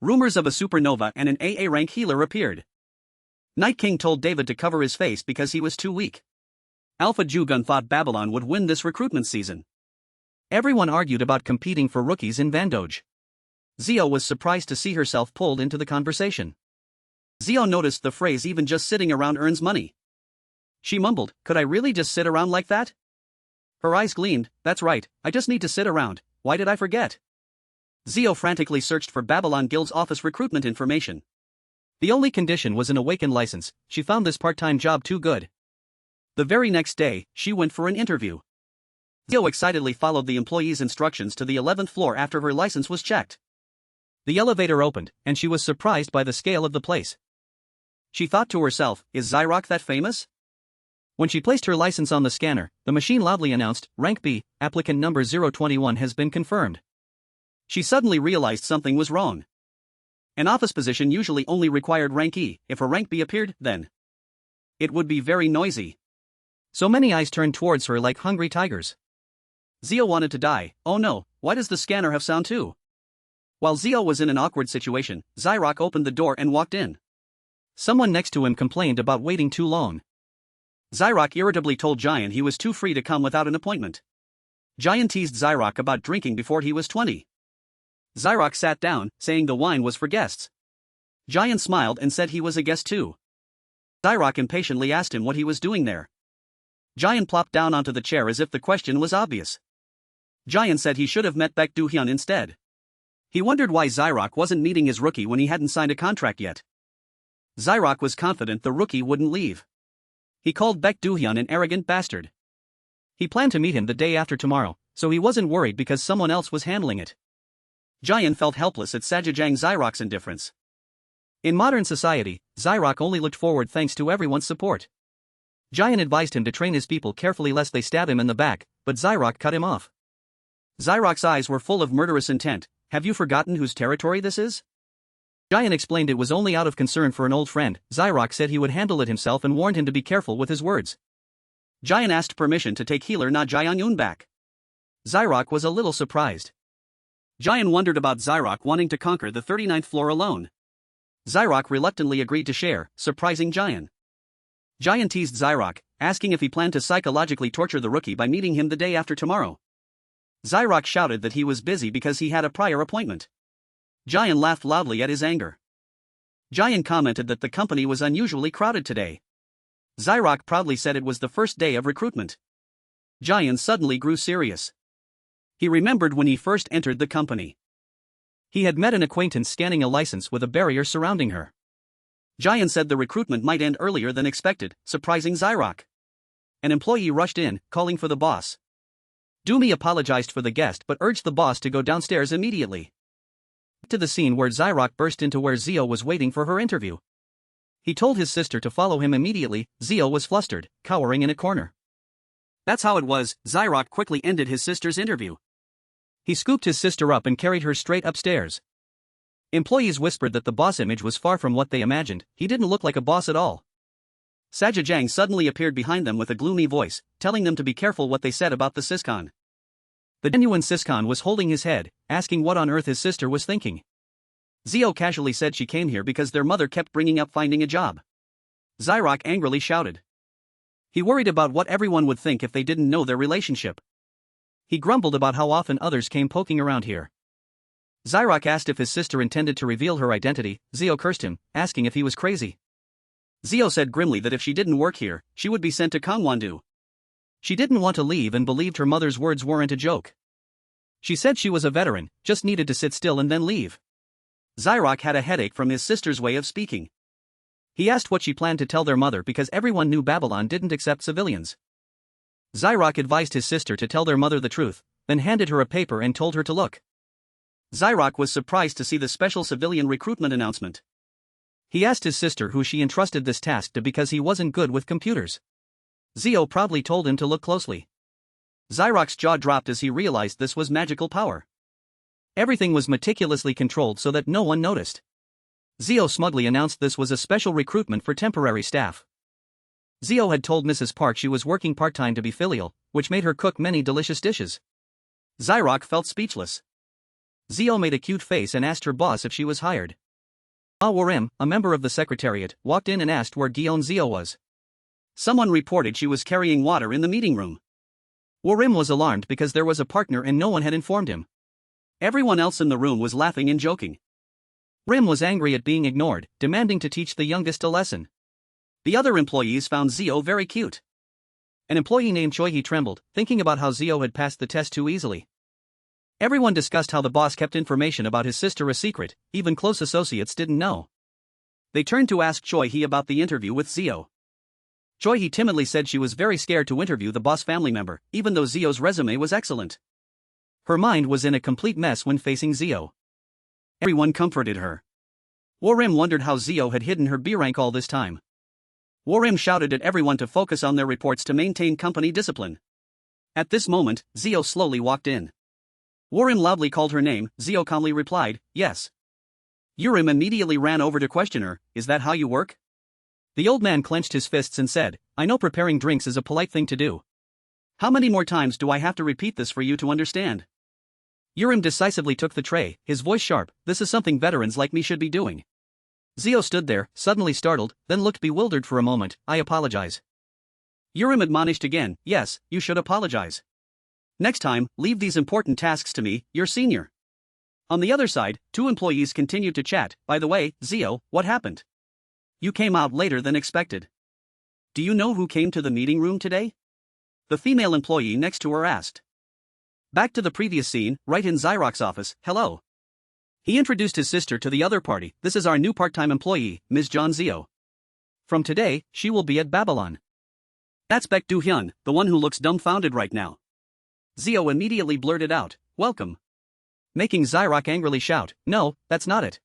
S1: Rumors of a supernova and an AA rank healer appeared. Night King told David to cover his face because he was too weak. Alpha Jugun thought Babylon would win this recruitment season. Everyone argued about competing for rookies in Vandoge. Zio was surprised to see herself pulled into the conversation. Zio noticed the phrase even just sitting around earns money. She mumbled, could I really just sit around like that? Her eyes gleamed, that's right, I just need to sit around, why did I forget? Zio frantically searched for Babylon Guild's office recruitment information. The only condition was an awakened license. She found this part-time job too good. The very next day, she went for an interview. Zio excitedly followed the employee's instructions to the 11th floor after her license was checked. The elevator opened, and she was surprised by the scale of the place. She thought to herself, is Zyrock that famous? When she placed her license on the scanner, the machine loudly announced, Rank B, applicant number 021 has been confirmed. She suddenly realized something was wrong. An office position usually only required rank E. If a rank B appeared, then it would be very noisy. So many eyes turned towards her like hungry tigers. Zio wanted to die. Oh no, why does the scanner have sound too? While Zio was in an awkward situation, Zyrock opened the door and walked in. Someone next to him complained about waiting too long. Zyrock irritably told Giant he was too free to come without an appointment. Giant teased Zyrock about drinking before he was 20. Zyrock sat down, saying the wine was for guests. Giant smiled and said he was a guest too. Zyrock impatiently asked him what he was doing there. Giant plopped down onto the chair as if the question was obvious. Giant said he should have met Baek Do-hyun instead. He wondered why Zyrock wasn't meeting his rookie when he hadn't signed a contract yet. Zyrock was confident the rookie wouldn't leave. He called Baek Do-hyun an arrogant bastard. He planned to meet him the day after tomorrow, so he wasn't worried because someone else was handling it. Giant felt helpless at Sajajang Zyrock's indifference. In modern society, Zyrock only looked forward thanks to everyone's support. Giant advised him to train his people carefully lest they stab him in the back, but Zyrock cut him off. Zyrock's eyes were full of murderous intent. Have you forgotten whose territory this is? Giant explained it was only out of concern for an old friend. Zyrock said he would handle it himself and warned him to be careful with his words. Giant asked permission to take healer Na Jaehyun back. Zyrock was a little surprised. Giant wondered about Zyrock wanting to conquer the 39th floor alone. Zyrock reluctantly agreed to share, surprising Giant. Giant teased Zyrock, asking if he planned to psychologically torture the rookie by meeting him the day after tomorrow. Zyrock shouted that he was busy because he had a prior appointment. Giant laughed loudly at his anger. Giant commented that the company was unusually crowded today. Zyrock proudly said it was the first day of recruitment. Giant suddenly grew serious. He remembered when he first entered the company. He had met an acquaintance scanning a license with a barrier surrounding her. Giant said the recruitment might end earlier than expected, surprising Zyrock. An employee rushed in, calling for the boss. Doomy apologized for the guest but urged the boss to go downstairs immediately. To the scene where Zyrock burst into where Zio was waiting for her interview. He told his sister to follow him immediately. Zio was flustered, cowering in a corner. That's how it was. Zyrock quickly ended his sister's interview. He scooped his sister up and carried her straight upstairs. Employees whispered that the boss image was far from what they imagined. He didn't look like a boss at all. Sajajang suddenly appeared behind them with a gloomy voice, telling them to be careful what they said about the Siscon. The genuine Siscon was holding his head, asking what on earth his sister was thinking. Zio casually said she came here because their mother kept bringing up finding a job. Zyrock angrily shouted. He worried about what everyone would think if they didn't know their relationship. He grumbled about how often others came poking around here. Zyrock asked if his sister intended to reveal her identity. Zio cursed him, asking if he was crazy. Zio said grimly that if she didn't work here, she would be sent to Gangwon-do. She didn't want to leave and believed her mother's words weren't a joke. She said she was a veteran, just needed to sit still and then leave. Zyrock had a headache from his sister's way of speaking. He asked what she planned to tell their mother because everyone knew Babylon didn't accept civilians. Zyrock advised his sister to tell their mother the truth, then handed her a paper and told her to look. Zyrock was surprised to see the special civilian recruitment announcement. He asked his sister who she entrusted this task to because he wasn't good with computers. Zio proudly told him to look closely. Zyrock's jaw dropped as he realized this was magical power. Everything was meticulously controlled so that no one noticed. Zio smugly announced this was a special recruitment for temporary staff. Zio had told Mrs. Park she was working part-time to be filial, which made her cook many delicious dishes. Zyrock felt speechless. Zio made a cute face and asked her boss if she was hired. Ah Warim, a member of the secretariat, walked in and asked where Gion Zio was. Someone reported she was carrying water in the meeting room. Warim was alarmed because there was a partner and no one had informed him. Everyone else in the room was laughing and joking. Rim was angry at being ignored, demanding to teach the youngest a lesson. The other employees found Zio very cute. An employee named Choi trembled, thinking about how Zio had passed the test too easily. Everyone discussed how the boss kept information about his sister a secret, even close associates didn't know. They turned to ask Choi about the interview with Zio. Choi timidly said she was very scared to interview the boss family member, even though Zio's resume was excellent. Her mind was in a complete mess when facing Zio. Everyone comforted her. Warim wondered how Zio had hidden her B rank all this time. Warim shouted at everyone to focus on their reports to maintain company discipline. At this moment, Zio slowly walked in. Warim loudly called her name. Zio calmly replied, yes. Urim immediately ran over to question her, is that how you work? The old man clenched his fists and said, I know preparing drinks is a polite thing to do. How many more times do I have to repeat this for you to understand? Urim decisively took the tray, his voice sharp, this is something veterans like me should be doing. Zio stood there, suddenly startled, then looked bewildered for a moment, I apologize. Urim admonished again, yes, you should apologize. Next time, leave these important tasks to me, your senior. On the other side, two employees continued to chat, by the way, Zio, what happened? You came out later than expected. Do you know who came to the meeting room today? The female employee next to her asked. Back to the previous scene, right in Zyrock's office, hello. He introduced his sister to the other party, this is our new part-time employee, Ms. John Zio. From today, she will be at Babylon. That's Baek Do-hyun, the one who looks dumbfounded right now. Zio immediately blurted out, welcome. Making Zyrock angrily shout, no, that's not it.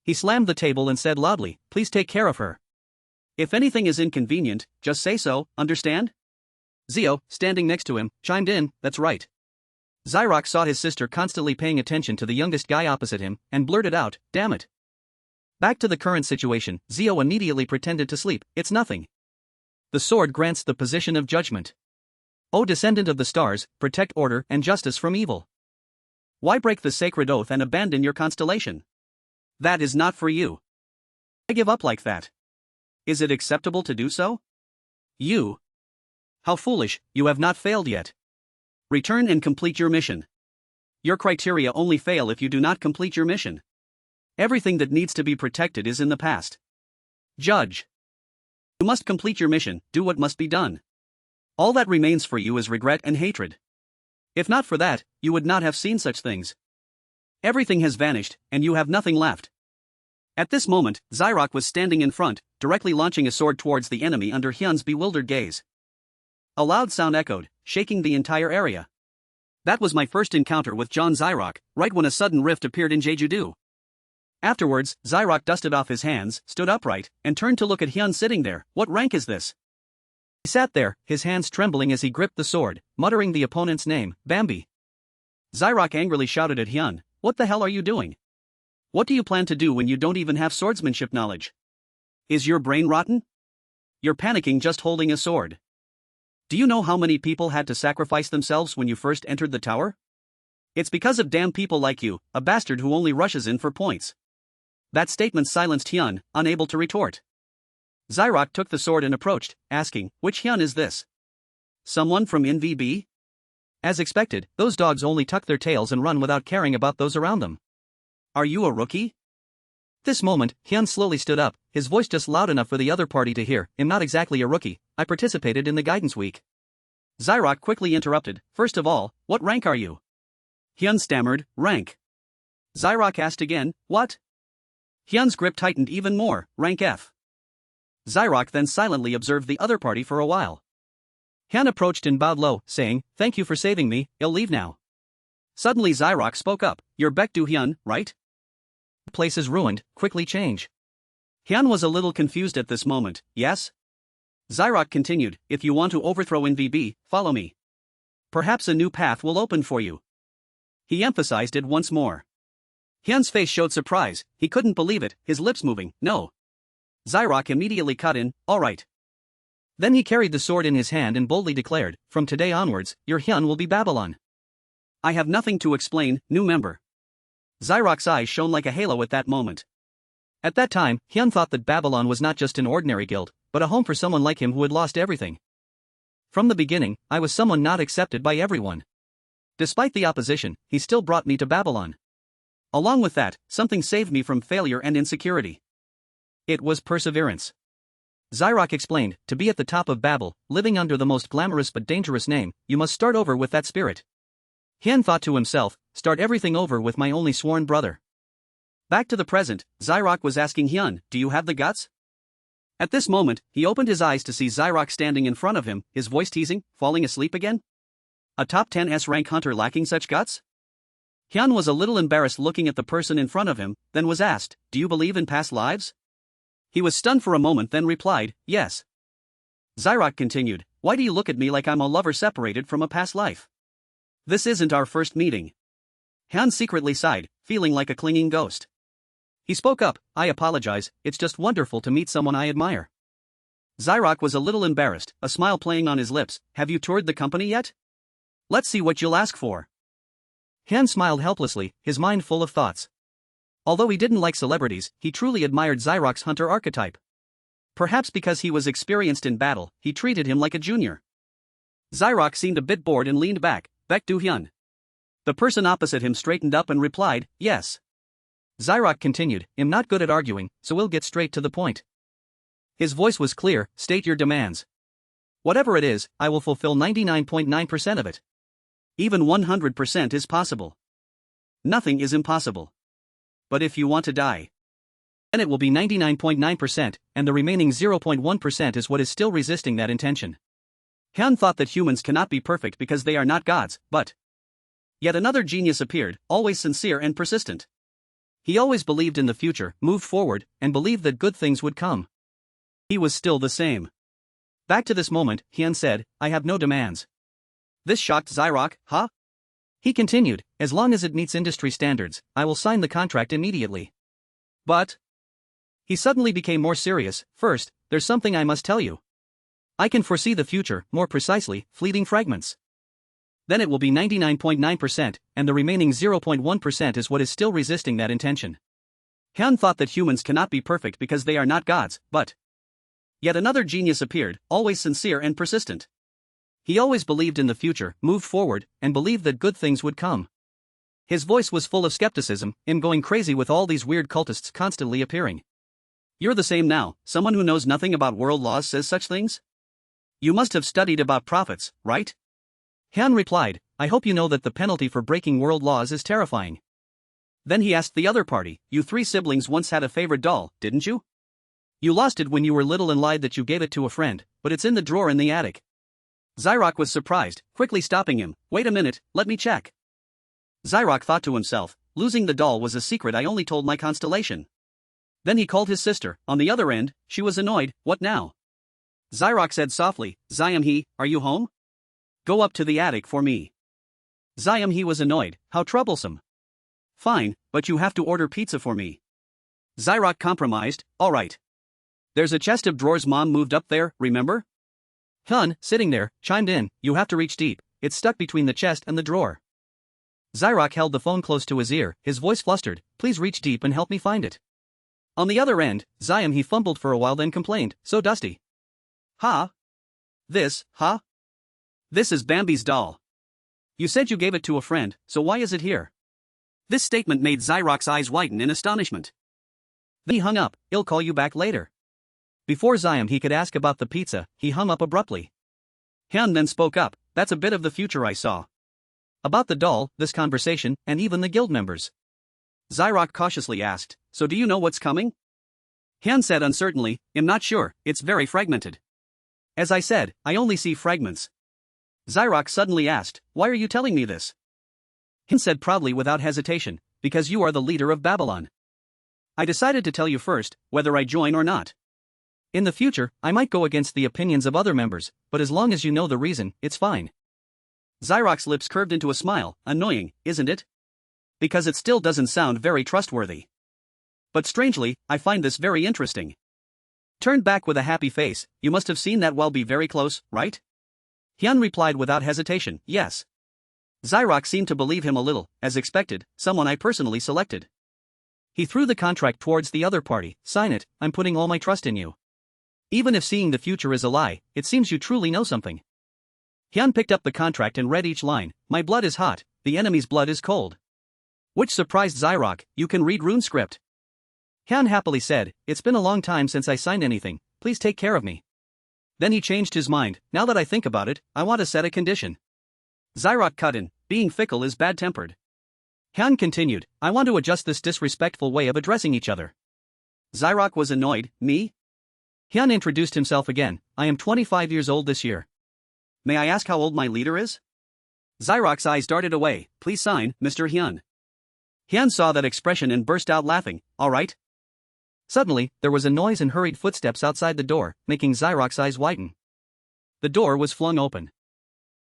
S1: He slammed the table and said loudly, please take care of her. If anything is inconvenient, just say so, understand? Zio, standing next to him, chimed in, that's right. Zyrock saw his sister constantly paying attention to the youngest guy opposite him, and blurted out, damn it. Back to the current situation, Zio immediately pretended to sleep, it's nothing. The sword grants the position of judgment. O descendant of the stars, protect order and justice from evil. Why break the sacred oath and abandon your constellation? That is not for you. I give up like that. Is it acceptable to do so? You. How foolish, you have not failed yet. Return and complete your mission. Your criteria only fail if you do not complete your mission. Everything that needs to be protected is in the past. Judge. You must complete your mission, do what must be done. All that remains for you is regret and hatred. If not for that, you would not have seen such things. Everything has vanished, and you have nothing left. At this moment, Zyrock was standing in front, directly launching a sword towards the enemy under Hyun's bewildered gaze. A loud sound echoed, shaking the entire area. That was my first encounter with John Zyrock, right when a sudden rift appeared in Jeju-do. Afterwards, Zyrock dusted off his hands, stood upright, and turned to look at Hyun sitting there. What rank is this? He sat there, his hands trembling as he gripped the sword, muttering the opponent's name, Bambi. Zyrock angrily shouted at Hyun, what the hell are you doing? What do you plan to do when you don't even have swordsmanship knowledge? Is your brain rotten? You're panicking just holding a sword. Do you know how many people had to sacrifice themselves when you first entered the tower? It's because of damn people like you, a bastard who only rushes in for points. That statement silenced Hyun, unable to retort. Zyrock took the sword and approached, asking, which Hyun is this? Someone from NVB? As expected, those dogs only tuck their tails and run without caring about those around them. Are you a rookie? This moment, Hyun slowly stood up, his voice just loud enough for the other party to hear, I'm not exactly a rookie, I participated in the guidance week. Zyrock quickly interrupted, first of all, what rank are you? Hyun stammered, rank. Zyrock asked again, what? Hyun's grip tightened even more, rank F. Zyrock then silently observed the other party for a while. Hyun approached and bowed low, saying, thank you for saving me, I'll leave now. Suddenly Zyrock spoke up, you're Baek Do-hyun, right? The place is ruined, quickly change. Hyun was a little confused at this moment, yes? Zyrock continued, if you want to overthrow NVB, follow me. Perhaps a new path will open for you. He emphasized it once more. Hyun's face showed surprise, he couldn't believe it, his lips moving, no. Zyrock immediately cut in, alright. Then he carried the sword in his hand and boldly declared, from today onwards, your Hyun will be Babylon. I have nothing to explain, new member. Zyrock's eyes shone like a halo at that moment. At that time, Hyun thought that Babylon was not just an ordinary guild, but a home for someone like him who had lost everything. From the beginning, I was someone not accepted by everyone. Despite the opposition, he still brought me to Babylon. Along with that, something saved me from failure and insecurity. It was perseverance. Zyrock explained, to be at the top of Babel, living under the most glamorous but dangerous name, you must start over with that spirit. Hyun thought to himself, start everything over with my only sworn brother. Back to the present, Zyrock was asking Hyun, do you have the guts? At this moment, he opened his eyes to see Zyrock standing in front of him, his voice teasing, falling asleep again? A top 10 S-rank hunter lacking such guts? Hyun was a little embarrassed looking at the person in front of him, then was asked, do you believe in past lives? He was stunned for a moment then replied, yes. Zyrock continued, why do you look at me like I'm a lover separated from a past life? This isn't our first meeting. Hyun secretly sighed, feeling like a clinging ghost. He spoke up, I apologize, it's just wonderful to meet someone I admire. Zyrock was a little embarrassed, a smile playing on his lips. Have you toured the company yet? Let's see what you'll ask for. Hyun smiled helplessly, his mind full of thoughts. Although he didn't like celebrities, he truly admired Zyrock's hunter archetype. Perhaps because he was experienced in battle, he treated him like a junior. Zyrock seemed a bit bored and leaned back. Back to Hyun. The person opposite him straightened up and replied, yes. Zyrock continued, I'm not good at arguing, so we'll get straight to the point. His voice was clear, state your demands. Whatever it is, I will fulfill 99.9% of it. Even 100% is possible. Nothing is impossible. But if you want to die, then it will be 99.9%, and the remaining 0.1% is what is still resisting that intention. Hyun thought that humans cannot be perfect because they are not gods, but yet another genius appeared, always sincere and persistent. He always believed in the future, moved forward, and believed that good things would come. He was still the same. Back to this moment, Hyun said, I have no demands. This shocked Zyrock, huh? He continued, as long as it meets industry standards, I will sign the contract immediately. But he suddenly became more serious. First, there's something I must tell you. I can foresee the future, more precisely, fleeting fragments. Then it will be 99.9%, and the remaining 0.1% is what is still resisting that intention. Hyun thought that humans cannot be perfect because they are not gods, but yet another genius appeared, always sincere and persistent. He always believed in the future, moved forward, and believed that good things would come. His voice was full of skepticism, I'm going crazy with all these weird cultists constantly appearing. You're the same now, someone who knows nothing about world laws says such things? You must have studied about prophets, right? Hyun replied, I hope you know that the penalty for breaking world laws is terrifying. Then he asked the other party, you three siblings once had a favorite doll, didn't you? You lost it when you were little and lied that you gave it to a friend, but it's in the drawer in the attic. Zyrock was surprised, quickly stopping him, wait a minute, let me check. Zyrock thought to himself, losing the doll was a secret I only told my constellation. Then he called his sister, on the other end, she was annoyed, what now? Zyrock said softly, Zyam-hee, are you home? Go up to the attic for me. Zyam-hee was annoyed, how troublesome. Fine, but you have to order pizza for me. Zyrock compromised, alright. There's a chest of drawers Mom moved up there, remember? Hyun, sitting there, chimed in, you have to reach deep, it's stuck between the chest and the drawer. Zyrock held the phone close to his ear, his voice flustered, please reach deep and help me find it. On the other end, Zyam-hee fumbled for a while then complained, so dusty. Huh? This is Bambi's doll. You said you gave it to a friend, so why is it here? This statement made Zyrock's eyes widen in astonishment. Then he hung up, I'll call you back later. Before Zyam-hee could ask about the pizza, he hung up abruptly. Hyun then spoke up, that's a bit of the future I saw. About the doll, this conversation, and even the guild members. Zyrock cautiously asked, so do you know what's coming? Hyun said uncertainly, I'm not sure, it's very fragmented. As I said, I only see fragments. Zyrock suddenly asked, why are you telling me this? Hyun said proudly without hesitation, because you are the leader of Babylon. I decided to tell you first, whether I join or not. In the future, I might go against the opinions of other members, but as long as you know the reason, it's fine. Zyrock's lips curved into a smile, annoying, isn't it? Because it still doesn't sound very trustworthy. But strangely, I find this very interesting. Turned back with a happy face, you must have seen that while be very close, right? Hyun replied without hesitation, yes. Zyrock seemed to believe him a little, as expected, someone I personally selected. He threw the contract towards the other party, sign it, I'm putting all my trust in you. Even if seeing the future is a lie, it seems you truly know something. Hyun picked up the contract and read each line, my blood is hot, the enemy's blood is cold. Which surprised Zyrock, you can read rune script. Hyun happily said, it's been a long time since I signed anything, please take care of me. Then he changed his mind, now that I think about it, I want to set a condition. Zyrock cut in, being fickle is bad-tempered. Hyun continued, I want to adjust this disrespectful way of addressing each other. Zyrock was annoyed, me? Hyun introduced himself again, I am 25 years old this year. May I ask how old my leader is? Zyrock's eyes darted away, please sign, Mr. Hyun. Hyun saw that expression and burst out laughing, alright. Suddenly, there was a noise and hurried footsteps outside the door, making Zyrock's eyes widen. The door was flung open.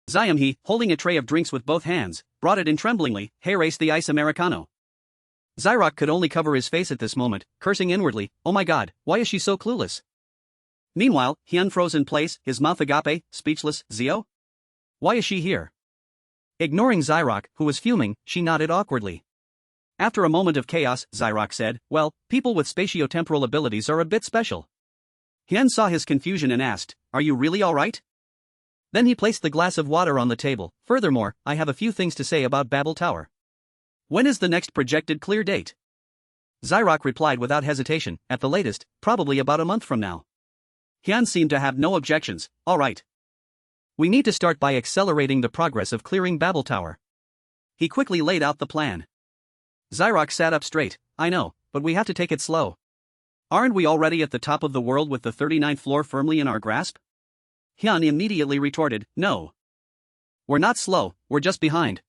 S1: Zyam-hee, holding a tray of drinks with both hands, brought it in tremblingly, hey race the ice Americano. Zyrock could only cover his face at this moment, cursing inwardly, oh my god, why is she so clueless? Meanwhile, Hyun froze in place, his mouth agape, speechless. Zio? Why is she here? Ignoring Zyrock, who was fuming, she nodded awkwardly. After a moment of chaos, Zyrock said, well, people with spatiotemporal abilities are a bit special. Hyun saw his confusion and asked, are you really alright? Then he placed the glass of water on the table. Furthermore, I have a few things to say about Babel Tower. When is the next projected clear date? Zyrock replied without hesitation, at the latest, probably about a month from now. Hyun seemed to have no objections. Alright. We need to start by accelerating the progress of clearing Babel Tower. He quickly laid out the plan. Zyrock sat up straight. I know, but we have to take it slow. Aren't we already at the top of the world with the 39th floor firmly in our grasp? Hyun immediately retorted, no. We're not slow, we're just behind.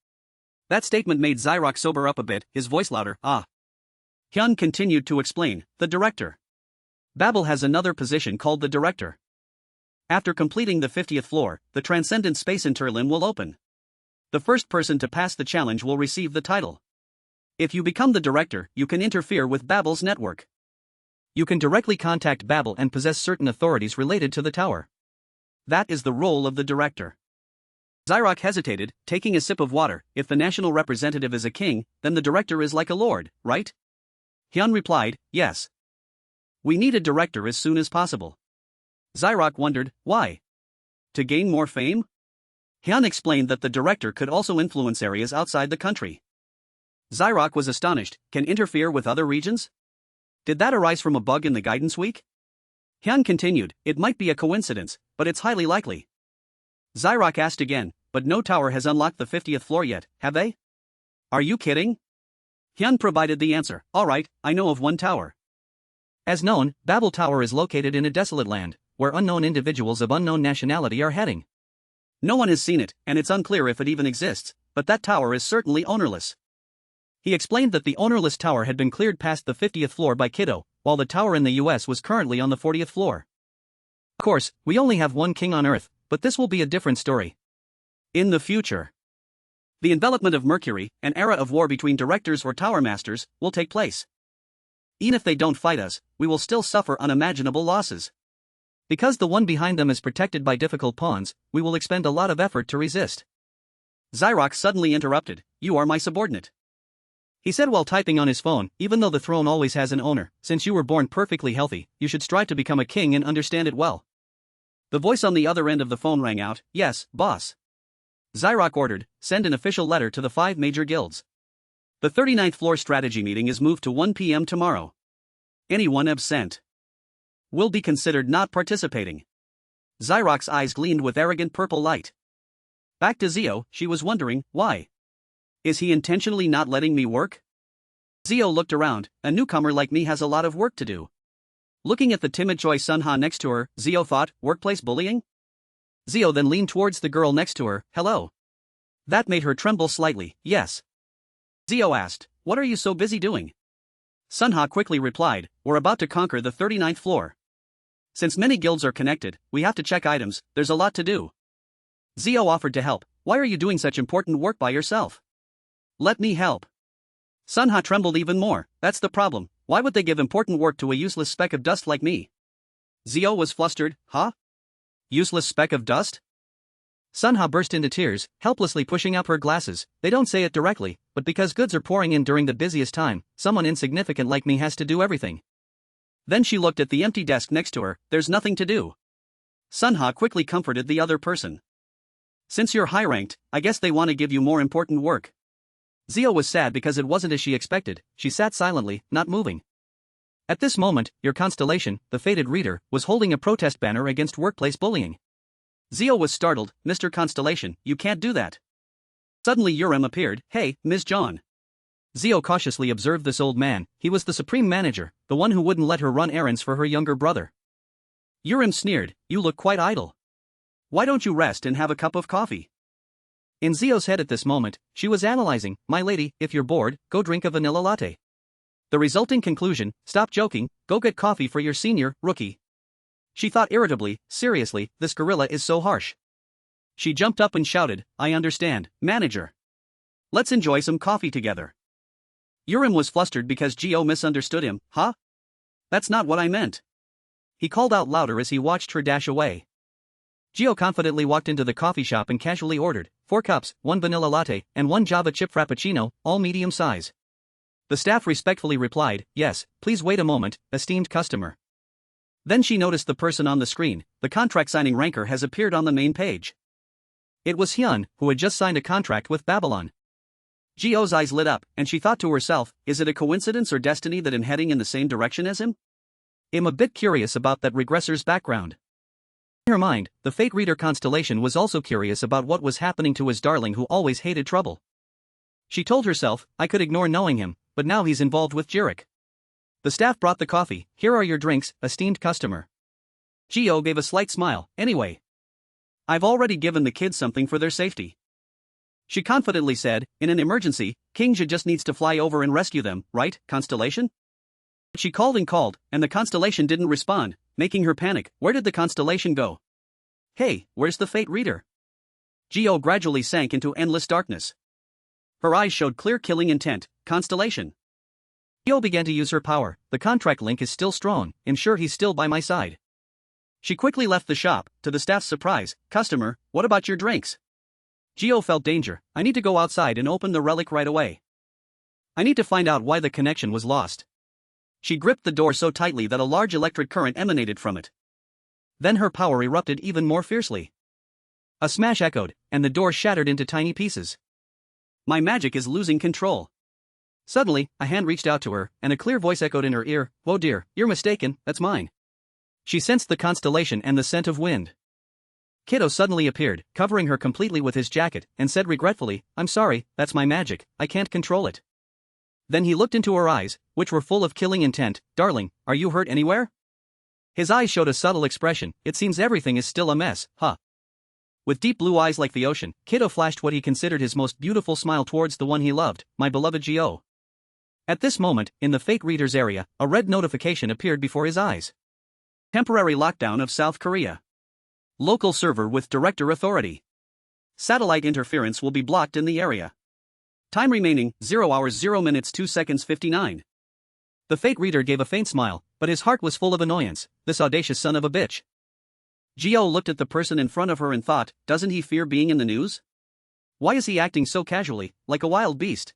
S1: That statement made Zyrock sober up a bit, his voice louder. Hyun continued to explain, the director. Babel has another position called the director. After completing the 50th floor, the Transcendent Space Interlim will open. The first person to pass the challenge will receive the title. If you become the director, you can interfere with Babel's network. You can directly contact Babel and possess certain authorities related to the tower. That is the role of the director. Zyrock hesitated, taking a sip of water. If the national representative is a king, then the director is like a lord, right? Hyun replied, yes. We need a director as soon as possible. Zyrock wondered, why? To gain more fame? Hyun explained that the director could also influence areas outside the country. Zyrock was astonished, can interfere with other regions? Did that arise from a bug in the guidance week? Hyun continued, it might be a coincidence, but it's highly likely. Zyrock asked again, but no tower has unlocked the 50th floor yet, have they? Are you kidding? Hyun provided the answer, alright, I know of one tower. As known, Babel Tower is located in a desolate land, where unknown individuals of unknown nationality are heading. No one has seen it, and it's unclear if it even exists, but that tower is certainly ownerless. He explained that the ownerless tower had been cleared past the 50th floor by Kiddo, while the tower in the US was currently on the 40th floor. Of course, we only have one king on Earth, but this will be a different story. In the future, the envelopment of Mercury, an era of war between directors or tower masters, will take place. Even if they don't fight us, we will still suffer unimaginable losses. Because the one behind them is protected by difficult pawns, we will expend a lot of effort to resist. Zyrock suddenly interrupted, you are my subordinate. He said while typing on his phone, even though the throne always has an owner, since you were born perfectly healthy, you should strive to become a king and understand it well. The voice on the other end of the phone rang out, yes, boss. Zyrock ordered, send an official letter to the 5 major guilds. The 39th floor strategy meeting is moved to 1 p.m. tomorrow. Anyone absent will be considered not participating. Zyrock's eyes gleamed with arrogant purple light. Back to Zio, she was wondering, why? Is he intentionally not letting me work? Zio looked around, a newcomer like me has a lot of work to do. Looking at the timid Choi Sunha next to her, Zio thought, workplace bullying? Zio then leaned towards the girl next to her, hello. That made her tremble slightly, yes. Zio asked, what are you so busy doing? Sunha quickly replied, we're about to conquer the 39th floor. Since many guilds are connected, we have to check items, there's a lot to do. Zio offered to help, why are you doing such important work by yourself? Let me help. Sunha trembled even more, that's the problem, why would they give important work to a useless speck of dust like me? Zio was flustered, huh? Useless speck of dust? Sunha burst into tears, helplessly pushing up her glasses. They don't say it directly, but because goods are pouring in during the busiest time, someone insignificant like me has to do everything. Then she looked at the empty desk next to her, there's nothing to do. Sunha quickly comforted the other person. Since you're high-ranked, I guess they want to give you more important work. Zio was sad because it wasn't as she expected, she sat silently, not moving. At this moment, your constellation, the fated reader, was holding a protest banner against workplace bullying. Zio was startled, Mr. Constellation, you can't do that. Suddenly Urim appeared, hey, Ms. John. Zio cautiously observed this old man, he was the supreme manager, the one who wouldn't let her run errands for her younger brother. Urim sneered, you look quite idle. Why don't you rest and have a cup of coffee? In Zio's head at this moment, she was analyzing, my lady, if you're bored, go drink a vanilla latte. The resulting conclusion, stop joking, go get coffee for your senior, rookie. She thought irritably, seriously, this gorilla is so harsh. She jumped up and shouted, I understand, manager. Let's enjoy some coffee together. Urim was flustered because Gio misunderstood him, huh? That's not what I meant. he called out louder as he watched her dash away. Gio confidently walked into the coffee shop and casually ordered 4 cups, 1 vanilla latte, and 1 Java chip frappuccino, all medium size. The staff respectfully replied, "Yes, please wait a moment, esteemed customer." Then she noticed the person on the screen. The contract signing ranker has appeared on the main page. It was Hyun, who had just signed a contract with Babylon. Gio's eyes lit up, and she thought to herself, is it a coincidence or destiny that I'm heading in the same direction as him? I'm a bit curious about that regressor's background. In her mind, the fate reader Constellation was also curious about what was happening to his darling who always hated trouble. She told herself, I could ignore knowing him, but now he's involved with Jurek. The staff brought the coffee. Here are your drinks, esteemed customer. Gio gave a slight smile. Anyway, I've already given the kids something for their safety. She confidently said, in an emergency, King just needs to fly over and rescue them, right, Constellation? She called, and the Constellation didn't respond, making her panic. Where did the Constellation go? Hey, where's the fate reader? Gio gradually sank into endless darkness. Her eyes showed clear killing intent. Constellation. Gio began to use her power. The contract link is still strong. I'm sure he's still by my side. She quickly left the shop. To the staff's surprise, customer, what about your drinks? Gio felt danger. I need to go outside and open the relic right away. I need to find out why the connection was lost. She gripped the door so tightly that a large electric current emanated from it. Then her power erupted even more fiercely. A smash echoed, and the door shattered into tiny pieces. My magic is losing control. Suddenly, a hand reached out to her, and a clear voice echoed in her ear, "Whoa dear, you're mistaken, that's mine." She sensed the constellation and the scent of wind. Kiddo suddenly appeared, covering her completely with his jacket, and said regretfully, I'm sorry, that's my magic, I can't control it. Then he looked into her eyes, which were full of killing intent. Darling, are you hurt anywhere? His eyes showed a subtle expression. It seems everything is still a mess, huh? With deep blue eyes like the ocean, Kiddo flashed what he considered his most beautiful smile towards the one he loved, my beloved Gio. At this moment, in the fate reader's area, a red notification appeared before his eyes. Temporary lockdown of South Korea. Local server with director authority. Satellite interference will be blocked in the area. Time remaining, 0 hours 0 minutes 2 seconds 59. The fate reader gave a faint smile, but his heart was full of annoyance. This audacious son of a bitch. Gio looked at the person in front of her and thought, doesn't he fear being in the news? Why is he acting so casually, like a wild beast?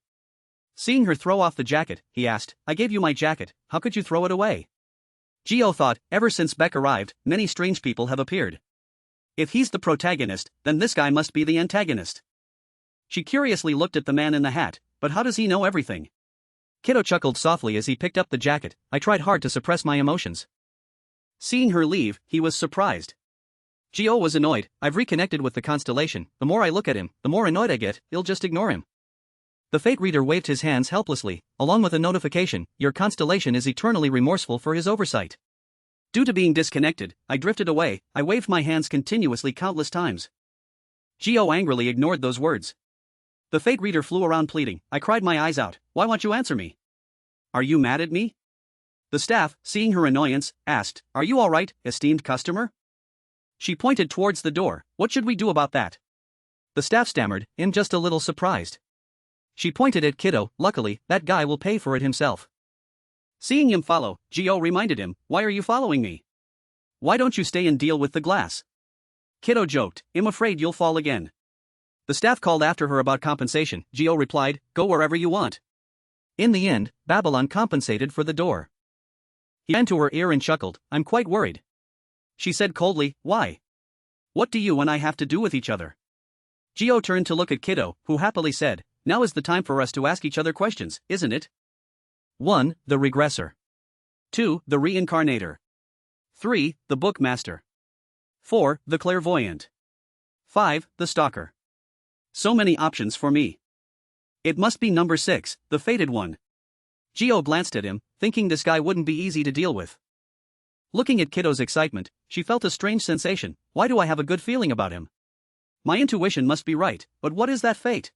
S1: Seeing her throw off the jacket, he asked, I gave you my jacket, how could you throw it away? Gio thought, ever since Beck arrived, many strange people have appeared. If he's the protagonist, then this guy must be the antagonist. She curiously looked at the man in the hat, but how does he know everything? Kiddo chuckled softly as he picked up the jacket. I tried hard to suppress my emotions. Seeing her leave, he was surprised. Gio was annoyed. I've reconnected with the constellation. The more I look at him, the more annoyed I get. He'll just ignore him. The fate reader waved his hands helplessly, along with a notification. Your constellation is eternally remorseful for his oversight. Due to being disconnected, I drifted away. I waved my hands continuously countless times. Gio angrily ignored those words. The fate reader flew around pleading. I cried my eyes out. Why won't you answer me? Are you mad at me? The staff, seeing her annoyance, asked, Are you alright, esteemed customer? She pointed towards the door. What should we do about that? The staff stammered, I'm just a little surprised. She pointed at Kiddo. Luckily, that guy will pay for it himself. Seeing him follow, Gio reminded him, Why are you following me? Why don't you stay and deal with the glass? Kiddo joked, I'm afraid you'll fall again. The staff called after her about compensation. Gio replied, Go wherever you want. In the end, Babylon compensated for the door. He ran to her ear and chuckled, I'm quite worried. She said coldly, Why? What do you and I have to do with each other? Gio turned to look at Kiddo, who happily said, Now is the time for us to ask each other questions, isn't it? 1. The regressor. 2. The reincarnator. 3. The bookmaster. 4. The clairvoyant. 5. The stalker. So many options for me. It must be number 6, the fated one. Gio glanced at him, thinking this guy wouldn't be easy to deal with. Looking at Kiddo's excitement, she felt a strange sensation. Why do I have a good feeling about him? My intuition must be right, but what is that fate?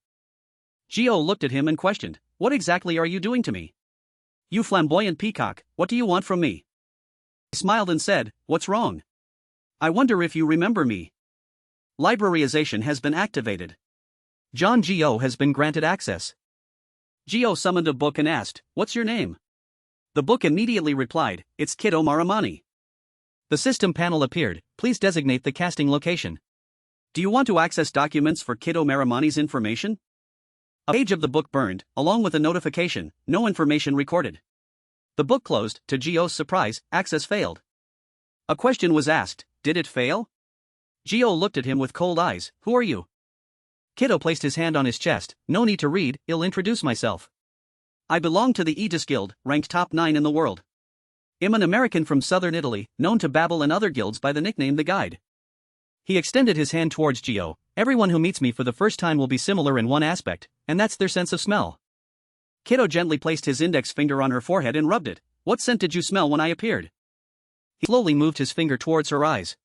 S1: Gio looked at him and questioned, What exactly are you doing to me? You flamboyant peacock, what do you want from me? He smiled and said, What's wrong? I wonder if you remember me. Libraryization has been activated. John Gio has been granted access. Gio summoned a book and asked, What's your name? The book immediately replied, It's Kiddo Maramani. The system panel appeared. Please designate the casting location. Do you want to access documents for Kiddo Marimani's information? A page of the book burned, along with a notification, no information recorded. The book closed. To Gio's surprise, access failed. A question was asked, did it fail? Gio looked at him with cold eyes. Who are you? Kiddo placed his hand on his chest. No need to read, I'll introduce myself. I belong to the Aegis Guild, ranked top 9 in the world. I'm an American from southern Italy, known to Babel and other guilds by the nickname The Guide. He extended his hand towards Gio. Everyone who meets me for the first time will be similar in one aspect, and that's their sense of smell. Kiddo gently placed his index finger on her forehead and rubbed it. What scent did you smell when I appeared? He slowly moved his finger towards her eyes.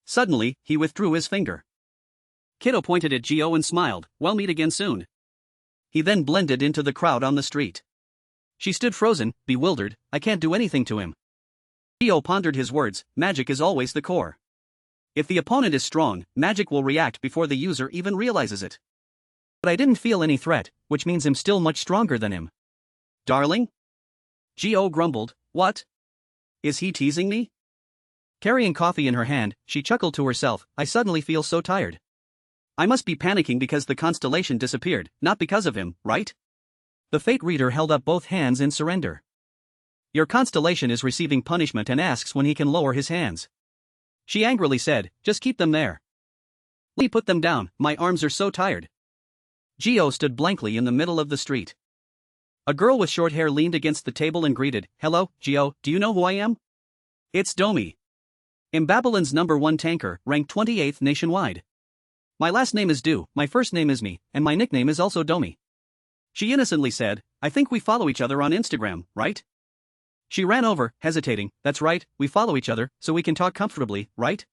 S1: Suddenly, he withdrew his finger. Kiddo pointed at Gio and smiled. We'll meet again soon. He then blended into the crowd on the street. She stood frozen, bewildered. I can't do anything to him. Gio pondered his words. Magic is always the core. If the opponent is strong, magic will react before the user even realizes it. But I didn't feel any threat, which means I'm still much stronger than him. Darling? Gio grumbled. What? Is he teasing me? Carrying coffee in her hand, she chuckled to herself. I suddenly feel so tired. I must be panicking because the constellation disappeared, not because of him, right? The fate reader held up both hands in surrender. Your constellation is receiving punishment and asks when he can lower his hands. She angrily said, just keep them there. Let me put them down, my arms are so tired. Gio stood blankly in the middle of the street. A girl with short hair leaned against the table and greeted, Hello, Gio, do you know who I am? It's Domi. I'm Babylon's #1 tanker, ranked 28th nationwide. My last name is Du, my first name is Mi, and my nickname is also Domi. She innocently said, I think we follow each other on Instagram, right? She ran over, hesitating, that's right, we follow each other, so we can talk comfortably, right?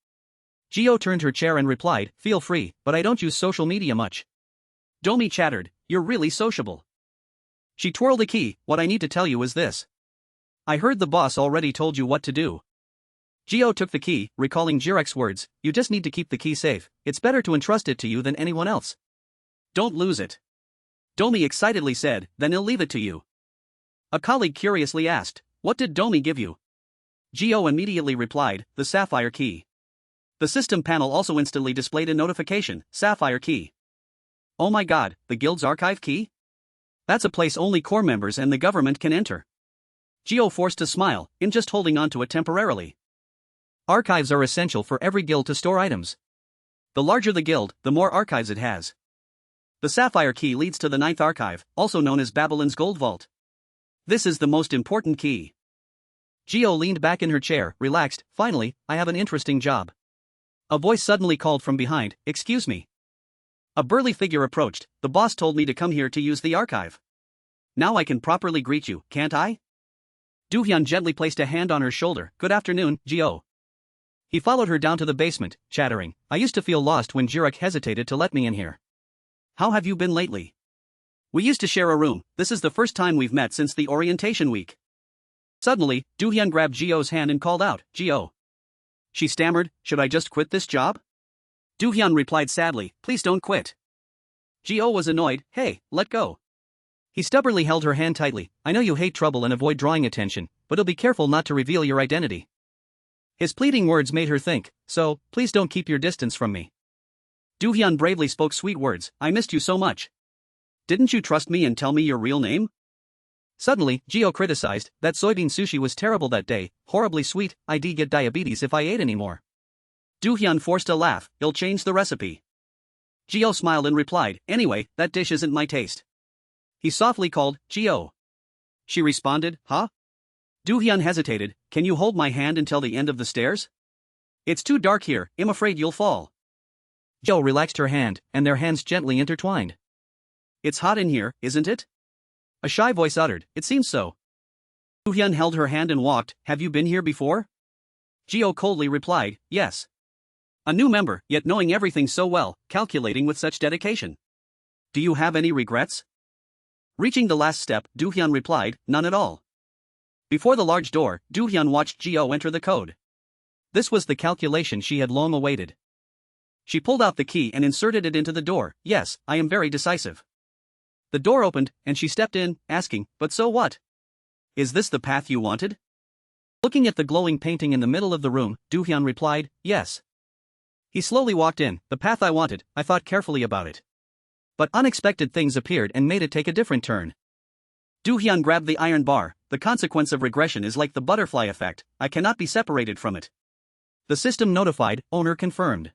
S1: Gio turned her chair and replied, feel free, but I don't use social media much. Domi chattered, you're really sociable. She twirled a key, what I need to tell you is this. I heard the boss already told you what to do. Gio took the key, recalling Jirek's words, you just need to keep the key safe, it's better to entrust it to you than anyone else. Don't lose it. Domi excitedly said, then he'll leave it to you. A colleague curiously asked, what did Domi give you? Gio immediately replied, the sapphire key. The system panel also instantly displayed a notification, sapphire key. Oh my god, the guild's archive key? That's a place only core members and the government can enter. Gio forced a smile, in just holding onto it temporarily. Archives are essential for every guild to store items. The larger the guild, the more archives it has. The sapphire key leads to the 9th archive, also known as Babylon's Gold Vault. This is the most important key. Gio leaned back in her chair, relaxed. Finally, I have an interesting job. A voice suddenly called from behind, excuse me. A burly figure approached, the boss told me to come here to use the archive. Now I can properly greet you, can't I? Doohyun gently placed a hand on her shoulder, good afternoon, Gio. He followed her down to the basement, chattering, I used to feel lost when Jirek hesitated to let me in here. How have you been lately? We used to share a room, this is the first time we've met since the orientation week. Suddenly, Doohyun grabbed Gio's hand and called out, Gio. She stammered, should I just quit this job? Doohyun replied sadly, please don't quit. Gio was annoyed, hey, let go. He stubbornly held her hand tightly, I know you hate trouble and avoid drawing attention, but be careful not to reveal your identity. His pleading words made her think, so, please don't keep your distance from me. Doohyun bravely spoke sweet words, I missed you so much. Didn't you trust me and tell me your real name? Suddenly, Gio criticized, that soybean sushi was terrible that day, horribly sweet, I'd get diabetes if I ate anymore. Doohyun forced a laugh, he'll change the recipe. Gio smiled and replied, anyway, that dish isn't my taste. He softly called, Gio. She responded, huh? Doohyun hesitated, can you hold my hand until the end of the stairs? It's too dark here, I'm afraid you'll fall. Gio relaxed her hand, and their hands gently intertwined. It's hot in here, isn't it? A shy voice uttered, it seems so. Doohyun held her hand and walked, have you been here before? Gio coldly replied, yes. A new member, yet knowing everything so well, calculating with such dedication. Do you have any regrets? Reaching the last step, Doohyun replied, none at all. Before the large door, Doohyun watched Gio enter the code. This was the calculation she had long awaited. She pulled out the key and inserted it into the door, yes, I am very decisive. The door opened, and she stepped in, asking, but so what? Is this the path you wanted? Looking at the glowing painting in the middle of the room, Do-hyun replied, yes. He slowly walked in, the path I wanted. I thought carefully about it. But unexpected things appeared and made it take a different turn. Do-hyun grabbed the iron bar. The consequence of regression is like the butterfly effect, I cannot be separated from it. The system notified, owner confirmed.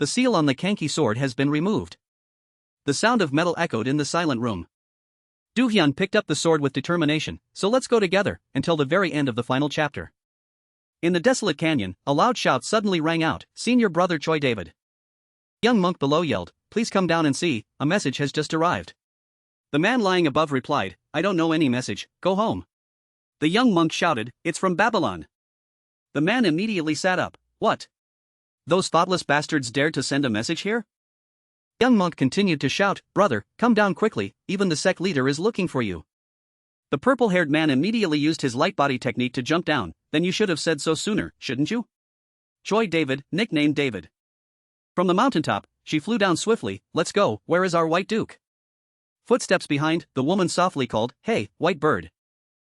S1: The seal on the Kanki sword has been removed. The sound of metal echoed in the silent room. Do-hyun picked up the sword with determination, so let's go together, until the very end of the final chapter. In the desolate canyon, a loud shout suddenly rang out, Senior Brother Choi David. The young monk below yelled, please come down and see, a message has just arrived. The man lying above replied, I don't know any message, go home. The young monk shouted, it's from Babylon. The man immediately sat up, what? Those thoughtless bastards dared to send a message here? The young monk continued to shout, brother, come down quickly, even the sect leader is looking for you. The purple-haired man immediately used his light body technique to jump down, then you should have said so sooner, shouldn't you? Choi David, nicknamed David. From the mountaintop, she flew down swiftly, let's go, where is our white duke? Footsteps behind, the woman softly called, hey, white bird.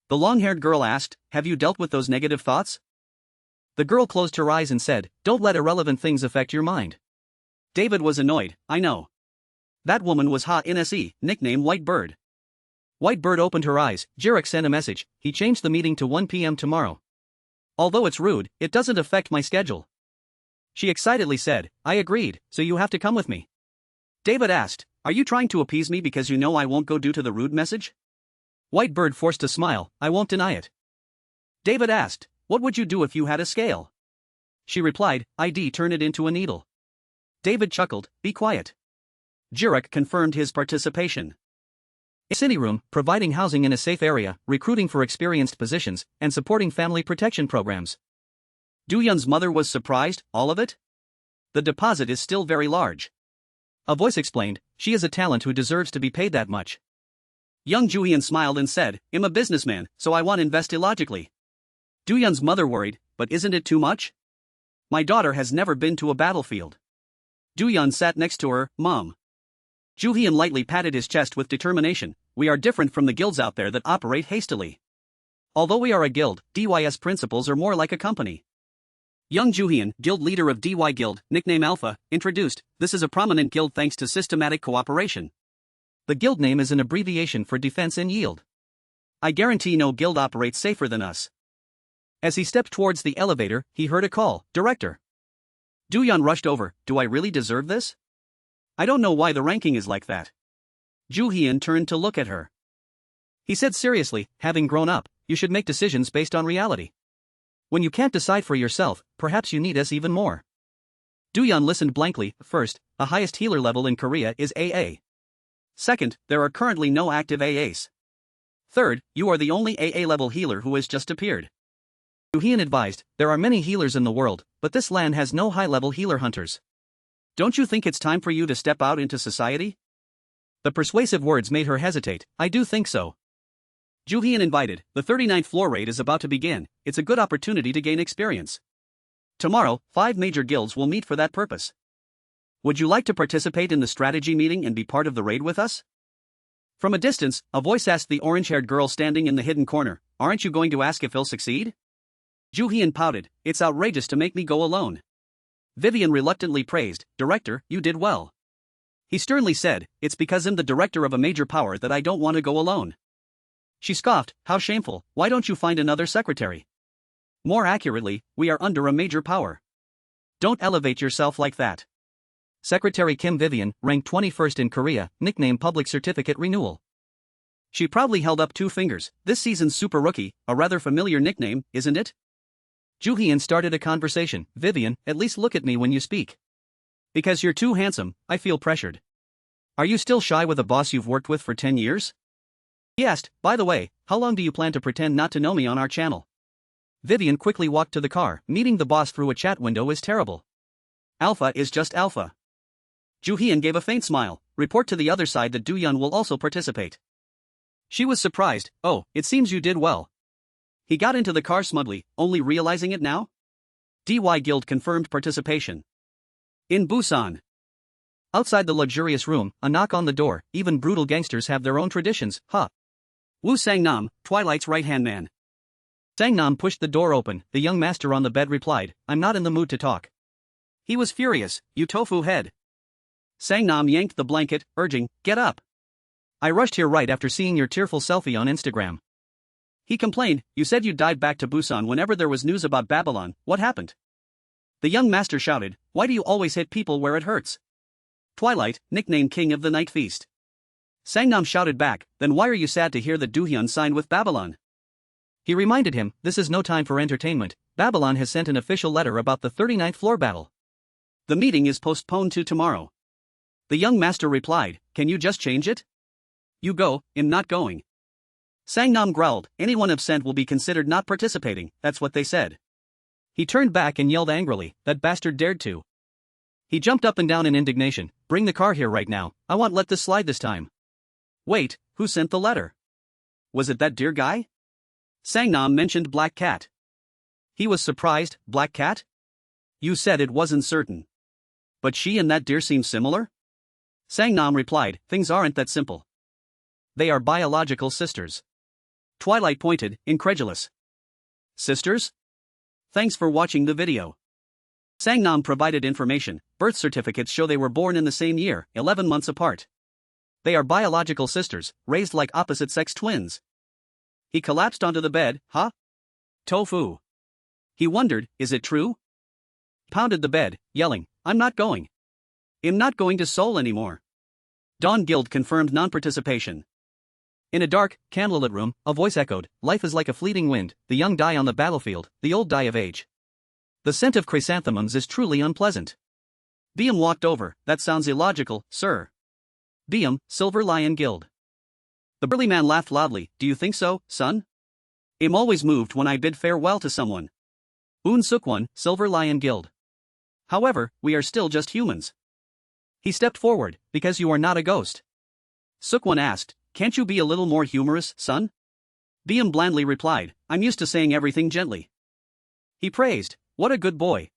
S1: The long-haired girl asked, have you dealt with those negative thoughts? The girl closed her eyes and said, don't let irrelevant things affect your mind. David was annoyed, I know. That woman was Ha-In-Se, nicknamed White Bird. White Bird opened her eyes, Jirek sent a message, he changed the meeting to 1 p.m. tomorrow. Although it's rude, it doesn't affect my schedule. She excitedly said, I agreed, so you have to come with me. David asked, are you trying to appease me because you know I won't go due to the rude message? White Bird forced a smile, I won't deny it. David asked, what would you do if you had a scale? She replied, I'd turn it into a needle. David chuckled, be quiet. Jirek confirmed his participation. A city room, providing housing in a safe area, recruiting for experienced positions, and supporting family protection programs. Do-hyun's mother was surprised, all of it? The deposit is still very large. A voice explained, she is a talent who deserves to be paid that much. Young Do-hyun smiled and said, I'm a businessman, so I want to invest illogically. Do-hyun's mother worried, but isn't it too much? My daughter has never been to a battlefield. Do-hyun sat next to her, Mom. Do-hyun lightly patted his chest with determination, we are different from the guilds out there that operate hastily. Although we are a guild, DYS principles are more like a company. Young Do-hyun, guild leader of DY Guild, nickname Alpha, introduced, this is a prominent guild thanks to systematic cooperation. The guild name is an abbreviation for defense and yield. I guarantee no guild operates safer than us. As he stepped towards the elevator, he heard a call, Director. Do-hyun rushed over, do I really deserve this? I don't know why the ranking is like that. Do-hyun turned to look at her. He said seriously, having grown up, you should make decisions based on reality. When you can't decide for yourself, perhaps you need us even more. Do-hyun listened blankly, first, the highest healer level in Korea is AA. Second, there are currently no active AAs. Third, you are the only AA level healer who has just appeared. Do-hyun advised, there are many healers in the world, but this land has no high-level healer hunters. Don't you think it's time for you to step out into society? The persuasive words made her hesitate, I do think so. Do-hyun invited, the 39th floor raid is about to begin, it's a good opportunity to gain experience. Tomorrow, 5 major guilds will meet for that purpose. Would you like to participate in the strategy meeting and be part of the raid with us? From a distance, a voice asked the orange-haired girl standing in the hidden corner, aren't you going to ask if he'll succeed? Do-hyun pouted, it's outrageous to make me go alone. Vivian reluctantly praised, Director, you did well. He sternly said, it's because I'm the director of a major power that I don't want to go alone. She scoffed, how shameful, why don't you find another secretary? More accurately, we are under a major power. Don't elevate yourself like that. Secretary Kim Vivian, ranked 21st in Korea, nickname Public Certificate Renewal. She proudly held up 2 fingers, this season's super rookie, a rather familiar nickname, isn't it? Do-hyun started a conversation, Vivian, at least look at me when you speak. Because you're too handsome, I feel pressured. Are you still shy with a boss you've worked with for 10 years? He asked, by the way, how long do you plan to pretend not to know me on our channel? Vivian quickly walked to the car, meeting the boss through a chat window is terrible. Alpha is just alpha. Do-hyun gave a faint smile, report to the other side that Do-hyun will also participate. She was surprised, oh, it seems you did well. He got into the car smugly, only realizing it now? DY Guild confirmed participation. In Busan. Outside the luxurious room, a knock on the door, even brutal gangsters have their own traditions, huh? Woo Sang-nam, Twilight's right-hand man. Sangnam pushed the door open. The young master on the bed replied, I'm not in the mood to talk. He was furious, you tofu head. Sangnam yanked the blanket, urging, get up. I rushed here right after seeing your tearful selfie on Instagram. He complained, you said you'd dive back to Busan whenever there was news about Babylon, what happened? The young master shouted, why do you always hit people where it hurts? Twilight, nicknamed King of the Night Feast. Sangnam shouted back, then why are you sad to hear that Doohyun signed with Babylon? He reminded him, this is no time for entertainment, Babylon has sent an official letter about the 39th floor battle. The meeting is postponed to tomorrow. The young master replied, can you just change it? You go, I'm not going. Sangnam growled, anyone absent will be considered not participating, that's what they said. He turned back and yelled angrily, that bastard dared to. He jumped up and down in indignation, bring the car here right now, I won't let this slide this time. Wait, who sent the letter? Was it that dear guy? Sangnam mentioned Black Cat. He was surprised, Black Cat? You said it wasn't certain. But she and that deer seem similar? Sangnam replied, things aren't that simple. They are biological sisters. Twilight pointed, incredulous. Sisters? Thanks for watching the video. Sangnam provided information, birth certificates show they were born in the same year, 11 months apart. They are biological sisters, raised like opposite-sex twins. He collapsed onto the bed, huh? Tofu. He wondered, is it true? Pounded the bed, yelling, I'm not going. I'm not going to Seoul anymore. Dawn Guild confirmed non-participation. In a dark, candlelit room, a voice echoed, life is like a fleeting wind, the young die on the battlefield, the old die of age. The scent of chrysanthemums is truly unpleasant. Biam walked over, that sounds illogical, sir. Biam, Silver Lion Guild. The burly man laughed loudly, do you think so, son? I'm always moved when I bid farewell to someone. Un Sukwon, Silver Lion Guild. However, we are still just humans. He stepped forward, because you are not a ghost. Sukwon asked, can't you be a little more humorous, son? Biam blandly replied, I'm used to saying everything gently. He praised, what a good boy.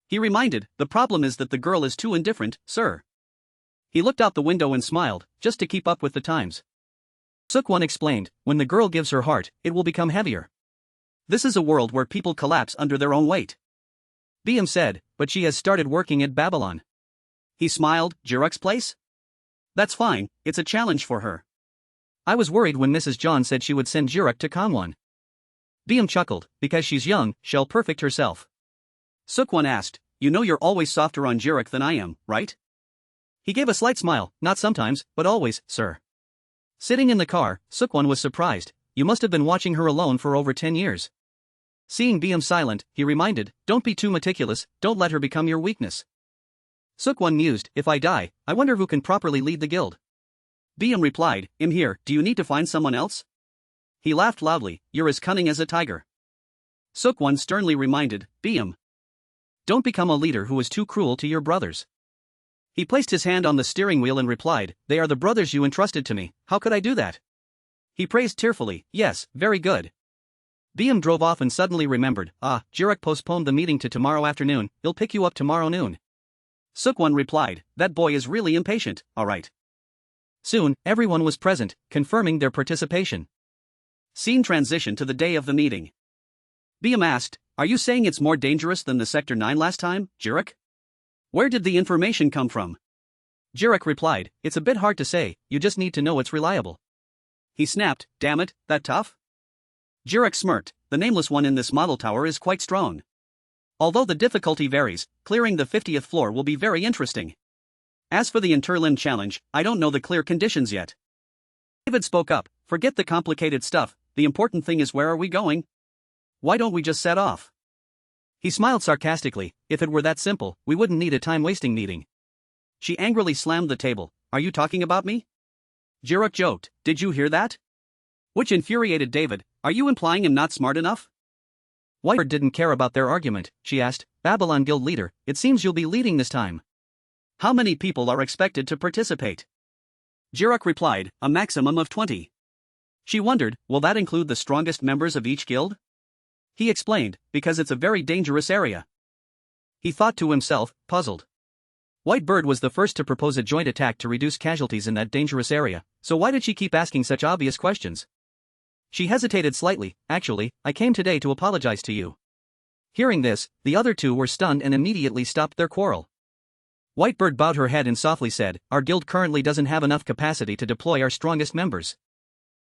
S1: He reminded, the problem is that the girl is too indifferent, sir. He looked out the window and smiled, just to keep up with the times. Sukwon explained, when the girl gives her heart, it will become heavier. This is a world where people collapse under their own weight. Biam said, but she has started working at Babylon. He smiled, Jiruk's place? That's fine, it's a challenge for her. I was worried when Mrs. John said she would send Jiruk to Kangwon. Biam chuckled, because she's young, she'll perfect herself. Sukwon asked, you know you're always softer on Jiruk than I am, right? He gave a slight smile, not sometimes, but always, sir. Sitting in the car, Sukwon was surprised, you must have been watching her alone for over 10 years. Seeing Biam silent, he reminded, don't be too meticulous, don't let her become your weakness. Sukwon mused, if I die, I wonder who can properly lead the guild. Biam replied, I'm here, do you need to find someone else? He laughed loudly, you're as cunning as a tiger. Sukwon sternly reminded, Biam. Don't become a leader who is too cruel to your brothers. He placed his hand on the steering wheel and replied, they are the brothers you entrusted to me, how could I do that? He praised tearfully, yes, very good. Biam drove off and suddenly remembered, Jiruk postponed the meeting to tomorrow afternoon, he'll pick you up tomorrow noon. Sukwon replied, that boy is really impatient, alright. Soon, everyone was present, confirming their participation. Scene transition to the day of the meeting. Biam asked, are you saying it's more dangerous than the Sector 9 last time, Jiruk? Where did the information come from? Jiruk replied, it's a bit hard to say, you just need to know it's reliable. He snapped, damn it, that tough? Jiruk smirked, the nameless one in this model tower is quite strong. Although the difficulty varies, clearing the 50th floor will be very interesting. As for the interlim challenge, I don't know the clear conditions yet. David spoke up, forget the complicated stuff, the important thing is where are we going? Why don't we just set off? He smiled sarcastically, if it were that simple, we wouldn't need a time-wasting meeting. She angrily slammed the table, are you talking about me? Jiruk joked, did you hear that? Which infuriated David, are you implying I'm not smart enough? Whitebird didn't care about their argument, she asked, Babylon Guild leader, it seems you'll be leading this time. How many people are expected to participate? Jiruk replied, a maximum of 20. She wondered, will that include the strongest members of each guild? He explained, because it's a very dangerous area. He thought to himself, puzzled. Whitebird was the first to propose a joint attack to reduce casualties in that dangerous area, so why did she keep asking such obvious questions? She hesitated slightly. Actually, I came today to apologize to you. Hearing this, the other two were stunned and immediately stopped their quarrel. Whitebird bowed her head and softly said, our guild currently doesn't have enough capacity to deploy our strongest members.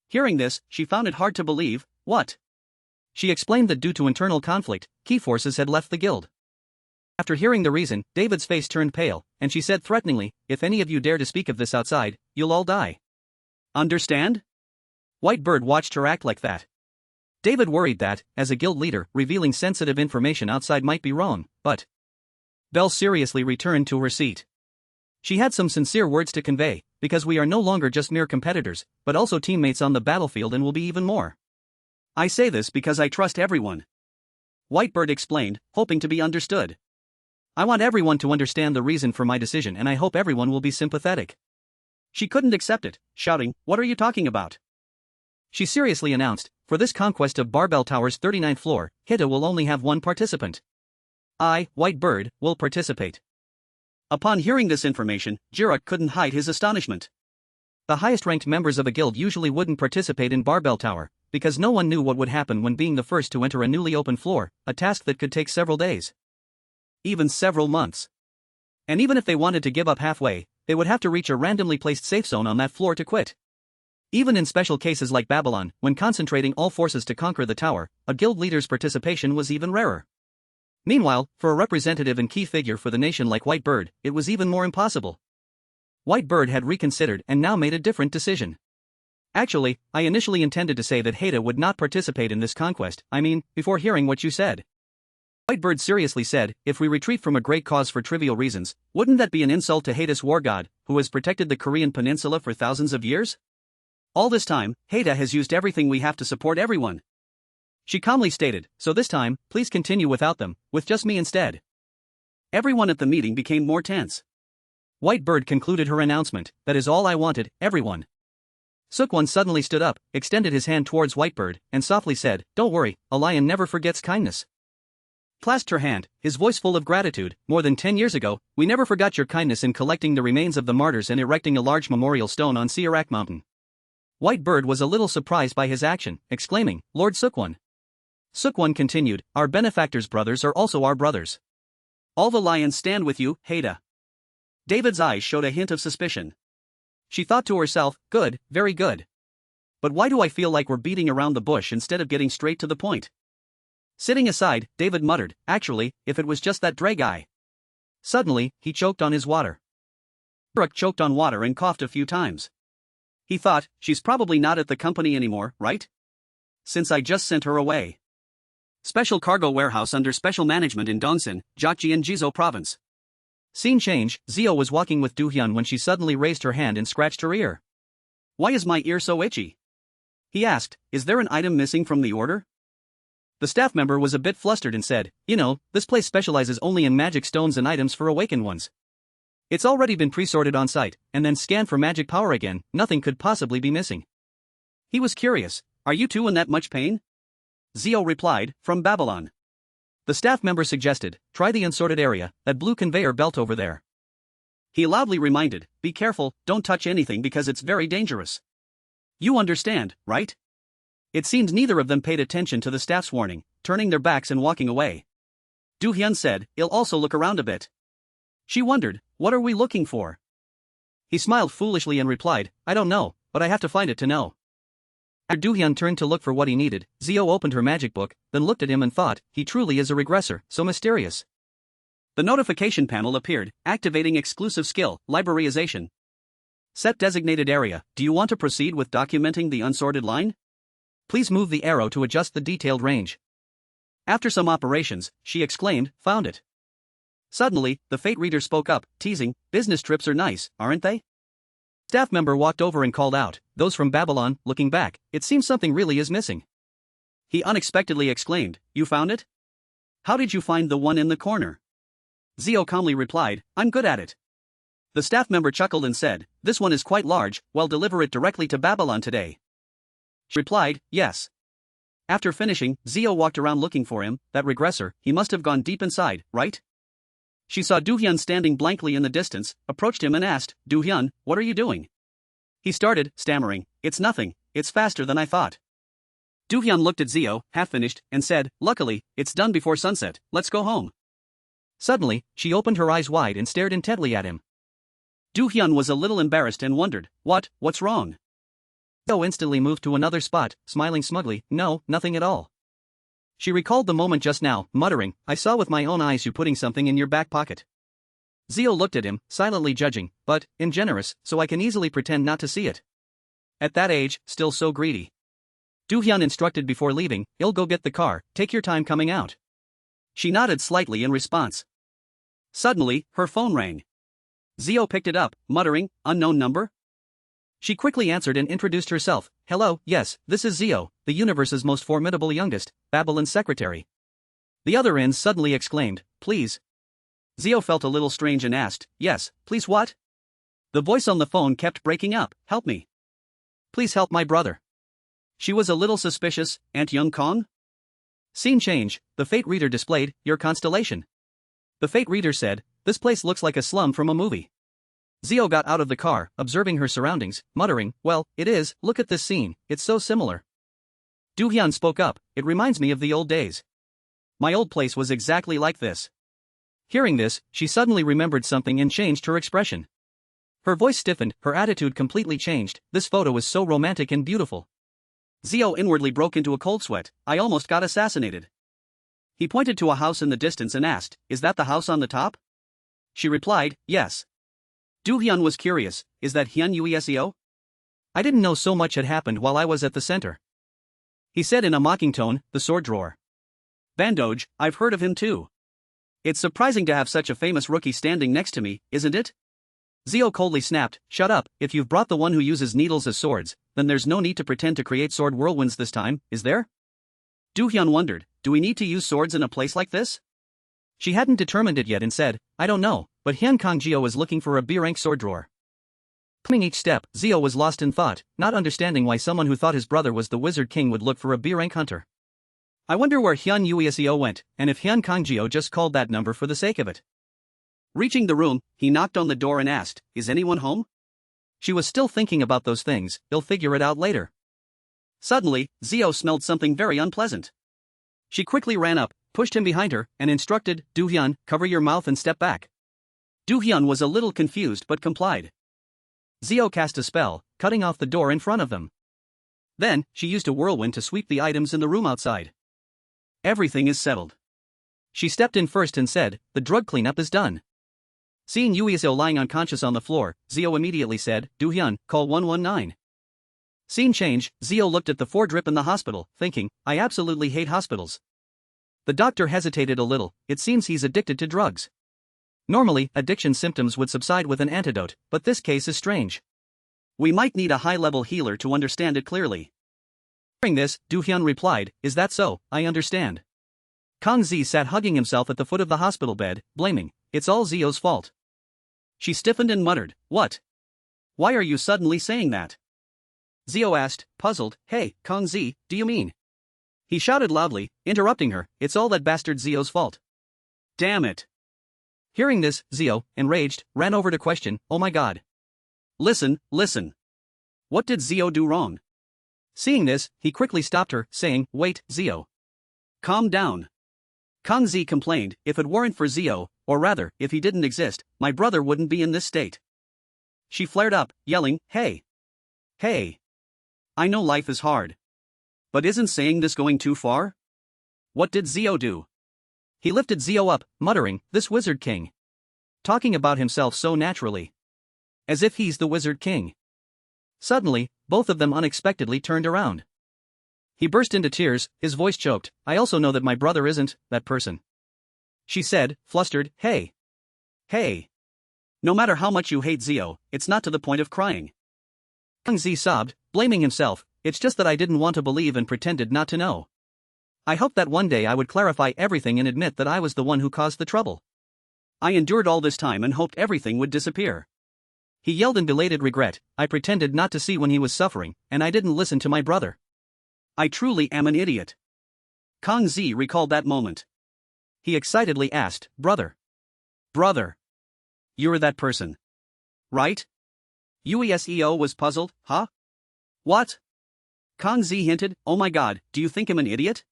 S1: Hearing this, she found it hard to believe. What? She explained that due to internal conflict, key forces had left the guild. After hearing the reason, David's face turned pale, and she said threateningly, if any of you dare to speak of this outside, you'll all die. Understand? Whitebird watched her act like that. David worried that, as a guild leader, revealing sensitive information outside might be wrong, but Belle seriously returned to her seat. She had some sincere words to convey, because we are no longer just mere competitors, but also teammates on the battlefield and will be even more. I say this because I trust everyone. Whitebird explained, hoping to be understood. I want everyone to understand the reason for my decision and I hope everyone will be sympathetic. She couldn't accept it, shouting, what are you talking about? She seriously announced, for this conquest of Barbell Tower's 39th floor, Hida will only have one participant. I, Whitebird, will participate. Upon hearing this information, Jiruk couldn't hide his astonishment. The highest-ranked members of a guild usually wouldn't participate in Barbell Tower, because no one knew what would happen when being the first to enter a newly opened floor, a task that could take several days. Even several months. And even if they wanted to give up halfway, they would have to reach a randomly placed safe zone on that floor to quit. Even in special cases like Babylon, when concentrating all forces to conquer the tower, a guild leader's participation was even rarer. Meanwhile, for a representative and key figure for the nation like Whitebird, it was even more impossible. Whitebird had reconsidered and now made a different decision. Actually, I initially intended to say that Hida would not participate in this conquest, before hearing what you said. Whitebird seriously said, if we retreat from a great cause for trivial reasons, wouldn't that be an insult to Hada's war god, who has protected the Korean peninsula for thousands of years? All this time, Hada has used everything we have to support everyone. She calmly stated, so this time, please continue without them, with just me instead. Everyone at the meeting became more tense. Whitebird concluded her announcement, that is all I wanted, everyone. Sukwon suddenly stood up, extended his hand towards Whitebird, and softly said, don't worry, a lion never forgets kindness. Clasped her hand, his voice full of gratitude, more than 10 years ago, we never forgot your kindness in collecting the remains of the martyrs and erecting a large memorial stone on Siarak Mountain. Whitebird was a little surprised by his action, exclaiming, Lord Sukwon. Sukwon continued, our benefactors' brothers are also our brothers. All the lions stand with you, Hada. David's eyes showed a hint of suspicion. She thought to herself, good, very good. But why do I feel like we're beating around the bush instead of getting straight to the point? Sitting aside, David muttered, actually, if it was just that Dre guy. Suddenly, he choked on his water. Brooke choked on water and coughed a few times. He thought, she's probably not at the company anymore, right? Since I just sent her away. Special cargo warehouse under special management in Dongsan, Jiangxi Jizo province. Scene change, Zio was walking with Doohyun when she suddenly raised her hand and scratched her ear. Why is my ear so itchy? He asked, is there an item missing from the order? The staff member was a bit flustered and said, this place specializes only in magic stones and items for awakened ones. It's already been pre-sorted on site, and then scanned for magic power again, nothing could possibly be missing. He was curious, are you two in that much pain? Zio replied, from Babylon. The staff member suggested, try the unsorted area, that blue conveyor belt over there. He loudly reminded, be careful, don't touch anything because it's very dangerous. You understand, right? It seemed neither of them paid attention to the staff's warning, turning their backs and walking away. Doohyun said, he'll also look around a bit. She wondered, what are we looking for? He smiled foolishly and replied, I don't know, but I have to find it to know. After Doohyun turned to look for what he needed, Zio opened her magic book, then looked at him and thought, he truly is a regressor, so mysterious. The notification panel appeared, activating exclusive skill, libraryization. Set designated area, do you want to proceed with documenting the unsorted line? Please move the arrow to adjust the detailed range. After some operations, she exclaimed, found it. Suddenly, the fate reader spoke up, teasing, business trips are nice, aren't they? Staff member walked over and called out, those from Babylon, looking back, it seems something really is missing. He unexpectedly exclaimed, you found it? How did you find the one in the corner? Zio calmly replied, I'm good at it. The staff member chuckled and said, this one is quite large, well deliver it directly to Babylon today. She replied, yes. After finishing, Zio walked around looking for him, that regressor, he must have gone deep inside, right? She saw Doohyun standing blankly in the distance, approached him and asked, Doohyun, what are you doing? He started, stammering, it's nothing, it's faster than I thought. Doohyun looked at Zio, half-finished, and said, "Luckily, it's done before sunset, let's go home." Suddenly, she opened her eyes wide and stared intently at him. Doohyun was a little embarrassed and wondered, what's wrong? Zio instantly moved to another spot, smiling smugly, "No, nothing at all." She recalled the moment just now, muttering, "I saw with my own eyes you putting something in your back pocket." Zio looked at him, silently judging, but ingenuous, so I can easily pretend not to see it. At that age, still so greedy. Doohyun instructed before leaving, "I'll go get the car, take your time coming out." She nodded slightly in response. Suddenly, her phone rang. Zio picked it up, muttering, "Unknown number?" She quickly answered and introduced herself, "Hello, yes, this is Zio, the universe's most formidable youngest, Babylon's secretary." The other end suddenly exclaimed, "Please." Zio felt a little strange and asked, "Yes, please what?" The voice on the phone kept breaking up, "Help me. Please help my brother." She was a little suspicious, "Aunt Young Kong?" Scene change, the fate reader displayed, "Your constellation." The fate reader said, "This place looks like a slum from a movie." Zio got out of the car, observing her surroundings, muttering, "Well, it is, look at this scene, it's so similar." Doohyun spoke up, "It reminds me of the old days. My old place was exactly like this." Hearing this, she suddenly remembered something and changed her expression. Her voice stiffened, her attitude completely changed, "This photo is so romantic and beautiful." Zio inwardly broke into a cold sweat, "I almost got assassinated." He pointed to a house in the distance and asked, "Is that the house on the top?" She replied, "Yes." Doohyun was curious, "Is that Hyun Ueseo?" "I didn't know so much had happened while I was at the center." He said in a mocking tone, "The sword drawer. Bandoj, I've heard of him too. It's surprising to have such a famous rookie standing next to me, isn't it?" Zio coldly snapped, "Shut up, if you've brought the one who uses needles as swords, then there's no need to pretend to create sword whirlwinds this time, is there?" Doohyun wondered, "Do we need to use swords in a place like this?" She hadn't determined it yet and said, "I don't know, but Hyun Kangjio is looking for a B-rank sword drawer." Coming each step, Zio was lost in thought, not understanding why someone who thought his brother was the Wizard King would look for a B-rank hunter. I wonder where Hyun Ueseo went, and if Hyun Kangjio just called that number for the sake of it. Reaching the room, he knocked on the door and asked, "Is anyone home?" She was still thinking about those things, "They'll figure it out later." Suddenly, Zio smelled something very unpleasant. She quickly ran up, pushed him behind her, and instructed, "Doohyun, cover your mouth and step back." Doohyun was a little confused but complied. Zio cast a spell, cutting off the door in front of them. Then, she used a whirlwind to sweep the items in the room outside. "Everything is settled." She stepped in first and said, "The drug cleanup is done." Seeing Ueseo lying unconscious on the floor, Zio immediately said, "Doohyun, call 119. Scene change, Zio looked at the 4-drip in the hospital, thinking, "I absolutely hate hospitals." The doctor hesitated a little, "It seems he's addicted to drugs." Normally, addiction symptoms would subside with an antidote, but this case is strange. "We might need a high-level healer to understand it clearly." Hearing this, Doohyun replied, "Is that so? I understand." Kang Zi sat hugging himself at the foot of the hospital bed, blaming, "It's all Zio's fault." She stiffened and muttered, "What? Why are you suddenly saying that?" Zio asked, puzzled, "Hey, Kang Zi, do you mean?" He shouted loudly, interrupting her, "It's all that bastard Zio's fault. Damn it." Hearing this, Zio, enraged, ran over to question, "Oh my god. Listen. What did Zio do wrong?" Seeing this, he quickly stopped her, saying, "Wait, Zio. Calm down." Kang Zi complained, "If it weren't for Zio, or rather, if he didn't exist, my brother wouldn't be in this state." She flared up, yelling, Hey! I know life is hard. But isn't saying this going too far? What did Zio do?" He lifted Zio up, muttering, "This Wizard King. Talking about himself so naturally. As if he's the Wizard King." Suddenly, both of them unexpectedly turned around. He burst into tears, his voice choked, "I also know that my brother isn't that person." She said, flustered, Hey! No matter how much you hate Zio, it's not to the point of crying." Kang Zi sobbed, blaming himself, "It's just that I didn't want to believe and pretended not to know. I hoped that one day I would clarify everything and admit that I was the one who caused the trouble. I endured all this time and hoped everything would disappear." He yelled in belated regret, "I pretended not to see when he was suffering, and I didn't listen to my brother. I truly am an idiot." Kang Zi recalled that moment. He excitedly asked, Brother, you're that person, right?" Ueseo was puzzled, "Huh? What?" Kang Zi hinted, oh my god, do you think I'm an idiot?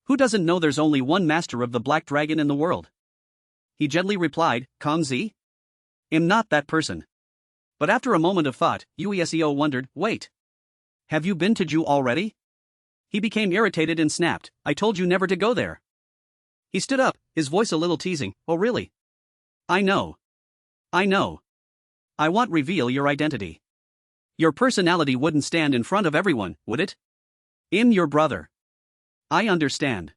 S1: Who doesn't know there's only one master of the Black Dragon in the world? He gently replied, Kang Zi? I'm not that person. But after a moment of thought, Ueseo wondered, wait. Have you been to Ju already? He became irritated and snapped, I told you never to go there. He stood up, his voice a little teasing, oh really? I know. I know. I won't reveal your identity. Your personality wouldn't stand in front of everyone, would it? I'm your brother. I understand.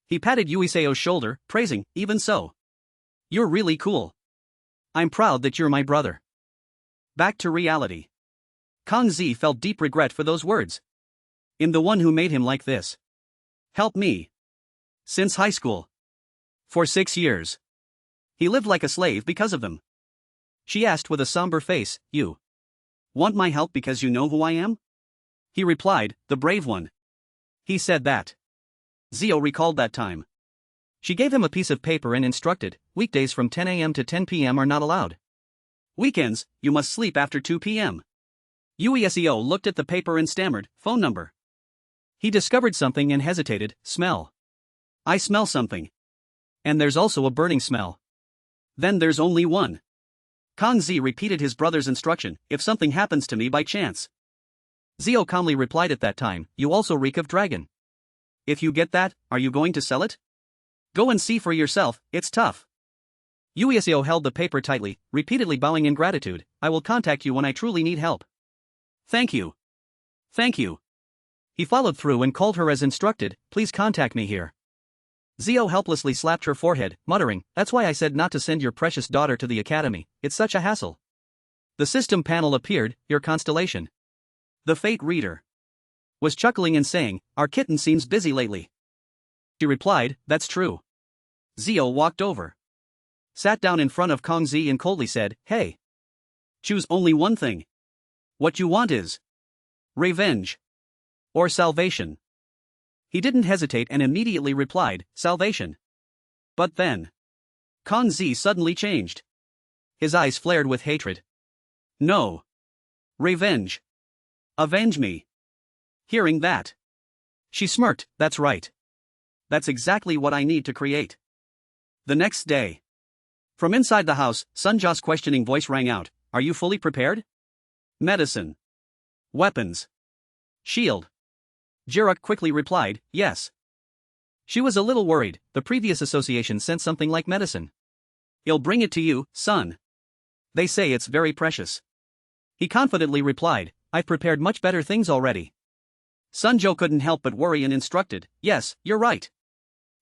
S1: He patted Ueseo's shoulder, praising, even so. You're really cool. I'm proud that you're my brother. Back to reality. Kang Zi felt deep regret for those words. I'm the one who made him like this. Help me. Since high school. For 6 years. He lived like a slave because of them. She asked with a somber face, you want my help because you know who I am? He replied, the brave one. He said that. Zio recalled that time. She gave him a piece of paper and instructed, weekdays from 10 a.m. to 10 p.m. are not allowed. Weekends, you must sleep after 2 p.m. Ueseo looked at the paper and stammered, phone number. He discovered something and hesitated, smell. I smell something. And there's also a burning smell. Then there's only one. Kang Zi repeated his brother's instruction, if something happens to me by chance. Zio calmly replied at that time, you also reek of dragon. If you get that, are you going to sell it? Go and see for yourself, it's tough. Ueseo held the paper tightly, repeatedly bowing in gratitude, I will contact you when I truly need help. Thank you. Thank you. He followed through and called her as instructed, please contact me here. Zio helplessly slapped her forehead, muttering, that's why I said not to send your precious daughter to the academy, it's such a hassle. The system panel appeared, your constellation. The fate reader was chuckling and saying, our kitten seems busy lately. She replied, that's true. Zio walked over. Sat down in front of Kang Zi and coldly said, hey. Choose only one thing. What you want is revenge or salvation. He didn't hesitate and immediately replied, salvation. But then, Kang Zi suddenly changed. His eyes flared with hatred. No. Revenge. Avenge me. Hearing that, she smirked, that's right. That's exactly what I need to create. The next day. From inside the house, Sunja's questioning voice rang out, are you fully prepared? Medicine. Weapons. Shield. Jiruk quickly replied, yes. She was a little worried, the previous association sent something like medicine. I'll bring it to you, son. They say it's very precious. He confidently replied, I've prepared much better things already. Sunjo couldn't help but worry and instructed, yes, you're right.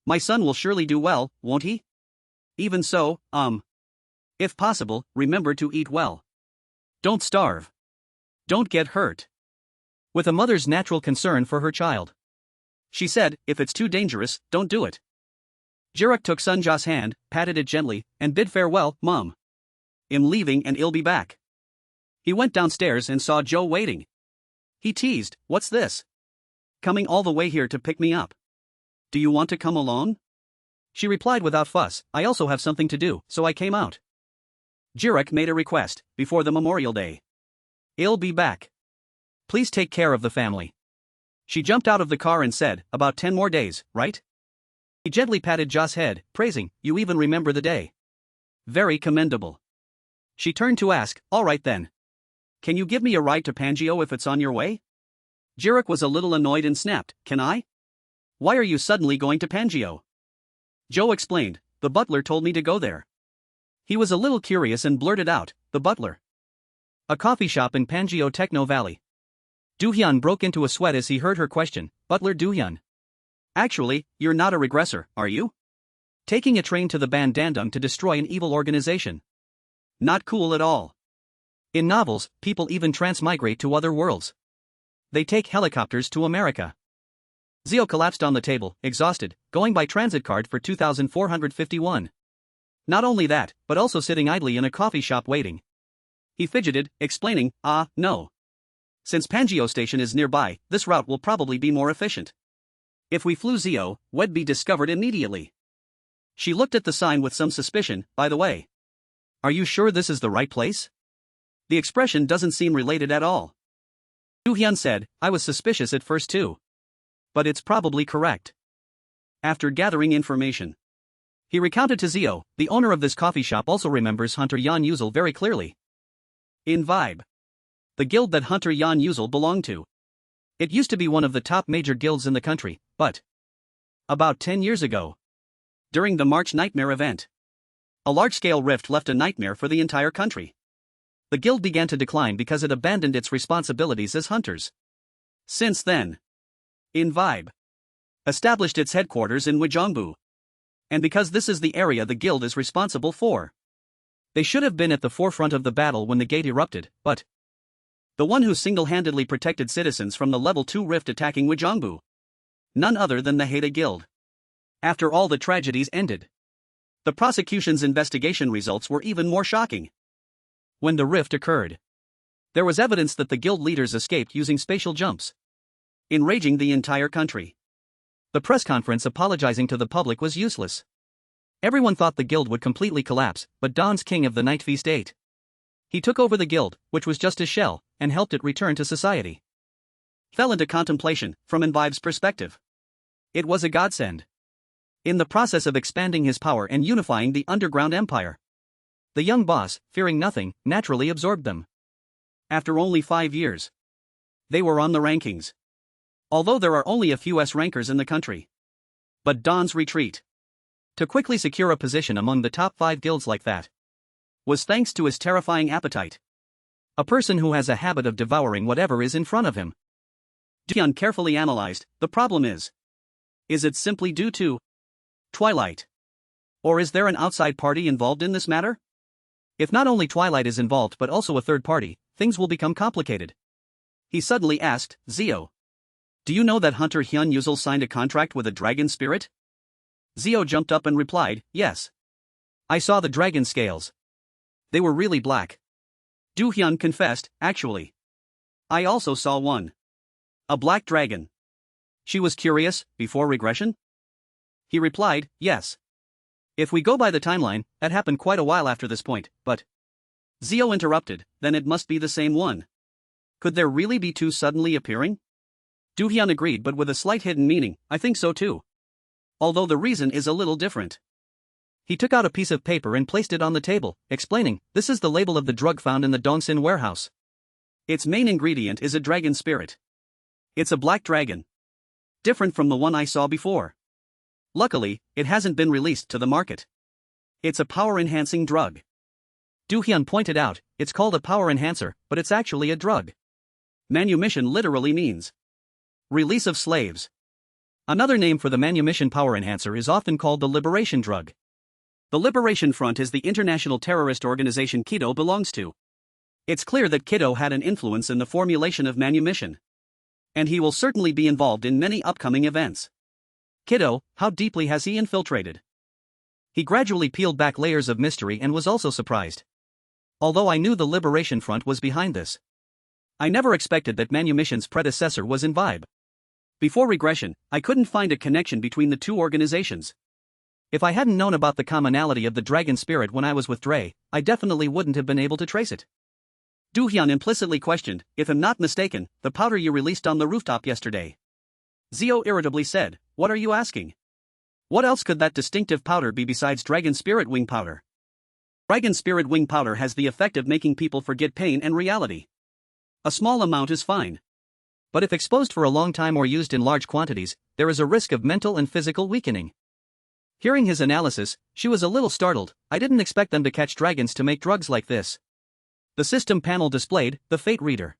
S1: My son will surely do well, won't he? Even so, if possible, remember to eat well. Don't starve. Don't get hurt. With a mother's natural concern for her child. She said, if it's too dangerous, don't do it. Jiruk took Sunja's hand, patted it gently, and bid farewell, Mom. I'm leaving and I'll be back. He went downstairs and saw Joe waiting. He teased, what's this? Coming all the way here to pick me up. Do you want to come alone? She replied without fuss, I also have something to do, so I came out. Jiruk made a request, before the Memorial Day. I'll be back. Please take care of the family. She jumped out of the car and said, about 10 more days, right? He gently patted Jo's head, praising, you even remember the day. Very commendable. She turned to ask, all right then. Can you give me a ride to Pangeo if it's on your way? Jiruk was a little annoyed and snapped, can I? Why are you suddenly going to Pangeo? Joe explained, the butler told me to go there. He was a little curious and blurted out, the butler. A coffee shop in Pangeo Techno Valley. Doohyun broke into a sweat as he heard her question, Butler Doohyun. Actually, you're not a regressor, are you? Taking a train to the Bandandung to destroy an evil organization. Not cool at all. In novels, people even transmigrate to other worlds. They take helicopters to America. Zio collapsed on the table, exhausted, going by transit card for 2,451. Not only that, but also sitting idly in a coffee shop waiting. He fidgeted, explaining, no. Since Pangeo Station is nearby, this route will probably be more efficient. If we flew Zio, we'd be discovered immediately. She looked at the sign with some suspicion, by the way. Are you sure this is the right place? The expression doesn't seem related at all. Hyun said, I was suspicious at first too. But it's probably correct. After gathering information, he recounted to Zio, the owner of this coffee shop also remembers Hunter Yan Yuzel very clearly. In Vibe, the guild that Hunter Yan Yuzel belonged to. It used to be one of the top major guilds in the country, but about 10 years ago, during the March Nightmare event, a large-scale rift left a nightmare for the entire country. The guild began to decline because it abandoned its responsibilities as hunters. Since then, In Vibe established its headquarters in Wajongbu. And because this is the area the guild is responsible for, they should have been at the forefront of the battle when the gate erupted, but the one who single-handedly protected citizens from the level 2 rift attacking Wajongbu, none other than the Haida Guild. After all the tragedies ended, the prosecution's investigation results were even more shocking. When the rift occurred, there was evidence that the guild leaders escaped using spatial jumps, enraging the entire country. The press conference apologizing to the public was useless. Everyone thought the guild would completely collapse, but Dawn's king of the Night Feast ate. He took over the guild, which was just a shell, and helped it return to society. Fell into contemplation, from In Vibe's perspective. It was a godsend. In the process of expanding his power and unifying the underground empire, the young boss, fearing nothing, naturally absorbed them. After only 5 years, they were on the rankings. Although there are only a few S-rankers in the country. But Dawn's retreat, to quickly secure a position among the top 5 guilds like that, was thanks to his terrifying appetite. A person who has a habit of devouring whatever is in front of him. Hyun carefully analyzed, the problem is it simply due to Twilight? Or is there an outside party involved in this matter? If not only Twilight is involved but also a third party, things will become complicated. He suddenly asked, Zio, do you know that Hunter Hyun Yuzel signed a contract with a dragon spirit? Zio jumped up and replied, yes. I saw the dragon scales. They were really black. Do Hyun confessed, actually. I also saw one. A black dragon. She was curious, before regression? He replied, yes. If we go by the timeline, that happened quite a while after this point, but Zio interrupted, then it must be the same one. Could there really be two suddenly appearing? Do-hyun agreed but with a slight hidden meaning, I think so too. Although the reason is a little different. He took out a piece of paper and placed it on the table, explaining, this is the label of the drug found in the Dongsin warehouse. Its main ingredient is a dragon spirit. It's a black dragon. Different from the one I saw before. Luckily, it hasn't been released to the market. It's a power-enhancing drug. Do-hyun pointed out, it's called a power enhancer, but it's actually a drug. Manumission literally means release of slaves. Another name for the manumission power enhancer is often called the liberation drug. The Liberation Front is the international terrorist organization Kido belongs to. It's clear that Kido had an influence in the formulation of manumission. And he will certainly be involved in many upcoming events. Kido, how deeply has he infiltrated? He gradually peeled back layers of mystery and was also surprised. Although I knew the Liberation Front was behind this, I never expected that manumission's predecessor was in Vibe. Before regression, I couldn't find a connection between the two organizations. If I hadn't known about the commonality of the dragon spirit when I was with Dre, I definitely wouldn't have been able to trace it. Do-hyun implicitly questioned, if I'm not mistaken, the powder you released on the rooftop yesterday. Zio irritably said, what are you asking? What else could that distinctive powder be besides dragon spirit wing powder? Dragon spirit wing powder has the effect of making people forget pain and reality. A small amount is fine. But if exposed for a long time or used in large quantities, there is a risk of mental and physical weakening. Hearing his analysis, she was a little startled. I didn't expect them to catch dragons to make drugs like this. The system panel displayed, the Fate Reader,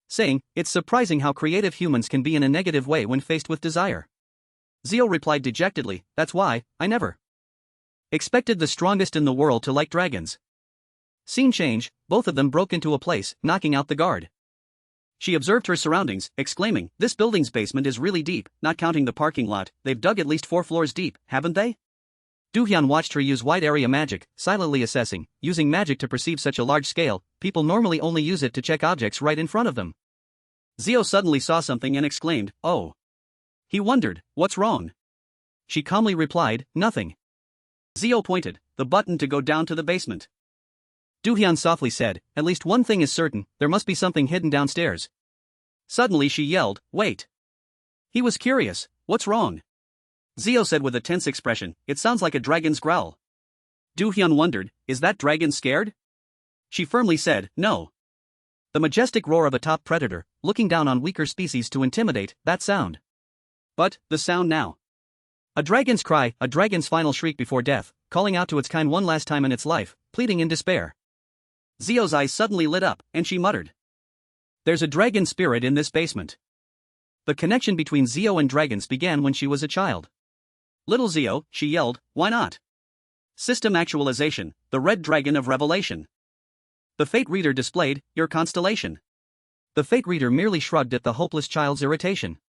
S1: saying, it's surprising how creative humans can be in a negative way when faced with desire. Zio replied dejectedly, that's why, I never expected the strongest in the world to like dragons. Scene change, both of them broke into a place, knocking out the guard. She observed her surroundings, exclaiming, this building's basement is really deep, not counting the parking lot, they've dug at least 4 floors deep, haven't they? Do-hyun watched her use wide area magic, silently assessing, using magic to perceive such a large scale, people normally only use it to check objects right in front of them. Zio suddenly saw something and exclaimed, oh. He wondered, what's wrong? She calmly replied, nothing. Zio pointed, the button to go down to the basement. Do-hyun softly said, at least one thing is certain, there must be something hidden downstairs. Suddenly she yelled, "Wait." He was curious, "What's wrong?" Zio said with a tense expression, "It sounds like a dragon's growl." Do-hyun wondered, "Is that dragon scared?" She firmly said, "No." The majestic roar of a top predator, looking down on weaker species to intimidate, that sound. But, the sound now. A dragon's cry, a dragon's final shriek before death, calling out to its kind one last time in its life, pleading in despair. Zio's eyes suddenly lit up, and she muttered, "There's a dragon spirit in this basement." The connection between Zio and dragons began when she was a child. "Little Zio," she yelled, "why not? System actualization, the red dragon of revelation." The fate reader displayed, "Your constellation." The fate reader merely shrugged at the hopeless child's irritation.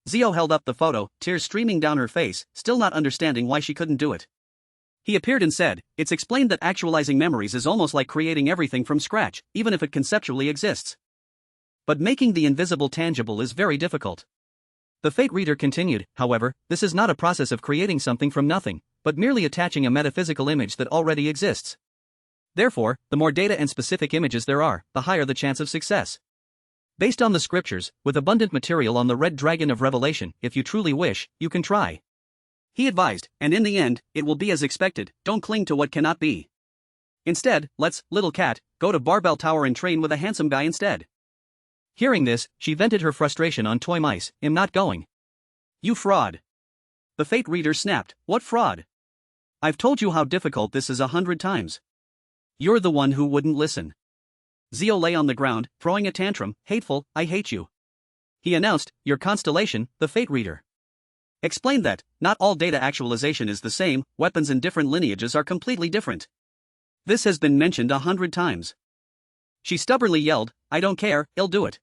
S1: Zio held up the photo, tears streaming down her face, still not understanding why she couldn't do it. He appeared and said, "It's explained that actualizing memories is almost like creating everything from scratch, even if it conceptually exists. But making the invisible tangible is very difficult." The fate reader continued, "However, this is not a process of creating something from nothing, but merely attaching a metaphysical image that already exists. Therefore, the more data and specific images there are, the higher the chance of success. Based on the scriptures, with abundant material on the red dragon of revelation, if you truly wish, you can try." He advised, "And in the end, it will be as expected, don't cling to what cannot be. Instead, let's, little cat, go to Barbell Tower and train with a handsome guy instead." Hearing this, she vented her frustration on toy mice, "I'm not going." "You fraud." The fate reader snapped, "What fraud? I've told you how difficult this is 100 times. You're the one who wouldn't listen." Zio lay on the ground, throwing a tantrum, "Hateful, I hate you." He announced, "Your constellation, the fate reader. Explained that, not all data actualization is the same, weapons in different lineages are completely different. This has been mentioned 100 times." She stubbornly yelled, "I don't care, I'll do it.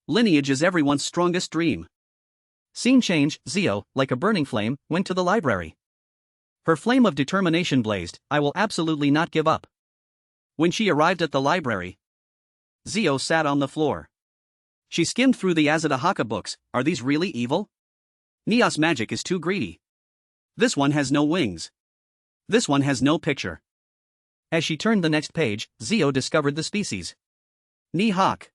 S1: Lineage is everyone's strongest dream." Scene change, Zio, like a burning flame, went to the library. Her flame of determination blazed, "I will absolutely not give up." When she arrived at the library, Zio sat on the floor. She skimmed through the Azadahaka books. Are these really evil? Neos magic is too greedy. This one has no wings. This one has no picture. As she turned the next page, Zio discovered the species. Ni-hawk.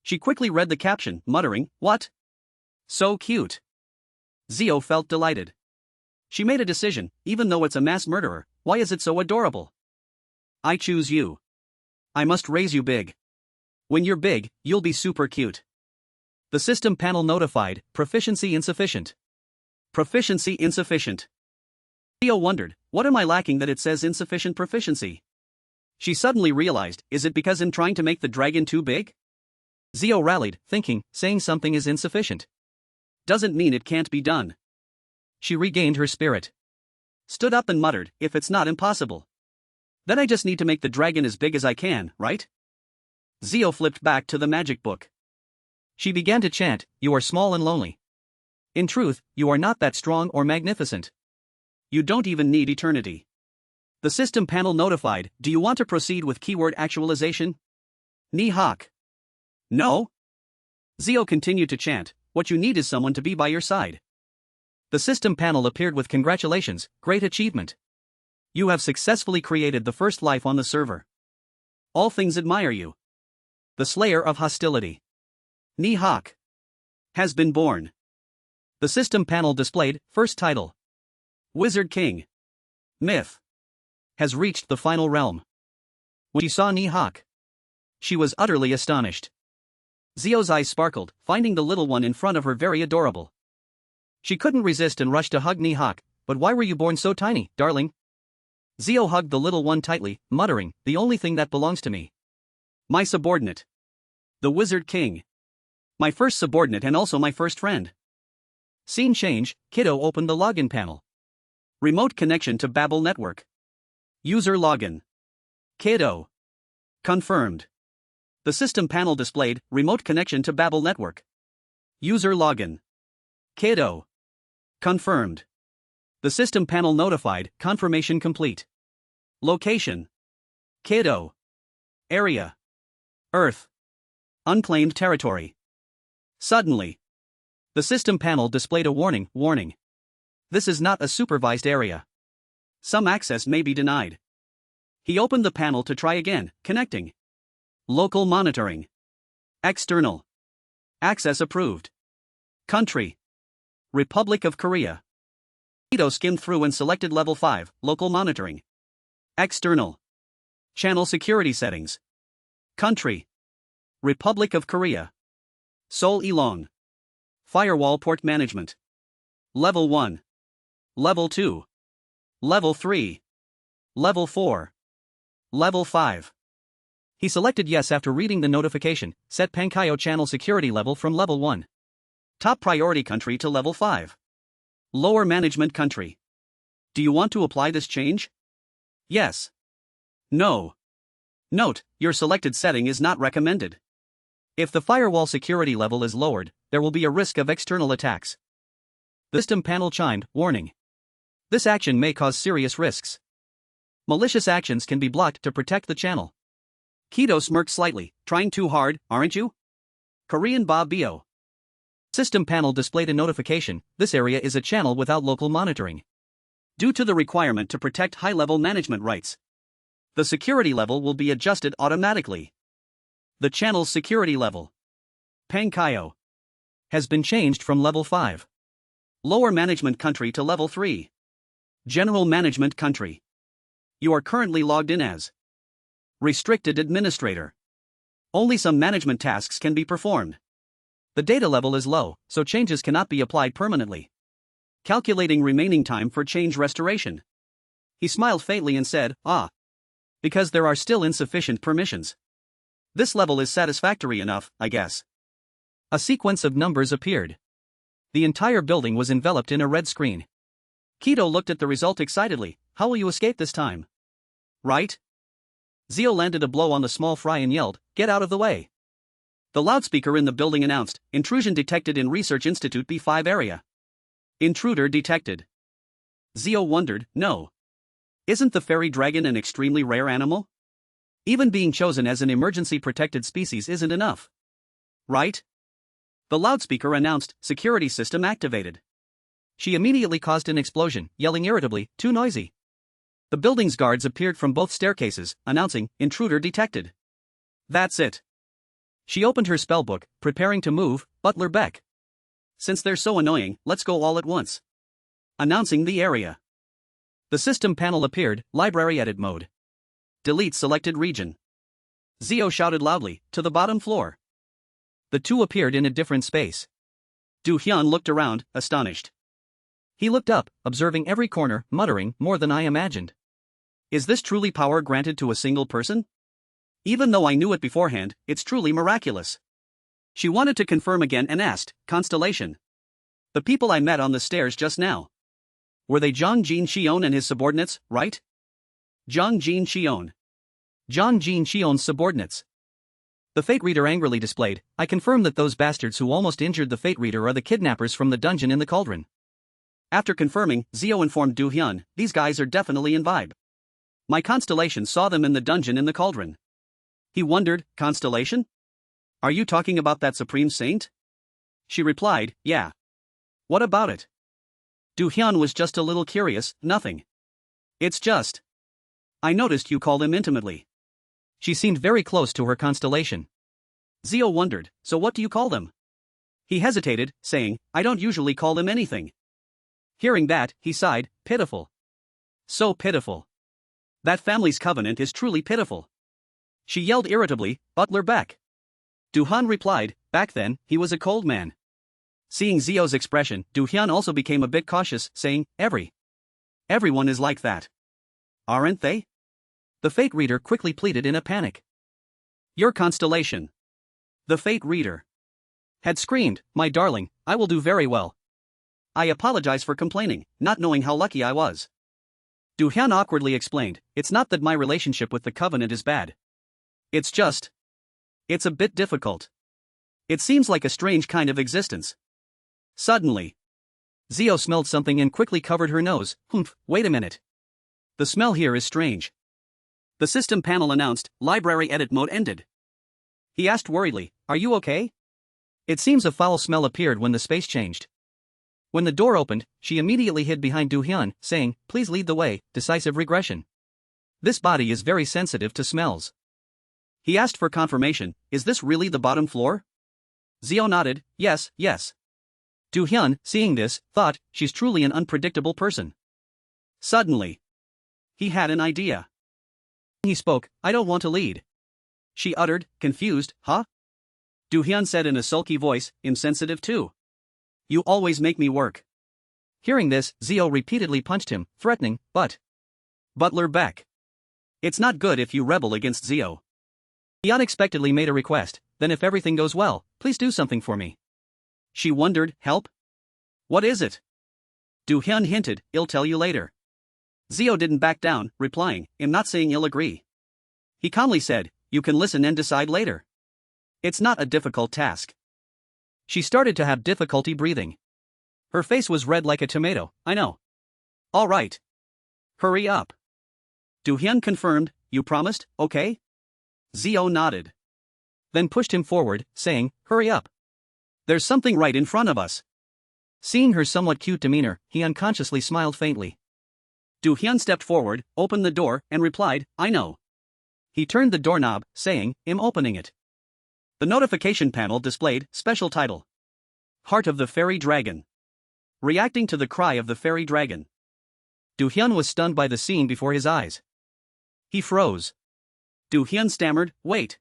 S1: She quickly read the caption, muttering, "What? So cute." Zio felt delighted. She made a decision, even though it's a mass murderer, why is it so adorable? I choose you. I must raise you big. When you're big, you'll be super cute. The system panel notified, proficiency insufficient. Proficiency insufficient. Theo wondered, what am I lacking that it says insufficient proficiency? She suddenly realized, is it because I'm trying to make the dragon too big? Zio rallied, thinking, saying something is insufficient doesn't mean it can't be done. She regained her spirit. Stood up and muttered, if it's not impossible, then I just need to make the dragon as big as I can, right? Zio flipped back to the magic book. She began to chant, "You are small and lonely. In truth, you are not that strong or magnificent. You don't even need eternity." The system panel notified, "Do you want to proceed with keyword actualization?" Ni-hawk. No. Zio continued to chant, "What you need is someone to be by your side." The system panel appeared with "Congratulations, great achievement. You have successfully created the first life on the server. All things admire you. The Slayer of Hostility, Ni-hawk, has been born." The system panel displayed, first title. Wizard King. Myth. Has reached the final realm. When she saw Ni-hawk, she was utterly astonished. Zio's eyes sparkled, finding the little one in front of her very adorable. She couldn't resist and rushed to hug Ni-hawk, "But why were you born so tiny, darling?" Zio hugged the little one tightly, muttering, "The only thing that belongs to me. My subordinate. The Wizard King. My first subordinate and also my first friend." Scene change, Kiddo opened the login panel. Remote connection to Babel network. User login. Kiddo. Confirmed. The system panel displayed, remote connection to Babel network. User login. Kiddo. Confirmed. The system panel notified, confirmation complete. Location. Kiddo. Area. Earth. Unclaimed territory. Suddenly, the system panel displayed a warning, "Warning. This is not a supervised area. Some access may be denied." He opened the panel to try again, connecting. Local monitoring. External. Access approved. Country: Republic of Korea. Keto skimmed through and selected Level 5, Local Monitoring. External: Channel Security Settings. Country: Republic of Korea. Seoul Ilong. Firewall Port Management. Level 1. Level 2. Level 3. Level 4. Level 5. He selected Yes after reading the notification. Set Pankayo channel security level from Level 1. Top priority country to Level 5. Lower management country. Do you want to apply this change? Yes. No. Note: your selected setting is not recommended. If the firewall security level is lowered, there will be a risk of external attacks. The system panel chimed, warning. This action may cause serious risks. Malicious actions can be blocked to protect the channel. Keto smirked slightly. Trying too hard, aren't you? Korean Ba Bio. System panel displayed a notification. This area is a channel without local monitoring. Due to the requirement to protect high-level management rights, the security level will be adjusted automatically. The channel's security level, Pankayo, has been changed from Level 5. Lower management country to Level 3. General management country. You are currently logged in as Restricted Administrator. Only some management tasks can be performed. The data level is low, so changes cannot be applied permanently. Calculating remaining time for change restoration. He smiled faintly and said, because there are still insufficient permissions. This level is satisfactory enough, I guess. A sequence of numbers appeared. The entire building was enveloped in a red screen. Keto looked at the result excitedly. How will you escape this time? Right? Zio landed a blow on the small fry and yelled, get out of the way. The loudspeaker in the building announced, intrusion detected in Research Institute B5 area. Intruder detected. Zio wondered, no. Isn't the fairy dragon an extremely rare animal? Even being chosen as an emergency protected species isn't enough. Right? The loudspeaker announced, security system activated. She immediately caused an explosion, yelling irritably, too noisy. The building's guards appeared from both staircases, announcing, intruder detected. That's it. She opened her spellbook, preparing to move, Butler Beck. Since they're so annoying, let's go all at once. Announcing the area. The system panel appeared, library edit mode. Delete selected region. Zio shouted loudly, to the bottom floor. The two appeared in a different space. Do Hyun looked around, astonished. He looked up, observing every corner, muttering, more than I imagined. Is this truly power granted to a single person? Even though I knew it beforehand, it's truly miraculous. She wanted to confirm again and asked, Constellation. The people I met on the stairs just now. Were they Jong Jin Cheon and his subordinates, right? Jong Jin Cheon. Jong Jin Cheon's subordinates. The Fate Reader angrily displayed, I confirm that those bastards who almost injured the Fate Reader are the kidnappers from the dungeon in the cauldron. After confirming, Zio informed Do Hyun, these guys are definitely in vibe. My constellation saw them in the dungeon in the cauldron. He wondered, constellation? Are you talking about that supreme saint? She replied, yeah. What about it? Do Hyun was just a little curious, nothing. It's just. I noticed you called him intimately. She seemed very close to her constellation. Zio wondered, so what do you call them? He hesitated, saying, I don't usually call them anything. Hearing that, he sighed, pitiful. So pitiful. That family's covenant is truly pitiful. She yelled irritably, Butler Beck. Du-hyun replied, back then, he was a cold man. Seeing Zio's expression, Du-hyun also became a bit cautious, saying, everyone is like that. Aren't they? The Fate Reader quickly pleaded in a panic. Your constellation. The Fate Reader had screamed, my darling, I will do very well. I apologize for complaining, not knowing how lucky I was. Du-hyun awkwardly explained, it's not that my relationship with the Covenant is bad. It's just. It's a bit difficult. It seems like a strange kind of existence. Suddenly, Zio smelled something and quickly covered her nose. Wait a minute. The smell here is strange. The system panel announced, library edit mode ended. He asked worriedly, are you okay? It seems a foul smell appeared when the space changed. When the door opened, she immediately hid behind Du-hyun, saying, please lead the way, decisive regression. This body is very sensitive to smells. He asked for confirmation, is this really the bottom floor? Zio nodded, yes, yes. Do-hyun, seeing this, thought, she's truly an unpredictable person. Suddenly, he had an idea. He spoke, I don't want to lead. She uttered, confused, huh? Do-hyun said in a sulky voice, insensitive too. You always make me work. Hearing this, Zio repeatedly punched him, threatening, but Butler Beck. It's not good if you rebel against Zio. He unexpectedly made a request, then if everything goes well, please do something for me. She wondered, help? What is it? Do-hyun hinted, I'll tell you later. Zio didn't back down, replying, I'm not saying you'll agree. He calmly said, you can listen and decide later. It's not a difficult task. She started to have difficulty breathing. Her face was red like a tomato, I know. All right. Hurry up. Do-hyun confirmed, you promised, okay? Zio nodded. Then pushed him forward, saying, hurry up. There's something right in front of us. Seeing her somewhat cute demeanor, he unconsciously smiled faintly. Do-hyun stepped forward, opened the door, and replied, I know. He turned the doorknob, saying, I'm opening it. The notification panel displayed, special title. Heart of the Fairy Dragon. Reacting to the cry of the fairy dragon. Do-hyun was stunned by the scene before his eyes. He froze. Do-hyun stammered, wait.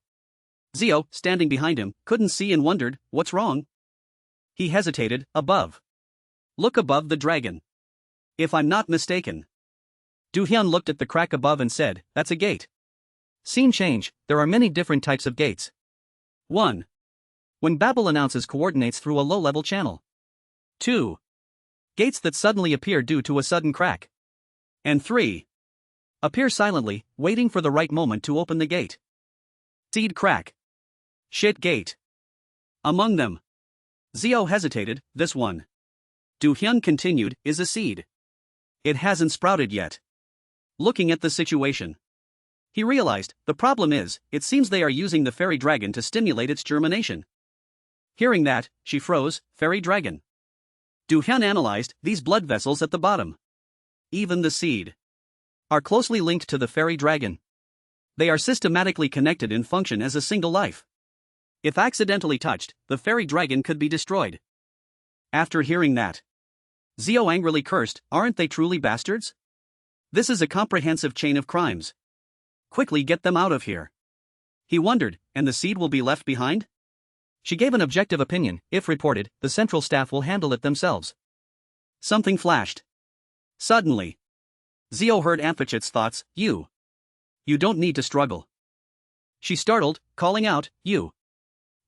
S1: Zio, standing behind him, couldn't see and wondered, what's wrong? He hesitated, above. Look above the dragon. If I'm not mistaken. Do-hyun looked at the crack above and said, that's a gate. Scene change, there are many different types of gates. 1. When Babel announces coordinates through a low-level channel. 2. Gates that suddenly appear due to a sudden crack. And 3. Appear silently, waiting for the right moment to open the gate. Seed crack. Shit gate. Among them. Zio hesitated, this one. Do-hyun continued, is a seed. It hasn't sprouted yet. Looking at the situation, he realized, the problem is, it seems they are using the fairy dragon to stimulate its germination. Hearing that, she froze, fairy dragon. Do-hyun analyzed, these blood vessels at the bottom. Even the seed. Are closely linked to the fairy dragon. They are systematically connected and function as a single life. If accidentally touched, the fairy dragon could be destroyed. After hearing that, Zio angrily cursed, aren't they truly bastards? This is a comprehensive chain of crimes. Quickly get them out of here. He wondered, and the seed will be left behind? She gave an objective opinion, if reported, the central staff will handle it themselves. Something flashed. Suddenly, Zio heard Amphichit's thoughts, you don't need to struggle. She startled, calling out, you.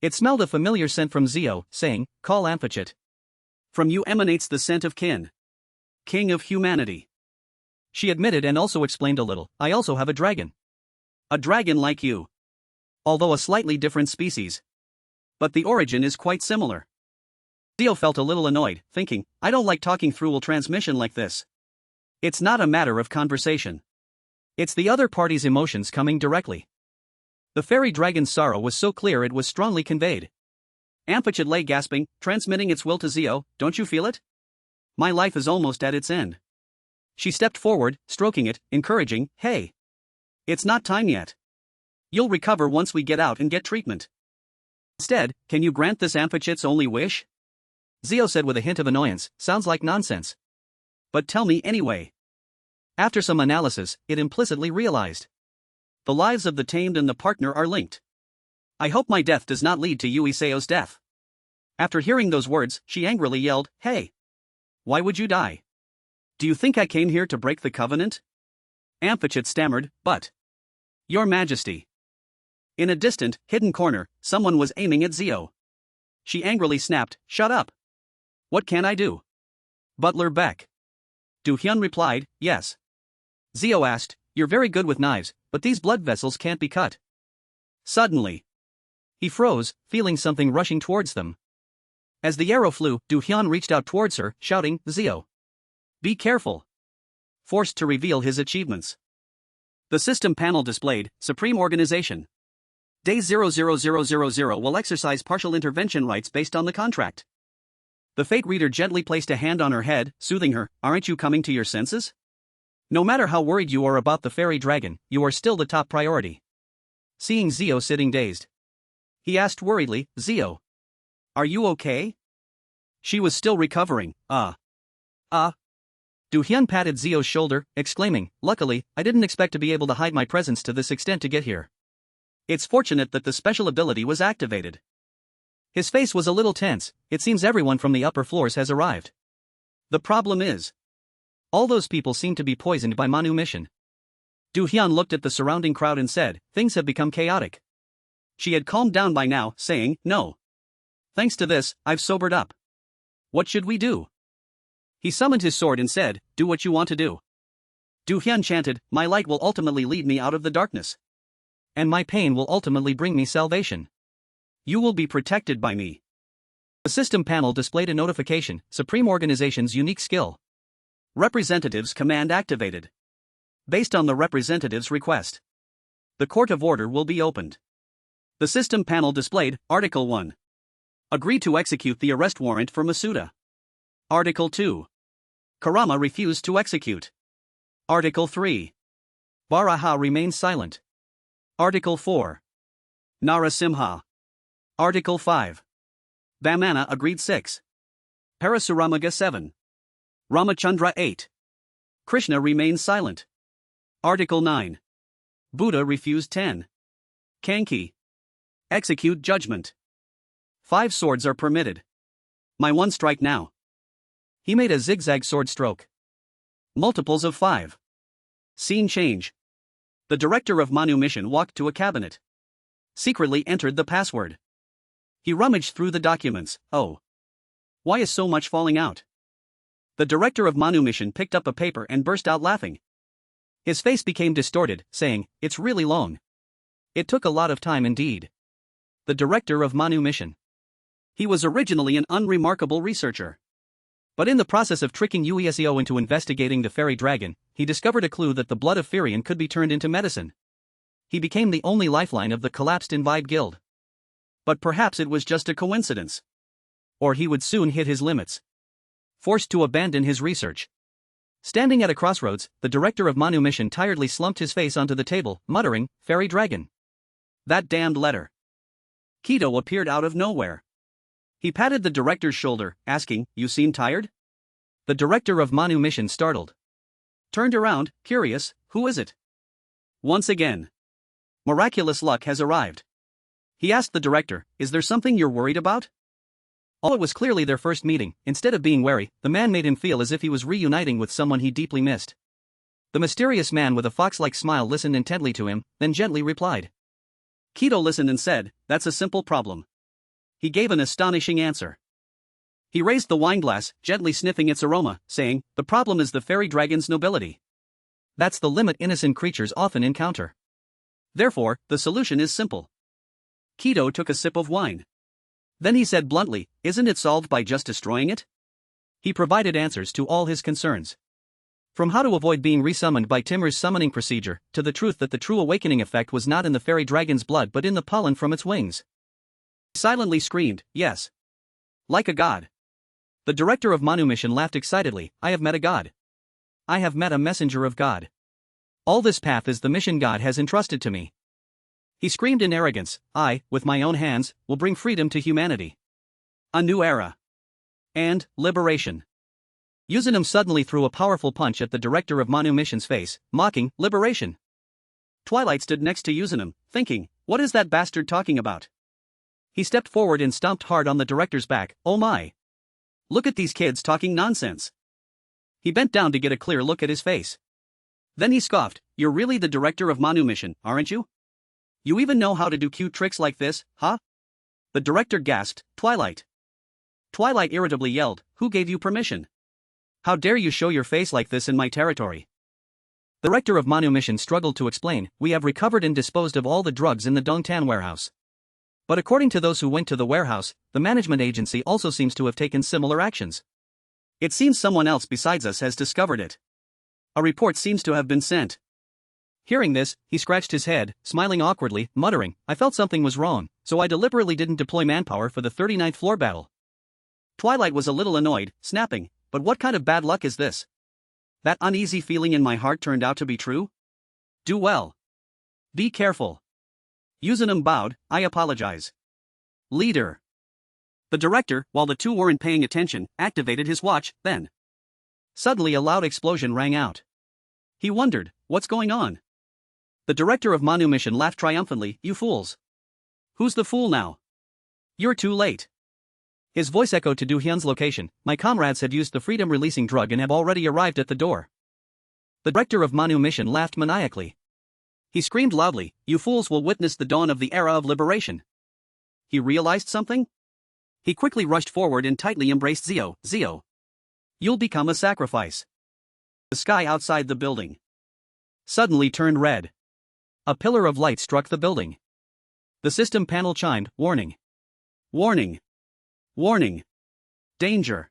S1: It smelled a familiar scent from Zio, saying, call Amphichit. From you emanates the scent of kin. King of humanity. She admitted and also explained a little, I also have a dragon. A dragon like you. Although a slightly different species. But the origin is quite similar. Zio felt a little annoyed, thinking, I don't like talking through a transmission like this. It's not a matter of conversation. It's the other party's emotions coming directly. The fairy dragon's sorrow was so clear it was strongly conveyed. Amphichit lay gasping, transmitting its will to Zio, don't you feel it? My life is almost at its end. She stepped forward, stroking it, encouraging, hey. It's not time yet. You'll recover once we get out and get treatment. Instead, can you grant this Amphichit's only wish? Zio said with a hint of annoyance, sounds like nonsense. But tell me anyway. After some analysis, it implicitly realized. The lives of the tamed and the partner are linked. I hope my death does not lead to Yuiseo's death. After hearing those words, she angrily yelled, hey. Why would you die? Do you think I came here to break the covenant? Amphichit stammered, but. Your Majesty. In a distant, hidden corner, someone was aiming at Zio. She angrily snapped, shut up. What can I do? Butler Beck. Do-hyun replied, yes. Zio asked, you're very good with knives, but these blood vessels can't be cut. Suddenly, he froze, feeling something rushing towards them. As the arrow flew, Do-hyun reached out towards her, shouting, Zio. Be careful. Forced to reveal his achievements. The system panel displayed, Supreme Organization. Day 00000 will exercise partial intervention rights based on the contract. The fate reader gently placed a hand on her head, soothing her, aren't you coming to your senses? No matter how worried you are about the fairy dragon, you are still the top priority. Seeing Zio sitting dazed, he asked worriedly, Zio. Are you okay? She was still recovering. Du Hyun patted Zio's shoulder, exclaiming, luckily, I didn't expect to be able to hide my presence to this extent to get here. It's fortunate that the special ability was activated. His face was a little tense. It seems everyone from the upper floors has arrived. The problem is, all those people seem to be poisoned by Manu mission. Du Hyun looked at the surrounding crowd and said, things have become chaotic. She had calmed down by now, saying, no. Thanks to this, I've sobered up. What should we do? He summoned his sword and said, do what you want to do. Du Hyun chanted, my light will ultimately lead me out of the darkness. And my pain will ultimately bring me salvation. You will be protected by me. The system panel displayed a notification, Supreme Organization's unique skill. Representatives command activated. Based on the representative's request, the court of order will be opened. The system panel displayed, Article 1. Agree to execute the arrest warrant for Masuda. Article 2. Karama refused to execute. Article 3. Baraha remains silent. Article 4. Narasimha. Article 5. Vamana agreed 6. Parasuramaga 7. Ramachandra 8. Krishna remains silent. Article 9. Buddha refused 10. Kanki. Execute judgment. 5 swords are permitted. My one strike now. He made a zigzag sword stroke. Multiples of 5. Scene change. The director of Manu mission walked to a cabinet. Secretly entered the password. He rummaged through the documents. Oh. Why is so much falling out? The director of Manu mission picked up a paper and burst out laughing. His face became distorted, saying, it's really long. It took a lot of time indeed. The director of Manu mission. He was originally an unremarkable researcher. But in the process of tricking Ueseo into investigating the fairy dragon, he discovered a clue that the blood of Firion could be turned into medicine. He became the only lifeline of the collapsed Invite Guild. But perhaps it was just a coincidence. Or he would soon hit his limits. Forced to abandon his research. Standing at a crossroads, the director of Manu mission tiredly slumped his face onto the table, muttering, fairy dragon. That damned letter. Kido appeared out of nowhere. He patted the director's shoulder, asking, you seem tired? The director of Manu mission startled. Turned around, curious, who is it? Once again. Miraculous luck has arrived. He asked the director, is there something you're worried about? Although it was clearly their first meeting, instead of being wary, the man made him feel as if he was reuniting with someone he deeply missed. The mysterious man with a fox-like smile listened intently to him, then gently replied. Kido listened and said, that's a simple problem. He gave an astonishing answer. He raised the wineglass, gently sniffing its aroma, saying, the problem is the fairy dragon's nobility. That's the limit innocent creatures often encounter. Therefore, the solution is simple. Kido took a sip of wine. Then he said bluntly, isn't it solved by just destroying it? He provided answers to all his concerns. From how to avoid being resummoned by Timur's summoning procedure, to the truth that the true awakening effect was not in the fairy dragon's blood but in the pollen from its wings. He silently screamed, yes. Like a god. The director of Manu mission laughed excitedly, I have met a god. I have met a messenger of God. All this path is the mission God has entrusted to me. He screamed in arrogance, I, with my own hands, will bring freedom to humanity. A new era. And liberation. Yuzunum suddenly threw a powerful punch at the director of Manu mission's face, mocking, liberation. Twilight stood next to Yuzunum, thinking, what is that bastard talking about? He stepped forward and stomped hard on the director's back, oh my. Look at these kids talking nonsense. He bent down to get a clear look at his face. Then he scoffed, you're really the director of Manu mission, aren't you? You even know how to do cute tricks like this, huh? The director gasped, Twilight. Twilight irritably yelled, who gave you permission? How dare you show your face like this in my territory? The director of Manu mission struggled to explain, we have recovered and disposed of all the drugs in the Dongtan warehouse. But according to those who went to the warehouse, the management agency also seems to have taken similar actions. It seems someone else besides us has discovered it. A report seems to have been sent. Hearing this, he scratched his head, smiling awkwardly, muttering, I felt something was wrong, so I deliberately didn't deploy manpower for the 39th floor battle. Twilight was a little annoyed, snapping, but what kind of bad luck is this? That uneasy feeling in my heart turned out to be true? Do well. Be careful. Yuzunum bowed, I apologize. Leader. The director, while the two weren't paying attention, activated his watch, then. Suddenly a loud explosion rang out. He wondered, what's going on? The director of Manu mission laughed triumphantly, you fools. Who's the fool now? You're too late. His voice echoed to Do Hyun's location. My comrades have used the freedom-releasing drug and have already arrived at the door. The director of Manu mission laughed maniacally. He screamed loudly, you fools will witness the dawn of the era of liberation. He realized something? He quickly rushed forward and tightly embraced Zio. Zio. You'll become a sacrifice. The sky outside the building suddenly turned red. A pillar of light struck the building. The system panel chimed, warning. Warning. Warning. Danger.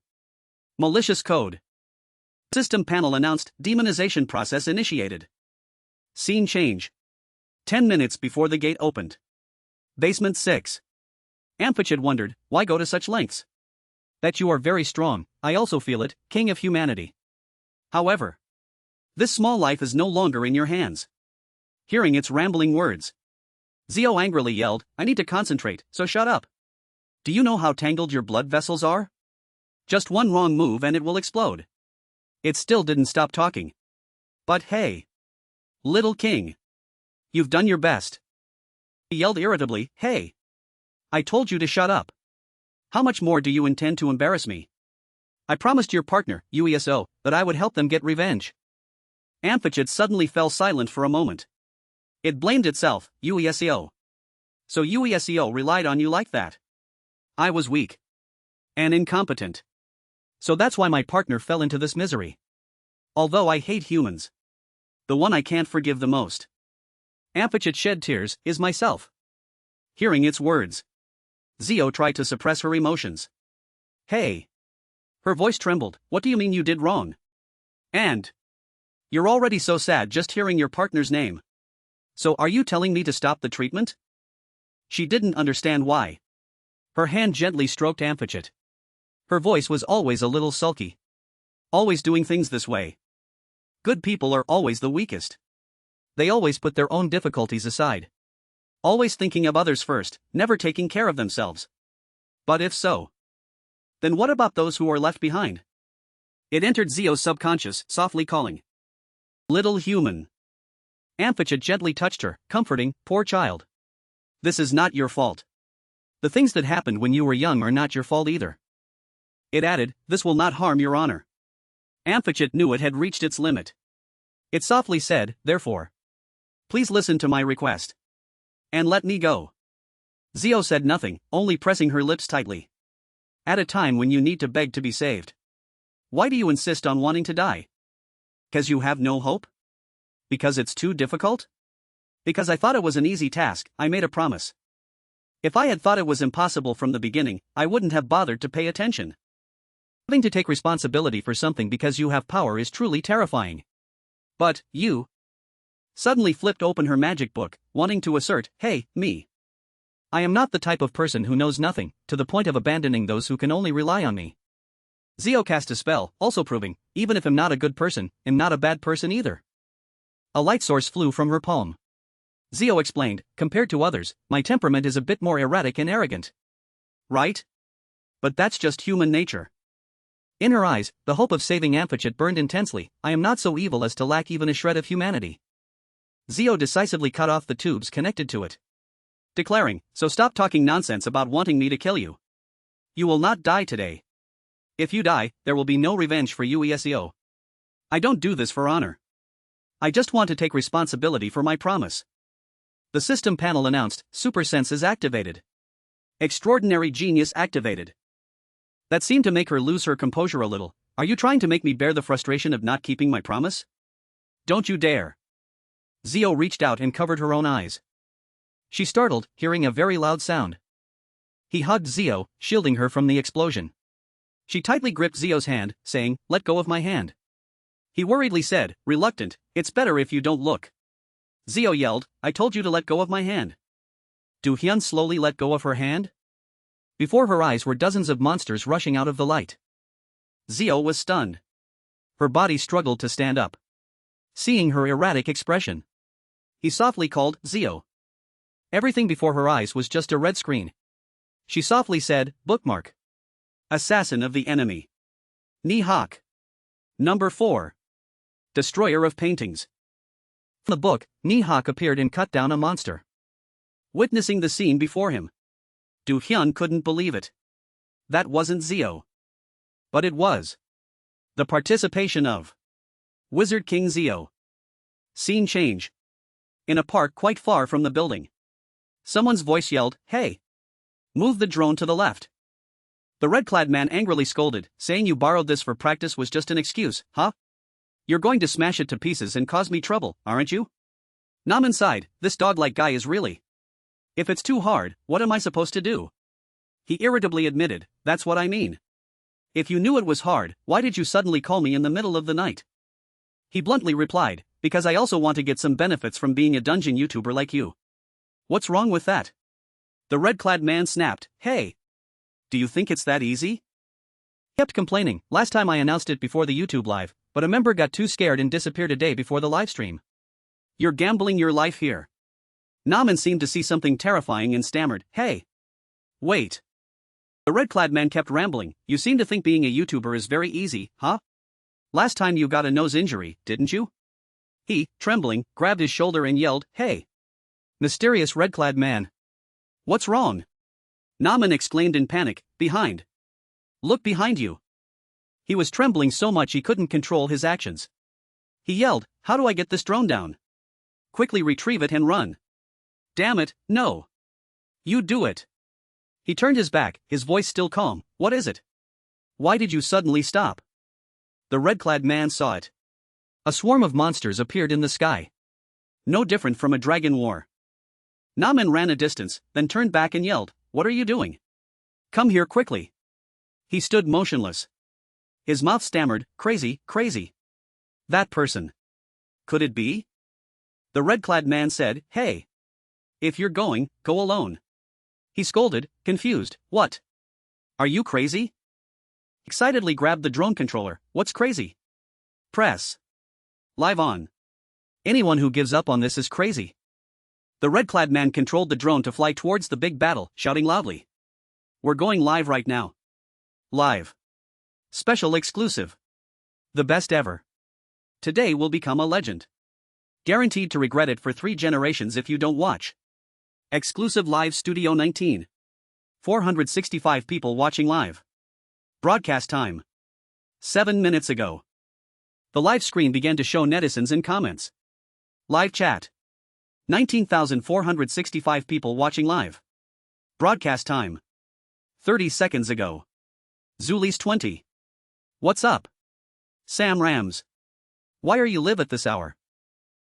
S1: Malicious code. System panel announced, demonization process initiated. Scene change. 10 minutes before the gate opened. Basement 6. Amphichid wondered, why go to such lengths? That you are very strong, I also feel it, king of humanity. However, this small life is no longer in your hands. Hearing its rambling words, Zio angrily yelled, I need to concentrate, so shut up. Do you know how tangled your blood vessels are? Just one wrong move and it will explode. It still didn't stop talking. But hey. Little king. You've done your best. He yelled irritably, hey. I told you to shut up. How much more do you intend to embarrass me? I promised your partner, UESO, that I would help them get revenge. Amphichid suddenly fell silent for a moment. It blamed itself, UESO. So UESO relied on you like that. I was weak. And incompetent. So that's why my partner fell into this misery. Although I hate humans. The one I can't forgive the most. Amphichid shed tears, is myself. Hearing its words, Zio tried to suppress her emotions. Hey. Her voice trembled, what do you mean you did wrong? And. You're already so sad just hearing your partner's name. So are you telling me to stop the treatment? She didn't understand why. Her hand gently stroked Amphichid. Her voice was always a little sulky. Always doing things this way. Good people are always the weakest. They always put their own difficulties aside. Always thinking of others first, never taking care of themselves. But if so, then what about those who are left behind? It entered Zio's subconscious, softly calling. Little human. Amphichid gently touched her, comforting, poor child. This is not your fault. The things that happened when you were young are not your fault either. It added, this will not harm your honor. Amphichid knew it had reached its limit. It softly said, therefore, please listen to my request. And let me go. Zio said nothing, only pressing her lips tightly. At a time when you need to beg to be saved. Why do you insist on wanting to die? Because you have no hope? Because it's too difficult? Because I thought it was an easy task, I made a promise. If I had thought it was impossible from the beginning, I wouldn't have bothered to pay attention. Having to take responsibility for something because you have power is truly terrifying. But, you suddenly flipped open her magic book, wanting to assert, hey, me. I am not the type of person who knows nothing, to the point of abandoning those who can only rely on me. Zio cast a spell, also proving, even if I'm not a good person, I'm not a bad person either. A light source flew from her palm. Zio explained, compared to others, my temperament is a bit more erratic and arrogant. Right? But that's just human nature. In her eyes, the hope of saving Amphichid burned intensely, I am not so evil as to lack even a shred of humanity. Zio decisively cut off the tubes connected to it. Declaring, so stop talking nonsense about wanting me to kill you. You will not die today. If you die, there will be no revenge for UESEO. I don't do this for honor. I just want to take responsibility for my promise. The system panel announced, Super Senses activated. Extraordinary Genius activated. That seemed to make her lose her composure a little. Are you trying to make me bear the frustration of not keeping my promise? Don't you dare. Zio reached out and covered her own eyes. She startled, hearing a very loud sound. He hugged Zio, shielding her from the explosion. She tightly gripped Zio's hand, saying, let go of my hand. He worriedly said, reluctant, it's better if you don't look. Zio yelled, I told you to let go of my hand. Do Hyun slowly let go of her hand? Before her eyes were dozens of monsters rushing out of the light. Zio was stunned. Her body struggled to stand up. Seeing her erratic expression, he softly called, Zio. Everything before her eyes was just a red screen. She softly said, bookmark. Assassin of the enemy. Ni-hak. Number 4. Destroyer of paintings. From the book, Ni-hak appeared and cut down a monster. Witnessing the scene before him, Do-hyun couldn't believe it. That wasn't Zio. But it was. The participation of Wizard King Zio. Scene change. In a park quite far from the building. Someone's voice yelled, hey! Move the drone to the left. The red-clad man angrily scolded, saying you borrowed this for practice was just an excuse, huh? You're going to smash it to pieces and cause me trouble, aren't you? Naman sighed, this dog-like guy is really. If it's too hard, what am I supposed to do? He irritably admitted, that's what I mean. If you knew it was hard, why did you suddenly call me in the middle of the night? He bluntly replied, because I also want to get some benefits from being a dungeon YouTuber like you. What's wrong with that? The red-clad man snapped, hey! Do you think it's that easy? He kept complaining, last time I announced it before the YouTube live, but a member got too scared and disappeared a day before the livestream. You're gambling your life here. Naman seemed to see something terrifying and stammered, hey! Wait. The red-clad man kept rambling, you seem to think being a YouTuber is very easy, huh? Last time you got a nose injury, didn't you? He, trembling, grabbed his shoulder and yelled, hey! Mysterious red-clad man. What's wrong? Naman exclaimed in panic, behind. Look behind you. He was trembling so much he couldn't control his actions. He yelled, how do I get this drone down? Quickly retrieve it and run. Damn it, no. You do it. He turned his back, his voice still calm, what is it? Why did you suddenly stop? The red-clad man saw it. A swarm of monsters appeared in the sky. No different from a dragon war. Naman ran a distance, then turned back and yelled, what are you doing? Come here quickly. He stood motionless. His mouth stammered, crazy, crazy. That person. Could it be? The red-clad man said, hey. If you're going, go alone. He scolded, confused, what? Are you crazy? Excitedly grabbed the drone controller, what's crazy? Press. Live on. Anyone who gives up on this is crazy. The red-clad man controlled the drone to fly towards the big battle, shouting loudly. We're going live right now. Live. Special exclusive. The best ever. Today will become a legend. Guaranteed to regret it for 3 generations if you don't watch. Exclusive Live Studio 19. 465 people watching live. Broadcast time. 7 minutes ago. The live screen began to show netizens and comments. Live chat. 19,465 people watching live. Broadcast time. 30 seconds ago. Zuli's 20. What's up? Sam Rams. Why are you live at this hour?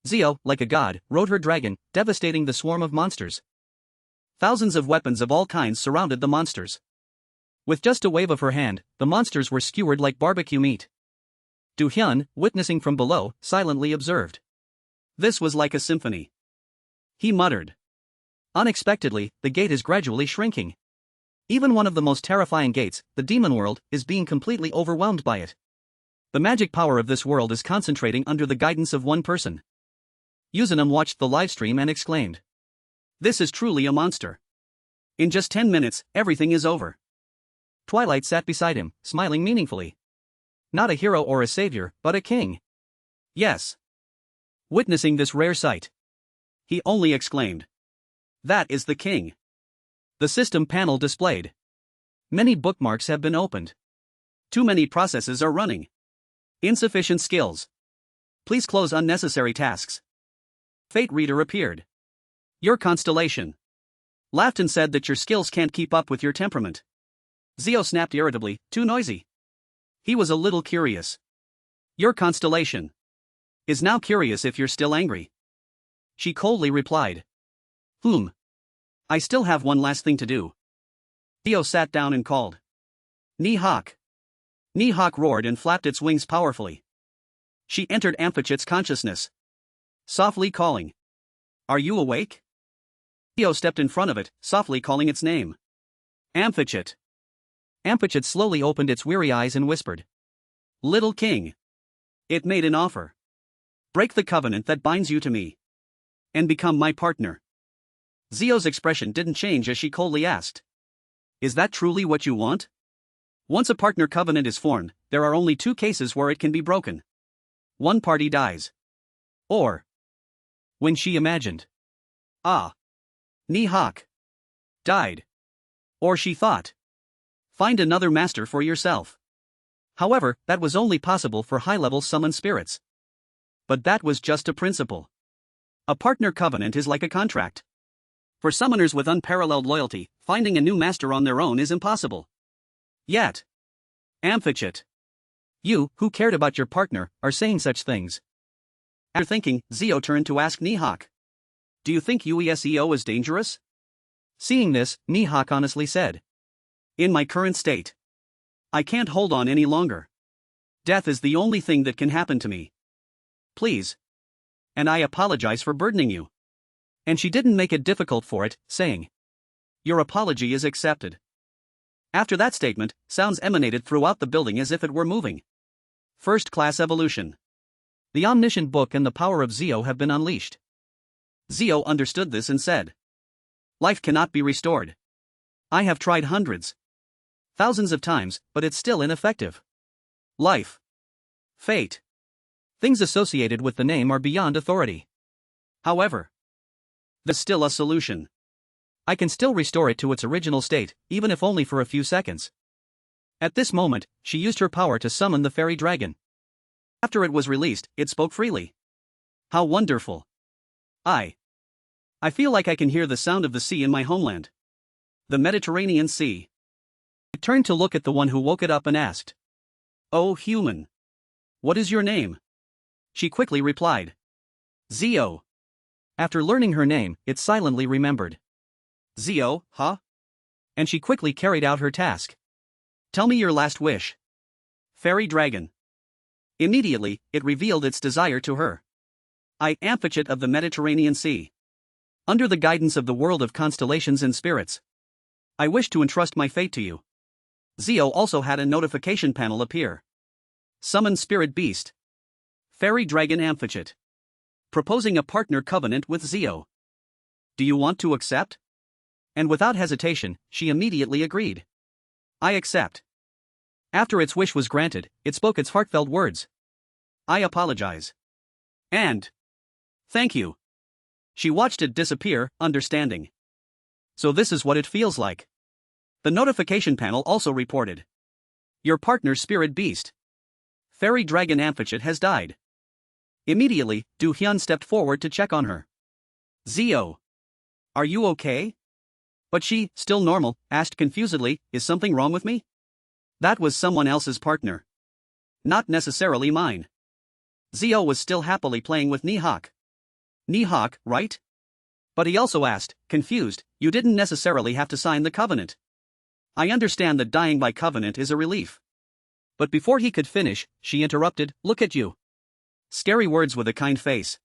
S1: Zio, like a god, rode her dragon, devastating the swarm of monsters. Thousands of weapons of all kinds surrounded the monsters. With just a wave of her hand, the monsters were skewered like barbecue meat. Do-hyun, witnessing from below, silently observed. This was like a symphony. He muttered. Unexpectedly, the gate is gradually shrinking. Even one of the most terrifying gates, the demon world, is being completely overwhelmed by it. The magic power of this world is concentrating under the guidance of one person. Yuzanam watched the livestream and exclaimed. This is truly a monster. In just 10 minutes, everything is over. Twilight sat beside him, smiling meaningfully. Not a hero or a savior, but a king. Yes. Witnessing this rare sight, he only exclaimed. That is the king. The system panel displayed. Many bookmarks have been opened. Too many processes are running. Insufficient skills. Please close unnecessary tasks. Fate Reader appeared. Your constellation. Laughed and said that your skills can't keep up with your temperament. Zio snapped irritably, too noisy. He was a little curious. Your constellation. Is now curious if you're still angry. She coldly replied. I still have one last thing to do. Zio sat down and called. Ni-hak. Ni-hak roared and flapped its wings powerfully. She entered Amphichit's consciousness. Softly calling. Are you awake? Zio stepped in front of it, softly calling its name. Amphichit. Amphichit slowly opened its weary eyes and whispered. Little king. It made an offer. Break the covenant that binds you to me. And become my partner. Zio's expression didn't change as she coldly asked. Is that truly what you want? Once a partner covenant is formed, there are only two cases where it can be broken. One party dies. Or when she imagined. Ni-hak died. Or she thought. Find another master for yourself. However, that was only possible for high-level summoned spirits. But that was just a principle. A partner covenant is like a contract. For summoners with unparalleled loyalty, finding a new master on their own is impossible. Yet, Amphichit, you, who cared about your partner, are saying such things. After thinking, Zio turned to ask Ni-hak. Do you think UESEO is dangerous? Seeing this, Ni-hak honestly said. In my current state, I can't hold on any longer. Death is the only thing that can happen to me. Please. And I apologize for burdening you. And she didn't make it difficult for it, saying, your apology is accepted. After that statement, sounds emanated throughout the building as if it were moving. First-class evolution. The omniscient book and the power of Zio have been unleashed. Zio understood this and said, life cannot be restored. I have tried hundreds, thousands of times, but it's still ineffective. Life, fate, things associated with the name are beyond authority. However, there's still a solution. I can still restore it to its original state, even if only for a few seconds. At this moment, she used her power to summon the fairy dragon. After it was released, it spoke freely. How wonderful. I feel like I can hear the sound of the sea in my homeland. The Mediterranean Sea. It turned to look at the one who woke it up and asked, oh human. What is your name? She quickly replied, Zio. After learning her name, it silently remembered. Zio, huh? And she quickly carried out her task. Tell me your last wish. Fairy dragon. Immediately, it revealed its desire to her. I, Amphichit of the Mediterranean Sea. Under the guidance of the world of constellations and spirits, I wish to entrust my fate to you. Zio also had a notification panel appear. Summon Spirit Beast. Fairy Dragon Amphichit. Proposing a partner covenant with Zio. Do you want to accept? And without hesitation, she immediately agreed. I accept. After its wish was granted, it spoke its heartfelt words. I apologize. And thank you. She watched it disappear, understanding. So this is what it feels like. The notification panel also reported. Your partner's spirit beast, Fairy Dragon Amphichit, has died. Immediately, Do Hyun stepped forward to check on her. Zio. Are you okay? But she, still normal, asked confusedly, is something wrong with me? That was someone else's partner. Not necessarily mine. Zio was still happily playing with Ni-hak. Ni-hak, right? But he also asked, confused, you didn't necessarily have to sign the covenant. I understand that dying by covenant is a relief. But before he could finish, she interrupted, look at you. Scary words with a kind face.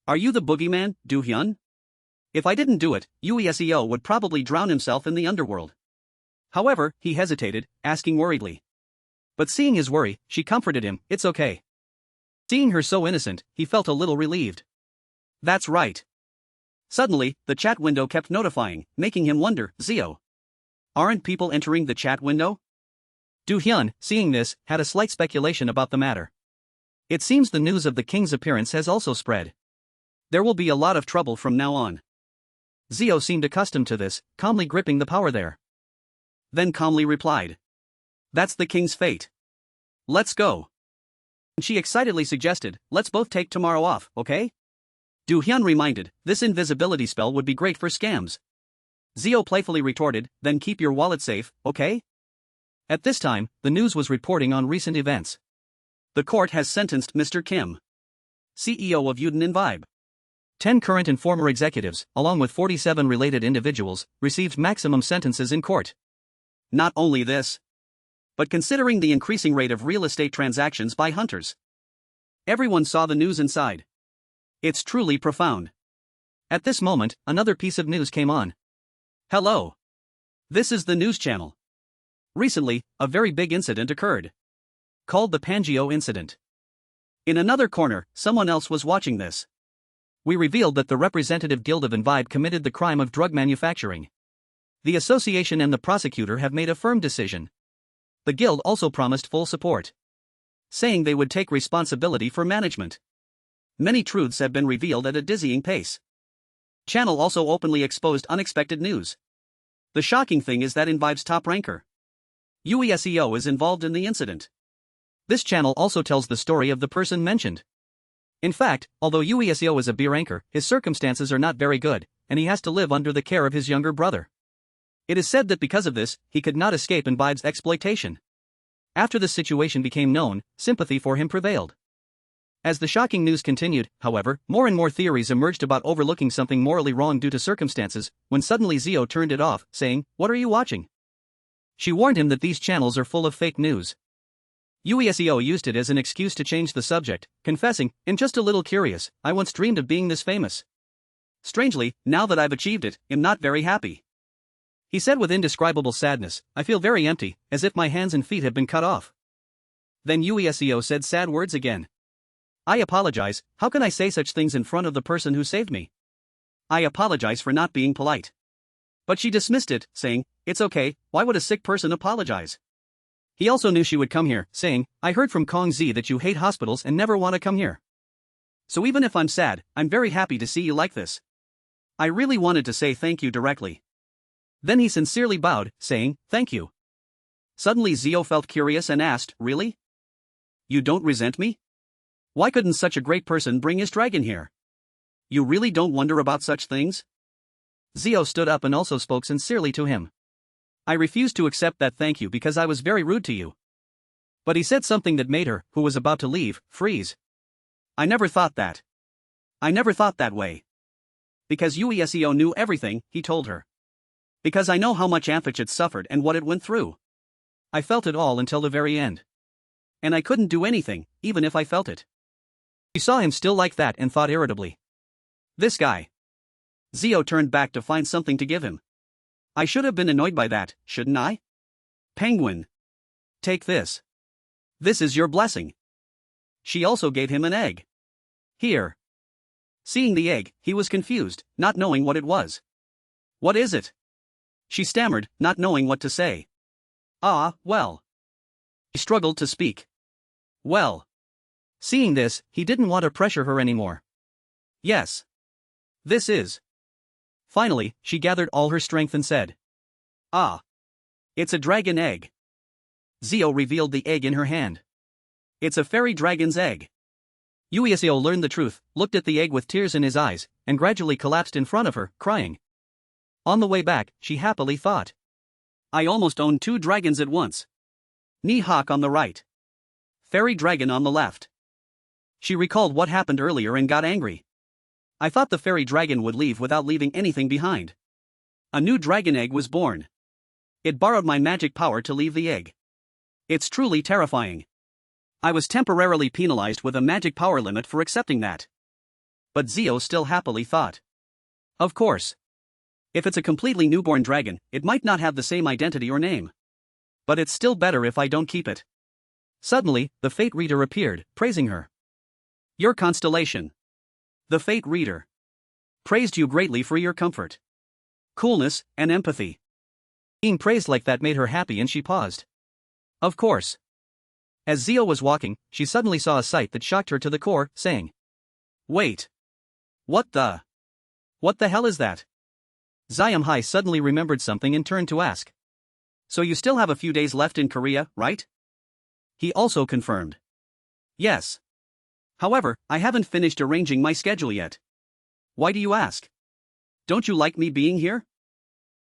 S1: Are you the boogeyman, Do Hyun? If I didn't do it, UESEO would probably drown himself in the underworld. However, he hesitated, asking worriedly. But seeing his worry, she comforted him, it's okay. Seeing her so innocent, he felt a little relieved. That's right. Suddenly, the chat window kept notifying, making him wonder, Zio. Aren't people entering the chat window? Do Hyun, seeing this, had a slight speculation about the matter. It seems the news of the king's appearance has also spread. There will be a lot of trouble from now on. Zio seemed accustomed to this, calmly gripping the power there. Then calmly replied. That's the king's fate. Let's go. And she excitedly suggested, let's both take tomorrow off, okay? Do Hyun reminded, this invisibility spell would be great for scams. Zio playfully retorted, then keep your wallet safe, okay? At this time, the news was reporting on recent events. The court has sentenced Mr. Kim, CEO of Yuden Vibe. 10 current and former executives, along with 47 related individuals, received maximum sentences in court. Not only this, but considering the increasing rate of real estate transactions by hunters, everyone saw the news inside. It's truly profound. At this moment, another piece of news came on. Hello. This is the news channel. Recently, a very big incident occurred, called the Pangeo incident. In another corner, someone else was watching this. We revealed that the representative guild of Envibe committed the crime of drug manufacturing. The association and the prosecutor have made a firm decision. The guild also promised full support, saying they would take responsibility for management. Many truths have been revealed at a dizzying pace. Channel also openly exposed unexpected news. The shocking thing is that Invibe's top ranker, UESEO, is involved in the incident. This channel also tells the story of the person mentioned. In fact, although UESEO is a B ranker, his circumstances are not very good, and he has to live under the care of his younger brother. It is said that because of this, he could not escape Invibe's exploitation. After the situation became known, sympathy for him prevailed. As the shocking news continued, however, more and more theories emerged about overlooking something morally wrong due to circumstances, when suddenly Zio turned it off, saying, "What are you watching?" She warned him that these channels are full of fake news. UESEO used it as an excuse to change the subject, confessing, "I'm just a little curious, I once dreamed of being this famous. Strangely, now that I've achieved it, I'm not very happy." He said with indescribable sadness, "I feel very empty, as if my hands and feet have been cut off." Then UESEO said sad words again. "I apologize, how can I say such things in front of the person who saved me? I apologize for not being polite." But she dismissed it, saying, "It's okay, why would a sick person apologize?" He also knew she would come here, saying, "I heard from Kong Z that you hate hospitals and never want to come here. So even if I'm sad, I'm very happy to see you like this. I really wanted to say thank you directly." Then he sincerely bowed, saying, "Thank you." Suddenly Zio felt curious and asked, "Really? You don't resent me? Why couldn't such a great person bring his dragon here? You really don't wonder about such things?" Zio stood up and also spoke sincerely to him. "I refused to accept that thank you because I was very rude to you." But he said something that made her, who was about to leave, freeze. "I never thought that. I never thought that way. Because UESEO knew everything," he told her. "Because I know how much Amphichit suffered and what it went through. I felt it all until the very end. And I couldn't do anything, even if I felt it." She saw him still like that and thought irritably, "This guy." Zio turned back to find something to give him. "I should have been annoyed by that, shouldn't I? Penguin. Take this. This is your blessing." She also gave him an egg. "Here." Seeing the egg, he was confused, not knowing what it was. "What is it?" she stammered, not knowing what to say. "Ah, well." He struggled to speak. "Well." Seeing this, he didn't want to pressure her anymore. "Yes. This is." Finally, she gathered all her strength and said, "Ah. It's a dragon egg." Zio revealed the egg in her hand. "It's a fairy dragon's egg." UESEO learned the truth, looked at the egg with tears in his eyes, and gradually collapsed in front of her, crying. On the way back, she happily thought, "I almost owned 2 dragons at once. Ni-Hawk on the right. Fairy dragon on the left." She recalled what happened earlier and got angry. "I thought the fairy dragon would leave without leaving anything behind. A new dragon egg was born. It borrowed my magic power to leave the egg. It's truly terrifying. I was temporarily penalized with a magic power limit for accepting that." But Zio still happily thought, "Of course. If it's a completely newborn dragon, it might not have the same identity or name. But it's still better if I don't keep it." Suddenly, the Fate Reader appeared, praising her. "Your constellation. The Fate Reader. Praised you greatly for your comfort, coolness, and empathy." Being praised like that made her happy and she paused. "Of course." As Zio was walking, she suddenly saw a sight that shocked her to the core, saying, "Wait. What the hell is that?" Ziam Hai suddenly remembered something and turned to ask, "So you still have a few days left in Korea, right?" He also confirmed, "Yes. However, I haven't finished arranging my schedule yet." "Why do you ask? Don't you like me being here?"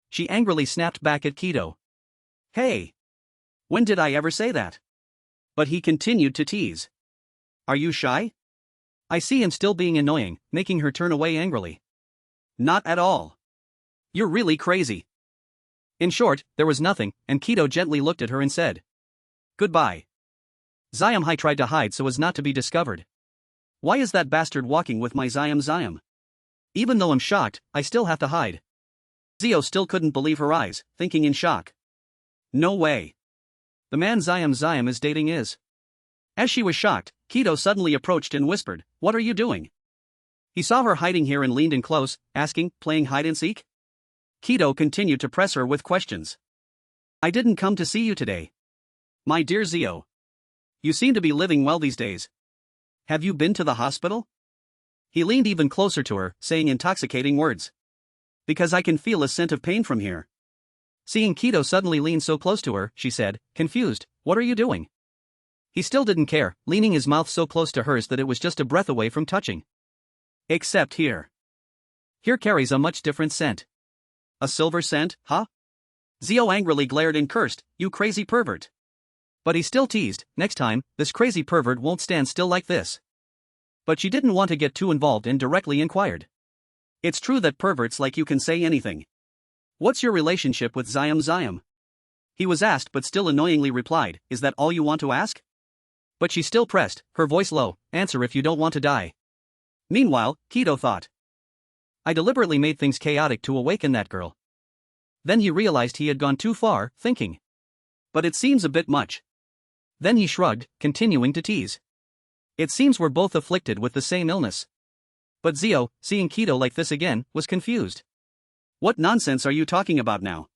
S1: She angrily snapped back at Kido. "Hey! When did I ever say that?" But he continued to tease. "Are you shy?" I see him still being annoying, making her turn away angrily. "Not at all. You're really crazy." In short, there was nothing, and Kido gently looked at her and said, "Goodbye." Ziam Hai tried to hide so as not to be discovered. "Why is that bastard walking with my Ziam? Even though I'm shocked, I still have to hide." Zio still couldn't believe her eyes, thinking in shock. "No way. The man Ziam is dating is." As she was shocked, Kido suddenly approached and whispered, "What are you doing?" He saw her hiding here and leaned in close, asking, "Playing hide and seek?" Kido continued to press her with questions. I didn't come to see you today. My dear Zio. You seem to be living well these days. Have you been to the hospital? He leaned even closer to her, saying intoxicating words. Because I can feel a scent of pain from here. Seeing Kido suddenly lean so close to her, she said, confused, what are you doing? He still didn't care, leaning his mouth so close to hers that it was just a breath away from touching. Except here. Here carries a much different scent. A silver scent, huh? Zio angrily glared and cursed, you crazy pervert. But he still teased, next time, this crazy pervert won't stand still like this. But she didn't want to get too involved and directly inquired. It's true that perverts like you can say anything. What's your relationship with Ziam? He was asked but still annoyingly replied, is that all you want to ask? But she still pressed, her voice low, answer if you don't want to die. Meanwhile, Kido thought. I deliberately made things chaotic to awaken that girl. Then he realized he had gone too far, thinking. But it seems a bit much. Then he shrugged, continuing to tease. It seems we're both afflicted with the same illness. But Zio, seeing Kido like this again, was confused. What nonsense are you talking about now?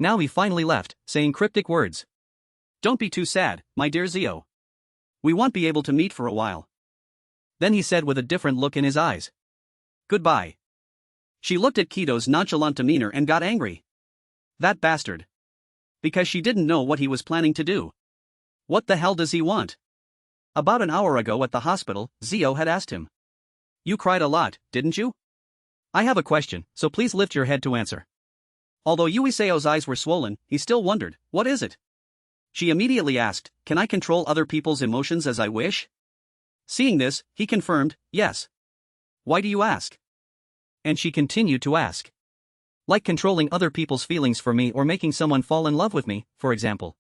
S1: Now he finally left, saying cryptic words. Don't be too sad, my dear Zio. We won't be able to meet for a while. Then he said with a different look in his eyes. Goodbye. She looked at Kido's nonchalant demeanor and got angry. That bastard. Because she didn't know what he was planning to do. What the hell does he want? About an hour ago at the hospital, Zio had asked him. You cried a lot, didn't you? I have a question, so please lift your head to answer. Although Yuiseo's eyes were swollen, he still wondered, what is it? She immediately asked, can I control other people's emotions as I wish? Seeing this, he confirmed, yes. Why do you ask? And she continued to ask. Like controlling other people's feelings for me or making someone fall in love with me, for example.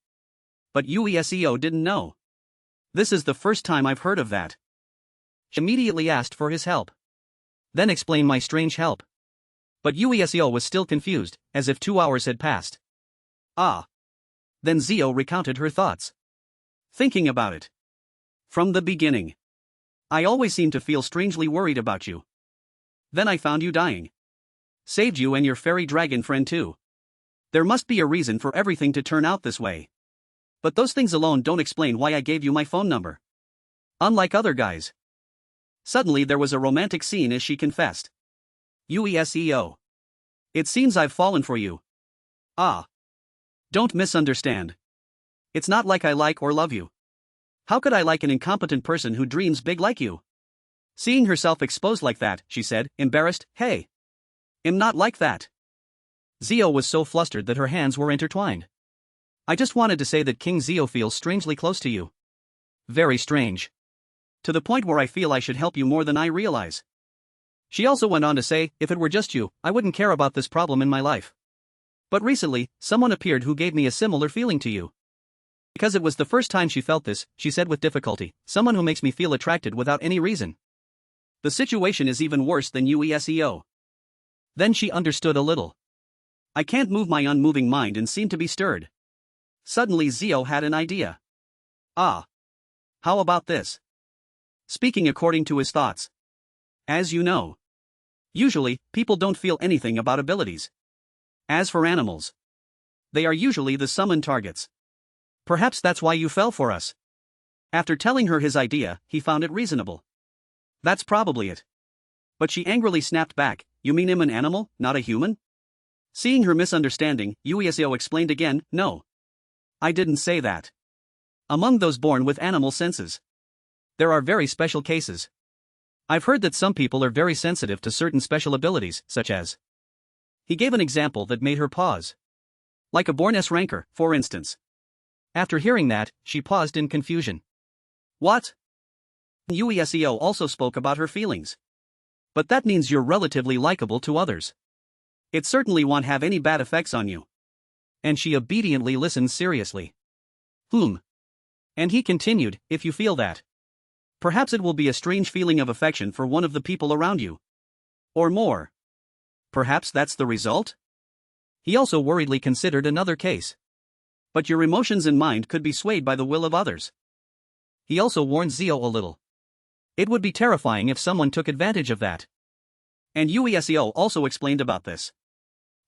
S1: But Yuiseo didn't know. This is the first time I've heard of that. She immediately asked for his help. Then explained my strange help. But Yuiseo was still confused, as if 2 hours had passed. Ah. Then Zio recounted her thoughts. Thinking about it. From the beginning. I always seemed to feel strangely worried about you. Then I found you dying. Saved you and your fairy dragon friend too. There must be a reason for everything to turn out this way. But those things alone don't explain why I gave you my phone number. Unlike other guys. Suddenly there was a romantic scene as she confessed. Ueseo. It seems I've fallen for you. Ah. Don't misunderstand. It's not like I like or love you. How could I like an incompetent person who dreams big like you? Seeing herself exposed like that, she said, embarrassed, hey. I'm not like that. Zio was so flustered that her hands were intertwined. I just wanted to say that King Zio feels strangely close to you. Very strange. To the point where I feel I should help you more than I realize. She also went on to say, if it were just you, I wouldn't care about this problem in my life. But recently, someone appeared who gave me a similar feeling to you. Because it was the first time she felt this, she said with difficulty, someone who makes me feel attracted without any reason. The situation is even worse than Ueseo. Then she understood a little. I can't move my unmoving mind and seemed to be stirred. Suddenly Zio had an idea. Ah. How about this? Speaking according to his thoughts. As you know. Usually, people don't feel anything about abilities. As for animals. They are usually the summoned targets. Perhaps that's why you fell for us. After telling her his idea, he found it reasonable. That's probably it. But she angrily snapped back, you mean I'm an animal, not a human? Seeing her misunderstanding, Ueseo explained again, no. I didn't say that. Among those born with animal senses. There are very special cases. I've heard that some people are very sensitive to certain special abilities, such as. He gave an example that made her pause. Like a born S-ranker, for instance. After hearing that, she paused in confusion. What? Ueseo also spoke about her feelings. But that means you're relatively likable to others. It certainly won't have any bad effects on you. And she obediently listened seriously. And he continued, if you feel that. Perhaps it will be a strange feeling of affection for one of the people around you. Or more. Perhaps that's the result? He also worriedly considered another case. But your emotions and mind could be swayed by the will of others. He also warned Zio a little. It would be terrifying if someone took advantage of that. And Ueseo also explained about this.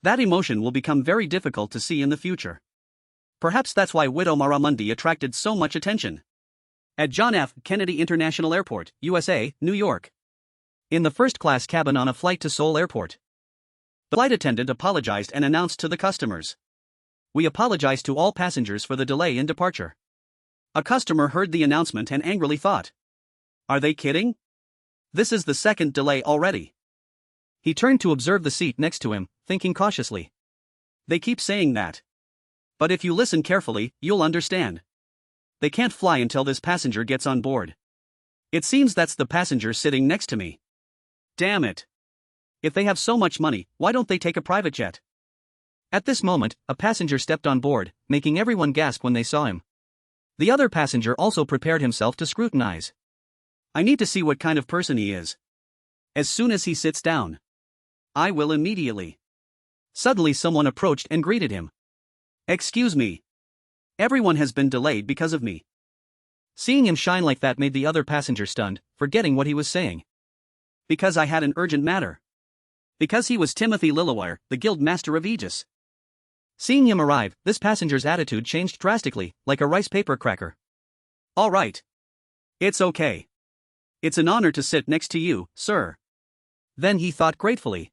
S1: That emotion will become very difficult to see in the future. Perhaps that's why Widow Maramundi attracted so much attention. At John F. Kennedy International Airport, USA, New York. In the first-class cabin on a flight to Seoul Airport. The flight attendant apologized and announced to the customers. We apologize to all passengers for the delay in departure. A customer heard the announcement and angrily thought, are they kidding? This is the second delay already. He turned to observe the seat next to him, thinking cautiously. They keep saying that. But if you listen carefully, you'll understand. They can't fly until this passenger gets on board. It seems that's the passenger sitting next to me. Damn it. If they have so much money, why don't they take a private jet? At this moment, a passenger stepped on board, making everyone gasp when they saw him. The other passenger also prepared himself to scrutinize. I need to see what kind of person he is. As soon as he sits down, I will immediately. Suddenly someone approached and greeted him. Excuse me. Everyone has been delayed because of me. Seeing him shine like that made the other passenger stunned, forgetting what he was saying. Because I had an urgent matter. Because he was Timothy Lillywire, the guild master of Aegis. Seeing him arrive, this passenger's attitude changed drastically, like a rice paper cracker. All right. It's okay. It's an honor to sit next to you, sir. Then he thought gratefully.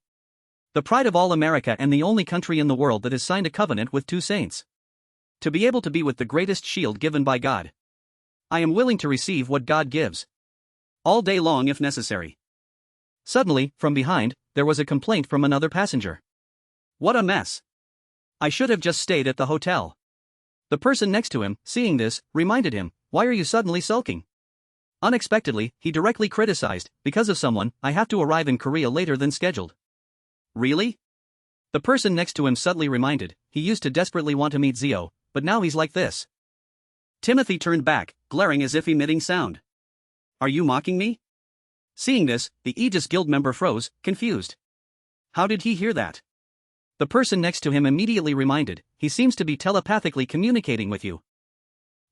S1: The pride of all America and the only country in the world that has signed a covenant with two saints. To be able to be with the greatest shield given by God. I am willing to receive what God gives. All day long if necessary. Suddenly, from behind, there was a complaint from another passenger. What a mess. I should have just stayed at the hotel. The person next to him, seeing this, reminded him, why are you suddenly sulking? Unexpectedly, he directly criticized, because of someone, I have to arrive in Korea later than scheduled. Really? The person next to him suddenly reminded, he used to desperately want to meet Zio, but now he's like this. Timothy turned back, glaring as if emitting sound. Are you mocking me? Seeing this, the Aegis Guild member froze, confused. How did he hear that? The person next to him immediately reminded, he seems to be telepathically communicating with you.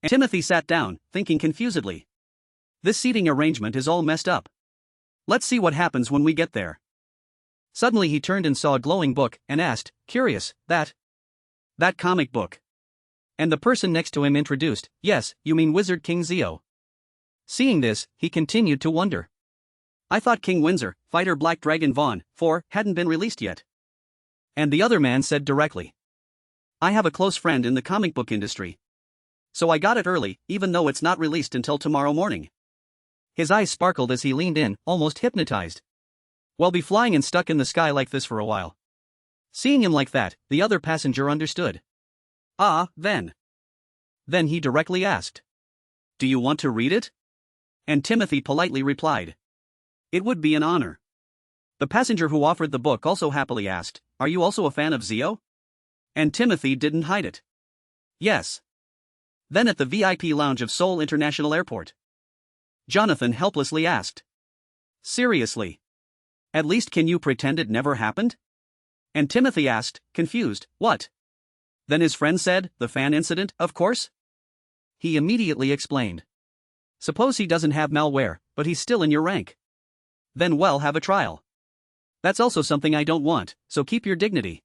S1: And Timothy sat down, thinking confusedly. This seating arrangement is all messed up. Let's see what happens when we get there. Suddenly he turned and saw a glowing book, and asked, curious, that comic book. And the person next to him introduced, yes, you mean Wizard King Zio. Seeing this, he continued to wonder. I thought King Windsor, Fighter Black Dragon Vaughn, 4, hadn't been released yet. And the other man said directly. I have a close friend in the comic book industry. So I got it early, even though it's not released until tomorrow morning. His eyes sparkled as he leaned in, almost hypnotized. We'll be flying and stuck in the sky like this for a while. Seeing him like that, the other passenger understood. Ah, then. Then he directly asked. Do you want to read it? And Timothy politely replied. It would be an honor. The passenger who offered the book also happily asked, are you also a fan of Zio? And Timothy didn't hide it. Yes. Then at the VIP lounge of Seoul International Airport, Jonathan helplessly asked. Seriously? At least can you pretend it never happened? And Timothy asked, confused, what? Then his friend said, the fan incident, of course? He immediately explained. Suppose he doesn't have malware, but he's still in your rank. Then well, have a trial. That's also something I don't want, so keep your dignity.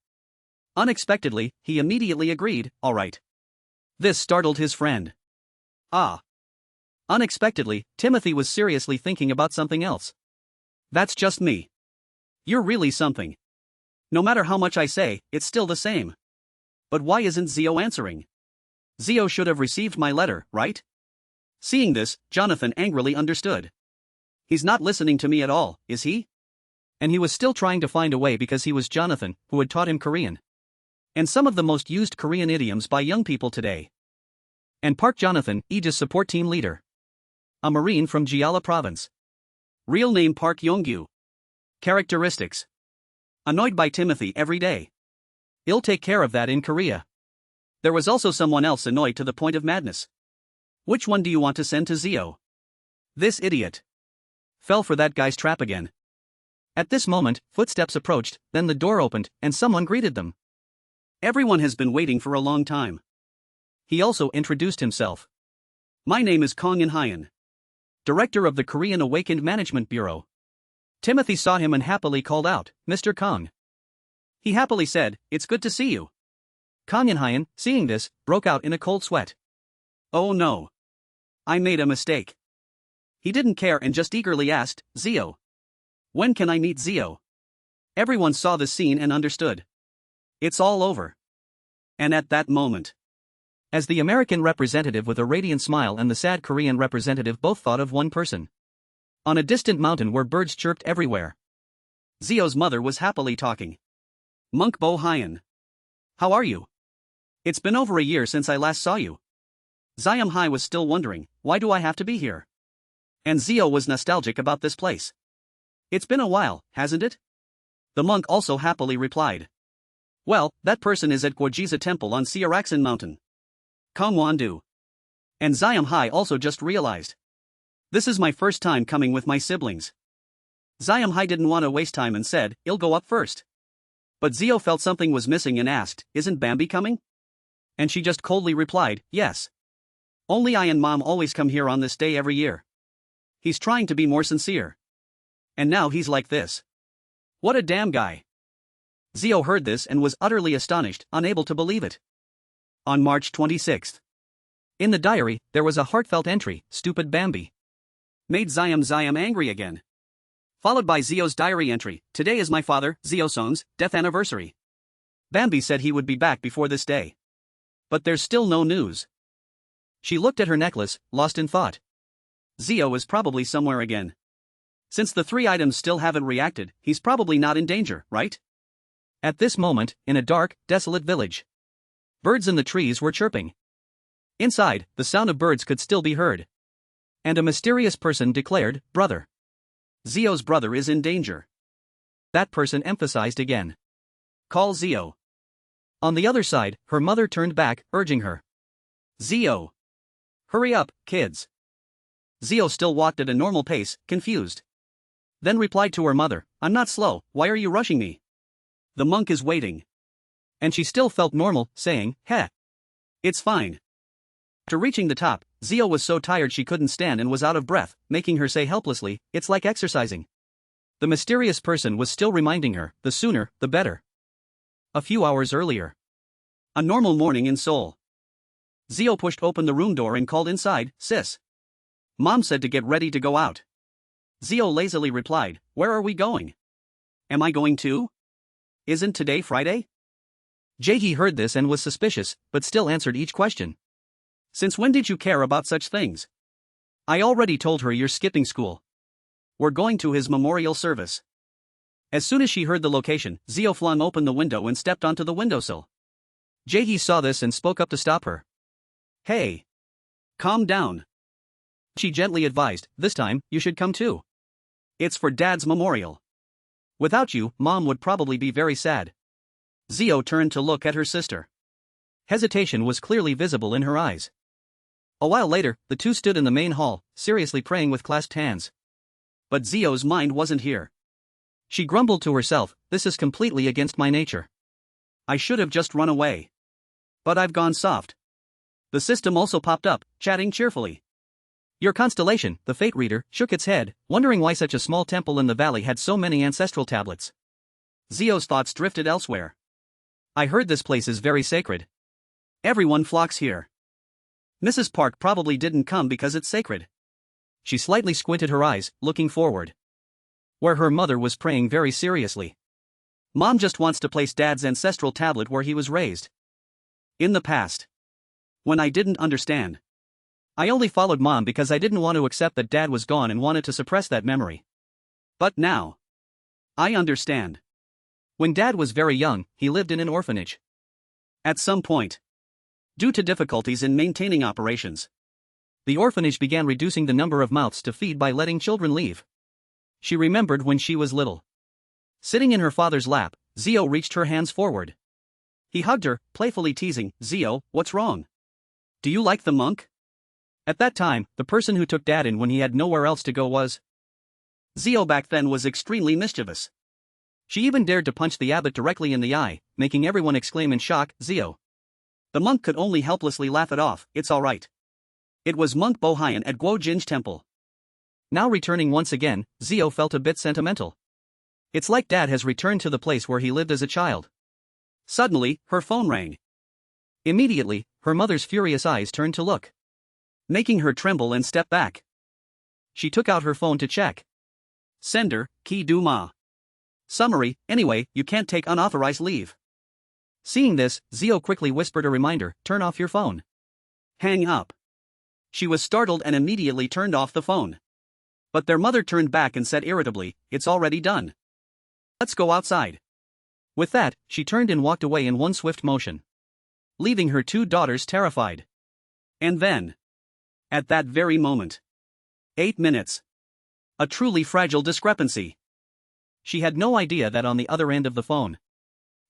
S1: Unexpectedly, he immediately agreed, all right. This startled his friend. Ah. Unexpectedly, Timothy was seriously thinking about something else. That's just me. You're really something. No matter how much I say, it's still the same. But why isn't Zio answering? Zio should have received my letter, right? Seeing this, Jonathan angrily understood. He's not listening to me at all, is he? And he was still trying to find a way because he was Jonathan, who had taught him Korean. And some of the most used Korean idioms by young people today. And Park Jonathan, Aegis Support Team Leader. A Marine from Yahello Province. Real name Park Yongyu. Characteristics. Annoyed by Timothy every day. He'll take care of that in Korea. There was also someone else annoyed to the point of madness. Which one do you want to send to Zio? This idiot. Fell for that guy's trap again. At this moment, footsteps approached, then the door opened, and someone greeted them. Everyone has been waiting for a long time. He also introduced himself. My name is Kong In Hyun, Director of the Korean Awakened Management Bureau. Timothy saw him and happily called out, Mr. Kong. He happily said, "It's good to see you." Kanyanhayan, seeing this, broke out in a cold sweat. "Oh no. I made a mistake." He didn't care and just eagerly asked, "Zio. When can I meet Zio?" Everyone saw the scene and understood. It's all over. And at that moment, as the American representative with a radiant smile and the sad Korean representative both thought of one person. On a distant mountain where birds chirped everywhere, Zio's mother was happily talking. "Monk Bo Hyun. How are you? It's been over a year since I last saw you." Ziam Hai was still wondering, why do I have to be here? And Zio was nostalgic about this place. "It's been a while, hasn't it?" The monk also happily replied. "Well, that person is at Gwojiza Temple on Siaraksan Mountain. Kongwon-do." And Ziam Hai also just realized. "This is my first time coming with my siblings." Ziam Hai didn't want to waste time and said, "I'll go up first." But Zio felt something was missing and asked, "Isn't Bambi coming?" And she just coldly replied, "Yes. Only I and Mom always come here on this day every year." He's trying to be more sincere. And now he's like this. What a damn guy. Zio heard this and was utterly astonished, unable to believe it. On March 26th. In the diary, there was a heartfelt entry, "Stupid Bambi. Made Ziam angry again." Followed by Zio's diary entry, "Today is my father, Zio-sung's, death anniversary. Bambi said he would be back before this day. But there's still no news." She looked at her necklace, lost in thought. Zio is probably somewhere again. Since the 3 items still haven't reacted, he's probably not in danger, right? At this moment, in a dark, desolate village, birds in the trees were chirping. Inside, the sound of birds could still be heard. And a mysterious person declared, "Brother. Zio's brother is in danger." That person emphasized again. "Call Zio." On the other side, her mother turned back, urging her. "Zio. Hurry up, kids." Zio still walked at a normal pace, confused. Then replied to her mother, "I'm not slow, why are you rushing me? The monk is waiting." And she still felt normal, saying, "Heh. It's fine." After reaching the top, Zio was so tired she couldn't stand and was out of breath, making her say helplessly, "It's like exercising." The mysterious person was still reminding her, the sooner, the better. A few hours earlier. A normal morning in Seoul. Zio pushed open the room door and called inside, "Sis. Mom said to get ready to go out." Zio lazily replied, "Where are we going? Am I going too? Isn't today Friday?" Jae-hee heard this and was suspicious, but still answered each question. "Since when did you care about such things? I already told her you're skipping school. We're going to his memorial service." As soon as she heard the location, Zio flung open the window and stepped onto the windowsill. Jae-hee saw this and spoke up to stop her. "Hey. Calm down." She gently advised, "This time, you should come too. It's for Dad's memorial. Without you, Mom would probably be very sad." Zio turned to look at her sister. Hesitation was clearly visible in her eyes. A while later, the two stood in the main hall, seriously praying with clasped hands. But Zio's mind wasn't here. She grumbled to herself, "This is completely against my nature. I should have just run away. But I've gone soft." The system also popped up, chatting cheerfully. "Your constellation," the fate reader, shook its head, wondering why such a small temple in the valley had so many ancestral tablets. Zio's thoughts drifted elsewhere. "I heard this place is very sacred. Everyone flocks here. Mrs. Park probably didn't come because it's sacred." She slightly squinted her eyes, looking forward, where her mother was praying very seriously. "Mom just wants to place Dad's ancestral tablet where he was raised. In the past, when I didn't understand, I only followed Mom because I didn't want to accept that Dad was gone and wanted to suppress that memory. But now, I understand. When Dad was very young, he lived in an orphanage. At some point, due to difficulties in maintaining operations, the orphanage began reducing the number of mouths to feed by letting children leave. She remembered when she was little. Sitting in her father's lap, Zio reached her hands forward. He hugged her, playfully teasing, "Zio, what's wrong? Do you like the monk?" At that time, the person who took Dad in when he had nowhere else to go was. Zio back then was extremely mischievous. She even dared to punch the abbot directly in the eye, making everyone exclaim in shock, "Zio." The monk could only helplessly laugh it off, "It's alright." It was Monk Bo Hyun at Guo Jinj Temple. Now returning once again, Zio felt a bit sentimental. It's like Dad has returned to the place where he lived as a child. Suddenly, her phone rang. Immediately, her mother's furious eyes turned to look, making her tremble and step back. She took out her phone to check. Sender, Ki Du Ma. Summary, anyway, you can't take unauthorized leave. Seeing this, Zio quickly whispered a reminder, turn off your phone. Hang up. She was startled and immediately turned off the phone. But their mother turned back and said irritably, it's already done. Let's go outside. With that, she turned and walked away in one swift motion, leaving her two daughters terrified. And then, at that very moment, 8 minutes. A truly fragile discrepancy. She had no idea that on the other end of the phone,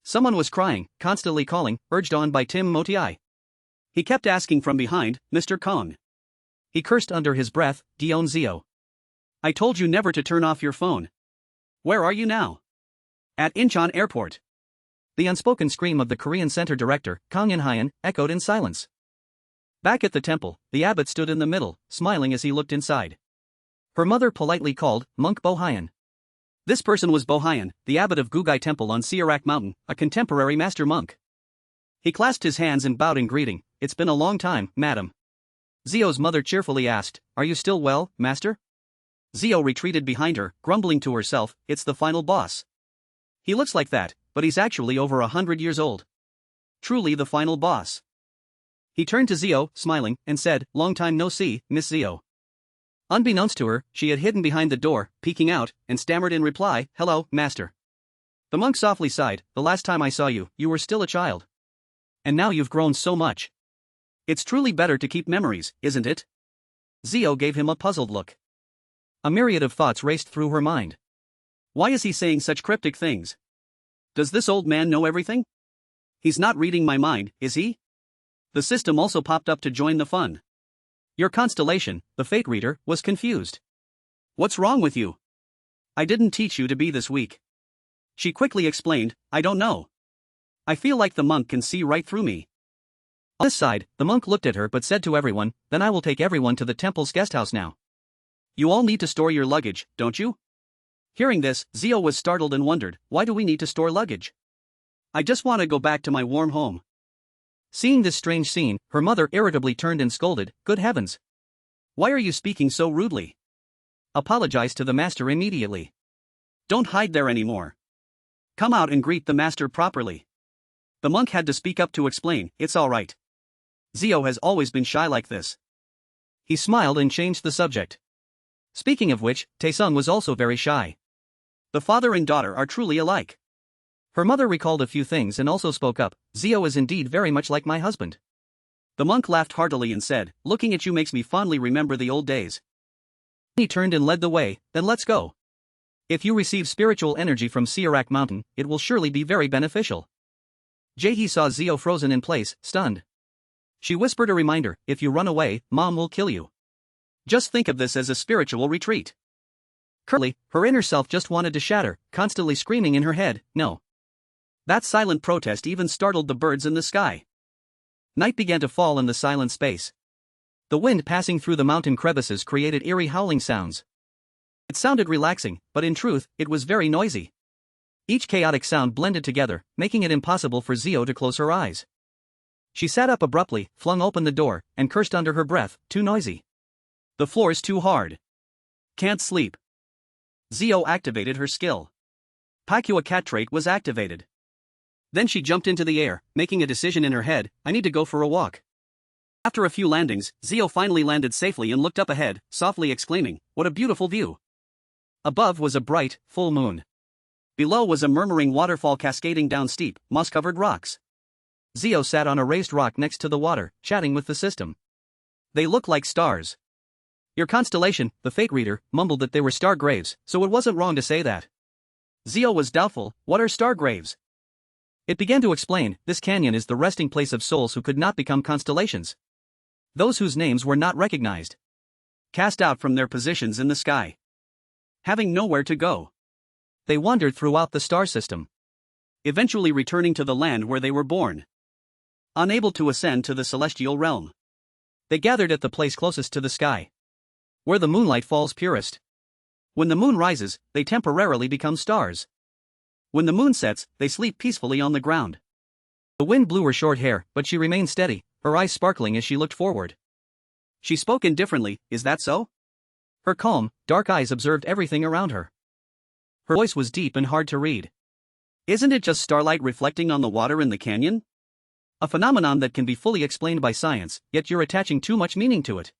S1: someone was crying, constantly calling, urged on by Tim Motiai. He kept asking from behind, Mr. Kong. He cursed under his breath, Dion Zio. I told you never to turn off your phone. Where are you now? At Incheon Airport. The unspoken scream of the Korean Center director, Kang In-hyen, echoed in silence. Back at the temple, the abbot stood in the middle, smiling as he looked inside. Her mother politely called, Monk Bo-hyen. This person was Bo-hyen, the abbot of Gugai Temple on Siarak Mountain, a contemporary master monk. He clasped his hands and bowed in greeting. It's been a long time, madam. Zio's mother cheerfully asked, are you still well, master? Zio retreated behind her, grumbling to herself, it's the final boss. He looks like that, but he's actually over 100 years old. Truly the final boss. He turned to Zio, smiling, and said, long time no see, Miss Zio. Unbeknownst to her, she had hidden behind the door, peeking out, and stammered in reply, hello, master. The monk softly sighed, the last time I saw you, you were still a child. And now you've grown so much. It's truly better to keep memories, isn't it? Zio gave him a puzzled look. A myriad of thoughts raced through her mind. Why is he saying such cryptic things? Does this old man know everything? He's not reading my mind, is he? The system also popped up to join the fun. Your constellation, the fate reader, was confused. What's wrong with you? I didn't teach you to be this weak. She quickly explained, I don't know. I feel like the monk can see right through me. On this side, the monk looked at her but said to everyone, then I will take everyone to the temple's guesthouse now. You all need to store your luggage, don't you? Hearing this, Zio was startled and wondered, why do we need to store luggage? I just want to go back to my warm home. Seeing this strange scene, her mother irritably turned and scolded, good heavens. Why are you speaking so rudely? Apologize to the master immediately. Don't hide there anymore. Come out and greet the master properly. The monk had to speak up to explain, it's all right. Zio has always been shy like this. He smiled and changed the subject. Speaking of which, Taesung was also very shy. The father and daughter are truly alike. Her mother recalled a few things and also spoke up, Zio is indeed very much like my husband. The monk laughed heartily and said, looking at you makes me fondly remember the old days. He turned and led the way, then let's go. If you receive spiritual energy from Siarak Mountain, it will surely be very beneficial. Jae-hee saw Zio frozen in place, stunned. She whispered a reminder, if you run away, mom will kill you. Just think of this as a spiritual retreat. Currently, her inner self just wanted to shatter, constantly screaming in her head, no. That silent protest even startled the birds in the sky. Night began to fall in the silent space. The wind passing through the mountain crevices created eerie howling sounds. It sounded relaxing, but in truth, it was very noisy. Each chaotic sound blended together, making it impossible for Zio to close her eyes. She sat up abruptly, flung open the door, and cursed under her breath, too noisy. The floor's too hard. Can't sleep. Zio activated her skill. Pakua cat trait was activated. Then she jumped into the air, making a decision in her head, I need to go for a walk. After a few landings, Zio finally landed safely and looked up ahead, softly exclaiming, what a beautiful view. Above was a bright, full moon. Below was a murmuring waterfall cascading down steep, moss-covered rocks. Zio sat on a raised rock next to the water, chatting with the system. They look like stars. Your constellation, the fate reader, mumbled that they were star graves, so it wasn't wrong to say that. Zio was doubtful, what are star graves? It began to explain, this canyon is the resting place of souls who could not become constellations. Those whose names were not recognized. Cast out from their positions in the sky. Having nowhere to go. They wandered throughout the star system. Eventually returning to the land where they were born. Unable to ascend to the celestial realm. They gathered at the place closest to the sky. Where the moonlight falls purest. When the moon rises, they temporarily become stars. When the moon sets, they sleep peacefully on the ground. The wind blew her short hair, but she remained steady, her eyes sparkling as she looked forward. She spoke indifferently, is that so? Her calm, dark eyes observed everything around her. Her voice was deep and hard to read. Isn't it just starlight reflecting on the water in the canyon? A phenomenon that can be fully explained by science, yet you're attaching too much meaning to it.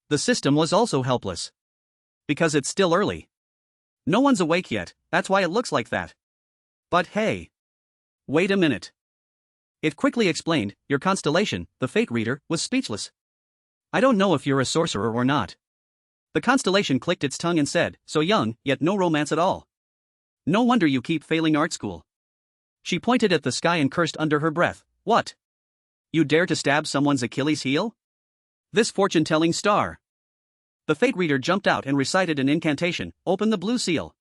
S1: The system was also helpless. Because it's still early. No one's awake yet, that's why it looks like that. But hey. Wait a minute. It quickly explained, your constellation, the fate reader, was speechless. I don't know if you're a sorcerer or not. The constellation clicked its tongue and said, so young, yet no romance at all. No wonder you keep failing art school. She pointed at the sky and cursed under her breath, what? You dare to stab someone's Achilles heel? This fortune-telling star. The fate reader jumped out and recited an incantation, open the blue seal.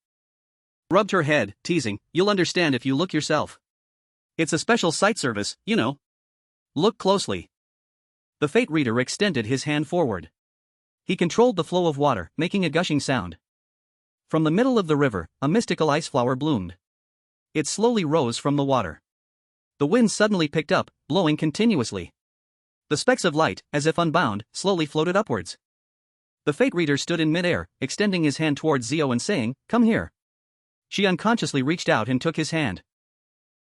S1: Rubbed her head, teasing, you'll understand if you look yourself. It's a special sight service, you know. Look closely. The fate reader extended his hand forward. He controlled the flow of water, making a gushing sound. From the middle of the river, a mystical ice flower bloomed. It slowly rose from the water. The wind suddenly picked up, blowing continuously. The specks of light, as if unbound, slowly floated upwards. The fate reader stood in midair, extending his hand towards Zio and saying, come here. She unconsciously reached out and took his hand.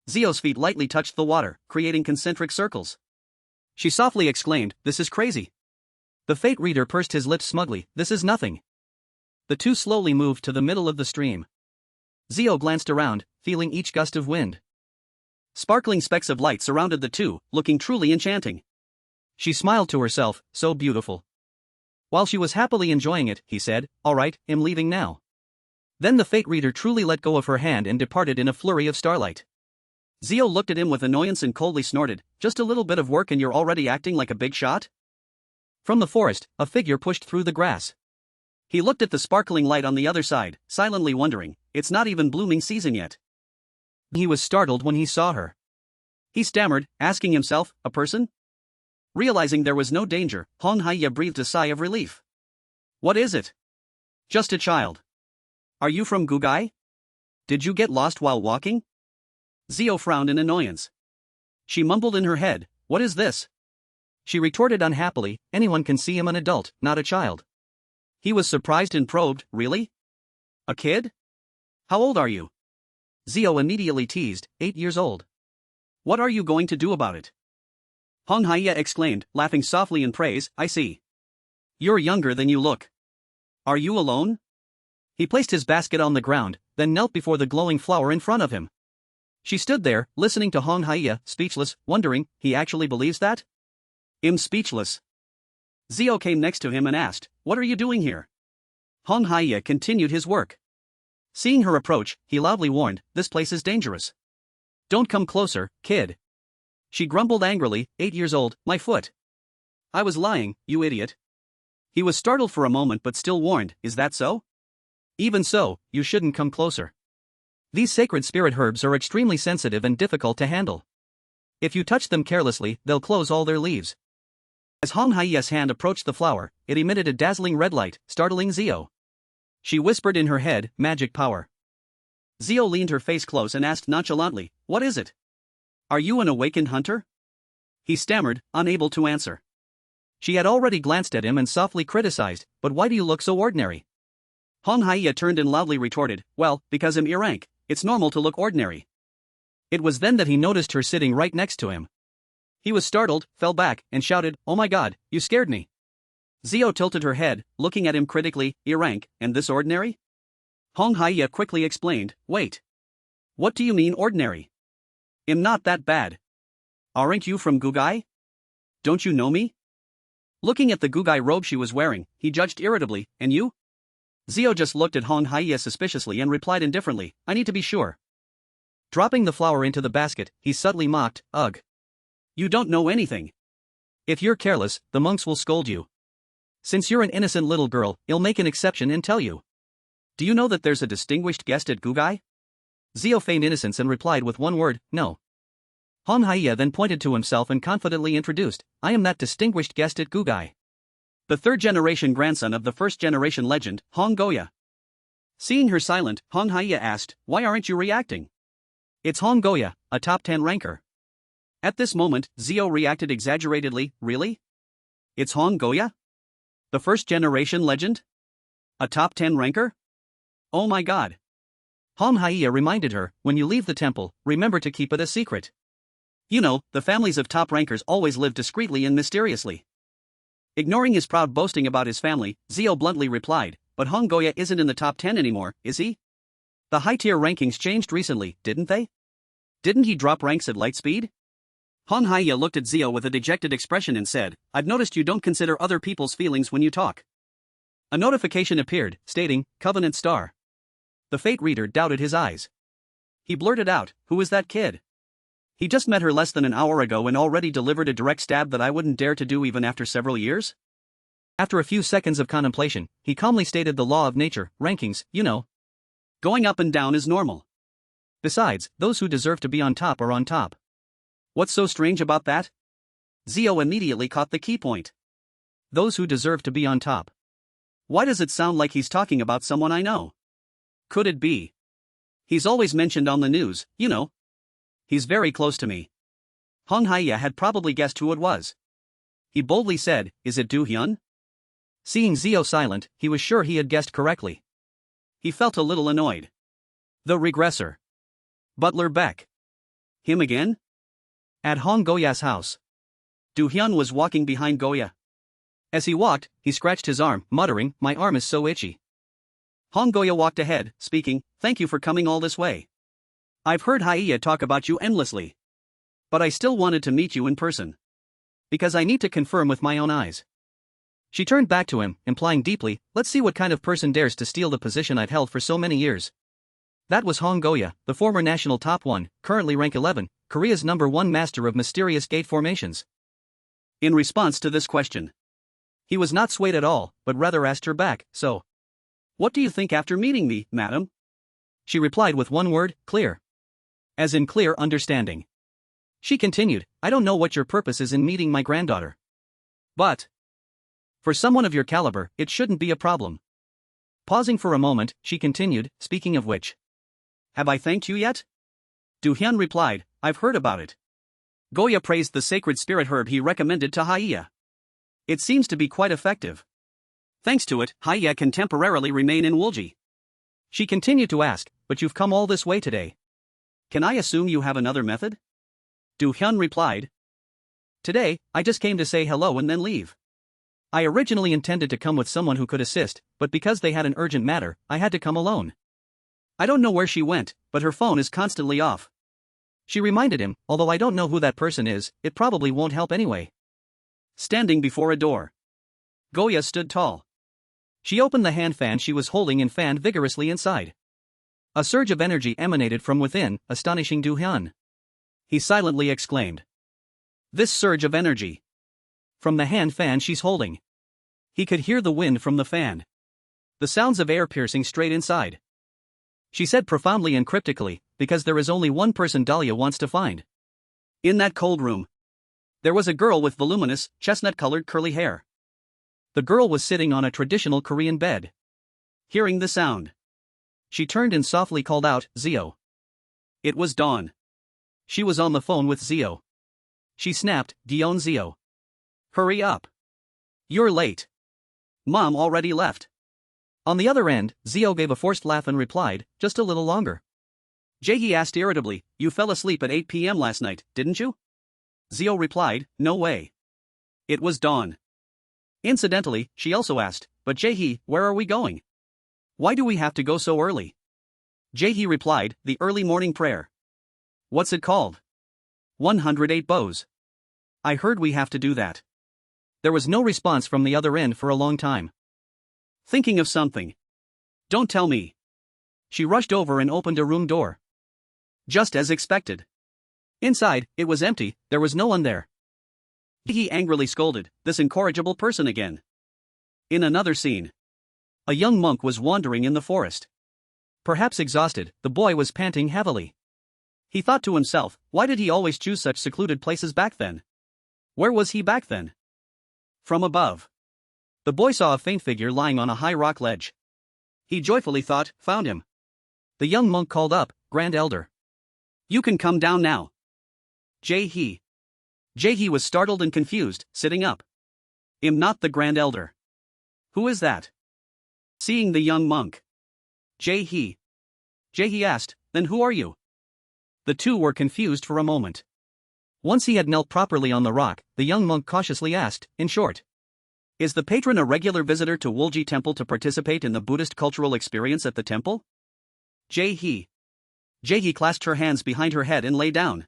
S1: Zio's feet lightly touched the water, creating concentric circles. She softly exclaimed, this is crazy. The fate reader pursed his lips smugly, this is nothing. The two slowly moved to the middle of the stream. Zio glanced around, feeling each gust of wind. Sparkling specks of light surrounded the two, looking truly enchanting. She smiled to herself, so beautiful. While she was happily enjoying it, he said, all right, I'm leaving now. Then the fate reader truly let go of her hand and departed in a flurry of starlight. Zio looked at him with annoyance and coldly snorted, just a little bit of work and you're already acting like a big shot? From the forest, a figure pushed through the grass. He looked at the sparkling light on the other side, silently wondering, it's not even blooming season yet. He was startled when he saw her. He stammered, asking himself, a person? Realizing there was no danger, Hong Haiya breathed a sigh of relief. What is it? Just a child. Are you from Gugai? Did you get lost while walking? Zio frowned in annoyance. She mumbled in her head, what is this? She retorted unhappily, anyone can see him an adult, not a child. He was surprised and probed, really? A kid? How old are you? Zio immediately teased, 8 years old. What are you going to do about it? Hong Haiya exclaimed, laughing softly in praise, I see. You're younger than you look. Are you alone? He placed his basket on the ground, then knelt before the glowing flower in front of him. She stood there, listening to Hong Haiya, speechless, wondering, he actually believes that? I'm speechless. Zio came next to him and asked, what are you doing here? Hong Haiya continued his work. Seeing her approach, he loudly warned, this place is dangerous. Don't come closer, kid. She grumbled angrily, 8 years old, my foot. I was lying, you idiot. He was startled for a moment but still warned, is that so? Even so, you shouldn't come closer. These sacred spirit herbs are extremely sensitive and difficult to handle. If you touch them carelessly, they'll close all their leaves. As Hong Haiya's hand approached the flower, it emitted a dazzling red light, startling Zio. She whispered in her head, magic power. Zio leaned her face close and asked nonchalantly, what is it? Are you an awakened hunter? He stammered, unable to answer. She had already glanced at him and softly criticized, but why do you look so ordinary? Hong Haiya turned and loudly retorted, well, because I'm Irank, it's normal to look ordinary. It was then that he noticed her sitting right next to him. He was startled, fell back, and shouted, oh my god, you scared me. Zio tilted her head, looking at him critically, Irank, and this ordinary? Hong Haiya quickly explained, wait. What do you mean ordinary? I'm not that bad. Aren't you from Gugai? Don't you know me? Looking at the Gugai robe she was wearing, he judged irritably, and you? Zio just looked at Hong Haiya suspiciously and replied indifferently, I need to be sure. Dropping the flower into the basket, he subtly mocked, ugh. You don't know anything. If you're careless, the monks will scold you. Since you're an innocent little girl, I'll make an exception and tell you. Do you know that there's a distinguished guest at Gugai? Zio feigned innocence and replied with one word, no. Hong Haiya then pointed to himself and confidently introduced, I am that distinguished guest at Gugai. The third-generation grandson of the first-generation legend, Hong Goya. Seeing her silent, Hong Haia asked, "Why aren't you reacting?" "It's Hong Goya, a top 10 ranker." At this moment, Zio reacted exaggeratedly, "Really? It's Hong Goya? The first generation legend? A top 10 ranker? Oh my god." Hong Haia reminded her, "When you leave the temple, remember to keep it a secret. You know, the families of top rankers always live discreetly and mysteriously." Ignoring his proud boasting about his family, Zio bluntly replied, "But Hong Goya isn't in the top 10 anymore, is he? The high-tier rankings changed recently, didn't they? Didn't he drop ranks at lightspeed?" Hong Haia looked at Zio with a dejected expression and said, "I've noticed you don't consider other people's feelings when you talk." A notification appeared, stating, "Covenant Star." The fate reader doubted his eyes. He blurted out, "Who is that kid? He just met her less than an hour ago and already delivered a direct stab that I wouldn't dare to do even after several years?" After a few seconds of contemplation, he calmly stated, "The law of nature, rankings, you know. Going up and down is normal. Besides, those who deserve to be on top are on top. What's so strange about that?" Zio immediately caught the key point. Those who deserve to be on top. Why does it sound like he's talking about someone I know? Could it be? He's always mentioned on the news, you know. He's very close to me. Hong Haia had probably guessed who it was. He boldly said, "Is it Du Hyun?" Seeing Zio silent, he was sure he had guessed correctly. He felt a little annoyed. The regressor. Butler Beck. Him again? At Hong Goya's house. Du Hyun was walking behind Goya. As he walked, he scratched his arm, muttering, "My arm is so itchy." Hong Goya walked ahead, speaking, "Thank you for coming all this way. I've heard Haia talk about you endlessly. But I still wanted to meet you in person. Because I need to confirm with my own eyes." She turned back to him, implying deeply, "Let's see what kind of person dares to steal the position I've held for so many years." That was Hong Goya, the former national top 1, currently rank 11, Korea's #1 master of mysterious gate formations. In response to this question, he was not swayed at all, but rather asked her back, "So, what do you think after meeting me, madam?" She replied with one word, "Clear." As in clear understanding. She continued, "I don't know what your purpose is in meeting my granddaughter. But for someone of your caliber, it shouldn't be a problem." Pausing for a moment, she continued, "Speaking of which, have I thanked you yet?" Du Hyun replied, "I've heard about it." Goya praised the sacred spirit herb he recommended to Haia. It seems to be quite effective. Thanks to it, Haia can temporarily remain in Wulji. She continued to ask, "But you've come all this way today. Can I assume you have another method?" Du Hyun replied, "Today, I just came to say hello and then leave. I originally intended to come with someone who could assist, but because they had an urgent matter, I had to come alone. I don't know where she went, but her phone is constantly off." She reminded him, "Although I don't know who that person is, it probably won't help anyway." Standing before a door, Goya stood tall. She opened the hand fan she was holding and fanned vigorously inside. A surge of energy emanated from within, astonishing Du Hyun. He silently exclaimed, "This surge of energy! From the hand fan she's holding." He could hear the wind from the fan. The sounds of air piercing straight inside. She said profoundly and cryptically, "Because there is only one person Dahlia wants to find." In that cold room, there was a girl with voluminous, chestnut-colored curly hair. The girl was sitting on a traditional Korean bed. Hearing the sound, she turned and softly called out, "Zio." It was Dawn. She was on the phone with Zio. She snapped, "Gion Zio. Hurry up. You're late. Mom already left." On the other end, Zio gave a forced laugh and replied, "Just a little longer." Jae asked irritably, "You fell asleep at 8 p.m. last night, didn't you?" Zio replied, "No way. It was Dawn." Incidentally, she also asked, "But Jae, where are we going? Why do we have to go so early?" Jae replied, "The early morning prayer." "What's it called?" 108 bows. "I heard we have to do that." There was no response from the other end for a long time. Thinking of something. "Don't tell me." She rushed over and opened a room door. Just as expected. Inside, it was empty, there was no one there. He angrily scolded, "This incorrigible person again." In another scene, a young monk was wandering in the forest. Perhaps exhausted, the boy was panting heavily. He thought to himself, why did he always choose such secluded places back then? Where was he back then? From above, the boy saw a faint figure lying on a high rock ledge. He joyfully thought, found him. The young monk called up, Grand Elder. You can come down now. Jae-hee. Jae-hee was startled and confused, sitting up. Am not the Grand Elder. Who is that? Seeing the young monk. Jae-hee. Jae-hee asked, then who are you? The two were confused for a moment. Once he had knelt properly on the rock, the young monk cautiously asked, in short. Is the patron a regular visitor to Wolji Temple to participate in the Buddhist cultural experience at the temple? Jae-hee. Jae-hee clasped her hands behind her head and lay down.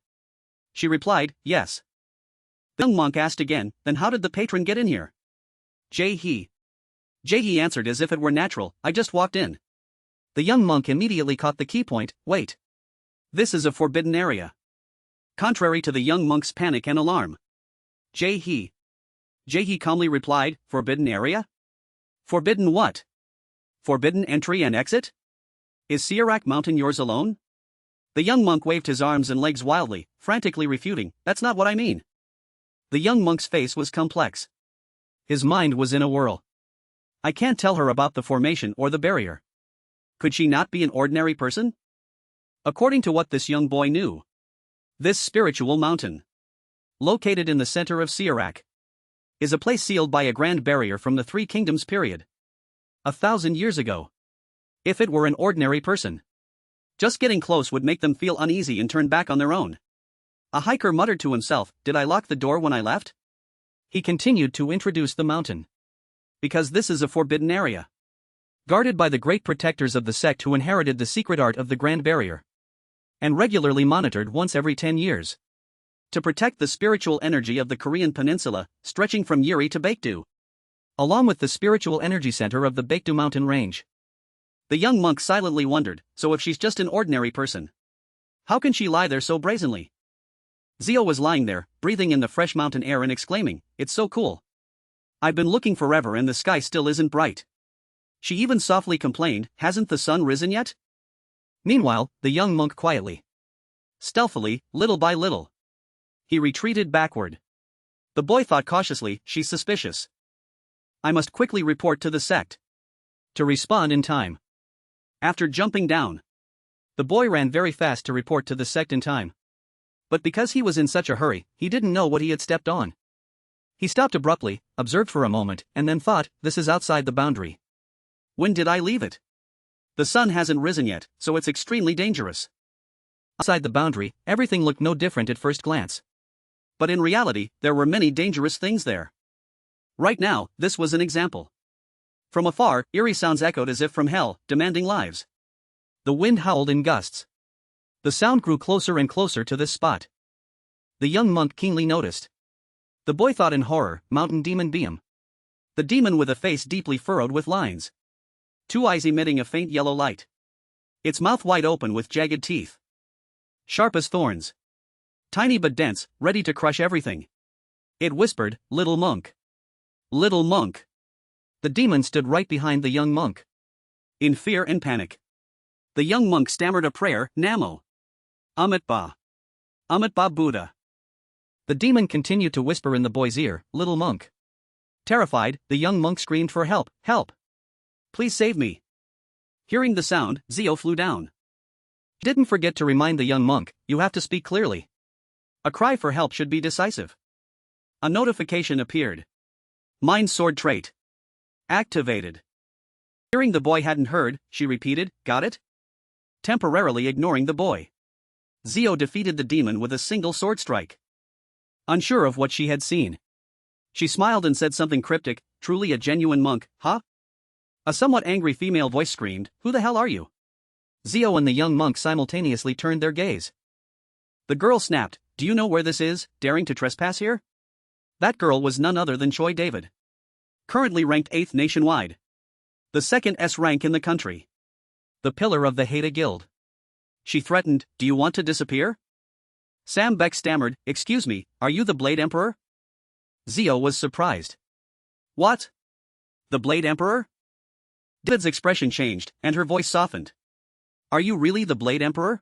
S1: She replied, yes. The young monk asked again, then how did the patron get in here? Jae-hee. Jae-hee answered as if it were natural, I just walked in. The young monk immediately caught the key point, wait. This is a forbidden area. Contrary to the young monk's panic and alarm. Jae-hee. Jae-hee calmly replied, forbidden area? Forbidden what? Forbidden entry and exit? Is Sirak Mountain yours alone? The young monk waved his arms and legs wildly, frantically refuting, that's not what I mean. The young monk's face was complex. His mind was in a whirl. I can't tell her about the formation or the barrier. Could she not be an ordinary person? According to what this young boy knew, this spiritual mountain, located in the center of Sirak, is a place sealed by a grand barrier from the Three Kingdoms period. 1,000 years ago. If it were an ordinary person, just getting close would make them feel uneasy and turn back on their own. A hiker muttered to himself, did I lock the door when I left? He continued to introduce the mountain. Because this is a forbidden area. Guarded by the great protectors of the sect who inherited the secret art of the Grand Barrier. And regularly monitored once every 10 years. To protect the spiritual energy of the Korean peninsula, stretching from Yuri to Baekdu. Along with the spiritual energy center of the Baekdu mountain range. The young monk silently wondered, so if she's just an ordinary person, how can she lie there so brazenly? Zio was lying there, breathing in the fresh mountain air and exclaiming, it's so cool. I've been looking forever and the sky still isn't bright. She even softly complained, hasn't the sun risen yet? Meanwhile, the young monk quietly, stealthily, little by little, he retreated backward. The boy thought cautiously, she's suspicious. I must quickly report to the sect. To respond in time. After jumping down, the boy ran very fast to report to the sect in time. But because he was in such a hurry, he didn't know what he had stepped on. He stopped abruptly, observed for a moment, and then thought, this is outside the boundary. When did I leave it? The sun hasn't risen yet, so it's extremely dangerous. Outside the boundary, everything looked no different at first glance. But in reality, there were many dangerous things there. Right now, this was an example. From afar, eerie sounds echoed as if from hell, demanding lives. The wind howled in gusts. The sound grew closer and closer to this spot. The young monk keenly noticed. The boy thought in horror, mountain demon Biam. The demon with a face deeply furrowed with lines. 2 eyes emitting a faint yellow light. Its mouth wide open with jagged teeth. Sharp as thorns. Tiny but dense, ready to crush everything. It whispered, little monk. Little monk. The demon stood right behind the young monk. In fear and panic, the young monk stammered a prayer, Namo. Amitba. Amitba Buddha. The demon continued to whisper in the boy's ear, little monk. Terrified, the young monk screamed for help, help. Please save me. Hearing the sound, Zio flew down. He didn't forget to remind the young monk, you have to speak clearly. A cry for help should be decisive. A notification appeared. Mind sword trait. Activated. Hearing the boy hadn't heard, she repeated, got it? Temporarily ignoring the boy, Zio defeated the demon with a single sword strike. Unsure of what she had seen, she smiled and said something cryptic, truly a genuine monk, huh? A somewhat angry female voice screamed, who the hell are you? Zio and the young monk simultaneously turned their gaze. The girl snapped, do you know where this is, daring to trespass here? That girl was none other than Choi David. Currently ranked 8th nationwide. The 2nd S rank in the country. The pillar of the Haida Guild. She threatened, do you want to disappear? Sam Beck stammered, excuse me, are you the Blade Emperor? Zio was surprised. What? The Blade Emperor? David's expression changed, and her voice softened. Are you really the Blade Emperor?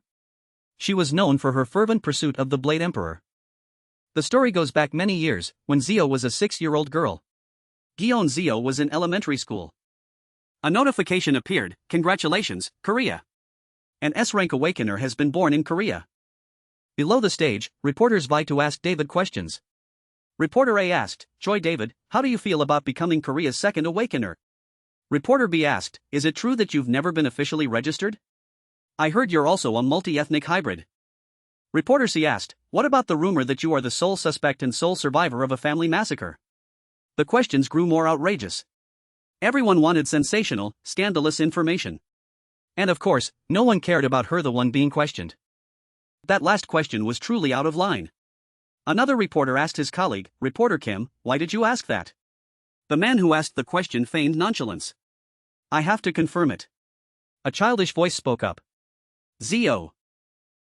S1: She was known for her fervent pursuit of the Blade Emperor. The story goes back many years, when Zio was a 6-year-old girl. Gion Zio was in elementary school. A notification appeared, "Congratulations, Korea. An S-rank awakener has been born in Korea." Below the stage, reporters vied to ask David questions. Reporter A asked, "Choi David, how do you feel about becoming Korea's second awakener?" Reporter B asked, "Is it true that you've never been officially registered? I heard you're also a multi-ethnic hybrid." Reporter C asked, "What about the rumor that you are the sole suspect and sole survivor of a family massacre?" The questions grew more outrageous. Everyone wanted sensational, scandalous information. And of course, no one cared about her, the one being questioned. That last question was truly out of line. Another reporter asked his colleague, Reporter Kim, "Why did you ask that?" The man who asked the question feigned nonchalance. "I have to confirm it." A childish voice spoke up. "Zio."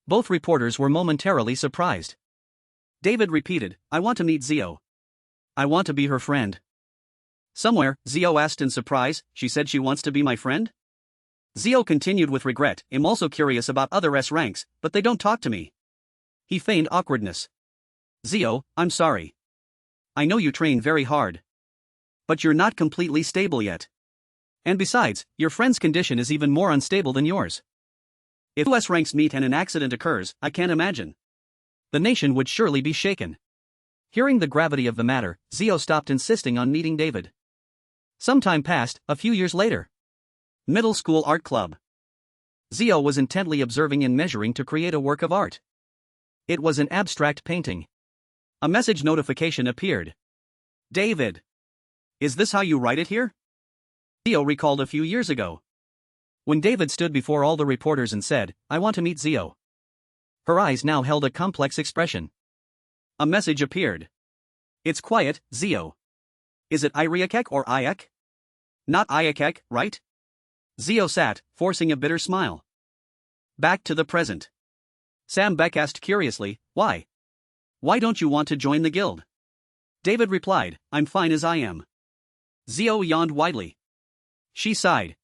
S1: Both reporters were momentarily surprised. David repeated, "I want to meet Zio. I want to be her friend." "Somewhere," Zio asked in surprise, "she said she wants to be my friend?" Zio continued with regret, "I'm also curious about other S ranks, but they don't talk to me." He feigned awkwardness. "Zio, I'm sorry. I know you train very hard. But you're not completely stable yet. And besides, your friend's condition is even more unstable than yours. If two S ranks meet and an accident occurs, I can't imagine. The nation would surely be shaken." Hearing the gravity of the matter, Zio stopped insisting on meeting David. Some time passed, a few years later. Middle School Art Club. Zio was intently observing and measuring to create a work of art. It was an abstract painting. A message notification appeared. "David. Is this how you write it here?" Zio recalled a few years ago, when David stood before all the reporters and said, "I want to meet Zio." Her eyes now held a complex expression. A message appeared. "It's quiet, Zio. Is it Iriakek or Iek? Not Iekek, right?" Zio sat, forcing a bitter smile. Back to the present. Sam Beck asked curiously, "Why? Why don't you want to join the guild?" David replied, "I'm fine as I am." Zio yawned widely. She sighed.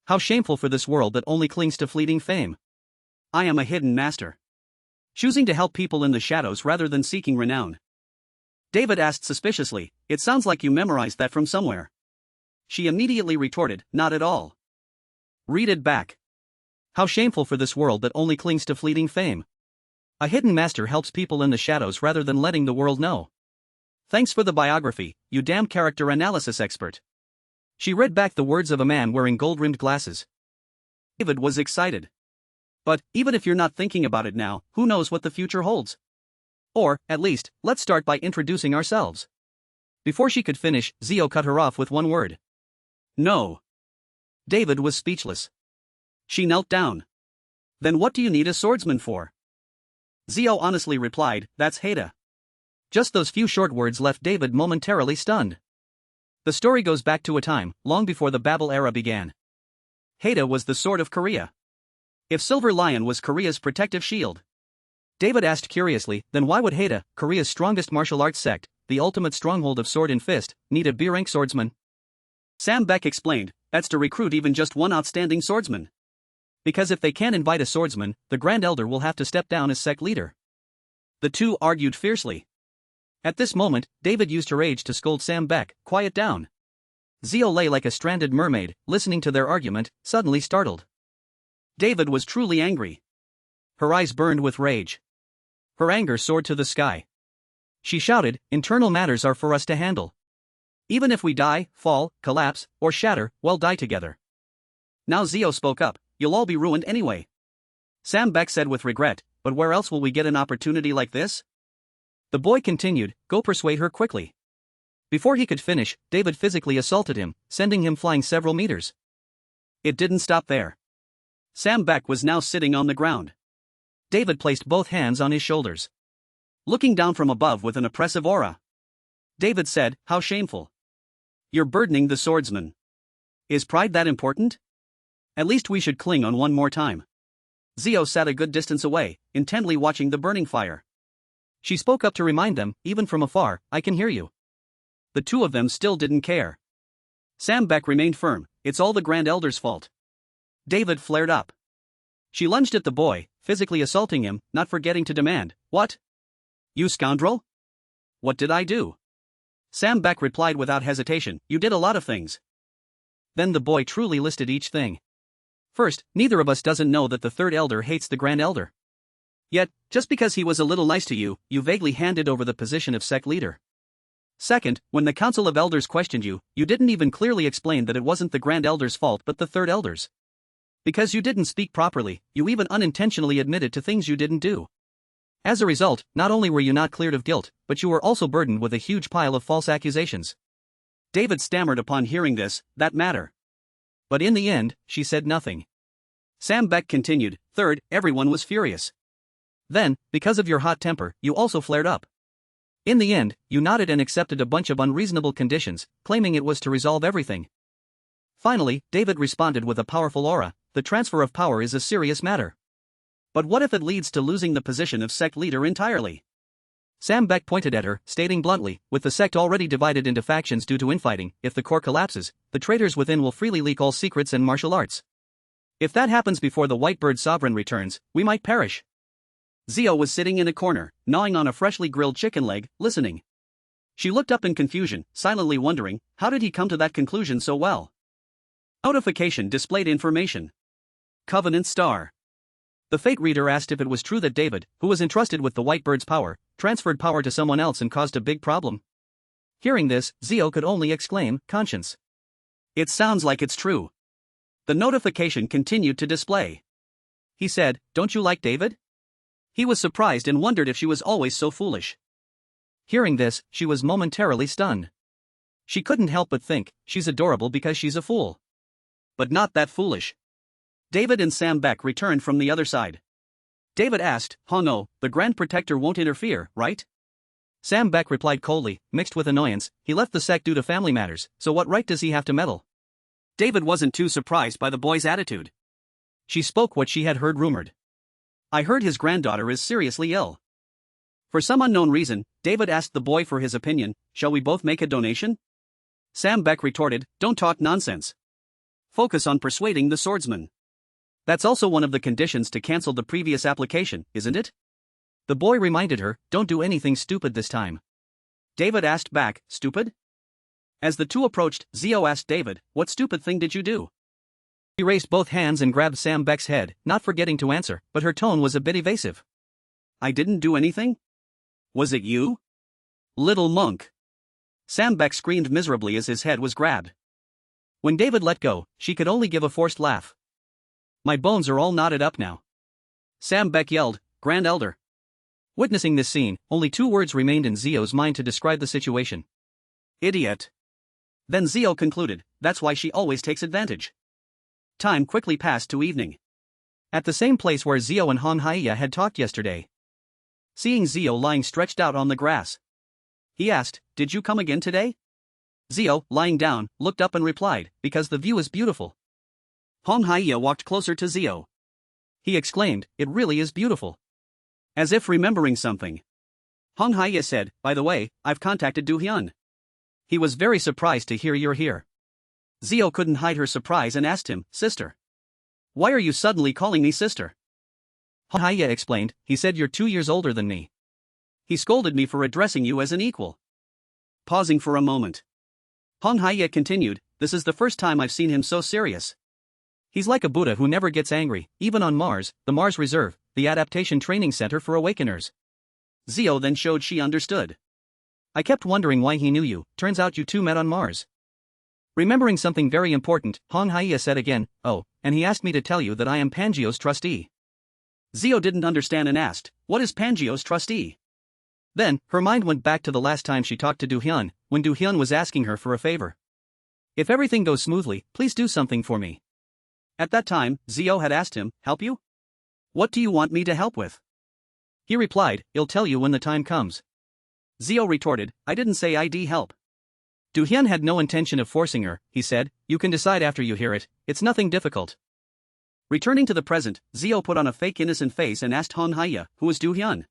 S1: "How shameful for this world that only clings to fleeting fame. I am a hidden master, choosing to help people in the shadows rather than seeking renown." David asked suspiciously, "It sounds like you memorized that from somewhere." She immediately retorted, "Not at all. Read it back. How shameful for this world that only clings to fleeting fame. A hidden master helps people in the shadows rather than letting the world know. Thanks for the biography, you damn character analysis expert." She read back the words of a man wearing gold-rimmed glasses. David was excited. "But, even if you're not thinking about it now, who knows what the future holds? Or, at least, let's start by introducing ourselves." Before she could finish, Zio cut her off with one word. "No." David was speechless. She knelt down. "Then what do you need a swordsman for?" Zio honestly replied, "That's Haida." Just those few short words left David momentarily stunned. The story goes back to a time, long before the Babel era began. Haida was the sword of Korea. If Silver Lion was Korea's protective shield. David asked curiously, then why would Haida, Korea's strongest martial arts sect, the ultimate stronghold of sword and fist, need a B-rank swordsman? Sam Beck explained, "That's to recruit even just one outstanding swordsman. Because if they can't invite a swordsman, the Grand Elder will have to step down as sect leader." The two argued fiercely. At this moment, David used her rage to scold Sam Beck, "Quiet down." Zio lay like a stranded mermaid, listening to their argument, suddenly startled. David was truly angry. Her eyes burned with rage. Her anger soared to the sky. She shouted, "Internal matters are for us to handle. Even if we die, fall, collapse, or shatter, we'll die together." Now Zio spoke up, "You'll all be ruined anyway." Sam Beck said with regret, "But where else will we get an opportunity like this?" The boy continued, "Go persuade her quickly." Before he could finish, David physically assaulted him, sending him flying several meters. It didn't stop there. Sam Beck was now sitting on the ground. David placed both hands on his shoulders, looking down from above with an oppressive aura. David said, "How shameful. You're burdening the swordsman. Is pride that important? At least we should cling on one more time." Zio sat a good distance away, intently watching the burning fire. She spoke up to remind them, even from afar, "I can hear you." The two of them still didn't care. Sam Beck remained firm, "It's all the Grand Elder's fault." David flared up. She lunged at the boy, physically assaulting him, not forgetting to demand, "What? You scoundrel? What did I do?" Sam Beck replied without hesitation, "You did a lot of things." then the boy truly listed each thing. First, neither of us doesn't know that the third elder hates the grand elder. Yet, just because he was a little nice to you, you vaguely handed over the position of sect leader. Second, when the council of elders questioned you, you didn't even clearly explain that it wasn't the grand elder's fault but the third elder's. Because you didn't speak properly, you even unintentionally admitted to things you didn't do. As a result, not only were you not cleared of guilt, but you were also burdened with a huge pile of false accusations. David stammered upon hearing this, that matter. But in the end, she said nothing. Sam Beck continued, third, everyone was furious. Then, because of your hot temper, you also flared up. In the end, you nodded and accepted a bunch of unreasonable conditions, claiming it was to resolve everything. Finally, David responded with a powerful aura, the transfer of power is a serious matter. But what if it leads to losing the position of sect leader entirely? Sam Beck pointed at her, stating bluntly, with the sect already divided into factions due to infighting, if the core collapses, the traitors within will freely leak all secrets and martial arts. If that happens before the Whitebird Sovereign returns, we might perish. Zio was sitting in a corner, gnawing on a freshly grilled chicken leg, listening. She looked up in confusion, silently wondering, how did he come to that conclusion so well? Notification displayed information. Covenant Star. The fate reader asked if it was true that David, who was entrusted with the Whitebird's power, transferred power to someone else and caused a big problem. Hearing this, Zio could only exclaim, conscience. It sounds like it's true. The notification continued to display. He said, don't you like David? He was surprised and wondered if she was always so foolish. Hearing this, she was momentarily stunned. She couldn't help but think, she's adorable because she's a fool. But not that foolish. David and Sam Beck returned from the other side. David asked, oh no, the Grand Protector won't interfere, right? Sam Beck replied coldly, mixed with annoyance, he left the sect due to family matters, so what right does he have to meddle? David wasn't too surprised by the boy's attitude. She spoke what she had heard rumored. I heard his granddaughter is seriously ill. For some unknown reason, David asked the boy for his opinion, shall we both make a donation? Sam Beck retorted, don't talk nonsense. Focus on persuading the swordsman. That's also one of the conditions to cancel the previous application, isn't it? The boy reminded her, don't do anything stupid this time. David asked back, stupid? As the two approached, Zio asked David, what stupid thing did you do? He raised both hands and grabbed Sam Beck's head, not forgetting to answer, but her tone was a bit evasive. I didn't do anything? Was it you? Little monk. Sam Beck screamed miserably as his head was grabbed. When David let go, she could only give a forced laugh. My bones are all knotted up now. Sam Beck yelled, Grand Elder. Witnessing this scene, only two words remained in Zio's mind to describe the situation. Idiot. Then Zio concluded, that's why she always takes advantage. Time quickly passed to evening. At the same place where Zio and Han Haiya had talked yesterday. Seeing Zio lying stretched out on the grass, he asked, did you come again today? Zio, lying down, looked up and replied, because the view is beautiful. Han Haiya walked closer to Zio. He exclaimed, it really is beautiful. As if remembering something. Han Haiya said, by the way, I've contacted Du Hyun. He was very surprised to hear you're here. Zio couldn't hide her surprise and asked him, sister. Why are you suddenly calling me sister? Han Haiya explained, he said you're 2 years older than me. He scolded me for addressing you as an equal. Pausing for a moment. Han Haiya continued, this is the first time I've seen him so serious. He's like a Buddha who never gets angry, even on Mars, the Mars Reserve, the adaptation training center for awakeners. Zio then showed she understood. I kept wondering why he knew you, turns out you two met on Mars. Remembering something very important, Han Haiya said again, oh, and he asked me to tell you that I am Pangio's trustee. Zio didn't understand and asked, what is Pangio's trustee? Then, her mind went back to the last time she talked to Du Hyun, when Du Hyun was asking her for a favor. If everything goes smoothly, please do something for me. At that time, Zio had asked him, help you? What do you want me to help with? He replied, I'll tell you when the time comes. Zio retorted, I didn't say I'd help. Du Hyun had no intention of forcing her, he said, you can decide after you hear it, it's nothing difficult. Returning to the present, Zio put on a fake innocent face and asked Han Haiya, who is Du Hyun?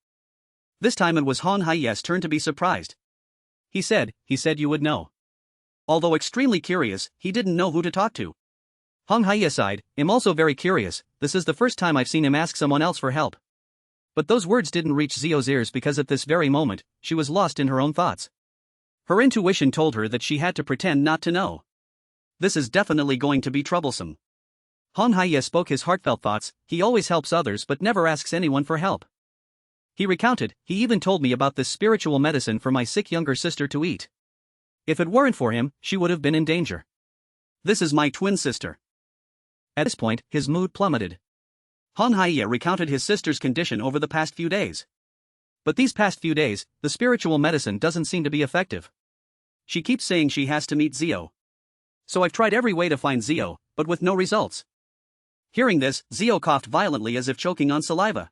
S1: This time it was Han Haiya's turn to be surprised. He said you would know. Although extremely curious, he didn't know who to talk to. Han Haiya sighed, I'm also very curious, this is the first time I've seen him ask someone else for help. But those words didn't reach Zio's ears because at this very moment, she was lost in her own thoughts. Her intuition told her that she had to pretend not to know. This is definitely going to be troublesome. Han Hye spoke his heartfelt thoughts. He always helps others but never asks anyone for help. He recounted, he even told me about this spiritual medicine for my sick younger sister to eat. If it weren't for him, she would have been in danger. This is my twin sister. At this point, his mood plummeted. Han Hye recounted his sister's condition over the past few days. But these past few days, the spiritual medicine doesn't seem to be effective. She keeps saying she has to meet Zio. So I've tried every way to find Zio, but with no results. Hearing this, Zio coughed violently as if choking on saliva.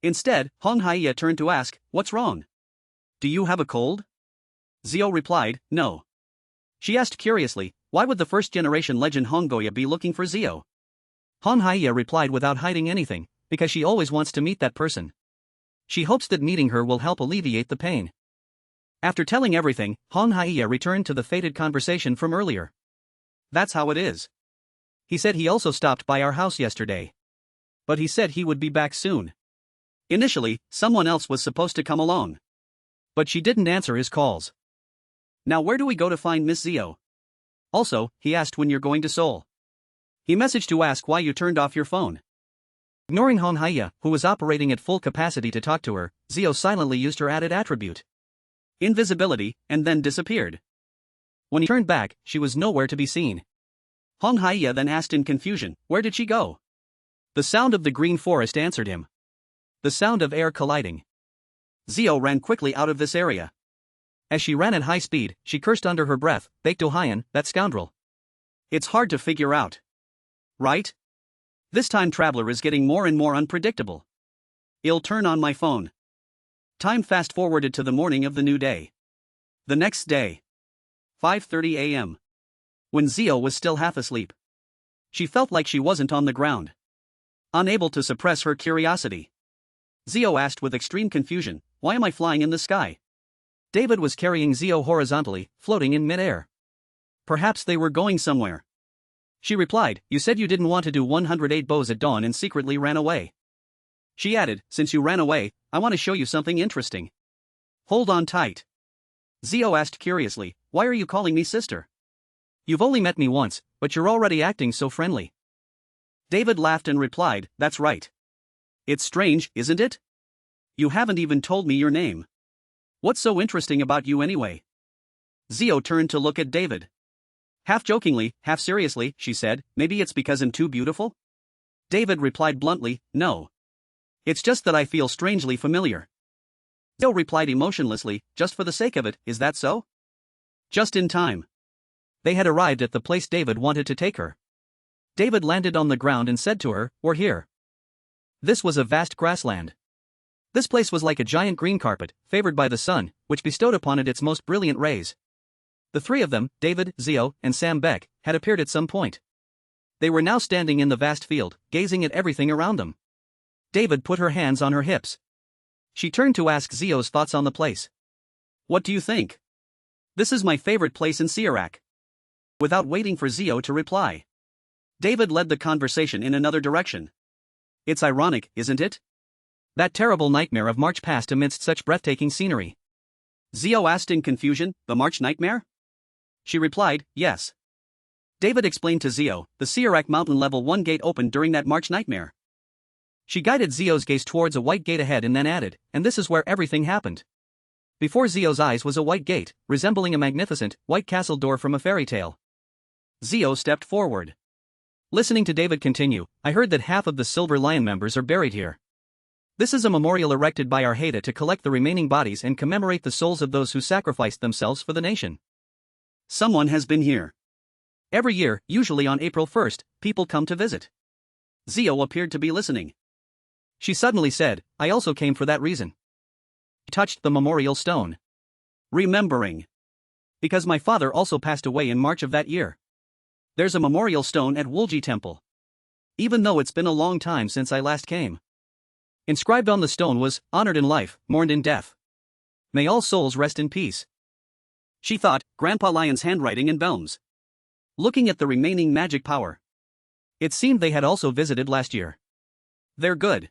S1: Instead, Han Hye turned to ask, "What's wrong? Do you have a cold?" Zio replied, "No." She asked curiously, why would the first-generation legend Honggoya be looking for Zio? Han Hye replied without hiding anything, because she always wants to meet that person. She hopes that meeting her will help alleviate the pain. After telling everything, Han Hye returned to the fated conversation from earlier. "That's how it is. He said he also stopped by our house yesterday. But he said he would be back soon. Initially, someone else was supposed to come along. But she didn't answer his calls. Now where do we go to find Miss Zio? Also, he asked when you're going to Seoul. He messaged to ask why you turned off your phone." Ignoring Han Hye, who was operating at full capacity to talk to her, Zio silently used her added attribute, invisibility, and then disappeared. When he turned back, she was nowhere to be seen. Han Hye then asked in confusion, "Where did she go?" The sound of the green forest answered him. The sound of air colliding. Zio ran quickly out of this area. As she ran at high speed, she cursed under her breath, "Baek Do-hyun, that scoundrel. It's hard to figure out. Right? This time traveler is getting more and more unpredictable. I'll turn on my phone." Time fast-forwarded to the morning of the new day. The next day. 5:30 a.m. When Zio was still half asleep. She felt like she wasn't on the ground. Unable to suppress her curiosity, Zio asked with extreme confusion, "Why am I flying in the sky?" David was carrying Zio horizontally, floating in mid-air. Perhaps they were going somewhere. She replied, "You said you didn't want to do 108 bows at dawn and secretly ran away." She added, "Since you ran away, I want to show you something interesting. Hold on tight." Zio asked curiously, "Why are you calling me sister? You've only met me once, but you're already acting so friendly." David laughed and replied, "That's right. It's strange, isn't it? You haven't even told me your name. What's so interesting about you anyway?" Zio turned to look at David. Half jokingly, half seriously, she said, "Maybe it's because I'm too beautiful?" David replied bluntly, "No. It's just that I feel strangely familiar." Zio replied emotionlessly, "Just for the sake of it, is that so?" Just in time. They had arrived at the place David wanted to take her. David landed on the ground and said to her, "We're here." This was a vast grassland. This place was like a giant green carpet, favored by the sun, which bestowed upon it its most brilliant rays. The three of them, David, Zio, and Sam Beck, had appeared at some point. They were now standing in the vast field, gazing at everything around them. David put her hands on her hips. She turned to ask Zio's thoughts on the place. "What do you think? This is my favorite place in Siarak." Without waiting for Zio to reply, David led the conversation in another direction. "It's ironic, isn't it? That terrible nightmare of March passed amidst such breathtaking scenery." Zio asked in confusion, "The March nightmare?" She replied, "Yes." David explained to Zio, "The Siarak Mountain Level 1 gate opened during that March nightmare." She guided Zio's gaze towards a white gate ahead and then added, "And this is where everything happened." Before Zio's eyes was a white gate, resembling a magnificent, white castle door from a fairy tale. Zio stepped forward. Listening to David continue, "I heard that half of the Silver Lion members are buried here. This is a memorial erected by our Haida to collect the remaining bodies and commemorate the souls of those who sacrificed themselves for the nation. Someone has been here. Every year, usually on April 1st, people come to visit." Zio appeared to be listening. She suddenly said, "I also came for that reason." She touched the memorial stone. "Remembering. Because my father also passed away in March of that year. There's a memorial stone at Wulji Temple. Even though it's been a long time since I last came. Inscribed on the stone was, 'Honored in life, mourned in death. May all souls rest in peace.'" She thought, Grandpa Lion's handwriting and Belm's. Looking at the remaining magic power. It seemed they had also visited last year. They're good.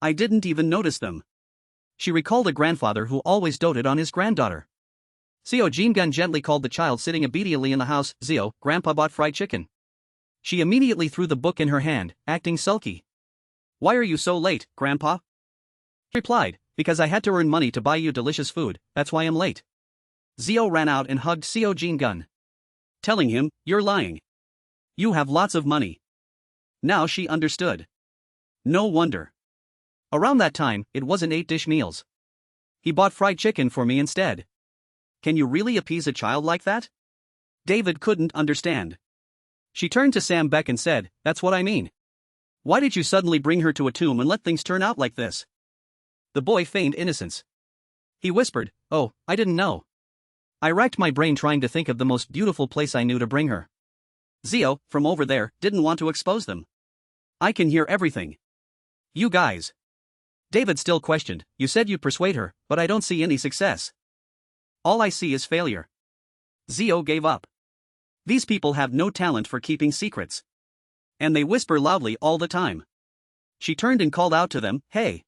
S1: I didn't even notice them. She recalled a grandfather who always doted on his granddaughter. Zio Jingun gently called the child sitting obediently in the house. Zio, Grandpa bought fried chicken. She immediately threw the book in her hand, acting sulky. Why are you so late, Grandpa? He replied, because I had to earn money to buy you delicious food, that's why I'm late. Zio ran out and hugged Zio Jingun, telling him, you're lying. You have lots of money. Now she understood. No wonder. Around that time, it wasn't 8-dish meals. He bought fried chicken for me instead. Can you really appease a child like that? David couldn't understand. She turned to Sam Beck and said, that's what I mean. Why did you suddenly bring her to a tomb and let things turn out like this? The boy feigned innocence. He whispered, oh, I didn't know. I racked my brain trying to think of the most beautiful place I knew to bring her. Zio, from over there, didn't want to expose them. I can hear everything. You guys. David still questioned, you said you'd persuade her, but I don't see any success. All I see is failure. Zio gave up. These people have no talent for keeping secrets. And they whisper loudly all the time. She turned and called out to them, hey.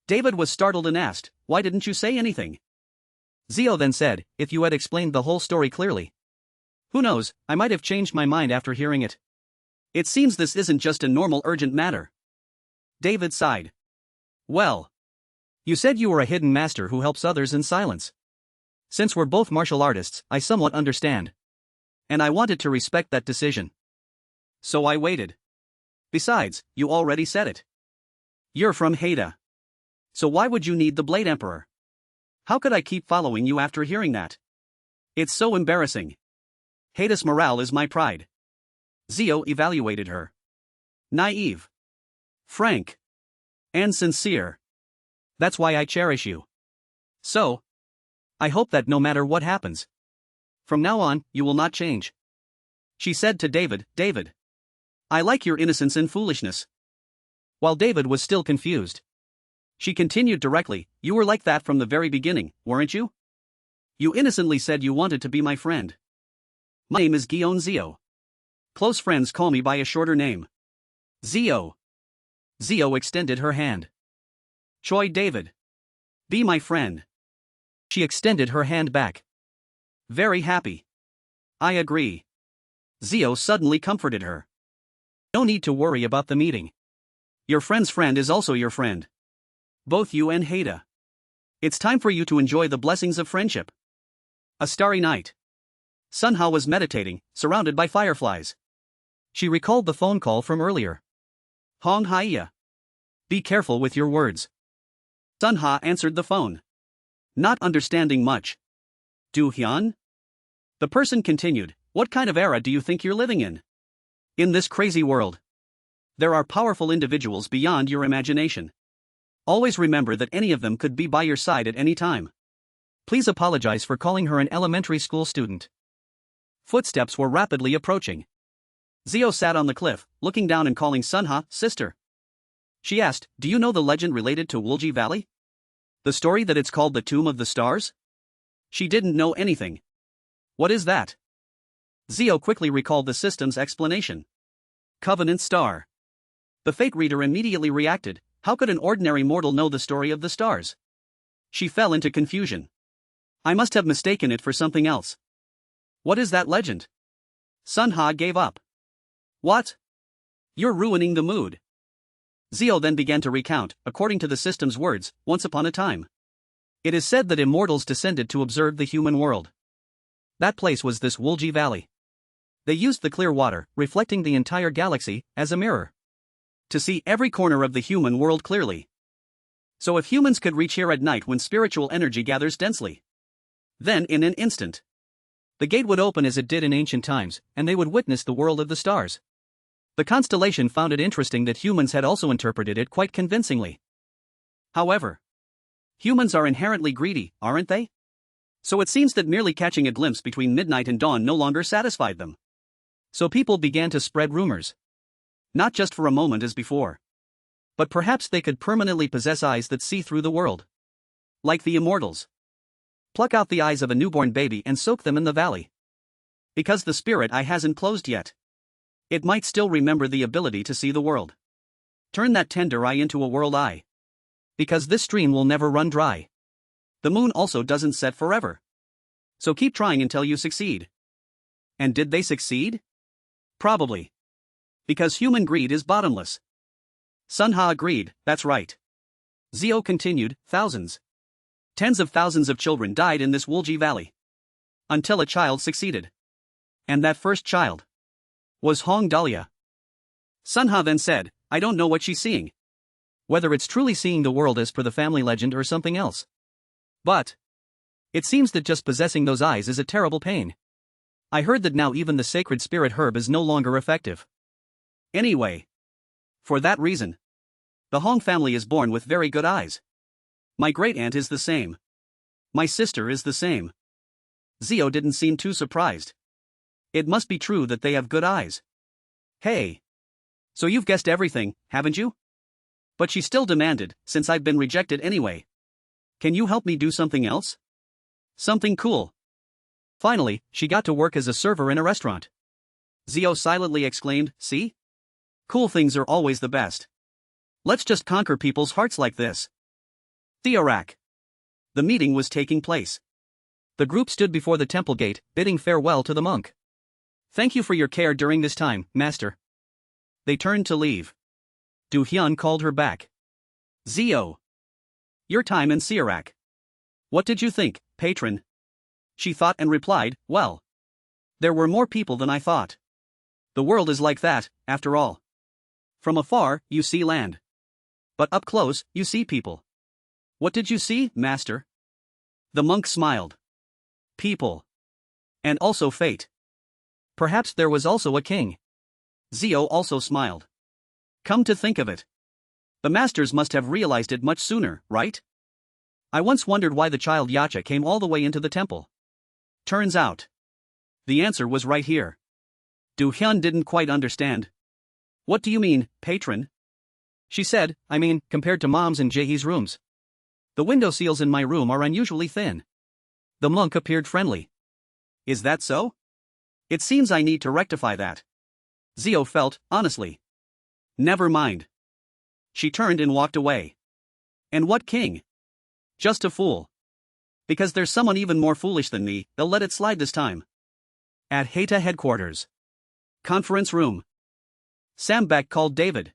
S1: David was startled and asked, why didn't you say anything? Zio then said, if you had explained the whole story clearly. Who knows, I might have changed my mind after hearing it. It seems this isn't just a normal urgent matter. David sighed. Well. You said you were a hidden master who helps others in silence. Since we're both martial artists, I somewhat understand. And I wanted to respect that decision. So I waited. Besides, you already said it. You're from Haida. So why would you need the Blade Emperor? How could I keep following you after hearing that? It's so embarrassing. Haida's morale is my pride. Zio evaluated her. Naive. Frank. And sincere. That's why I cherish you. So. I hope that no matter what happens. From now on, you will not change. She said to David, David. I like your innocence and foolishness. While David was still confused. She continued directly, you were like that from the very beginning, weren't you? You innocently said you wanted to be my friend. My name is Guion Zio. Close friends call me by a shorter name. Zio. Zio extended her hand. Choi David. Be my friend. She extended her hand back. Very happy. I agree. Zio suddenly comforted her. No need to worry about the meeting. Your friend's friend is also your friend. Both you and Haida. It's time for you to enjoy the blessings of friendship. A starry night. Sunha was meditating, surrounded by fireflies. She recalled the phone call from earlier. Hong Haia. Be careful with your words. Sunha answered the phone. Not understanding much. Du Hyun? The person continued, what kind of era do you think you're living in? In this crazy world. There are powerful individuals beyond your imagination. Always remember that any of them could be by your side at any time. Please apologize for calling her an elementary school student. Footsteps were rapidly approaching. Zio sat on the cliff, looking down and calling Sunha, sister. She asked, do you know the legend related to Wulji Valley? The story that it's called the Tomb of the Stars? She didn't know anything. What is that? Zio quickly recalled the system's explanation. Covenant Star. The fate reader immediately reacted, how could an ordinary mortal know the story of the stars? She fell into confusion. I must have mistaken it for something else. What is that legend? Sunha gave up. What? You're ruining the mood. Zio then began to recount, according to the system's words, once upon a time. It is said that immortals descended to observe the human world. That place was this Wulji Valley. They used the clear water, reflecting the entire galaxy, as a mirror. To see every corner of the human world clearly. So if humans could reach here at night when spiritual energy gathers densely, then in an instant, the gate would open as it did in ancient times, and they would witness the world of the stars. The constellation found it interesting that humans had also interpreted it quite convincingly. However, humans are inherently greedy, aren't they? So it seems that merely catching a glimpse between midnight and dawn no longer satisfied them. So people began to spread rumors. Not just for a moment as before. But perhaps they could permanently possess eyes that see through the world. Like the immortals. Pluck out the eyes of a newborn baby and soak them in the valley. Because the spirit eye hasn't closed yet. It might still remember the ability to see the world. Turn that tender eye into a world eye. Because this stream will never run dry. The moon also doesn't set forever. So keep trying until you succeed. And did they succeed? Probably. Because human greed is bottomless. Sunha agreed, that's right. Zio continued, thousands. Tens of thousands of children died in this Wulji Valley. Until a child succeeded. And that first child was Hong Dahlia. Sunha then said, I don't know what she's seeing. Whether it's truly seeing the world as per the family legend or something else. But it seems that just possessing those eyes is a terrible pain. I heard that now even the sacred spirit herb is no longer effective. Anyway, for that reason, the Hong family is born with very good eyes. My great-aunt is the same. My sister is the same. Zio didn't seem too surprised. It must be true that they have good eyes. Hey. So you've guessed everything, haven't you? But she still demanded, since I've been rejected anyway. Can you help me do something else? Something cool. Finally, she got to work as a server in a restaurant. Zio silently exclaimed, see? Cool things are always the best. Let's just conquer people's hearts like this. Theorak. The meeting was taking place. The group stood before the temple gate, bidding farewell to the monk. Thank you for your care during this time, master. They turned to leave. Du Hyun called her back. Zio. Your time in Theorak. What did you think, patron? She thought and replied, well. There were more people than I thought. The world is like that, after all. From afar, you see land. But up close, you see people. What did you see, master? The monk smiled. People. And also fate. Perhaps there was also a king. Zio also smiled. Come to think of it. The masters must have realized it much sooner, right? I once wondered why the child Yacha came all the way into the temple. Turns out. The answer was right here. Du Hyun didn't quite understand. What do you mean, patron? She said, I mean, compared to Mom's and Jaehee's rooms. The window seals in my room are unusually thin. The monk appeared friendly. Is that so? It seems I need to rectify that. Zio felt, honestly. Never mind. She turned and walked away. And what king? Just a fool. Because there's someone even more foolish than me, they'll let it slide this time. At Haita headquarters. Conference room. Sambak called David.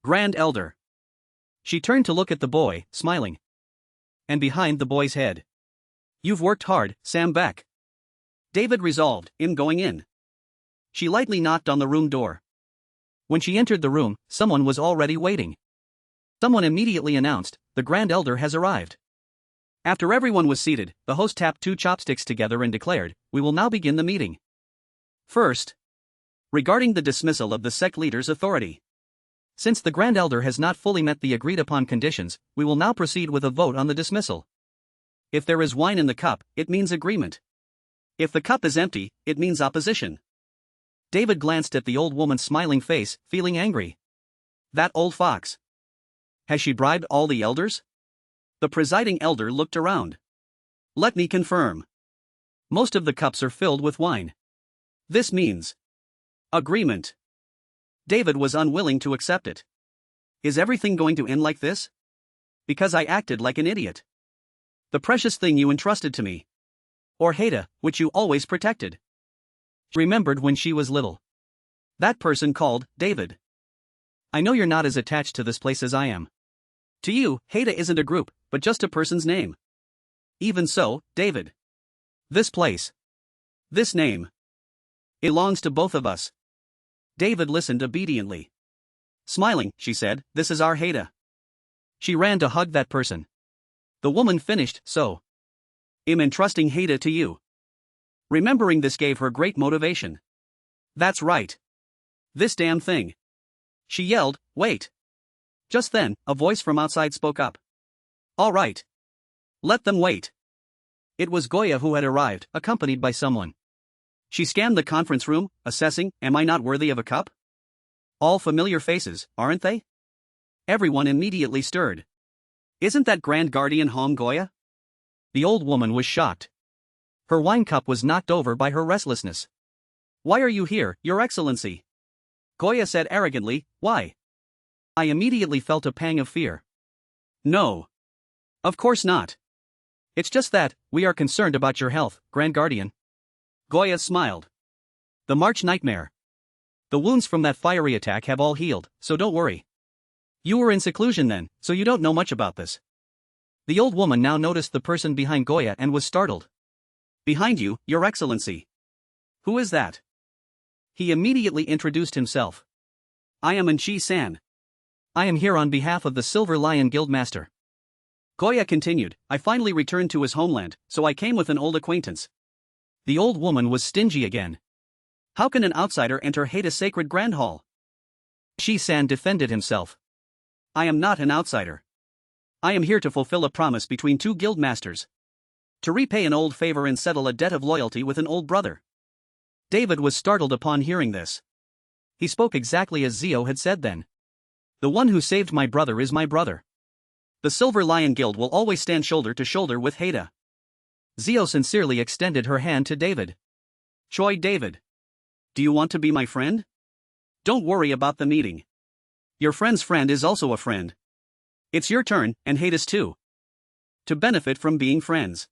S1: Grand Elder. She turned to look at the boy, smiling. And behind the boy's head. You've worked hard, Sambak. David resolved, in going in. She lightly knocked on the room door. When she entered the room, someone was already waiting. Someone immediately announced, the Grand Elder has arrived. After everyone was seated, the host tapped two chopsticks together and declared, we will now begin the meeting. First, regarding the dismissal of the sect leader's authority. Since the Grand Elder has not fully met the agreed-upon conditions, we will now proceed with a vote on the dismissal. If there is wine in the cup, it means agreement. If the cup is empty, it means opposition. David glanced at the old woman's smiling face, feeling angry. That old fox. Has she bribed all the elders? The presiding elder looked around. Let me confirm. Most of the cups are filled with wine. This means agreement. David was unwilling to accept it. Is everything going to end like this? Because I acted like an idiot. The precious thing you entrusted to me. Or Haida, which you always protected. She remembered when she was little. That person called David. I know you're not as attached to this place as I am. To you, Haida isn't a group, but just a person's name. Even so, David. This place. This name. It belongs to both of us. David listened obediently. Smiling, she said, this is our Haida. She ran to hug that person. The woman finished, so. I'm entrusting Haida to you. Remembering this gave her great motivation. That's right. This damn thing. She yelled, wait. Just then, a voice from outside spoke up. All right. Let them wait. It was Goya who had arrived, accompanied by someone. She scanned the conference room, assessing, am I not worthy of a cup? All familiar faces, aren't they? Everyone immediately stirred. Isn't that Grand Guardian Hong Goya? The old woman was shocked. Her wine cup was knocked over by her restlessness. Why are you here, Your Excellency? Goya said arrogantly, why? I immediately felt a pang of fear. No. Of course not. It's just that, we are concerned about your health, Grand Guardian. Goya smiled. The March nightmare. The wounds from that fiery attack have all healed, so don't worry. You were in seclusion then, so you don't know much about this. The old woman now noticed the person behind Goya and was startled. Behind you, Your Excellency. Who is that? He immediately introduced himself. I am Enchi-san. I am here on behalf of the Silver Lion Guildmaster. Goya continued, I finally returned to his homeland, so I came with an old acquaintance. The old woman was stingy again. How can an outsider enter Hada's sacred grand hall? Enchi-san defended himself. I am not an outsider. I am here to fulfill a promise between two guildmasters. To repay an old favor and settle a debt of loyalty with an old brother. David was startled upon hearing this. He spoke exactly as Zio had said then. The one who saved my brother is my brother. The Silver Lion Guild will always stand shoulder to shoulder with Hada. Zio sincerely extended her hand to David. Choi David. Do you want to be my friend? Don't worry about the meeting. Your friend's friend is also a friend. It's your turn, and Hada's too. To benefit from being friends.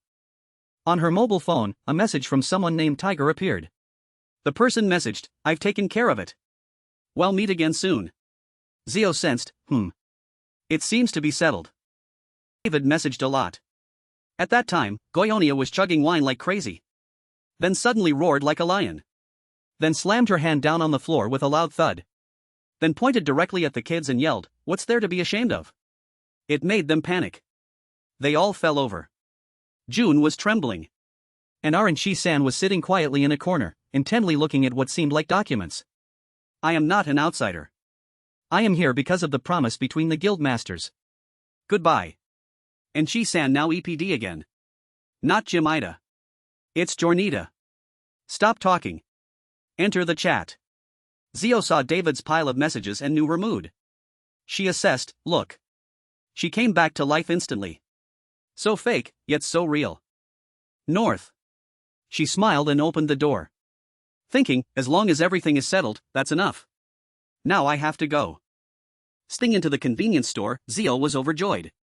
S1: On her mobile phone, a message from someone named Tiger appeared. The person messaged, I've taken care of it. Well, meet again soon. Zio sensed, It seems to be settled. David messaged a lot. At that time, Goyonia was chugging wine like crazy. Then suddenly roared like a lion. Then slammed her hand down on the floor with a loud thud. Then pointed directly at the kids and yelled, What's there to be ashamed of? It made them panic. They all fell over. June was trembling. And Enchi-san was sitting quietly in a corner, intently looking at what seemed like documents. I am not an outsider. I am here because of the promise between the guildmasters. Goodbye. Enchi-san now EPD again. Not Jimida. It's Jornita. Stop talking. Enter the chat. Zio saw David's pile of messages and knew her mood. She assessed, look. She came back to life instantly. So fake, yet so real. North. She smiled and opened the door. Thinking, as long as everything is settled, that's enough. Now I have to go. Sting into the convenience store, Zio was overjoyed.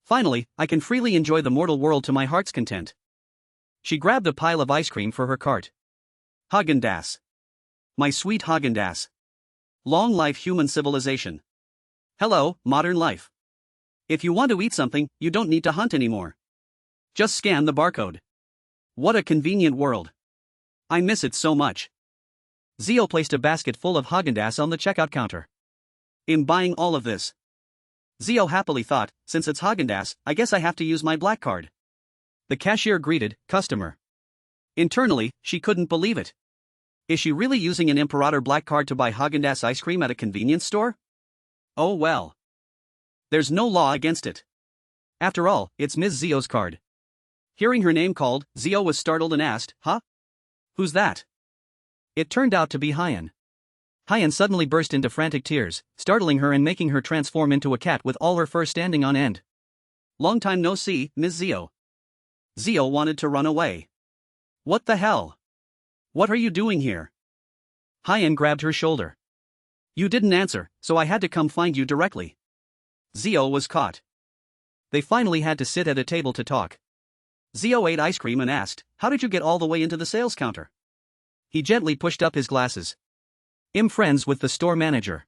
S1: Finally, I can freely enjoy the mortal world to my heart's content. She grabbed a pile of ice cream for her cart. Häagen-Dazs. My sweet Häagen-Dazs. Long life human civilization. Hello, modern life. If you want to eat something, you don't need to hunt anymore. Just scan the barcode. What a convenient world. I miss it so much. Zio placed a basket full of Häagen-Dazs on the checkout counter. I'm buying all of this. Zio happily thought, since it's Häagen-Dazs, I guess I have to use my black card. The cashier greeted, customer. Internally, she couldn't believe it. Is she really using an Imperator black card to buy Häagen-Dazs ice cream at a convenience store? Oh well. There's no law against it. After all, it's Ms. Zio's card. Hearing her name called, Zio was startled and asked, Huh? Who's that? It turned out to be Hyan. Hyan suddenly burst into frantic tears, startling her and making her transform into a cat with all her fur standing on end. Long time no see, Ms. Zio. Zio wanted to run away. What the hell? What are you doing here? Hyan grabbed her shoulder. You didn't answer, so I had to come find you directly. Zio was caught. They finally had to sit at a table to talk. Zio ate ice cream and asked, How did you get all the way into the sales counter? He gently pushed up his glasses. I'm friends with the store manager.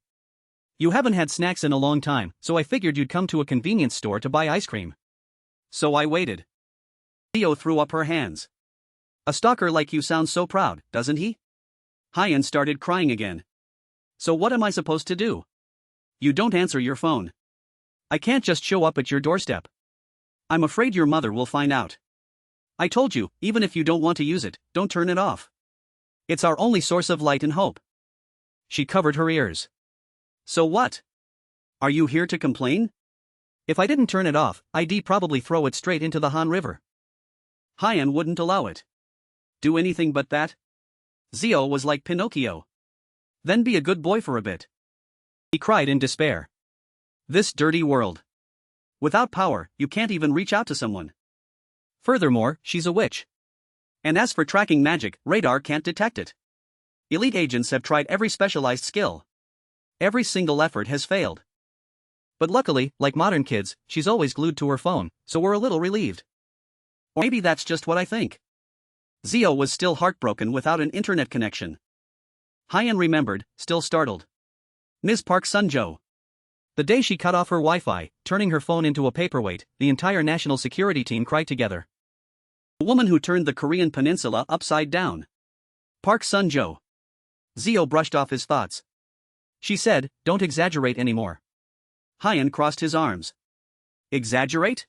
S1: You haven't had snacks in a long time, so I figured you'd come to a convenience store to buy ice cream. So I waited. Zio threw up her hands. A stalker like you sounds so proud, doesn't he? Hyan started crying again. So what am I supposed to do? You don't answer your phone. I can't just show up at your doorstep. I'm afraid your mother will find out. I told you, even if you don't want to use it, don't turn it off. It's our only source of light and hope. She covered her ears. So what? Are you here to complain? If I didn't turn it off, I'd probably throw it straight into the Han River. Hyan wouldn't allow it. Do anything but that? Zio was like Pinocchio. Then be a good boy for a bit. He cried in despair. This dirty world. Without power, you can't even reach out to someone. Furthermore, she's a witch. And as for tracking magic, radar can't detect it. Elite agents have tried every specialized skill. Every single effort has failed. But luckily, like modern kids, she's always glued to her phone, so we're a little relieved. Or maybe that's just what I think. Zio was still heartbroken without an internet connection. Hyan remembered, still startled. Ms. Park Sun-jo. The day she cut off her Wi-Fi, turning her phone into a paperweight, the entire national security team cried together. The woman who turned the Korean peninsula upside down. Park Sun-jo. Zio brushed off his thoughts. She said, "Don't exaggerate anymore." Hyan crossed his arms. Exaggerate?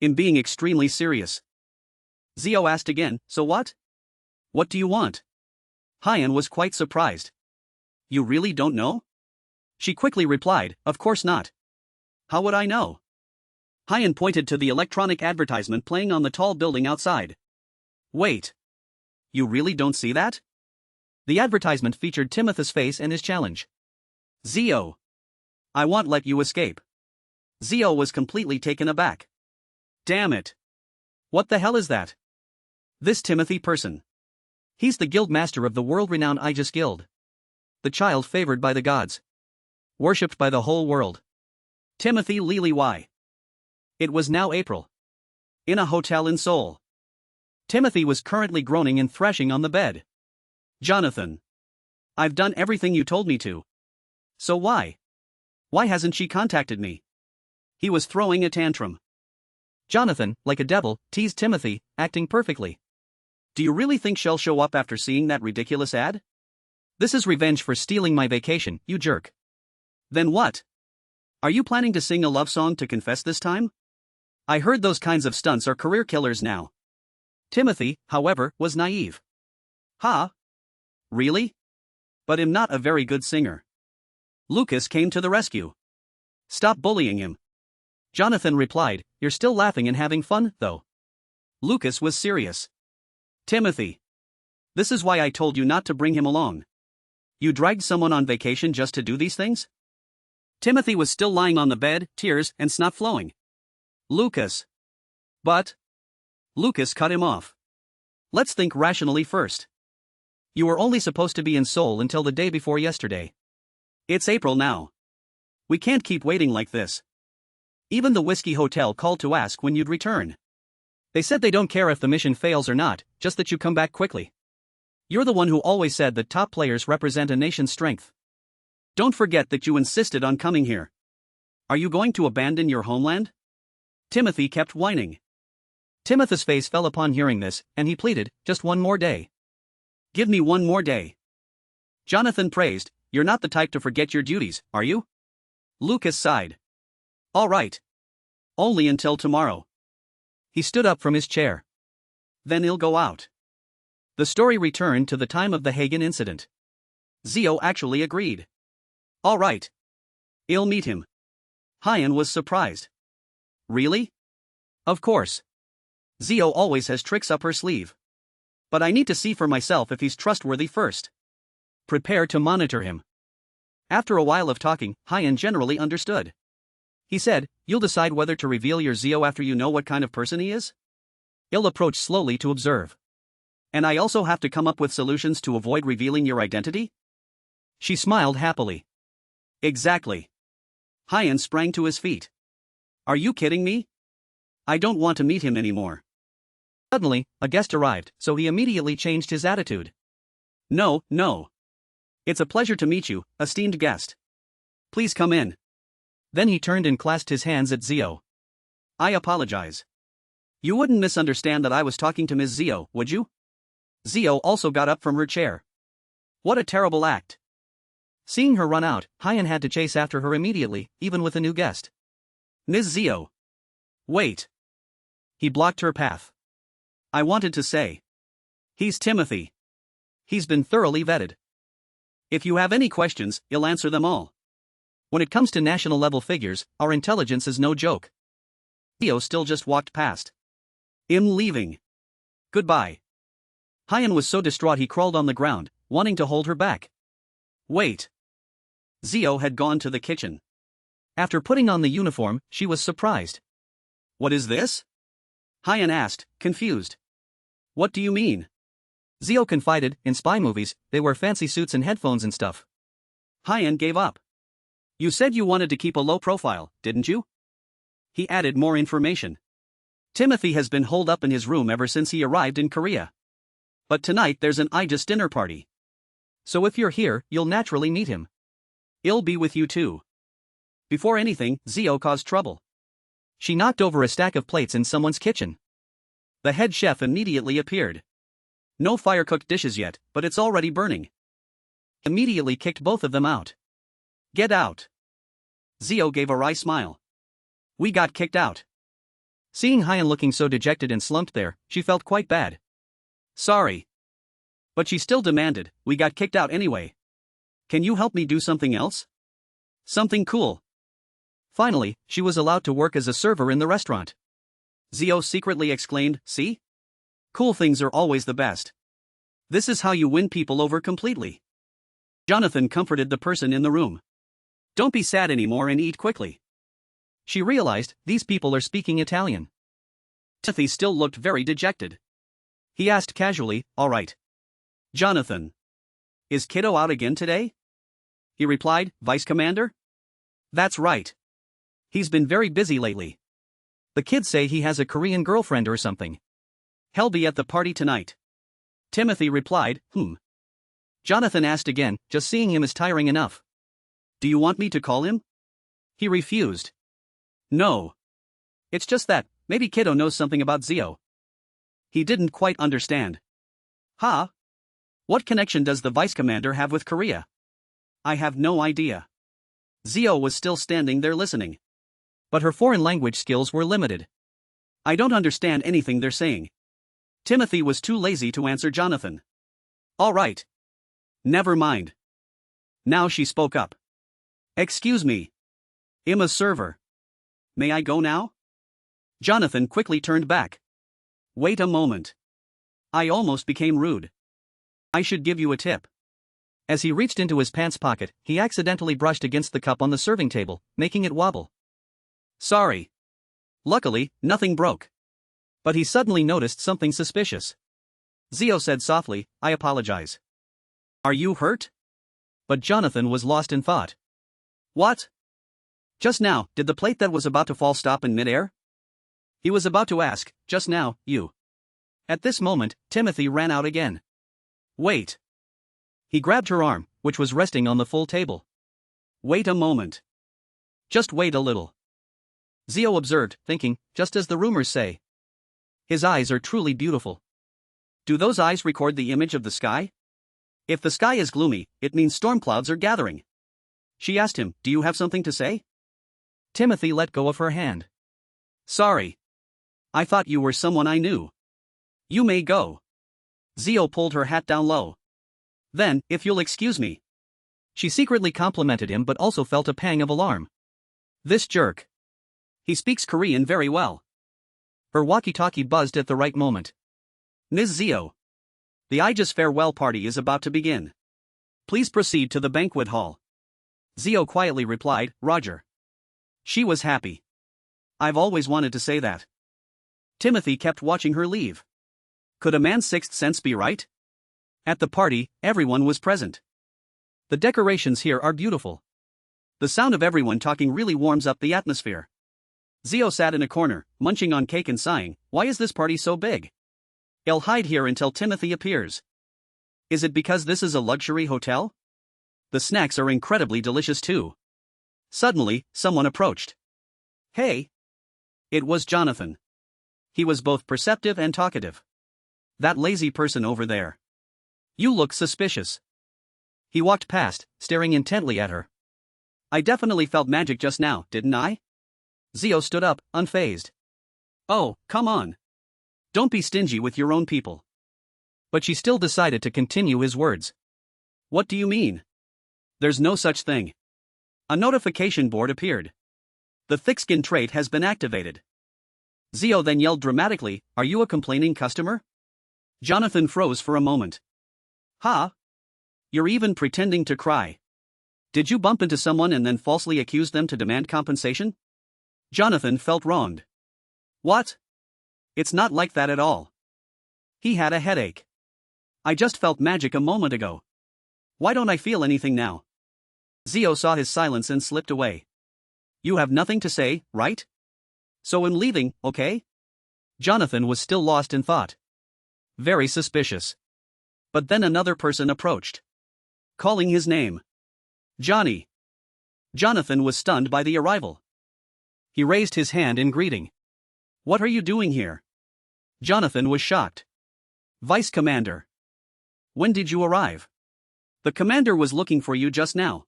S1: In being extremely serious. Zio asked again, "So what? What do you want?" Hyan was quite surprised. "You really don't know?" She quickly replied, "Of course not. How would I know?" Hyan pointed to the electronic advertisement playing on the tall building outside. "Wait. You really don't see that?" The advertisement featured Timothy's face and his challenge. "Zio. I won't let you escape." Zio was completely taken aback. "Damn it. What the hell is that? This Timothy person. He's the guild master of the world-renowned Aegis Guild. The child favored by the gods. Worshipped by the whole world. Timothy Lily Y." It was now April. In a hotel in Seoul. Timothy was currently groaning and thrashing on the bed. "Jonathan. I've done everything you told me to. So why? Why hasn't she contacted me?" He was throwing a tantrum. Jonathan, like a devil, teased Timothy, acting perfectly. "Do you really think she'll show up after seeing that ridiculous ad? This is revenge for stealing my vacation, you jerk." "Then what? Are you planning to sing a love song to confess this time? I heard those kinds of stunts are career killers now." Timothy, however, was naive. "Huh? Really? But I'm not a very good singer." Lucas came to the rescue. "Stop bullying him." Jonathan replied, "You're still laughing and having fun, though." Lucas was serious. "Timothy. This is why I told you not to bring him along. You dragged someone on vacation just to do these things?" Timothy was still lying on the bed, tears and snot flowing. "Lucas. But..." Lucas cut him off. "Let's think rationally first. You were only supposed to be in Seoul until the day before yesterday. It's April now. We can't keep waiting like this. Even the Whiskey Hotel called to ask when you'd return. They said they don't care if the mission fails or not, just that you come back quickly. You're the one who always said that top players represent a nation's strength. Don't forget that you insisted on coming here. Are you going to abandon your homeland?" Timothy kept whining. Timothy's face fell upon hearing this, and he pleaded, "Just one more day. Give me one more day." Jonathan praised, "You're not the type to forget your duties, are you?" Lucas sighed. "All right. Only until tomorrow." He stood up from his chair. "Then he'll go out." The story returned to the time of the Hagen incident. Zio actually agreed. "All right. I'll meet him." Hyan was surprised. "Really?" "Of course. Zio always has tricks up her sleeve. But I need to see for myself if he's trustworthy first. Prepare to monitor him." After a while of talking, Hyan generally understood. He said, "You'll decide whether to reveal your Zio after you know what kind of person he is?" I'll approach slowly to observe. "And I also have to come up with solutions to avoid revealing your identity?" She smiled happily. "Exactly." Hyan sprang to his feet. "Are you kidding me? I don't want to meet him anymore." Suddenly, a guest arrived, so he immediately changed his attitude. "No, no. It's a pleasure to meet you, esteemed guest. Please come in." Then he turned and clasped his hands at Zio. "I apologize. You wouldn't misunderstand that I was talking to Ms. Zio, would you?" Zio also got up from her chair. What a terrible act. Seeing her run out, Hyan had to chase after her immediately, even with a new guest. "Ms. Zio. Wait." He blocked her path. "I wanted to say. He's Timothy. He's been thoroughly vetted. If you have any questions, he'll answer them all. When it comes to national-level figures, our intelligence is no joke." Zio still just walked past. "I'm leaving. Goodbye." Hyan was so distraught he crawled on the ground, wanting to hold her back. "Wait." Zio had gone to the kitchen. After putting on the uniform, she was surprised. "What is this?" Hyan asked, confused. "What do you mean?" Zio confided, in spy movies, they wear fancy suits and headphones and stuff. Hyan gave up. "You said you wanted to keep a low profile, didn't you?" He added more information. Timothy has been holed up in his room ever since he arrived in Korea. But tonight there's an IJUS dinner party. So if you're here, you'll naturally meet him. He'll be with you too. Before anything, Zio caused trouble. She knocked over a stack of plates in someone's kitchen. The head chef immediately appeared. No fire-cooked dishes yet, but it's already burning. Immediately kicked both of them out. Get out. Zio gave a wry smile. We got kicked out. Seeing Hyan looking so dejected and slumped there, she felt quite bad. Sorry. But she still demanded, we got kicked out anyway. Can you help me do something else? Something cool. Finally, she was allowed to work as a server in the restaurant. Zio secretly exclaimed, see? Cool things are always the best. This is how you win people over completely. Jonathan comforted the person in the room. Don't be sad anymore and eat quickly. She realized, these people are speaking Italian. Timothy still looked very dejected. He asked casually, alright. Jonathan. Is Kiddo out again today? He replied, Vice Commander? That's right. He's been very busy lately. The kids say he has a Korean girlfriend or something. He'll be at the party tonight. Timothy replied, Jonathan asked again, just seeing him is tiring enough. Do you want me to call him? He refused. No. It's just that, maybe Kiddo knows something about Zio. He didn't quite understand. Huh? What connection does the Vice Commander have with Korea? I have no idea. Zio was still standing there listening. But her foreign language skills were limited. I don't understand anything they're saying. Timothy was too lazy to answer Jonathan. All right. Never mind. Now she spoke up. Excuse me. I'm a server. May I go now? Jonathan quickly turned back. Wait a moment. I almost became rude. I should give you a tip. As he reached into his pants pocket, he accidentally brushed against the cup on the serving table, making it wobble. Sorry. Luckily, nothing broke. But he suddenly noticed something suspicious. Zio said softly, I apologize. Are you hurt? But Jonathan was lost in thought. What? Just now, did the plate that was about to fall stop in midair? He was about to ask, just now, you. At this moment, Timothy ran out again. Wait. He grabbed her arm, which was resting on the full table. Wait a moment. Just wait a little. Zio observed, thinking, just as the rumors say. His eyes are truly beautiful. Do those eyes record the image of the sky? If the sky is gloomy, it means storm clouds are gathering. She asked him, do you have something to say? Timothy let go of her hand. Sorry. I thought you were someone I knew. You may go. Zio pulled her hat down low. Then, if you'll excuse me. She secretly complimented him but also felt a pang of alarm. This jerk. He speaks Korean very well. Her walkie-talkie buzzed at the right moment. Ms. Zio. The IJUS farewell party is about to begin. Please proceed to the banquet hall. Zio quietly replied, Roger. She was happy. I've always wanted to say that. Timothy kept watching her leave. Could a man's sixth sense be right? At the party, everyone was present. The decorations here are beautiful. The sound of everyone talking really warms up the atmosphere. Zio sat in a corner, munching on cake and sighing, why is this party so big? I'll hide here until Timothy appears. Is it because this is a luxury hotel? The snacks are incredibly delicious too. Suddenly, someone approached. Hey! It was Jonathan. He was both perceptive and talkative. That lazy person over there. You look suspicious. He walked past, staring intently at her. I definitely felt magic just now, didn't I? Zio stood up, unfazed. Oh, come on. Don't be stingy with your own people. But she still decided to continue his words. What do you mean? There's no such thing. A notification board appeared. The thick-skin trait has been activated. Zio then yelled dramatically, are you a complaining customer? Jonathan froze for a moment. Huh? You're even pretending to cry. Did you bump into someone and then falsely accuse them to demand compensation? Jonathan felt wronged. What? It's not like that at all. He had a headache. I just felt magic a moment ago. Why don't I feel anything now? Zio saw his silence and slipped away. You have nothing to say, right? So I'm leaving, okay? Jonathan was still lost in thought. Very suspicious. But then another person approached, calling his name. Johnny. Jonathan was stunned by the arrival. He raised his hand in greeting. What are you doing here? Jonathan was shocked. Vice Commander. When did you arrive? The commander was looking for you just now.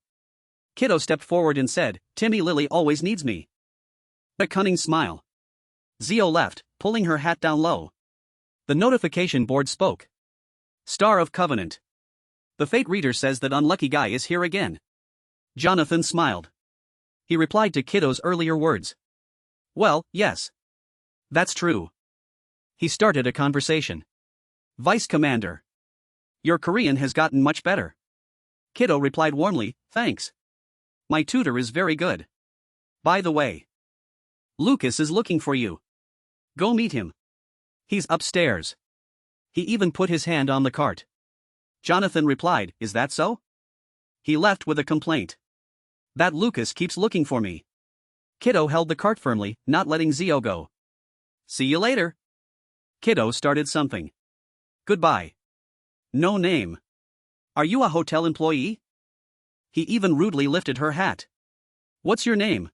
S1: Kiddo stepped forward and said, Timmy Lily always needs me. A cunning smile. Zio left, pulling her hat down low. The notification board spoke. Star of Covenant. The fate reader says that unlucky guy is here again. Jonathan smiled. He replied to Kiddo's earlier words. Well, yes. That's true. He started a conversation. Vice Commander. Your Korean has gotten much better. Kiddo replied warmly, thanks. My tutor is very good. By the way, Lucas is looking for you. Go meet him. He's upstairs. He even put his hand on the cart. Jonathan replied, is that so? He left with a complaint. That Lucas keeps looking for me. Kiddo held the cart firmly, not letting Zio go. See you later. Kiddo started something. Goodbye. No name. Are you a hotel employee? He even rudely lifted her hat. What's your name?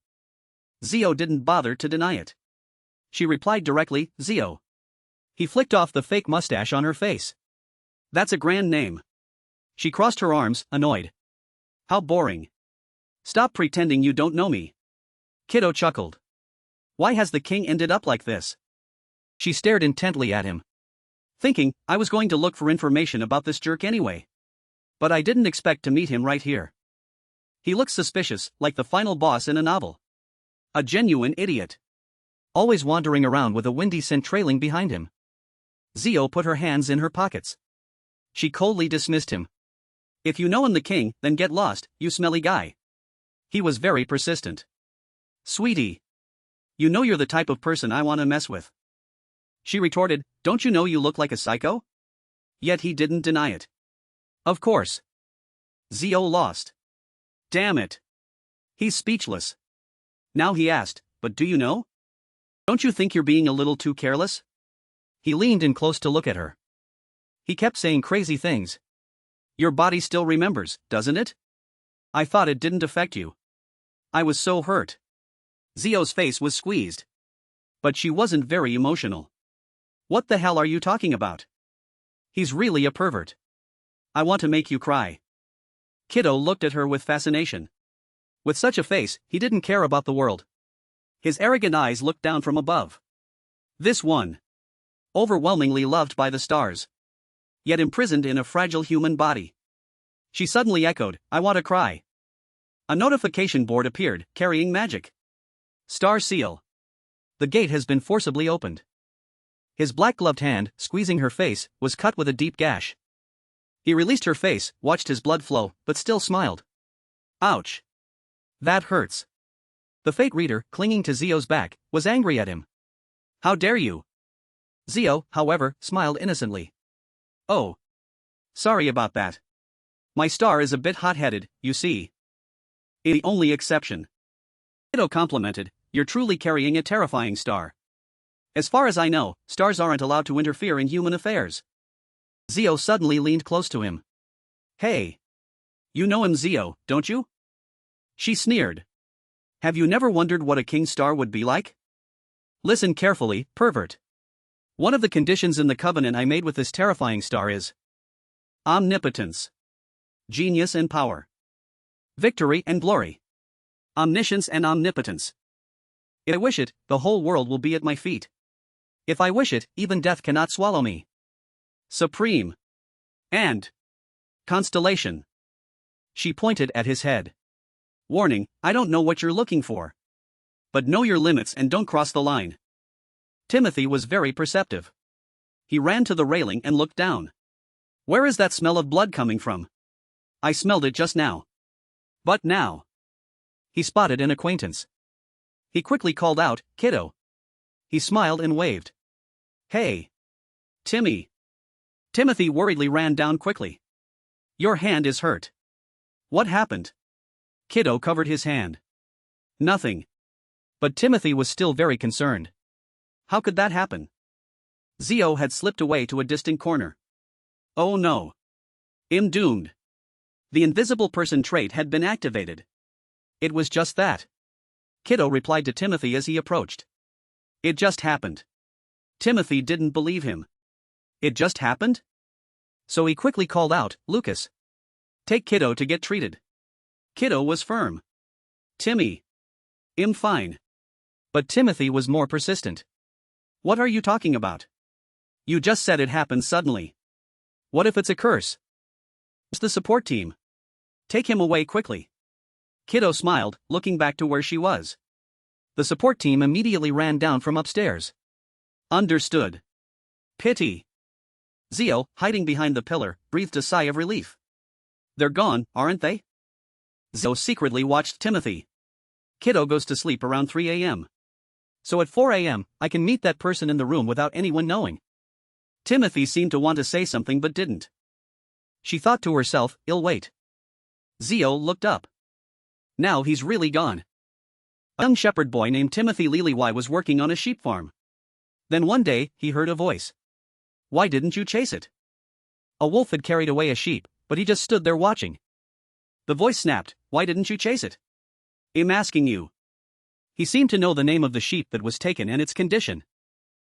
S1: Zio didn't bother to deny it. She replied directly, Zio. He flicked off the fake mustache on her face. That's a grand name. She crossed her arms, annoyed. How boring. Stop pretending you don't know me. Kiddo chuckled. Why has the king ended up like this? She stared intently at him. Thinking, I was going to look for information about this jerk anyway. But I didn't expect to meet him right here. He looks suspicious, like the final boss in a novel. A genuine idiot. Always wandering around with a windy scent trailing behind him. Zio put her hands in her pockets. She coldly dismissed him. If you know I'm the king, then get lost, you smelly guy. He was very persistent. Sweetie. You know you're the type of person I want to mess with. She retorted, don't you know you look like a psycho? Yet he didn't deny it. Of course. Zio lost. Damn it. He's speechless. Now he asked, but do you know? Don't you think you're being a little too careless? He leaned in close to look at her. He kept saying crazy things. Your body still remembers, doesn't it? I thought it didn't affect you. I was so hurt. Zio's face was squeezed. But she wasn't very emotional. What the hell are you talking about? He's really a pervert. I want to make you cry. Kiddo looked at her with fascination. With such a face, he didn't care about the world. His arrogant eyes looked down from above. This one. Overwhelmingly loved by the stars. Yet imprisoned in a fragile human body. She suddenly echoed, I want to cry. A notification board appeared, carrying magic. Star seal. The gate has been forcibly opened. His black-gloved hand, squeezing her face, was cut with a deep gash. He released her face, watched his blood flow, but still smiled. Ouch. That hurts. The fate reader, clinging to Zio's back, was angry at him. How dare you? Zio, however, smiled innocently. Oh. Sorry about that. My star is a bit hot-headed, you see. The only exception. Kiddo complimented, you're truly carrying a terrifying star. As far as I know, stars aren't allowed to interfere in human affairs. Zio suddenly leaned close to him. Hey. You know him, Zio, don't you? She sneered. Have you never wondered what a king's star would be like? Listen carefully, pervert. One of the conditions in the covenant I made with this terrifying star is omnipotence, genius and power, victory and glory, omniscience and omnipotence. If I wish it, the whole world will be at my feet. If I wish it, even death cannot swallow me. Supreme. And constellation. She pointed at his head. Warning, I don't know what you're looking for. But know your limits and don't cross the line. Timothy was very perceptive. He ran to the railing and looked down. Where is that smell of blood coming from? I smelled it just now. But now. He spotted an acquaintance. He quickly called out, Kiddo. He smiled and waved. Hey. Timmy. Timothy worriedly ran down quickly. Your hand is hurt. What happened? Kiddo covered his hand. Nothing. But Timothy was still very concerned. How could that happen? Zio had slipped away to a distant corner. Oh no. I'm doomed. The invisible person trait had been activated. It was just that. Kiddo replied to Timothy as he approached. It just happened. Timothy didn't believe him. It just happened? So he quickly called out, Lucas. Take Kiddo to get treated. Kiddo was firm. Timmy. I'm fine. But Timothy was more persistent. What are you talking about? You just said it happened suddenly. What if it's a curse? It's the support team. Take him away quickly. Kiddo smiled, looking back to where she was. The support team immediately ran down from upstairs. Understood. Pity. Zio, hiding behind the pillar, breathed a sigh of relief. They're gone, aren't they? Zio secretly watched Timothy. Kiddo goes to sleep around 3 a.m. So at 4 a.m., I can meet that person in the room without anyone knowing. Timothy seemed to want to say something but didn't. She thought to herself, I'll wait. Zio looked up. Now he's really gone. A young shepherd boy named Timothy Liliwai was working on a sheep farm. Then one day, he heard a voice. Why didn't you chase it? A wolf had carried away a sheep, but he just stood there watching. The voice snapped, Why didn't you chase it? I'm asking you. He seemed to know the name of the sheep that was taken and its condition.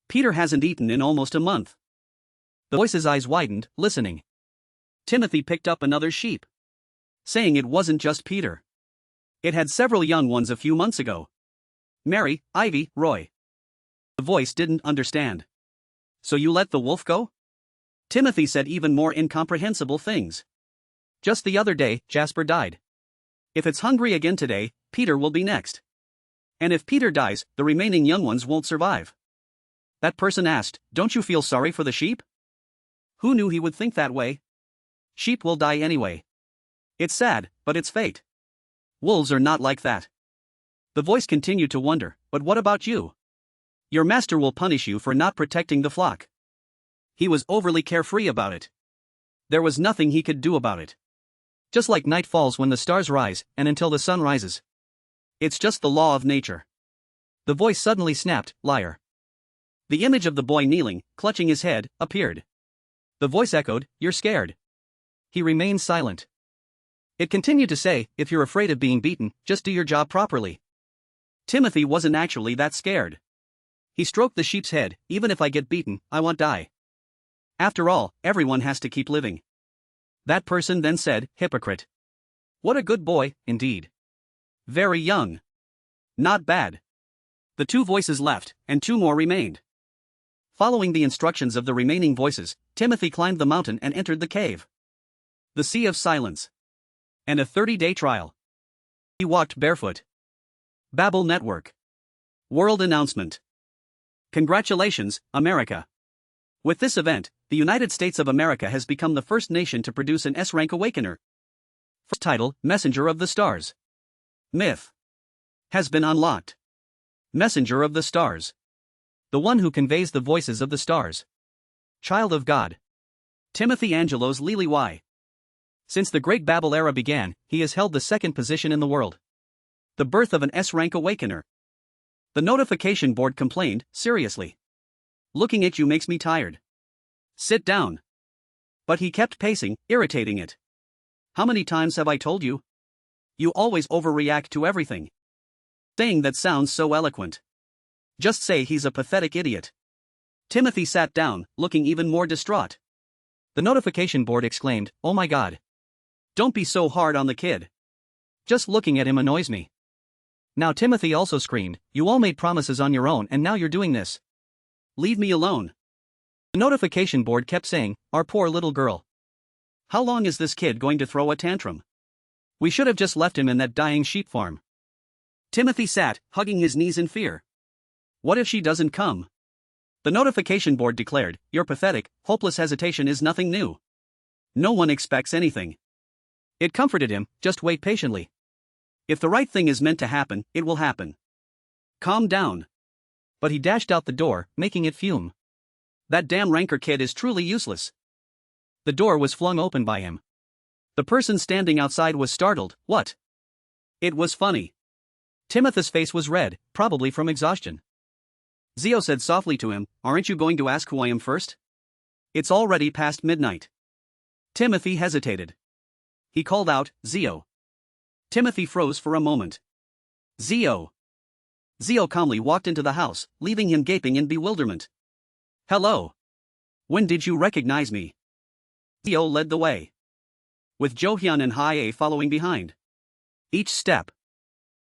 S1: Peter hasn't eaten in almost a month. The voice's eyes widened, listening. Timothy picked up another sheep. Saying it wasn't just Peter. It had several young ones a few months ago. Mary, Ivy, Roy. The voice didn't understand. So you let the wolf go? Timothy said even more incomprehensible things. Just the other day, Jasper died. If it's hungry again today, Peter will be next. And if Peter dies, the remaining young ones won't survive. That person asked, Don't you feel sorry for the sheep? Who knew he would think that way? Sheep will die anyway. It's sad, but it's fate. Wolves are not like that. The voice continued to wonder, But what about you? Your master will punish you for not protecting the flock. He was overly carefree about it. There was nothing he could do about it. Just like night falls when the stars rise, and until the sun rises. It's just the law of nature. The voice suddenly snapped, Liar. The image of the boy kneeling, clutching his head, appeared. The voice echoed, You're scared. He remained silent. It continued to say, If you're afraid of being beaten, just do your job properly. Timothy wasn't actually that scared. He stroked the sheep's head, Even if I get beaten, I won't die. After all, everyone has to keep living. That person then said, Hypocrite. What a good boy, indeed. Very young. Not bad. The two voices left, and two more remained. Following the instructions of the remaining voices, Timothy climbed the mountain and entered the cave. The Sea of Silence. And a 30-day trial. He walked barefoot. Babel Network. World announcement. Congratulations, America. With this event, the United States of America has become the first nation to produce an S-rank awakener. First title, Messenger of the Stars. Myth. Has been unlocked. Messenger of the Stars. The one who conveys the voices of the stars. Child of God. Timothy Angelos Liliwai. Since the Great Babel era began, he has held the second position in the world. The birth of an S-rank awakener. The notification board complained, Seriously. Looking at you makes me tired. Sit down. But he kept pacing, irritating it. How many times have I told you? You always overreact to everything. Saying that sounds so eloquent. Just say he's a pathetic idiot. Timothy sat down, looking even more distraught. The notification board exclaimed, Oh my God. Don't be so hard on the kid. Just looking at him annoys me. Now Timothy also screamed, You all made promises on your own and now you're doing this. Leave me alone. The notification board kept saying, Our poor little girl. How long is this kid going to throw a tantrum? We should have just left him in that dying sheep farm. Timothy sat, hugging his knees in fear. What if she doesn't come? The notification board declared, You're pathetic, hopeless hesitation is nothing new. No one expects anything. It comforted him, just wait patiently. If the right thing is meant to happen, it will happen. Calm down. But he dashed out the door, making it fume. That damn rancor kid is truly useless. The door was flung open by him. The person standing outside was startled, What? It was funny. Timothy's face was red, probably from exhaustion. Zio said softly to him, aren't you going to ask who I am first? It's already past midnight. Timothy hesitated. He called out, Zio. Timothy froze for a moment. Zio. Zio calmly walked into the house, leaving him gaping in bewilderment. Hello. When did you recognize me? Zio led the way, with Jo-hyun and Hae following behind. Each step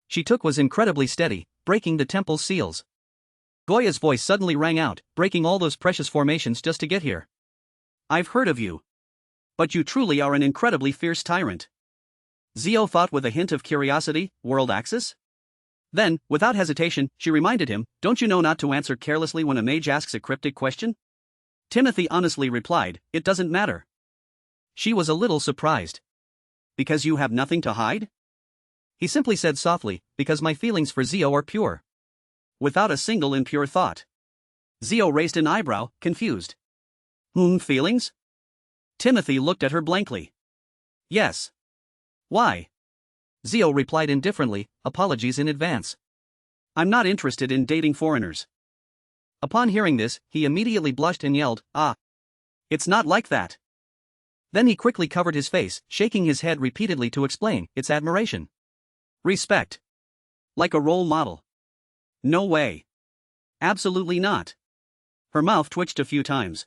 S1: she took was incredibly steady, breaking the temple's seals. Goya's voice suddenly rang out, breaking all those precious formations just to get here. I've heard of you. But you truly are an incredibly fierce tyrant. Zio thought with a hint of curiosity, World Axis? Then, without hesitation, she reminded him, don't you know not to answer carelessly when a mage asks a cryptic question? Timothy honestly replied, it doesn't matter. She was a little surprised. Because you have nothing to hide? He simply said softly, because my feelings for Zio are pure. Without a single impure thought. Zio raised an eyebrow, confused. Feelings? Timothy looked at her blankly. Yes. Why? Zio replied indifferently, apologies in advance. I'm not interested in dating foreigners. Upon hearing this, he immediately blushed and yelled, ah. It's not like that. Then he quickly covered his face, shaking his head repeatedly to explain, it's admiration. Respect. Like a role model. No way. Absolutely not. Her mouth twitched a few times.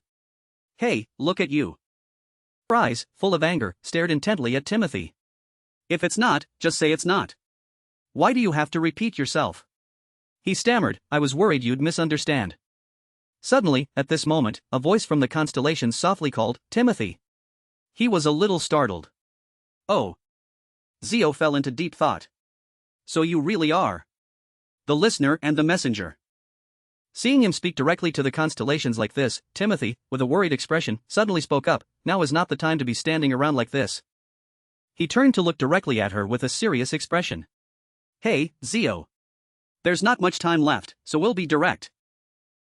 S1: Hey, look at you. Her eyes, full of anger, stared intently at Timothy. If it's not, just say it's not. Why do you have to repeat yourself? He stammered, I was worried you'd misunderstand. Suddenly, at this moment, a voice from the constellations softly called, Timothy. He was a little startled. Oh. Zio fell into deep thought. So you really are the listener and the messenger. Seeing him speak directly to the constellations like this, Timothy, with a worried expression, suddenly spoke up, now is not the time to be standing around like this. He turned to look directly at her with a serious expression. Hey, Zio. There's not much time left, so we'll be direct.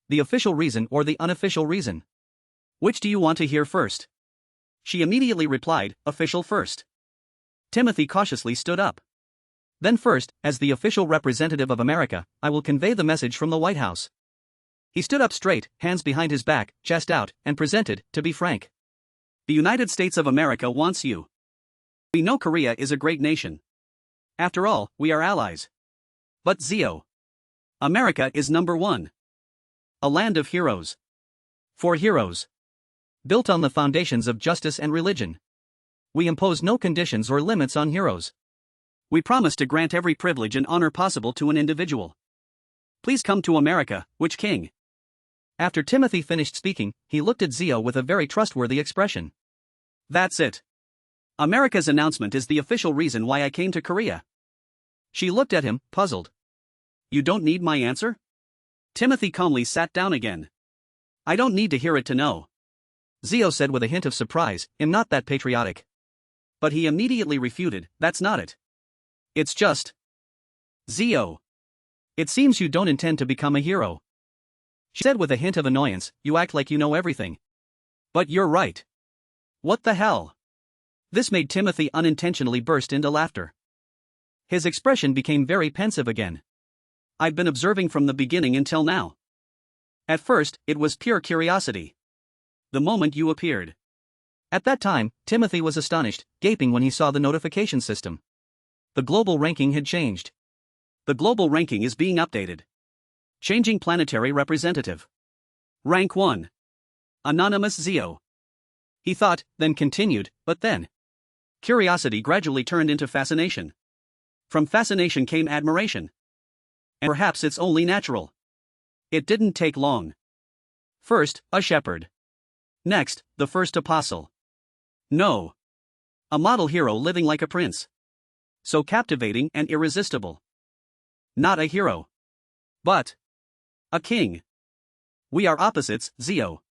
S1: The official reason or the unofficial reason? Which do you want to hear first? She immediately replied, official first. Timothy cautiously stood up. Then first, as the official representative of America, I will convey the message from the White House. He stood up straight, hands behind his back, chest out, and presented, to be frank. The United States of America wants you. We know Korea is a great nation. After all, we are allies. But Zio. America is number one. A land of heroes. For heroes. Built on the foundations of justice and religion. We impose no conditions or limits on heroes. We promise to grant every privilege and honor possible to an individual. Please come to America, which king? After Timothy finished speaking, he looked at Zio with a very trustworthy expression. That's it. America's announcement is the official reason why I came to Korea. She looked at him, puzzled. You don't need my answer? Timothy calmly sat down again. I don't need to hear it to know. Zio said with a hint of surprise, I'm not that patriotic. But he immediately refuted, that's not it. It's just. Zio. It seems you don't intend to become a hero. She said with a hint of annoyance, you act like you know everything. But you're right. What the hell? This made Timothy unintentionally burst into laughter. His expression became very pensive again. I've been observing from the beginning until now. At first, it was pure curiosity. The moment you appeared. At that time, Timothy was astonished, gaping when he saw the notification system. The global ranking had changed. The global ranking is being updated. Changing planetary representative. Rank 1. Anonymous Zio. He thought, then continued, but then. Curiosity gradually turned into fascination. From fascination came admiration. And perhaps it's only natural. It didn't take long. First, a shepherd. Next, the first apostle. No. A model hero living like a prince. So captivating and irresistible. Not a hero. But a king. We are opposites, Zio.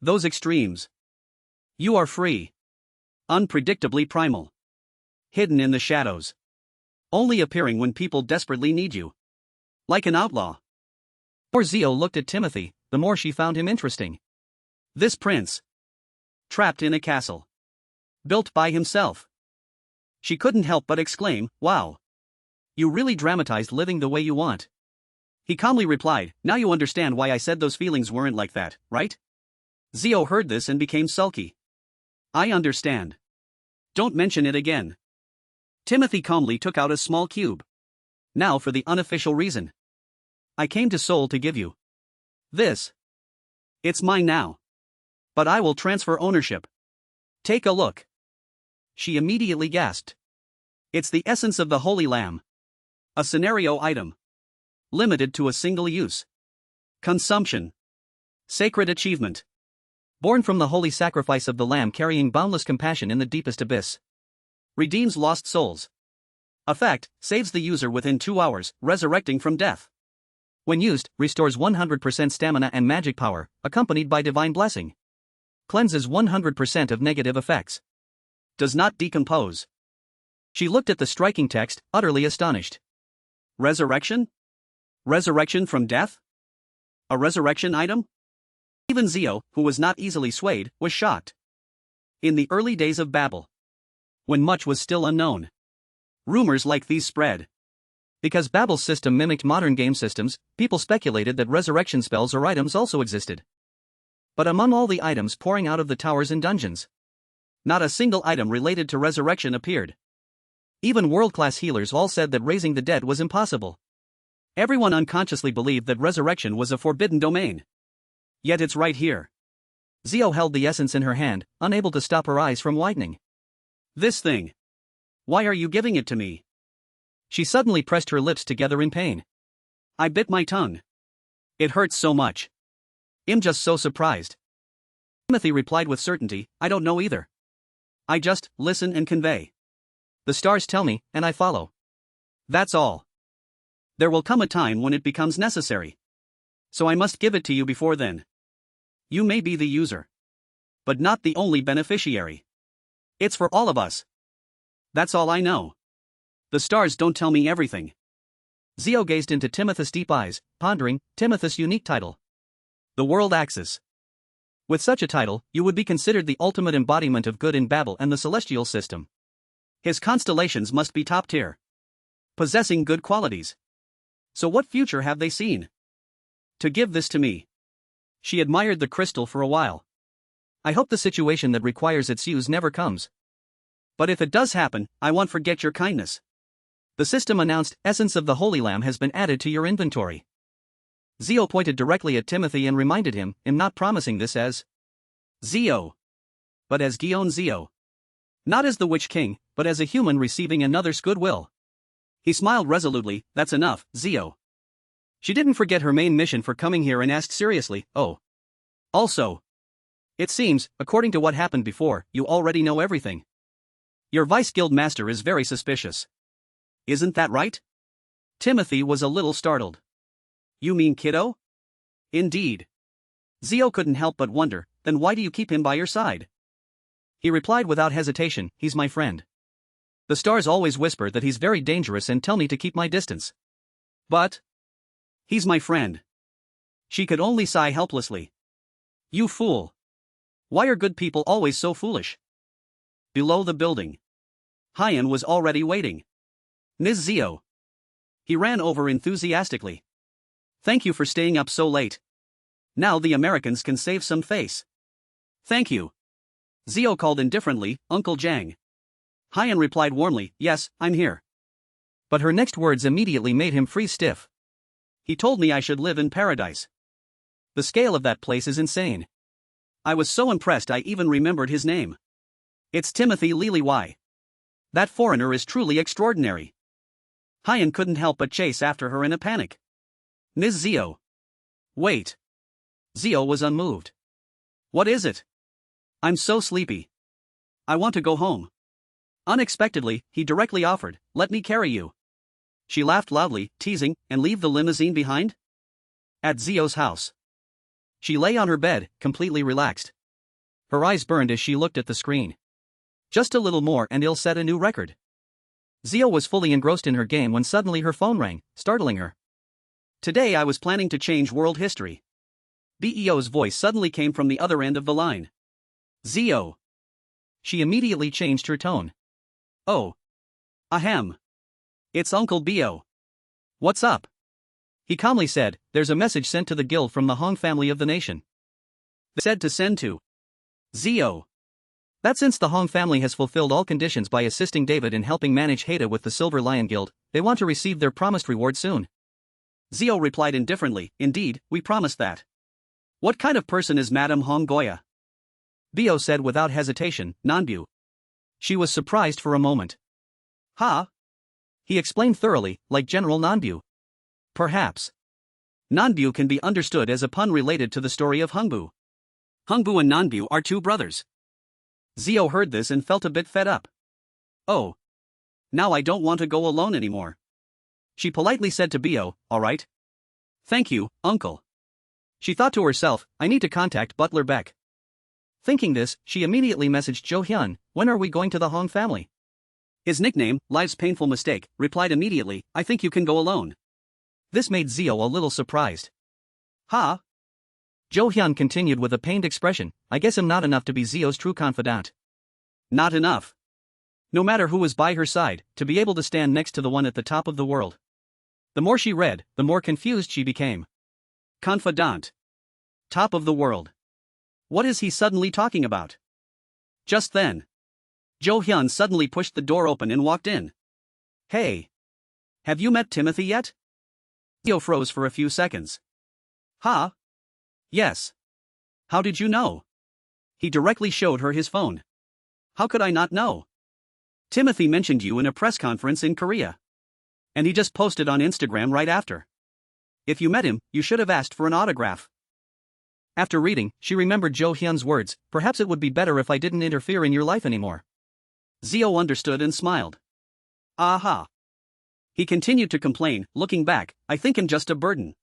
S1: Those extremes. You are free. Unpredictably primal. Hidden in the shadows. Only appearing when people desperately need you. Like an outlaw. The more Zio looked at Timothy, the more she found him interesting. This prince. Trapped in a castle. Built by himself. She couldn't help but exclaim, wow. You really dramatized living the way you want. He calmly replied, now you understand why I said those feelings weren't like that, right? Zio heard this and became sulky. I understand. Don't mention it again. Timothy calmly took out a small cube. Now for the unofficial reason. I came to Seoul to give you this. It's mine now. But I will transfer ownership. Take a look. She immediately gasped. It's the essence of the Holy Lamb. A scenario item. Limited to a single use. Consumption. Sacred achievement. Born from the holy sacrifice of the Lamb carrying boundless compassion in the deepest abyss. Redeems lost souls. Effect, saves the user within 2 hours, resurrecting from death. When used, restores 100% stamina and magic power, accompanied by divine blessing. Cleanses 100% of negative effects. Does not decompose. She looked at the striking text, utterly astonished. Resurrection? Resurrection from death? A resurrection item? Even Zio, who was not easily swayed, was shocked. In the early days of Babel, when much was still unknown, rumors like these spread. Because Babel's system mimicked modern game systems, people speculated that resurrection spells or items also existed. But among all the items pouring out of the towers and dungeons, not a single item related to resurrection appeared. Even world-class healers all said that raising the dead was impossible. Everyone unconsciously believed that resurrection was a forbidden domain. Yet it's right here. Zio held the essence in her hand, unable to stop her eyes from widening. This thing. Why are you giving it to me? She suddenly pressed her lips together in pain. I bit my tongue. It hurts so much. I'm just so surprised. Timothy replied with certainty, I don't know either. I just listen and convey. The stars tell me, and I follow. That's all. There will come a time when it becomes necessary. So I must give it to you before then. You may be the user, but not the only beneficiary. It's for all of us. That's all I know. The stars don't tell me everything. Zio gazed into Timothy's deep eyes, pondering Timothy's unique title. The World Axis. With such a title, you would be considered the ultimate embodiment of good in Babel and the celestial system. His constellations must be top tier, possessing good qualities. So what future have they seen? To give this to me. She admired the crystal for a while. I hope the situation that requires its use never comes. But if it does happen, I won't forget your kindness. The system announced, Essence of the Holy Lamb has been added to your inventory. Zio pointed directly at Timothy and reminded him, I'm not promising this as Zio, but as Gion Zio. Not as the Witch King, but as a human receiving another's goodwill. He smiled resolutely, that's enough, Zio. She didn't forget her main mission for coming here and asked seriously, oh. Also. It seems, according to what happened before, you already know everything. Your vice guild master is very suspicious. Isn't that right? Timothy was a little startled. You mean Kiddo? Indeed. Zio couldn't help but wonder, then why do you keep him by your side? He replied without hesitation, he's my friend. The stars always whisper that he's very dangerous and tell me to keep my distance. But he's my friend. She could only sigh helplessly. You fool. Why are good people always so foolish? Below the building, Hyan was already waiting. Ms. Zio. He ran over enthusiastically. Thank you for staying up so late. Now the Americans can save some face. Thank you. Zio called indifferently, Uncle Jang. Hyan replied warmly, yes, I'm here. But her next words immediately made him freeze stiff. He told me I should live in paradise. The scale of that place is insane. I was so impressed I even remembered his name. It's Timothy Liliwai. That foreigner is truly extraordinary. Hyan couldn't help but chase after her in a panic. Ms. Zio. Wait. Zio was unmoved. What is it? I'm so sleepy. I want to go home. Unexpectedly, he directly offered, let me carry you. She laughed loudly, teasing, and leave the limousine behind? At Zio's house. She lay on her bed, completely relaxed. Her eyes burned as she looked at the screen. Just a little more and he'll set a new record. Zio was fully engrossed in her game when suddenly her phone rang, startling her. Today I was planning to change world history. BEO's voice suddenly came from the other end of the line. Zio. She immediately changed her tone. Oh. Ahem. It's Uncle Bo. What's up? He calmly said, "There's a message sent to the guild from the Hong family of the nation. They said to send to Zio. That since the Hong family has fulfilled all conditions by assisting David in helping manage Haida with the Silver Lion Guild, they want to receive their promised reward soon." Zio replied indifferently, "Indeed, we promised that. What kind of person is Madame Hong Goya?" Bio said without hesitation, "Nanbu." She was surprised for a moment. "Ha?" He explained thoroughly, like General Nanbu. "Perhaps. Nanbu can be understood as a pun related to the story of Hungbu. Hungbu and Nanbu are two brothers." Zio heard this and felt a bit fed up. "Oh. Now I don't want to go alone anymore." She politely said to Bio, "All right. Thank you, uncle." She thought to herself, "I need to contact Butler Beck." Thinking this, she immediately messaged Jo Hyun, "When are we going to the Hong family?" His nickname, Life's Painful Mistake, replied immediately, "I think you can go alone." This made Zio a little surprised. "Ha?" Jo Hyun continued with a pained expression, "I guess I'm not enough to be Zio's true confidant." Not enough. No matter who was by her side, to be able to stand next to the one at the top of the world. The more she read, the more confused she became. Confidant. Top of the world. What is he suddenly talking about? Just then, Jo Hyun suddenly pushed the door open and walked in. "Hey. Have you met Timothy yet?" Zio froze for a few seconds. "Huh? Yes. How did you know?" He directly showed her his phone. "How could I not know? Timothy mentioned you in a press conference in Korea. And he just posted on Instagram right after. If you met him, you should have asked for an autograph." After reading, she remembered Jo Hyun's words, "Perhaps it would be better if I didn't interfere in your life anymore." Zio understood and smiled. "Aha." He continued to complain, looking back, "I think I'm just a burden."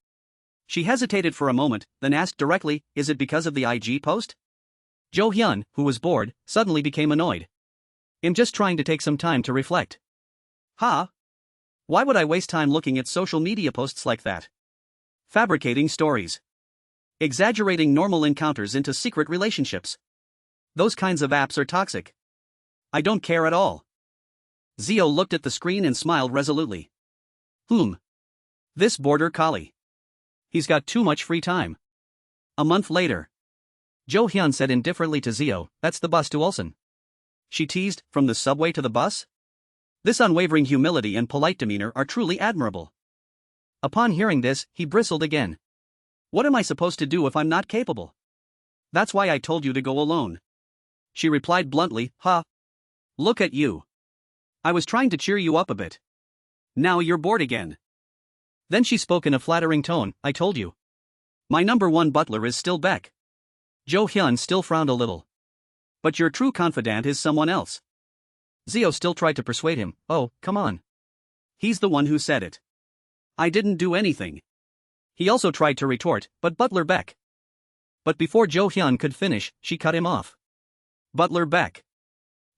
S1: She hesitated for a moment, then asked directly, "Is it because of the IG post?" Jo Hyun, who was bored, suddenly became annoyed. "I'm just trying to take some time to reflect." "Huh? Why would I waste time looking at social media posts like that? Fabricating stories. Exaggerating normal encounters into secret relationships. Those kinds of apps are toxic. I don't care at all." Zio looked at the screen and smiled resolutely. This border collie. He's got too much free time. A month later. Jo Hyun said indifferently to Zio, "That's the bus to Ulsan." She teased, "From the subway to the bus?" This unwavering humility and polite demeanor are truly admirable. Upon hearing this, he bristled again. "What am I supposed to do if I'm not capable?" "That's why I told you to go alone." She replied bluntly, "Ha. Look at you. I was trying to cheer you up a bit. Now you're bored again." Then she spoke in a flattering tone, "I told you. My number one butler is still Beck." Jo Hyun still frowned a little. "But your true confidant is someone else." Zio still tried to persuade him, "Oh, come on. He's the one who said it. I didn't do anything." He also tried to retort, "But Butler Beck." But before Jo Hyun could finish, she cut him off. "Butler Beck.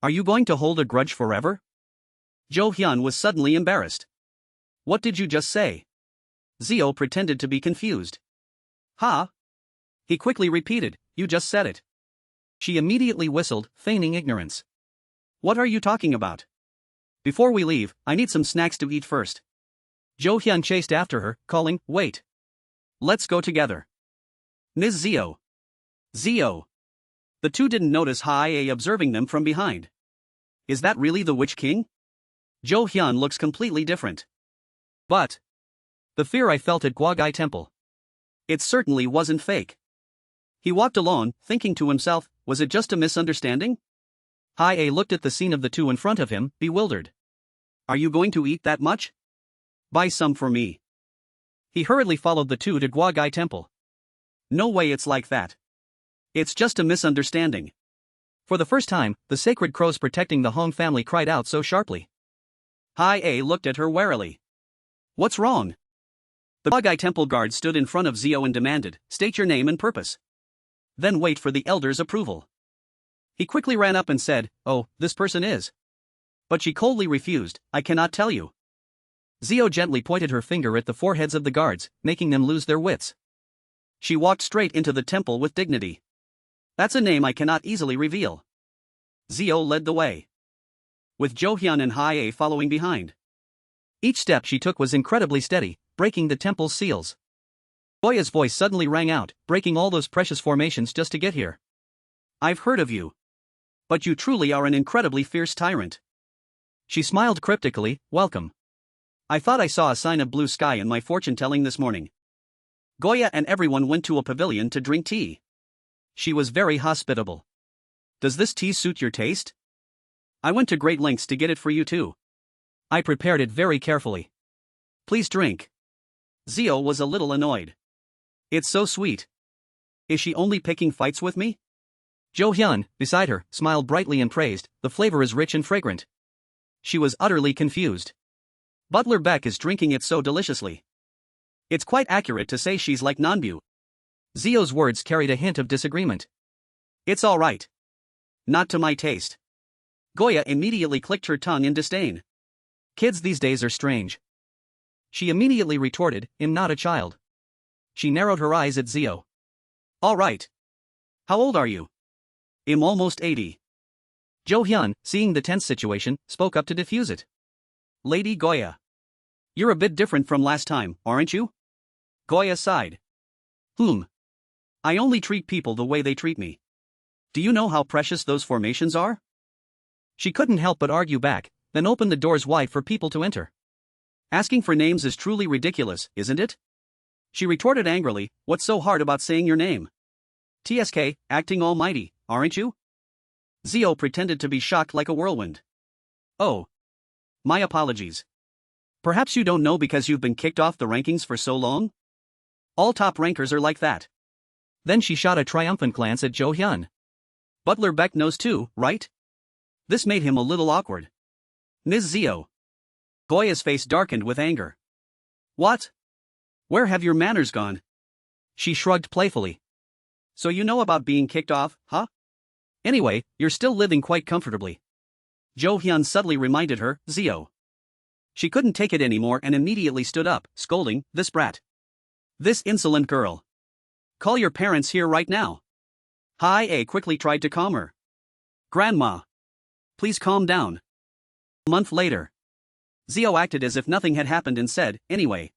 S1: Are you going to hold a grudge forever?" Jo Hyun was suddenly embarrassed. "What did you just say?" Zio pretended to be confused. "Ha?" He quickly repeated, "You just said it." She immediately whistled, feigning ignorance. "What are you talking about? Before we leave, I need some snacks to eat first." Jo Hyun chased after her, calling, "Wait. Let's go together. Ms. Zio. Zio." The two didn't notice Ha-ai observing them from behind. "Is that really the Witch King? Jo Hyun looks completely different. But the fear I felt at Gwagai Temple. It certainly wasn't fake." He walked along, thinking to himself, was it just a misunderstanding? Ha-ai looked at the scene of the two in front of him, bewildered. "Are you going to eat that much? Buy some for me." He hurriedly followed the two to Gwagai Temple. "No way, it's like that. It's just a misunderstanding." For the first time, the sacred crows protecting the Hong family cried out so sharply. Ha-ai looked at her warily. "What's wrong?" The Gwagai Temple guard stood in front of Zio and demanded, "State your name and purpose. Then wait for the elder's approval." He quickly ran up and said, "Oh, this person is." But she coldly refused, "I cannot tell you." Zio gently pointed her finger at the foreheads of the guards, making them lose their wits. She walked straight into the temple with dignity. "That's a name I cannot easily reveal." Zio led the way, with Jo Hyun and Ha-ai following behind. Each step she took was incredibly steady, breaking the temple's seals. Goya's voice suddenly rang out, breaking all those precious formations just to get here. I've heard of you. But you truly are an incredibly fierce tyrant. She smiled cryptically, welcome. I thought I saw a sign of blue sky in my fortune-telling this morning. Goya and everyone went to a pavilion to drink tea. She was very hospitable. Does this tea suit your taste? I went to great lengths to get it for you too. I prepared it very carefully. Please drink. Zio was a little annoyed. It's so sweet. Is she only picking fights with me? Jo Hyun, beside her, smiled brightly and praised, the flavor is rich and fragrant. She was utterly confused. Butler Beck is drinking it so deliciously. It's quite accurate to say she's like Nanbu. Zio's words carried a hint of disagreement. It's all right. Not to my taste. Goya immediately clicked her tongue in disdain. Kids these days are strange. She immediately retorted, I'm not a child. She narrowed her eyes at Zio. All right. How old are you? I'm almost 80. Jo Hyun, seeing the tense situation, spoke up to defuse it. Lady Goya. You're a bit different from last time, aren't you? Goya sighed. I only treat people the way they treat me. Do you know how precious those formations are? She couldn't help but argue back, then opened the doors wide for people to enter. Asking for names is truly ridiculous, isn't it? She retorted angrily, what's so hard about saying your name? TSK, acting almighty, aren't you? Zio pretended to be shocked like a whirlwind. Oh. My apologies. Perhaps you don't know because you've been kicked off the rankings for so long? All top rankers are like that. Then she shot a triumphant glance at Jo Hyun. Butler Beck knows too, right? This made him a little awkward. Ms. Zio. Goya's face darkened with anger. What? Where have your manners gone? She shrugged playfully. So you know about being kicked off, huh? Anyway, you're still living quite comfortably. Jo Hyun subtly reminded her, Zio. She couldn't take it anymore and immediately stood up, scolding, this brat. This insolent girl. Call your parents here right now. Hi-A quickly tried to calm her. Grandma. Please calm down. A month later. Zio acted as if nothing had happened and said, anyway.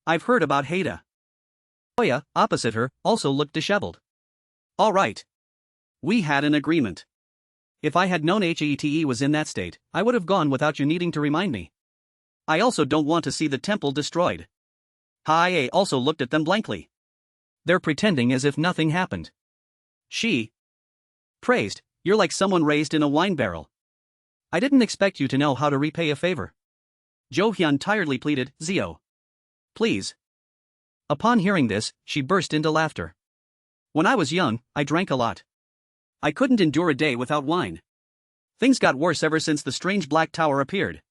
S1: I've heard about Haida. Goya, opposite her, also looked disheveled. All right. We had an agreement. If I had known HETE was in that state, I would have gone without you needing to remind me. I also don't want to see the temple destroyed. Hi-A also looked at them blankly. They're pretending as if nothing happened. She praised, you're like someone raised in a wine barrel. I didn't expect you to know how to repay a favor. Jo Hyun tiredly pleaded, Zio. Please. Upon hearing this, she burst into laughter. When I was young, I drank a lot. I couldn't endure a day without wine. Things got worse ever since the strange black tower appeared.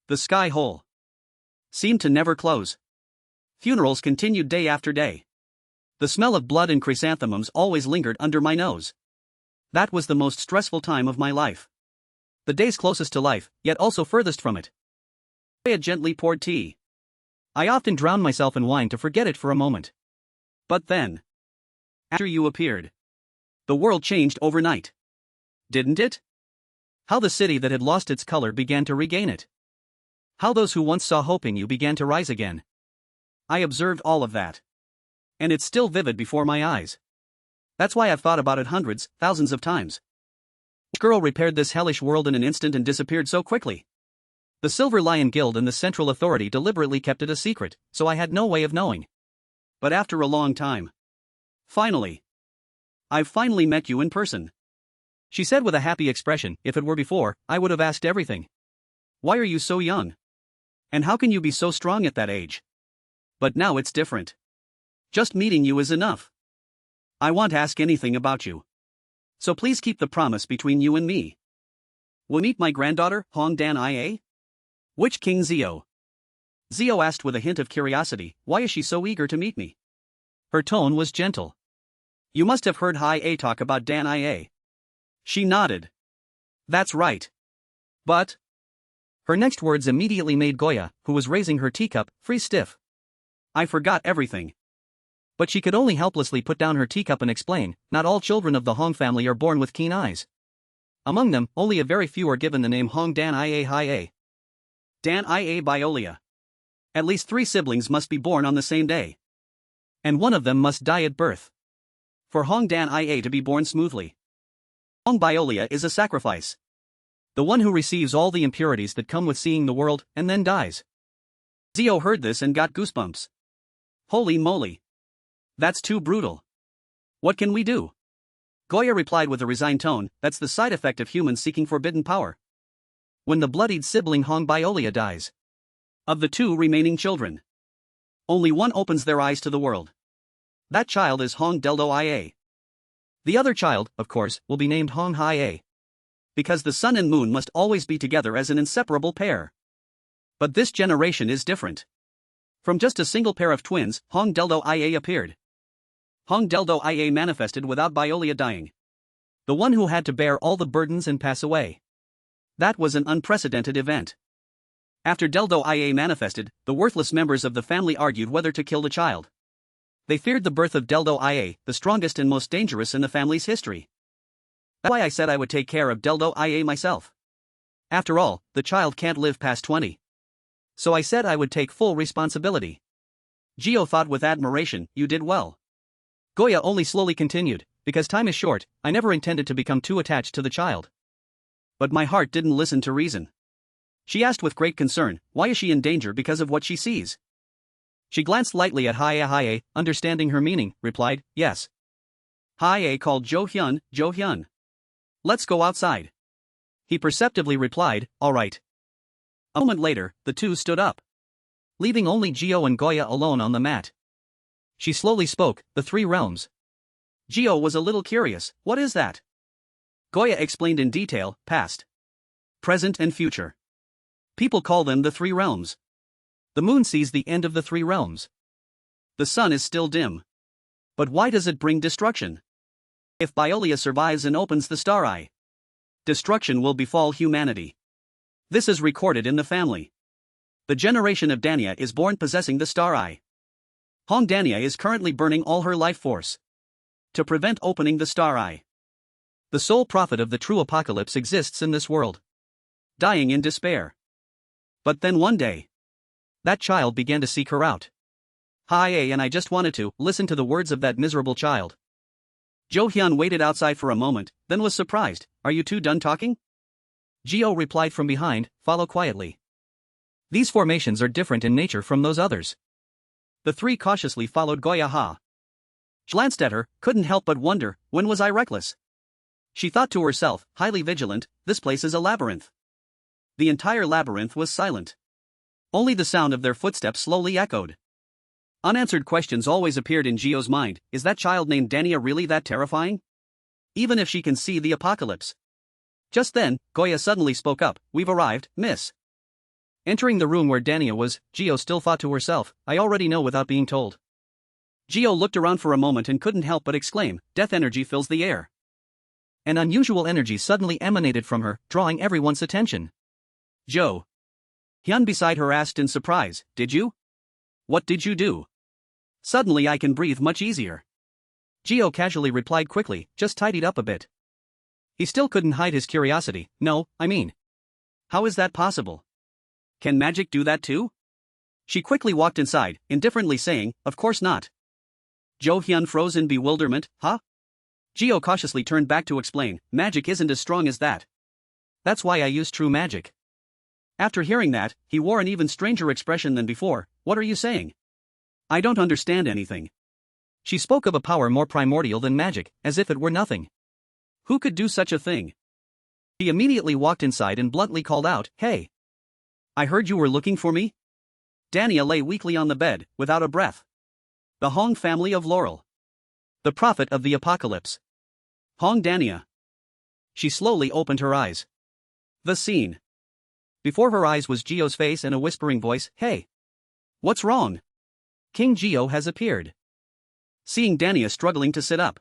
S1: The sky hole seemed to never close. Funerals continued day after day. The smell of blood and chrysanthemums always lingered under my nose. That was the most stressful time of my life. The days closest to life, yet also furthest from it. I gently poured tea. I often drowned myself in wine to forget it for a moment. But then, after you appeared, the world changed overnight. Didn't it? How the city that had lost its color began to regain it. How those who once saw hope in you began to rise again. I observed all of that. And it's still vivid before my eyes. That's why I've thought about it hundreds, thousands of times. Which girl repaired this hellish world in an instant and disappeared so quickly? The Silver Lion Guild and the Central Authority deliberately kept it a secret, so I had no way of knowing. But after a long time. Finally. I've finally met you in person. She said with a happy expression, if it were before, I would have asked everything. Why are you so young? And how can you be so strong at that age? But now it's different. Just meeting you is enough. I won't ask anything about you. So please keep the promise between you and me. Will meet my granddaughter, Hong Dan Ia? Which King Zio? Zio asked with a hint of curiosity, why is she so eager to meet me? Her tone was gentle. You must have heard Ia talk about Dan Ia. She nodded. That's right. But? Her next words immediately made Goya, who was raising her teacup, freeze stiff. I forgot everything. But she could only helplessly put down her teacup and explain, not all children of the Hong family are born with keen eyes. Among them, only a very few are given the name Hong Dan Ia Hia. Dan Ia Biolia. At least 3 siblings must be born on the same day. And one of them must die at birth. For Hong Dan Ia to be born smoothly, Hong Biolia is a sacrifice. The one who receives all the impurities that come with seeing the world, and then dies. Zio heard this and got goosebumps. Holy moly. That's too brutal. What can we do? Goya replied with a resigned tone, that's the side effect of humans seeking forbidden power. When the bloodied sibling Hong Biolia dies, of the 2 remaining children, only one opens their eyes to the world. That child is Hong Deldo Ia. The other child, of course, will be named Hong Ia. Because the sun and moon must always be together as an inseparable pair. But this generation is different. From just a single pair of twins, Hong Deldo Ia appeared. Hong Deldo Ia manifested without Biolia dying. The one who had to bear all the burdens and pass away. That was an unprecedented event. After Deldo Ia manifested, the worthless members of the family argued whether to kill the child. They feared the birth of Deldo Ia, the strongest and most dangerous in the family's history. That's why I said I would take care of Deldo Ia myself. After all, the child can't live past 20. So I said I would take full responsibility. Gio thought with admiration, you did well. Goya only slowly continued, because time is short, I never intended to become too attached to the child. But my heart didn't listen to reason. She asked with great concern, why is she in danger because of what she sees? She glanced lightly at Hae, understanding her meaning, replied, yes. Hae called Jo Hyun. Let's go outside. He perceptively replied, all right. A moment later, the 2 stood up, leaving only Gio and Goya alone on the mat. She slowly spoke, the 3 realms. Gio was a little curious, what is that? Goya explained in detail, past, present and future. People call them the 3 realms. The moon sees the end of the 3 realms. The sun is still dim. But why does it bring destruction? If Biolia survives and opens the star eye, destruction will befall humanity. This is recorded in the family. The generation of Dania is born possessing the star eye. Hong Dania is currently burning all her life force to prevent opening the star eye. The sole prophet of the true apocalypse exists in this world, dying in despair. But then one day, that child began to seek her out. Hi, and I just wanted to listen to the words of that miserable child. Jo Hyun waited outside for a moment, then was surprised, are you 2 done talking? Gio replied from behind, follow quietly. These formations are different in nature from those others. The 3 cautiously followed Goya Ha. Glanced at her, couldn't help but wonder, when was I reckless? She thought to herself, highly vigilant, this place is a labyrinth. The entire labyrinth was silent. Only the sound of their footsteps slowly echoed. Unanswered questions always appeared in Gio's mind, is that child named Dania really that terrifying? Even if she can see the apocalypse. Just then, Goya suddenly spoke up, we've arrived, miss. Entering the room where Dania was, Gio still thought to herself, I already know without being told. Gio looked around for a moment and couldn't help but exclaim, death energy fills the air. An unusual energy suddenly emanated from her, drawing everyone's attention. Jo Hyun beside her asked in surprise, did you? What did you do? Suddenly I can breathe much easier. Gio casually replied quickly, just tidied up a bit. He still couldn't hide his curiosity, no, I mean. How is that possible? Can magic do that too? She quickly walked inside, indifferently saying, of course not. Jo Hyun froze in bewilderment, huh? Gio cautiously turned back to explain, magic isn't as strong as that. That's why I use true magic. After hearing that, he wore an even stranger expression than before, what are you saying? I don't understand anything. She spoke of a power more primordial than magic, as if it were nothing. Who could do such a thing? He immediately walked inside and bluntly called out, hey. I heard you were looking for me? Dania lay weakly on the bed, without a breath. The Hong family of Laurel. The prophet of the apocalypse. Hong Dania. She slowly opened her eyes. The scene. Before her eyes was Gio's face and a whispering voice, hey. What's wrong? King Gio has appeared. Seeing Dania struggling to sit up,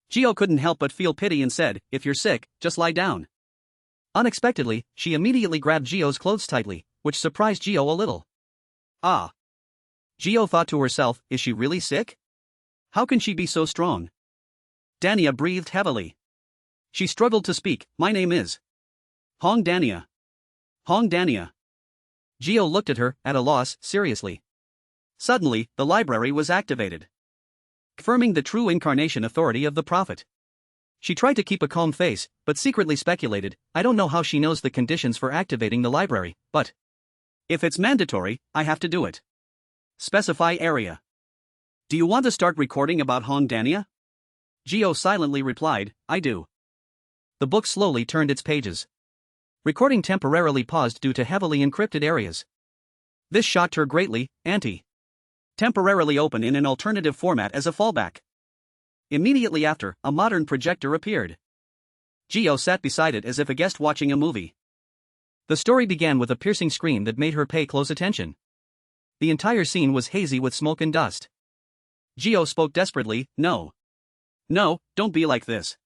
S1: Gio couldn't help but feel pity and said, if you're sick, just lie down. Unexpectedly, she immediately grabbed Gio's clothes tightly, which surprised Gio a little. Ah. Gio thought to herself, is she really sick? How can she be so strong? Dania breathed heavily. She struggled to speak, my name is Hong Dania. Hong Dania. Gio looked at her, at a loss, seriously. Suddenly, the library was activated, confirming the true incarnation authority of the prophet. She tried to keep a calm face, but secretly speculated, I don't know how she knows the conditions for activating the library, but if it's mandatory, I have to do it. Specify area. Do you want to start recording about Hongdania? Gio silently replied, I do. The book slowly turned its pages. Recording temporarily paused due to heavily encrypted areas. This shocked her greatly. Temporarily open in an alternative format as a fallback. Immediately after, a modern projector appeared. Gio sat beside it as if a guest watching a movie. The story began with a piercing scream that made her pay close attention. The entire scene was hazy with smoke and dust. Gio spoke desperately, No. No, don't be like this.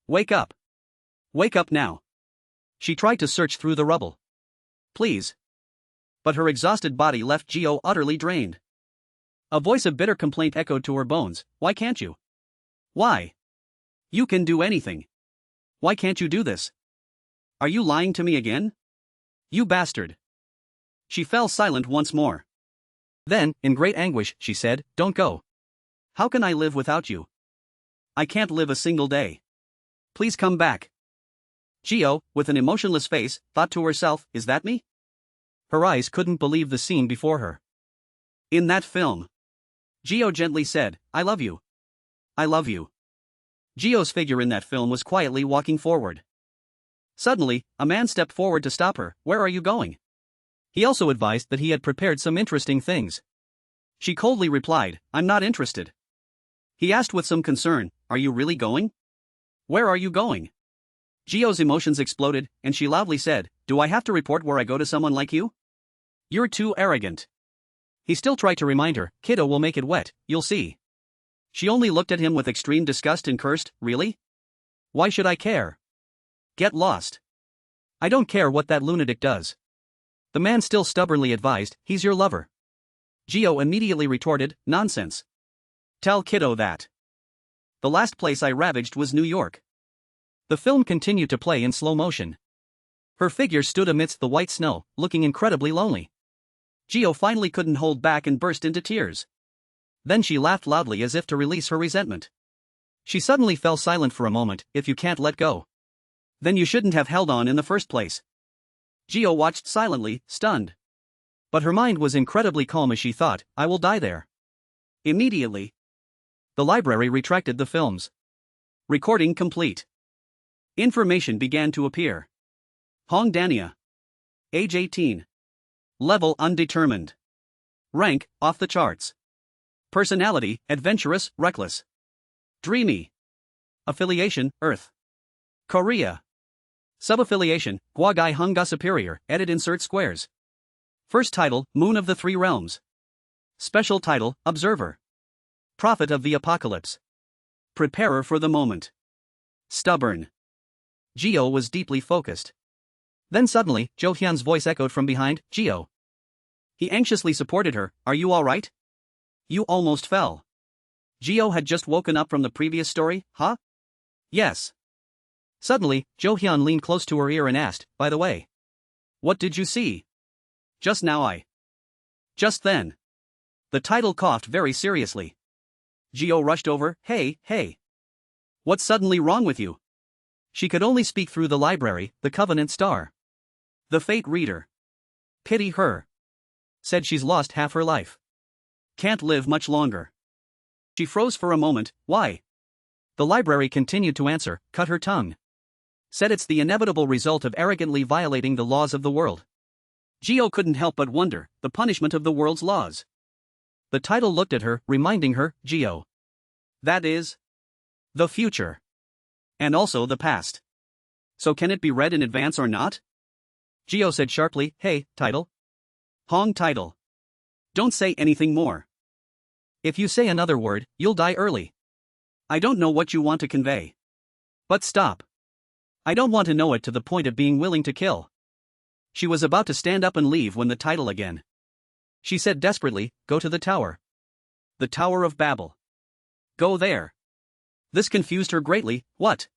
S1: Wake up. Wake up now. She tried to search through the rubble. Please. But her exhausted body left Gio utterly drained. A voice of bitter complaint echoed to her bones, Why can't you? Why? You can do anything. Why can't you do this? Are you lying to me again? You bastard. She fell silent once more. Then, in great anguish, she said, Don't go. How can I live without you? I can't live a single day. Please come back. Gio, with an emotionless face, thought to herself, Is that me? Her eyes couldn't believe the scene before her. In that film. Gio gently said, I love you. I love you. Gio's figure in that film was quietly walking forward. Suddenly, a man stepped forward to stop her. Where are you going? He also advised that he had prepared some interesting things. She coldly replied, I'm not interested. He asked with some concern, Are you really going? Where are you going? Gio's emotions exploded, and she loudly said, Do I have to report where I go to someone like you? You're too arrogant. He still tried to remind her, Kiddo will make it wet, you'll see. She only looked at him with extreme disgust and cursed, Really? Why should I care? Get lost. I don't care what that lunatic does. The man still stubbornly advised, He's your lover. Gio immediately retorted, Nonsense. Tell Kiddo that. The last place I ravaged was New York. The film continued to play in slow motion. Her figure stood amidst the white snow, looking incredibly lonely. Gio finally couldn't hold back and burst into tears. Then she laughed loudly as if to release her resentment. She suddenly fell silent for a moment. If you can't let go, then you shouldn't have held on in the first place. Gio watched silently, stunned. But her mind was incredibly calm as she thought, I will die there. Immediately, the library retracted the films. Recording complete. Information began to appear. Hongdania. Age 18. Level undetermined. Rank, off the charts. Personality, adventurous, reckless. Dreamy. Affiliation, Earth. Korea. Subaffiliation, Gwagai Hunga Superior, edit insert squares. First title, Moon of the Three Realms. Special title, Observer. Prophet of the Apocalypse. Preparer for the moment. Stubborn. Gio was deeply focused. Then suddenly, Jo Hyun's voice echoed from behind, Gio. He anxiously supported her, Are you alright? You almost fell. Gio had just woken up from the previous story, huh? Yes. Suddenly, Jo Hyun leaned close to her ear and asked, By the way. What did you see? Just now Just then. The title coughed very seriously. Gio rushed over, Hey. What's suddenly wrong with you? She could only speak through the library, the Covenant Star. The Fate Reader. Pity her. Said she's lost half her life. Can't live much longer. She froze for a moment, Why? The library continued to answer, Cut her tongue. Said it's the inevitable result of arrogantly violating the laws of the world. Gio couldn't help but wonder, the punishment of the world's laws. The title looked at her, reminding her, Gio. That is the future. And also the past. So can it be read in advance or not? Gio said sharply, Hey, title. Hong title. Don't say anything more. If you say another word, you'll die early. I don't know what you want to convey. But stop. I don't want to know it to the point of being willing to kill. She was about to stand up and leave when the title again. She said desperately, Go to the tower. The Tower of Babel. Go there. This confused her greatly, What?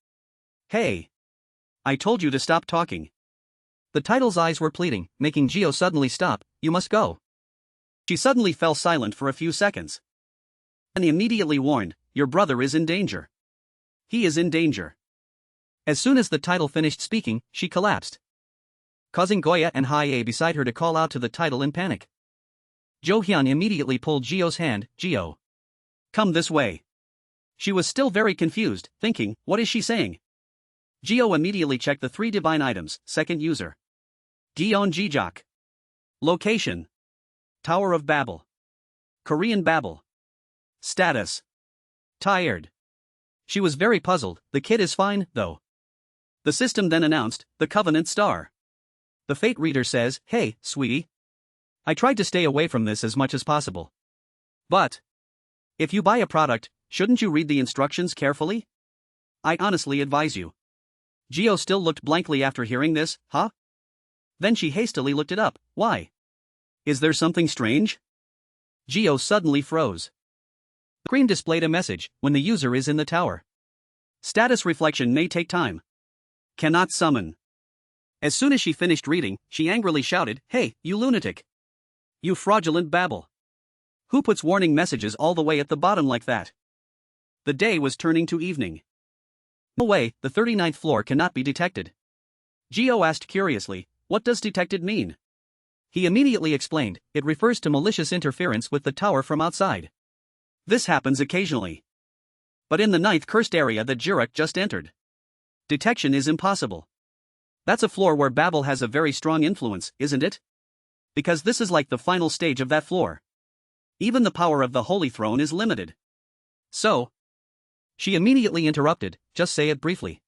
S1: Hey. I told you to stop talking. The title's eyes were pleading, making Gio suddenly stop. You must go. She suddenly fell silent for a few seconds. And he immediately warned, your brother is in danger. He is in danger. As soon as the title finished speaking, she collapsed, causing Goya and Hae beside her to call out to the title in panic. Jo Hyun immediately pulled Gio's hand. Gio, come this way. She was still very confused, thinking, what is she saying? Gio immediately checked the 3 divine items. Second user. Gion Jijok. Location. Tower of Babel. Korean Babel. Status. Tired. She was very puzzled. The kid is fine, though. The system then announced, the Covenant Star. The fate reader says, hey, sweetie. I tried to stay away from this as much as possible. But if you buy a product, shouldn't you read the instructions carefully? I honestly advise you. Gio still looked blankly after hearing this. Huh? Then she hastily looked it up. Why? Is there something strange? Gio suddenly froze. The screen displayed a message, when the user is in the tower. Status reflection may take time. Cannot summon. As soon as she finished reading, she angrily shouted, hey, you lunatic. You fraudulent babble. Who puts warning messages all the way at the bottom like that? The day was turning to evening. No way, the 39th floor cannot be detected. Gio asked curiously, what does detected mean? He immediately explained, it refers to malicious interference with the tower from outside. This happens occasionally. But in the 9th cursed area that Jurek just entered, detection is impossible. That's a floor where Babel has a very strong influence, isn't it? Because this is like the final stage of that floor. Even the power of the Holy Throne is limited. So, she immediately interrupted, just say it briefly.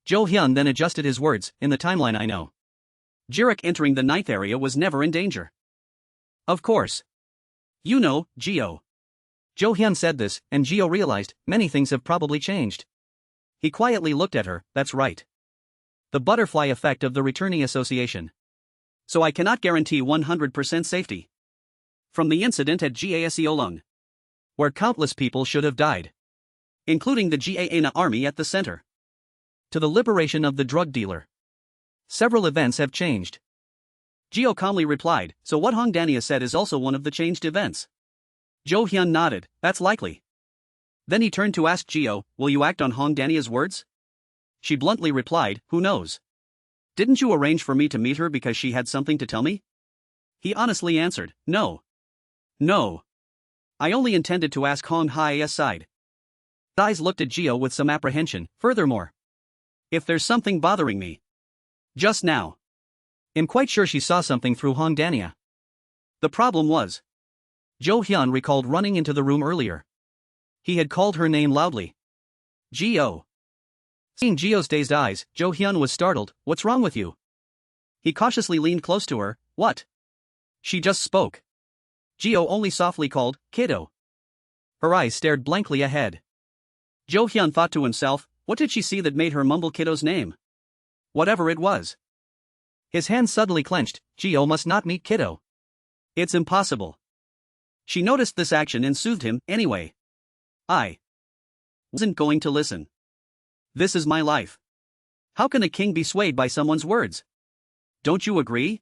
S1: Jo Hyun then adjusted his words, in the timeline I know. Jurek entering the 9th area was never in danger. Of course. You know, Gio. Jo Hyun said this, and Gio realized, many things have probably changed. He quietly looked at her, that's right. The butterfly effect of the returning association. So I cannot guarantee 100% safety. From the incident at Gaseolung, where countless people should have died, including the Gaena army at the center, to the liberation of the drug dealer. Several events have changed. Gio calmly replied, so what Hongdania said is also one of the changed events. Jo Hyun nodded, that's likely. Then he turned to ask Gio, will you act on Hongdania's words? She bluntly replied, who knows? Didn't you arrange for me to meet her because she had something to tell me? He honestly answered, no. No. I only intended to ask Hong Hae's side. His eyes looked at Gio with some apprehension. Furthermore, if there's something bothering me just now, I'm quite sure she saw something through Hongdania. The problem was, Jo Hyun recalled running into the room earlier. He had called her name loudly. Gio. Seeing Gio's dazed eyes, Jo Hyun was startled. What's wrong with you? He cautiously leaned close to her. What? She just spoke. Gio only softly called, kiddo. Her eyes stared blankly ahead. Jo Hyun thought to himself, what did she see that made her mumble kiddo's name? Whatever it was. His hand suddenly clenched. Gio must not meet kiddo. It's impossible. She noticed this action and soothed him, anyway. I wasn't going to listen. This is my life. How can a king be swayed by someone's words? Don't you agree?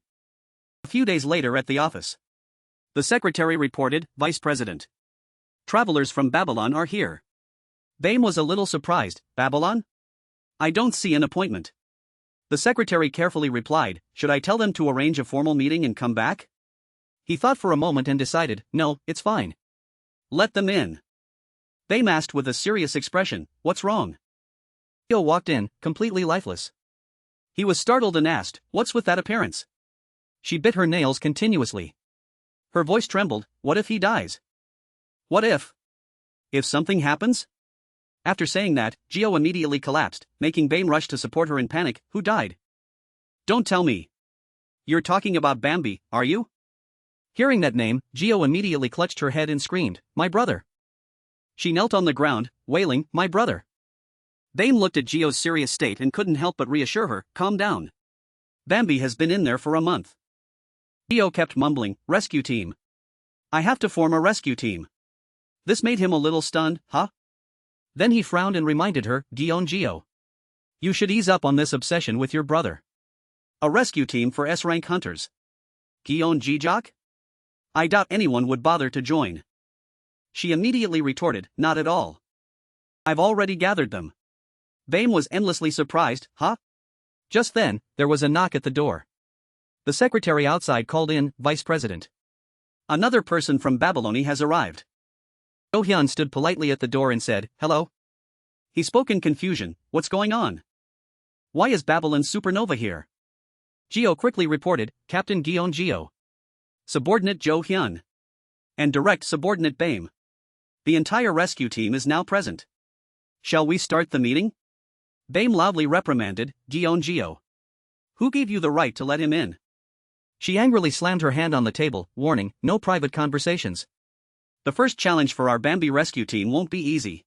S1: A few days later at the office, the secretary reported, Vice President. Travelers from Babylon are here. Bame was a little surprised. Babylon? I don't see an appointment. The secretary carefully replied, should I tell them to arrange a formal meeting and come back? He thought for a moment and decided, no, it's fine. Let them in. Bame asked with a serious expression, what's wrong? Gio walked in, completely lifeless. He was startled and asked, what's with that appearance? She bit her nails continuously. Her voice trembled, what if he dies? What if? If something happens? After saying that, Gio immediately collapsed, making Bame rush to support her in panic. Who died? Don't tell me. You're talking about Bambi, are you? Hearing that name, Gio immediately clutched her head and screamed, my brother. She knelt on the ground, wailing, my brother. Bame looked at Gio's serious state and couldn't help but reassure her, calm down. Bambi has been in there for a month. Gio kept mumbling, rescue team. I have to form a rescue team. This made him a little stunned, huh? Then he frowned and reminded her, Gio. You should ease up on this obsession with your brother. A rescue team for S-rank hunters. Gion Jijok? I doubt anyone would bother to join. She immediately retorted, not at all. I've already gathered them. Bame was endlessly surprised, huh? Just then, there was a knock at the door. The secretary outside called in, Vice President. Another person from Babylon has arrived. Oh Hyun stood politely at the door and said, hello? He spoke in confusion, what's going on? Why is Babylon Supernova here? Geo quickly reported, Captain Gion Geo. Subordinate Jo Hyun. And direct subordinate Bame. The entire rescue team is now present. Shall we start the meeting? Bame loudly reprimanded, Gion Geo. Who gave you the right to let him in? She angrily slammed her hand on the table, warning, no private conversations. The first challenge for our Bambi rescue team won't be easy.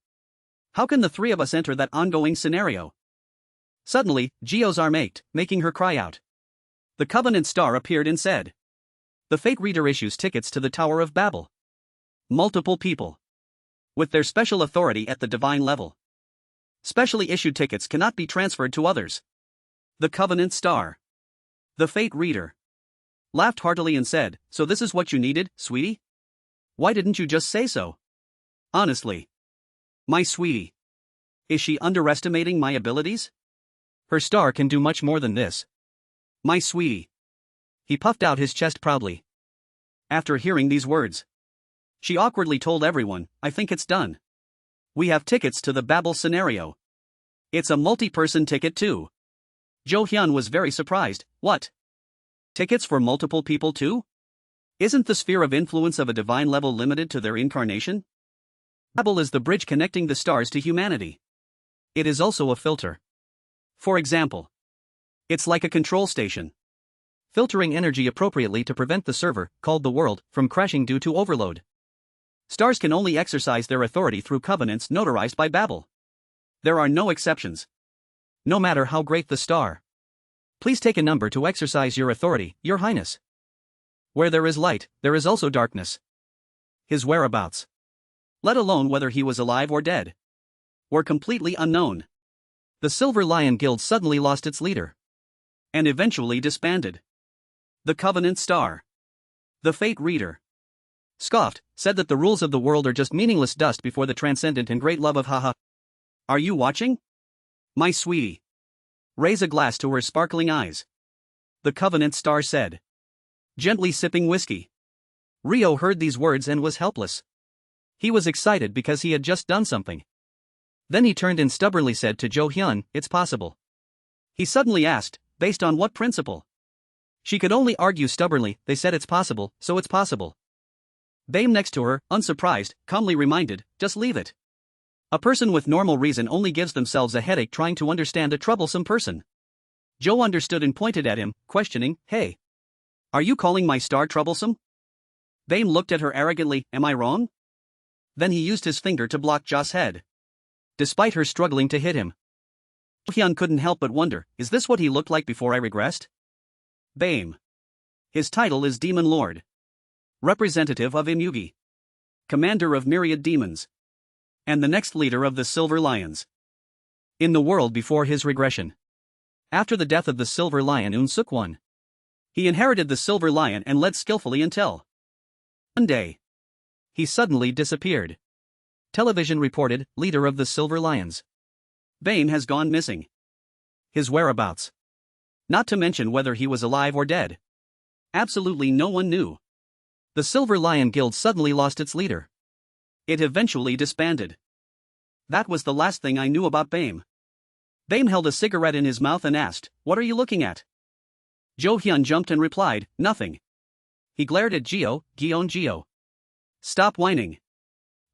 S1: How can the three of us enter that ongoing scenario? Suddenly, Geo's arm ached, making her cry out. The Covenant Star appeared and said. The fate reader issues tickets to the Tower of Babel. Multiple people. With their special authority at the divine level. Specially issued tickets cannot be transferred to others. The Covenant Star. The fate reader. Laughed heartily and said, so this is what you needed, sweetie? Why didn't you just say so? Honestly. My sweetie. Is she underestimating my abilities? Her star can do much more than this. My sweetie. He puffed out his chest proudly. After hearing these words, she awkwardly told everyone, I think it's done. We have tickets to the Babel scenario. It's a multi-person ticket too. Jo Hyun was very surprised, what? Tickets for multiple people too? Isn't the sphere of influence of a divine level limited to their incarnation? Babel is the bridge connecting the stars to humanity. It is also a filter. For example, it's like a control station. Filtering energy appropriately to prevent the server, called the world, from crashing due to overload. Stars can only exercise their authority through covenants notarized by Babel. There are no exceptions. No matter how great the star. Please take a number to exercise your authority, Your Highness. Where there is light, there is also darkness. His whereabouts, let alone whether he was alive or dead, were completely unknown. The Silver Lion Guild suddenly lost its leader. And eventually disbanded. The Covenant Star. The Fate Reader. Scoffed, said that the rules of the world are just meaningless dust before the transcendent and great love of haha. Are you watching? My sweetie. Raise a glass to her sparkling eyes. The Covenant Star said. Gently sipping whiskey. Rio heard these words and was helpless. He was excited because he had just done something. Then he turned and stubbornly said to Jo Hyun, it's possible. He suddenly asked, based on what principle? She could only argue stubbornly, they said it's possible, so it's possible. Bame next to her, unsurprised, calmly reminded, just leave it. A person with normal reason only gives themselves a headache trying to understand a troublesome person. Jo understood and pointed at him, questioning, hey. Are you calling my star troublesome? Bame looked at her arrogantly, am I wrong? Then he used his finger to block Jo's head. Despite her struggling to hit him. Hyun couldn't help but wonder, is this what he looked like before I regressed? Bame. His title is Demon Lord. Representative of Imugi. Commander of myriad demons. And the next leader of the Silver Lions. In the world before his regression. After the death of the Silver Lion Un-suk-won. He inherited the Silver Lion and led skillfully until one day. He suddenly disappeared. Television reported, leader of the Silver Lions. Bame has gone missing. His whereabouts. Not to mention whether he was alive or dead. Absolutely no one knew. The Silver Lion Guild suddenly lost its leader. It eventually disbanded. That was the last thing I knew about Bame. Bame held a cigarette in his mouth and asked, what are you looking at? Jo Hyun jumped and replied, nothing. He glared at Gion Geo. Stop whining.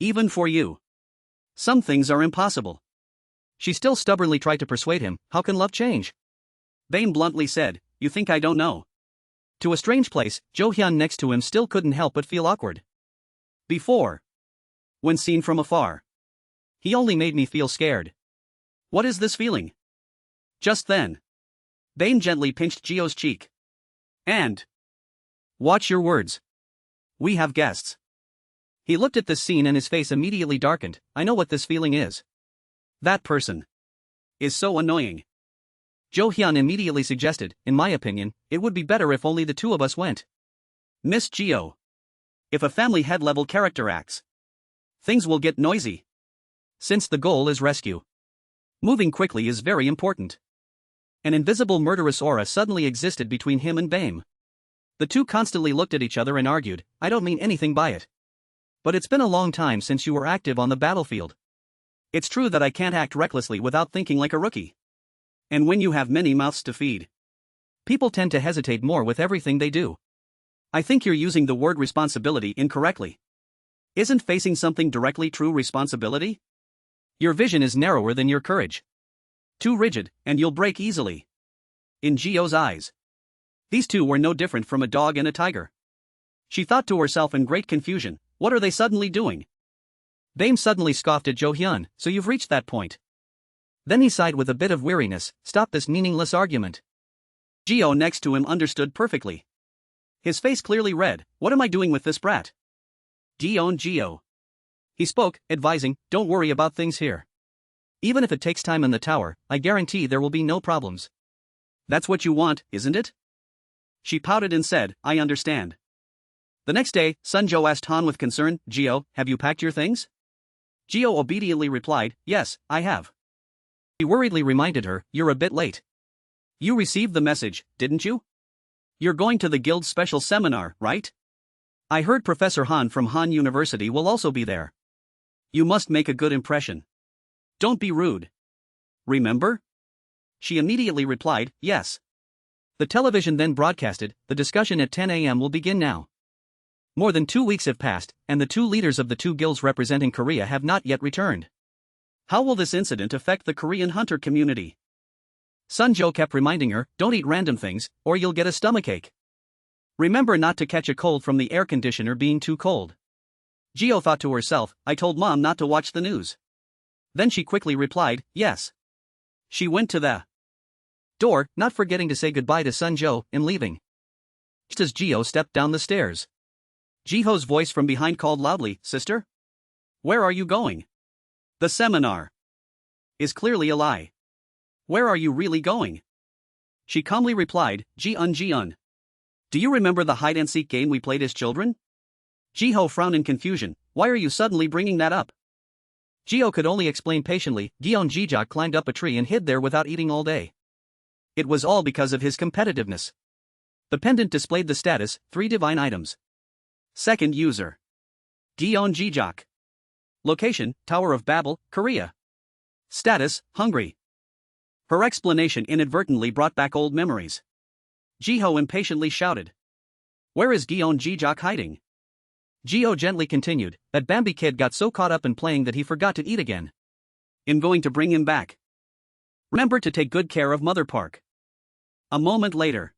S1: Even for you. Some things are impossible. She still stubbornly tried to persuade him, how can love change? Bame bluntly said, you think I don't know? To a strange place, Jo Hyun next to him still couldn't help but feel awkward. Before. When seen from afar. He only made me feel scared. What is this feeling? Just then. Bame gently pinched Geo's cheek. And. Watch your words. We have guests. He looked at this scene and his face immediately darkened, I know what this feeling is. That person. Is so annoying. Jo Hyun immediately suggested, in my opinion, it would be better if only the two of us went. Miss Geo. If a family head level character acts, things will get noisy. Since the goal is rescue, moving quickly is very important. An invisible murderous aura suddenly existed between him and Bame. The two constantly looked at each other and argued, I don't mean anything by it. But it's been a long time since you were active on the battlefield. It's true that I can't act recklessly without thinking like a rookie. And when you have many mouths to feed, people tend to hesitate more with everything they do. I think you're using the word responsibility incorrectly. Isn't facing something directly true responsibility? Your vision is narrower than your courage. Too rigid, and you'll break easily. In Gio's eyes, these two were no different from a dog and a tiger. She thought to herself in great confusion, what are they suddenly doing? Bame suddenly scoffed at Jo Hyun, so you've reached that point. Then he sighed with a bit of weariness, stop this meaningless argument. Gio next to him understood perfectly. His face clearly read, what am I doing with this brat? Dion Gio. He spoke, advising, don't worry about things here. Even if it takes time in the tower, I guarantee there will be no problems. That's what you want, isn't it? She pouted and said, I understand. The next day, Sunjo asked Han with concern, Gio, have you packed your things? Gio obediently replied, yes, I have. He worriedly reminded her, you're a bit late. You received the message, didn't you? You're going to the guild's special seminar, right? I heard Professor Han from Han University will also be there. You must make a good impression. Don't be rude. Remember? She immediately replied, yes. The television then broadcasted, the discussion at 10 a.m. will begin now. More than 2 weeks have passed, and the two leaders of the two guilds representing Korea have not yet returned. How will this incident affect the Korean hunter community? Sunjo kept reminding her, don't eat random things, or you'll get a stomachache. Remember not to catch a cold from the air conditioner being too cold. Gio thought to herself, I told mom not to watch the news. Then she quickly replied, yes. She went to the door, not forgetting to say goodbye to Sunjo, in leaving. Just as Gio stepped down the stairs, Jiho's voice from behind called loudly, sister? Where are you going? The seminar is clearly a lie. Where are you really going? She calmly replied, Ji-un. Do you remember the hide-and-seek game we played as children? Jiho frowned in confusion, why are you suddenly bringing that up? Gio could only explain patiently, Gion Jijak climbed up a tree and hid there without eating all day. It was all because of his competitiveness. The pendant displayed the status, 3 divine items. Second user. Gion Jijak. Location, Tower of Babel, Korea. Status, hungry. Her explanation inadvertently brought back old memories. Jiho impatiently shouted. Where is Gion Jijak hiding? Gio gently continued, that Bambi kid got so caught up in playing that he forgot to eat again. I'm going to bring him back. Remember to take good care of Mother Park. A moment later,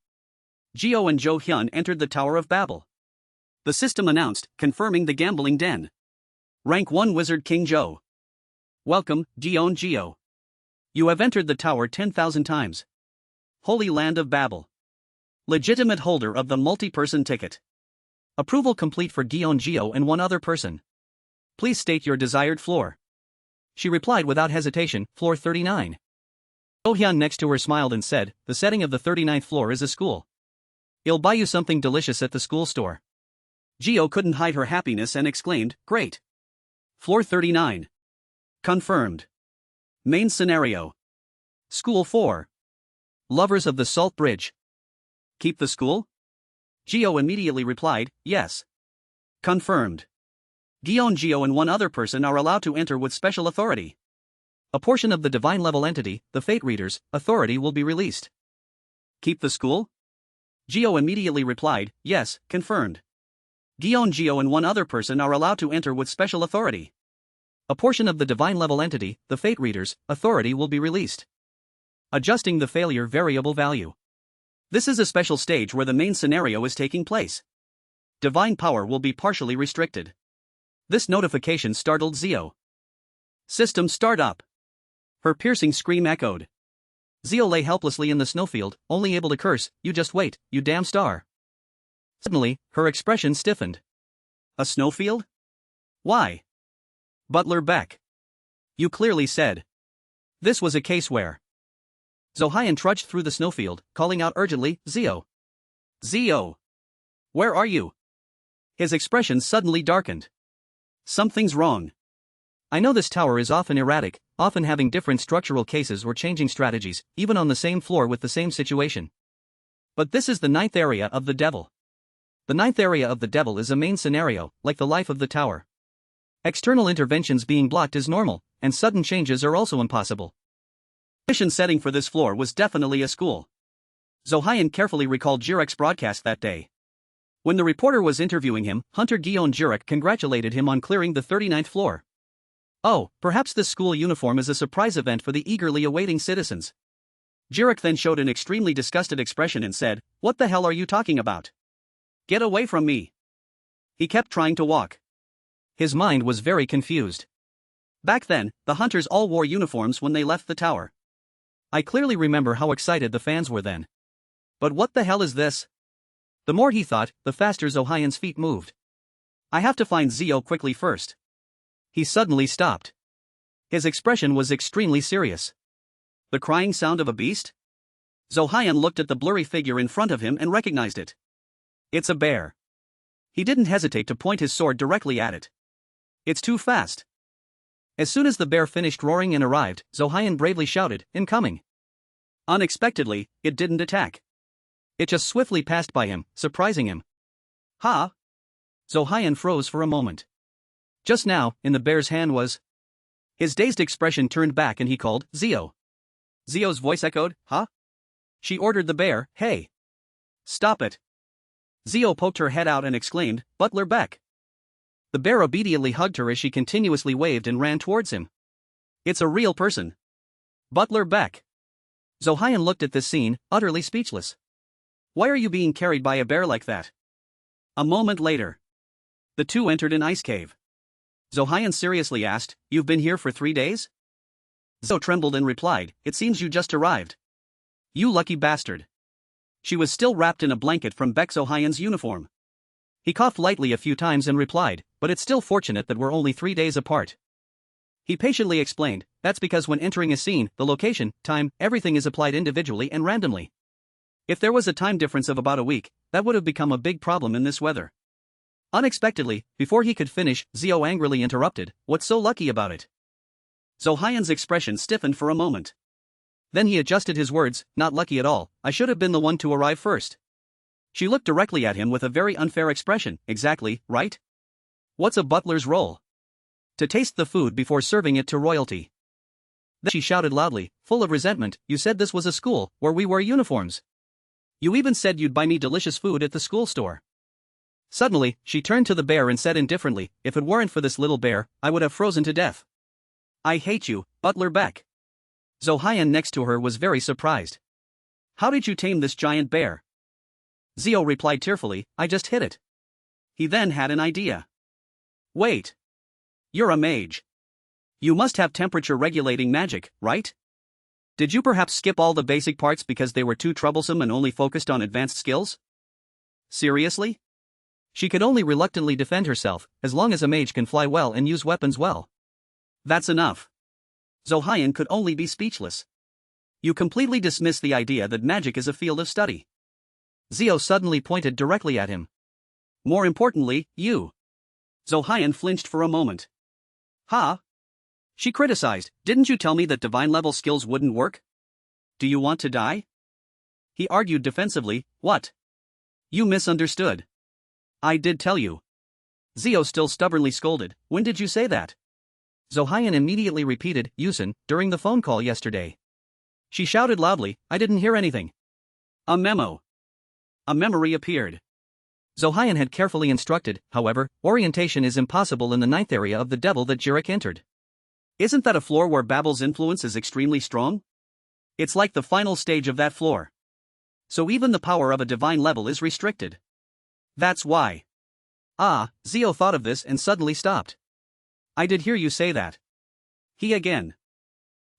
S1: Gio and Jo Hyun entered the Tower of Babel. The system announced, confirming the gambling den. Rank 1 Wizard King Jo. Welcome, Gion Gio. You have entered the tower 10,000 times. Holy Land of Babel. Legitimate holder of the multi-person ticket. Approval complete for Gion Gio and one other person. Please state your desired floor. She replied without hesitation, floor 39. Oh Hyun next to her smiled and said, the setting of the 39th floor is a school. I'll buy you something delicious at the school store. Gio couldn't hide her happiness and exclaimed, great. Floor 39. Confirmed. Main scenario. School 4. Lovers of the Salt Bridge. Keep the school? Gio immediately replied, yes. Confirmed. Gion Gio and one other person are allowed to enter with special authority. A portion of the divine level entity, the Fate Reader's, authority will be released. Keep the school? Gio immediately replied, yes, confirmed. Gion Gio and one other person are allowed to enter with special authority. A portion of the divine level entity, the Fate Reader's, authority will be released. Adjusting the failure variable value. This is a special stage where the main scenario is taking place. Divine power will be partially restricted. This notification startled Zio. System start up. Her piercing scream echoed. Zio lay helplessly in the snowfield, only able to curse, you just wait, you damn star. Suddenly, her expression stiffened. A snowfield? Why? Butler Beck. You clearly said. This was a case where Zohyan trudged through the snowfield, calling out urgently, Zio. Zio! Where are you? His expression suddenly darkened. Something's wrong. I know this tower is often erratic, often having different structural cases or changing strategies, even on the same floor with the same situation. But this is the 9th area of the devil. The 9th area of the devil is a main scenario, like the life of the tower. External interventions being blocked is normal, and sudden changes are also impossible. The mission setting for this floor was definitely a school. Zohyan carefully recalled Jurek's broadcast that day. When the reporter was interviewing him, Hunter Guion Jurek congratulated him on clearing the 39th floor. Oh, perhaps this school uniform is a surprise event for the eagerly awaiting citizens. Jurek then showed an extremely disgusted expression and said, What the hell are you talking about? Get away from me. He kept trying to walk. His mind was very confused. Back then, the hunters all wore uniforms when they left the tower. I clearly remember how excited the fans were then. But what the hell is this? The more he thought, the faster Zohyan's feet moved. I have to find Zio quickly first. He suddenly stopped. His expression was extremely serious. The crying sound of a beast? Zohyan looked at the blurry figure in front of him and recognized it. It's a bear. He didn't hesitate to point his sword directly at it. It's too fast. As soon as the bear finished roaring and arrived, Zohyan bravely shouted, Incoming! Unexpectedly, it didn't attack. It just swiftly passed by him, surprising him. Ha! Zohyan froze for a moment. Just now, in the bear's hand was... His dazed expression turned back and he called, Zio. Zio's voice echoed, Huh? She ordered the bear, Hey! Stop it! Zio poked her head out and exclaimed, Butler Beck! The bear obediently hugged her as she continuously waved and ran towards him. It's a real person. Butler Beck. Zohyan looked at this scene, utterly speechless. Why are you being carried by a bear like that? A moment later. The two entered an ice cave. Zohyan seriously asked, You've been here for 3 days? Zio trembled and replied, It seems you just arrived. You lucky bastard. She was still wrapped in a blanket from Beck Zohyan's uniform. He coughed lightly a few times and replied, But it's still fortunate that we're only 3 days apart. He patiently explained, That's because when entering a scene, the location, time, everything is applied individually and randomly. If there was a time difference of about a week, that would have become a big problem in this weather. Unexpectedly, before he could finish, Zio angrily interrupted, What's so lucky about it? Zohyan's expression stiffened for a moment. Then he adjusted his words, Not lucky at all, I should have been the one to arrive first. She looked directly at him with a very unfair expression, Exactly, right? What's a butler's role? To taste the food before serving it to royalty. Then she shouted loudly, full of resentment, You said this was a school, where we wear uniforms. You even said you'd buy me delicious food at the school store. Suddenly, she turned to the bear and said indifferently, If it weren't for this little bear, I would have frozen to death. I hate you, Butler Beck. Zohyan next to her was very surprised. How did you tame this giant bear? Zio replied tearfully, I just hit it. He then had an idea. Wait. You're a mage. You must have temperature-regulating magic, right? Did you perhaps skip all the basic parts because they were too troublesome and only focused on advanced skills? Seriously? She could only reluctantly defend herself, as long as a mage can fly well and use weapons well. That's enough. Zohyan could only be speechless. You completely dismiss the idea that magic is a field of study. Zio suddenly pointed directly at him. More importantly, you. Zohyan flinched for a moment. Ha? She criticized, Didn't you tell me that divine-level skills wouldn't work? Do you want to die? He argued defensively, What? You misunderstood. I did tell you. Zio still stubbornly scolded, When did you say that? Zohyan immediately repeated, Yusin, during the phone call yesterday. She shouted loudly, I didn't hear anything. A memo. A memory appeared. Zohyan had carefully instructed, however, orientation is impossible in the 9th area of the devil that Jurek entered. Isn't that a floor where Babel's influence is extremely strong? It's like the final stage of that floor. So even the power of a divine level is restricted. That's why. Ah, Zio thought of this and suddenly stopped. I did hear you say that. He again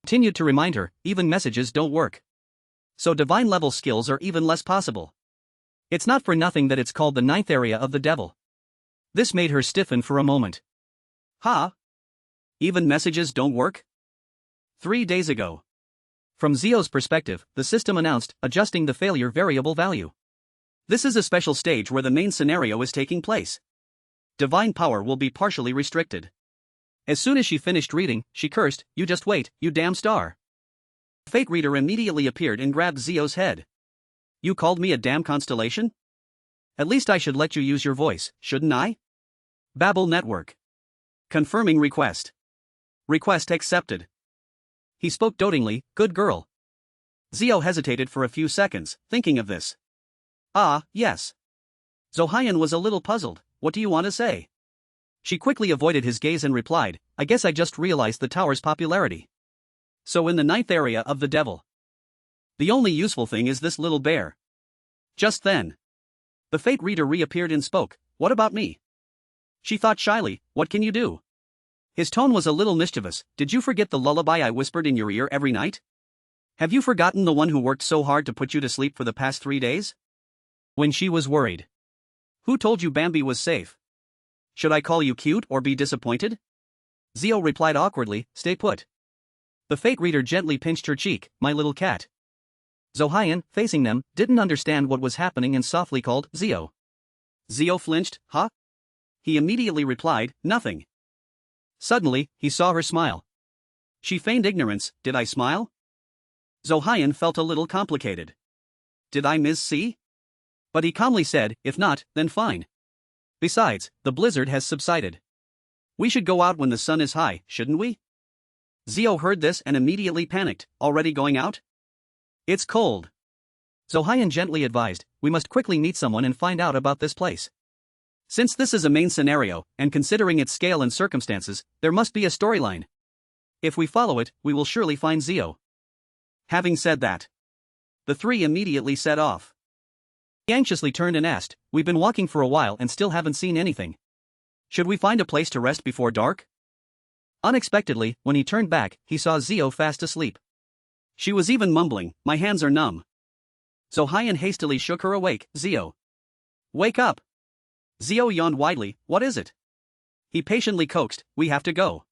S1: continued to remind her, even messages don't work. So divine level skills are even less possible. It's not for nothing that it's called the 9th area of the devil. This made her stiffen for a moment. Ha? Even messages don't work? 3 days ago. From Zio's perspective, the system announced, adjusting the failure variable value. This is a special stage where the main scenario is taking place. Divine power will be partially restricted. As soon as she finished reading, she cursed, "You just wait, you damn star." Fate reader immediately appeared and grabbed Zio's head. "You called me a damn constellation? At least I should let you use your voice, shouldn't I?" Babel Network. Confirming request. Request accepted. He spoke dotingly, "Good girl." Zio hesitated for a few seconds, thinking of this. "Ah, yes." Zohyan was a little puzzled. "What do you want to say?" She quickly avoided his gaze and replied, "I guess I just realized the tower's popularity. So in the 9th area of the devil. The only useful thing is this little bear." Just then, the fate reader reappeared and spoke, "What about me?" She thought shyly, "What can you do?" His tone was a little mischievous. "Did you forget the lullaby I whispered in your ear every night? Have you forgotten the one who worked so hard to put you to sleep for the past 3 days? When she was worried. Who told you Bambi was safe? Should I call you cute or be disappointed?" Zio replied awkwardly, "Stay put." The fate reader gently pinched her cheek, "My little cat." Zohyan, facing them, didn't understand what was happening and softly called, "Zio." Zio flinched, "Huh?" He immediately replied, "Nothing." Suddenly, he saw her smile. She feigned ignorance. "Did I smile?" Zohyan felt a little complicated. "Did I miss-see?" But he calmly said, "If not, then fine. Besides, the blizzard has subsided. We should go out when the sun is high, shouldn't we?" Zio heard this and immediately panicked. "Already going out? It's cold." Zohyan gently advised, "We must quickly meet someone and find out about this place. Since this is a main scenario, and considering its scale and circumstances, there must be a storyline. If we follow it, we will surely find Zio." Having said that, the three immediately set off. He anxiously turned and asked, "We've been walking for a while and still haven't seen anything. Should we find a place to rest before dark?" Unexpectedly, when he turned back, he saw Zio fast asleep. She was even mumbling, "My hands are numb." Zohyan hastily shook her awake. "Zio, wake up." Zio yawned widely. "What is it?" He patiently coaxed, "We have to go."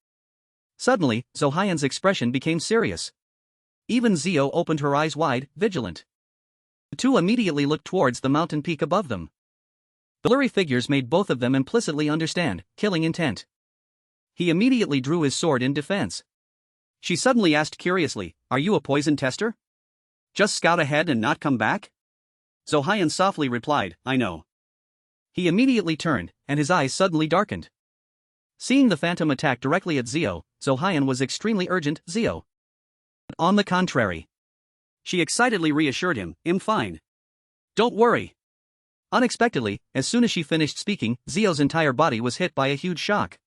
S1: Suddenly, Zohyan's expression became serious. Even Zio opened her eyes wide, vigilant. The two immediately looked towards the mountain peak above them. The blurry figures made both of them implicitly understand, killing intent. He immediately drew his sword in defense. She suddenly asked curiously, "Are you a poison tester? Just scout ahead and not come back?" Zohyan softly replied, "I know." He immediately turned, and his eyes suddenly darkened. Seeing the phantom attack directly at Zio, Zohyan was extremely urgent, "Zio." On the contrary. She excitedly reassured him, "I'm fine. Don't worry." Unexpectedly, as soon as she finished speaking, Zio's entire body was hit by a huge shock.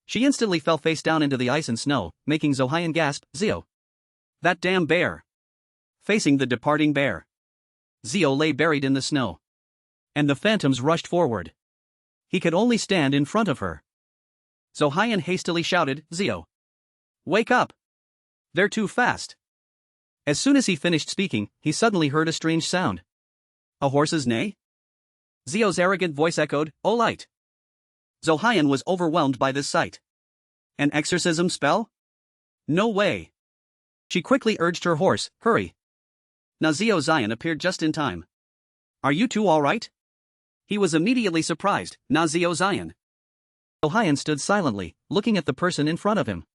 S1: She instantly fell face down into the ice and snow, making Zohyan gasp, "Zio. That damn bear." Facing the departing bear, Zio lay buried in the snow. And the phantoms rushed forward. He could only stand in front of her. Zohyan hastily shouted, "Zio. Wake up. They're too fast." As soon as he finished speaking, he suddenly heard a strange sound. A horse's neigh? Zio's arrogant voice echoed, "Oh light." Zohyan was overwhelmed by this sight. An exorcism spell? No way. She quickly urged her horse, "Hurry." Now Zohyan appeared just in time. "Are you two all right?" He was immediately surprised. "Now Zohyan." Zohyan stood silently, looking at the person in front of him.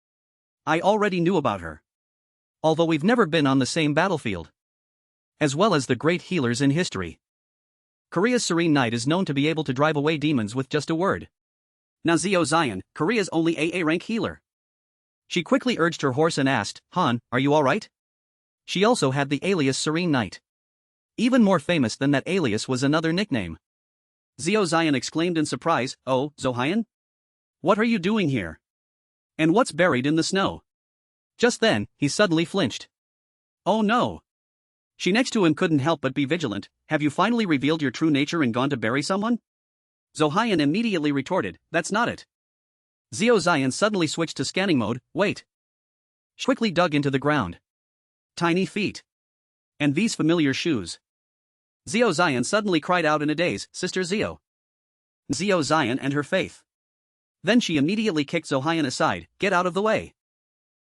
S1: "I already knew about her. Although we've never been on the same battlefield. As well as the great healers in history. Korea's Serene Knight is known to be able to drive away demons with just a word. Now Zohyan, Korea's only AA rank healer." She quickly urged her horse and asked, "Han, are you alright?" She also had the alias Serene Knight. Even more famous than that alias was another nickname. Zohyan exclaimed in surprise, "Oh, Zohyan? What are you doing here? And what's buried in the snow?" Just then, he suddenly flinched. "Oh no." She next to him couldn't help but be vigilant. "Have you finally revealed your true nature and gone to bury someone?" Zohyan immediately retorted, "That's not it." Zohyan suddenly switched to scanning mode. "Wait." She quickly dug into the ground. Tiny feet. And these familiar shoes. Zohyan suddenly cried out in a daze, "Sister Zio." Zohyan and her faith. Then she immediately kicked Zohyan aside, "Get out of the way."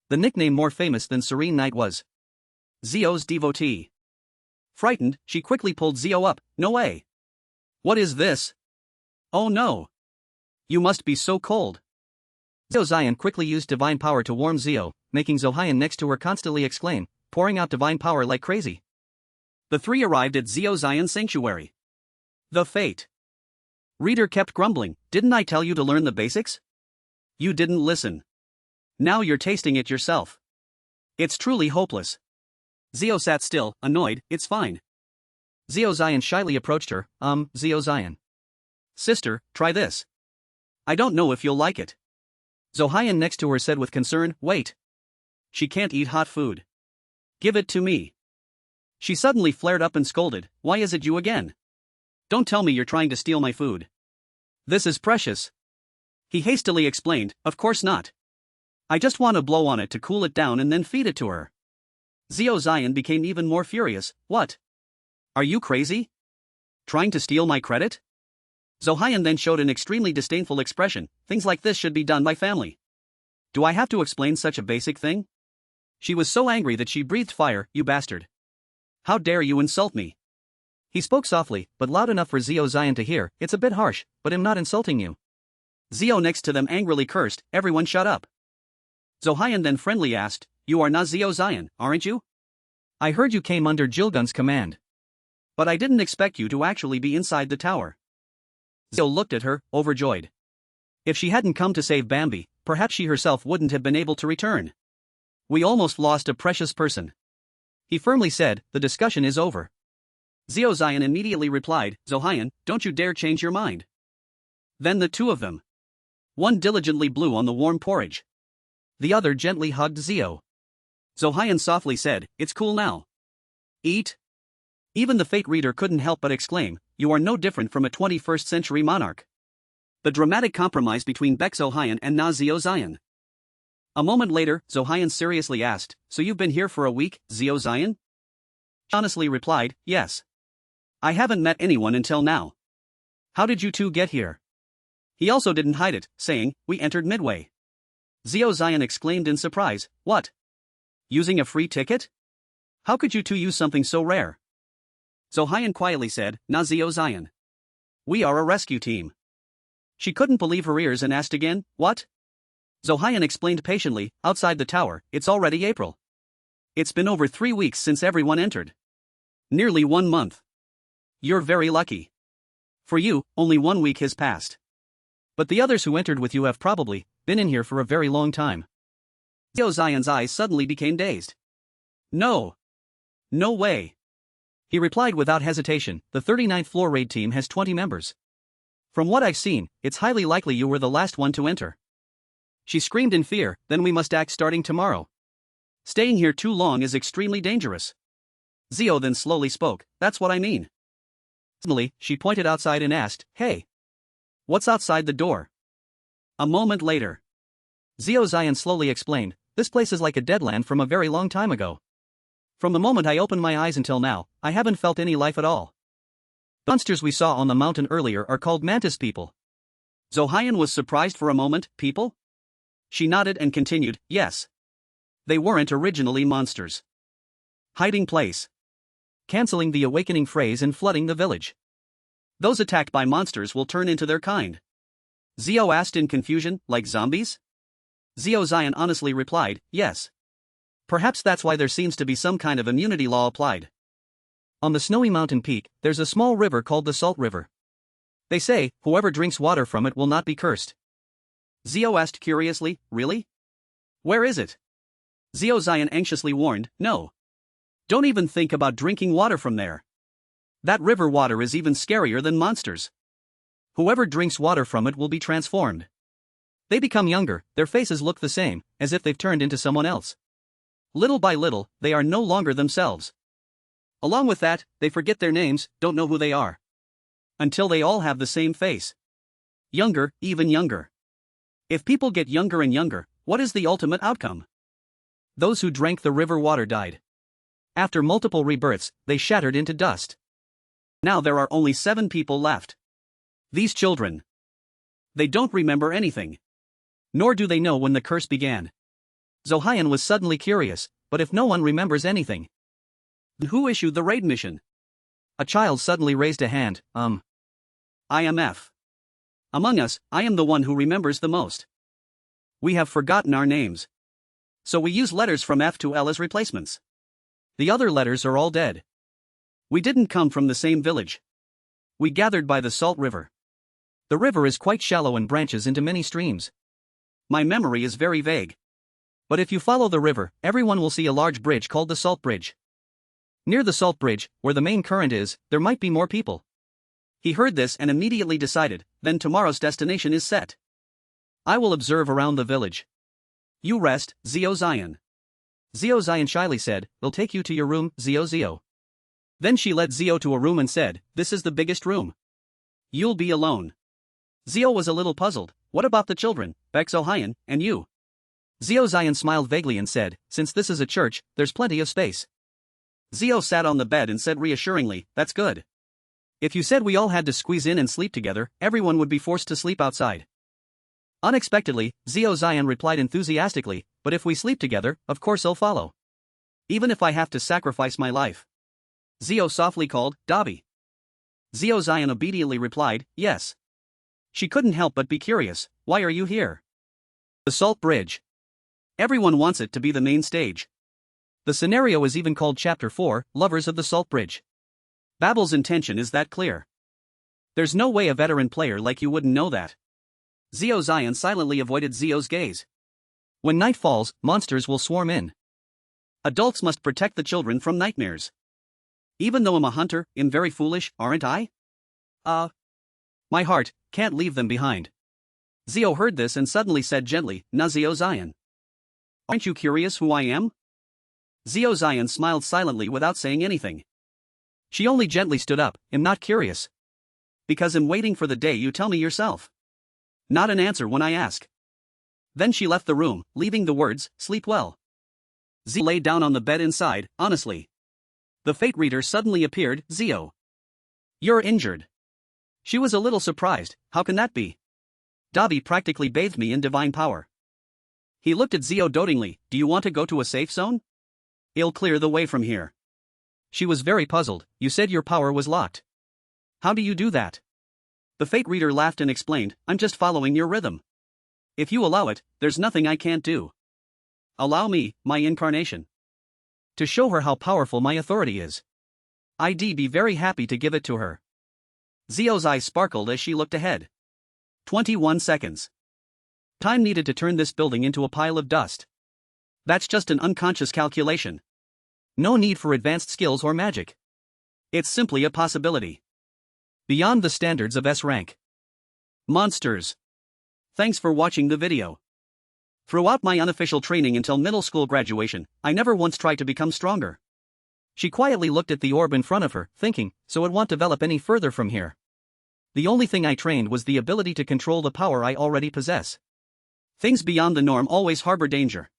S1: The nickname more famous than Serene Knight was Zio's devotee. Frightened, she quickly pulled Zio up. No way. What is this? Oh no. You must be so cold. Zio Zion quickly used divine power to warm Zio, making Zohyun next to her constantly exclaim, pouring out divine power like crazy. The three arrived at Zio Zion's sanctuary. The fate. Reader kept grumbling, didn't I tell you to learn the basics? You didn't listen. Now you're tasting it yourself. It's truly hopeless. Zio sat still, annoyed, it's fine. Zio Zion shyly approached her, Zio Zion. Sister, try this. I don't know if you'll like it. Zohyun next to her said with concern, wait. She can't eat hot food. Give it to me. She suddenly flared up and scolded, why is it you again? Don't tell me you're trying to steal my food. This is precious. He hastily explained, of course not. I just want to blow on it to cool it down and then feed it to her. Zio Zion became even more furious, what? Are you crazy? Trying to steal my credit? Zohyun then showed an extremely disdainful expression, things like this should be done by family. Do I have to explain such a basic thing? She was so angry that she breathed fire, you bastard. How dare you insult me? He spoke softly, but loud enough for Zio Zion to hear, it's a bit harsh, but I'm not insulting you. Zio next to them angrily cursed, everyone shut up. Zohyun then friendly asked, you are not Zio Zion, aren't you? I heard you came under Jilgun's command. But I didn't expect you to actually be inside the tower. Zio looked at her, overjoyed. If she hadn't come to save Bambi, perhaps she herself wouldn't have been able to return. We almost lost a precious person. He firmly said, the discussion is over. Zio Zion immediately replied, Zohyun, don't you dare change your mind. Then the two of them. One diligently blew on the warm porridge. The other gently hugged Zio. Zohyun softly said, it's cool now. Eat. Even the fate reader couldn't help but exclaim, you are no different from a 21st century monarch. The dramatic compromise between Baek Zohyun and Na Zio Zion. A moment later, Zohyun seriously asked, so you've been here for a week, Zio Zion? Honestly replied, yes. I haven't met anyone until now. How did you two get here? He also didn't hide it, saying, we entered midway. Zio Zion exclaimed in surprise, what? Using a free ticket? How could you two use something so rare? Zohyun quietly said, Na Zio Zion. We are a rescue team. She couldn't believe her ears and asked again, what? Zohyun explained patiently, outside the tower, it's already April. It's been over 3 weeks since everyone entered. Nearly 1 month. You're very lucky. For you, only 1 week has passed. But the others who entered with you have probably been in here for a very long time. Zio Zion's eyes suddenly became dazed. No. No way. He replied without hesitation, the 39th floor raid team has 20 members. From what I've seen, it's highly likely you were the last one to enter. She screamed in fear, then we must act starting tomorrow. Staying here too long is extremely dangerous. Zio then slowly spoke, that's what I mean. Suddenly, she pointed outside and asked, hey. What's outside the door? A moment later. Zio Zion slowly explained, this place is like a deadland from a very long time ago. From the moment I opened my eyes until now, I haven't felt any life at all. The monsters we saw on the mountain earlier are called mantis people. Zohyun was surprised for a moment, people? She nodded and continued, yes. They weren't originally monsters. Hiding place. Canceling the awakening phrase and flooding the village. Those attacked by monsters will turn into their kind. Zio asked in confusion, like zombies? Zio Zion honestly replied, yes. Perhaps that's why there seems to be some kind of immunity law applied. On the snowy mountain peak, there's a small river called the Salt River. They say, whoever drinks water from it will not be cursed. Zio asked curiously, really? Where is it? Zio Zion anxiously warned, no. Don't even think about drinking water from there. That river water is even scarier than monsters. Whoever drinks water from it will be transformed. They become younger, their faces look the same, as if they've turned into someone else. Little by little, they are no longer themselves. Along with that, they forget their names, don't know who they are. Until they all have the same face. Younger, even younger. If people get younger and younger, what is the ultimate outcome? Those who drank the river water died. After multiple rebirths, they shattered into dust. Now there are only 7 people left. These children. They don't remember anything. Nor do they know when the curse began. Zohyun was suddenly curious, but if no one remembers anything, Who issued the raid mission? A child suddenly raised a hand. I am F. Among us, I am the one who remembers the most. We have forgotten our names. So we use letters from F to L as replacements. The other letters are all dead. We didn't come from the same village. We gathered by the Salt River. The river is quite shallow and branches into many streams. My memory is very vague. But if you follow the river, everyone will see a large bridge called the Salt Bridge. Near the Salt Bridge, where the main current is, there might be more people. He heard this and immediately decided, then tomorrow's destination is set. I will observe around the village. You rest, Zio Zion. Zio Zion shyly said, we'll take you to your room, Zio Zio. Then she led Zio to a room and said, this is the biggest room. You'll be alone. Zio was a little puzzled. What about the children, Bexo Hyan, and you? Zio Zion smiled vaguely and said, since this is a church, there's plenty of space. Zio sat on the bed and said reassuringly, that's good. If you said we all had to squeeze in and sleep together, everyone would be forced to sleep outside. Unexpectedly, Zio Zion replied enthusiastically, but if we sleep together, of course I'll follow. Even if I have to sacrifice my life. Zio softly called, Dobby. Zio Zion obediently replied, yes. She couldn't help but be curious, why are you here? The Salt Bridge. Everyone wants it to be the main stage. The scenario is even called Chapter 4, Lovers of the Salt Bridge. Babbel's intention is that clear. There's no way a veteran player like you wouldn't know that. Zio Zion silently avoided Zio's gaze. When night falls, monsters will swarm in. Adults must protect the children from nightmares. Even though I'm a hunter, I'm very foolish, aren't I? My heart can't leave them behind. Zio heard this and suddenly said gently, Na Zio Zion. Aren't you curious who I am? Zio Zion smiled silently without saying anything. She only gently stood up, I'm not curious. Because I'm waiting for the day you tell me yourself. Not an answer when I ask. Then she left the room, leaving the words, sleep well. Zio lay down on the bed inside, honestly. The fate reader suddenly appeared, Zio. You're injured. She was a little surprised, how can that be? Dobby practically bathed me in divine power. He looked at Zio dotingly, do you want to go to a safe zone? It'll clear the way from here. She was very puzzled, you said your power was locked. How do you do that? The fate reader laughed and explained, I'm just following your rhythm. If you allow it, there's nothing I can't do. Allow me, my incarnation. To show her how powerful my authority is. I'd be very happy to give it to her. Zio's eyes sparkled as she looked ahead. 21 seconds. Time needed to turn this building into a pile of dust. That's just an unconscious calculation. No need for advanced skills or magic. It's simply a possibility. Beyond the standards of S rank. Monsters. Thanks for watching the video. Throughout my unofficial training until middle school graduation, I never once tried to become stronger. She quietly looked at the orb in front of her, thinking, so it won't develop any further from here. The only thing I trained was the ability to control the power I already possess. Things beyond the norm always harbor danger.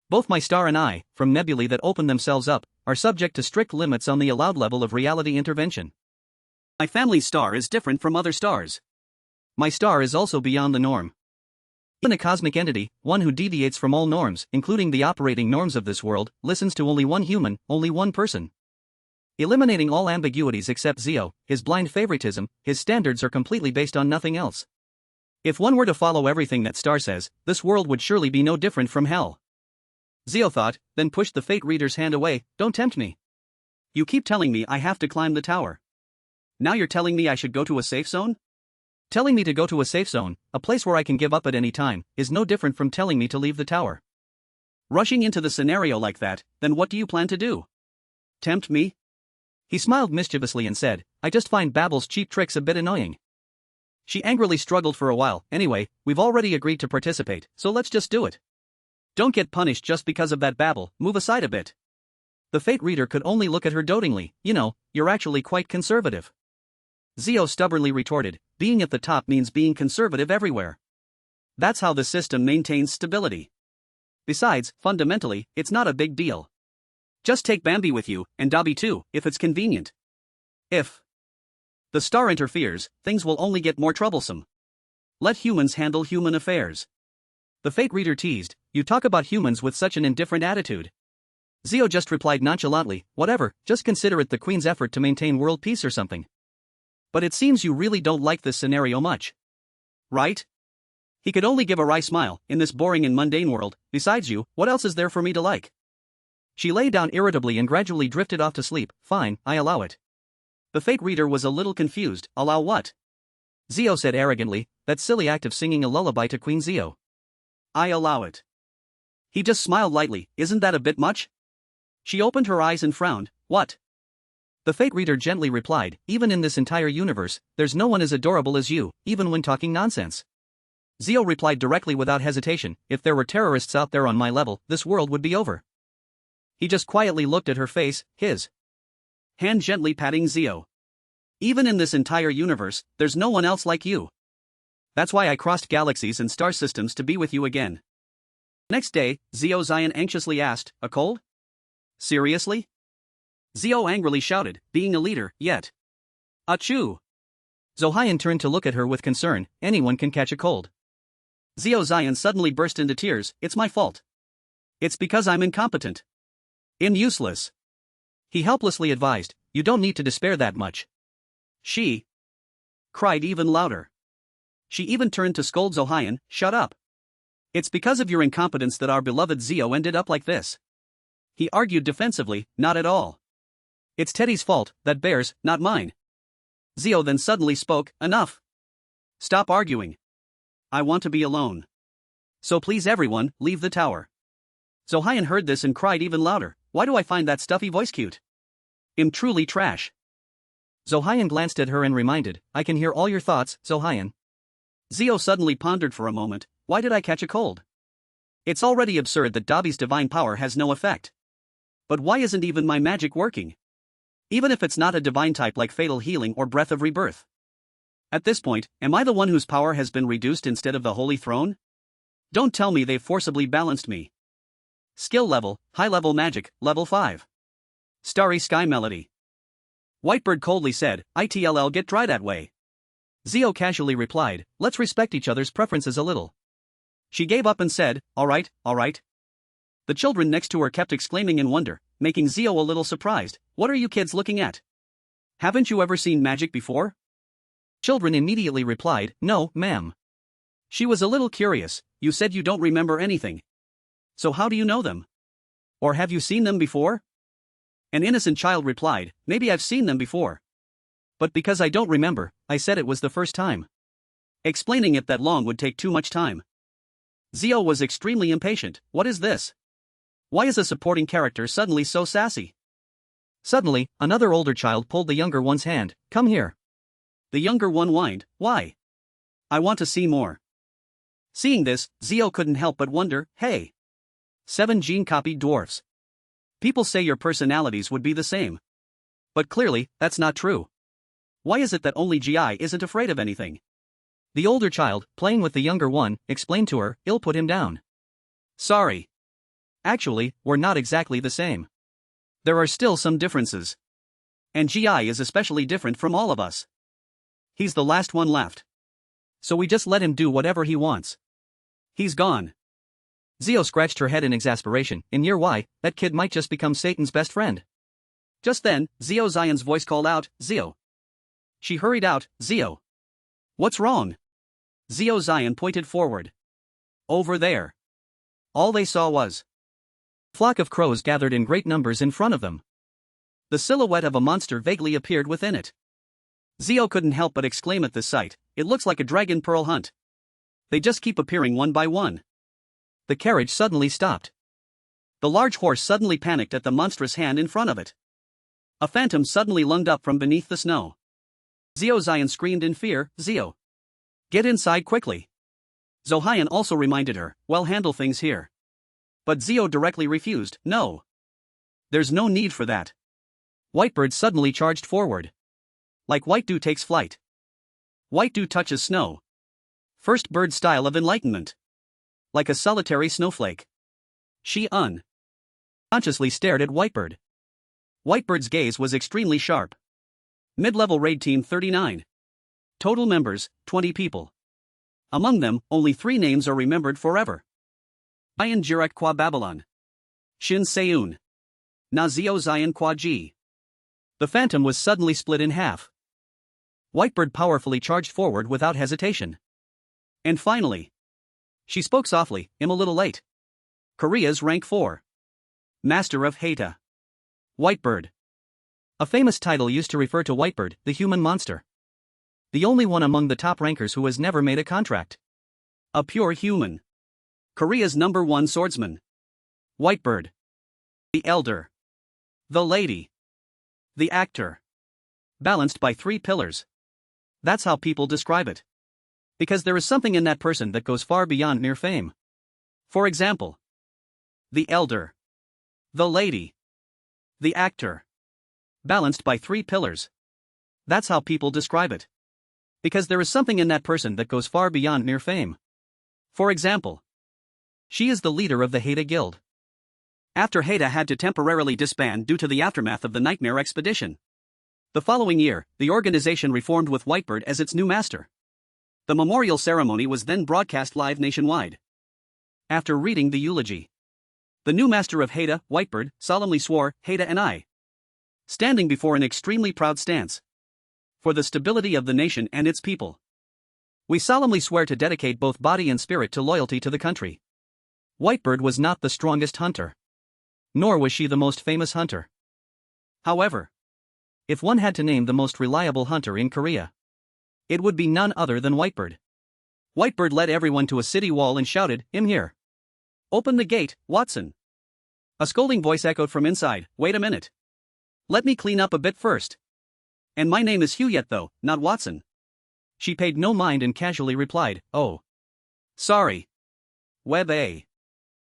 S1: Both my star and I, from nebulae that open themselves up, are subject to strict limits on the allowed level of reality intervention. My family's star is different from other stars. My star is also beyond the norm. Even a cosmic entity, one who deviates from all norms, including the operating norms of this world, listens to only one human, only one person. Eliminating all ambiguities except Zio, his blind favoritism, his standards are completely based on nothing else. If one were to follow everything that star says, this world would surely be no different from hell. Zio thought, then pushed the fate reader's hand away, don't tempt me. You keep telling me I have to climb the tower. Now you're telling me I should go to a safe zone? Telling me to go to a safe zone, a place where I can give up at any time, is no different from telling me to leave the tower. Rushing into the scenario like that, then what do you plan to do? Tempt me? He smiled mischievously and said, I just find Babbel's cheap tricks a bit annoying. She angrily struggled for a while, anyway, we've already agreed to participate, so let's just do it. Don't get punished just because of that Babbel, move aside a bit. The fate reader could only look at her dotingly, you know, you're actually quite conservative. Zio stubbornly retorted, being at the top means being conservative everywhere. That's how the system maintains stability. Besides, fundamentally, it's not a big deal. Just take Bambi with you, and Dobby too, if it's convenient. If the star interferes, things will only get more troublesome. Let humans handle human affairs. The fate reader teased, you talk about humans with such an indifferent attitude. Zio just replied nonchalantly, whatever, just consider it the Queen's effort to maintain world peace or something. But it seems you really don't like this scenario much. Right? He could only give a wry smile. In this boring and mundane world, besides you, what else is there for me to like? She lay down irritably and gradually drifted off to sleep. Fine, I allow it. The fake reader was a little confused. Allow what? Zio said arrogantly, that silly act of singing a lullaby to Queen Zio. I allow it. He just smiled lightly. Isn't that a bit much? She opened her eyes and frowned. What? The fake reader gently replied, even in this entire universe, there's no one as adorable as you, even when talking nonsense. Zio replied directly without hesitation, if there were terrorists out there on my level, this world would be over. He just quietly looked at her face, his hand gently patting Zio. Even in this entire universe, there's no one else like you. That's why I crossed galaxies and star systems to be with you again. Next day, Zio Zion anxiously asked, a cold? Seriously? Zio angrily shouted, being a leader, yet. Achoo! Zohyan turned to look at her with concern, anyone can catch a cold. Zio Zion suddenly burst into tears, it's my fault. It's because I'm incompetent. Useless. He helplessly advised, you don't need to despair that much. She cried even louder. She even turned to scold Zohyan, shut up. It's because of your incompetence that our beloved Zio ended up like this. He argued defensively, not at all. It's Teddy's fault, that bears, not mine. Zio then suddenly spoke, enough. Stop arguing. I want to be alone. So please everyone, leave the tower. Zohyan heard this and cried even louder, why do I find that stuffy voice cute? I'm truly trash. Zohyan glanced at her and reminded, I can hear all your thoughts, Zohyan. Zio suddenly pondered for a moment, why did I catch a cold? It's already absurd that Dobby's divine power has no effect. But why isn't even my magic working? Even if it's not a divine type like fatal healing or breath of rebirth. At this point, am I the one whose power has been reduced instead of the holy throne? Don't tell me they've forcibly balanced me. Skill level, high level magic, level 5. Starry Sky Melody. Whitebird coldly said, ITLL get dry that way. Zio casually replied, let's respect each other's preferences a little. She gave up and said, alright. The children next to her kept exclaiming in wonder, making Zio a little surprised, what are you kids looking at? Haven't you ever seen magic before? Children immediately replied, no, ma'am. She was a little curious, you said you don't remember anything. So how do you know them? Or have you seen them before? An innocent child replied, maybe I've seen them before. But because I don't remember, I said it was the first time. Explaining it that long would take too much time. Zio was extremely impatient, what is this? Why is a supporting character suddenly so sassy? Suddenly, another older child pulled the younger one's hand, come here. The younger one whined, why? I want to see more. Seeing this, Zio couldn't help but wonder, hey. 7 gene-copied dwarfs. People say your personalities would be the same. But clearly, that's not true. Why is it that only GI isn't afraid of anything? The older child, playing with the younger one, explained to her, I'll put him down. Sorry. Actually, we're not exactly the same. There are still some differences. And GI is especially different from all of us. He's the last one left. So we just let him do whatever he wants. He's gone. Zio scratched her head in exasperation, in year Y, that kid might just become Satan's best friend. Just then, Zio Zion's voice called out, Zio. She hurried out, Zio. What's wrong? Zio Zion pointed forward. Over there. All they saw was a flock of crows gathered in great numbers in front of them. The silhouette of a monster vaguely appeared within it. Zio couldn't help but exclaim at this sight, it looks like a dragon pearl hunt. They just keep appearing one by one. The carriage suddenly stopped. The large horse suddenly panicked at the monstrous hand in front of it. A phantom suddenly lunged up from beneath the snow. Zio Zion screamed in fear, Zio. Get inside quickly. Zohyan also reminded her, well, handle things here. But Zio directly refused, no. There's no need for that. Whitebird suddenly charged forward. Like white dew takes flight. White dew touches snow. First bird style of enlightenment. Like a solitary snowflake. She unconsciously stared at Whitebird. Whitebird's gaze was extremely sharp. Mid-level raid team 39. Total members, 20 people. Among them, only 3 names are remembered forever. Bayan Jirak Kwa Babylon. Shin Seun. Na Zio Zion Qua G. The phantom was suddenly split in half. Whitebird powerfully charged forward without hesitation. And finally, she spoke softly, I'm a little late. Korea's rank 4. Master of Hata. Whitebird. A famous title used to refer to Whitebird, the human monster. The only one among the top rankers who has never made a contract. A pure human. Korea's number 1 swordsman. Whitebird. The elder. The lady. The actor. Balanced by 3 pillars. That's how people describe it. Because there is something in that person that goes far beyond mere fame. For example, the elder. The lady. The actor. Balanced by 3 pillars. That's how people describe it. Because there is something in that person that goes far beyond mere fame. For example, she is the leader of the Hata Guild. After Hata had to temporarily disband due to the aftermath of the Nightmare Expedition. The following year, the organization reformed with Whitebird as its new master. The memorial ceremony was then broadcast live nationwide. After reading the eulogy, the new master of Hata, Whitebird, solemnly swore, Hata and I, standing before an extremely proud stance, for the stability of the nation and its people, we solemnly swear to dedicate both body and spirit to loyalty to the country. Whitebird was not the strongest hunter. Nor was she the most famous hunter. However, if one had to name the most reliable hunter in Korea, it would be none other than Whitebird. Whitebird led everyone to a city wall and shouted, I'm here. Open the gate, Watson. A scolding voice echoed from inside, wait a minute. Let me clean up a bit first. And my name is Huyet though, not Watson. She paid no mind and casually replied, oh. Sorry. Web A.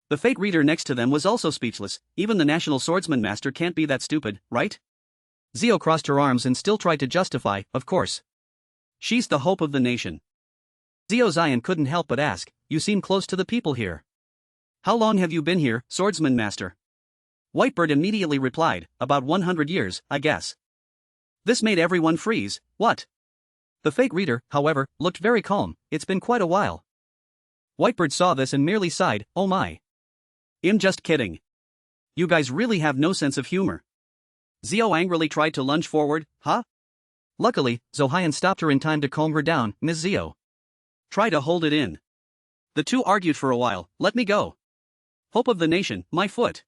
S1: The fate reader next to them was also speechless, even the national swordsman master can't be that stupid, right? Zio crossed her arms and still tried to justify, of course. She's the hope of the nation. Zio Zion couldn't help but ask, you seem close to the people here. How long have you been here, swordsman master? Whitebird immediately replied, about 100 years, I guess. This made everyone freeze, what? The fate reader, however, looked very calm, it's been quite a while. Whitebird saw this and merely sighed, oh my. I'm just kidding. You guys really have no sense of humor. Zio angrily tried to lunge forward, huh? Luckily, Zohyun stopped her in time to calm her down, Ms. Zio. Try to hold it in. The two argued for a while, let me go. Hope of the nation, my foot.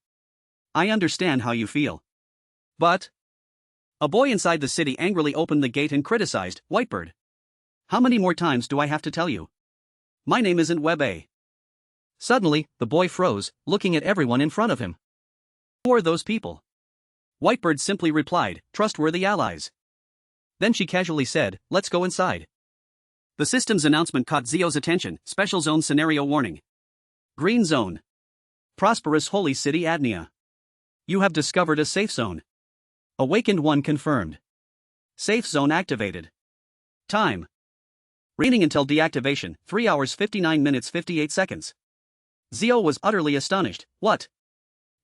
S1: I understand how you feel. But a boy inside the city angrily opened the gate and criticized, Whitebird. How many more times do I have to tell you? My name isn't Web A. Suddenly, the boy froze, looking at everyone in front of him. Who are those people? Whitebird simply replied, trustworthy allies. Then she casually said, let's go inside. The system's announcement caught Zio's attention, special zone scenario warning. Green zone. Prosperous holy city Adnia. You have discovered a safe zone. Awakened 1 confirmed. Safe zone activated. Time. Remaining until deactivation, 3 hours 59 minutes 58 seconds. Zio was utterly astonished, what?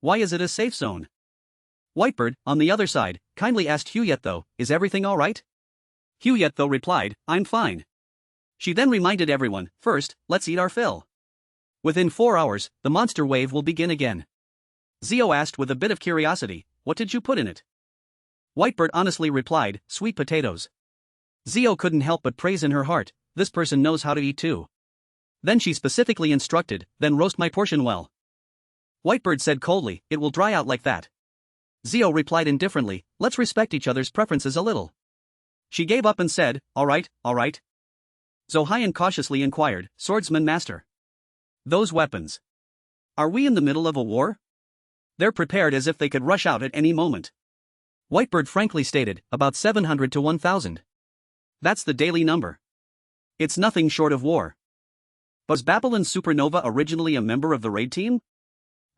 S1: Why is it a safe zone? Whitebird, on the other side, kindly asked Huyet though, is everything alright? Huyet though replied, I'm fine. She then reminded everyone, first, let's eat our fill. Within 4 hours, the monster wave will begin again. Zio asked with a bit of curiosity, what did you put in it? Whitebird honestly replied, sweet potatoes. Zio couldn't help but praise in her heart, this person knows how to eat too. Then she specifically instructed, then roast my portion well. Whitebird said coldly, it will dry out like that. Zio replied indifferently, let's respect each other's preferences a little. She gave up and said, alright. Zohyun cautiously inquired, swordsman master. Those weapons. Are we in the middle of a war? They're prepared as if they could rush out at any moment. Whitebird frankly stated, about 700 to 1,000. That's the daily number. It's nothing short of war. Was Babylon Supernova originally a member of the raid team?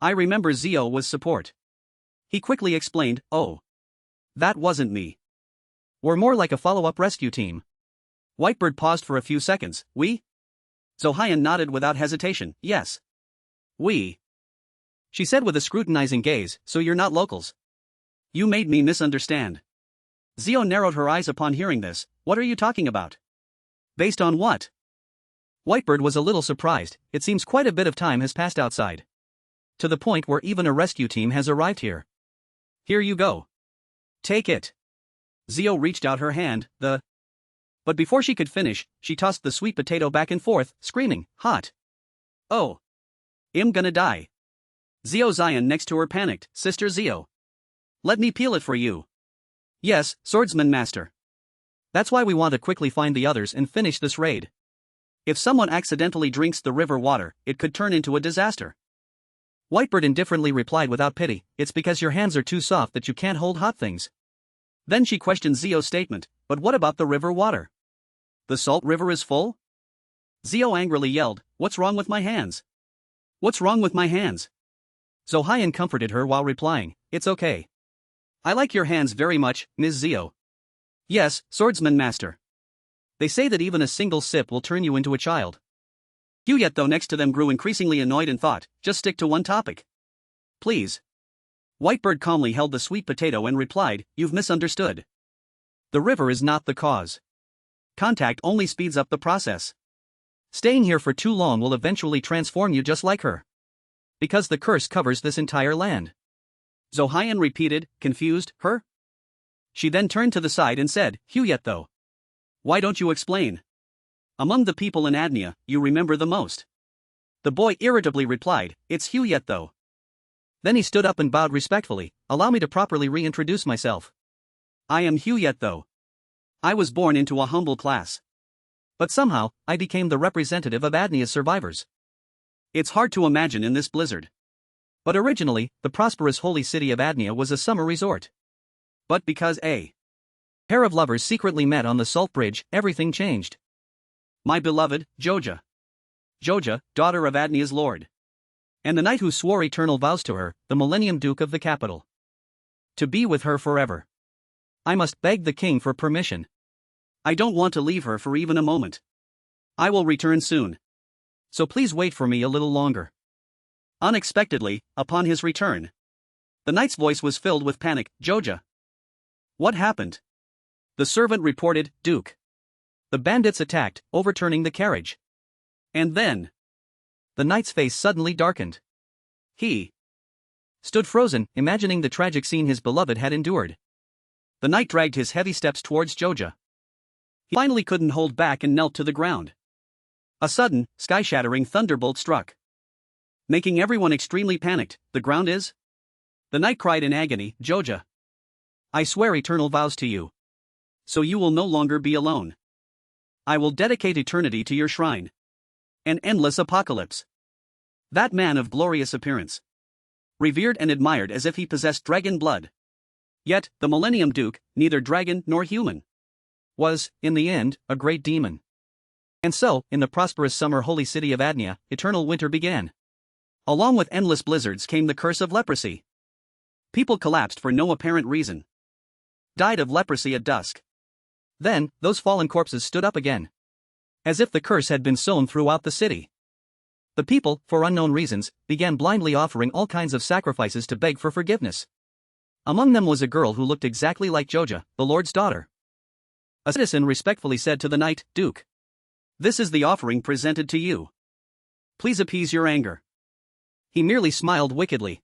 S1: I remember Zio was support. He quickly explained, oh. That wasn't me. We're more like a follow-up rescue team. Whitebird paused for a few seconds, we? Zohyun nodded without hesitation, yes. We. She said with a scrutinizing gaze, so you're not locals. You made me misunderstand. Zio narrowed her eyes upon hearing this, what are you talking about? Based on what? Whitebird was a little surprised, it seems quite a bit of time has passed outside. To the point where even a rescue team has arrived here. Here you go. Take it. Zio reached out her hand, But before she could finish, she tossed the sweet potato back and forth, screaming, hot. Oh. I'm gonna die. Zio Zion next to her panicked, Sister Zio. Let me peel it for you. Yes, swordsman master. That's why we want to quickly find the others and finish this raid. If someone accidentally drinks the river water, it could turn into a disaster. Whitebird indifferently replied without pity, it's because your hands are too soft that you can't hold hot things. Then she questioned Zio's statement, but what about the river water? The salt river is full? Zio angrily yelled, what's wrong with my hands? What's wrong with my hands? Zohyan comforted her while replying, it's okay. I like your hands very much, Ms. Zio. Yes, swordsman master. They say that even a single sip will turn you into a child. Huyet though next to them grew increasingly annoyed and thought, just stick to one topic. Please. Whitebird calmly held the sweet potato and replied, you've misunderstood. The river is not the cause. Contact only speeds up the process. Staying here for too long will eventually transform you just like her. Because the curse covers this entire land. Zohyan repeated, confused, her? She then turned to the side and said, Huyet though. Why don't you explain? Among the people in Adnia, you remember the most. The boy irritably replied, it's Huyet though. Then he stood up and bowed respectfully, allow me to properly reintroduce myself. I am Huyet though. I was born into a humble class. But somehow, I became the representative of Adnia's survivors. It's hard to imagine in this blizzard. But originally, the prosperous holy city of Adnia was a summer resort. But because a pair of lovers secretly met on the salt bridge, everything changed. My beloved, Joja. Joja, daughter of Adnia's lord. And the knight who swore eternal vows to her, the Millennium Duke of the capital. To be with her forever. I must beg the king for permission. I don't want to leave her for even a moment. I will return soon. So please wait for me a little longer. Unexpectedly, upon his return, the knight's voice was filled with panic, Joja. What happened? The servant reported, Duke. The bandits attacked, overturning the carriage. And then, the knight's face suddenly darkened. He stood frozen, imagining the tragic scene his beloved had endured. The knight dragged his heavy steps towards Joja. He finally couldn't hold back and knelt to the ground. A sudden, sky-shattering thunderbolt struck, making everyone extremely panicked. The ground is? The knight cried in agony, Joja. I swear eternal vows to you. So you will no longer be alone. I will dedicate eternity to your shrine. An endless apocalypse. That man of glorious appearance. Revered and admired as if he possessed dragon blood. Yet, the Millennium Duke, neither dragon nor human, was, in the end, a great demon. And so, in the prosperous summer holy city of Adnia, eternal winter began. Along with endless blizzards came the curse of leprosy. People collapsed for no apparent reason. Died of leprosy at dusk. Then, those fallen corpses stood up again. As if the curse had been sown throughout the city. The people, for unknown reasons, began blindly offering all kinds of sacrifices to beg for forgiveness. Among them was a girl who looked exactly like Joja, the lord's daughter. A citizen respectfully said to the knight, Duke. This is the offering presented to you. Please appease your anger. He merely smiled wickedly.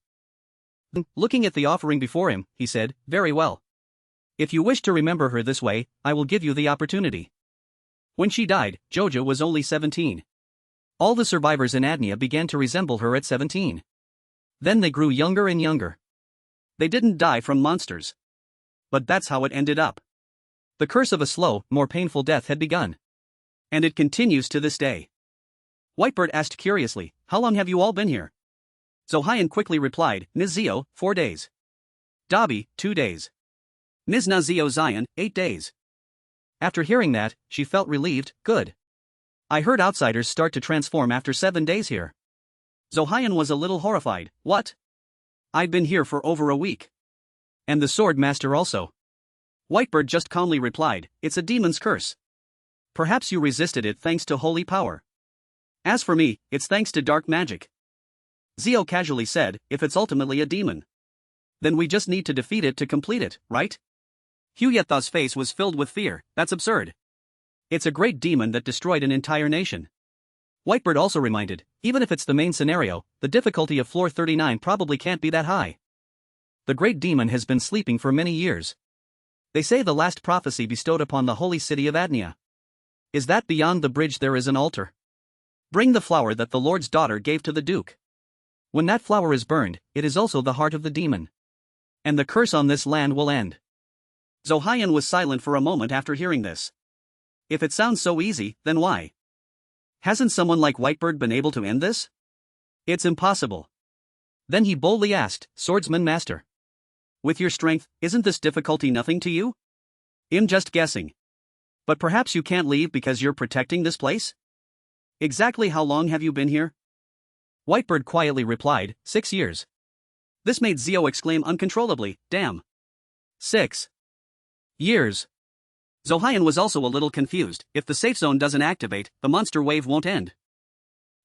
S1: Looking at the offering before him, he said, very well. If you wish to remember her this way, I will give you the opportunity. When she died, Joja was only 17. All the survivors in Adnia began to resemble her at 17. Then they grew younger and younger. They didn't die from monsters. But that's how it ended up. The curse of a slow, more painful death had begun. And it continues to this day. Whitebird asked curiously, how long have you all been here? Zohyan quickly replied, Ms. Zio, 4 days. Dabi, 2 days. Ms. Nazio Zion, 8 days. After hearing that, she felt relieved, good. I heard outsiders start to transform after 7 days here. Zohyan was a little horrified, what? I've been here for over a week. And the sword master also. Whitebird just calmly replied, it's a demon's curse. Perhaps you resisted it thanks to holy power. As for me, it's thanks to dark magic. Zio casually said, if it's ultimately a demon, then we just need to defeat it to complete it, right? Huyetha's face was filled with fear, that's absurd. It's a great demon that destroyed an entire nation. Whitebird also reminded, even if it's the main scenario, the difficulty of floor 39 probably can't be that high. The great demon has been sleeping for many years. They say the last prophecy bestowed upon the holy city of Adnia is that beyond the bridge there is an altar. Bring the flower that the Lord's daughter gave to the duke. When that flower is burned, it is also the heart of the demon. And the curse on this land will end. Zohyan was silent for a moment after hearing this. If it sounds so easy, then why? Hasn't someone like Whitebird been able to end this? It's impossible. Then he boldly asked, Swordsman Master. With your strength, isn't this difficulty nothing to you? I'm just guessing. But perhaps you can't leave because you're protecting this place? Exactly how long have you been here? Whitebird quietly replied, 6 years. This made Zio exclaim uncontrollably, damn. 6 years. Zohyan was also a little confused. If the safe zone doesn't activate, the monster wave won't end.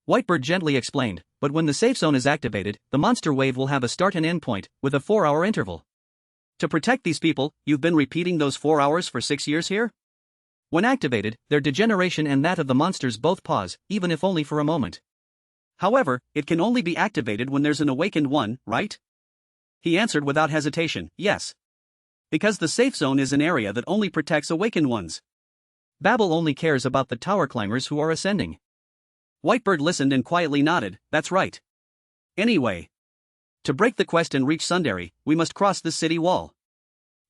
S1: Whitebird gently explained, but when the safe zone is activated, the monster wave will have a start and end point, with a 4-hour interval. To protect these people, you've been repeating those 4 hours for 6 years here? When activated, their degeneration and that of the monsters both pause, even if only for a moment. However, it can only be activated when there's an awakened one, right? He answered without hesitation, yes. Because the safe zone is an area that only protects awakened ones. Babel only cares about the tower climbers who are ascending. Whitebird listened and quietly nodded, that's right. Anyway, to break the quest and reach Sundari, we must cross this city wall.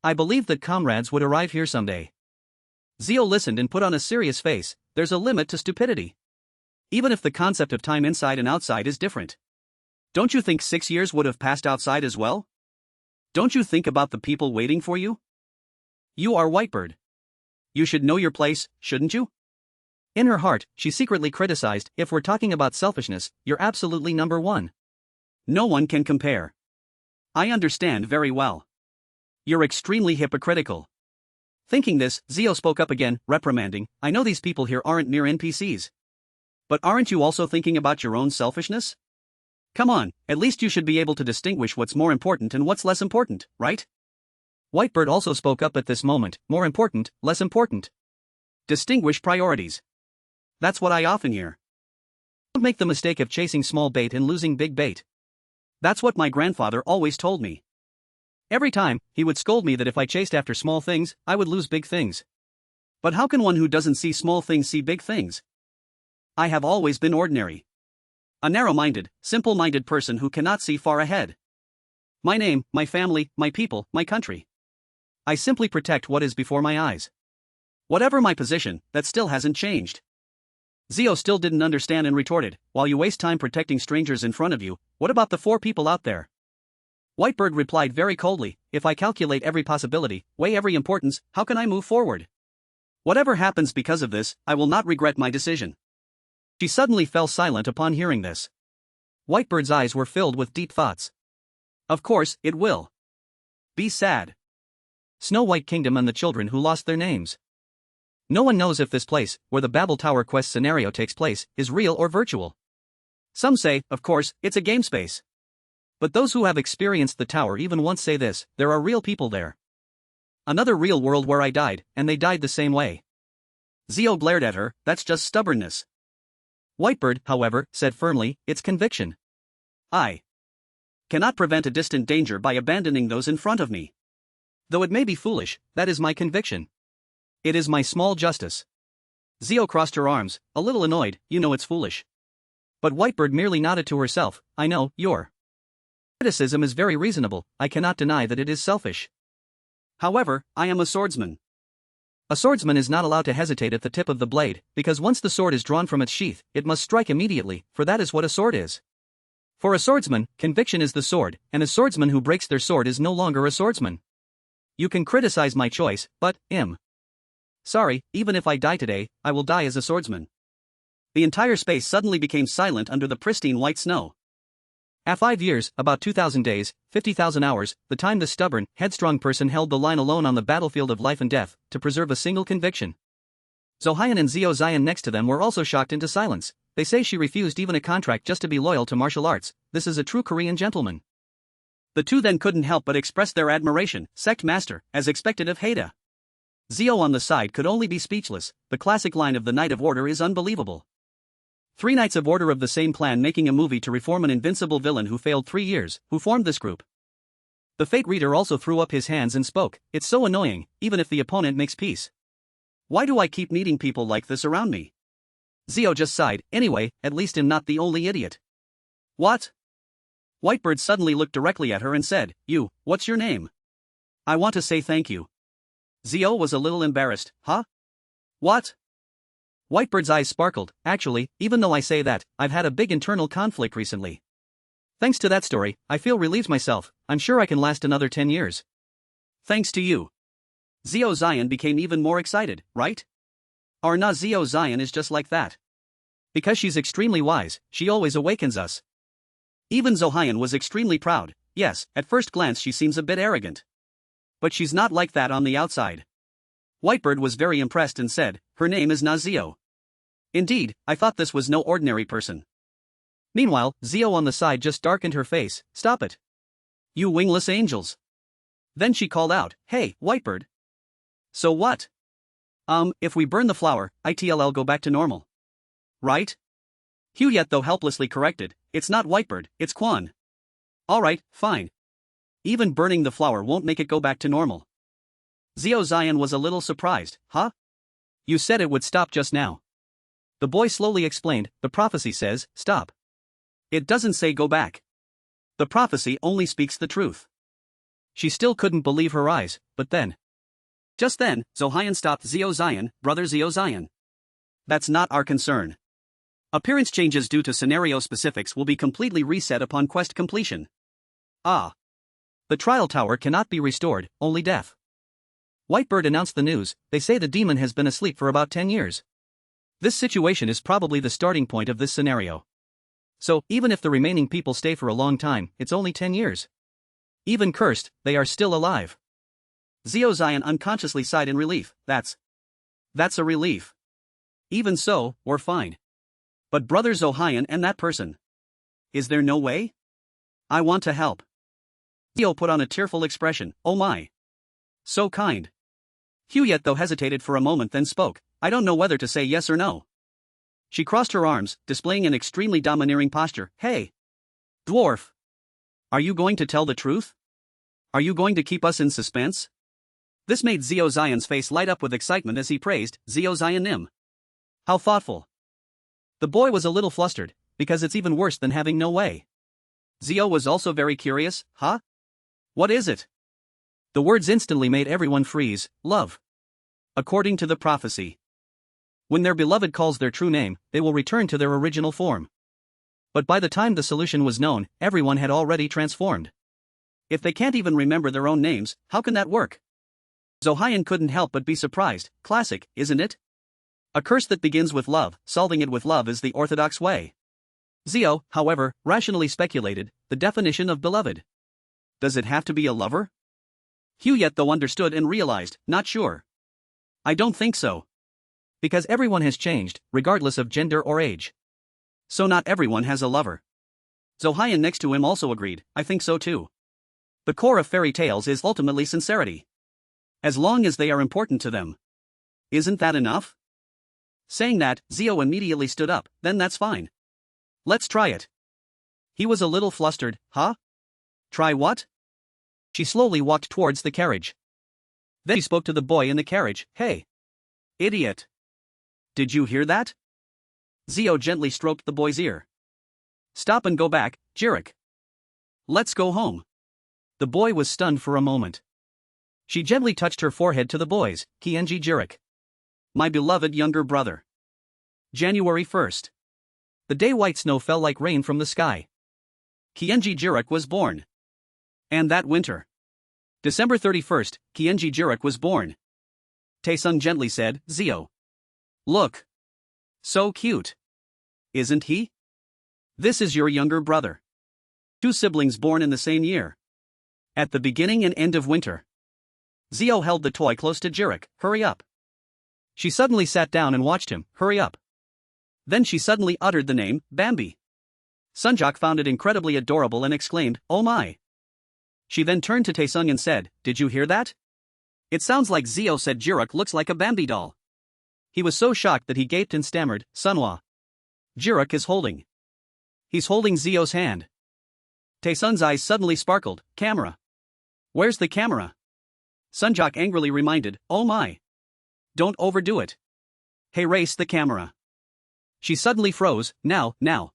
S1: I believe that comrades would arrive here someday. Zio listened and put on a serious face, there's a limit to stupidity. Even if the concept of time inside and outside is different. Don't you think 6 years would have passed outside as well? Don't you think about the people waiting for you? You are Whitebird. You should know your place, shouldn't you? In her heart, she secretly criticized, if we're talking about selfishness, you're absolutely number one. No one can compare. I understand very well. You're extremely hypocritical. Thinking this, Zio spoke up again, reprimanding, I know these people here aren't mere NPCs. But aren't you also thinking about your own selfishness? Come on, at least you should be able to distinguish what's more important and what's less important, right? Whitebird also spoke up at this moment, more important, less important. Distinguish priorities. That's what I often hear. Don't make the mistake of chasing small bait and losing big bait. That's what my grandfather always told me. Every time, he would scold me that if I chased after small things, I would lose big things. But how can one who doesn't see small things see big things? I have always been ordinary. A narrow-minded, simple-minded person who cannot see far ahead. My name, my family, my people, my country. I simply protect what is before my eyes. Whatever my position, that still hasn't changed. Zio still didn't understand and retorted, while you waste time protecting strangers in front of you, what about the 4 people out there? Whitebird replied very coldly, if I calculate every possibility, weigh every importance, how can I move forward? Whatever happens because of this, I will not regret my decision. She suddenly fell silent upon hearing this. Whitebird's eyes were filled with deep thoughts. Of course, it will be sad. Snow White Kingdom and the children who lost their names. No one knows if this place, where the Babel Tower quest scenario takes place, is real or virtual. Some say, of course, it's a game space. But those who have experienced the tower even once say this, there are real people there. Another real world where I died, and they died the same way. Zio glared at her, that's just stubbornness. Whitebird, however, said firmly, it's conviction. I cannot prevent a distant danger by abandoning those in front of me. Though it may be foolish, that is my conviction. It is my small justice. Zio crossed her arms, a little annoyed, you know it's foolish. But Whitebird merely nodded to herself, I know, your criticism is very reasonable, I cannot deny that it is selfish. However, I am a swordsman. A swordsman is not allowed to hesitate at the tip of the blade, because once the sword is drawn from its sheath, it must strike immediately, for that is what a sword is. For a swordsman, conviction is the sword, and a swordsman who breaks their sword is no longer a swordsman. You can criticize my choice, but, sorry, even if I die today, I will die as a swordsman. The entire space suddenly became silent under the pristine white snow. At 5 years, about 2,000 days, 50,000 hours, the time the stubborn, headstrong person held the line alone on the battlefield of life and death, to preserve a single conviction. Zohyan and Zio Zion next to them were also shocked into silence. They say she refused even a contract just to be loyal to martial arts. This is a true Korean gentleman. The two then couldn't help but express their admiration, sect master, as expected of Haida. Zio on the side could only be speechless, the classic line of the Knight of Order is unbelievable. 3 Knights of Order of the same plan making a movie to reform an invincible villain who failed 3 years, who formed this group. The fate reader also threw up his hands and spoke, "It's so annoying, even if the opponent makes peace. Why do I keep meeting people like this around me?" Zio just sighed, "Anyway, at least I'm not the only idiot." "What?" Whitebird suddenly looked directly at her and said, "What's your name?" "I want to say thank you." Zio was a little embarrassed, "Huh? What?" Whitebird's eyes sparkled, "Actually, even though I say that, I've had a big internal conflict recently. Thanks to that story, I feel relieved myself. I'm sure I can last another 10 years. Thanks to you." Zio Zion became even more excited, "Right? Our Na Zio Zion is just like that. Because she's extremely wise, she always awakens us." Even Zohyun was extremely proud. Yes, at first glance she seems a bit arrogant. But she's not like that on the outside. Whitebird was very impressed and said, "Her name is Na Zio." "Indeed, I thought this was no ordinary person." Meanwhile, Zio on the side just darkened her face, "Stop it. You wingless angels." Then she called out, "Hey, Whitebird. So what? If we burn the flower, it'll go back to normal. Right?" Huyet though helplessly corrected, "It's not Whitebird, it's Quan." "Alright, fine. Even burning the flower won't make it go back to normal." Zio Zion was a little surprised, "Huh? You said it would stop just now." The boy slowly explained, "The prophecy says, stop. It doesn't say go back. The prophecy only speaks the truth." She still couldn't believe her eyes, but then. Just then, Zohyun stopped. "Zio Zion, brother Zio Zion. That's not our concern. Appearance changes due to scenario specifics will be completely reset upon quest completion." "Ah. The trial tower cannot be restored, only death." Whitebird announced the news. "They say the demon has been asleep for about 10 years. This situation is probably the starting point of this scenario. So, even if the remaining people stay for a long time, it's only 10 years. Even cursed, they are still alive." Zio Zion unconsciously sighed in relief. That's a relief. Even so, we're fine. But brother Zohyun and that person. Is there no way? I want to help." Zio put on a tearful expression, "Oh my. So kind." Huyet though hesitated for a moment then spoke, "I don't know whether to say yes or no." She crossed her arms, displaying an extremely domineering posture. "Hey. Dwarf. Are you going to tell the truth? Are you going to keep us in suspense?" This made Zio Zion's face light up with excitement as he praised, "Zio Zion Nim. How thoughtful." The boy was a little flustered, because it's even worse than having no way. Zio was also very curious, "Huh? What is it?" The words instantly made everyone freeze. "Love. According to the prophecy. When their beloved calls their true name, they will return to their original form." But by the time the solution was known, everyone had already transformed. If they can't even remember their own names, how can that work? Zohyun couldn't help but be surprised. Classic, isn't it? A curse that begins with love, solving it with love is the orthodox way. Zio, however, rationally speculated, the definition of beloved. Does it have to be a lover? Huyet though understood and realized, not sure. I don't think so. Because everyone has changed, regardless of gender or age. So not everyone has a lover. Zohyun next to him also agreed, I think so too. The core of fairy tales is ultimately sincerity. As long as they are important to them. Isn't that enough? Saying that, Zio immediately stood up, then that's fine. Let's try it. He was a little flustered, "Huh? Try what?" She slowly walked towards the carriage. Then she spoke to the boy in the carriage, "Hey. Idiot. Did you hear that?" Zio gently stroked the boy's ear. "Stop and go back, Jirik. Let's go home." The boy was stunned for a moment. She gently touched her forehead to the boy's, "Kienji Jirik. My beloved younger brother. January 1st. The day white snow fell like rain from the sky. Kienji Jirik was born. And that winter. December 31st, Kienji Jirik was born." Taesung gently said, "Zio. Look. So cute. Isn't he? This is your younger brother. 2 siblings born in the same year. At the beginning and end of winter." Zio held the toy close to Jirik, "Hurry up." She suddenly sat down and watched him, "Hurry up." Then she suddenly uttered the name, Bambi. Sunjak found it incredibly adorable and exclaimed, "Oh my." She then turned to Taesung and said, "Did you hear that? It sounds like Zio said Jirik looks like a Bambi doll." He was so shocked that he gaped and stammered, "Sunhwa. Jirik is holding. He's holding Zio's hand." Taesung's eyes suddenly sparkled, "Camera. Where's the camera? Sunjok angrily reminded, oh my. Don't overdo it. Hey, race the camera. She suddenly froze, now.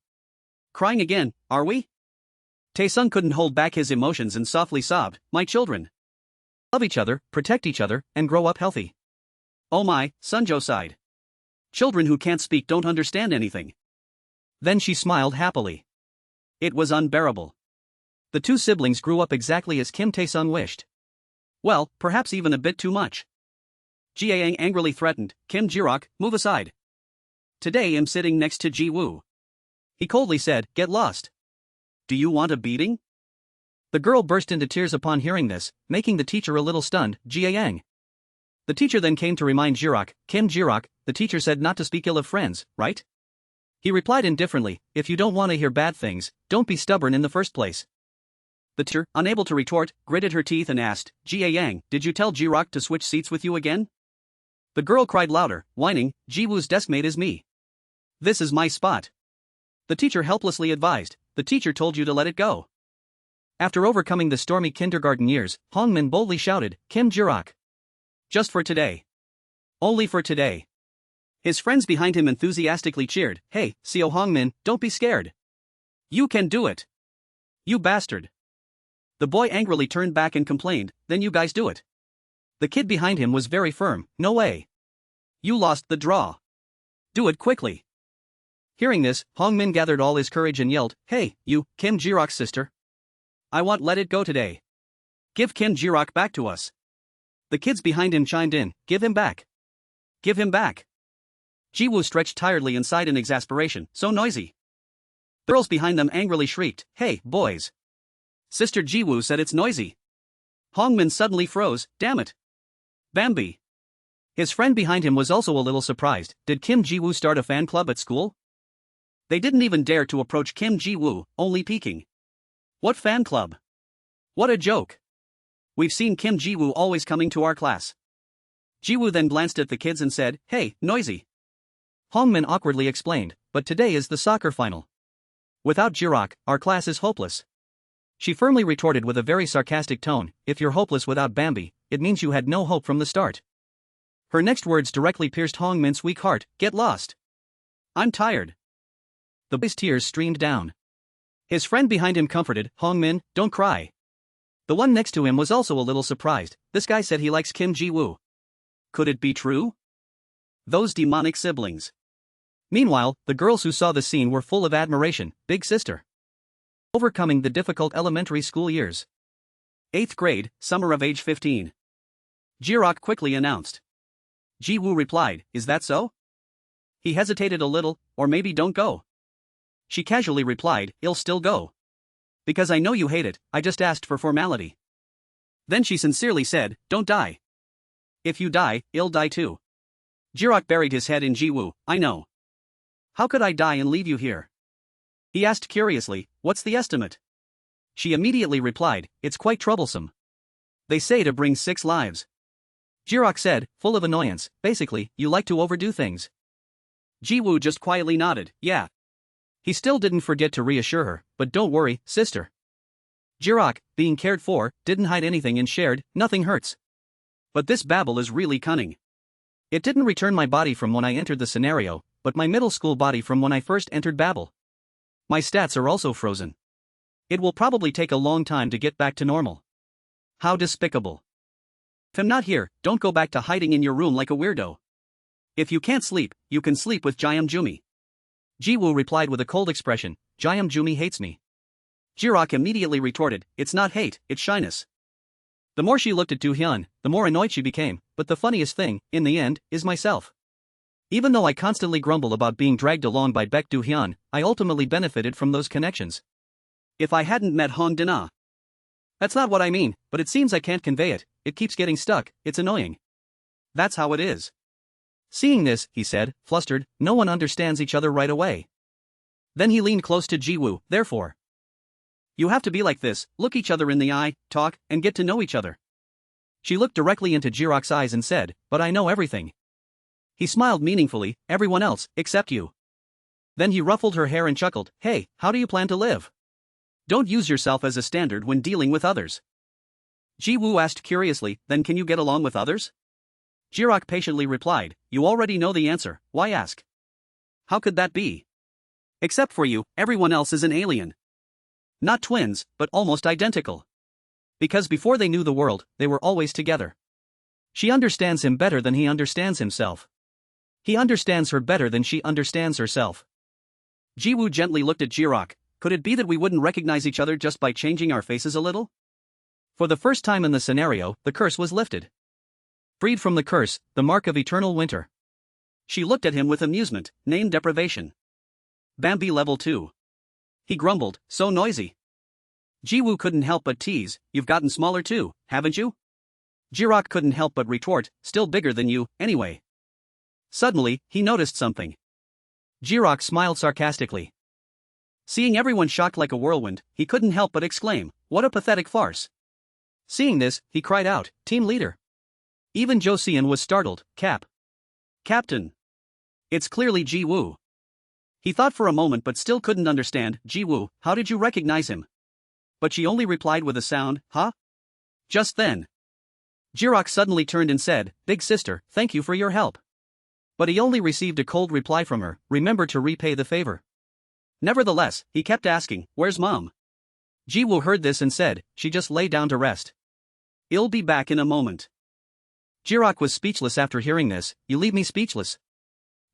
S1: Crying again, are we? Taesung couldn't hold back his emotions and softly sobbed, my children. Love each other, protect each other, and grow up healthy. Oh my, Sunjo sighed. Children who can't speak don't understand anything. Then she smiled happily. It was unbearable. The two siblings grew up exactly as Kim Taesung wished. Well, perhaps even a bit too much. Jiaeng angrily threatened, Kim Jirok, move aside. Today I'm sitting next to Ji Woo. He coldly said, get lost. Do you want a beating? The girl burst into tears upon hearing this, making the teacher a little stunned, Jiaeng. The teacher then came to remind Jirok, Kim Jirok, the teacher said not to speak ill of friends, right? He replied indifferently, if you don't want to hear bad things, don't be stubborn in the first place. The teacher, unable to retort, gritted her teeth and asked, Jiaeng, did you tell Jirok to switch seats with you again? The girl cried louder, whining, Jiwoo's deskmate is me. This is my spot. The teacher helplessly advised, the teacher told you to let it go. After overcoming the stormy kindergarten years, Hongmin boldly shouted, Kim Jirok. Just for today. Only for today. His friends behind him enthusiastically cheered, hey, Seo Hongmin, don't be scared. You can do it. You bastard. The boy angrily turned back and complained, then you guys do it. The kid behind him was very firm, no way. You lost the draw. Do it quickly. Hearing this, Hongmin gathered all his courage and yelled, hey, you, Kim Jirok's sister. I want let it go today. Give Kim Jirok back to us. The kids behind him chimed in, give him back. Give him back. Jiwoo stretched tiredly and sighed in exasperation, so noisy. The girls behind them angrily shrieked, hey, boys. Sister Jiwoo said it's noisy. Hongmin suddenly froze, damn it. Bambi. His friend behind him was also a little surprised, did Kim Jiwoo start a fan club at school? They didn't even dare to approach Kim Jiwoo, only peeking. What fan club? What a joke. We've seen Kim Jiwoo always coming to our class. Jiwoo then glanced at the kids and said, hey, noisy. Hongmin awkwardly explained, but today is the soccer final. Without Jirok, our class is hopeless. She firmly retorted with a very sarcastic tone, if you're hopeless without Bambi, it means you had no hope from the start. Her next words directly pierced Hongmin's weak heart, get lost. I'm tired. The boy's tears streamed down. His friend behind him comforted, Hongmin, don't cry. The one next to him was also a little surprised, this guy said he likes Kim Jiwoo. Could it be true? Those demonic siblings. Meanwhile, the girls who saw the scene were full of admiration, big sister. Overcoming the difficult elementary school years. 8th grade, summer of age 15. Jirok quickly announced. Jiwoo replied, is that so? He hesitated a little, or maybe don't go. She casually replied, I'll still go. Because I know you hate it, I just asked for formality. Then she sincerely said, don't die. If you die, I'll die too. Jirok buried his head in Jiwoo, I know. How could I die and leave you here? He asked curiously, what's the estimate? She immediately replied, it's quite troublesome. They say to bring 6 lives. Jirok said, full of annoyance, basically, you like to overdo things. Jiwoo just quietly nodded, yeah. He still didn't forget to reassure her, but don't worry, sister. Jirok, being cared for, didn't hide anything and shared, nothing hurts. But this babble is really cunning. It didn't return my body from when I entered the scenario, but my middle school body from when I first entered Babel. My stats are also frozen. It will probably take a long time to get back to normal. How despicable. If I'm not here, don't go back to hiding in your room like a weirdo. If you can't sleep, you can sleep with Jayam Jumi. Jiwoo replied with a cold expression, Jayam Jumi hates me. Jirok immediately retorted, it's not hate, it's shyness. The more she looked at Do-hyun, the more annoyed she became, but the funniest thing, in the end, is myself. Even though I constantly grumble about being dragged along by Baek Do-hyun, I ultimately benefited from those connections. If I hadn't met Hong Dana. That's not what I mean, but it seems I can't convey it, it keeps getting stuck, it's annoying. That's how it is. Seeing this, he said, flustered, no one understands each other right away. Then he leaned close to Jiwoo, therefore. You have to be like this, look each other in the eye, talk, and get to know each other. She looked directly into Jirok's eyes and said, but I know everything. He smiled meaningfully, everyone else, except you. Then he ruffled her hair and chuckled, hey, how do you plan to live? Don't use yourself as a standard when dealing with others. Ji-woo asked curiously, then can you get along with others? Jirok patiently replied, you already know the answer, why ask? How could that be? Except for you, everyone else is an alien. Not twins, but almost identical. Because before they knew the world, they were always together. She understands him better than he understands himself. He understands her better than she understands herself. Ji-woo gently looked at Jirok. Could it be that we wouldn't recognize each other just by changing our faces a little? For the first time in the scenario, the curse was lifted. Freed from the curse, the mark of eternal winter. She looked at him with amusement, name deprivation. Bambi level 2. He grumbled, so noisy. Ji-woo couldn't help but tease, you've gotten smaller too, haven't you? Jirok couldn't help but retort, still bigger than you, anyway. Suddenly, he noticed something. Jirok smiled sarcastically. Seeing everyone shocked like a whirlwind, he couldn't help but exclaim, what a pathetic farce. Seeing this, he cried out, team leader. Even Josian was startled, Captain. It's clearly Ji-woo. He thought for a moment but still couldn't understand, Ji-woo, how did you recognize him? But she only replied with a sound, huh? Just then. Jirok suddenly turned and said, big sister, thank you for your help. But he only received a cold reply from her, remember to repay the favor. Nevertheless, he kept asking, where's mom? Ji-woo heard this and said, she just lay down to rest. I'll be back in a moment. Jirok was speechless after hearing this, you leave me speechless.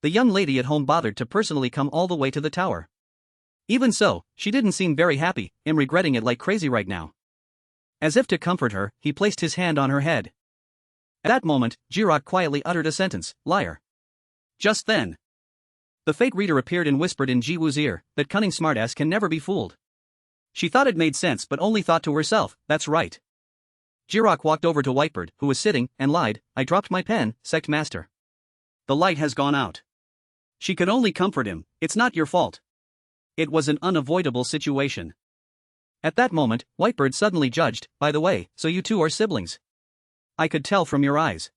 S1: The young lady at home bothered to personally come all the way to the tower. Even so, she didn't seem very happy, and regretting it like crazy right now. As if to comfort her, he placed his hand on her head. At that moment, Jirok quietly uttered a sentence, liar. Just then. The fake reader appeared and whispered in Ji-woo's ear, that cunning smartass can never be fooled. She thought it made sense but only thought to herself, that's right. Jirok walked over to Whitebird, who was sitting, and lied, I dropped my pen, sect master. The light has gone out. She could only comfort him, it's not your fault. It was an unavoidable situation. At that moment, Whitebird suddenly judged, by the way, so you two are siblings. I could tell from your eyes.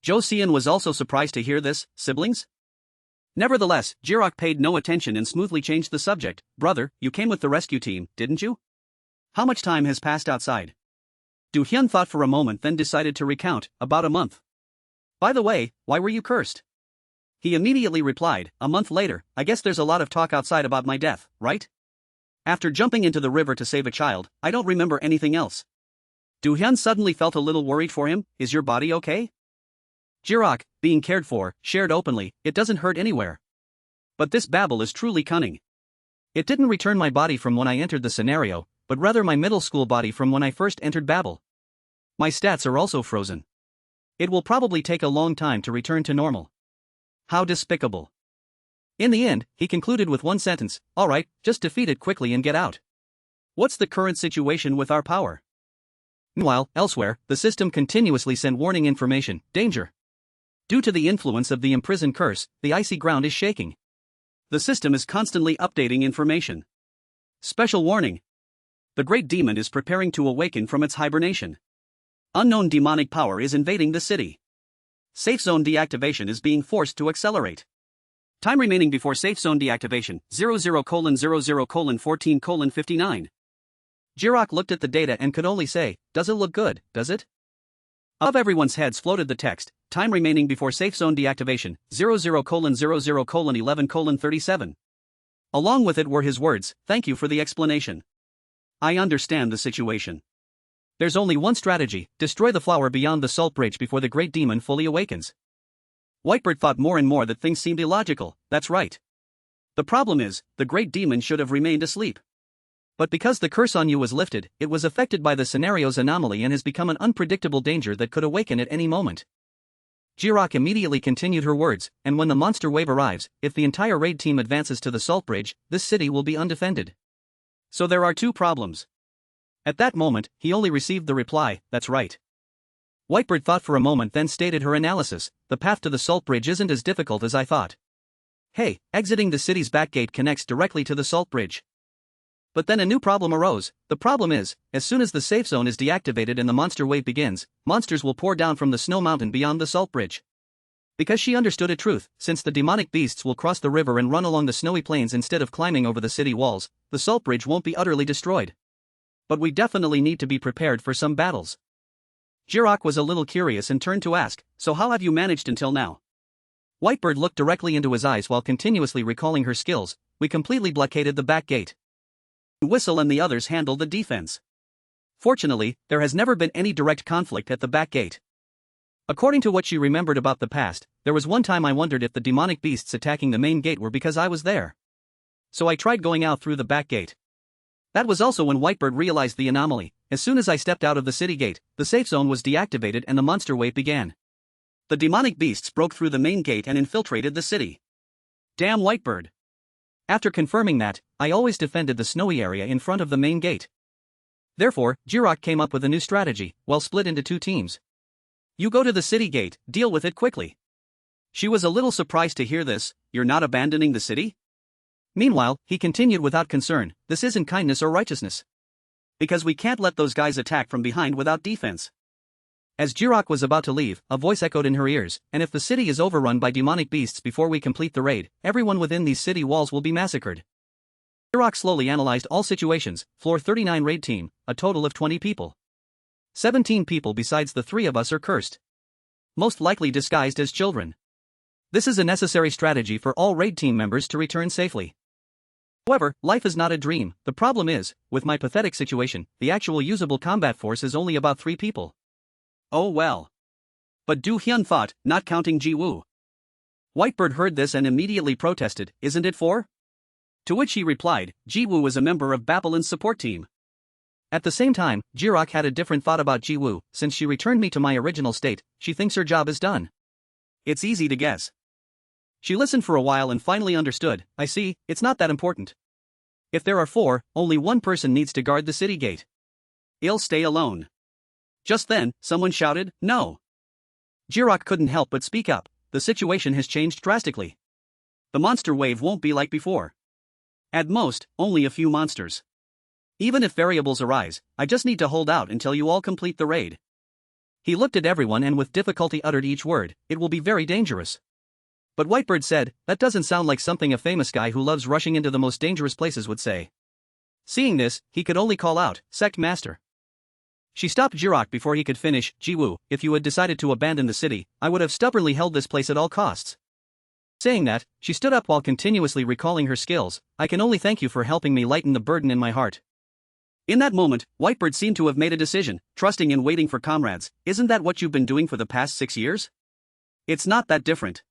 S1: Josian was also surprised to hear this, siblings? Nevertheless, Jirok paid no attention and smoothly changed the subject, brother, you came with the rescue team, didn't you? How much time has passed outside? Do-hyun thought for a moment then decided to recount, about a month. By the way, why were you cursed? He immediately replied, a month later, I guess there's a lot of talk outside about my death, right? After jumping into the river to save a child, I don't remember anything else. Do-hyun suddenly felt a little worried for him, is your body okay? Jirok, being cared for, shared openly, it doesn't hurt anywhere. But this babble is truly cunning. It didn't return my body from when I entered the scenario, but rather my middle school body from when I first entered Babel. My stats are also frozen. It will probably take a long time to return to normal. How despicable. In the end, he concluded with one sentence, alright, just defeat it quickly and get out. What's the current situation with our power? Meanwhile, elsewhere, the system continuously sent warning information, danger. Due to the influence of the imprisoned curse, the icy ground is shaking. The system is constantly updating information. Special warning. The great demon is preparing to awaken from its hibernation. Unknown demonic power is invading the city. Safe zone deactivation is being forced to accelerate. Time remaining before safe zone deactivation, 00:00:14:59. Jirok looked at the data and could only say, does it look good, does it? Above everyone's heads floated the text, time remaining before safe zone deactivation, 00:00:11:37. Along with it were his words, thank you for the explanation. I understand the situation. There's only one strategy, destroy the flower beyond the salt bridge before the great demon fully awakens. Whitebird thought more and more that things seemed illogical, that's right. The problem is, the great demon should have remained asleep. But because the curse on you was lifted, it was affected by the scenario's anomaly and has become an unpredictable danger that could awaken at any moment. Jirok immediately continued her words, and when the monster wave arrives, if the entire raid team advances to the salt bridge, this city will be undefended. So there are two problems. At that moment, he only received the reply, that's right. Whitebird thought for a moment then stated her analysis, the path to the salt bridge isn't as difficult as I thought. Hey, exiting the city's back gate connects directly to the salt bridge. But then a new problem arose. The problem is, as soon as the safe zone is deactivated and the monster wave begins, monsters will pour down from the snow mountain beyond the salt bridge. Because she understood a truth, since the demonic beasts will cross the river and run along the snowy plains instead of climbing over the city walls, the salt bridge won't be utterly destroyed. But we definitely need to be prepared for some battles. Jirok was a little curious and turned to ask, "So how have you managed until now?" Whitebird looked directly into his eyes while continuously recalling her skills. "We completely blockaded the back gate. Whistle and the others handled the defense. Fortunately, there has never been any direct conflict at the back gate." According to what she remembered about the past, there was one time I wondered if the demonic beasts attacking the main gate were because I was there. So I tried going out through the back gate. That was also when Whitebird realized the anomaly. As soon as I stepped out of the city gate, the safe zone was deactivated and the monster wave began. The demonic beasts broke through the main gate and infiltrated the city. Damn Whitebird. After confirming that, I always defended the snowy area in front of the main gate. Therefore, Jirok came up with a new strategy, well split into two teams. "You go to the city gate, deal with it quickly." She was a little surprised to hear this. "You're not abandoning the city?" Meanwhile, he continued without concern, "This isn't kindness or righteousness. Because we can't let those guys attack from behind without defense." As Jirok was about to leave, a voice echoed in her ears, "And if the city is overrun by demonic beasts before we complete the raid, everyone within these city walls will be massacred." Jirok slowly analyzed all situations. Floor 39 raid team, a total of 20 people. 17 people besides the 3 of us are cursed. Most likely disguised as children. This is a necessary strategy for all raid team members to return safely. However, life is not a dream. The problem is, with my pathetic situation, the actual usable combat force is only about 3 people. Oh well. But Du Hyun thought, not counting Ji Woo. Whitebird heard this and immediately protested, "Isn't it 4? To which he replied, "Ji Woo is a member of Babylon's support team." At the same time, Jirok had a different thought about Ji Woo. "Since she returned me to my original state, she thinks her job is done." It's easy to guess. She listened for a while and finally understood. "I see, it's not that important. If there are 4, only one person needs to guard the city gate. I'll stay alone." Just then, someone shouted, "No." Jirok couldn't help but speak up. "The situation has changed drastically. The monster wave won't be like before. At most, only a few monsters. Even if variables arise, I just need to hold out until you all complete the raid." He looked at everyone and with difficulty uttered each word, "It will be very dangerous." But Whitebird said, "That doesn't sound like something a famous guy who loves rushing into the most dangerous places would say." Seeing this, he could only call out, "Sect Master." She stopped Jirok before he could finish. "Ji Woo, if you had decided to abandon the city, I would have stubbornly held this place at all costs." Saying that, she stood up while continuously recalling her skills. "I can only thank you for helping me lighten the burden in my heart." In that moment, Whitebird seemed to have made a decision, trusting and waiting for comrades. "Isn't that what you've been doing for the past 6 years? It's not that different."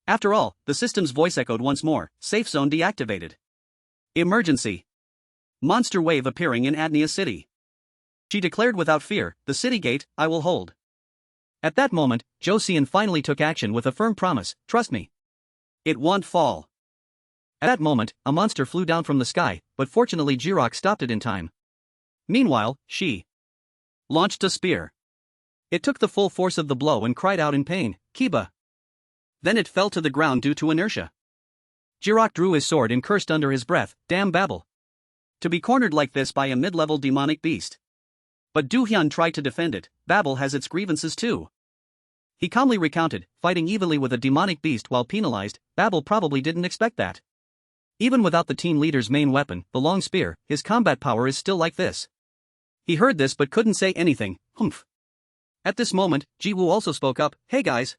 S1: After all, the system's voice echoed once more. "Safe zone deactivated. Emergency. Monster wave appearing in Adnia City." She declared without fear, "The city gate, I will hold." At that moment, Josian finally took action with a firm promise, "Trust me. It won't fall." At that moment, a monster flew down from the sky, but fortunately Jirok stopped it in time. Meanwhile, she launched a spear. It took the full force of the blow and cried out in pain, "Kiba." Then it fell to the ground due to inertia. Jirok drew his sword and cursed under his breath, "Damn Babel. To be cornered like this by a mid-level demonic beast." But Du Hyun tried to defend it. "Babel has its grievances too." He calmly recounted, "Fighting evenly with a demonic beast while penalized, Babel probably didn't expect that. Even without the team leader's main weapon, the long spear, his combat power is still like this." He heard this but couldn't say anything. Humph. At this moment, Ji Woo also spoke up, "Hey guys."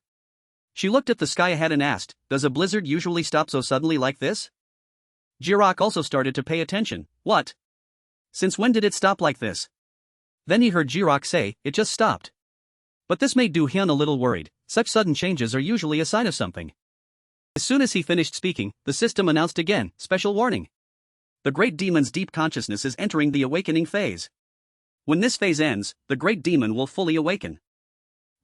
S1: She looked at the sky ahead and asked, "Does a blizzard usually stop so suddenly like this?" Jirok also started to pay attention. "What? Since when did it stop like this?" Then he heard Jirok say, "It just stopped." But this made Du Hyun a little worried. Such sudden changes are usually a sign of something. As soon as he finished speaking, the system announced again, "Special warning. The Great Demon's deep consciousness is entering the awakening phase. When this phase ends, the Great Demon will fully awaken."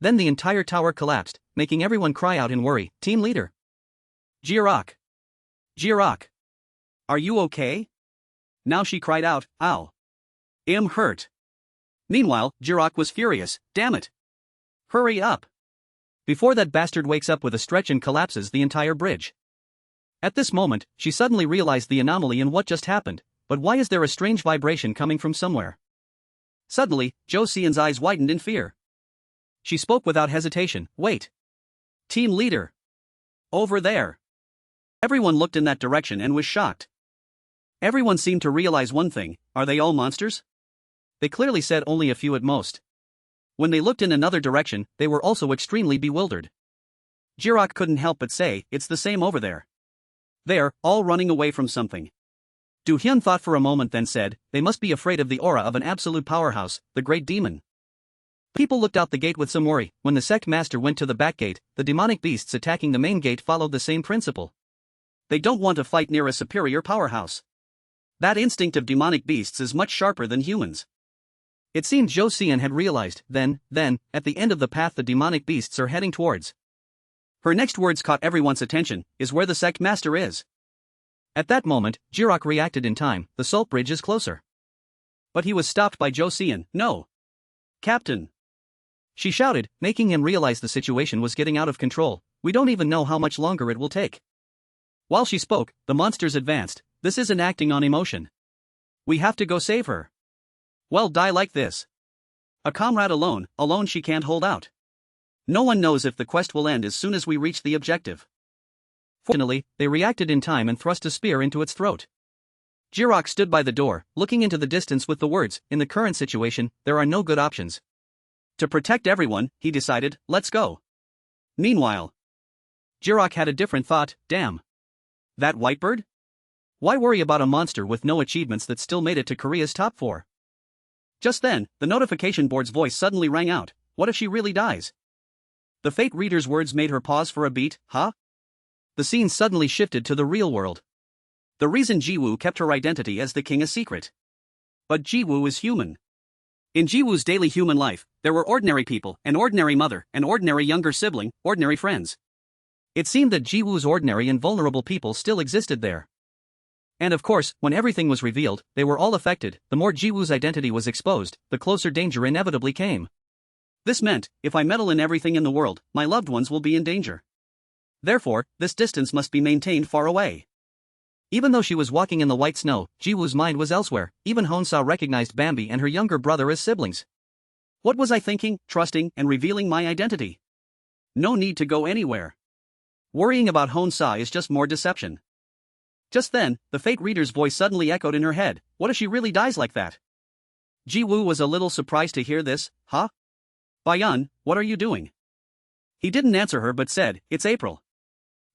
S1: Then the entire tower collapsed, making everyone cry out in worry. "Team leader. Jirok. Jirok. Are you okay?" Now she cried out, "Ow. I'm hurt." Meanwhile, Jirok was furious. "Damn it. Hurry up. Before that bastard wakes up with a stretch and collapses the entire bridge." At this moment, she suddenly realized the anomaly in what just happened. But why is there a strange vibration coming from somewhere? Suddenly, Josian's eyes widened in fear. She spoke without hesitation, "Wait. Team leader. Over there." Everyone looked in that direction and was shocked. Everyone seemed to realize one thing: are they all monsters? They clearly said only a few at most. When they looked in another direction, they were also extremely bewildered. Jirok couldn't help but say, "It's the same over there. They're all running away from something." Do-hyun thought for a moment, then said, "They must be afraid of the aura of an absolute powerhouse, the great demon." People looked out the gate with some worry. When the sect master went to the back gate, the demonic beasts attacking the main gate followed the same principle. They don't want to fight near a superior powerhouse. That instinct of demonic beasts is much sharper than humans. It seemed Jo Seon had realized, then, at the end of the path the demonic beasts are heading towards. Her next words caught everyone's attention, "is where the sect master is." At that moment, Jirok reacted in time, "The salt bridge is closer." But he was stopped by Jo Seon. "No. Captain," she shouted, making him realize the situation was getting out of control. "We don't even know how much longer it will take." While she spoke, the monsters advanced. "This isn't acting on emotion. We have to go save her." "Well, die like this. A comrade alone she can't hold out. No one knows if the quest will end as soon as we reach the objective." Fortunately, they reacted in time and thrust a spear into its throat. Jirok stood by the door, looking into the distance with the words, "In the current situation, there are no good options. To protect everyone," he decided, "let's go." Meanwhile, Jirok had a different thought. Damn. That whitebird? Why worry about a monster with no achievements that still made it to Korea's top 4? Just then, the notification board's voice suddenly rang out. What if she really dies? The fate reader's words made her pause for a beat. Huh? The scene suddenly shifted to the real world. The reason Jiwoo kept her identity as the king a secret. But Jiwoo is human. In Jiwoo's daily human life, there were ordinary people, an ordinary mother, an ordinary younger sibling, ordinary friends. It seemed that Jiwoo's ordinary and vulnerable people still existed there. And of course, when everything was revealed, they were all affected. The more Jiwoo's identity was exposed, the closer danger inevitably came. This meant, if I meddle in everything in the world, my loved ones will be in danger. Therefore, this distance must be maintained far away. Even though she was walking in the white snow, Jiwoo's mind was elsewhere. Even Honseo recognized Bambi and her younger brother as siblings. What was I thinking, trusting and revealing my identity? No need to go anywhere. Worrying about Honseo is just more deception. Just then, the fate reader's voice suddenly echoed in her head. What if she really dies like that? Jiwoo was a little surprised to hear this. Huh? Bayan, what are you doing? He didn't answer her but said, "It's April.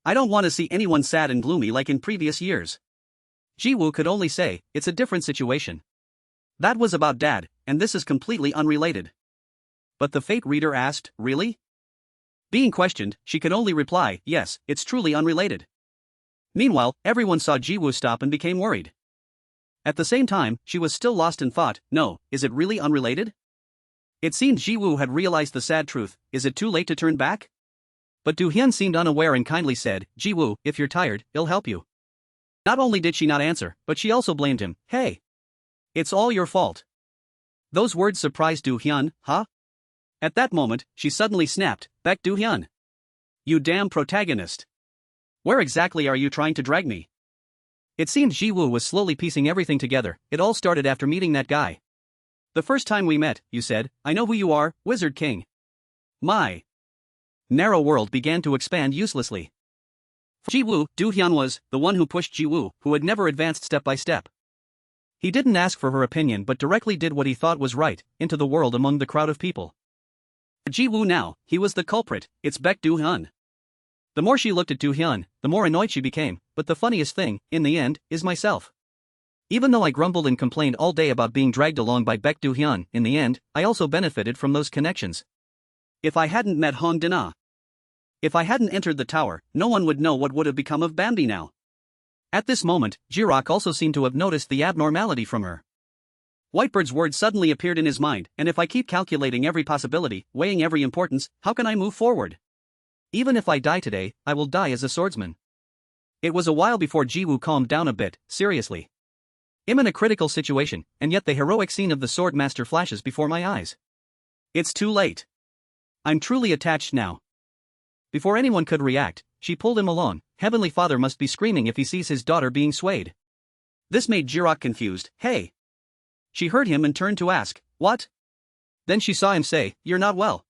S1: I don't want to see anyone sad and gloomy like in previous years." Jiwoo could only say, "It's a different situation. That was about Dad, and this is completely unrelated." But the fate reader asked, "Really?" Being questioned, she could only reply, "Yes, it's truly unrelated." Meanwhile, everyone saw Jiwoo stop and became worried. At the same time, she was still lost in thought. No, is it really unrelated? It seemed Jiwoo had realized the sad truth. Is it too late to turn back? But Do-hyun seemed unaware and kindly said, "Jiwoo, if you're tired, I'll help you." Not only did she not answer, but she also blamed him. "Hey! It's all your fault." Those words surprised Do-hyun. Huh? At that moment, she suddenly snapped, "Back Do-hyun! You damn protagonist! Where exactly are you trying to drag me?" It seemed Jiwoo was slowly piecing everything together. It all started after meeting that guy. "The first time we met, you said, 'I know who you are, Wizard King.'" My narrow world began to expand uselessly. Jiwoo, Do-hyun was the one who pushed Jiwoo, who had never advanced step by step. He didn't ask for her opinion but directly did what he thought was right, into the world among the crowd of people. For Jiwoo now, he was the culprit. It's Baek Do-hyun. The more she looked at Do-hyun, the more annoyed she became. But the funniest thing, in the end, is myself. Even though I grumbled and complained all day about being dragged along by Baek Do-hyun, in the end, I also benefited from those connections. If I hadn't met Hong Dana, if I hadn't entered the tower, no one would know what would have become of Bambi now. At this moment, Jirok also seemed to have noticed the abnormality from her. Whitebird's words suddenly appeared in his mind, and if I keep calculating every possibility, weighing every importance, how can I move forward? Even if I die today, I will die as a swordsman. It was a while before Jiwoo calmed down a bit. Seriously. I'm in a critical situation, and yet the heroic scene of the sword master flashes before my eyes. It's too late. I'm truly attached now. Before anyone could react, she pulled him along. Heavenly Father must be screaming if he sees his daughter being swayed. This made Jirok confused. Hey. She heard him and turned to ask, "What?" Then she saw him say, "You're not well."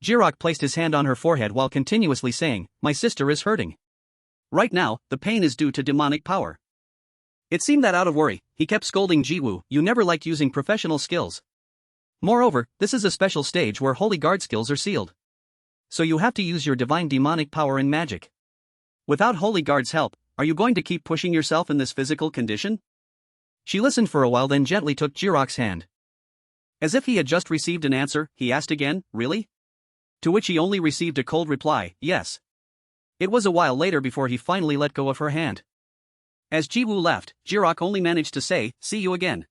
S1: Jirok placed his hand on her forehead while continuously saying, "My sister is hurting. Right now, the pain is due to demonic power." It seemed that out of worry, he kept scolding Jiwoo, "You never liked using professional skills. Moreover, this is a special stage where holy guard skills are sealed. So you have to use your divine demonic power in magic. Without holy guard's help, are you going to keep pushing yourself in this physical condition? She listened for a while, then gently took Jirok's hand. As if he had just received an answer, he asked again, really? To which he only received a cold reply, yes. It was a while later before he finally let go of her hand. As Jiwoo left, Jirok only managed to say, see you again.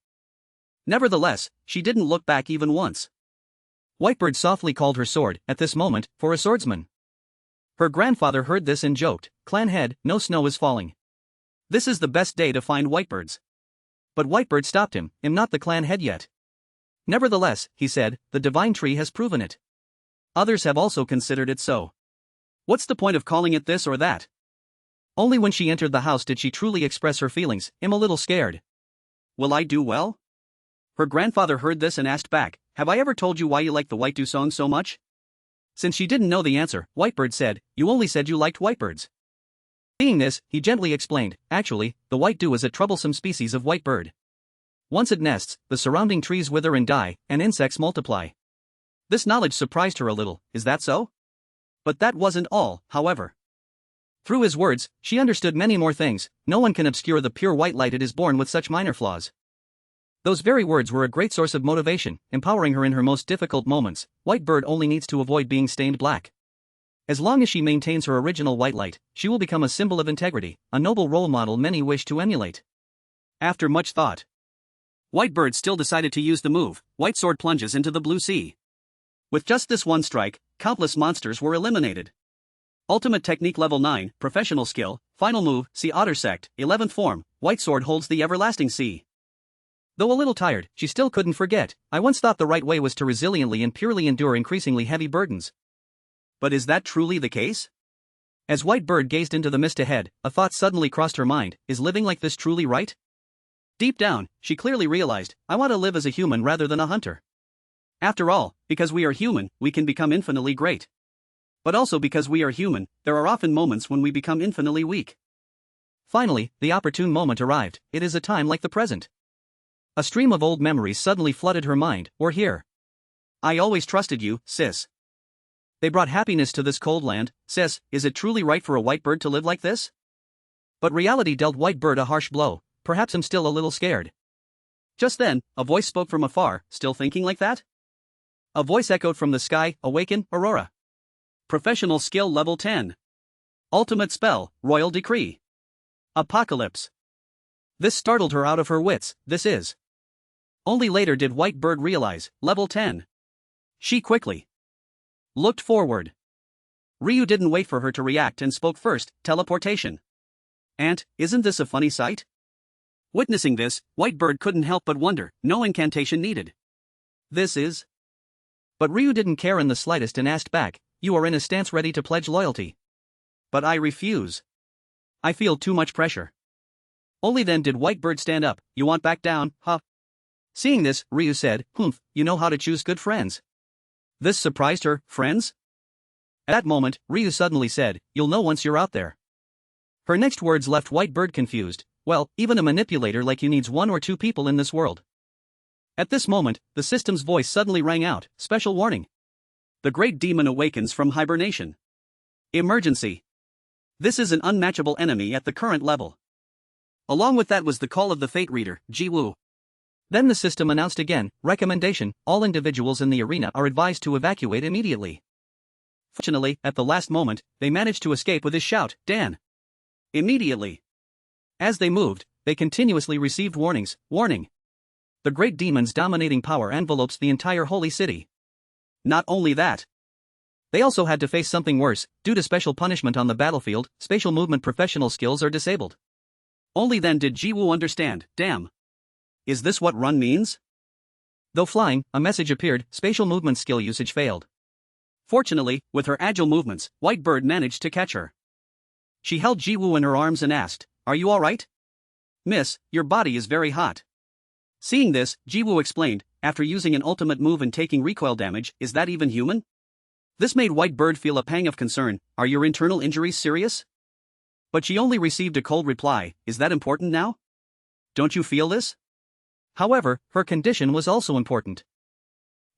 S1: Nevertheless, she didn't look back even once. Whitebird softly called her sword, at this moment, for a swordsman. Her grandfather heard this and joked, "Clan head, no snow is falling. This is the best day to find whitebirds." But Whitebird stopped him, "I'm not the clan head yet." Nevertheless, he said, the divine tree has proven it. Others have also considered it so. What's the point of calling it this or that? Only when she entered the house did she truly express her feelings, "I'm a little scared." Will I do well? Her grandfather heard this and asked back, "Have I ever told you why you like the White song so much?" Since she didn't know the answer, Whitebird said, "You only said you liked whitebirds." Seeing this, he gently explained, "Actually, the white dew is a troublesome species of whitebird. Once it nests, the surrounding trees wither and die, and insects multiply." This knowledge surprised her a little. Is that so? But that wasn't all, however. Through his words, she understood many more things. No one can obscure the pure white light it is born with such minor flaws. Those very words were a great source of motivation, empowering her in her most difficult moments. Whitebird only needs to avoid being stained black. As long as she maintains her original white light, she will become a symbol of integrity, a noble role model many wish to emulate. After much thought, Whitebird still decided to use the move. White sword plunges into the blue sea. With just this one strike, countless monsters were eliminated. Ultimate technique level 9, professional skill, final move, Sea Otter Sect, 11th form, White sword holds the everlasting sea. Though a little tired, she still couldn't forget, "I once thought the right way was to resiliently and purely endure increasingly heavy burdens." But is that truly the case? As Whitebird gazed into the mist ahead, a thought suddenly crossed her mind, is living like this truly right? Deep down, she clearly realized, I want to live as a human rather than a hunter. After all, because we are human, we can become infinitely great. But also because we are human, there are often moments when we become infinitely weak. Finally, the opportune moment arrived. It is a time like the present. A stream of old memories suddenly flooded her mind. We're here. I always trusted you, sis. They brought happiness to this cold land. Sis, is it truly right for a whitebird to live like this? But reality dealt Whitebird a harsh blow. Perhaps I'm still a little scared. Just then, a voice spoke from afar. Still thinking like that? A voice echoed from the sky. Awaken, Aurora. Professional skill level 10. Ultimate spell, Royal Decree. Apocalypse. This startled her out of her wits. This is. Only later did Whitebird realize, level 10. She quickly looked forward. Ryu didn't wait for her to react and spoke first, teleportation. Aunt, isn't this a funny sight? Witnessing this, Whitebird couldn't help but wonder, no incantation needed. This is. But Ryu didn't care in the slightest and asked back, you are in a stance ready to pledge loyalty. But I refuse. I feel too much pressure. Only then did Whitebird stand up. You want back down, huh? Seeing this, Ryu said, Humph, you know how to choose good friends. This surprised her. Friends? At that moment, Ryu suddenly said, you'll know once you're out there. Her next words left Whitebird confused. Well, even a manipulator like you needs one or two people in this world. At this moment, the system's voice suddenly rang out. Special warning. The great demon awakens from hibernation. Emergency. This is an unmatchable enemy at the current level. Along with that was the call of the Fate Reader, Jiwoo. Then the system announced again, recommendation, all individuals in the arena are advised to evacuate immediately. Fortunately, at the last moment, they managed to escape with his shout, Dan. Immediately. As they moved, they continuously received warnings, warning. The great demon's dominating power envelopes the entire holy city. Not only that. They also had to face something worse. Due to special punishment on the battlefield, spatial movement professional skills are disabled. Only then did Jiwoo understand, damn. Is this what run means? Though flying, a message appeared, spatial movement skill usage failed. Fortunately, with her agile movements, Whitebird managed to catch her. She held Jiwoo in her arms and asked, are you alright? Miss, your body is very hot. Seeing this, Jiwoo explained, after using an ultimate move and taking recoil damage, is that even human? This made Whitebird feel a pang of concern. Are your internal injuries serious? But she only received a cold reply, is that important now? Don't you feel this? However, her condition was also important.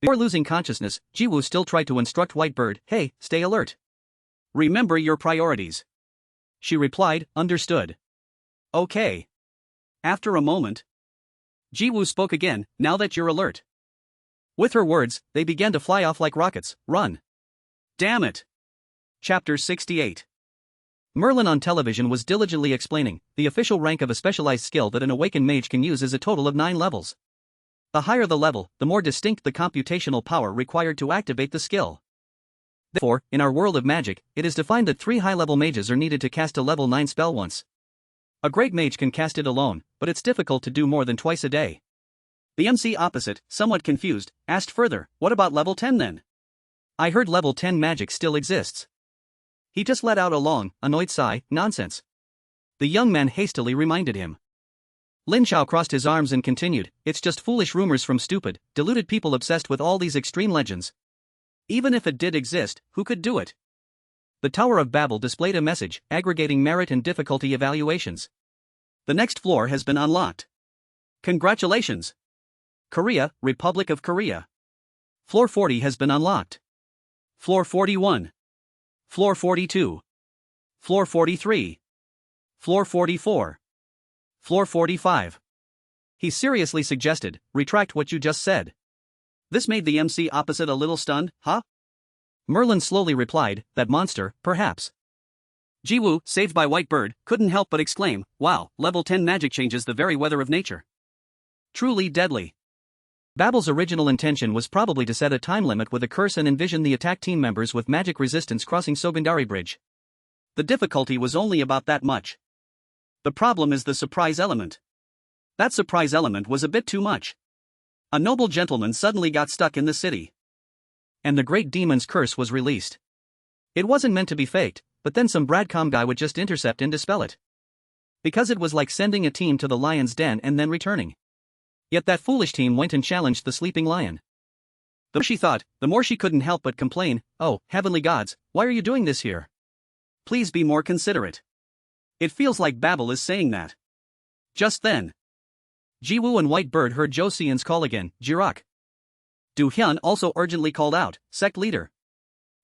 S1: Before losing consciousness, Jiwoo still tried to instruct Whitebird, hey, stay alert. Remember your priorities. She replied, understood. Okay. After a moment, Jiwoo spoke again, now that you're alert. With her words, they began to fly off like rockets, run. Damn it. Chapter 68. Merlin on television was diligently explaining, the official rank of a specialized skill that an awakened mage can use is a total of 9 levels. The higher the level, the more distinct the computational power required to activate the skill. Therefore, in our world of magic, it is defined that 3 high-level mages are needed to cast a level 9 spell once. A great mage can cast it alone, but it's difficult to do more than twice a day. The MC opposite, somewhat confused, asked further, what about level 10 then? I heard level 10 magic still exists. He just let out a long, annoyed sigh, nonsense. The young man hastily reminded him. Lin Chao crossed his arms and continued, it's just foolish rumors from stupid, deluded people obsessed with all these extreme legends. Even if it did exist, who could do it? The Tower of Babel displayed a message, aggregating merit and difficulty evaluations. The next floor has been unlocked. Congratulations! Korea, Republic of Korea. Floor 40 has been unlocked. Floor 41. Floor 42. Floor 43. Floor 44. Floor 45. He seriously suggested, retract what you just said. This made the MC opposite a little stunned, huh? Merlin slowly replied, that monster, perhaps. Jiwoo, saved by Whitebird, couldn't help but exclaim, wow, level 10 magic changes the very weather of nature. Truly deadly. Babel's original intention was probably to set a time limit with a curse and envision the attack team members with magic resistance crossing Sogandari Bridge. The difficulty was only about that much. The problem is the surprise element. That surprise element was a bit too much. A noble gentleman suddenly got stuck in the city. And the great demon's curse was released. It wasn't meant to be faked, but then some Bradcom guy would just intercept and dispel it. Because it was like sending a team to the lion's den and then returning. Yet that foolish team went and challenged the sleeping lion. The more she thought, the more she couldn't help but complain, oh, heavenly gods, why are you doing this here? Please be more considerate. It feels like Babel is saying that. Just then, Jiwoo and Whitebird heard Josian's call again, Jirak. Du Hyun also urgently called out, sect leader.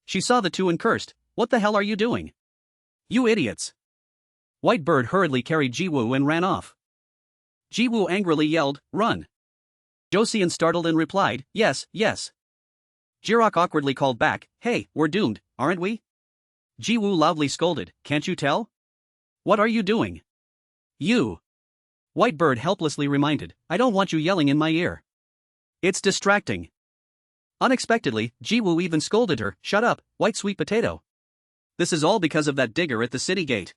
S1: She saw the two and cursed, what the hell are you doing? You idiots. Whitebird hurriedly carried Jiwoo and ran off. Jiwoo angrily yelled, run. Josian startled and replied, yes, yes. Jirak awkwardly called back, hey, we're doomed, aren't we? Jiwoo loudly scolded, can't you tell? What are you doing? You. Whitebird helplessly reminded, I don't want you yelling in my ear. It's distracting. Unexpectedly, Jiwoo even scolded her, shut up, white sweet potato. This is all because of that digger at the city gate.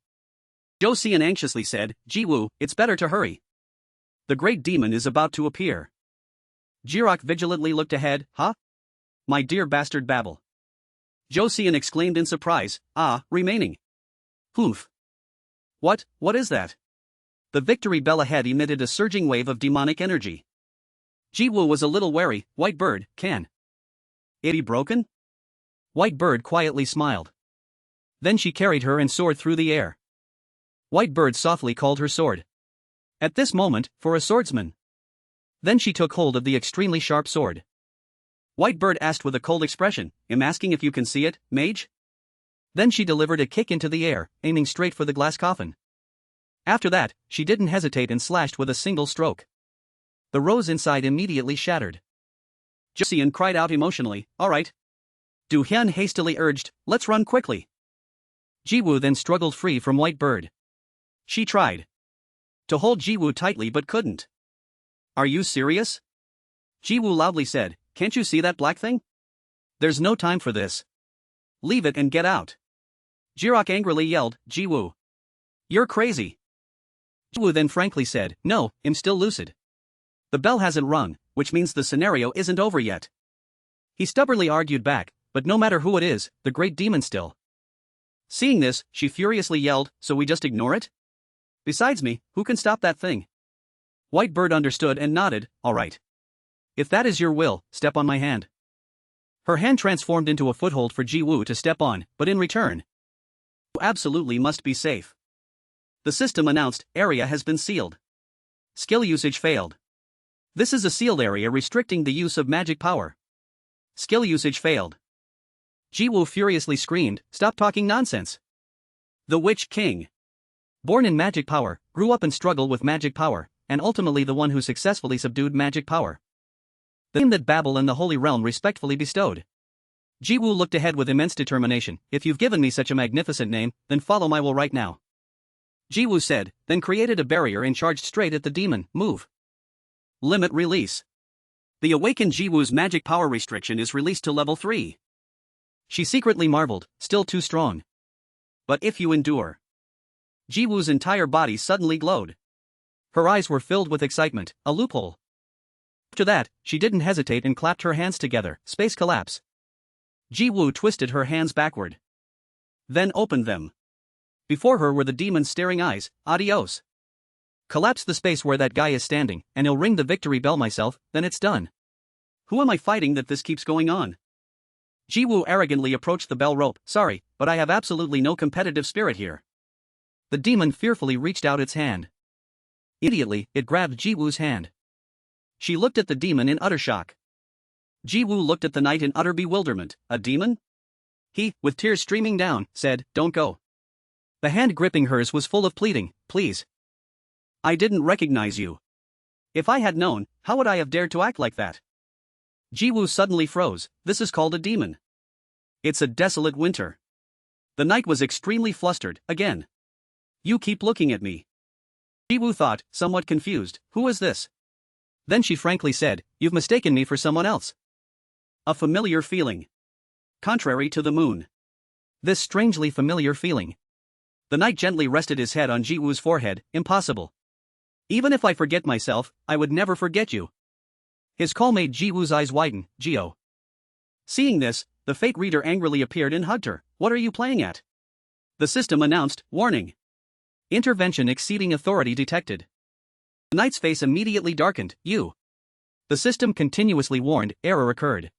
S1: Josian anxiously said, Jiwoo, it's better to hurry. The great demon is about to appear. Jirak vigilantly looked ahead, huh? My dear bastard Babel. Josian exclaimed in surprise, remaining. Humph. What is that? The victory bell ahead emitted a surging wave of demonic energy. Jiwoo was a little wary, Whitebird, can it be broken? Whitebird quietly smiled. Then she carried her and soared through the air. Whitebird softly called her sword. At this moment, for a swordsman. Then she took hold of the extremely sharp sword. Whitebird asked with a cold expression, I'm asking if you can see it, mage? Then she delivered a kick into the air, aiming straight for the glass coffin. After that, she didn't hesitate and slashed with a single stroke. The rose inside immediately shattered. Josian cried out emotionally, all right. Du Hyun hastily urged, let's run quickly. Jiwoo then struggled free from Whitebird. She tried to hold Jiwoo tightly but couldn't. Are you serious? Jiwoo loudly said, can't you see that black thing? There's no time for this. Leave it and get out. Jirak angrily yelled, Jiwoo. You're crazy. Jiwoo then frankly said, no, I'm still lucid. The bell hasn't rung, which means the scenario isn't over yet. He stubbornly argued back, but no matter who it is, the great demon still. Seeing this, she furiously yelled, so we just ignore it? Besides me, who can stop that thing? Whitebird understood and nodded, all right. If that is your will, step on my hand. Her hand transformed into a foothold for Jiwoo to step on, but in return, you absolutely must be safe. The system announced, area has been sealed. Skill usage failed. This is a sealed area restricting the use of magic power. Skill usage failed. Jiwoo furiously screamed, "Stop talking nonsense." The Witch King. Born in magic power, grew up and struggled with magic power, and ultimately the one who successfully subdued magic power. The name that Babel and the Holy Realm respectfully bestowed. Jiwoo looked ahead with immense determination. "If you've given me such a magnificent name, then follow my will right now," Jiwoo said, then created a barrier and charged straight at the demon. Move. Limit release. The awakened Jiwoo's magic power restriction is released to level 3. She secretly marveled, still too strong. But if you endure. Jiwoo's entire body suddenly glowed. Her eyes were filled with excitement, a loophole. After that, she didn't hesitate and clapped her hands together. Space collapse. Jiwoo twisted her hands backward. Then opened them. Before her were the demon's staring eyes. Adios. Collapse the space where that guy is standing, and I'll ring the victory bell myself, then it's done. Who am I fighting that this keeps going on? Jiwoo arrogantly approached the bell rope. Sorry, but I have absolutely no competitive spirit here. The demon fearfully reached out its hand. Immediately, it grabbed Jiwoo's hand. She looked at the demon in utter shock. Jiwoo looked at the knight in utter bewilderment. A demon? He, with tears streaming down, said, "Don't go." The hand gripping hers was full of pleading. "Please. I didn't recognize you. If I had known, how would I have dared to act like that?" Jiwoo suddenly froze. This is called a demon. It's a desolate winter. The knight was extremely flustered, again. "You keep looking at me." Jiwoo thought, somewhat confused, "Who is this?" Then she frankly said, "You've mistaken me for someone else." A familiar feeling. Contrary to the moon. This strangely familiar feeling. The knight gently rested his head on Jiwoo's forehead. "Impossible. Even if I forget myself, I would never forget you." His call made Jiwoo's eyes widen. "Jio." Seeing this, the fate reader angrily appeared and hugged her. "What are you playing at?" The system announced, "Warning. Intervention exceeding authority detected." The knight's face immediately darkened. "You." The system continuously warned, "Error occurred.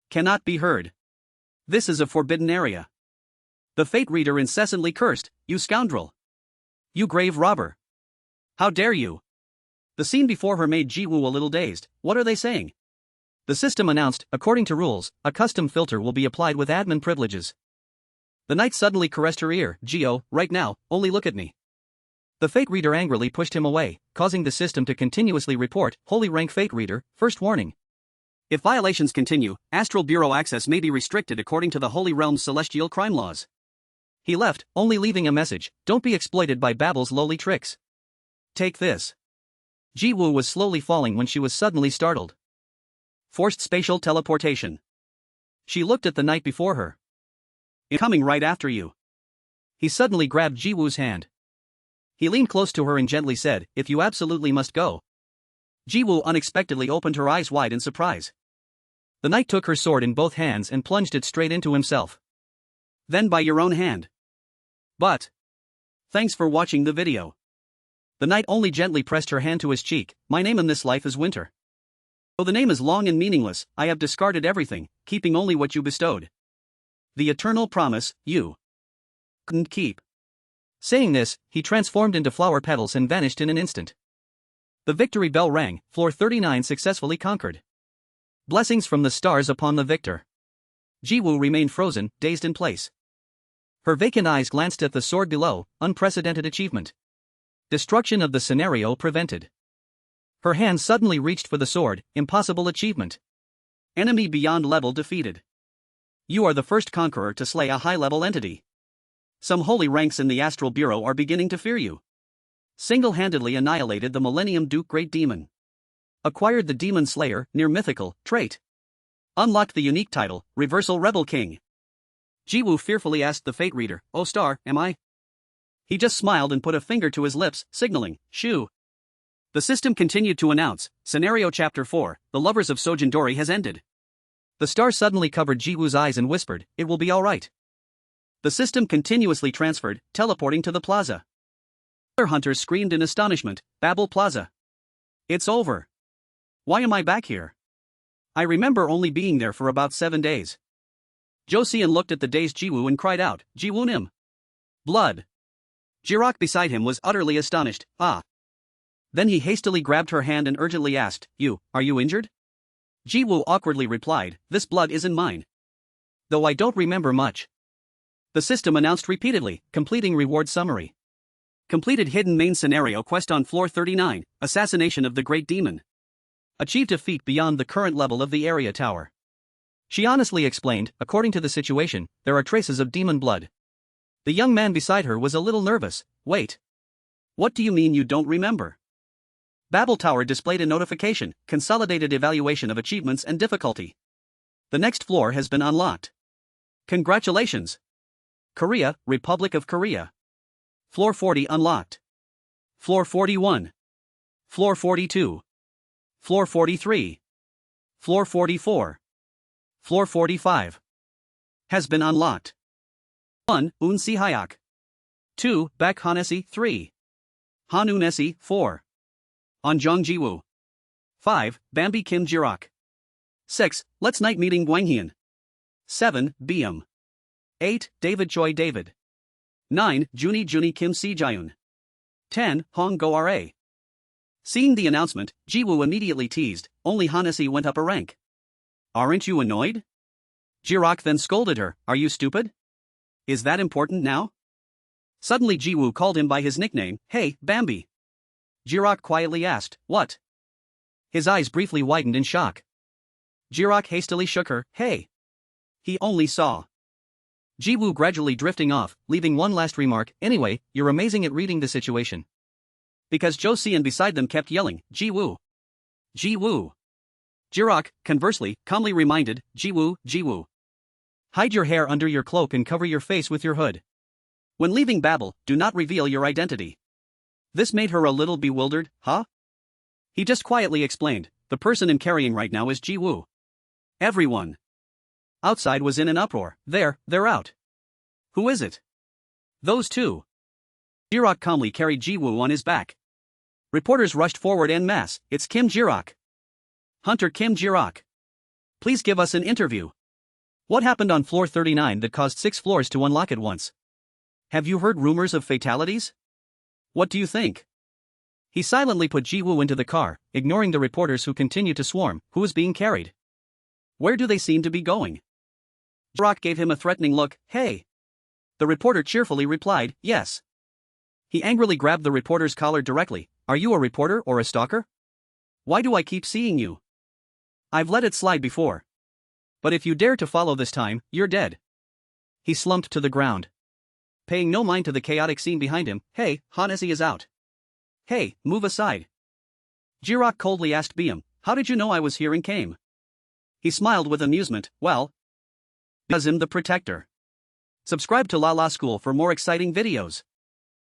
S1: Cannot be heard. This is a forbidden area." The fate reader incessantly cursed, "You scoundrel. You grave robber. How dare you?" The scene before her made Jiwoo a little dazed. What are they saying? The system announced, "According to rules, a custom filter will be applied with admin privileges." The knight suddenly caressed her ear. "Jio, right now, only look at me." The fate reader angrily pushed him away, causing the system to continuously report, "Holy rank fate reader, first warning. If violations continue, Astral Bureau access may be restricted according to the Holy Realm's celestial crime laws." He left, only leaving a message, "Don't be exploited by Babel's lowly tricks. Take this." Jiwoo was slowly falling when she was suddenly startled. Forced spatial teleportation. She looked at the knight before her. "I'm coming right after you." He suddenly grabbed Jiwoo's hand. He leaned close to her and gently said, "If you absolutely must go." Jiwoo unexpectedly opened her eyes wide in surprise. The knight took her sword in both hands and plunged it straight into himself. "Then by your own hand." "But." "Thanks for watching the video." The knight only gently pressed her hand to his cheek. "My name in this life is Winter. Though the name is long and meaningless, I have discarded everything, keeping only what you bestowed. The eternal promise, you couldn't keep." Saying this, he transformed into flower petals and vanished in an instant. The victory bell rang, floor 39 successfully conquered. Blessings from the stars upon the victor. Jiwoo remained frozen, dazed in place. Her vacant eyes glanced at the sword below, unprecedented achievement. Destruction of the scenario prevented. Her hand suddenly reached for the sword, impossible achievement. Enemy beyond level defeated. You are the first conqueror to slay a high-level entity. Some holy ranks in the Astral Bureau are beginning to fear you. Single-handedly annihilated the Millennium Duke Great Demon. Acquired the Demon Slayer, near mythical, trait. Unlocked the unique title, Reversal Rebel King. Jiwoo fearfully asked the fate reader, "Oh star, am I?" He just smiled and put a finger to his lips, signaling, "Shoo." The system continued to announce, Scenario Chapter 4, The Lovers of Sojindori has ended. The star suddenly covered Jiwoo's eyes and whispered, "It will be alright." The system continuously transferred, teleporting to the plaza. Other hunters screamed in astonishment, "Babel Plaza. It's over. Why am I back here? I remember only being there for about 7 days." Josian looked at the dazed Jiwoo and cried out, "Jiwoonim! Blood!" Jirok beside him was utterly astonished, "Ah." Then he hastily grabbed her hand and urgently asked, Are you injured?" Ji-woo awkwardly replied, "This blood isn't mine. Though I don't remember much." The system announced repeatedly, completing reward summary. Completed hidden main scenario quest on floor 39, assassination of the great demon. Achieved a feat beyond the current level of the area tower. She honestly explained, according to the situation, there are traces of demon blood. The young man beside her was a little nervous. Wait. What do you mean you don't remember? Babel Tower displayed a notification, consolidated evaluation of achievements and difficulty. The next floor has been unlocked. Congratulations! Korea, Republic of Korea. Floor 40 unlocked. Floor 41. Floor 42. Floor 43. Floor 44. Floor 45. Has been unlocked. 1. Un Si Hayak. 2. Bak Hanesi 3. Hanunesi 4. Anjong Jiwoo. 5. Bambi Kim Jirak. 6. Let's Night Meeting Gwanghyun. 7. Biam. 8. David Choi David. 9. Juni Kim Si Jayun. 10. Hong Go Ra. Seeing the announcement, Jiwoo immediately teased, only Hanesi went up a rank. Aren't you annoyed? Jirak then scolded her, are you stupid? Is that important now? Suddenly Jiwoo called him by his nickname, hey, Bambi. Jirak quietly asked, what? His eyes briefly widened in shock. Jirak hastily shook her, hey. He only saw Jiwoo gradually drifting off, leaving one last remark, anyway, you're amazing at reading the situation. Because Jo Seon beside them kept yelling, Jiwoo. Jiwoo. Jirak, conversely, calmly reminded, Jiwoo, Jiwoo. Hide your hair under your cloak and cover your face with your hood. When leaving Babel, do not reveal your identity. This made her a little bewildered, huh? He just quietly explained, the person I'm carrying right now is Jiwoo. Everyone outside was in an uproar, they're out. Who is it? Those two. Jirak calmly carried Jiwoo on his back. Reporters rushed forward en masse, it's Kim Jirak. Hunter Kim Jirak. Please give us an interview. What happened on floor 39 that caused 6 floors to unlock at once? Have you heard rumors of fatalities? What do you think? He silently put Jiwoo into the car, ignoring the reporters who continued to swarm, who was being carried. Where do they seem to be going? Jirak gave him a threatening look, hey. The reporter cheerfully replied, yes. He angrily grabbed the reporter's collar directly, are you a reporter or a stalker? Why do I keep seeing you? I've let it slide before. But if you dare to follow this time, you're dead. He slumped to the ground. Paying no mind to the chaotic scene behind him, hey, Hanesi is out. Hey, move aside. Jirak coldly asked Biam, how did you know I was here and came? He smiled with amusement, well. Because I'm the protector. Subscribe to La La School for more exciting videos.